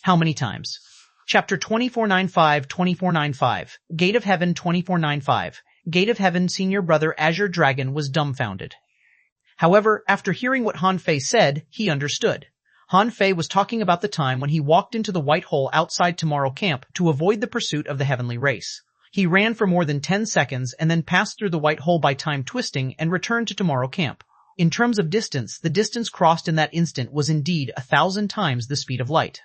How many times? Chapter 2495, Gate of Heaven 2495. Gate of Heaven. Senior Brother Azure Dragon was dumbfounded. However, after hearing what Hanfei said, he understood. Hanfei was talking about the time when he walked into the white hole outside Tomorrow Camp to avoid the pursuit of the heavenly race. He ran for more than 10 seconds and then passed through the white hole by time twisting and returned to Tomorrow Camp. In terms of distance, the distance crossed in that instant was indeed 1,000 times the speed of light.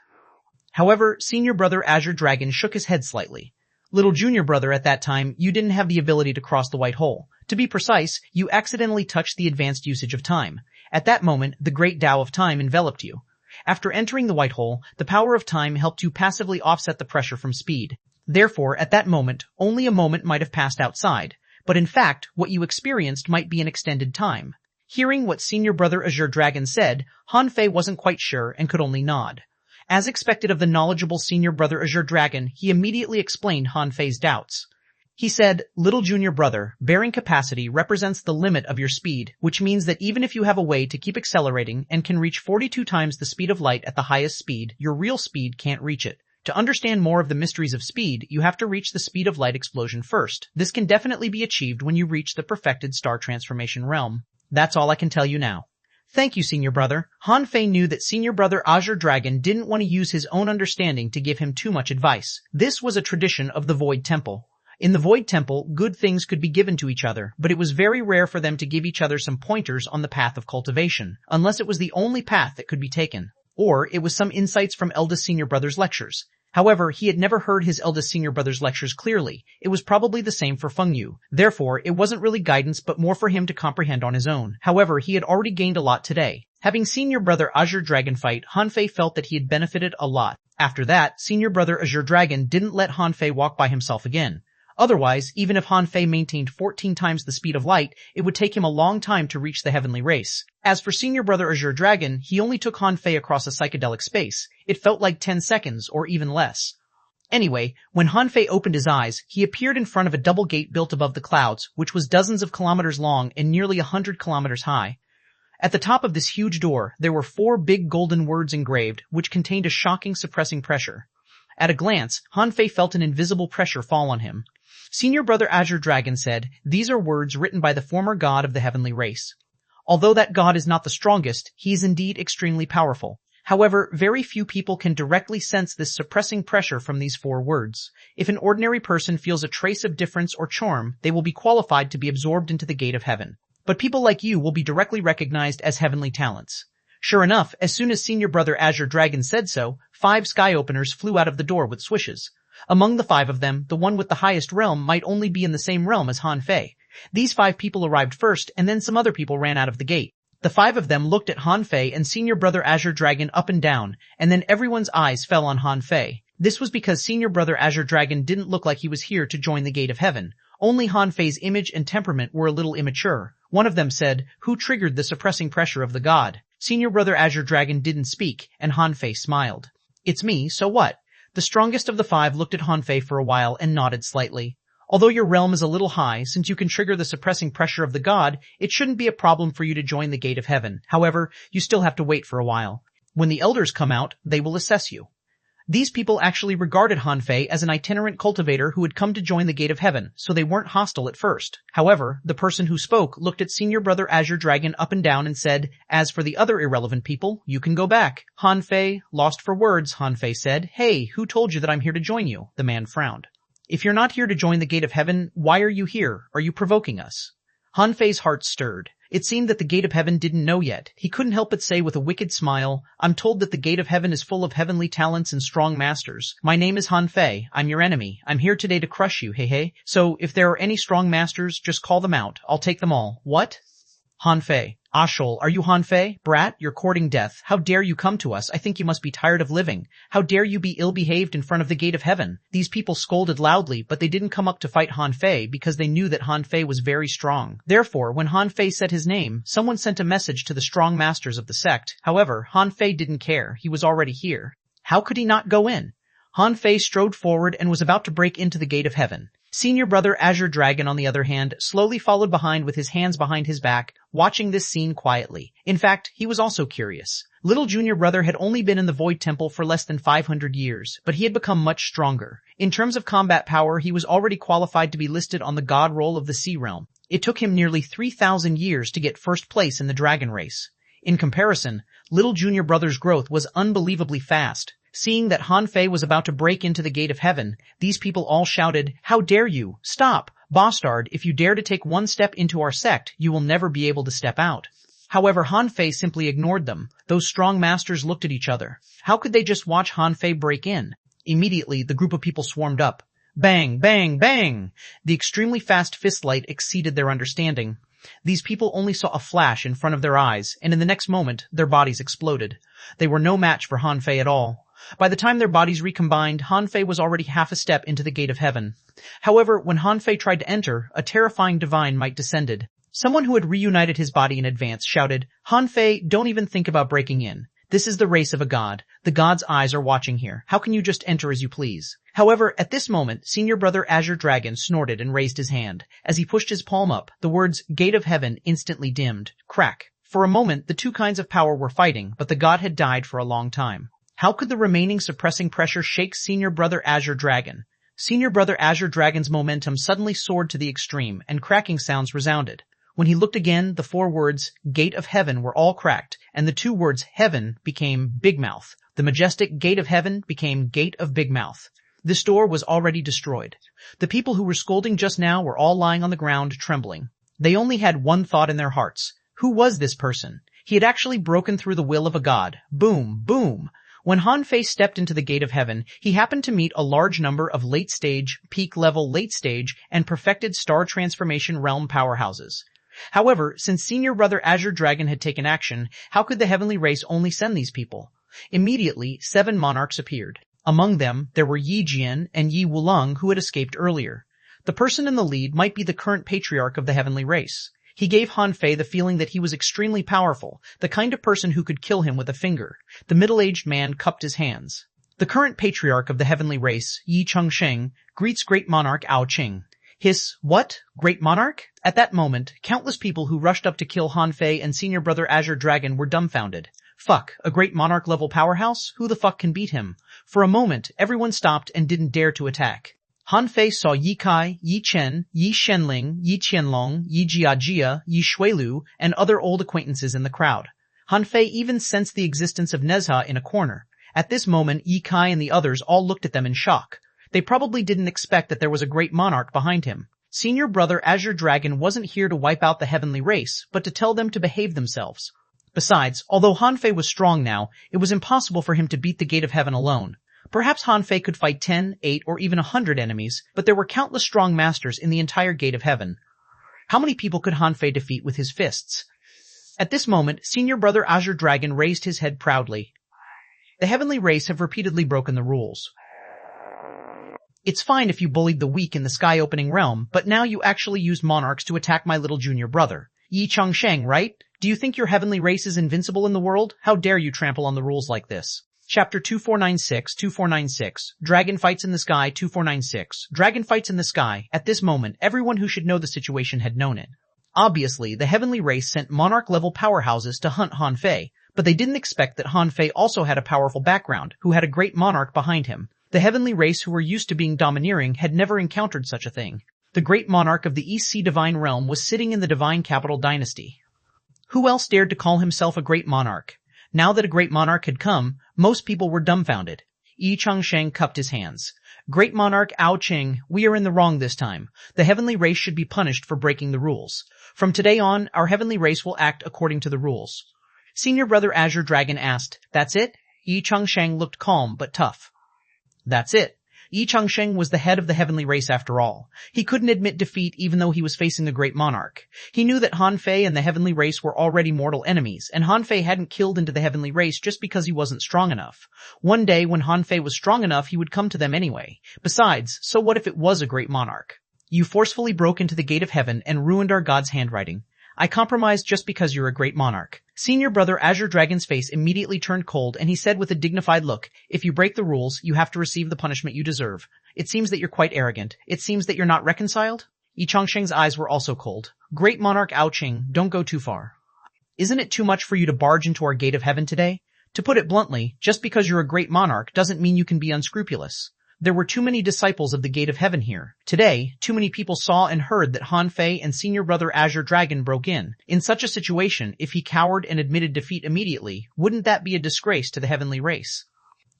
However, Senior Brother Azure Dragon shook his head slightly. Little junior brother, at that time, you didn't have the ability to cross the white hole. To be precise, you accidentally touched the advanced usage of time. At that moment, the great Tao of time enveloped you. After entering the white hole, the power of time helped you passively offset the pressure from speed. Therefore, at that moment, only a moment might have passed outside. But in fact, what you experienced might be an extended time. Hearing what Senior Brother Azure Dragon said, Han Fei wasn't quite sure and could only nod. As expected of the knowledgeable Senior Brother Azure Dragon, he immediately explained Han Fei's doubts. He said, "Little junior brother, bearing capacity represents the limit of your speed, which means that even if you have a way to keep accelerating and can reach 42 times the speed of light at the highest speed, your real speed can't reach it. To understand more of the mysteries of speed, you have to reach the speed of light explosion first. This can definitely be achieved when you reach the perfected star transformation realm. That's all I can tell you now." Thank you, Senior Brother. Han Fei knew that Senior Brother Azure Dragon didn't want to use his own understanding to give him too much advice. This was a tradition of the Void Temple. In the Void Temple, good things could be given to each other, but it was very rare for them to give each other some pointers on the path of cultivation, unless it was the only path that could be taken. Or it was some insights from eldest Senior Brother's lectures. However, he had never heard his eldest Senior Brother's lectures clearly. It was probably the same for Feng Yu. Therefore, it wasn't really guidance but more for him to comprehend on his own. However, he had already gained a lot today. Having Senior Brother Azure Dragon fight, Han Fei felt that he had benefited a lot. After that, Senior Brother Azure Dragon didn't let Han Fei walk by himself again. Otherwise, even if Han Fei maintained 14 times the speed of light, it would take him a long time to reach the heavenly race. As for Senior Brother Azure Dragon, he only took Han Fei across a psychedelic space. It felt like 10 seconds, or even less. Anyway, when Han Fei opened his eyes, he appeared in front of a double gate built above the clouds, which was dozens of kilometers long and nearly 100 kilometers high. At the top of this huge door, there were 4 big golden words engraved, which contained a shocking suppressing pressure. At a glance, Han Fei felt an invisible pressure fall on him. Senior Brother Azure Dragon said, "These are words written by the former god of the heavenly race. Although that god is not the strongest, he is indeed extremely powerful. However, very few people can directly sense this suppressing pressure from these 4 words. If an ordinary person feels a trace of difference or charm, they will be qualified to be absorbed into the gate of heaven. But people like you will be directly recognized as heavenly talents." Sure enough, as soon as Senior Brother Azure Dragon said so, 5 sky openers flew out of the door with swishes. Among the 5 of them, the one with the highest realm might only be in the same realm as Han Fei. These 5 people arrived first, and then some other people ran out of the gate. The 5 of them looked at Han Fei and Senior Brother Azure Dragon up and down, and then everyone's eyes fell on Han Fei. This was because Senior Brother Azure Dragon didn't look like he was here to join the gate of heaven. Only Han Fei's image and temperament were a little immature. One of them said, "Who triggered the suppressing pressure of the god?" Senior Brother Azure Dragon didn't speak, and Han Fei smiled. "It's me, so what?" The strongest of the 5 looked at Han Fei for a while and nodded slightly. "Although your realm is a little high, since you can trigger the suppressing pressure of the god, it shouldn't be a problem for you to join the gate of heaven. However, you still have to wait for a while. When the elders come out, they will assess you." These people actually regarded Han Fei as an itinerant cultivator who had come to join the gate of heaven, so they weren't hostile at first. However, the person who spoke looked at Senior Brother Azure Dragon up and down and said, "As for the other irrelevant people, you can go back." Han Fei, lost for words, Han Fei said, "Hey, who told you that I'm here to join you?" The man frowned. "If you're not here to join the gate of heaven, why are you here? Are you provoking us?" Han Fei's heart stirred. It seemed that the gate of heaven didn't know yet. He couldn't help but say with a wicked smile, "I'm told that the gate of heaven is full of heavenly talents and strong masters. My name is Han Fei. I'm your enemy. I'm here today to crush you, hey. So if there are any strong masters, just call them out. I'll take them all." "What?" Han Fei. "Ashol, are you Han Fei? Brat, you're courting death. How dare you come to us? I think you must be tired of living. How dare you be ill-behaved in front of the gate of heaven?" These people scolded loudly, but they didn't come up to fight Han Fei because they knew that Han Fei was very strong. Therefore, when Han Fei said his name, someone sent a message to the strong masters of the sect. However, Han Fei didn't care. He was already here. How could he not go in? Han Fei strode forward and was about to break into the gate of heaven. Senior Brother Azure Dragon, on the other hand, slowly followed behind with his hands behind his back, watching this scene quietly. In fact, he was also curious. Little Junior Brother had only been in the Void Temple for less than 500 years, but he had become much stronger. In terms of combat power, he was already qualified to be listed on the god roll of the Sea Realm. It took him nearly 3,000 years to get first place in the dragon race. In comparison, Little Junior Brother's growth was unbelievably fast. Seeing that Han Fei was about to break into the gate of heaven, these people all shouted, "How dare you! Stop! Bastard, if you dare to take one step into our sect, you will never be able to step out." However, Han Fei simply ignored them. Those strong masters looked at each other. How could they just watch Han Fei break in? Immediately, the group of people swarmed up. Bang, bang, bang! The extremely fast fist light exceeded their understanding. These people only saw a flash in front of their eyes, and in the next moment, their bodies exploded. They were no match for Han Fei at all. By the time their bodies recombined, Han Fei was already half a step into the gate of heaven. However, when Han Fei tried to enter, a terrifying divine might descended. Someone who had reunited his body in advance shouted, Han Fei, don't even think about breaking in. This is the race of a god. The god's eyes are watching here. How can you just enter as you please? However, at this moment, Senior Brother Azure Dragon snorted and raised his hand. As he pushed his palm up, the words, Gate of Heaven, instantly dimmed. Crack. For a moment, the two kinds of power were fighting, but the god had died for a long time. How could the remaining suppressing pressure shake Senior Brother Azure Dragon? Senior Brother Azure Dragon's momentum suddenly soared to the extreme, and cracking sounds resounded. When he looked again, the four words, Gate of Heaven, were all cracked, and the two words, Heaven, became Big Mouth. The majestic Gate of Heaven became Gate of Big Mouth. This door was already destroyed. The people who were scolding just now were all lying on the ground, trembling. They only had one thought in their hearts. Who was this person? He had actually broken through the will of a god. Boom, boom. When Han Fei stepped into the Gate of Heaven, he happened to meet a large number of late-stage, peak-level late-stage, and perfected star transformation realm powerhouses. However, since Senior Brother Azure Dragon had taken action, how could the heavenly race only send these people? Immediately, 7 monarchs appeared. Among them, there were Yi Jian and Yi Wulong who had escaped earlier. The person in the lead might be the current patriarch of the heavenly race. He gave Han Fei the feeling that he was extremely powerful, the kind of person who could kill him with a finger. The middle-aged man cupped his hands. The current patriarch of the heavenly race, Yi Chengsheng, greets Great Monarch Ao Qing. His, what? Great Monarch? At that moment, countless people who rushed up to kill Han Fei and Senior Brother Azure Dragon were dumbfounded. Fuck, a Great Monarch level powerhouse? Who the fuck can beat him? For a moment, everyone stopped and didn't dare to attack. Han Fei saw Yi Kai, Yi Chen, Yi Shenling, Yi Qianlong, Yi Jiajia, Yi Shuilu, and other old acquaintances in the crowd. Han Fei even sensed the existence of Nezha in a corner. At this moment, Yi Kai and the others all looked at them in shock. They probably didn't expect that there was a great monarch behind him. Senior Brother Azure Dragon wasn't here to wipe out the heavenly race, but to tell them to behave themselves. Besides, although Han Fei was strong now, it was impossible for him to beat the Gate of Heaven alone. Perhaps Han Fei could fight 10, 8, or even 100 enemies, but there were countless strong masters in the entire Gate of Heaven. How many people could Han Fei defeat with his fists? At this moment, Senior Brother Azure Dragon raised his head proudly. The heavenly race have repeatedly broken the rules. It's fine if you bullied the weak in the sky-opening realm, but now you actually used monarchs to attack my little junior brother. Yi Chengsheng, right? Do you think your heavenly race is invincible in the world? How dare you trample on the rules like this? Chapter 2496, Dragon Fights in the Sky 2496, Dragon Fights in the Sky. At this moment, everyone who should know the situation had known it. Obviously, the heavenly race sent monarch-level powerhouses to hunt Han Fei, but they didn't expect that Han Fei also had a powerful background, who had a great monarch behind him. The heavenly race who were used to being domineering had never encountered such a thing. The great monarch of the East Sea Divine Realm was sitting in the Divine Capital Dynasty. Who else dared to call himself a great monarch? Now that a great monarch had come, most people were dumbfounded. Yi Chengsheng cupped his hands. Great Monarch Ao Qing, we are in the wrong this time. The heavenly race should be punished for breaking the rules. From today on, our heavenly race will act according to the rules. Senior Brother Azure Dragon asked, That's it? Yi Chengsheng looked calm but tough. That's it. Yi Chengsheng was the head of the heavenly race after all. He couldn't admit defeat even though he was facing the great monarch. He knew that Han Fei and the heavenly race were already mortal enemies, and Han Fei hadn't killed into the heavenly race just because he wasn't strong enough. One day when Han Fei was strong enough, he would come to them anyway. Besides, so what if it was a great monarch? You forcefully broke into the Gate of Heaven and ruined our god's handwriting. I compromised just because you're a great monarch. Senior Brother Azure Dragon's face immediately turned cold, and he said with a dignified look, If you break the rules, you have to receive the punishment you deserve. It seems that you're quite arrogant. It seems that you're not reconciled? Yi Chengsheng's eyes were also cold. Great Monarch Ao Qing, don't go too far. Isn't it too much for you to barge into our Gate of Heaven today? To put it bluntly, just because you're a great monarch doesn't mean you can be unscrupulous. There were too many disciples of the Gate of Heaven here. Today, too many people saw and heard that Han Fei and Senior Brother Azure Dragon broke in. In such a situation, if he cowered and admitted defeat immediately, wouldn't that be a disgrace to the heavenly race?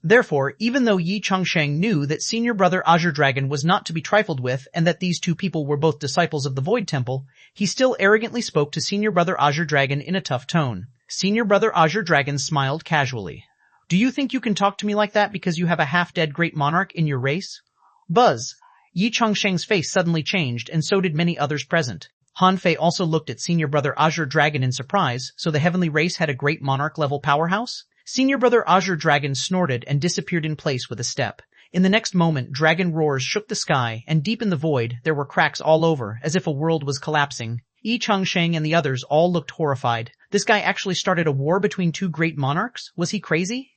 Therefore, even though Yi Chengsheng knew that Senior Brother Azure Dragon was not to be trifled with and that these two people were both disciples of the Void Temple, he still arrogantly spoke to Senior Brother Azure Dragon in a tough tone. Senior Brother Azure Dragon smiled casually. Do you think you can talk to me like that because you have a half-dead great monarch in your race? Buzz. Yi Chengsheng's face suddenly changed, and so did many others present. Han Fei also looked at Senior Brother Azure Dragon in surprise, so the heavenly race had a great monarch-level powerhouse? Senior Brother Azure Dragon snorted and disappeared in place with a step. In the next moment, dragon roars shook the sky, and deep in the void, there were cracks all over, as if a world was collapsing. Yi Changsheng and the others all looked horrified. This guy actually started a war between two great monarchs? Was he crazy?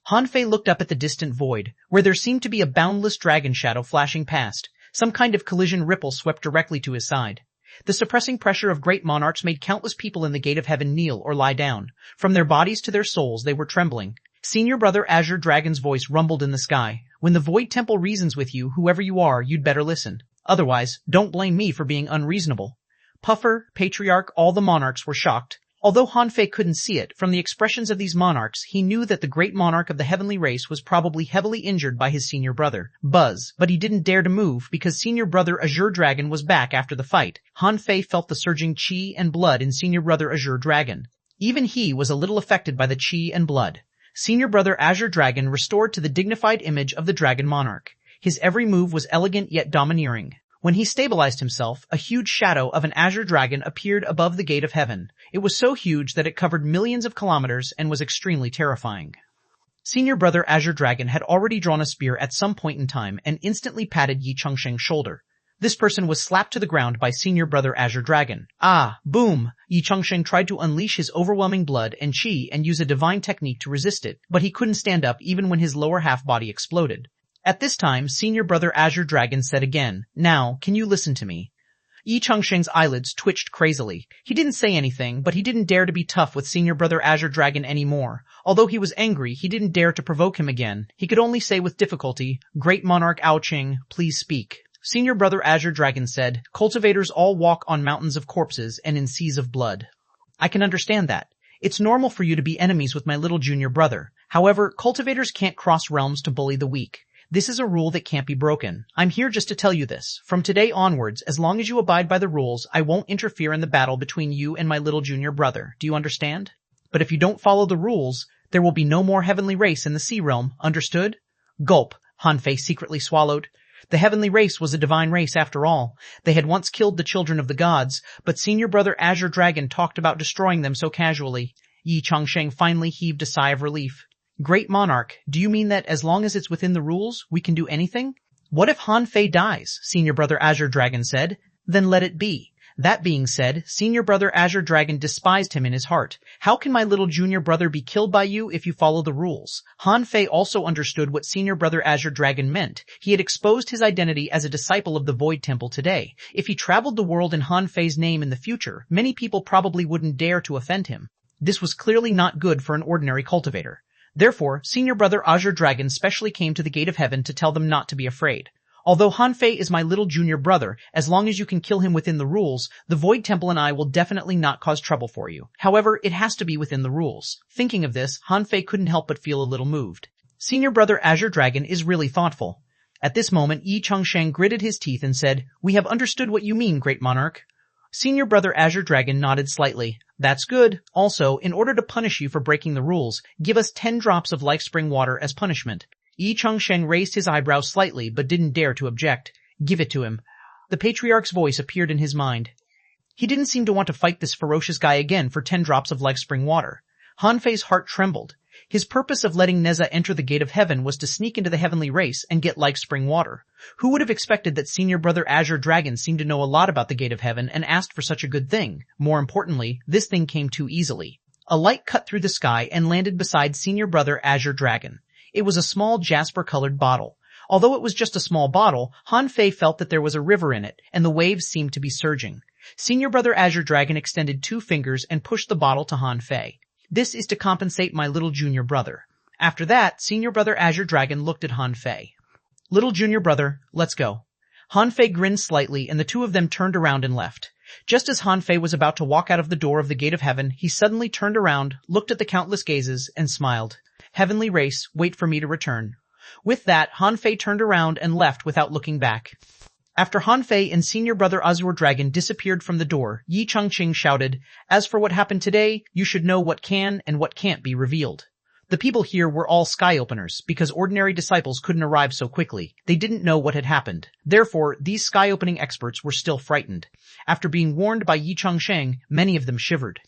Han Fei looked up at the distant void, where there seemed to be a boundless dragon shadow flashing past. Some kind of collision ripple swept directly to his side. The suppressing pressure of great monarchs made countless people in the gate of heaven kneel or lie down. From their bodies to their souls they were trembling. Senior Brother Azure Dragon's voice rumbled in the sky. When the Void Temple reasons with you, whoever you are, you'd better listen. Otherwise, don't blame me for being unreasonable. Puffer, Patriarch, all the monarchs were shocked. Although Han Fei couldn't see it, from the expressions of these monarchs, he knew that the great monarch of the heavenly race was probably heavily injured by his senior brother, Buzz, but he didn't dare to move because Senior Brother Azure Dragon was back after the fight. Han Fei felt the surging chi and blood in Senior Brother Azure Dragon. Even he was a little affected by the chi and blood. Senior Brother Azure Dragon restored to the dignified image of the Dragon Monarch. His every move was elegant yet domineering. When he stabilized himself, a huge shadow of an azure dragon appeared above the gate of heaven. It was so huge that it covered millions of kilometers and was extremely terrifying. Senior Brother Azure Dragon had already drawn a spear at some point in time and instantly patted Yi Changsheng's shoulder. This person was slapped to the ground by Senior Brother Azure Dragon. Ah, boom! Yi Changsheng tried to unleash his overwhelming blood and chi and use a divine technique to resist it, but he couldn't stand up even when his lower half body exploded. At this time, Senior Brother Azure Dragon said again, "Now, can you listen to me?" Yi Changsheng's eyelids twitched crazily. He didn't say anything, but he didn't dare to be tough with Senior Brother Azure Dragon anymore. Although he was angry, he didn't dare to provoke him again. He could only say with difficulty, "Great Monarch Ao Qing, please speak." Senior Brother Azure Dragon said, "Cultivators all walk on mountains of corpses and in seas of blood. I can understand that. It's normal for you to be enemies with my little junior brother. However, cultivators can't cross realms to bully the weak. This is a rule that can't be broken. I'm here just to tell you this. From today onwards, as long as you abide by the rules, I won't interfere in the battle between you and my little junior brother. Do you understand? But if you don't follow the rules, there will be no more heavenly race in the sea realm. Understood?" Gulp. Han Fei secretly swallowed. The heavenly race was a divine race after all. They had once killed the children of the gods, but Senior Brother Azure Dragon talked about destroying them so casually. Yi Changsheng finally heaved a sigh of relief. "Great Monarch, do you mean that as long as it's within the rules, we can do anything?" "What if Han Fei dies?" Senior Brother Azure Dragon said. "Then let it be." That being said, Senior Brother Azure Dragon despised him in his heart. "How can my little junior brother be killed by you if you follow the rules?" Han Fei also understood what Senior Brother Azure Dragon meant. He had exposed his identity as a disciple of the Void Temple today. If he traveled the world in Han Fei's name in the future, many people probably wouldn't dare to offend him. This was clearly not good for an ordinary cultivator. Therefore, Senior Brother Azure Dragon specially came to the gate of heaven to tell them not to be afraid. "Although Han Fei is my little junior brother, as long as you can kill him within the rules, the Void Temple and I will definitely not cause trouble for you. However, it has to be within the rules." Thinking of this, Han Fei couldn't help but feel a little moved. Senior Brother Azure Dragon is really thoughtful. At this moment, Yi Changsheng gritted his teeth and said, "We have understood what you mean, Great Monarch." Senior Brother Azure Dragon nodded slightly. "That's good. Also, in order to punish you for breaking the rules, give us 10 drops of life spring water as punishment." Yi Changsheng raised his eyebrows slightly but didn't dare to object. "Give it to him." The Patriarch's voice appeared in his mind. He didn't seem to want to fight this ferocious guy again for 10 drops of life spring water. Han Fei's heart trembled. His purpose of letting Neza enter the gate of heaven was to sneak into the heavenly race and get life spring water. Who would have expected that Senior Brother Azure Dragon seemed to know a lot about the gate of heaven and asked for such a good thing? More importantly, this thing came too easily. A light cut through the sky and landed beside Senior Brother Azure Dragon. It was a small jasper-colored bottle. Although it was just a small bottle, Han Fei felt that there was a river in it, and the waves seemed to be surging. Senior Brother Azure Dragon extended 2 fingers and pushed the bottle to Han Fei. "This is to compensate my little junior brother." After that, Senior Brother Azure Dragon looked at Han Fei. "Little junior brother, let's go." Han Fei grinned slightly and the two of them turned around and left. Just as Han Fei was about to walk out of the door of the gate of heaven, he suddenly turned around, looked at the countless gazes, and smiled. "Heavenly race, wait for me to return." With that, Han Fei turned around and left without looking back. After Han Fei and Senior Brother Azure Dragon disappeared from the door, Yi Changqing shouted, "As for what happened today, you should know what can and what can't be revealed." The people here were all sky openers, because ordinary disciples couldn't arrive so quickly. They didn't know what had happened. Therefore, these sky opening experts were still frightened. After being warned by Yi Changsheng, many of them shivered.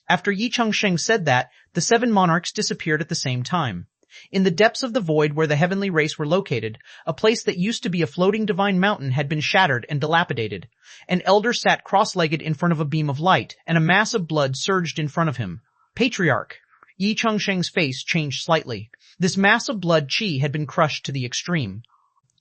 After Yi Changsheng said that, the 7 monarchs disappeared at the same time. In the depths of the void where the heavenly race were located, a place that used to be a floating divine mountain had been shattered and dilapidated. An elder sat cross-legged in front of a beam of light, and a mass of blood surged in front of him. Patriarch. Yi Chengsheng's face changed slightly. This mass of blood qi had been crushed to the extreme.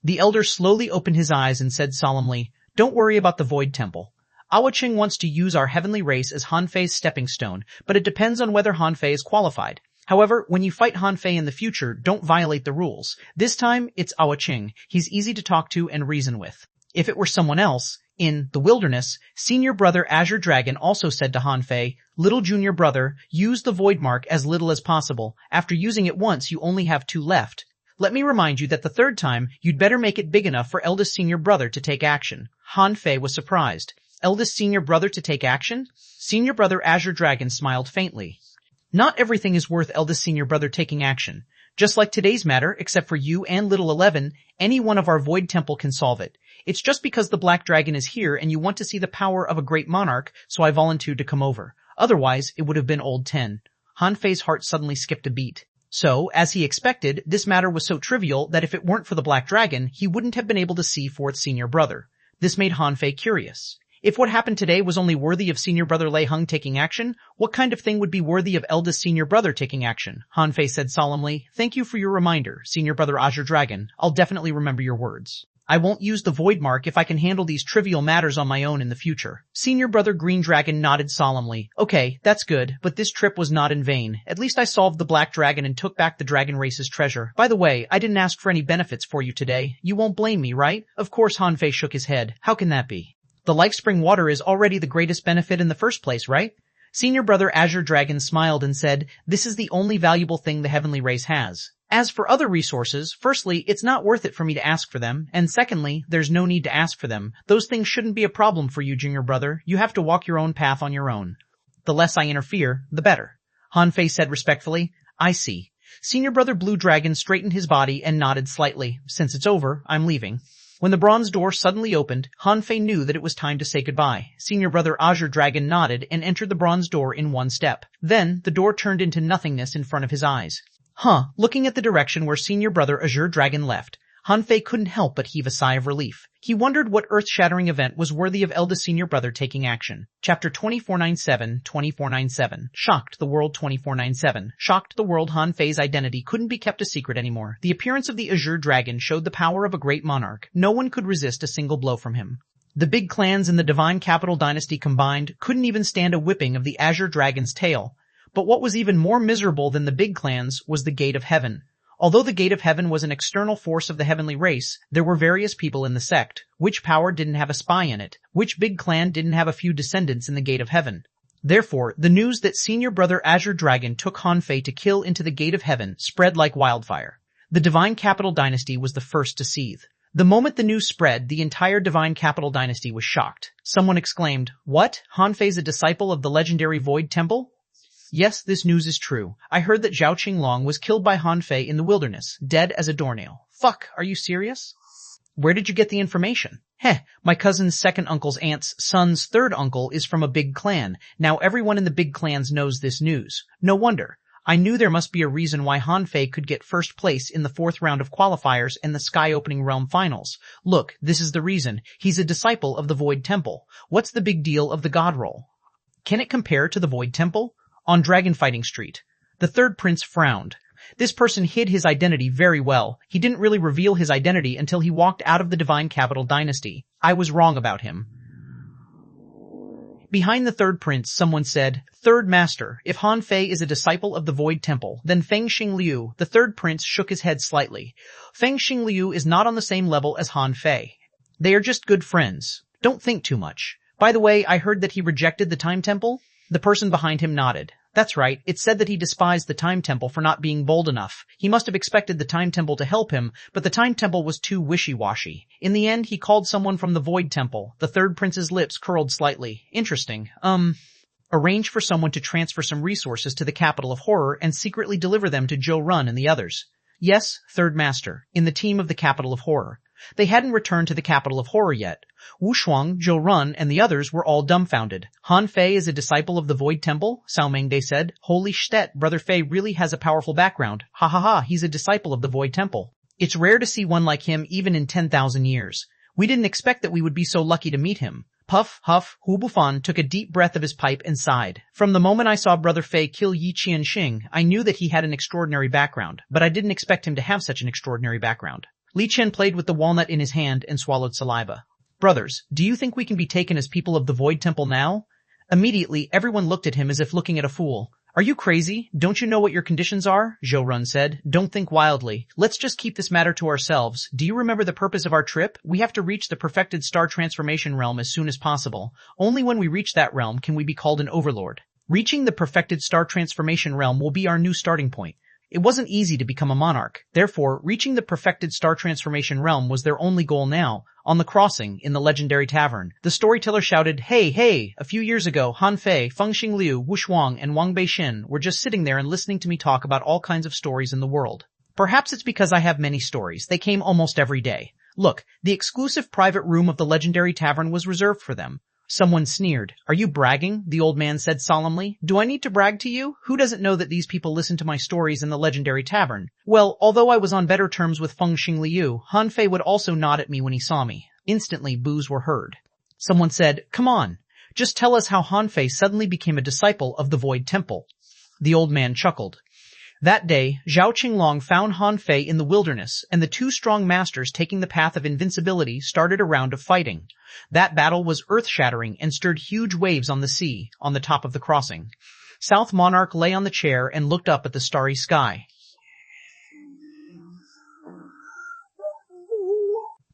The elder slowly opened his eyes and said solemnly, "Don't worry about the Void Temple. Awa Qing wants to use our heavenly race as Han Fei's stepping stone, but it depends on whether Han Fei is qualified. However, when you fight Han Fei in the future, don't violate the rules. This time, it's Awa Qing. He's easy to talk to and reason with." If it were someone else, in the wilderness, senior brother Azure Dragon also said to Han Fei, "Little junior brother, use the void mark as little as possible. After using it once, you only have 2 left. Let me remind you that the 3rd time, you'd better make it big enough for eldest senior brother to take action." Han Fei was surprised. Eldest senior brother to take action? Senior brother Azure Dragon smiled faintly. Not everything is worth eldest senior brother taking action. Just like today's matter, except for you and Little 11, any one of our Void Temple can solve it. It's just because the Black Dragon is here and you want to see the power of a great monarch, so I volunteered to come over. Otherwise, it would have been old 10. Han Fei's heart suddenly skipped a beat. So, as he expected, this matter was so trivial that if it weren't for the Black Dragon, he wouldn't have been able to see 4th senior brother. This made Han Fei curious. If what happened today was only worthy of senior brother Lei Hung taking action, what kind of thing would be worthy of eldest senior brother taking action? Han Fei said solemnly, "Thank you for your reminder, senior brother Azure Dragon. I'll definitely remember your words. I won't use the void mark if I can handle these trivial matters on my own in the future." Senior brother Green Dragon nodded solemnly. "Okay, that's good, but this trip was not in vain. At least I solved the Black Dragon and took back the Dragon Race's treasure. By the way, I didn't ask for any benefits for you today. You won't blame me, right?" Of course. Han Fei shook his head. "How can that be? The life spring water is already the greatest benefit in the first place, right?" Senior brother Azure Dragon smiled and said, "This is the only valuable thing the heavenly race has. As for other resources, firstly, it's not worth it for me to ask for them, and secondly, there's no need to ask for them. Those things shouldn't be a problem for you, junior brother. You have to walk your own path on your own. The less I interfere, the better." Han Fei said respectfully, "I see." Senior brother Blue Dragon straightened his body and nodded slightly. "Since it's over, I'm leaving." When the bronze door suddenly opened, Han Fei knew that it was time to say goodbye. Senior brother Azure Dragon nodded and entered the bronze door in one step. Then, the door turned into nothingness in front of his eyes. Looking at the direction where senior brother Azure Dragon left, Han Fei couldn't help but heave a sigh of relief. He wondered what earth-shattering event was worthy of eldest senior brother taking action. Chapter 2497. Shocked the world. 2497. Shocked the world. Han Fei's identity couldn't be kept a secret anymore. The appearance of the Azure Dragon showed the power of a great monarch. No one could resist a single blow from him. The big clans in the Divine Capital Dynasty combined couldn't even stand a whipping of the Azure Dragon's tail. But what was even more miserable than the big clans was the Gate of Heaven. Although the Gate of Heaven was an external force of the heavenly race, there were various people in the sect. Which power didn't have a spy in it? Which big clan didn't have a few descendants in the Gate of Heaven? Therefore, the news that senior brother Azure Dragon took Han Fei to kill into the Gate of Heaven spread like wildfire. The Divine Capital Dynasty was the first to seethe. The moment the news spread, the entire Divine Capital Dynasty was shocked. Someone exclaimed, "What? Han Fei's a disciple of the legendary Void Temple?" Yes, this news is true. I heard that Zhao Qinglong was killed by Han Fei in the wilderness, dead as a doornail. Fuck, are you serious? Where did you get the information? My cousin's second uncle's aunt's son's third uncle is from a big clan. Now everyone in the big clans knows this news. No wonder. I knew there must be a reason why Han Fei could get first place in the 4th round of qualifiers and the Sky Opening Realm Finals. Look, this is the reason. He's a disciple of the Void Temple. What's the big deal of the God Roll? Can it compare to the Void Temple? On Dragon Fighting Street, the third prince frowned. This person hid his identity very well. He didn't really reveal his identity until he walked out of the Divine Capital Dynasty. I was wrong about him. Behind the third prince, someone said, "Third master, if Han Fei is a disciple of the Void Temple, then Feng Xingliu." The third prince shook his head slightly. Feng Xingliu is not on the same level as Han Fei. They are just good friends. Don't think too much. By the way, I heard that he rejected the Time Temple. The person behind him nodded. That's right, it said that he despised the Time Temple for not being bold enough. He must have expected the Time Temple to help him, but the Time Temple was too wishy-washy. In the end, he called someone from the Void Temple. The third prince's lips curled slightly. Interesting. Arrange for someone to transfer some resources to the capital of horror and secretly deliver them to Zhou Run and the others. Yes, third master, in the team of the capital of horror. They hadn't returned to the capital of horror yet. Wu Shuang, Zhou Run, and the others were all dumbfounded. Han Fei is a disciple of the Void Temple? Cao Mengde said. Holy shit, Brother Fei really has a powerful background. Ha ha ha, he's a disciple of the Void Temple. It's rare to see one like him even in 10,000 years. We didn't expect that we would be so lucky to meet him. Puff, huff, Hu Bufan took a deep breath of his pipe and sighed. From the moment I saw Brother Fei kill Yi Qianxing, I knew that he had an extraordinary background, but I didn't expect him to have such an extraordinary background. Li Chen played with the walnut in his hand and swallowed saliva. Brothers, do you think we can be taken as people of the Void Temple now? Immediately, everyone looked at him as if looking at a fool. Are you crazy? Don't you know what your conditions are? Zhou Run said. Don't think wildly. Let's just keep this matter to ourselves. Do you remember the purpose of our trip? We have to reach the perfected star transformation realm as soon as possible. Only when we reach that realm can we be called an overlord. Reaching the perfected star transformation realm will be our new starting point. It wasn't easy to become a monarch. Therefore, reaching the perfected star transformation realm was their only goal now. On the crossing, in the legendary tavern, the storyteller shouted, Hey, hey! A few years ago, Han Fei, Feng Xingliu, Wu Shuang, and Wang Beixin were just sitting there and listening to me talk about all kinds of stories in the world. Perhaps it's because I have many stories. They came almost every day. Look, the exclusive private room of the legendary tavern was reserved for them. Someone sneered. Are you bragging? The old man said solemnly. Do I need to brag to you? Who doesn't know that these people listen to my stories in the legendary tavern? Well, although I was on better terms with Feng Xingliu, Han Fei would also nod at me when he saw me. Instantly, boos were heard. Someone said, Come on. Just tell us how Han Fei suddenly became a disciple of the Void Temple. The old man chuckled. That day, Zhao Qinglong found Han Fei in the wilderness, and the two strong masters taking the path of invincibility started a round of fighting. That battle was earth-shattering and stirred huge waves on the sea, on the top of the crossing. South Monarch lay on the chair and looked up at the starry sky.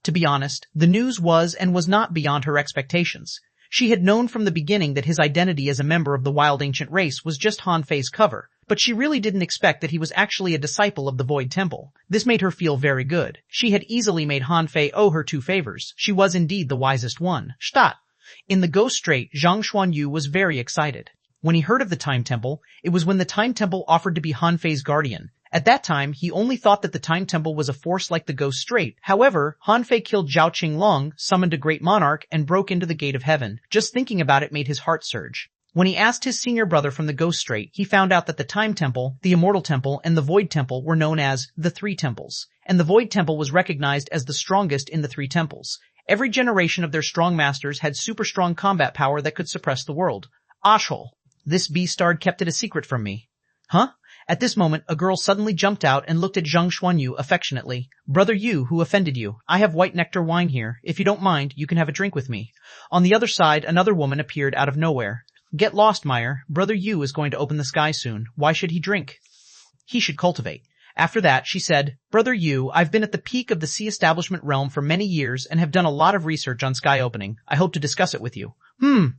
To be honest, the news was and was not beyond her expectations. She had known from the beginning that his identity as a member of the wild ancient race was just Han Fei's cover, but she really didn't expect that he was actually a disciple of the Void Temple. This made her feel very good. She had easily made Han Fei owe her 2 favors. She was indeed the wisest one. Stat! In the Ghost Strait, Zhang Xuanyu was very excited. When he heard of the Time Temple, it was when the Time Temple offered to be Han Fei's guardian. At that time, he only thought that the Time Temple was a force like the Ghost Strait. However, Han Fei killed Zhao Qinglong, summoned a great monarch, and broke into the Gate of Heaven. Just thinking about it made his heart surge. When he asked his senior brother from the Ghost Strait, he found out that the Time Temple, the Immortal Temple, and the Void Temple were known as the 3 Temples. And the Void Temple was recognized as the strongest in the 3 temples. Every generation of their strong masters had super strong combat power that could suppress the world. Ashhole. This beastard kept it a secret from me. Huh? At this moment, a girl suddenly jumped out and looked at Zhang Xuanyu affectionately. Brother Yu, who offended you? I have white nectar wine here. If you don't mind, you can have a drink with me. On the other side, another woman appeared out of nowhere. Get lost, Meyer. Brother Yu is going to open the sky soon. Why should he drink? He should cultivate. After that, she said, Brother Yu, I've been at the peak of the sea establishment realm for many years and have done a lot of research on sky opening. I hope to discuss it with you.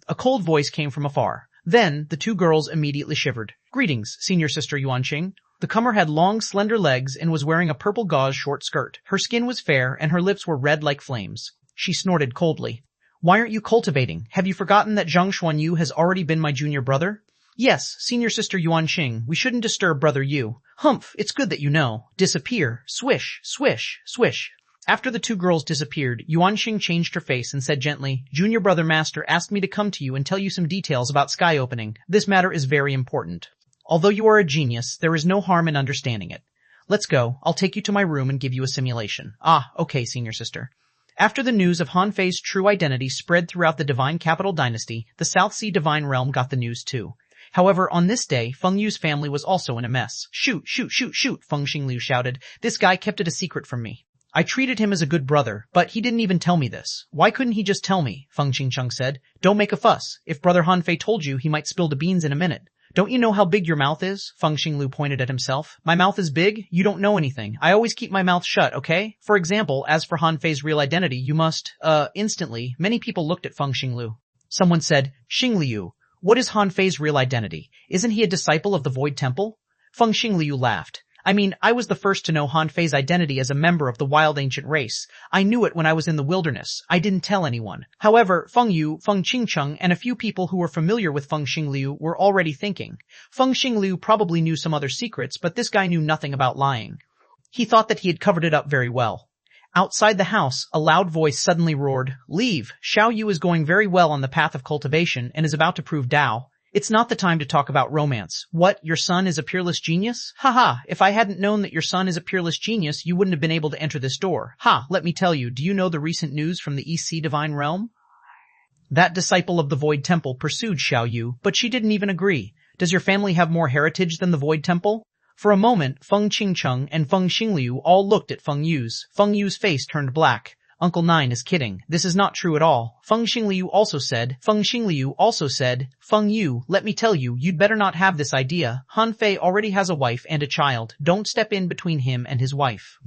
A cold voice came from afar. Then, the 2 girls immediately shivered. Greetings, senior sister Yuanqing. The comer had long, slender legs and was wearing a purple gauze short skirt. Her skin was fair and her lips were red like flames. She snorted coldly. Why aren't you cultivating? Have you forgotten that Zhang Xuanyu has already been my junior brother? Yes, senior sister Yuanqing, we shouldn't disturb brother Yu. Humph, it's good that you know. Disappear. Swish, swish, swish. After the 2 girls disappeared, Yuanqing changed her face and said gently, Junior Brother Master asked me to come to you and tell you some details about sky opening. This matter is very important. Although you are a genius, there is no harm in understanding it. Let's go. I'll take you to my room and give you a simulation. Ah, okay, senior sister. After the news of Han Fei's true identity spread throughout the Divine Capital Dynasty, the South Sea Divine Realm got the news too. However, on this day, Feng Yu's family was also in a mess. Shoot, shoot, shoot, shoot, Feng Xingliu shouted. This guy kept it a secret from me. I treated him as a good brother, but he didn't even tell me this. Why couldn't he just tell me? Feng Qingcheng said. Don't make a fuss. If Brother Han Fei told you, he might spill the beans in a minute. Don't you know how big your mouth is? Feng Xingliu pointed at himself. My mouth is big? You don't know anything. I always keep my mouth shut, okay? For example, as for Han Fei's real identity, you must, instantly, many people looked at Feng Xingliu. Someone said, Xingliu, what is Han Fei's real identity? Isn't he a disciple of the Void Temple? Feng Xingliu laughed. I mean, I was the first to know Han Fei's identity as a member of the wild ancient race. I knew it when I was in the wilderness. I didn't tell anyone. However, Feng Yu, Feng Qingcheng, and a few people who were familiar with Feng Xingliu were already thinking. Feng Xingliu probably knew some other secrets, but this guy knew nothing about lying. He thought that he had covered it up very well. Outside the house, a loud voice suddenly roared, "Leave! Xiao Yu is going very well on the path of cultivation and is about to prove Tao. It's not the time to talk about romance. What, your son is a peerless genius? Haha, if I hadn't known that your son is a peerless genius, you wouldn't have been able to enter this door. Ha, let me tell you, do you know the recent news from the EC Divine Realm?" That disciple of the Void Temple pursued Xiao Yu, but she didn't even agree. "Does your family have more heritage than the Void Temple?" For a moment, Feng Qingcheng and Feng Xingliu all looked at Feng Yu's. Feng Yu's face turned black. "Uncle Nine is kidding. This is not true at all." Feng Xingliu also said, "Feng Yu, let me tell you, you'd better not have this idea. Han Fei already has a wife and a child. Don't step in between him and his wife.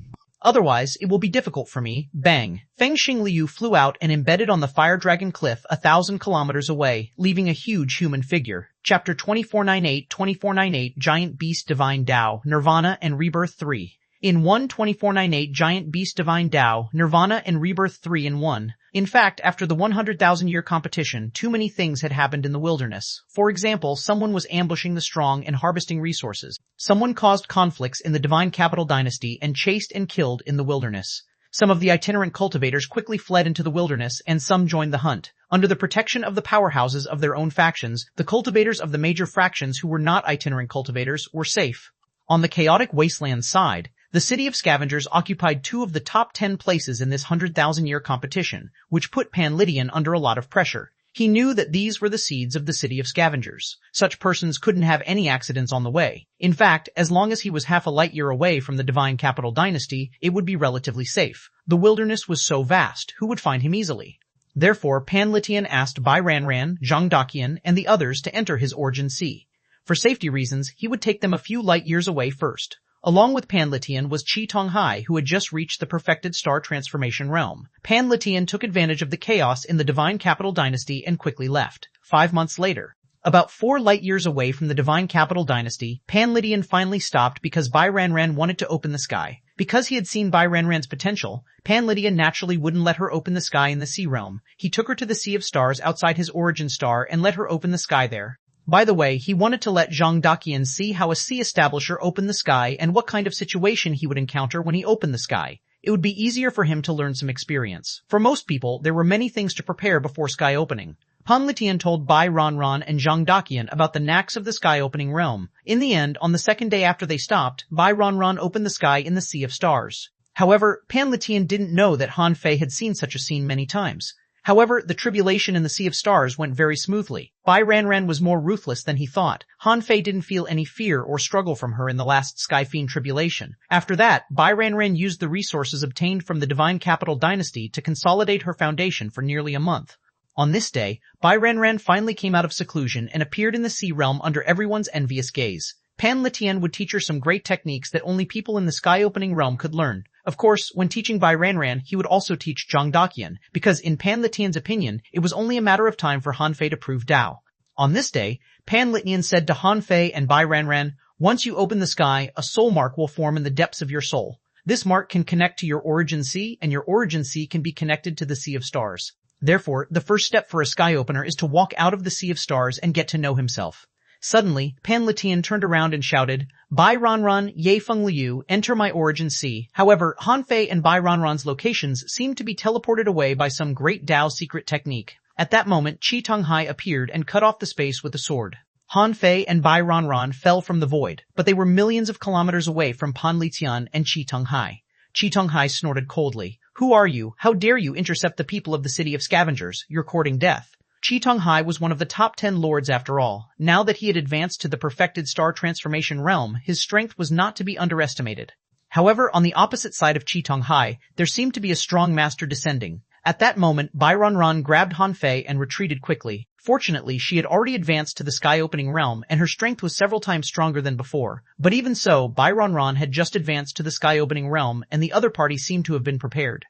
Otherwise, it will be difficult for me." Bang! Feng Xingliu flew out and embedded on the Fire Dragon Cliff 1,000 kilometers away, leaving a huge human figure. Chapter 2498 Giant Beast Divine Tao, Nirvana and Rebirth 3. In 1:2498 Giant Beast Divine Tao, Nirvana and Rebirth 3 in 1. In fact, after the 100,000-year competition, too many things had happened in the wilderness. For example, someone was ambushing the strong and harvesting resources. Someone caused conflicts in the Divine Capital Dynasty and chased and killed in the wilderness. Some of the itinerant cultivators quickly fled into the wilderness and some joined the hunt. Under the protection of the powerhouses of their own factions, the cultivators of the major fractions who were not itinerant cultivators were safe. On the chaotic wasteland side, the city of scavengers occupied 2 of the top 10 places in this 100,000-year competition, which put Pan Lydian under a lot of pressure. He knew that these were the seeds of the city of scavengers. Such persons couldn't have any accidents on the way. In fact, as long as he was half a light year away from the Divine Capital Dynasty, it would be relatively safe. The wilderness was so vast, who would find him easily? Therefore, Pan Lydian asked Bai Ranran, Zhang Daqian, and the others to enter his origin sea. For safety reasons, he would take them a few light years away first. Along with Pan Lydian was Qi Tonghai, who had just reached the perfected star transformation realm. Pan Lydian took advantage of the chaos in the Divine Capital Dynasty and quickly left. 5 months later, about 4 light years away from the Divine Capital Dynasty, Pan Lydian finally stopped because Bai Ranran wanted to open the sky. Because he had seen Bai Ranran's potential, Pan Lydian naturally wouldn't let her open the sky in the Sea Realm. He took her to the Sea of Stars outside his origin star and let her open the sky there. By the way, he wanted to let Zhang Daqian see how a sea establisher opened the sky and what kind of situation he would encounter when he opened the sky. It would be easier for him to learn some experience. For most people, there were many things to prepare before sky opening. Pan Lydian told Bai Ranran and Zhang Daqian about the knacks of the sky opening realm. In the end, on the second day after they stopped, Bai Ranran opened the sky in the Sea of Stars. However, Pan Lydian didn't know that Han Fei had seen such a scene many times. However, the tribulation in the Sea of Stars went very smoothly. Bai Ranran was more ruthless than he thought. Han Fei didn't feel any fear or struggle from her in the last Sky Fiend tribulation. After that, Bai Ranran used the resources obtained from the Divine Capital Dynasty to consolidate her foundation for nearly a month. On this day, Bai Ranran finally came out of seclusion and appeared in the Sea Realm under everyone's envious gaze. Pan Lydian would teach her some great techniques that only people in the sky-opening realm could learn. Of course, when teaching Bai Ranran, he would also teach Zhang Daqian, because in Pan Lydian's opinion, it was only a matter of time for Han Fei to prove Tao. On this day, Pan Lydian said to Han Fei and Bai Ranran, "Once you open the sky, a soul mark will form in the depths of your soul. This mark can connect to your origin sea, and your origin sea can be connected to the Sea of Stars. Therefore, the first step for a sky opener is to walk out of the Sea of Stars and get to know himself." Suddenly, Pan Lydian turned around and shouted, "Bai Ranran, Ye Feng Liu, enter my origin sea." However, Han Fei and Bai Ranran's locations seemed to be teleported away by some great Tao secret technique. At that moment, Qi Tonghai appeared and cut off the space with a sword. Han Fei and Bai Ranran fell from the void, but they were millions of kilometers away from Pan Lydian and Qi Tonghai. Qi Tonghai snorted coldly. "Who are you? How dare you intercept the people of the city of scavengers? You're courting death." Qi Tonghai was one of the top 10 lords after all. Now that he had advanced to the perfected star transformation realm, his strength was not to be underestimated. However, on the opposite side of Qi Tonghai, there seemed to be a strong master descending. At that moment, Bai Ranran grabbed Han Fei and retreated quickly. Fortunately, she had already advanced to the sky-opening realm, and her strength was several times stronger than before. But even so, Bai Ranran had just advanced to the sky-opening realm, and the other party seemed to have been prepared.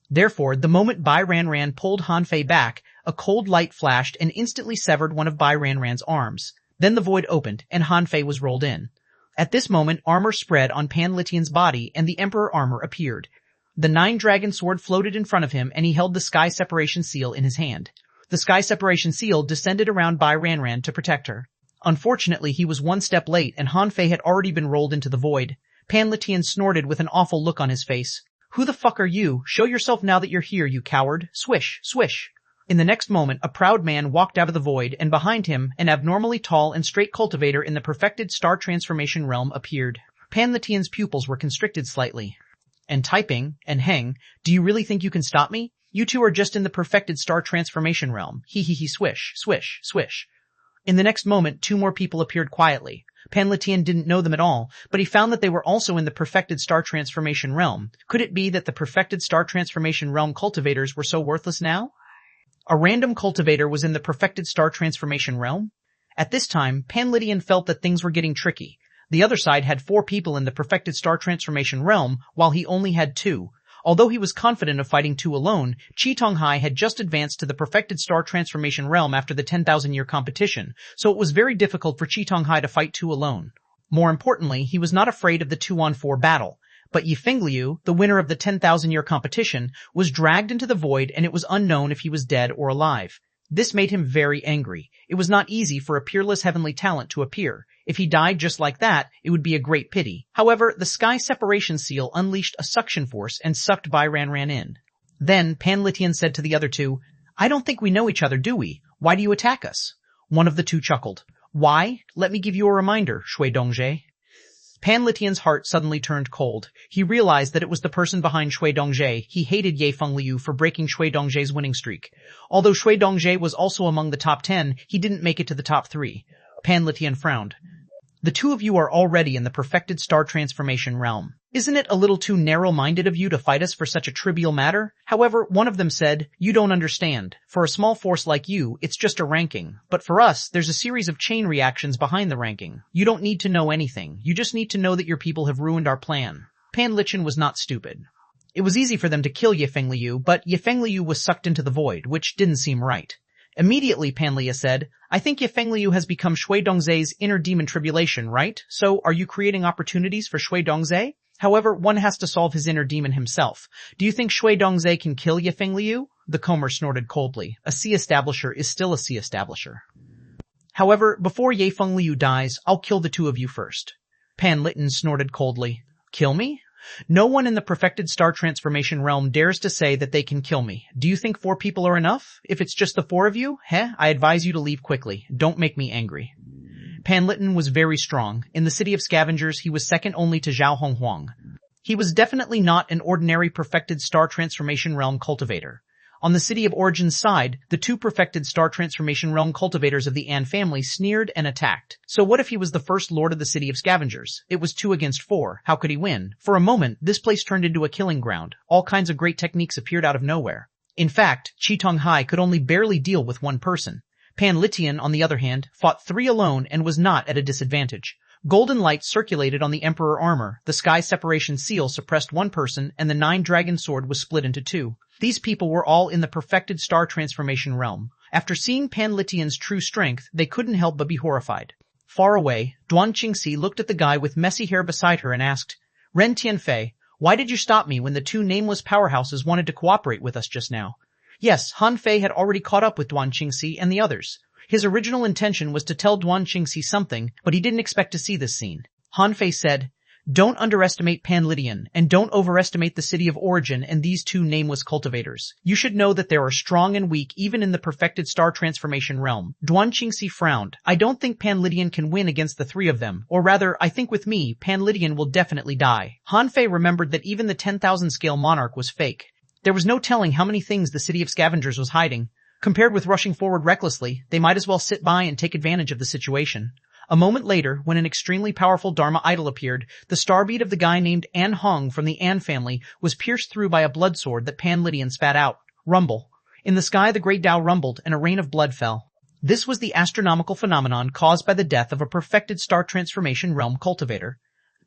Therefore, the moment Bai Ranran pulled Han Fei back, a cold light flashed and instantly severed one of Bai Ranran's arms. Then the void opened, and Han Fei was rolled in. At this moment, armor spread on Pan Lydian's body, and the Emperor armor appeared. The 9-dragon sword floated in front of him, and he held the Sky Separation Seal in his hand. The Sky Separation Seal descended around Bai Ranran to protect her. Unfortunately, he was one step late, and Han Fei had already been rolled into the void. Pan Lydian snorted with an awful look on his face. Who the fuck are you? Show yourself now that you're here, you coward. Swish, swish. In the next moment, a proud man walked out of the void, and behind him, an abnormally tall and straight cultivator in the perfected star transformation realm appeared. Pan Litian's pupils were constricted slightly. And typing, and hang, do you really think you can stop me? You two are just in the perfected star transformation realm. Hee hee hee swish, swish, swish. In the next moment, two more people appeared quietly. Pan Litian didn't know them at all, but he found that they were also in the perfected star transformation realm. Could it be that the perfected star transformation realm cultivators were so worthless now? A random cultivator was in the perfected star transformation realm? At this time, Pan Litian felt that things were getting tricky. The other side had 4 people in the perfected star transformation realm, while he only had 2. Although he was confident of fighting 2 alone, Ch2451 had just advanced to the perfected star transformation realm after the 10,000-year competition, so it was very difficult for Ch2451 to fight 2 alone. More importantly, he was not afraid of the 2-on-4 battle. But Yifengliu, the winner of the 10,000-year competition, was dragged into the void, and it was unknown if he was dead or alive. This made him very angry. It was not easy for a peerless heavenly talent to appear. If he died just like that, it would be a great pity. However, the sky separation seal unleashed a suction force and sucked Byran in. Then Pan Litian said to the other 2, I don't think we know each other, do we? Why do you attack us? One of the 2 chuckled. Why? Let me give you a reminder, Shui. Pan Litian's heart suddenly turned cold. He realized that it was the person behind Shui Dongjie. He hated Ye Fengliu for breaking Shui Dongjie's winning streak. Although Shui Dongjie was also among the top 10, he didn't make it to the top 3. Pan Litian frowned. The 2 of you are already in the perfected star transformation realm. Isn't it a little too narrow-minded of you to fight us for such a trivial matter? However, one of them said, you don't understand. For a small force like you, it's just a ranking. But for us, there's a series of chain reactions behind the ranking. You don't need to know anything. You just need to know that your people have ruined our plan. Pan Litian was not stupid. It was easy for them to kill Ye Fengliu, but Ye Fengliu was sucked into the void, which didn't seem right. Immediately, Pan Lia said, I think Ye Fengliu has become Shui Dongzhe's inner demon tribulation, right? So, are you creating opportunities for Shui Dongzhe? However, one has to solve his inner demon himself. Do you think Shui Dongzhe can kill Ye Fengliu? The comber snorted coldly. A sea establisher is still a sea establisher. However, before Ye Fengliu dies, I'll kill the 2 of you first. Pan Litian snorted coldly. Kill me? No one in the perfected star transformation realm dares to say that they can kill me. Do you think 4 people are enough? If it's just the 4 of you, I advise you to leave quickly. Don't make me angry. Pan Litian was very strong. In the city of scavengers, he was second only to xuanhuan. He was definitely not an ordinary perfected star transformation realm cultivator. On the City of Origin's side, the 2 perfected star transformation realm cultivators of the An family sneered and attacked. So what if he was the first lord of the City of Scavengers? It was 2 against 4. How could he win? For a moment, this place turned into a killing ground. All kinds of great techniques appeared out of nowhere. In fact, Ch2451 could only barely deal with 1 person. Pan Litian, on the other hand, fought 3 alone and was not at a disadvantage. Golden light circulated on the Emperor armor, the sky separation seal suppressed 1 person, and the 9-dragon sword was split into 2. These people were all in the perfected star transformation realm. After seeing Pan Litian's true strength, they couldn't help but be horrified. Far away, Duan Qingxi looked at the guy with messy hair beside her and asked, Ren Tianfei, why did you stop me when the 2 nameless powerhouses wanted to cooperate with us just now? Yes, Han Fei had already caught up with Duan Qingxi and the others. His original intention was to tell Duan Qingxi something, but he didn't expect to see this scene. Han Fei said, Don't underestimate Pan Litian, and don't overestimate the City of Origin and these 2 nameless cultivators. You should know that there are strong and weak even in the perfected star transformation realm. Duan Qingxi frowned. I don't think Pan Litian can win against the 3 of them, or rather, I think with me, Pan Litian will definitely die. Han Fei remembered that even the 10,000 scale monarch was fake. There was no telling how many things the City of Scavengers was hiding. Compared with rushing forward recklessly, they might as well sit by and take advantage of the situation. A moment later, when an extremely powerful Dharma idol appeared, the starbead of the guy named An Hong from the An family was pierced through by a blood sword that Pan Litian spat out. Rumble. In the sky the great Tao rumbled and a rain of blood fell. This was the astronomical phenomenon caused by the death of a perfected star transformation realm cultivator.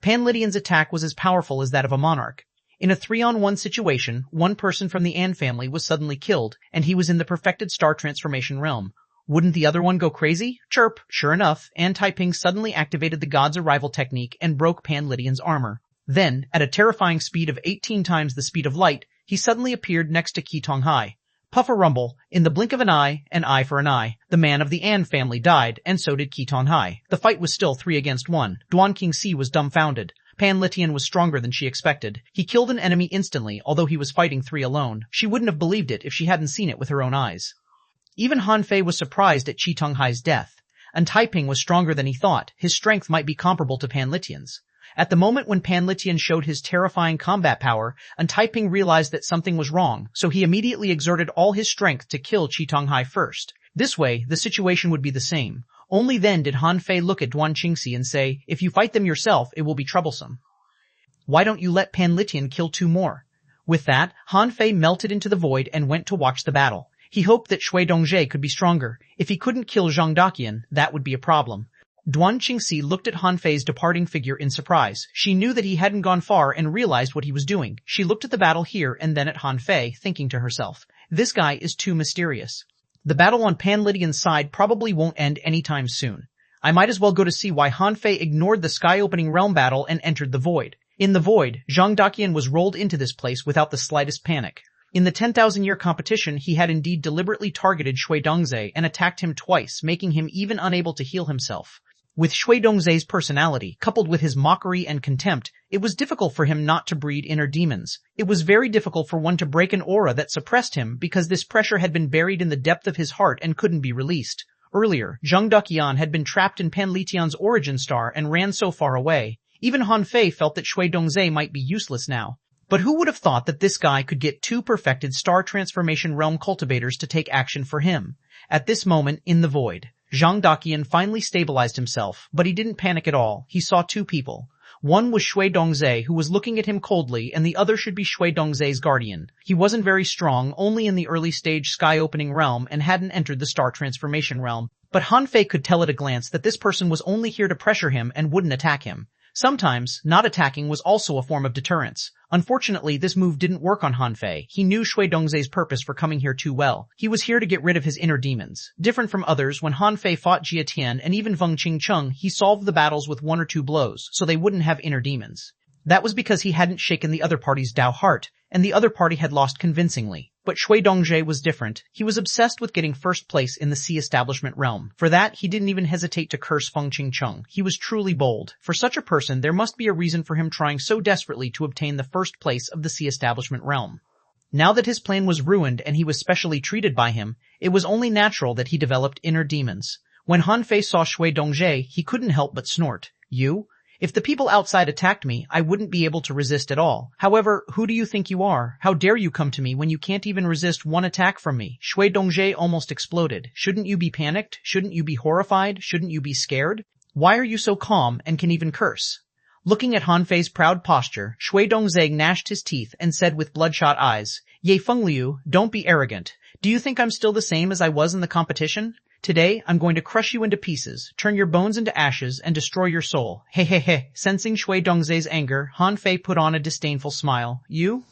Pan Litian's attack was as powerful as that of a monarch. In a 3-on-1 situation, 1 person from the An family was suddenly killed, and he was in the perfected star transformation realm. Wouldn't the other one go crazy? Chirp! Sure enough, An Taiping suddenly activated the God's Arrival technique and broke Pan Litian's armor. Then, at a terrifying speed of 18 times the speed of light, he suddenly appeared next to Ch2451. Puff a rumble, in the blink of an eye for an eye, the man of the An family died, and so did Ch2451. The fight was still 3 against 1. Duan Qingxi was dumbfounded. Pan Litian was stronger than she expected. He killed an enemy instantly, although he was fighting 3 alone. She wouldn't have believed it if she hadn't seen it with her own eyes. Even Han Fei was surprised at Qi Tonghai's death. And Taiping was stronger than he thought. His strength might be comparable to Pan Litian's. At the moment when Pan Litian showed his terrifying combat power, Taiping realized that something was wrong, so he immediately exerted all his strength to kill Qi Tonghai first. This way, the situation would be the same. Only then did Han Fei look at Duan Qingxi and say, if you fight them yourself, it will be troublesome. Why don't you let Pan Litian kill 2 more? With that, Han Fei melted into the void and went to watch the battle. He hoped that Shui Dongzhe could be stronger. If he couldn't kill Zhang Daqian, that would be a problem. Duan Qingxi looked at Han Fei's departing figure in surprise. She knew that he hadn't gone far and realized what he was doing. She looked at the battle here and then at Han Fei, thinking to herself, this guy is too mysterious. The battle on Pan Litian's side probably won't end anytime soon. I might as well go to see why Han Fei ignored the sky-opening realm battle and entered the void. In the void, Zhang Daqian was rolled into this place without the slightest panic. In the 10,000-year competition, he had indeed deliberately targeted Shui Dongzhe and attacked him twice, making him even unable to heal himself. With Shui Dongzhe's personality, coupled with his mockery and contempt, it was difficult for him not to breed inner demons. It was very difficult for one to break an aura that suppressed him because this pressure had been buried in the depth of his heart and couldn't be released. Earlier, Zhang Daqian had been trapped in Pan Litian's origin star and ran so far away. Even Han Fei felt that Shui Dongzhe might be useless now. But who would have thought that this guy could get 2 perfected star transformation realm cultivators to take action for him? At this moment, in the void, Zhang Daqian finally stabilized himself, but he didn't panic at all. He saw 2 people. One was Shui Dongzhe, who was looking at him coldly, and the other should be Shui Dongzhe's guardian. He wasn't very strong, only in the early stage sky-opening realm, and hadn't entered the star transformation realm. But Han Fei could tell at a glance that this person was only here to pressure him and wouldn't attack him. Sometimes, not attacking was also a form of deterrence. Unfortunately, this move didn't work on Han Fei. He knew Shui Dongzhe's purpose for coming here too well. He was here to get rid of his inner demons. Different from others, when Han Fei fought Jia Tian and even Feng Qingcheng, he solved the battles with 1 or 2 blows, so they wouldn't have inner demons. That was because he hadn't shaken the other party's Dao heart, and the other party had lost convincingly. But Shui Dongzhe was different. He was obsessed with getting first place in the Sea Establishment realm. For that, he didn't even hesitate to curse Feng Qingcheng. He was truly bold. For such a person, there must be a reason for him trying so desperately to obtain the first place of the Sea Establishment realm. Now that his plan was ruined and he was specially treated by him, it was only natural that he developed inner demons. When Han Fei saw Shui Dongzhe, he couldn't help but snort. You? If the people outside attacked me, I wouldn't be able to resist at all. However, who do you think you are? How dare you come to me when you can't even resist 1 attack from me? Shui Dongzhe almost exploded. Shouldn't you be panicked? Shouldn't you be horrified? Shouldn't you be scared? Why are you so calm and can even curse? Looking at Han Fei's proud posture, Shui Dongzhe gnashed his teeth and said with bloodshot eyes, Ye Fengliu, don't be arrogant. Do you think I'm still the same as I was in the competition? Today, I'm going to crush you into pieces, turn your bones into ashes, and destroy your soul. He he he. Sensing Shui Dongzhe's anger, Han Fei put on a disdainful smile. You?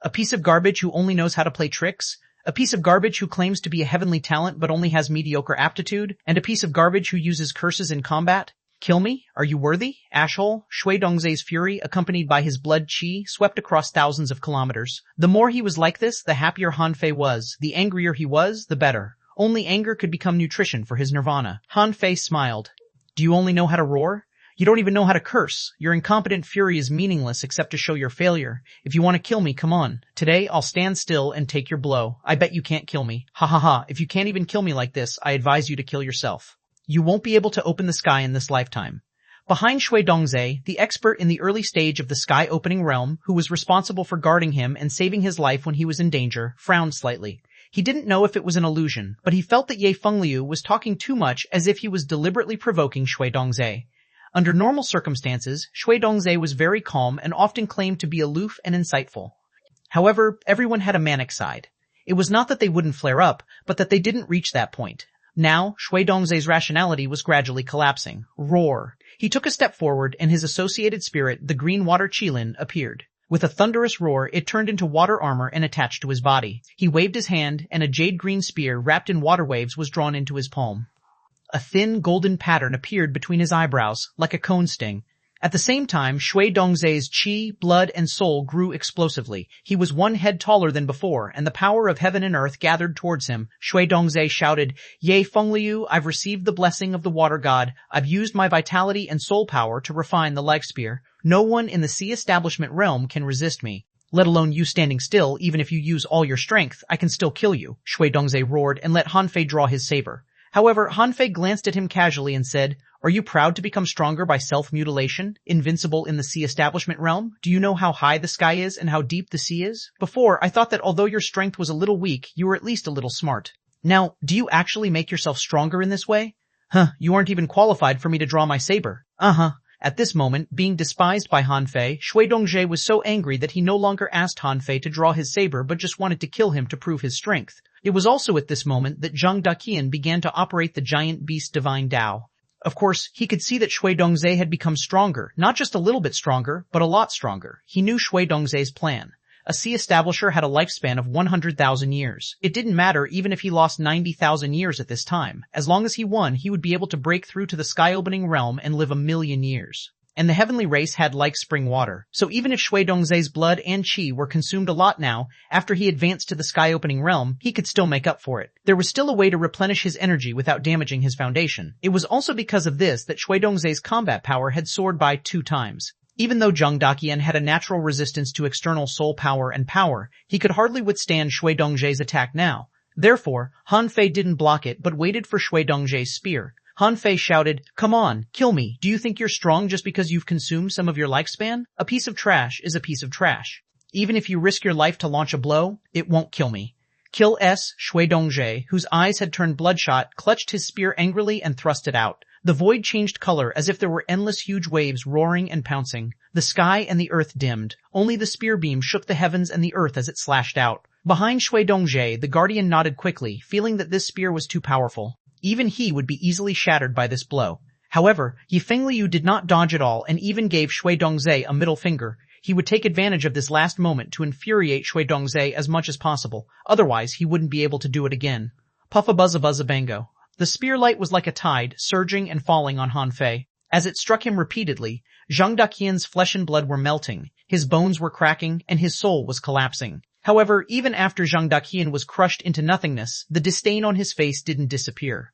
A piece of garbage who only knows how to play tricks? A piece of garbage who claims to be a heavenly talent but only has mediocre aptitude? And a piece of garbage who uses curses in combat? Kill me? Are you worthy? Ashhole. Shui Dongzhe's fury, accompanied by his blood qi, swept across thousands of kilometers. The more he was like this, the happier Han Fei was. The angrier he was, the better. Only anger could become nutrition for his nirvana. Han Fei smiled. Do you only know how to roar? You don't even know how to curse. Your incompetent fury is meaningless except to show your failure. If you want to kill me, come on. Today, I'll stand still and take your blow. I bet you can't kill me. Ha ha ha. If you can't even kill me like this, I advise you to kill yourself. You won't be able to open the sky in this lifetime. Behind Shui Dongzhe, the expert in the early stage of the sky-opening realm, who was responsible for guarding him and saving his life when he was in danger, frowned slightly. He didn't know if it was an illusion, but he felt that Ye Fengliu was talking too much as if he was deliberately provoking Shui Dongzhe. Under normal circumstances, Shui Dongzhe was very calm and often claimed to be aloof and insightful. However, everyone had a manic side. It was not that they wouldn't flare up, but that they didn't reach that point. Now, Shui Dongzhe's rationality was gradually collapsing. Roar. He took a step forward and his associated spirit, the green water Qilin, appeared. With a thunderous roar, it turned into water armor and attached to his body. He waved his hand, and a jade-green spear wrapped in water waves was drawn into his palm. A thin, golden pattern appeared between his eyebrows, like a cone sting. At the same time, Shui Dongzai's qi, blood, and soul grew explosively. He was 1 head taller than before, and the power of heaven and earth gathered towards him. Shui Dongzai shouted, "Ye Fengliu, I've received the blessing of the water god. I've used my vitality and soul power to refine the life spear. No one in the sea establishment realm can resist me. Let alone you standing still. Even if you use all your strength, I can still kill you." Shui Dongzai roared and let Han Fei draw his saber. However, Han Fei glanced at him casually and said, "Are you proud to become stronger by self-mutilation, invincible in the sea establishment realm? Do you know how high the sky is and how deep the sea is? Before, I thought that although your strength was a little weak, you were at least a little smart. Now, do you actually make yourself stronger in this way?" You aren't even qualified for me to draw my saber." At this moment, being despised by Han Fei, Shui Dongzai was so angry that he no longer asked Han Fei to draw his saber but just wanted to kill him to prove his strength. It was also at this moment that Zhang Daqian began to operate the giant beast divine Dao. Of course, he could see that Shui Dongzai had become stronger, not just a little bit stronger, but a lot stronger. He knew Shui Dongzai's plan. A sea establisher had a lifespan of 100,000 years. It didn't matter even if he lost 90,000 years at this time. As long as he won, he would be able to break through to the sky-opening realm and live 1,000,000 years. And the heavenly race had like spring water. So even if Shui Dongzai's blood and qi were consumed a lot now, after he advanced to the sky-opening realm, he could still make up for it. There was still a way to replenish his energy without damaging his foundation. It was also because of this that Shui Dongzai's combat power had soared by 2 times. Even though Zhang Daqian had a natural resistance to external soul power and power, he could hardly withstand Shui Dongzai's attack now. Therefore, Han Fei didn't block it but waited for Shui Dongzai's spear. Han Fei shouted, "Come on, kill me. Do you think you're strong just because you've consumed some of your lifespan? A piece of trash is a piece of trash. Even if you risk your life to launch a blow, it won't kill me." Kill S. Shui Dongzai, whose eyes had turned bloodshot, clutched his spear angrily and thrust it out. The void changed color as if there were endless huge waves roaring and pouncing. The sky and the earth dimmed. Only the spear beam shook the heavens and the earth as it slashed out. Behind Shui Dongzai, the guardian nodded quickly, feeling that this spear was too powerful. Even he would be easily shattered by this blow. However, Ye Fengliu did not dodge at all and even gave Shui Dongzai a middle finger. He would take advantage of this last moment to infuriate Shui Dongzai as much as possible. Otherwise, he wouldn't be able to do it again. Puffa-buzza-buzza-bango. The spear light was like a tide, surging and falling on Han Fei. As it struck him repeatedly, Zhang Daqian's flesh and blood were melting, his bones were cracking, and his soul was collapsing. However, even after Zhang Daqian was crushed into nothingness, the disdain on his face didn't disappear.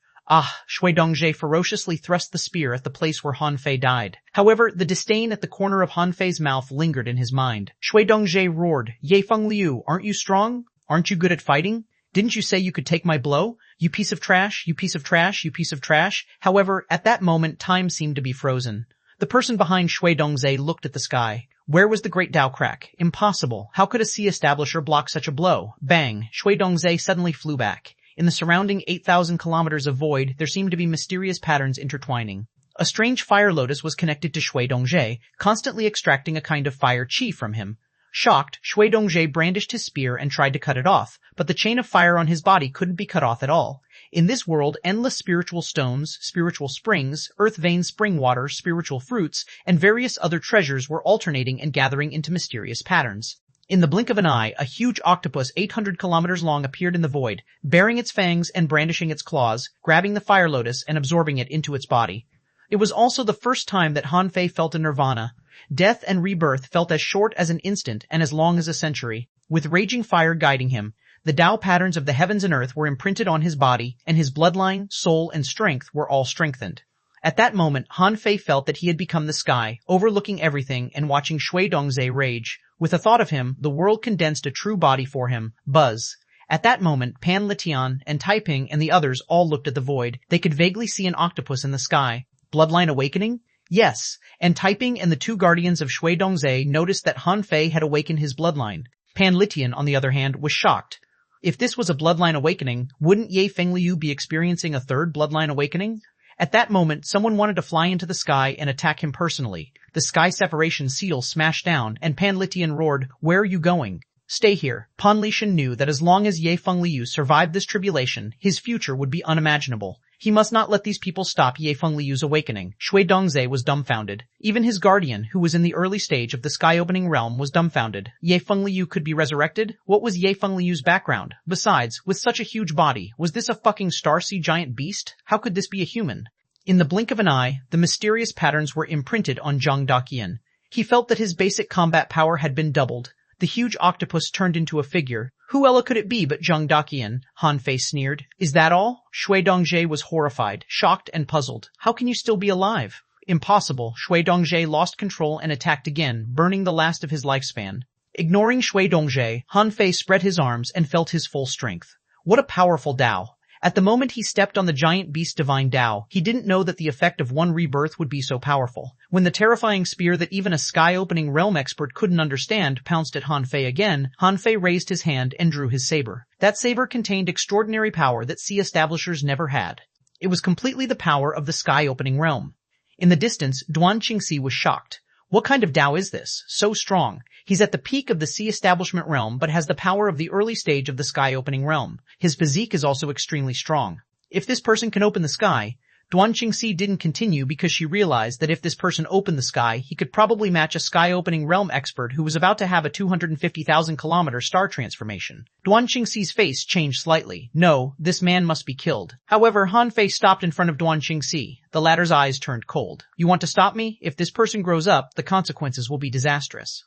Shui Dongzai ferociously thrust the spear at the place where Han Fei died. However, the disdain at the corner of Han Fei's mouth lingered in his mind. Shui Dongzai roared, "Ye Fengliu, aren't you strong? Aren't you good at fighting? Didn't you say you could take my blow? You piece of trash, you piece of trash, you piece of trash." However, at that moment, time seemed to be frozen. The person behind Shui Dongzai looked at the sky. Where was the great Dao crack? Impossible. How could a sea establisher block such a blow? Bang! Shui Dongzai suddenly flew back. In the surrounding 8,000 kilometers of void, there seemed to be mysterious patterns intertwining. A strange fire lotus was connected to Shui Dongzai, constantly extracting a kind of fire qi from him. Shocked, Shui Dongzai brandished his spear and tried to cut it off, but the chain of fire on his body couldn't be cut off at all. In this world, endless spiritual stones, spiritual springs, earth vein spring water, spiritual fruits, and various other treasures were alternating and gathering into mysterious patterns. In the blink of an eye, a huge octopus 800 kilometers long appeared in the void, baring its fangs and brandishing its claws, grabbing the fire lotus and absorbing it into its body. It was also the first time that Han Fei felt a nirvana. Death and rebirth felt as short as an instant and as long as a century. With raging fire guiding him, the Tao patterns of the heavens and earth were imprinted on his body, and his bloodline, soul, and strength were all strengthened. At that moment, Han Fei felt that he had become the sky, overlooking everything and watching Shui Dongzai rage. With the thought of him, the world condensed a true body for him, Buzz. At that moment, Pan Litian and Taiping and the others all looked at the void. They could vaguely see an octopus in the sky. Bloodline awakening? Yes, and Taiping and the 2 guardians of Shui Dongzai noticed that Han Fei had awakened his bloodline. Pan Litian, on the other hand, was shocked. If this was a bloodline awakening, wouldn't Ye Fengliu be experiencing a 3rd bloodline awakening? At that moment, someone wanted to fly into the sky and attack him personally. The sky separation seal smashed down, and Pan Litian roared, "Where are you going?" "Stay here." Pan Litian knew that as long as Ye Fengliu survived this tribulation, his future would be unimaginable. He must not let these people stop Ye Fengliu's awakening. Shui Dongzai was dumbfounded. Even his guardian, who was in the early stage of the sky-opening realm, was dumbfounded. Ye Fengliu could be resurrected? What was Ye Fengliu's background? Besides, with such a huge body, was this a fucking star sea giant beast? How could this be a human? In the blink of an eye, the mysterious patterns were imprinted on Zhang Daqian. He felt that his basic combat power had been doubled. The huge octopus turned into a figure. Who else could it be but Zhang Daqian? Han Fei sneered. Is that all? Shui Dongjie was horrified, shocked and puzzled. How can you still be alive? Impossible. Shui Dongjie lost control and attacked again, burning the last of his lifespan. Ignoring Shui Dongjie, Han Fei spread his arms and felt his full strength. What a powerful Dao. At the moment he stepped on the giant beast's divine Dao, he didn't know that the effect of one rebirth would be so powerful. When the terrifying spear that even a sky-opening realm expert couldn't understand pounced at Han Fei again, Han Fei raised his hand and drew his saber. That saber contained extraordinary power that sea establishers never had. It was completely the power of the sky-opening realm. In the distance, Duan Qingxi was shocked. What kind of Dao is this? So strong. He's at the peak of the sea establishment realm but has the power of the early stage of the sky-opening realm. His physique is also extremely strong. If this person can open the sky, Duan Qingxi didn't continue because she realized that if this person opened the sky, he could probably match a sky-opening realm expert who was about to have a 250,000-kilometer star transformation. Duan Qingxi's face changed slightly. No, this man must be killed. However, Han Fei stopped in front of Duan Qingxi. The latter's eyes turned cold. You want to stop me? If this person grows up, the consequences will be disastrous.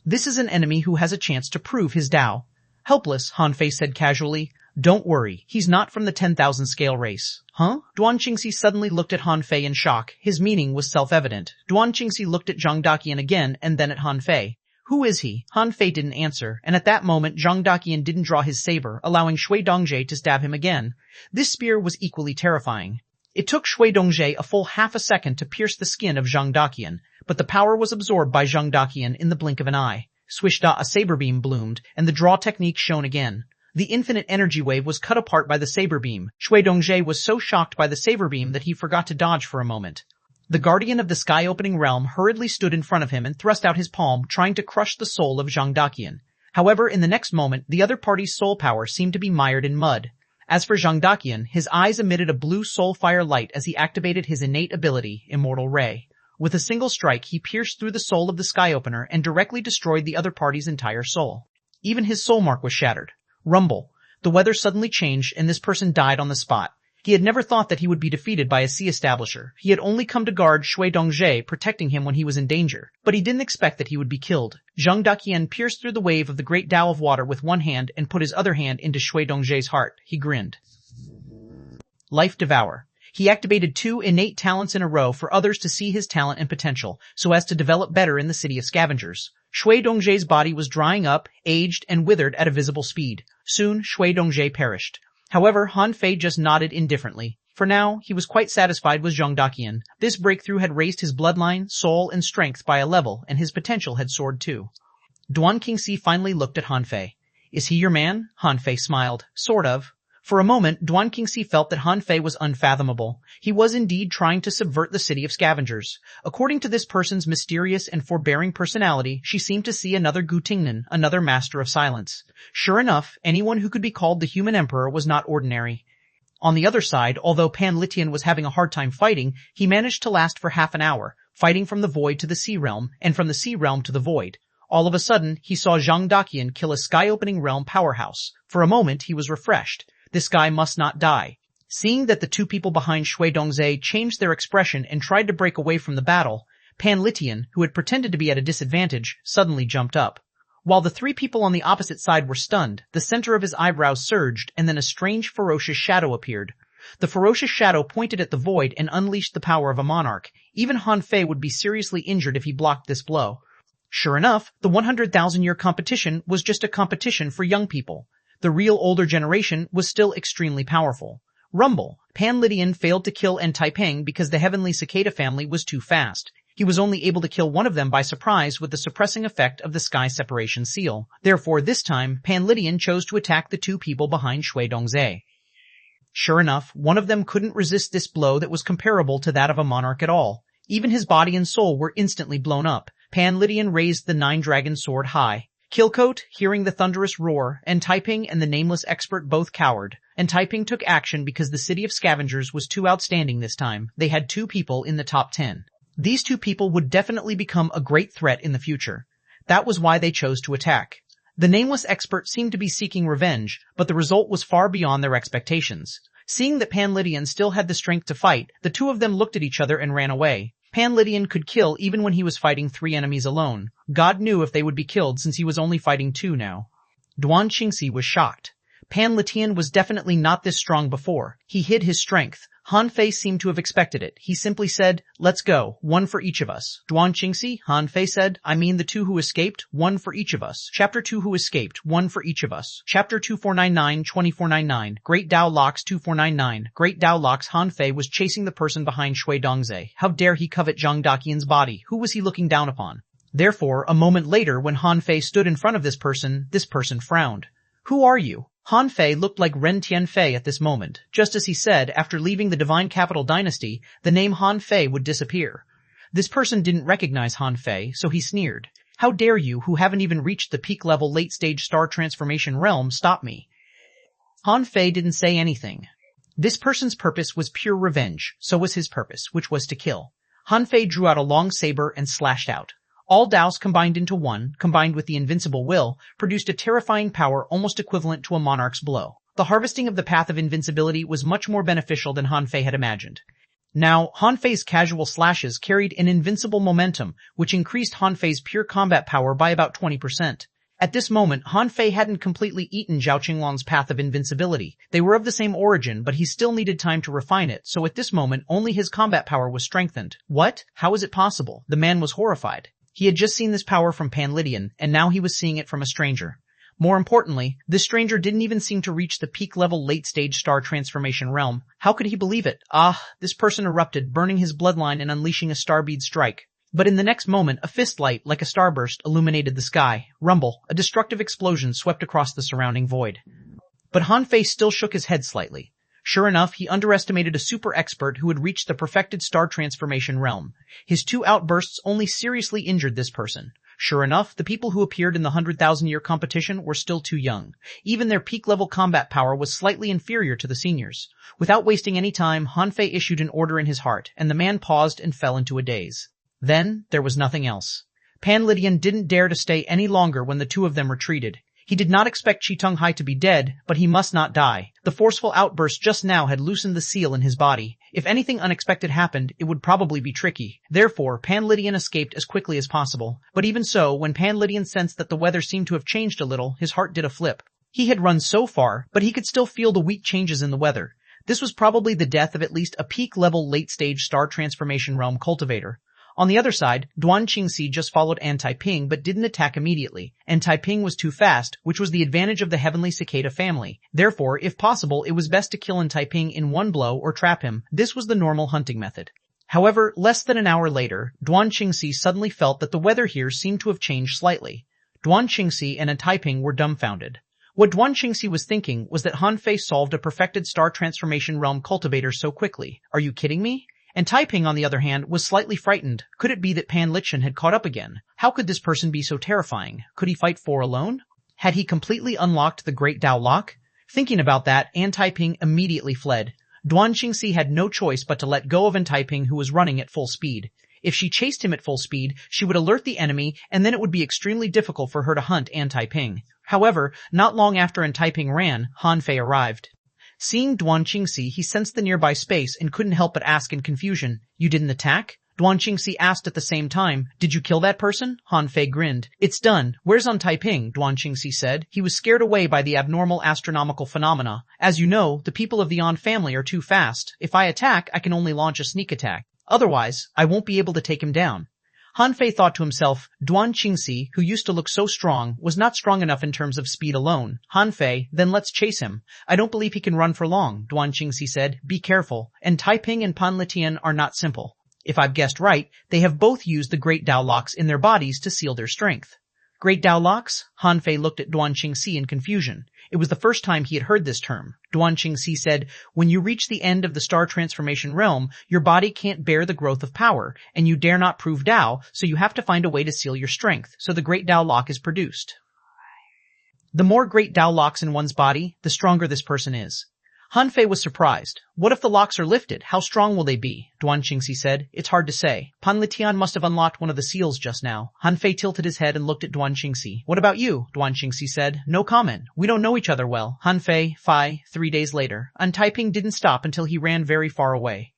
This is an enemy who has a chance to prove his Dao. Helpless, Han Fei said casually. Don't worry, he's not from the 10,000 scale race. Huh? Duan Qingxi suddenly looked at Han Fei in shock. His meaning was self-evident. Duan Qingxi looked at Zhang Daqian again and then at Han Fei. Who is he? Han Fei didn't answer, and at that moment Zhang Daqian didn't draw his saber, allowing Shui Dongjie to stab him again. This spear was equally terrifying. It took Shui Dongjie a full half a second to pierce the skin of Zhang Daqian, but the power was absorbed by Zhang Daqian in the blink of an eye. Swish-da, a saber beam bloomed, and the draw technique shone again. The infinite energy wave was cut apart by the saber beam. Shui Dongjie was so shocked by the saber beam that he forgot to dodge for a moment. The guardian of the sky-opening realm hurriedly stood in front of him and thrust out his palm, trying to crush the soul of Zhang Daqian. However, in the next moment, the other party's soul power seemed to be mired in mud. As for Zhang Daqian, his eyes emitted a blue soul fire light as he activated his innate ability, Immortal Ray. With a single strike, he pierced through the soul of the sky opener and directly destroyed the other party's entire soul. Even his soul mark was shattered. Rumble. The weather suddenly changed and this person died on the spot. He had never thought that he would be defeated by a sea establisher. He had only come to guard Shui Dongjie, protecting him when he was in danger. But he didn't expect that he would be killed. Zhang Daqian pierced through the wave of the great Dao of water with one hand and put his other hand into Shui Dongjie's heart. He grinned. Life Devour. He activated 2 innate talents in a row for others to see his talent and potential, so as to develop better in the city of scavengers. Shui Dongjie's body was drying up, aged, and withered at a visible speed. Soon, Shui Dongjie perished. However, Han Fei just nodded indifferently. For now, he was quite satisfied with Zhang Daqian. This breakthrough had raised his bloodline, soul, and strength by a level, and his potential had soared too. Duan Qingxi finally looked at Han Fei. Is he your man? Han Fei smiled. Sort of. For a moment, Duan Qingxi felt that Han Fei was unfathomable. He was indeed trying to subvert the city of scavengers. According to this person's mysterious and forbearing personality, she seemed to see another Gu Tingnan, another master of silence. Sure enough, anyone who could be called the human emperor was not ordinary. On the other side, although Pan Litian was having a hard time fighting, he managed to last for half an hour, fighting from the void to the sea realm, and from the sea realm to the void. All of a sudden, he saw Zhang Daqian kill a sky-opening realm powerhouse. For a moment, he was refreshed. This guy must not die. Seeing that the 2 people behind Shui Dongjie changed their expression and tried to break away from the battle, Pan Litian, who had pretended to be at a disadvantage, suddenly jumped up. While the 3 people on the opposite side were stunned, the center of his eyebrows surged and then a strange ferocious shadow appeared. The ferocious shadow pointed at the void and unleashed the power of a monarch. Even Han Fei would be seriously injured if he blocked this blow. Sure enough, the 100,000-year competition was just a competition for young people. The real older generation was still extremely powerful. Rumble. Pan Litian failed to kill En Taiping because the heavenly cicada family was too fast. He was only able to kill one of them by surprise with the suppressing effect of the sky separation seal. Therefore, this time, Pan Litian chose to attack the 2 people behind Shui Dongjie. Sure enough, one of them couldn't resist this blow that was comparable to that of a monarch at all. Even his body and soul were instantly blown up. Pan Litian raised the 9-dragon sword high. Killcoat, hearing the thunderous roar, and Taiping and the nameless expert both cowered. And Taiping took action because the city of scavengers was too outstanding this time. They had 2 people in the top 10. These 2 people would definitely become a great threat in the future. That was why they chose to attack. The nameless expert seemed to be seeking revenge, but the result was far beyond their expectations. Seeing that Pan Lydian still had the strength to fight, the two of them looked at each other and ran away. Pan Lydian could kill even when he was fighting 3 enemies alone. God knew if they would be killed since he was only fighting 2 now. Duan Qingxi was shocked. Pan Lydian was definitely not this strong before. He hid his strength. Han Fei seemed to have expected it. He simply said, "Let's go, 1 for each of us." Duan Qingxi, Han Fei said, "I mean the 2 who escaped, 1 for each of us." Chapter 2 Who escaped, 1 for each of us. Chapter 2499-2499. Great Dao Locks 2499. Great Dao Locks. Han Fei was chasing the person behind Shui Dongzhe. How dare he covet Zhang Daqian's body? Who was he looking down upon? Therefore, a moment later when Han Fei stood in front of this person frowned. "Who are you?" Han Fei looked like Ren Tianfei at this moment. Just as he said, after leaving the Divine Capital Dynasty, the name Han Fei would disappear. This person didn't recognize Han Fei, so he sneered. "How dare you, who haven't even reached the peak-level late-stage star transformation realm, stop me?" Han Fei didn't say anything. This person's purpose was pure revenge, so was his purpose, which was to kill. Han Fei drew out a long saber and slashed out. All Daos combined into one, combined with the invincible will, produced a terrifying power almost equivalent to a monarch's blow. The harvesting of the path of invincibility was much more beneficial than Han Fei had imagined. Now, Han Fei's casual slashes carried an invincible momentum, which increased Han Fei's pure combat power by about 20%. At this moment, Han Fei hadn't completely eaten Zhao Qingluang's path of invincibility. They were of the same origin, but he still needed time to refine it, so at this moment only his combat power was strengthened. What? How is it possible? The man was horrified. He had just seen this power from Pan Lydian, and now he was seeing it from a stranger. More importantly, this stranger didn't even seem to reach the peak-level late-stage star transformation realm. How could he believe it? This person erupted, burning his bloodline and unleashing a starbead strike. But in the next moment, a fist light, like a starburst, illuminated the sky. Rumble, a destructive explosion swept across the surrounding void. But Han Fei still shook his head slightly. Sure enough, he underestimated a super expert who had reached the perfected star transformation realm. His 2 outbursts only seriously injured this person. Sure enough, the people who appeared in the 100,000-year competition were still too young. Even their peak-level combat power was slightly inferior to the seniors. Without wasting any time, Han Fei issued an order in his heart, and the man paused and fell into a daze. Then, there was nothing else. Pan Lydian didn't dare to stay any longer when the 2 of them retreated. He did not expect Qi Tonghai to be dead, but he must not die. The forceful outburst just now had loosened the seal in his body. If anything unexpected happened, it would probably be tricky. Therefore, Pan Lydian escaped as quickly as possible. But even so, when Pan Lydian sensed that the weather seemed to have changed a little, his heart did a flip. He had run so far, but he could still feel the weak changes in the weather. This was probably the death of at least a peak-level late-stage star transformation realm cultivator. On the other side, Duan Qingxi just followed An Taiping but didn't attack immediately. An Taiping was too fast, which was the advantage of the heavenly cicada family. Therefore, if possible, it was best to kill An Taiping in one blow or trap him. This was the normal hunting method. However, less than an hour later, Duan Qingxi suddenly felt that the weather here seemed to have changed slightly. Duan Qingxi and An Taiping were dumbfounded. What Duan Qingxi was thinking was that Han Fei solved a perfected star transformation realm cultivator so quickly. Are you kidding me? And Taiping, on the other hand, was slightly frightened. Could it be that Pan Lydian had caught up again? How could this person be so terrifying? Could he fight 4 alone? Had he completely unlocked the Great Dao Lock? Thinking about that, An Taiping immediately fled. Duan Qingxi had no choice but to let go of An Taiping, who was running at full speed. If she chased him at full speed, she would alert the enemy, and then it would be extremely difficult for her to hunt An Taiping. However, not long after An Taiping ran, Han Fei arrived. Seeing Duan Qingxi, he sensed the nearby space and couldn't help but ask in confusion, "You didn't attack?" Duan Qingxi asked at the same time, "Did you kill that person?" Han Fei grinned. "It's done. Where's An Taiping?" Duan Qingxi said. He was scared away by the abnormal astronomical phenomena. As you know, the people of the An family are too fast. If I attack, I can only launch a sneak attack. Otherwise, I won't be able to take him down. Han Fei thought to himself, Duan Qingxi, who used to look so strong, was not strong enough in terms of speed alone. Han Fei, then let's chase him. I don't believe he can run for long, Duan Qingxi said. Be careful. And Taiping and Pan Lydian are not simple. If I've guessed right, they have both used the Great Dao Locks in their bodies to seal their strength. Great Dao Locks? Han Fei looked at Duan Qingxi in confusion. It was the first time he had heard this term. Duan Qingxi said, when you reach the end of the star transformation realm, your body can't bear the growth of power, and you dare not prove Dao, so you have to find a way to seal your strength, so the Great Dao Lock is produced. The more Great Dao Locks in one's body, the stronger this person is. Han Fei was surprised. What if the locks are lifted? How strong will they be? Duan Qingxi said. It's hard to say. Pan Litian must have unlocked one of the seals just now. Han Fei tilted his head and looked at Duan Qingxi. What about you? Duan Qingxi said. No comment. We don't know each other well. Han Fei, 3 days later. Taiping didn't stop until he ran very far away.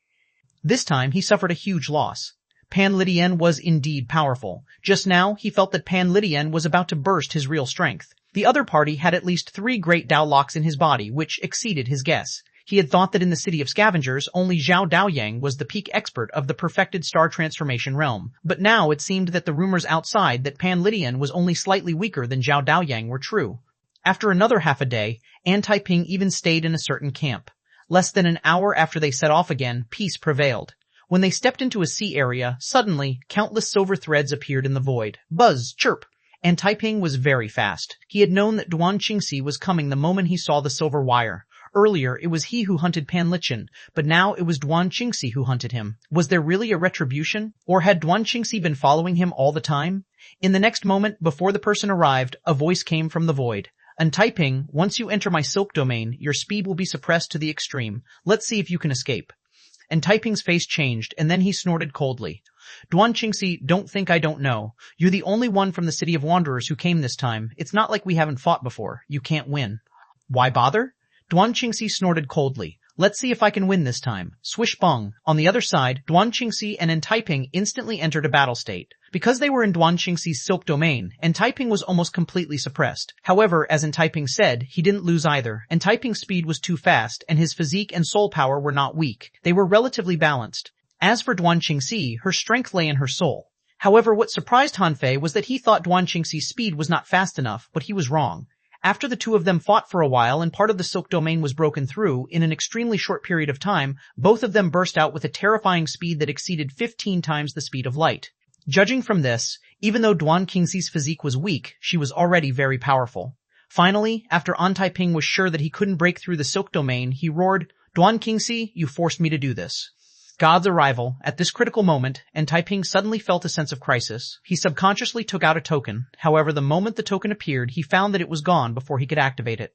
This time he suffered a huge loss. Pan Litian was indeed powerful. Just now he felt that Pan Litian was about to burst his real strength. The other party had at least 3 great Dao locks in his body, which exceeded his guess. He had thought that in the city of scavengers, only Zhao Daoyang was the peak expert of the perfected star transformation realm. But now it seemed that the rumors outside that Pan Litian was only slightly weaker than Zhao Daoyang were true. After another half a day, Taiping even stayed in a certain camp. Less than an hour after they set off again, peace prevailed. When they stepped into a sea area, suddenly, countless silver threads appeared in the void. Buzz, chirp! And Taiping was very fast. He had known that Duan Qingxi was coming the moment he saw the silver wire. Earlier, it was he who hunted Pan Litian, but now it was Duan Qingxi who hunted him. Was there really a retribution? Or had Duan Qingxi been following him all the time? In the next moment, before the person arrived, a voice came from the void. Taiping, once you enter my silk domain, your speed will be suppressed to the extreme. Let's see if you can escape. And Taiping's face changed, and then he snorted coldly. Duan Qingxi, don't think I don't know. You're the only one from the City of Wanderers who came this time. It's not like we haven't fought before. You can't win. Why bother? Duan Qingxi snorted coldly. Let's see if I can win this time. Swish bong. On the other side, Duan Qingxi and Taiping instantly entered a battle state. Because they were in Duan Qingxi's silk domain, Taiping was almost completely suppressed. However, as Taiping said, he didn't lose either. Taiping's speed was too fast, and his physique and soul power were not weak. They were relatively balanced. As for Duan Qingxi, her strength lay in her soul. However, what surprised Han Fei was that he thought Duan Qingxi's speed was not fast enough, but he was wrong. After the two of them fought for a while and part of the silk domain was broken through, in an extremely short period of time, both of them burst out with a terrifying speed that exceeded 15 times the speed of light. Judging from this, even though Duan Qingxi's physique was weak, she was already very powerful. Finally, after An Taiping was sure that he couldn't break through the silk domain, he roared, Duan Qingxi, you forced me to do this. God's arrival. At this critical moment, Taiping suddenly felt a sense of crisis. He subconsciously took out a token. However, the moment the token appeared, he found that it was gone before he could activate it.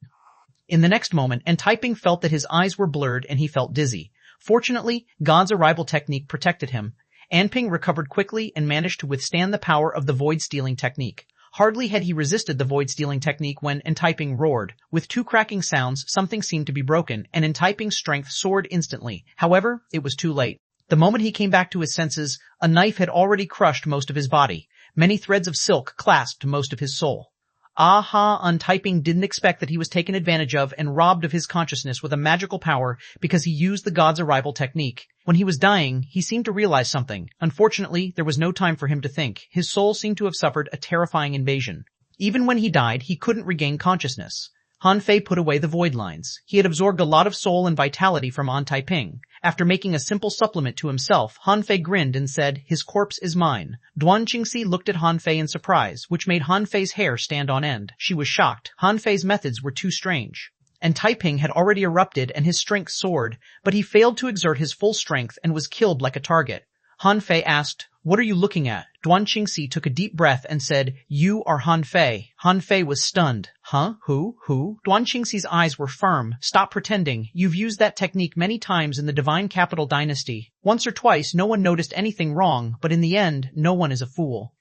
In the next moment, Taiping felt that his eyes were blurred and he felt dizzy. Fortunately, God's arrival technique protected him. Anping recovered quickly and managed to withstand the power of the void-stealing technique. Hardly had he resisted the void-stealing technique when Taiping roared. With 2 cracking sounds, something seemed to be broken, and Taiping's strength soared instantly. However, it was too late. The moment he came back to his senses, a knife had already crushed most of his body. Many threads of silk clasped most of his soul. Taiping didn't expect that he was taken advantage of and robbed of his consciousness with a magical power because he used the God's arrival technique. When he was dying, he seemed to realize something. Unfortunately, there was no time for him to think. His soul seemed to have suffered a terrifying invasion. Even when he died, he couldn't regain consciousness. Han Fei put away the void lines. He had absorbed a lot of soul and vitality from An Taiping. After making a simple supplement to himself, Han Fei grinned and said, his corpse is mine. Duan Qingxi looked at Han Fei in surprise, which made Han Fei's hair stand on end. She was shocked. Han Fei's methods were too strange. And Taiping had already erupted and his strength soared, but he failed to exert his full strength and was killed like a target. Han Fei asked, what are you looking at? Duan Qingxi took a deep breath and said, you are Han Fei. Han Fei was stunned. Huh? Who? Duan Qingxi's eyes were firm. Stop pretending. You've used that technique many times in the Divine Capital Dynasty. Once or twice, no one noticed anything wrong, but in the end, no one is a fool.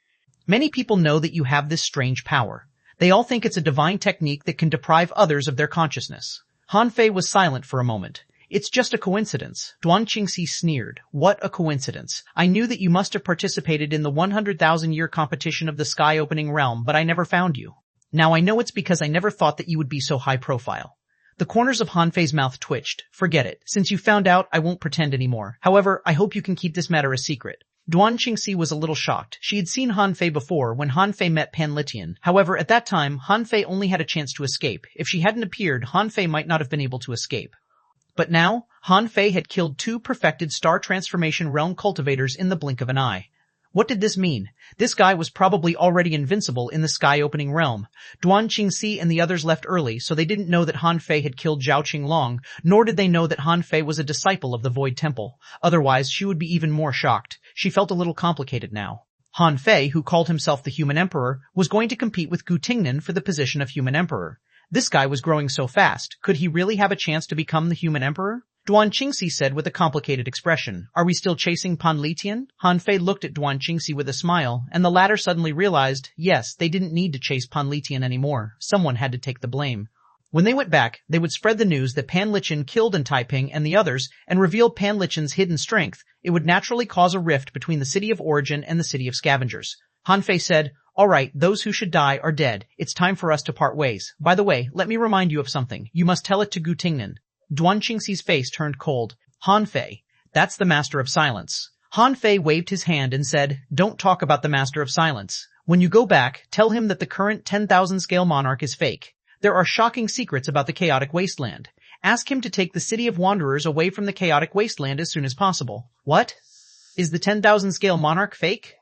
Many people know that you have this strange power. They all think it's a divine technique that can deprive others of their consciousness. Han Fei was silent for a moment. It's just a coincidence. Duan Qingxi sneered. What a coincidence. I knew that you must have participated in the 100,000-year competition of the sky-opening realm, but I never found you. Now I know it's because I never thought that you would be so high profile. The corners of Han Fei's mouth twitched. Forget it. Since you found out, I won't pretend anymore. However, I hope you can keep this matter a secret. Duan Qingxi was a little shocked. She had seen Han Fei before when Han Fei met Pan Litian. However, at that time, Han Fei only had a chance to escape. If she hadn't appeared, Han Fei might not have been able to escape. But now, Han Fei had killed 2 perfected star transformation realm cultivators in the blink of an eye. What did this mean? This guy was probably already invincible in the sky-opening realm. Duan Qingxi and the others left early, so they didn't know that Han Fei had killed Zhao Qinglong, nor did they know that Han Fei was a disciple of the Void Temple. Otherwise, she would be even more shocked. She felt a little complicated now. Han Fei, who called himself the Human Emperor, was going to compete with Gu Tingnan for the position of Human Emperor. This guy was growing so fast. Could he really have a chance to become the human emperor? Duan Qingxi said with a complicated expression. Are we still chasing Pan Litian? Han Fei looked at Duan Qingxi with a smile, and the latter suddenly realized, yes, they didn't need to chase Pan Litian anymore. Someone had to take the blame. When they went back, they would spread the news that Pan Lichen killed Taiping and the others and revealed Pan Lichen's hidden strength. It would naturally cause a rift between the city of origin and the city of scavengers. Han Fei said, all right, those who should die are dead. It's time for us to part ways. By the way, let me remind you of something. You must tell it to Gu Tingnan. Duan Qingxi's face turned cold. Han Fei, that's the Master of Silence. Han Fei waved his hand and said, don't talk about the Master of Silence. When you go back, tell him that the current 10,000 scale monarch is fake. There are shocking secrets about the chaotic wasteland. Ask him to take the city of wanderers away from the chaotic wasteland as soon as possible. What? Is the 10,000 scale monarch fake?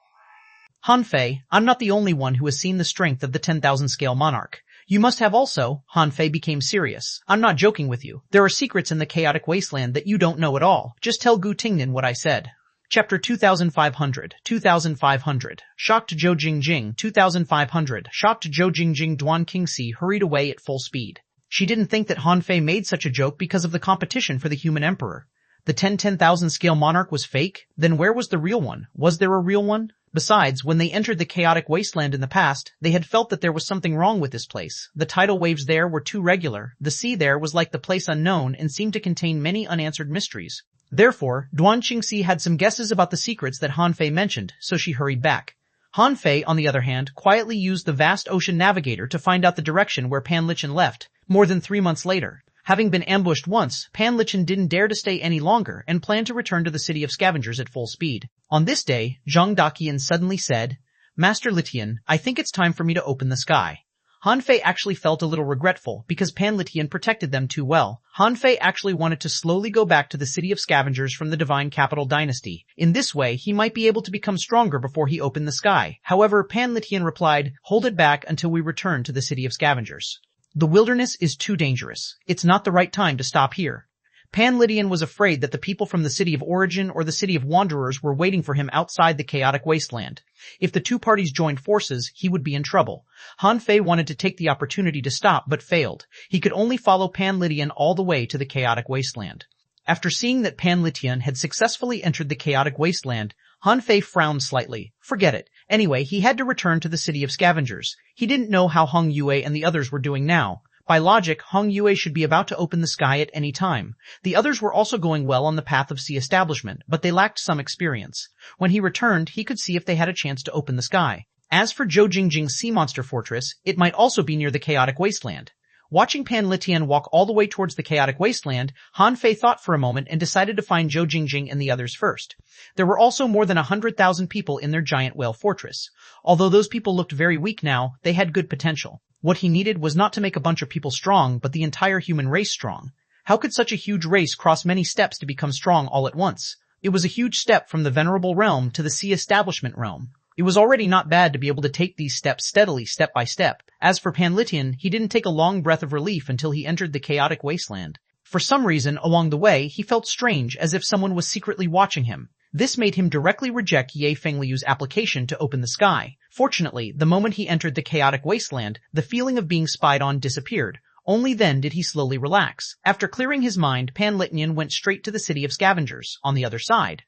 Han Fei, I'm not the only one who has seen the strength of the 10,000 scale monarch. You must have also. Han Fei became serious. I'm not joking with you. There are secrets in the chaotic wasteland that you don't know at all. Just tell Gu Tingnan what I said. Chapter 2500, 2500. Shocked Zhou Jingjing, 2500. Shocked Zhou Jingjing. Duan Qingxi hurried away at full speed. She didn't think that Han Fei made such a joke because of the competition for the human emperor. The 10,000 scale monarch was fake? Then where was the real one? Was there a real one? Besides, when they entered the chaotic wasteland in the past, they had felt that there was something wrong with this place. The tidal waves there were too regular. The sea there was like the place unknown and seemed to contain many unanswered mysteries. Therefore, Duan Qingxi had some guesses about the secrets that Han Fei mentioned, so she hurried back. Han Fei, on the other hand, quietly used the vast ocean navigator to find out the direction where Pan Lichen left, more than 3 months later. Having been ambushed once, Pan Lichen didn't dare to stay any longer and planned to return to the city of scavengers at full speed. On this day, Zhang Daqian suddenly said, Master Litian, I think it's time for me to open the sky. Han Fei actually felt a little regretful because Pan Litian protected them too well. Han Fei actually wanted to slowly go back to the city of scavengers from the divine capital dynasty. In this way, he might be able to become stronger before he opened the sky. However, Pan Litian replied, hold it back until we return to the city of scavengers. The wilderness is too dangerous. It's not the right time to stop here. Pan Litian was afraid that the people from the city of origin or the city of wanderers were waiting for him outside the chaotic wasteland. If the two parties joined forces, he would be in trouble. Han Fei wanted to take the opportunity to stop but failed. He could only follow Pan Litian all the way to the chaotic wasteland. After seeing that Pan Litian had successfully entered the chaotic wasteland, Han Fei frowned slightly. Forget it. Anyway, he had to return to the city of scavengers. He didn't know how Hong Yue and the others were doing now. By logic, Hong Yue should be about to open the sky at any time. The others were also going well on the path of sea establishment, but they lacked some experience. When he returned, he could see if they had a chance to open the sky. As for Zhou Jingjing's sea monster fortress, it might also be near the chaotic wasteland. Watching Pan Litian walk all the way towards the chaotic wasteland, Han Fei thought for a moment and decided to find Zhou Jingjing and the others first. There were also more than 100,000 people in their giant whale fortress. Although those people looked very weak now, they had good potential. What he needed was not to make a bunch of people strong, but the entire human race strong. How could such a huge race cross many steps to become strong all at once? It was a huge step from the venerable realm to the sea establishment realm. It was already not bad to be able to take these steps steadily, step by step. As for Pan Litian, he didn't take a long breath of relief until he entered the chaotic wasteland. For some reason, along the way, he felt strange, as if someone was secretly watching him. This made him directly reject Ye Fengliu's application to open the sky. Fortunately, the moment he entered the chaotic wasteland, the feeling of being spied on disappeared. Only then did he slowly relax. After clearing his mind, Pan Litian went straight to the city of scavengers, on the other side.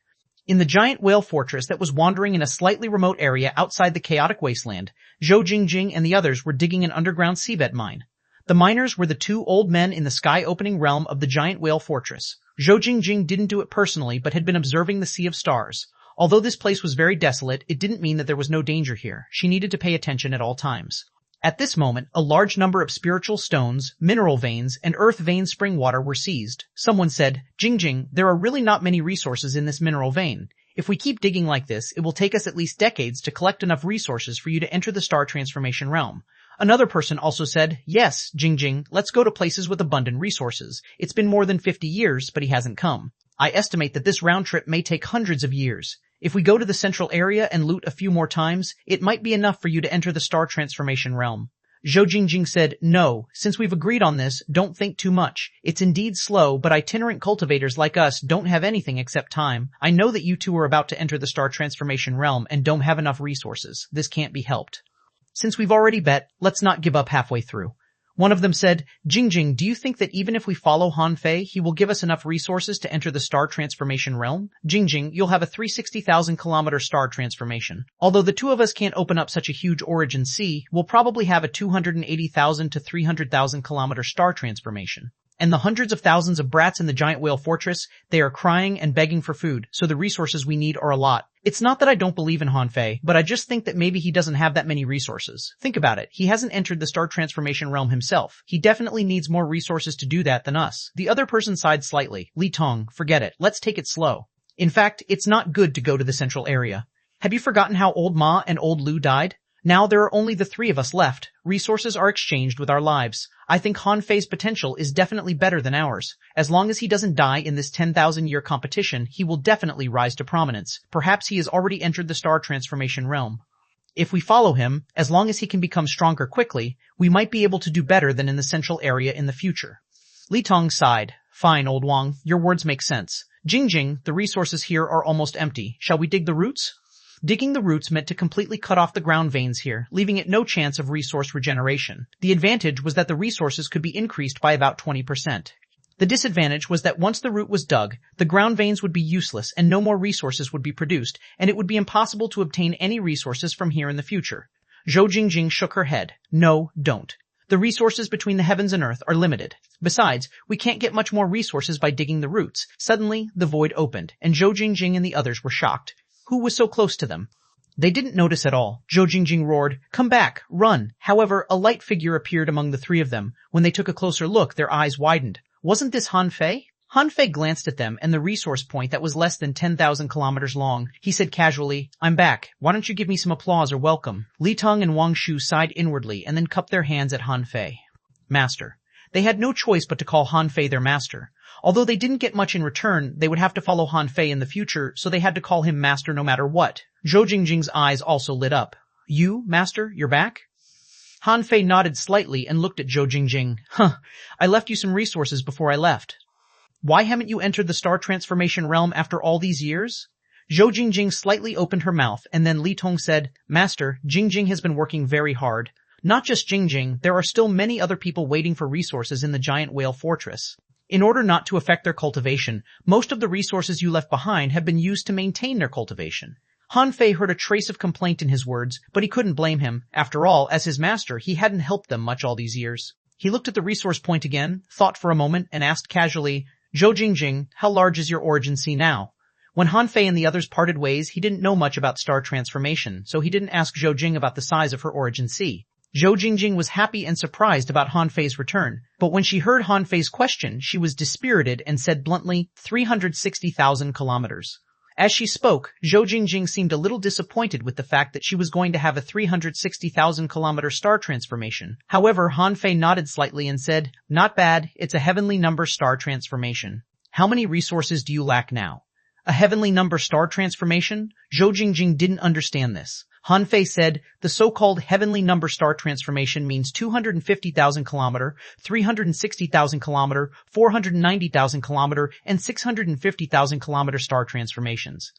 In the giant whale fortress that was wandering in a slightly remote area outside the chaotic wasteland, Zhou Jingjing and the others were digging an underground seabed mine. The miners were the two old men in the sky-opening realm of the giant whale fortress. Zhou Jingjing didn't do it personally, but had been observing the sea of stars. Although this place was very desolate, it didn't mean that there was no danger here. She needed to pay attention at all times. At this moment, a large number of spiritual stones, mineral veins, and earth vein spring water were seized. Someone said, Jingjing, there are really not many resources in this mineral vein. If we keep digging like this, it will take us at least decades to collect enough resources for you to enter the star transformation realm. Another person also said, yes, Jingjing, let's go to places with abundant resources. It's been more than 50 years, but he hasn't come. I estimate that this round trip may take hundreds of years. If we go to the central area and loot a few more times, it might be enough for you to enter the star transformation realm. Zhou Jingjing said, no, since we've agreed on this, don't think too much. It's indeed slow, but itinerant cultivators like us don't have anything except time. I know that you two are about to enter the star transformation realm and don't have enough resources. This can't be helped. Since we've already bet, let's not give up halfway through. One of them said, Jingjing, do you think that even if we follow Han Fei, he will give us enough resources to enter the star transformation realm? Jingjing, you'll have a 360,000-kilometer star transformation. Although the two of us can't open up such a huge origin sea, we'll probably have a 280,000 to 300,000-kilometer star transformation. And the hundreds of thousands of brats in the giant whale fortress, they are crying and begging for food, so the resources we need are a lot. It's not that I don't believe in Han Fei, but I just think that maybe he doesn't have that many resources. Think about it. He hasn't entered the star transformation realm himself. He definitely needs more resources to do that than us. The other person sighed slightly. Li Tong, forget it. Let's take it slow. In fact, it's not good to go to the central area. Have you forgotten how old Ma and old Lu died? Now there are only the three of us left. Resources are exchanged with our lives. I think Han Fei's potential is definitely better than ours. As long as he doesn't die in this 10,000-year competition, he will definitely rise to prominence. Perhaps he has already entered the star transformation realm. If we follow him, as long as he can become stronger quickly, we might be able to do better than in the central area in the future. Li Tong sighed. Fine, old Wang, your words make sense. Jingjing, the resources here are almost empty. Shall we dig the roots? Digging the roots meant to completely cut off the ground veins here, leaving it no chance of resource regeneration. The advantage was that the resources could be increased by about 20%. The disadvantage was that once the root was dug, the ground veins would be useless and no more resources would be produced, and it would be impossible to obtain any resources from here in the future. Zhou Jingjing shook her head. No, don't. The resources between the heavens and earth are limited. Besides, we can't get much more resources by digging the roots. Suddenly, the void opened, and Zhou Jingjing and the others were shocked. Who was so close to them? They didn't notice at all. Zhou Jingjing roared, "Come back! Run!" However, a light figure appeared among the three of them. When they took a closer look, their eyes widened. Wasn't this Han Fei? Han Fei glanced at them and the resource point that was less than 10,000 kilometers long. He said casually, "I'm back. Why don't you give me some applause or welcome?" Li Tong and Wang Shu sighed inwardly and then cupped their hands at Han Fei. Master. They had no choice but to call Han Fei their master. Although they didn't get much in return, they would have to follow Han Fei in the future, so they had to call him master no matter what. Zhou Jingjing's eyes also lit up. You, master, you're back? Han Fei nodded slightly and looked at Zhou Jingjing. I left you some resources before I left. Why haven't you entered the star transformation realm after all these years? Zhou Jingjing slightly opened her mouth, and then Li Tong said, Master, Jingjing has been working very hard. Not just Jingjing, there are still many other people waiting for resources in the giant whale fortress. In order not to affect their cultivation, most of the resources you left behind have been used to maintain their cultivation. Han Fei heard a trace of complaint in his words, but he couldn't blame him. After all, as his master, he hadn't helped them much all these years. He looked at the resource point again, thought for a moment, and asked casually, Zhou Jingjing, how large is your origin sea now? When Han Fei and the others parted ways, he didn't know much about star transformation, so he didn't ask Zhou Jing about the size of her origin sea. Zhou Jingjing was happy and surprised about Han Fei's return, but when she heard Han Fei's question, she was dispirited and said bluntly, 360,000 kilometers. As she spoke, Zhou Jingjing seemed a little disappointed with the fact that she was going to have a 360,000-kilometer star transformation. However, Han Fei nodded slightly and said, Not bad, it's a heavenly number star transformation. How many resources do you lack now? A heavenly number star transformation? Zhou Jingjing didn't understand this. Han Fei said, the so-called heavenly number star transformation means 250,000 kilometer, 360,000 kilometer, 490,000 kilometer, and 650,000 kilometer star transformations.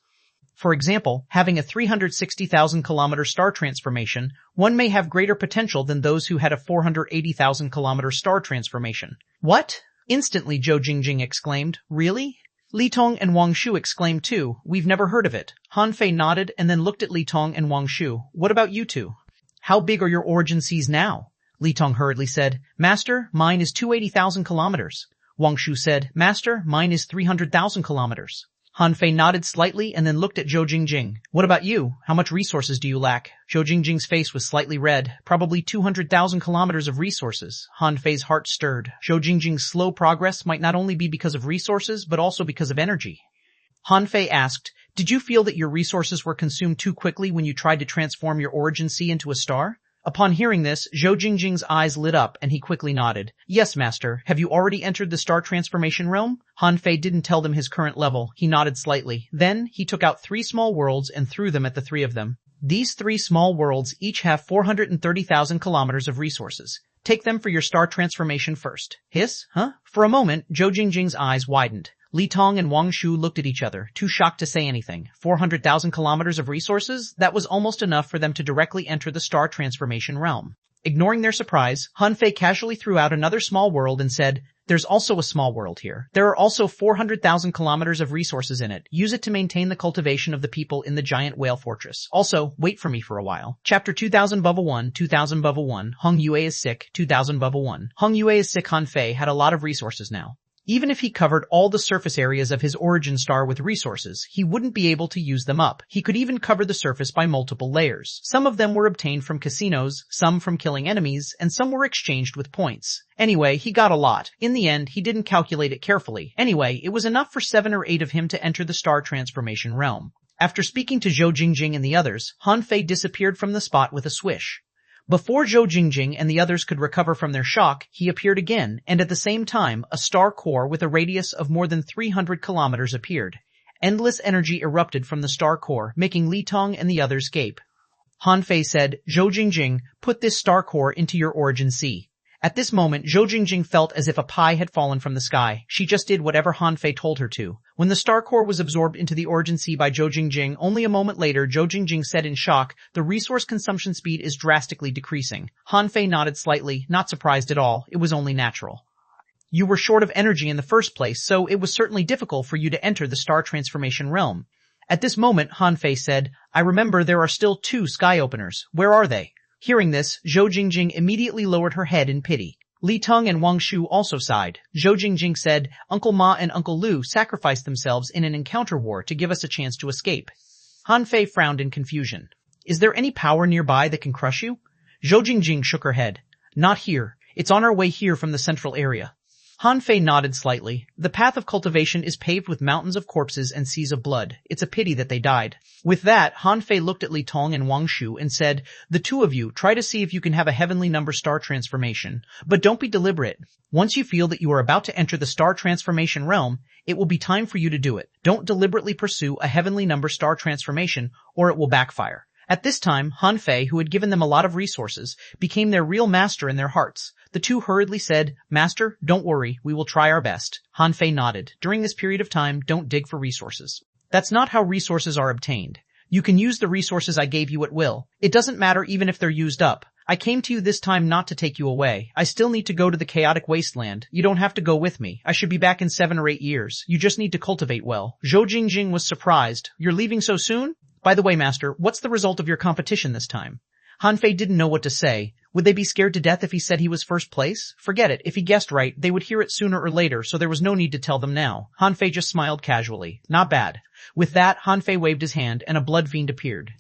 For example, having a 360,000 kilometer star transformation, one may have greater potential than those who had a 480,000 kilometer star transformation. What? Instantly Zhou Jingjing exclaimed, Really? Li Tong and Wang Shu exclaimed too, We've never heard of it. Han Fei nodded and then looked at Li Tong and Wang Shu. What about you two? How big are your origin seas now? Li Tong hurriedly said, Master, mine is 280,000 kilometers. Wang Shu said, Master, mine is 300,000 kilometers. Han Fei nodded slightly and then looked at Zhou Jingjing. What about you? How much resources do you lack? Zhou Jingjing's face was slightly red. Probably 200,000 kilometers of resources. Han Fei's heart stirred. Zhou Jingjing's slow progress might not only be because of resources, but also because of energy. Han Fei asked, Did you feel that your resources were consumed too quickly when you tried to transform your origin sea into a star? Upon hearing this, Zhou Jingjing's eyes lit up and he quickly nodded. Yes, master. Have you already entered the star transformation realm? Han Fei didn't tell them his current level. He nodded slightly. Then, he took out 3 small worlds and threw them at the 3 of them. These 3 small worlds each have 430,000 kilometers of resources. Take them for your star transformation first. Hiss? Huh? For a moment, Zhou Jingjing's eyes widened. Li Tong and Wang Shu looked at each other, too shocked to say anything. 400,000 kilometers of resources? That was almost enough for them to directly enter the star transformation realm. Ignoring their surprise, Han Fei casually threw out another small world and said, "There's also a small world here. There are also 400,000 kilometers of resources in it. Use it to maintain the cultivation of the people in the giant whale fortress. Also, wait for me for a while." Chapter 2000-1, 2000-1, Hong Yue is sick, 2000-1. Hong Yue is sick. Han Fei had a lot of resources now. Even if he covered all the surface areas of his origin star with resources, he wouldn't be able to use them up. He could even cover the surface by multiple layers. Some of them were obtained from casinos, some from killing enemies, and some were exchanged with points. Anyway, he got a lot. In the end, he didn't calculate it carefully. Anyway, it was enough for 7 or 8 of him to enter the star transformation realm. After speaking to Zhou Jingjing and the others, Han Fei disappeared from the spot with a swish. Before Zhou Jingjing and the others could recover from their shock, he appeared again, and at the same time, a star core with a radius of more than 300 kilometers appeared. Endless energy erupted from the star core, making Li Tong and the others gape. Han Fei said, "Zhou Jingjing, put this star core into your origin sea." At this moment, Zhou Jingjing felt as if a pie had fallen from the sky. She just did whatever Han Fei told her to. When the star core was absorbed into the origin sea by Zhou Jingjing, only a moment later, Zhou Jingjing said in shock, "The resource consumption speed is drastically decreasing." Han Fei nodded slightly, not surprised at all. It was only natural. "You were short of energy in the first place, so it was certainly difficult for you to enter the star transformation realm." At this moment, Han Fei said, "I remember there are still 2 sky openers. Where are they?" Hearing this, Zhou Jingjing immediately lowered her head in pity. Li Tong and Wang Shu also sighed. Zhou Jingjing said, "Uncle Ma and Uncle Lu sacrificed themselves in an encounter war to give us a chance to escape." Han Fei frowned in confusion. "Is there any power nearby that can crush you?" Zhou Jingjing shook her head. "Not here. It's on our way here from the central area." Han Fei nodded slightly. "The path of cultivation is paved with mountains of corpses and seas of blood. It's a pity that they died." With that, Han Fei looked at Li Tong and Wang Shu and said, "The 2 of you try to see if you can have a heavenly number star transformation, but don't be deliberate. Once you feel that you are about to enter the star transformation realm, it will be time for you to do it. Don't deliberately pursue a heavenly number star transformation, or it will backfire." At this time, Han Fei, who had given them a lot of resources, became their real master in their hearts. The 2 hurriedly said, "Master, don't worry, we will try our best." Han Fei nodded. "During this period of time, don't dig for resources. That's not how resources are obtained. You can use the resources I gave you at will. It doesn't matter even if they're used up. I came to you this time not to take you away. I still need to go to the chaotic wasteland. You don't have to go with me. I should be back in 7 or 8 years. You just need to cultivate well." Zhou Jingjing was surprised. "You're leaving so soon? By the way, Master, what's the result of your competition this time?" Han Fei didn't know what to say. Would they be scared to death if he said he was first place? Forget it. If he guessed right, they would hear it sooner or later, so there was no need to tell them now. Han Fei just smiled casually. "Not bad." With that, Han Fei waved his hand, and a blood fiend appeared.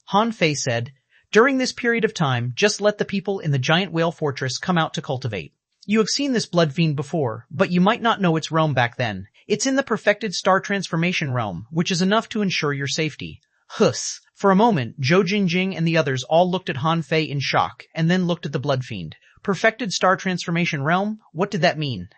Han Fei said, "During this period of time, just let the people in the giant whale fortress come out to cultivate. You have seen this blood fiend before, but you might not know its realm back then. It's in the perfected star transformation realm, which is enough to ensure your safety." Huss. For a moment, Zhou Jingjing and the others all looked at Han Fei in shock, and then looked at the blood fiend. Perfected star transformation realm? What did that mean?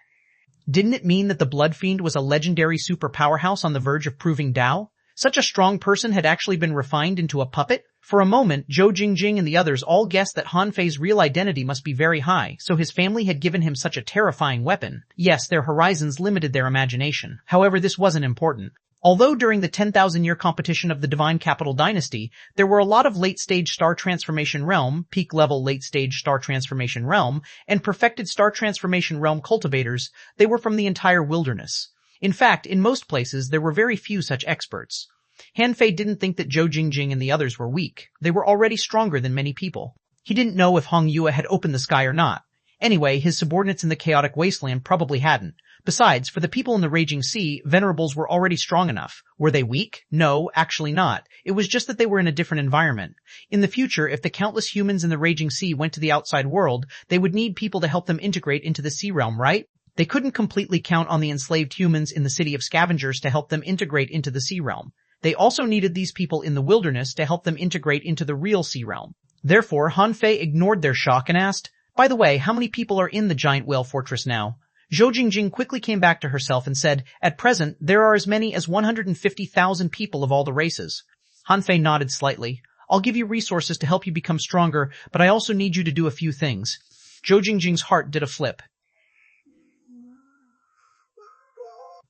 Didn't it mean that the blood fiend was a legendary super powerhouse on the verge of proving Tao? Such a strong person had actually been refined into a puppet? For a moment, Zhou Jingjing and the others all guessed that Han Fei's real identity must be very high, so his family had given him such a terrifying weapon. Yes, their horizons limited their imagination. However, this wasn't important. Although during the 10,000-year competition of the Divine Capital Dynasty, there were a lot of late-stage Star Transformation Realm, peak-level late-stage Star Transformation Realm, and perfected Star Transformation Realm cultivators, they were from the entire wilderness. In fact, in most places, there were very few such experts. Han Fei didn't think that Zhou Jingjing and the others were weak. They were already stronger than many people. He didn't know if Hong Yue had opened the sky or not. Anyway, his subordinates in the chaotic wasteland probably hadn't. Besides, for the people in the raging sea, venerables were already strong enough. Were they weak? No, actually not. It was just that they were in a different environment. In the future, if the countless humans in the raging sea went to the outside world, they would need people to help them integrate into the sea realm, right? They couldn't completely count on the enslaved humans in the city of scavengers to help them integrate into the sea realm. They also needed these people in the wilderness to help them integrate into the real sea realm. Therefore, Han Fei ignored their shock and asked, "By the way, how many people are in the giant whale fortress now?" Zhou Jingjing quickly came back to herself and said, "At present, there are as many as 150,000 people of all the races." Han Fei nodded slightly. "I'll give you resources to help you become stronger, but I also need you to do a few things." Zhou Jingjing's heart did a flip.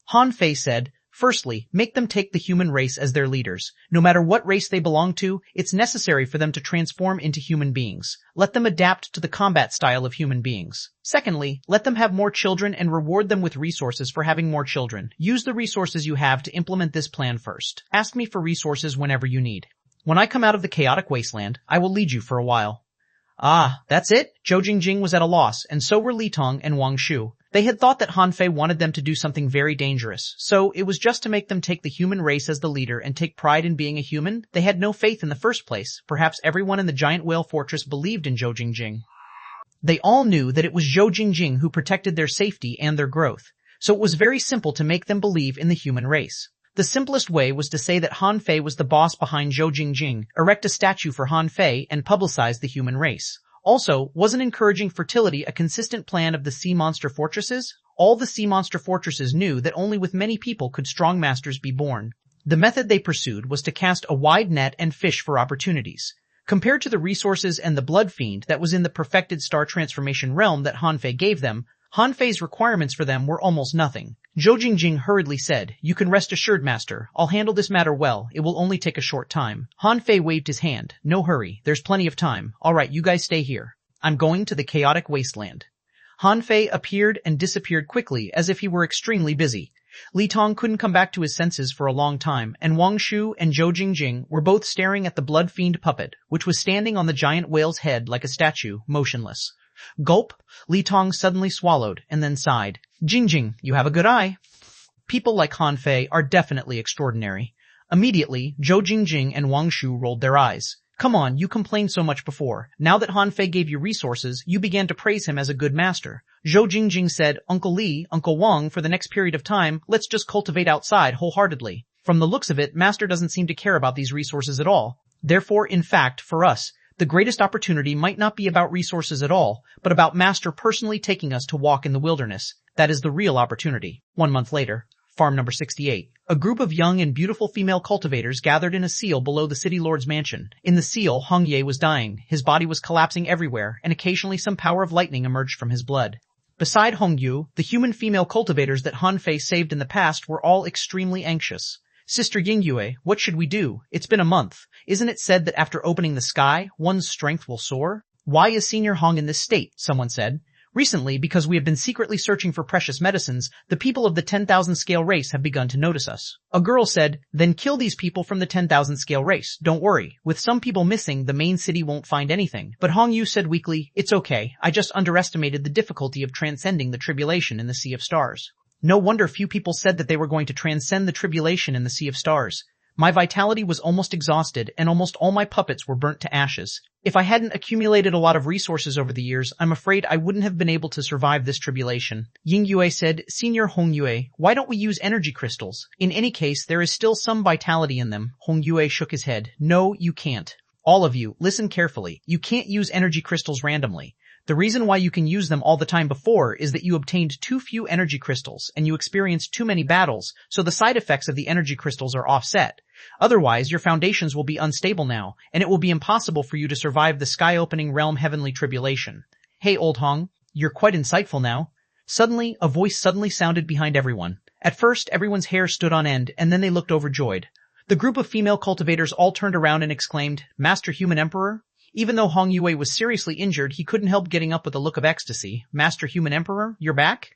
Han Fei said, Firstly, make them take the human race as their leaders. No matter what race they belong to, it's necessary for them to transform into human beings. Let them adapt to the combat style of human beings. Secondly, let them have more children and reward them with resources for having more children. Use the resources you have to implement this plan first. Ask me for resources whenever you need. When I come out of the chaotic wasteland, I will lead you for a while. Ah, that's it? Zhou Jingjing was at a loss, and so were Li Tong and Wang Shu. They had thought that Han Fei wanted them to do something very dangerous, so it was just to make them take the human race as the leader and take pride in being a human. They had no faith in the first place. Perhaps everyone in the giant whale fortress believed in Zhou Jingjing. They all knew that it was Zhou Jingjing who protected their safety and their growth, so it was very simple to make them believe in the human race. The simplest way was to say that Han Fei was the boss behind Zhou Jingjing, erect a statue for Han Fei, and publicize the human race. Also, wasn't encouraging fertility a consistent plan of the sea monster fortresses? All the sea monster fortresses knew that only with many people could strong masters be born. The method they pursued was to cast a wide net and fish for opportunities. Compared to the resources and the blood fiend that was in the perfected star transformation realm that Han Fei gave them, Han Fei's requirements for them were almost nothing. Zhou Jingjing hurriedly said, "You can rest assured, master. I'll handle this matter well. It will only take a short time." Han Fei waved his hand. "No hurry. There's plenty of time. All right, you guys stay here. I'm going to the chaotic wasteland." Han Fei appeared and disappeared quickly as if he were extremely busy. Li Tong couldn't come back to his senses for a long time, and Wang Shu and Zhou Jingjing were both staring at the blood fiend puppet, which was standing on the giant whale's head like a statue, motionless. Gulp! Li Tong suddenly swallowed and then sighed. "Jingjing, you have a good eye." People like Han Fei are definitely extraordinary. Immediately, Zhou Jingjing and Wang Shu rolled their eyes. "Come on, you complained so much before. Now that Han Fei gave you resources, you began to praise him as a good master." Zhou Jingjing said, "Uncle Li, Uncle Wang, for the next period of time, let's just cultivate outside wholeheartedly. From the looks of it, master doesn't seem to care about these resources at all. Therefore, in fact, for us, the greatest opportunity might not be about resources at all, but about master personally taking us to walk in the wilderness. That is the real opportunity." 1 month later, farm number 68. A group of young and beautiful female cultivators gathered in a seal below the city lord's mansion. In the seal, Hong Ye was dying. His body was collapsing everywhere, and occasionally some power of lightning emerged from his blood. Beside Hong Yu, the human female cultivators that Han Fei saved in the past were all extremely anxious. "Sister Yingyue, what should we do? It's been a month. Isn't it said that after opening the sky, one's strength will soar?" "Why is Senior Hong in this state?" someone said. "Recently, because we have been secretly searching for precious medicines, the people of the 10,000 scale race have begun to notice us." A girl said, "Then kill these people from the 10,000 scale race. Don't worry. With some people missing, the main city won't find anything." But Hong Yu said weakly, "It's okay. I just underestimated the difficulty of transcending the tribulation in the Sea of Stars." No wonder few people said that they were going to transcend the tribulation in the Sea of Stars. My vitality was almost exhausted, and almost all my puppets were burnt to ashes. If I hadn't accumulated a lot of resources over the years, I'm afraid I wouldn't have been able to survive this tribulation. Yingyue said, "Senior Hongyue, why don't we use energy crystals? In any case, there is still some vitality in them." Hongyue shook his head. "No, you can't. All of you, listen carefully. You can't use energy crystals randomly. The reason why you can use them all the time before is that you obtained too few energy crystals and you experienced too many battles, so the side effects of the energy crystals are offset. Otherwise, your foundations will be unstable now, and it will be impossible for you to survive the sky-opening realm heavenly tribulation." "Hey, old Hong, you're quite insightful now." Suddenly, a voice suddenly sounded behind everyone. At first, everyone's hair stood on end, and then they looked overjoyed. The group of female cultivators all turned around and exclaimed, "Master Human Emperor?" Even though Hong Yue was seriously injured, he couldn't help getting up with a look of ecstasy. "Master Human Emperor, you're back?"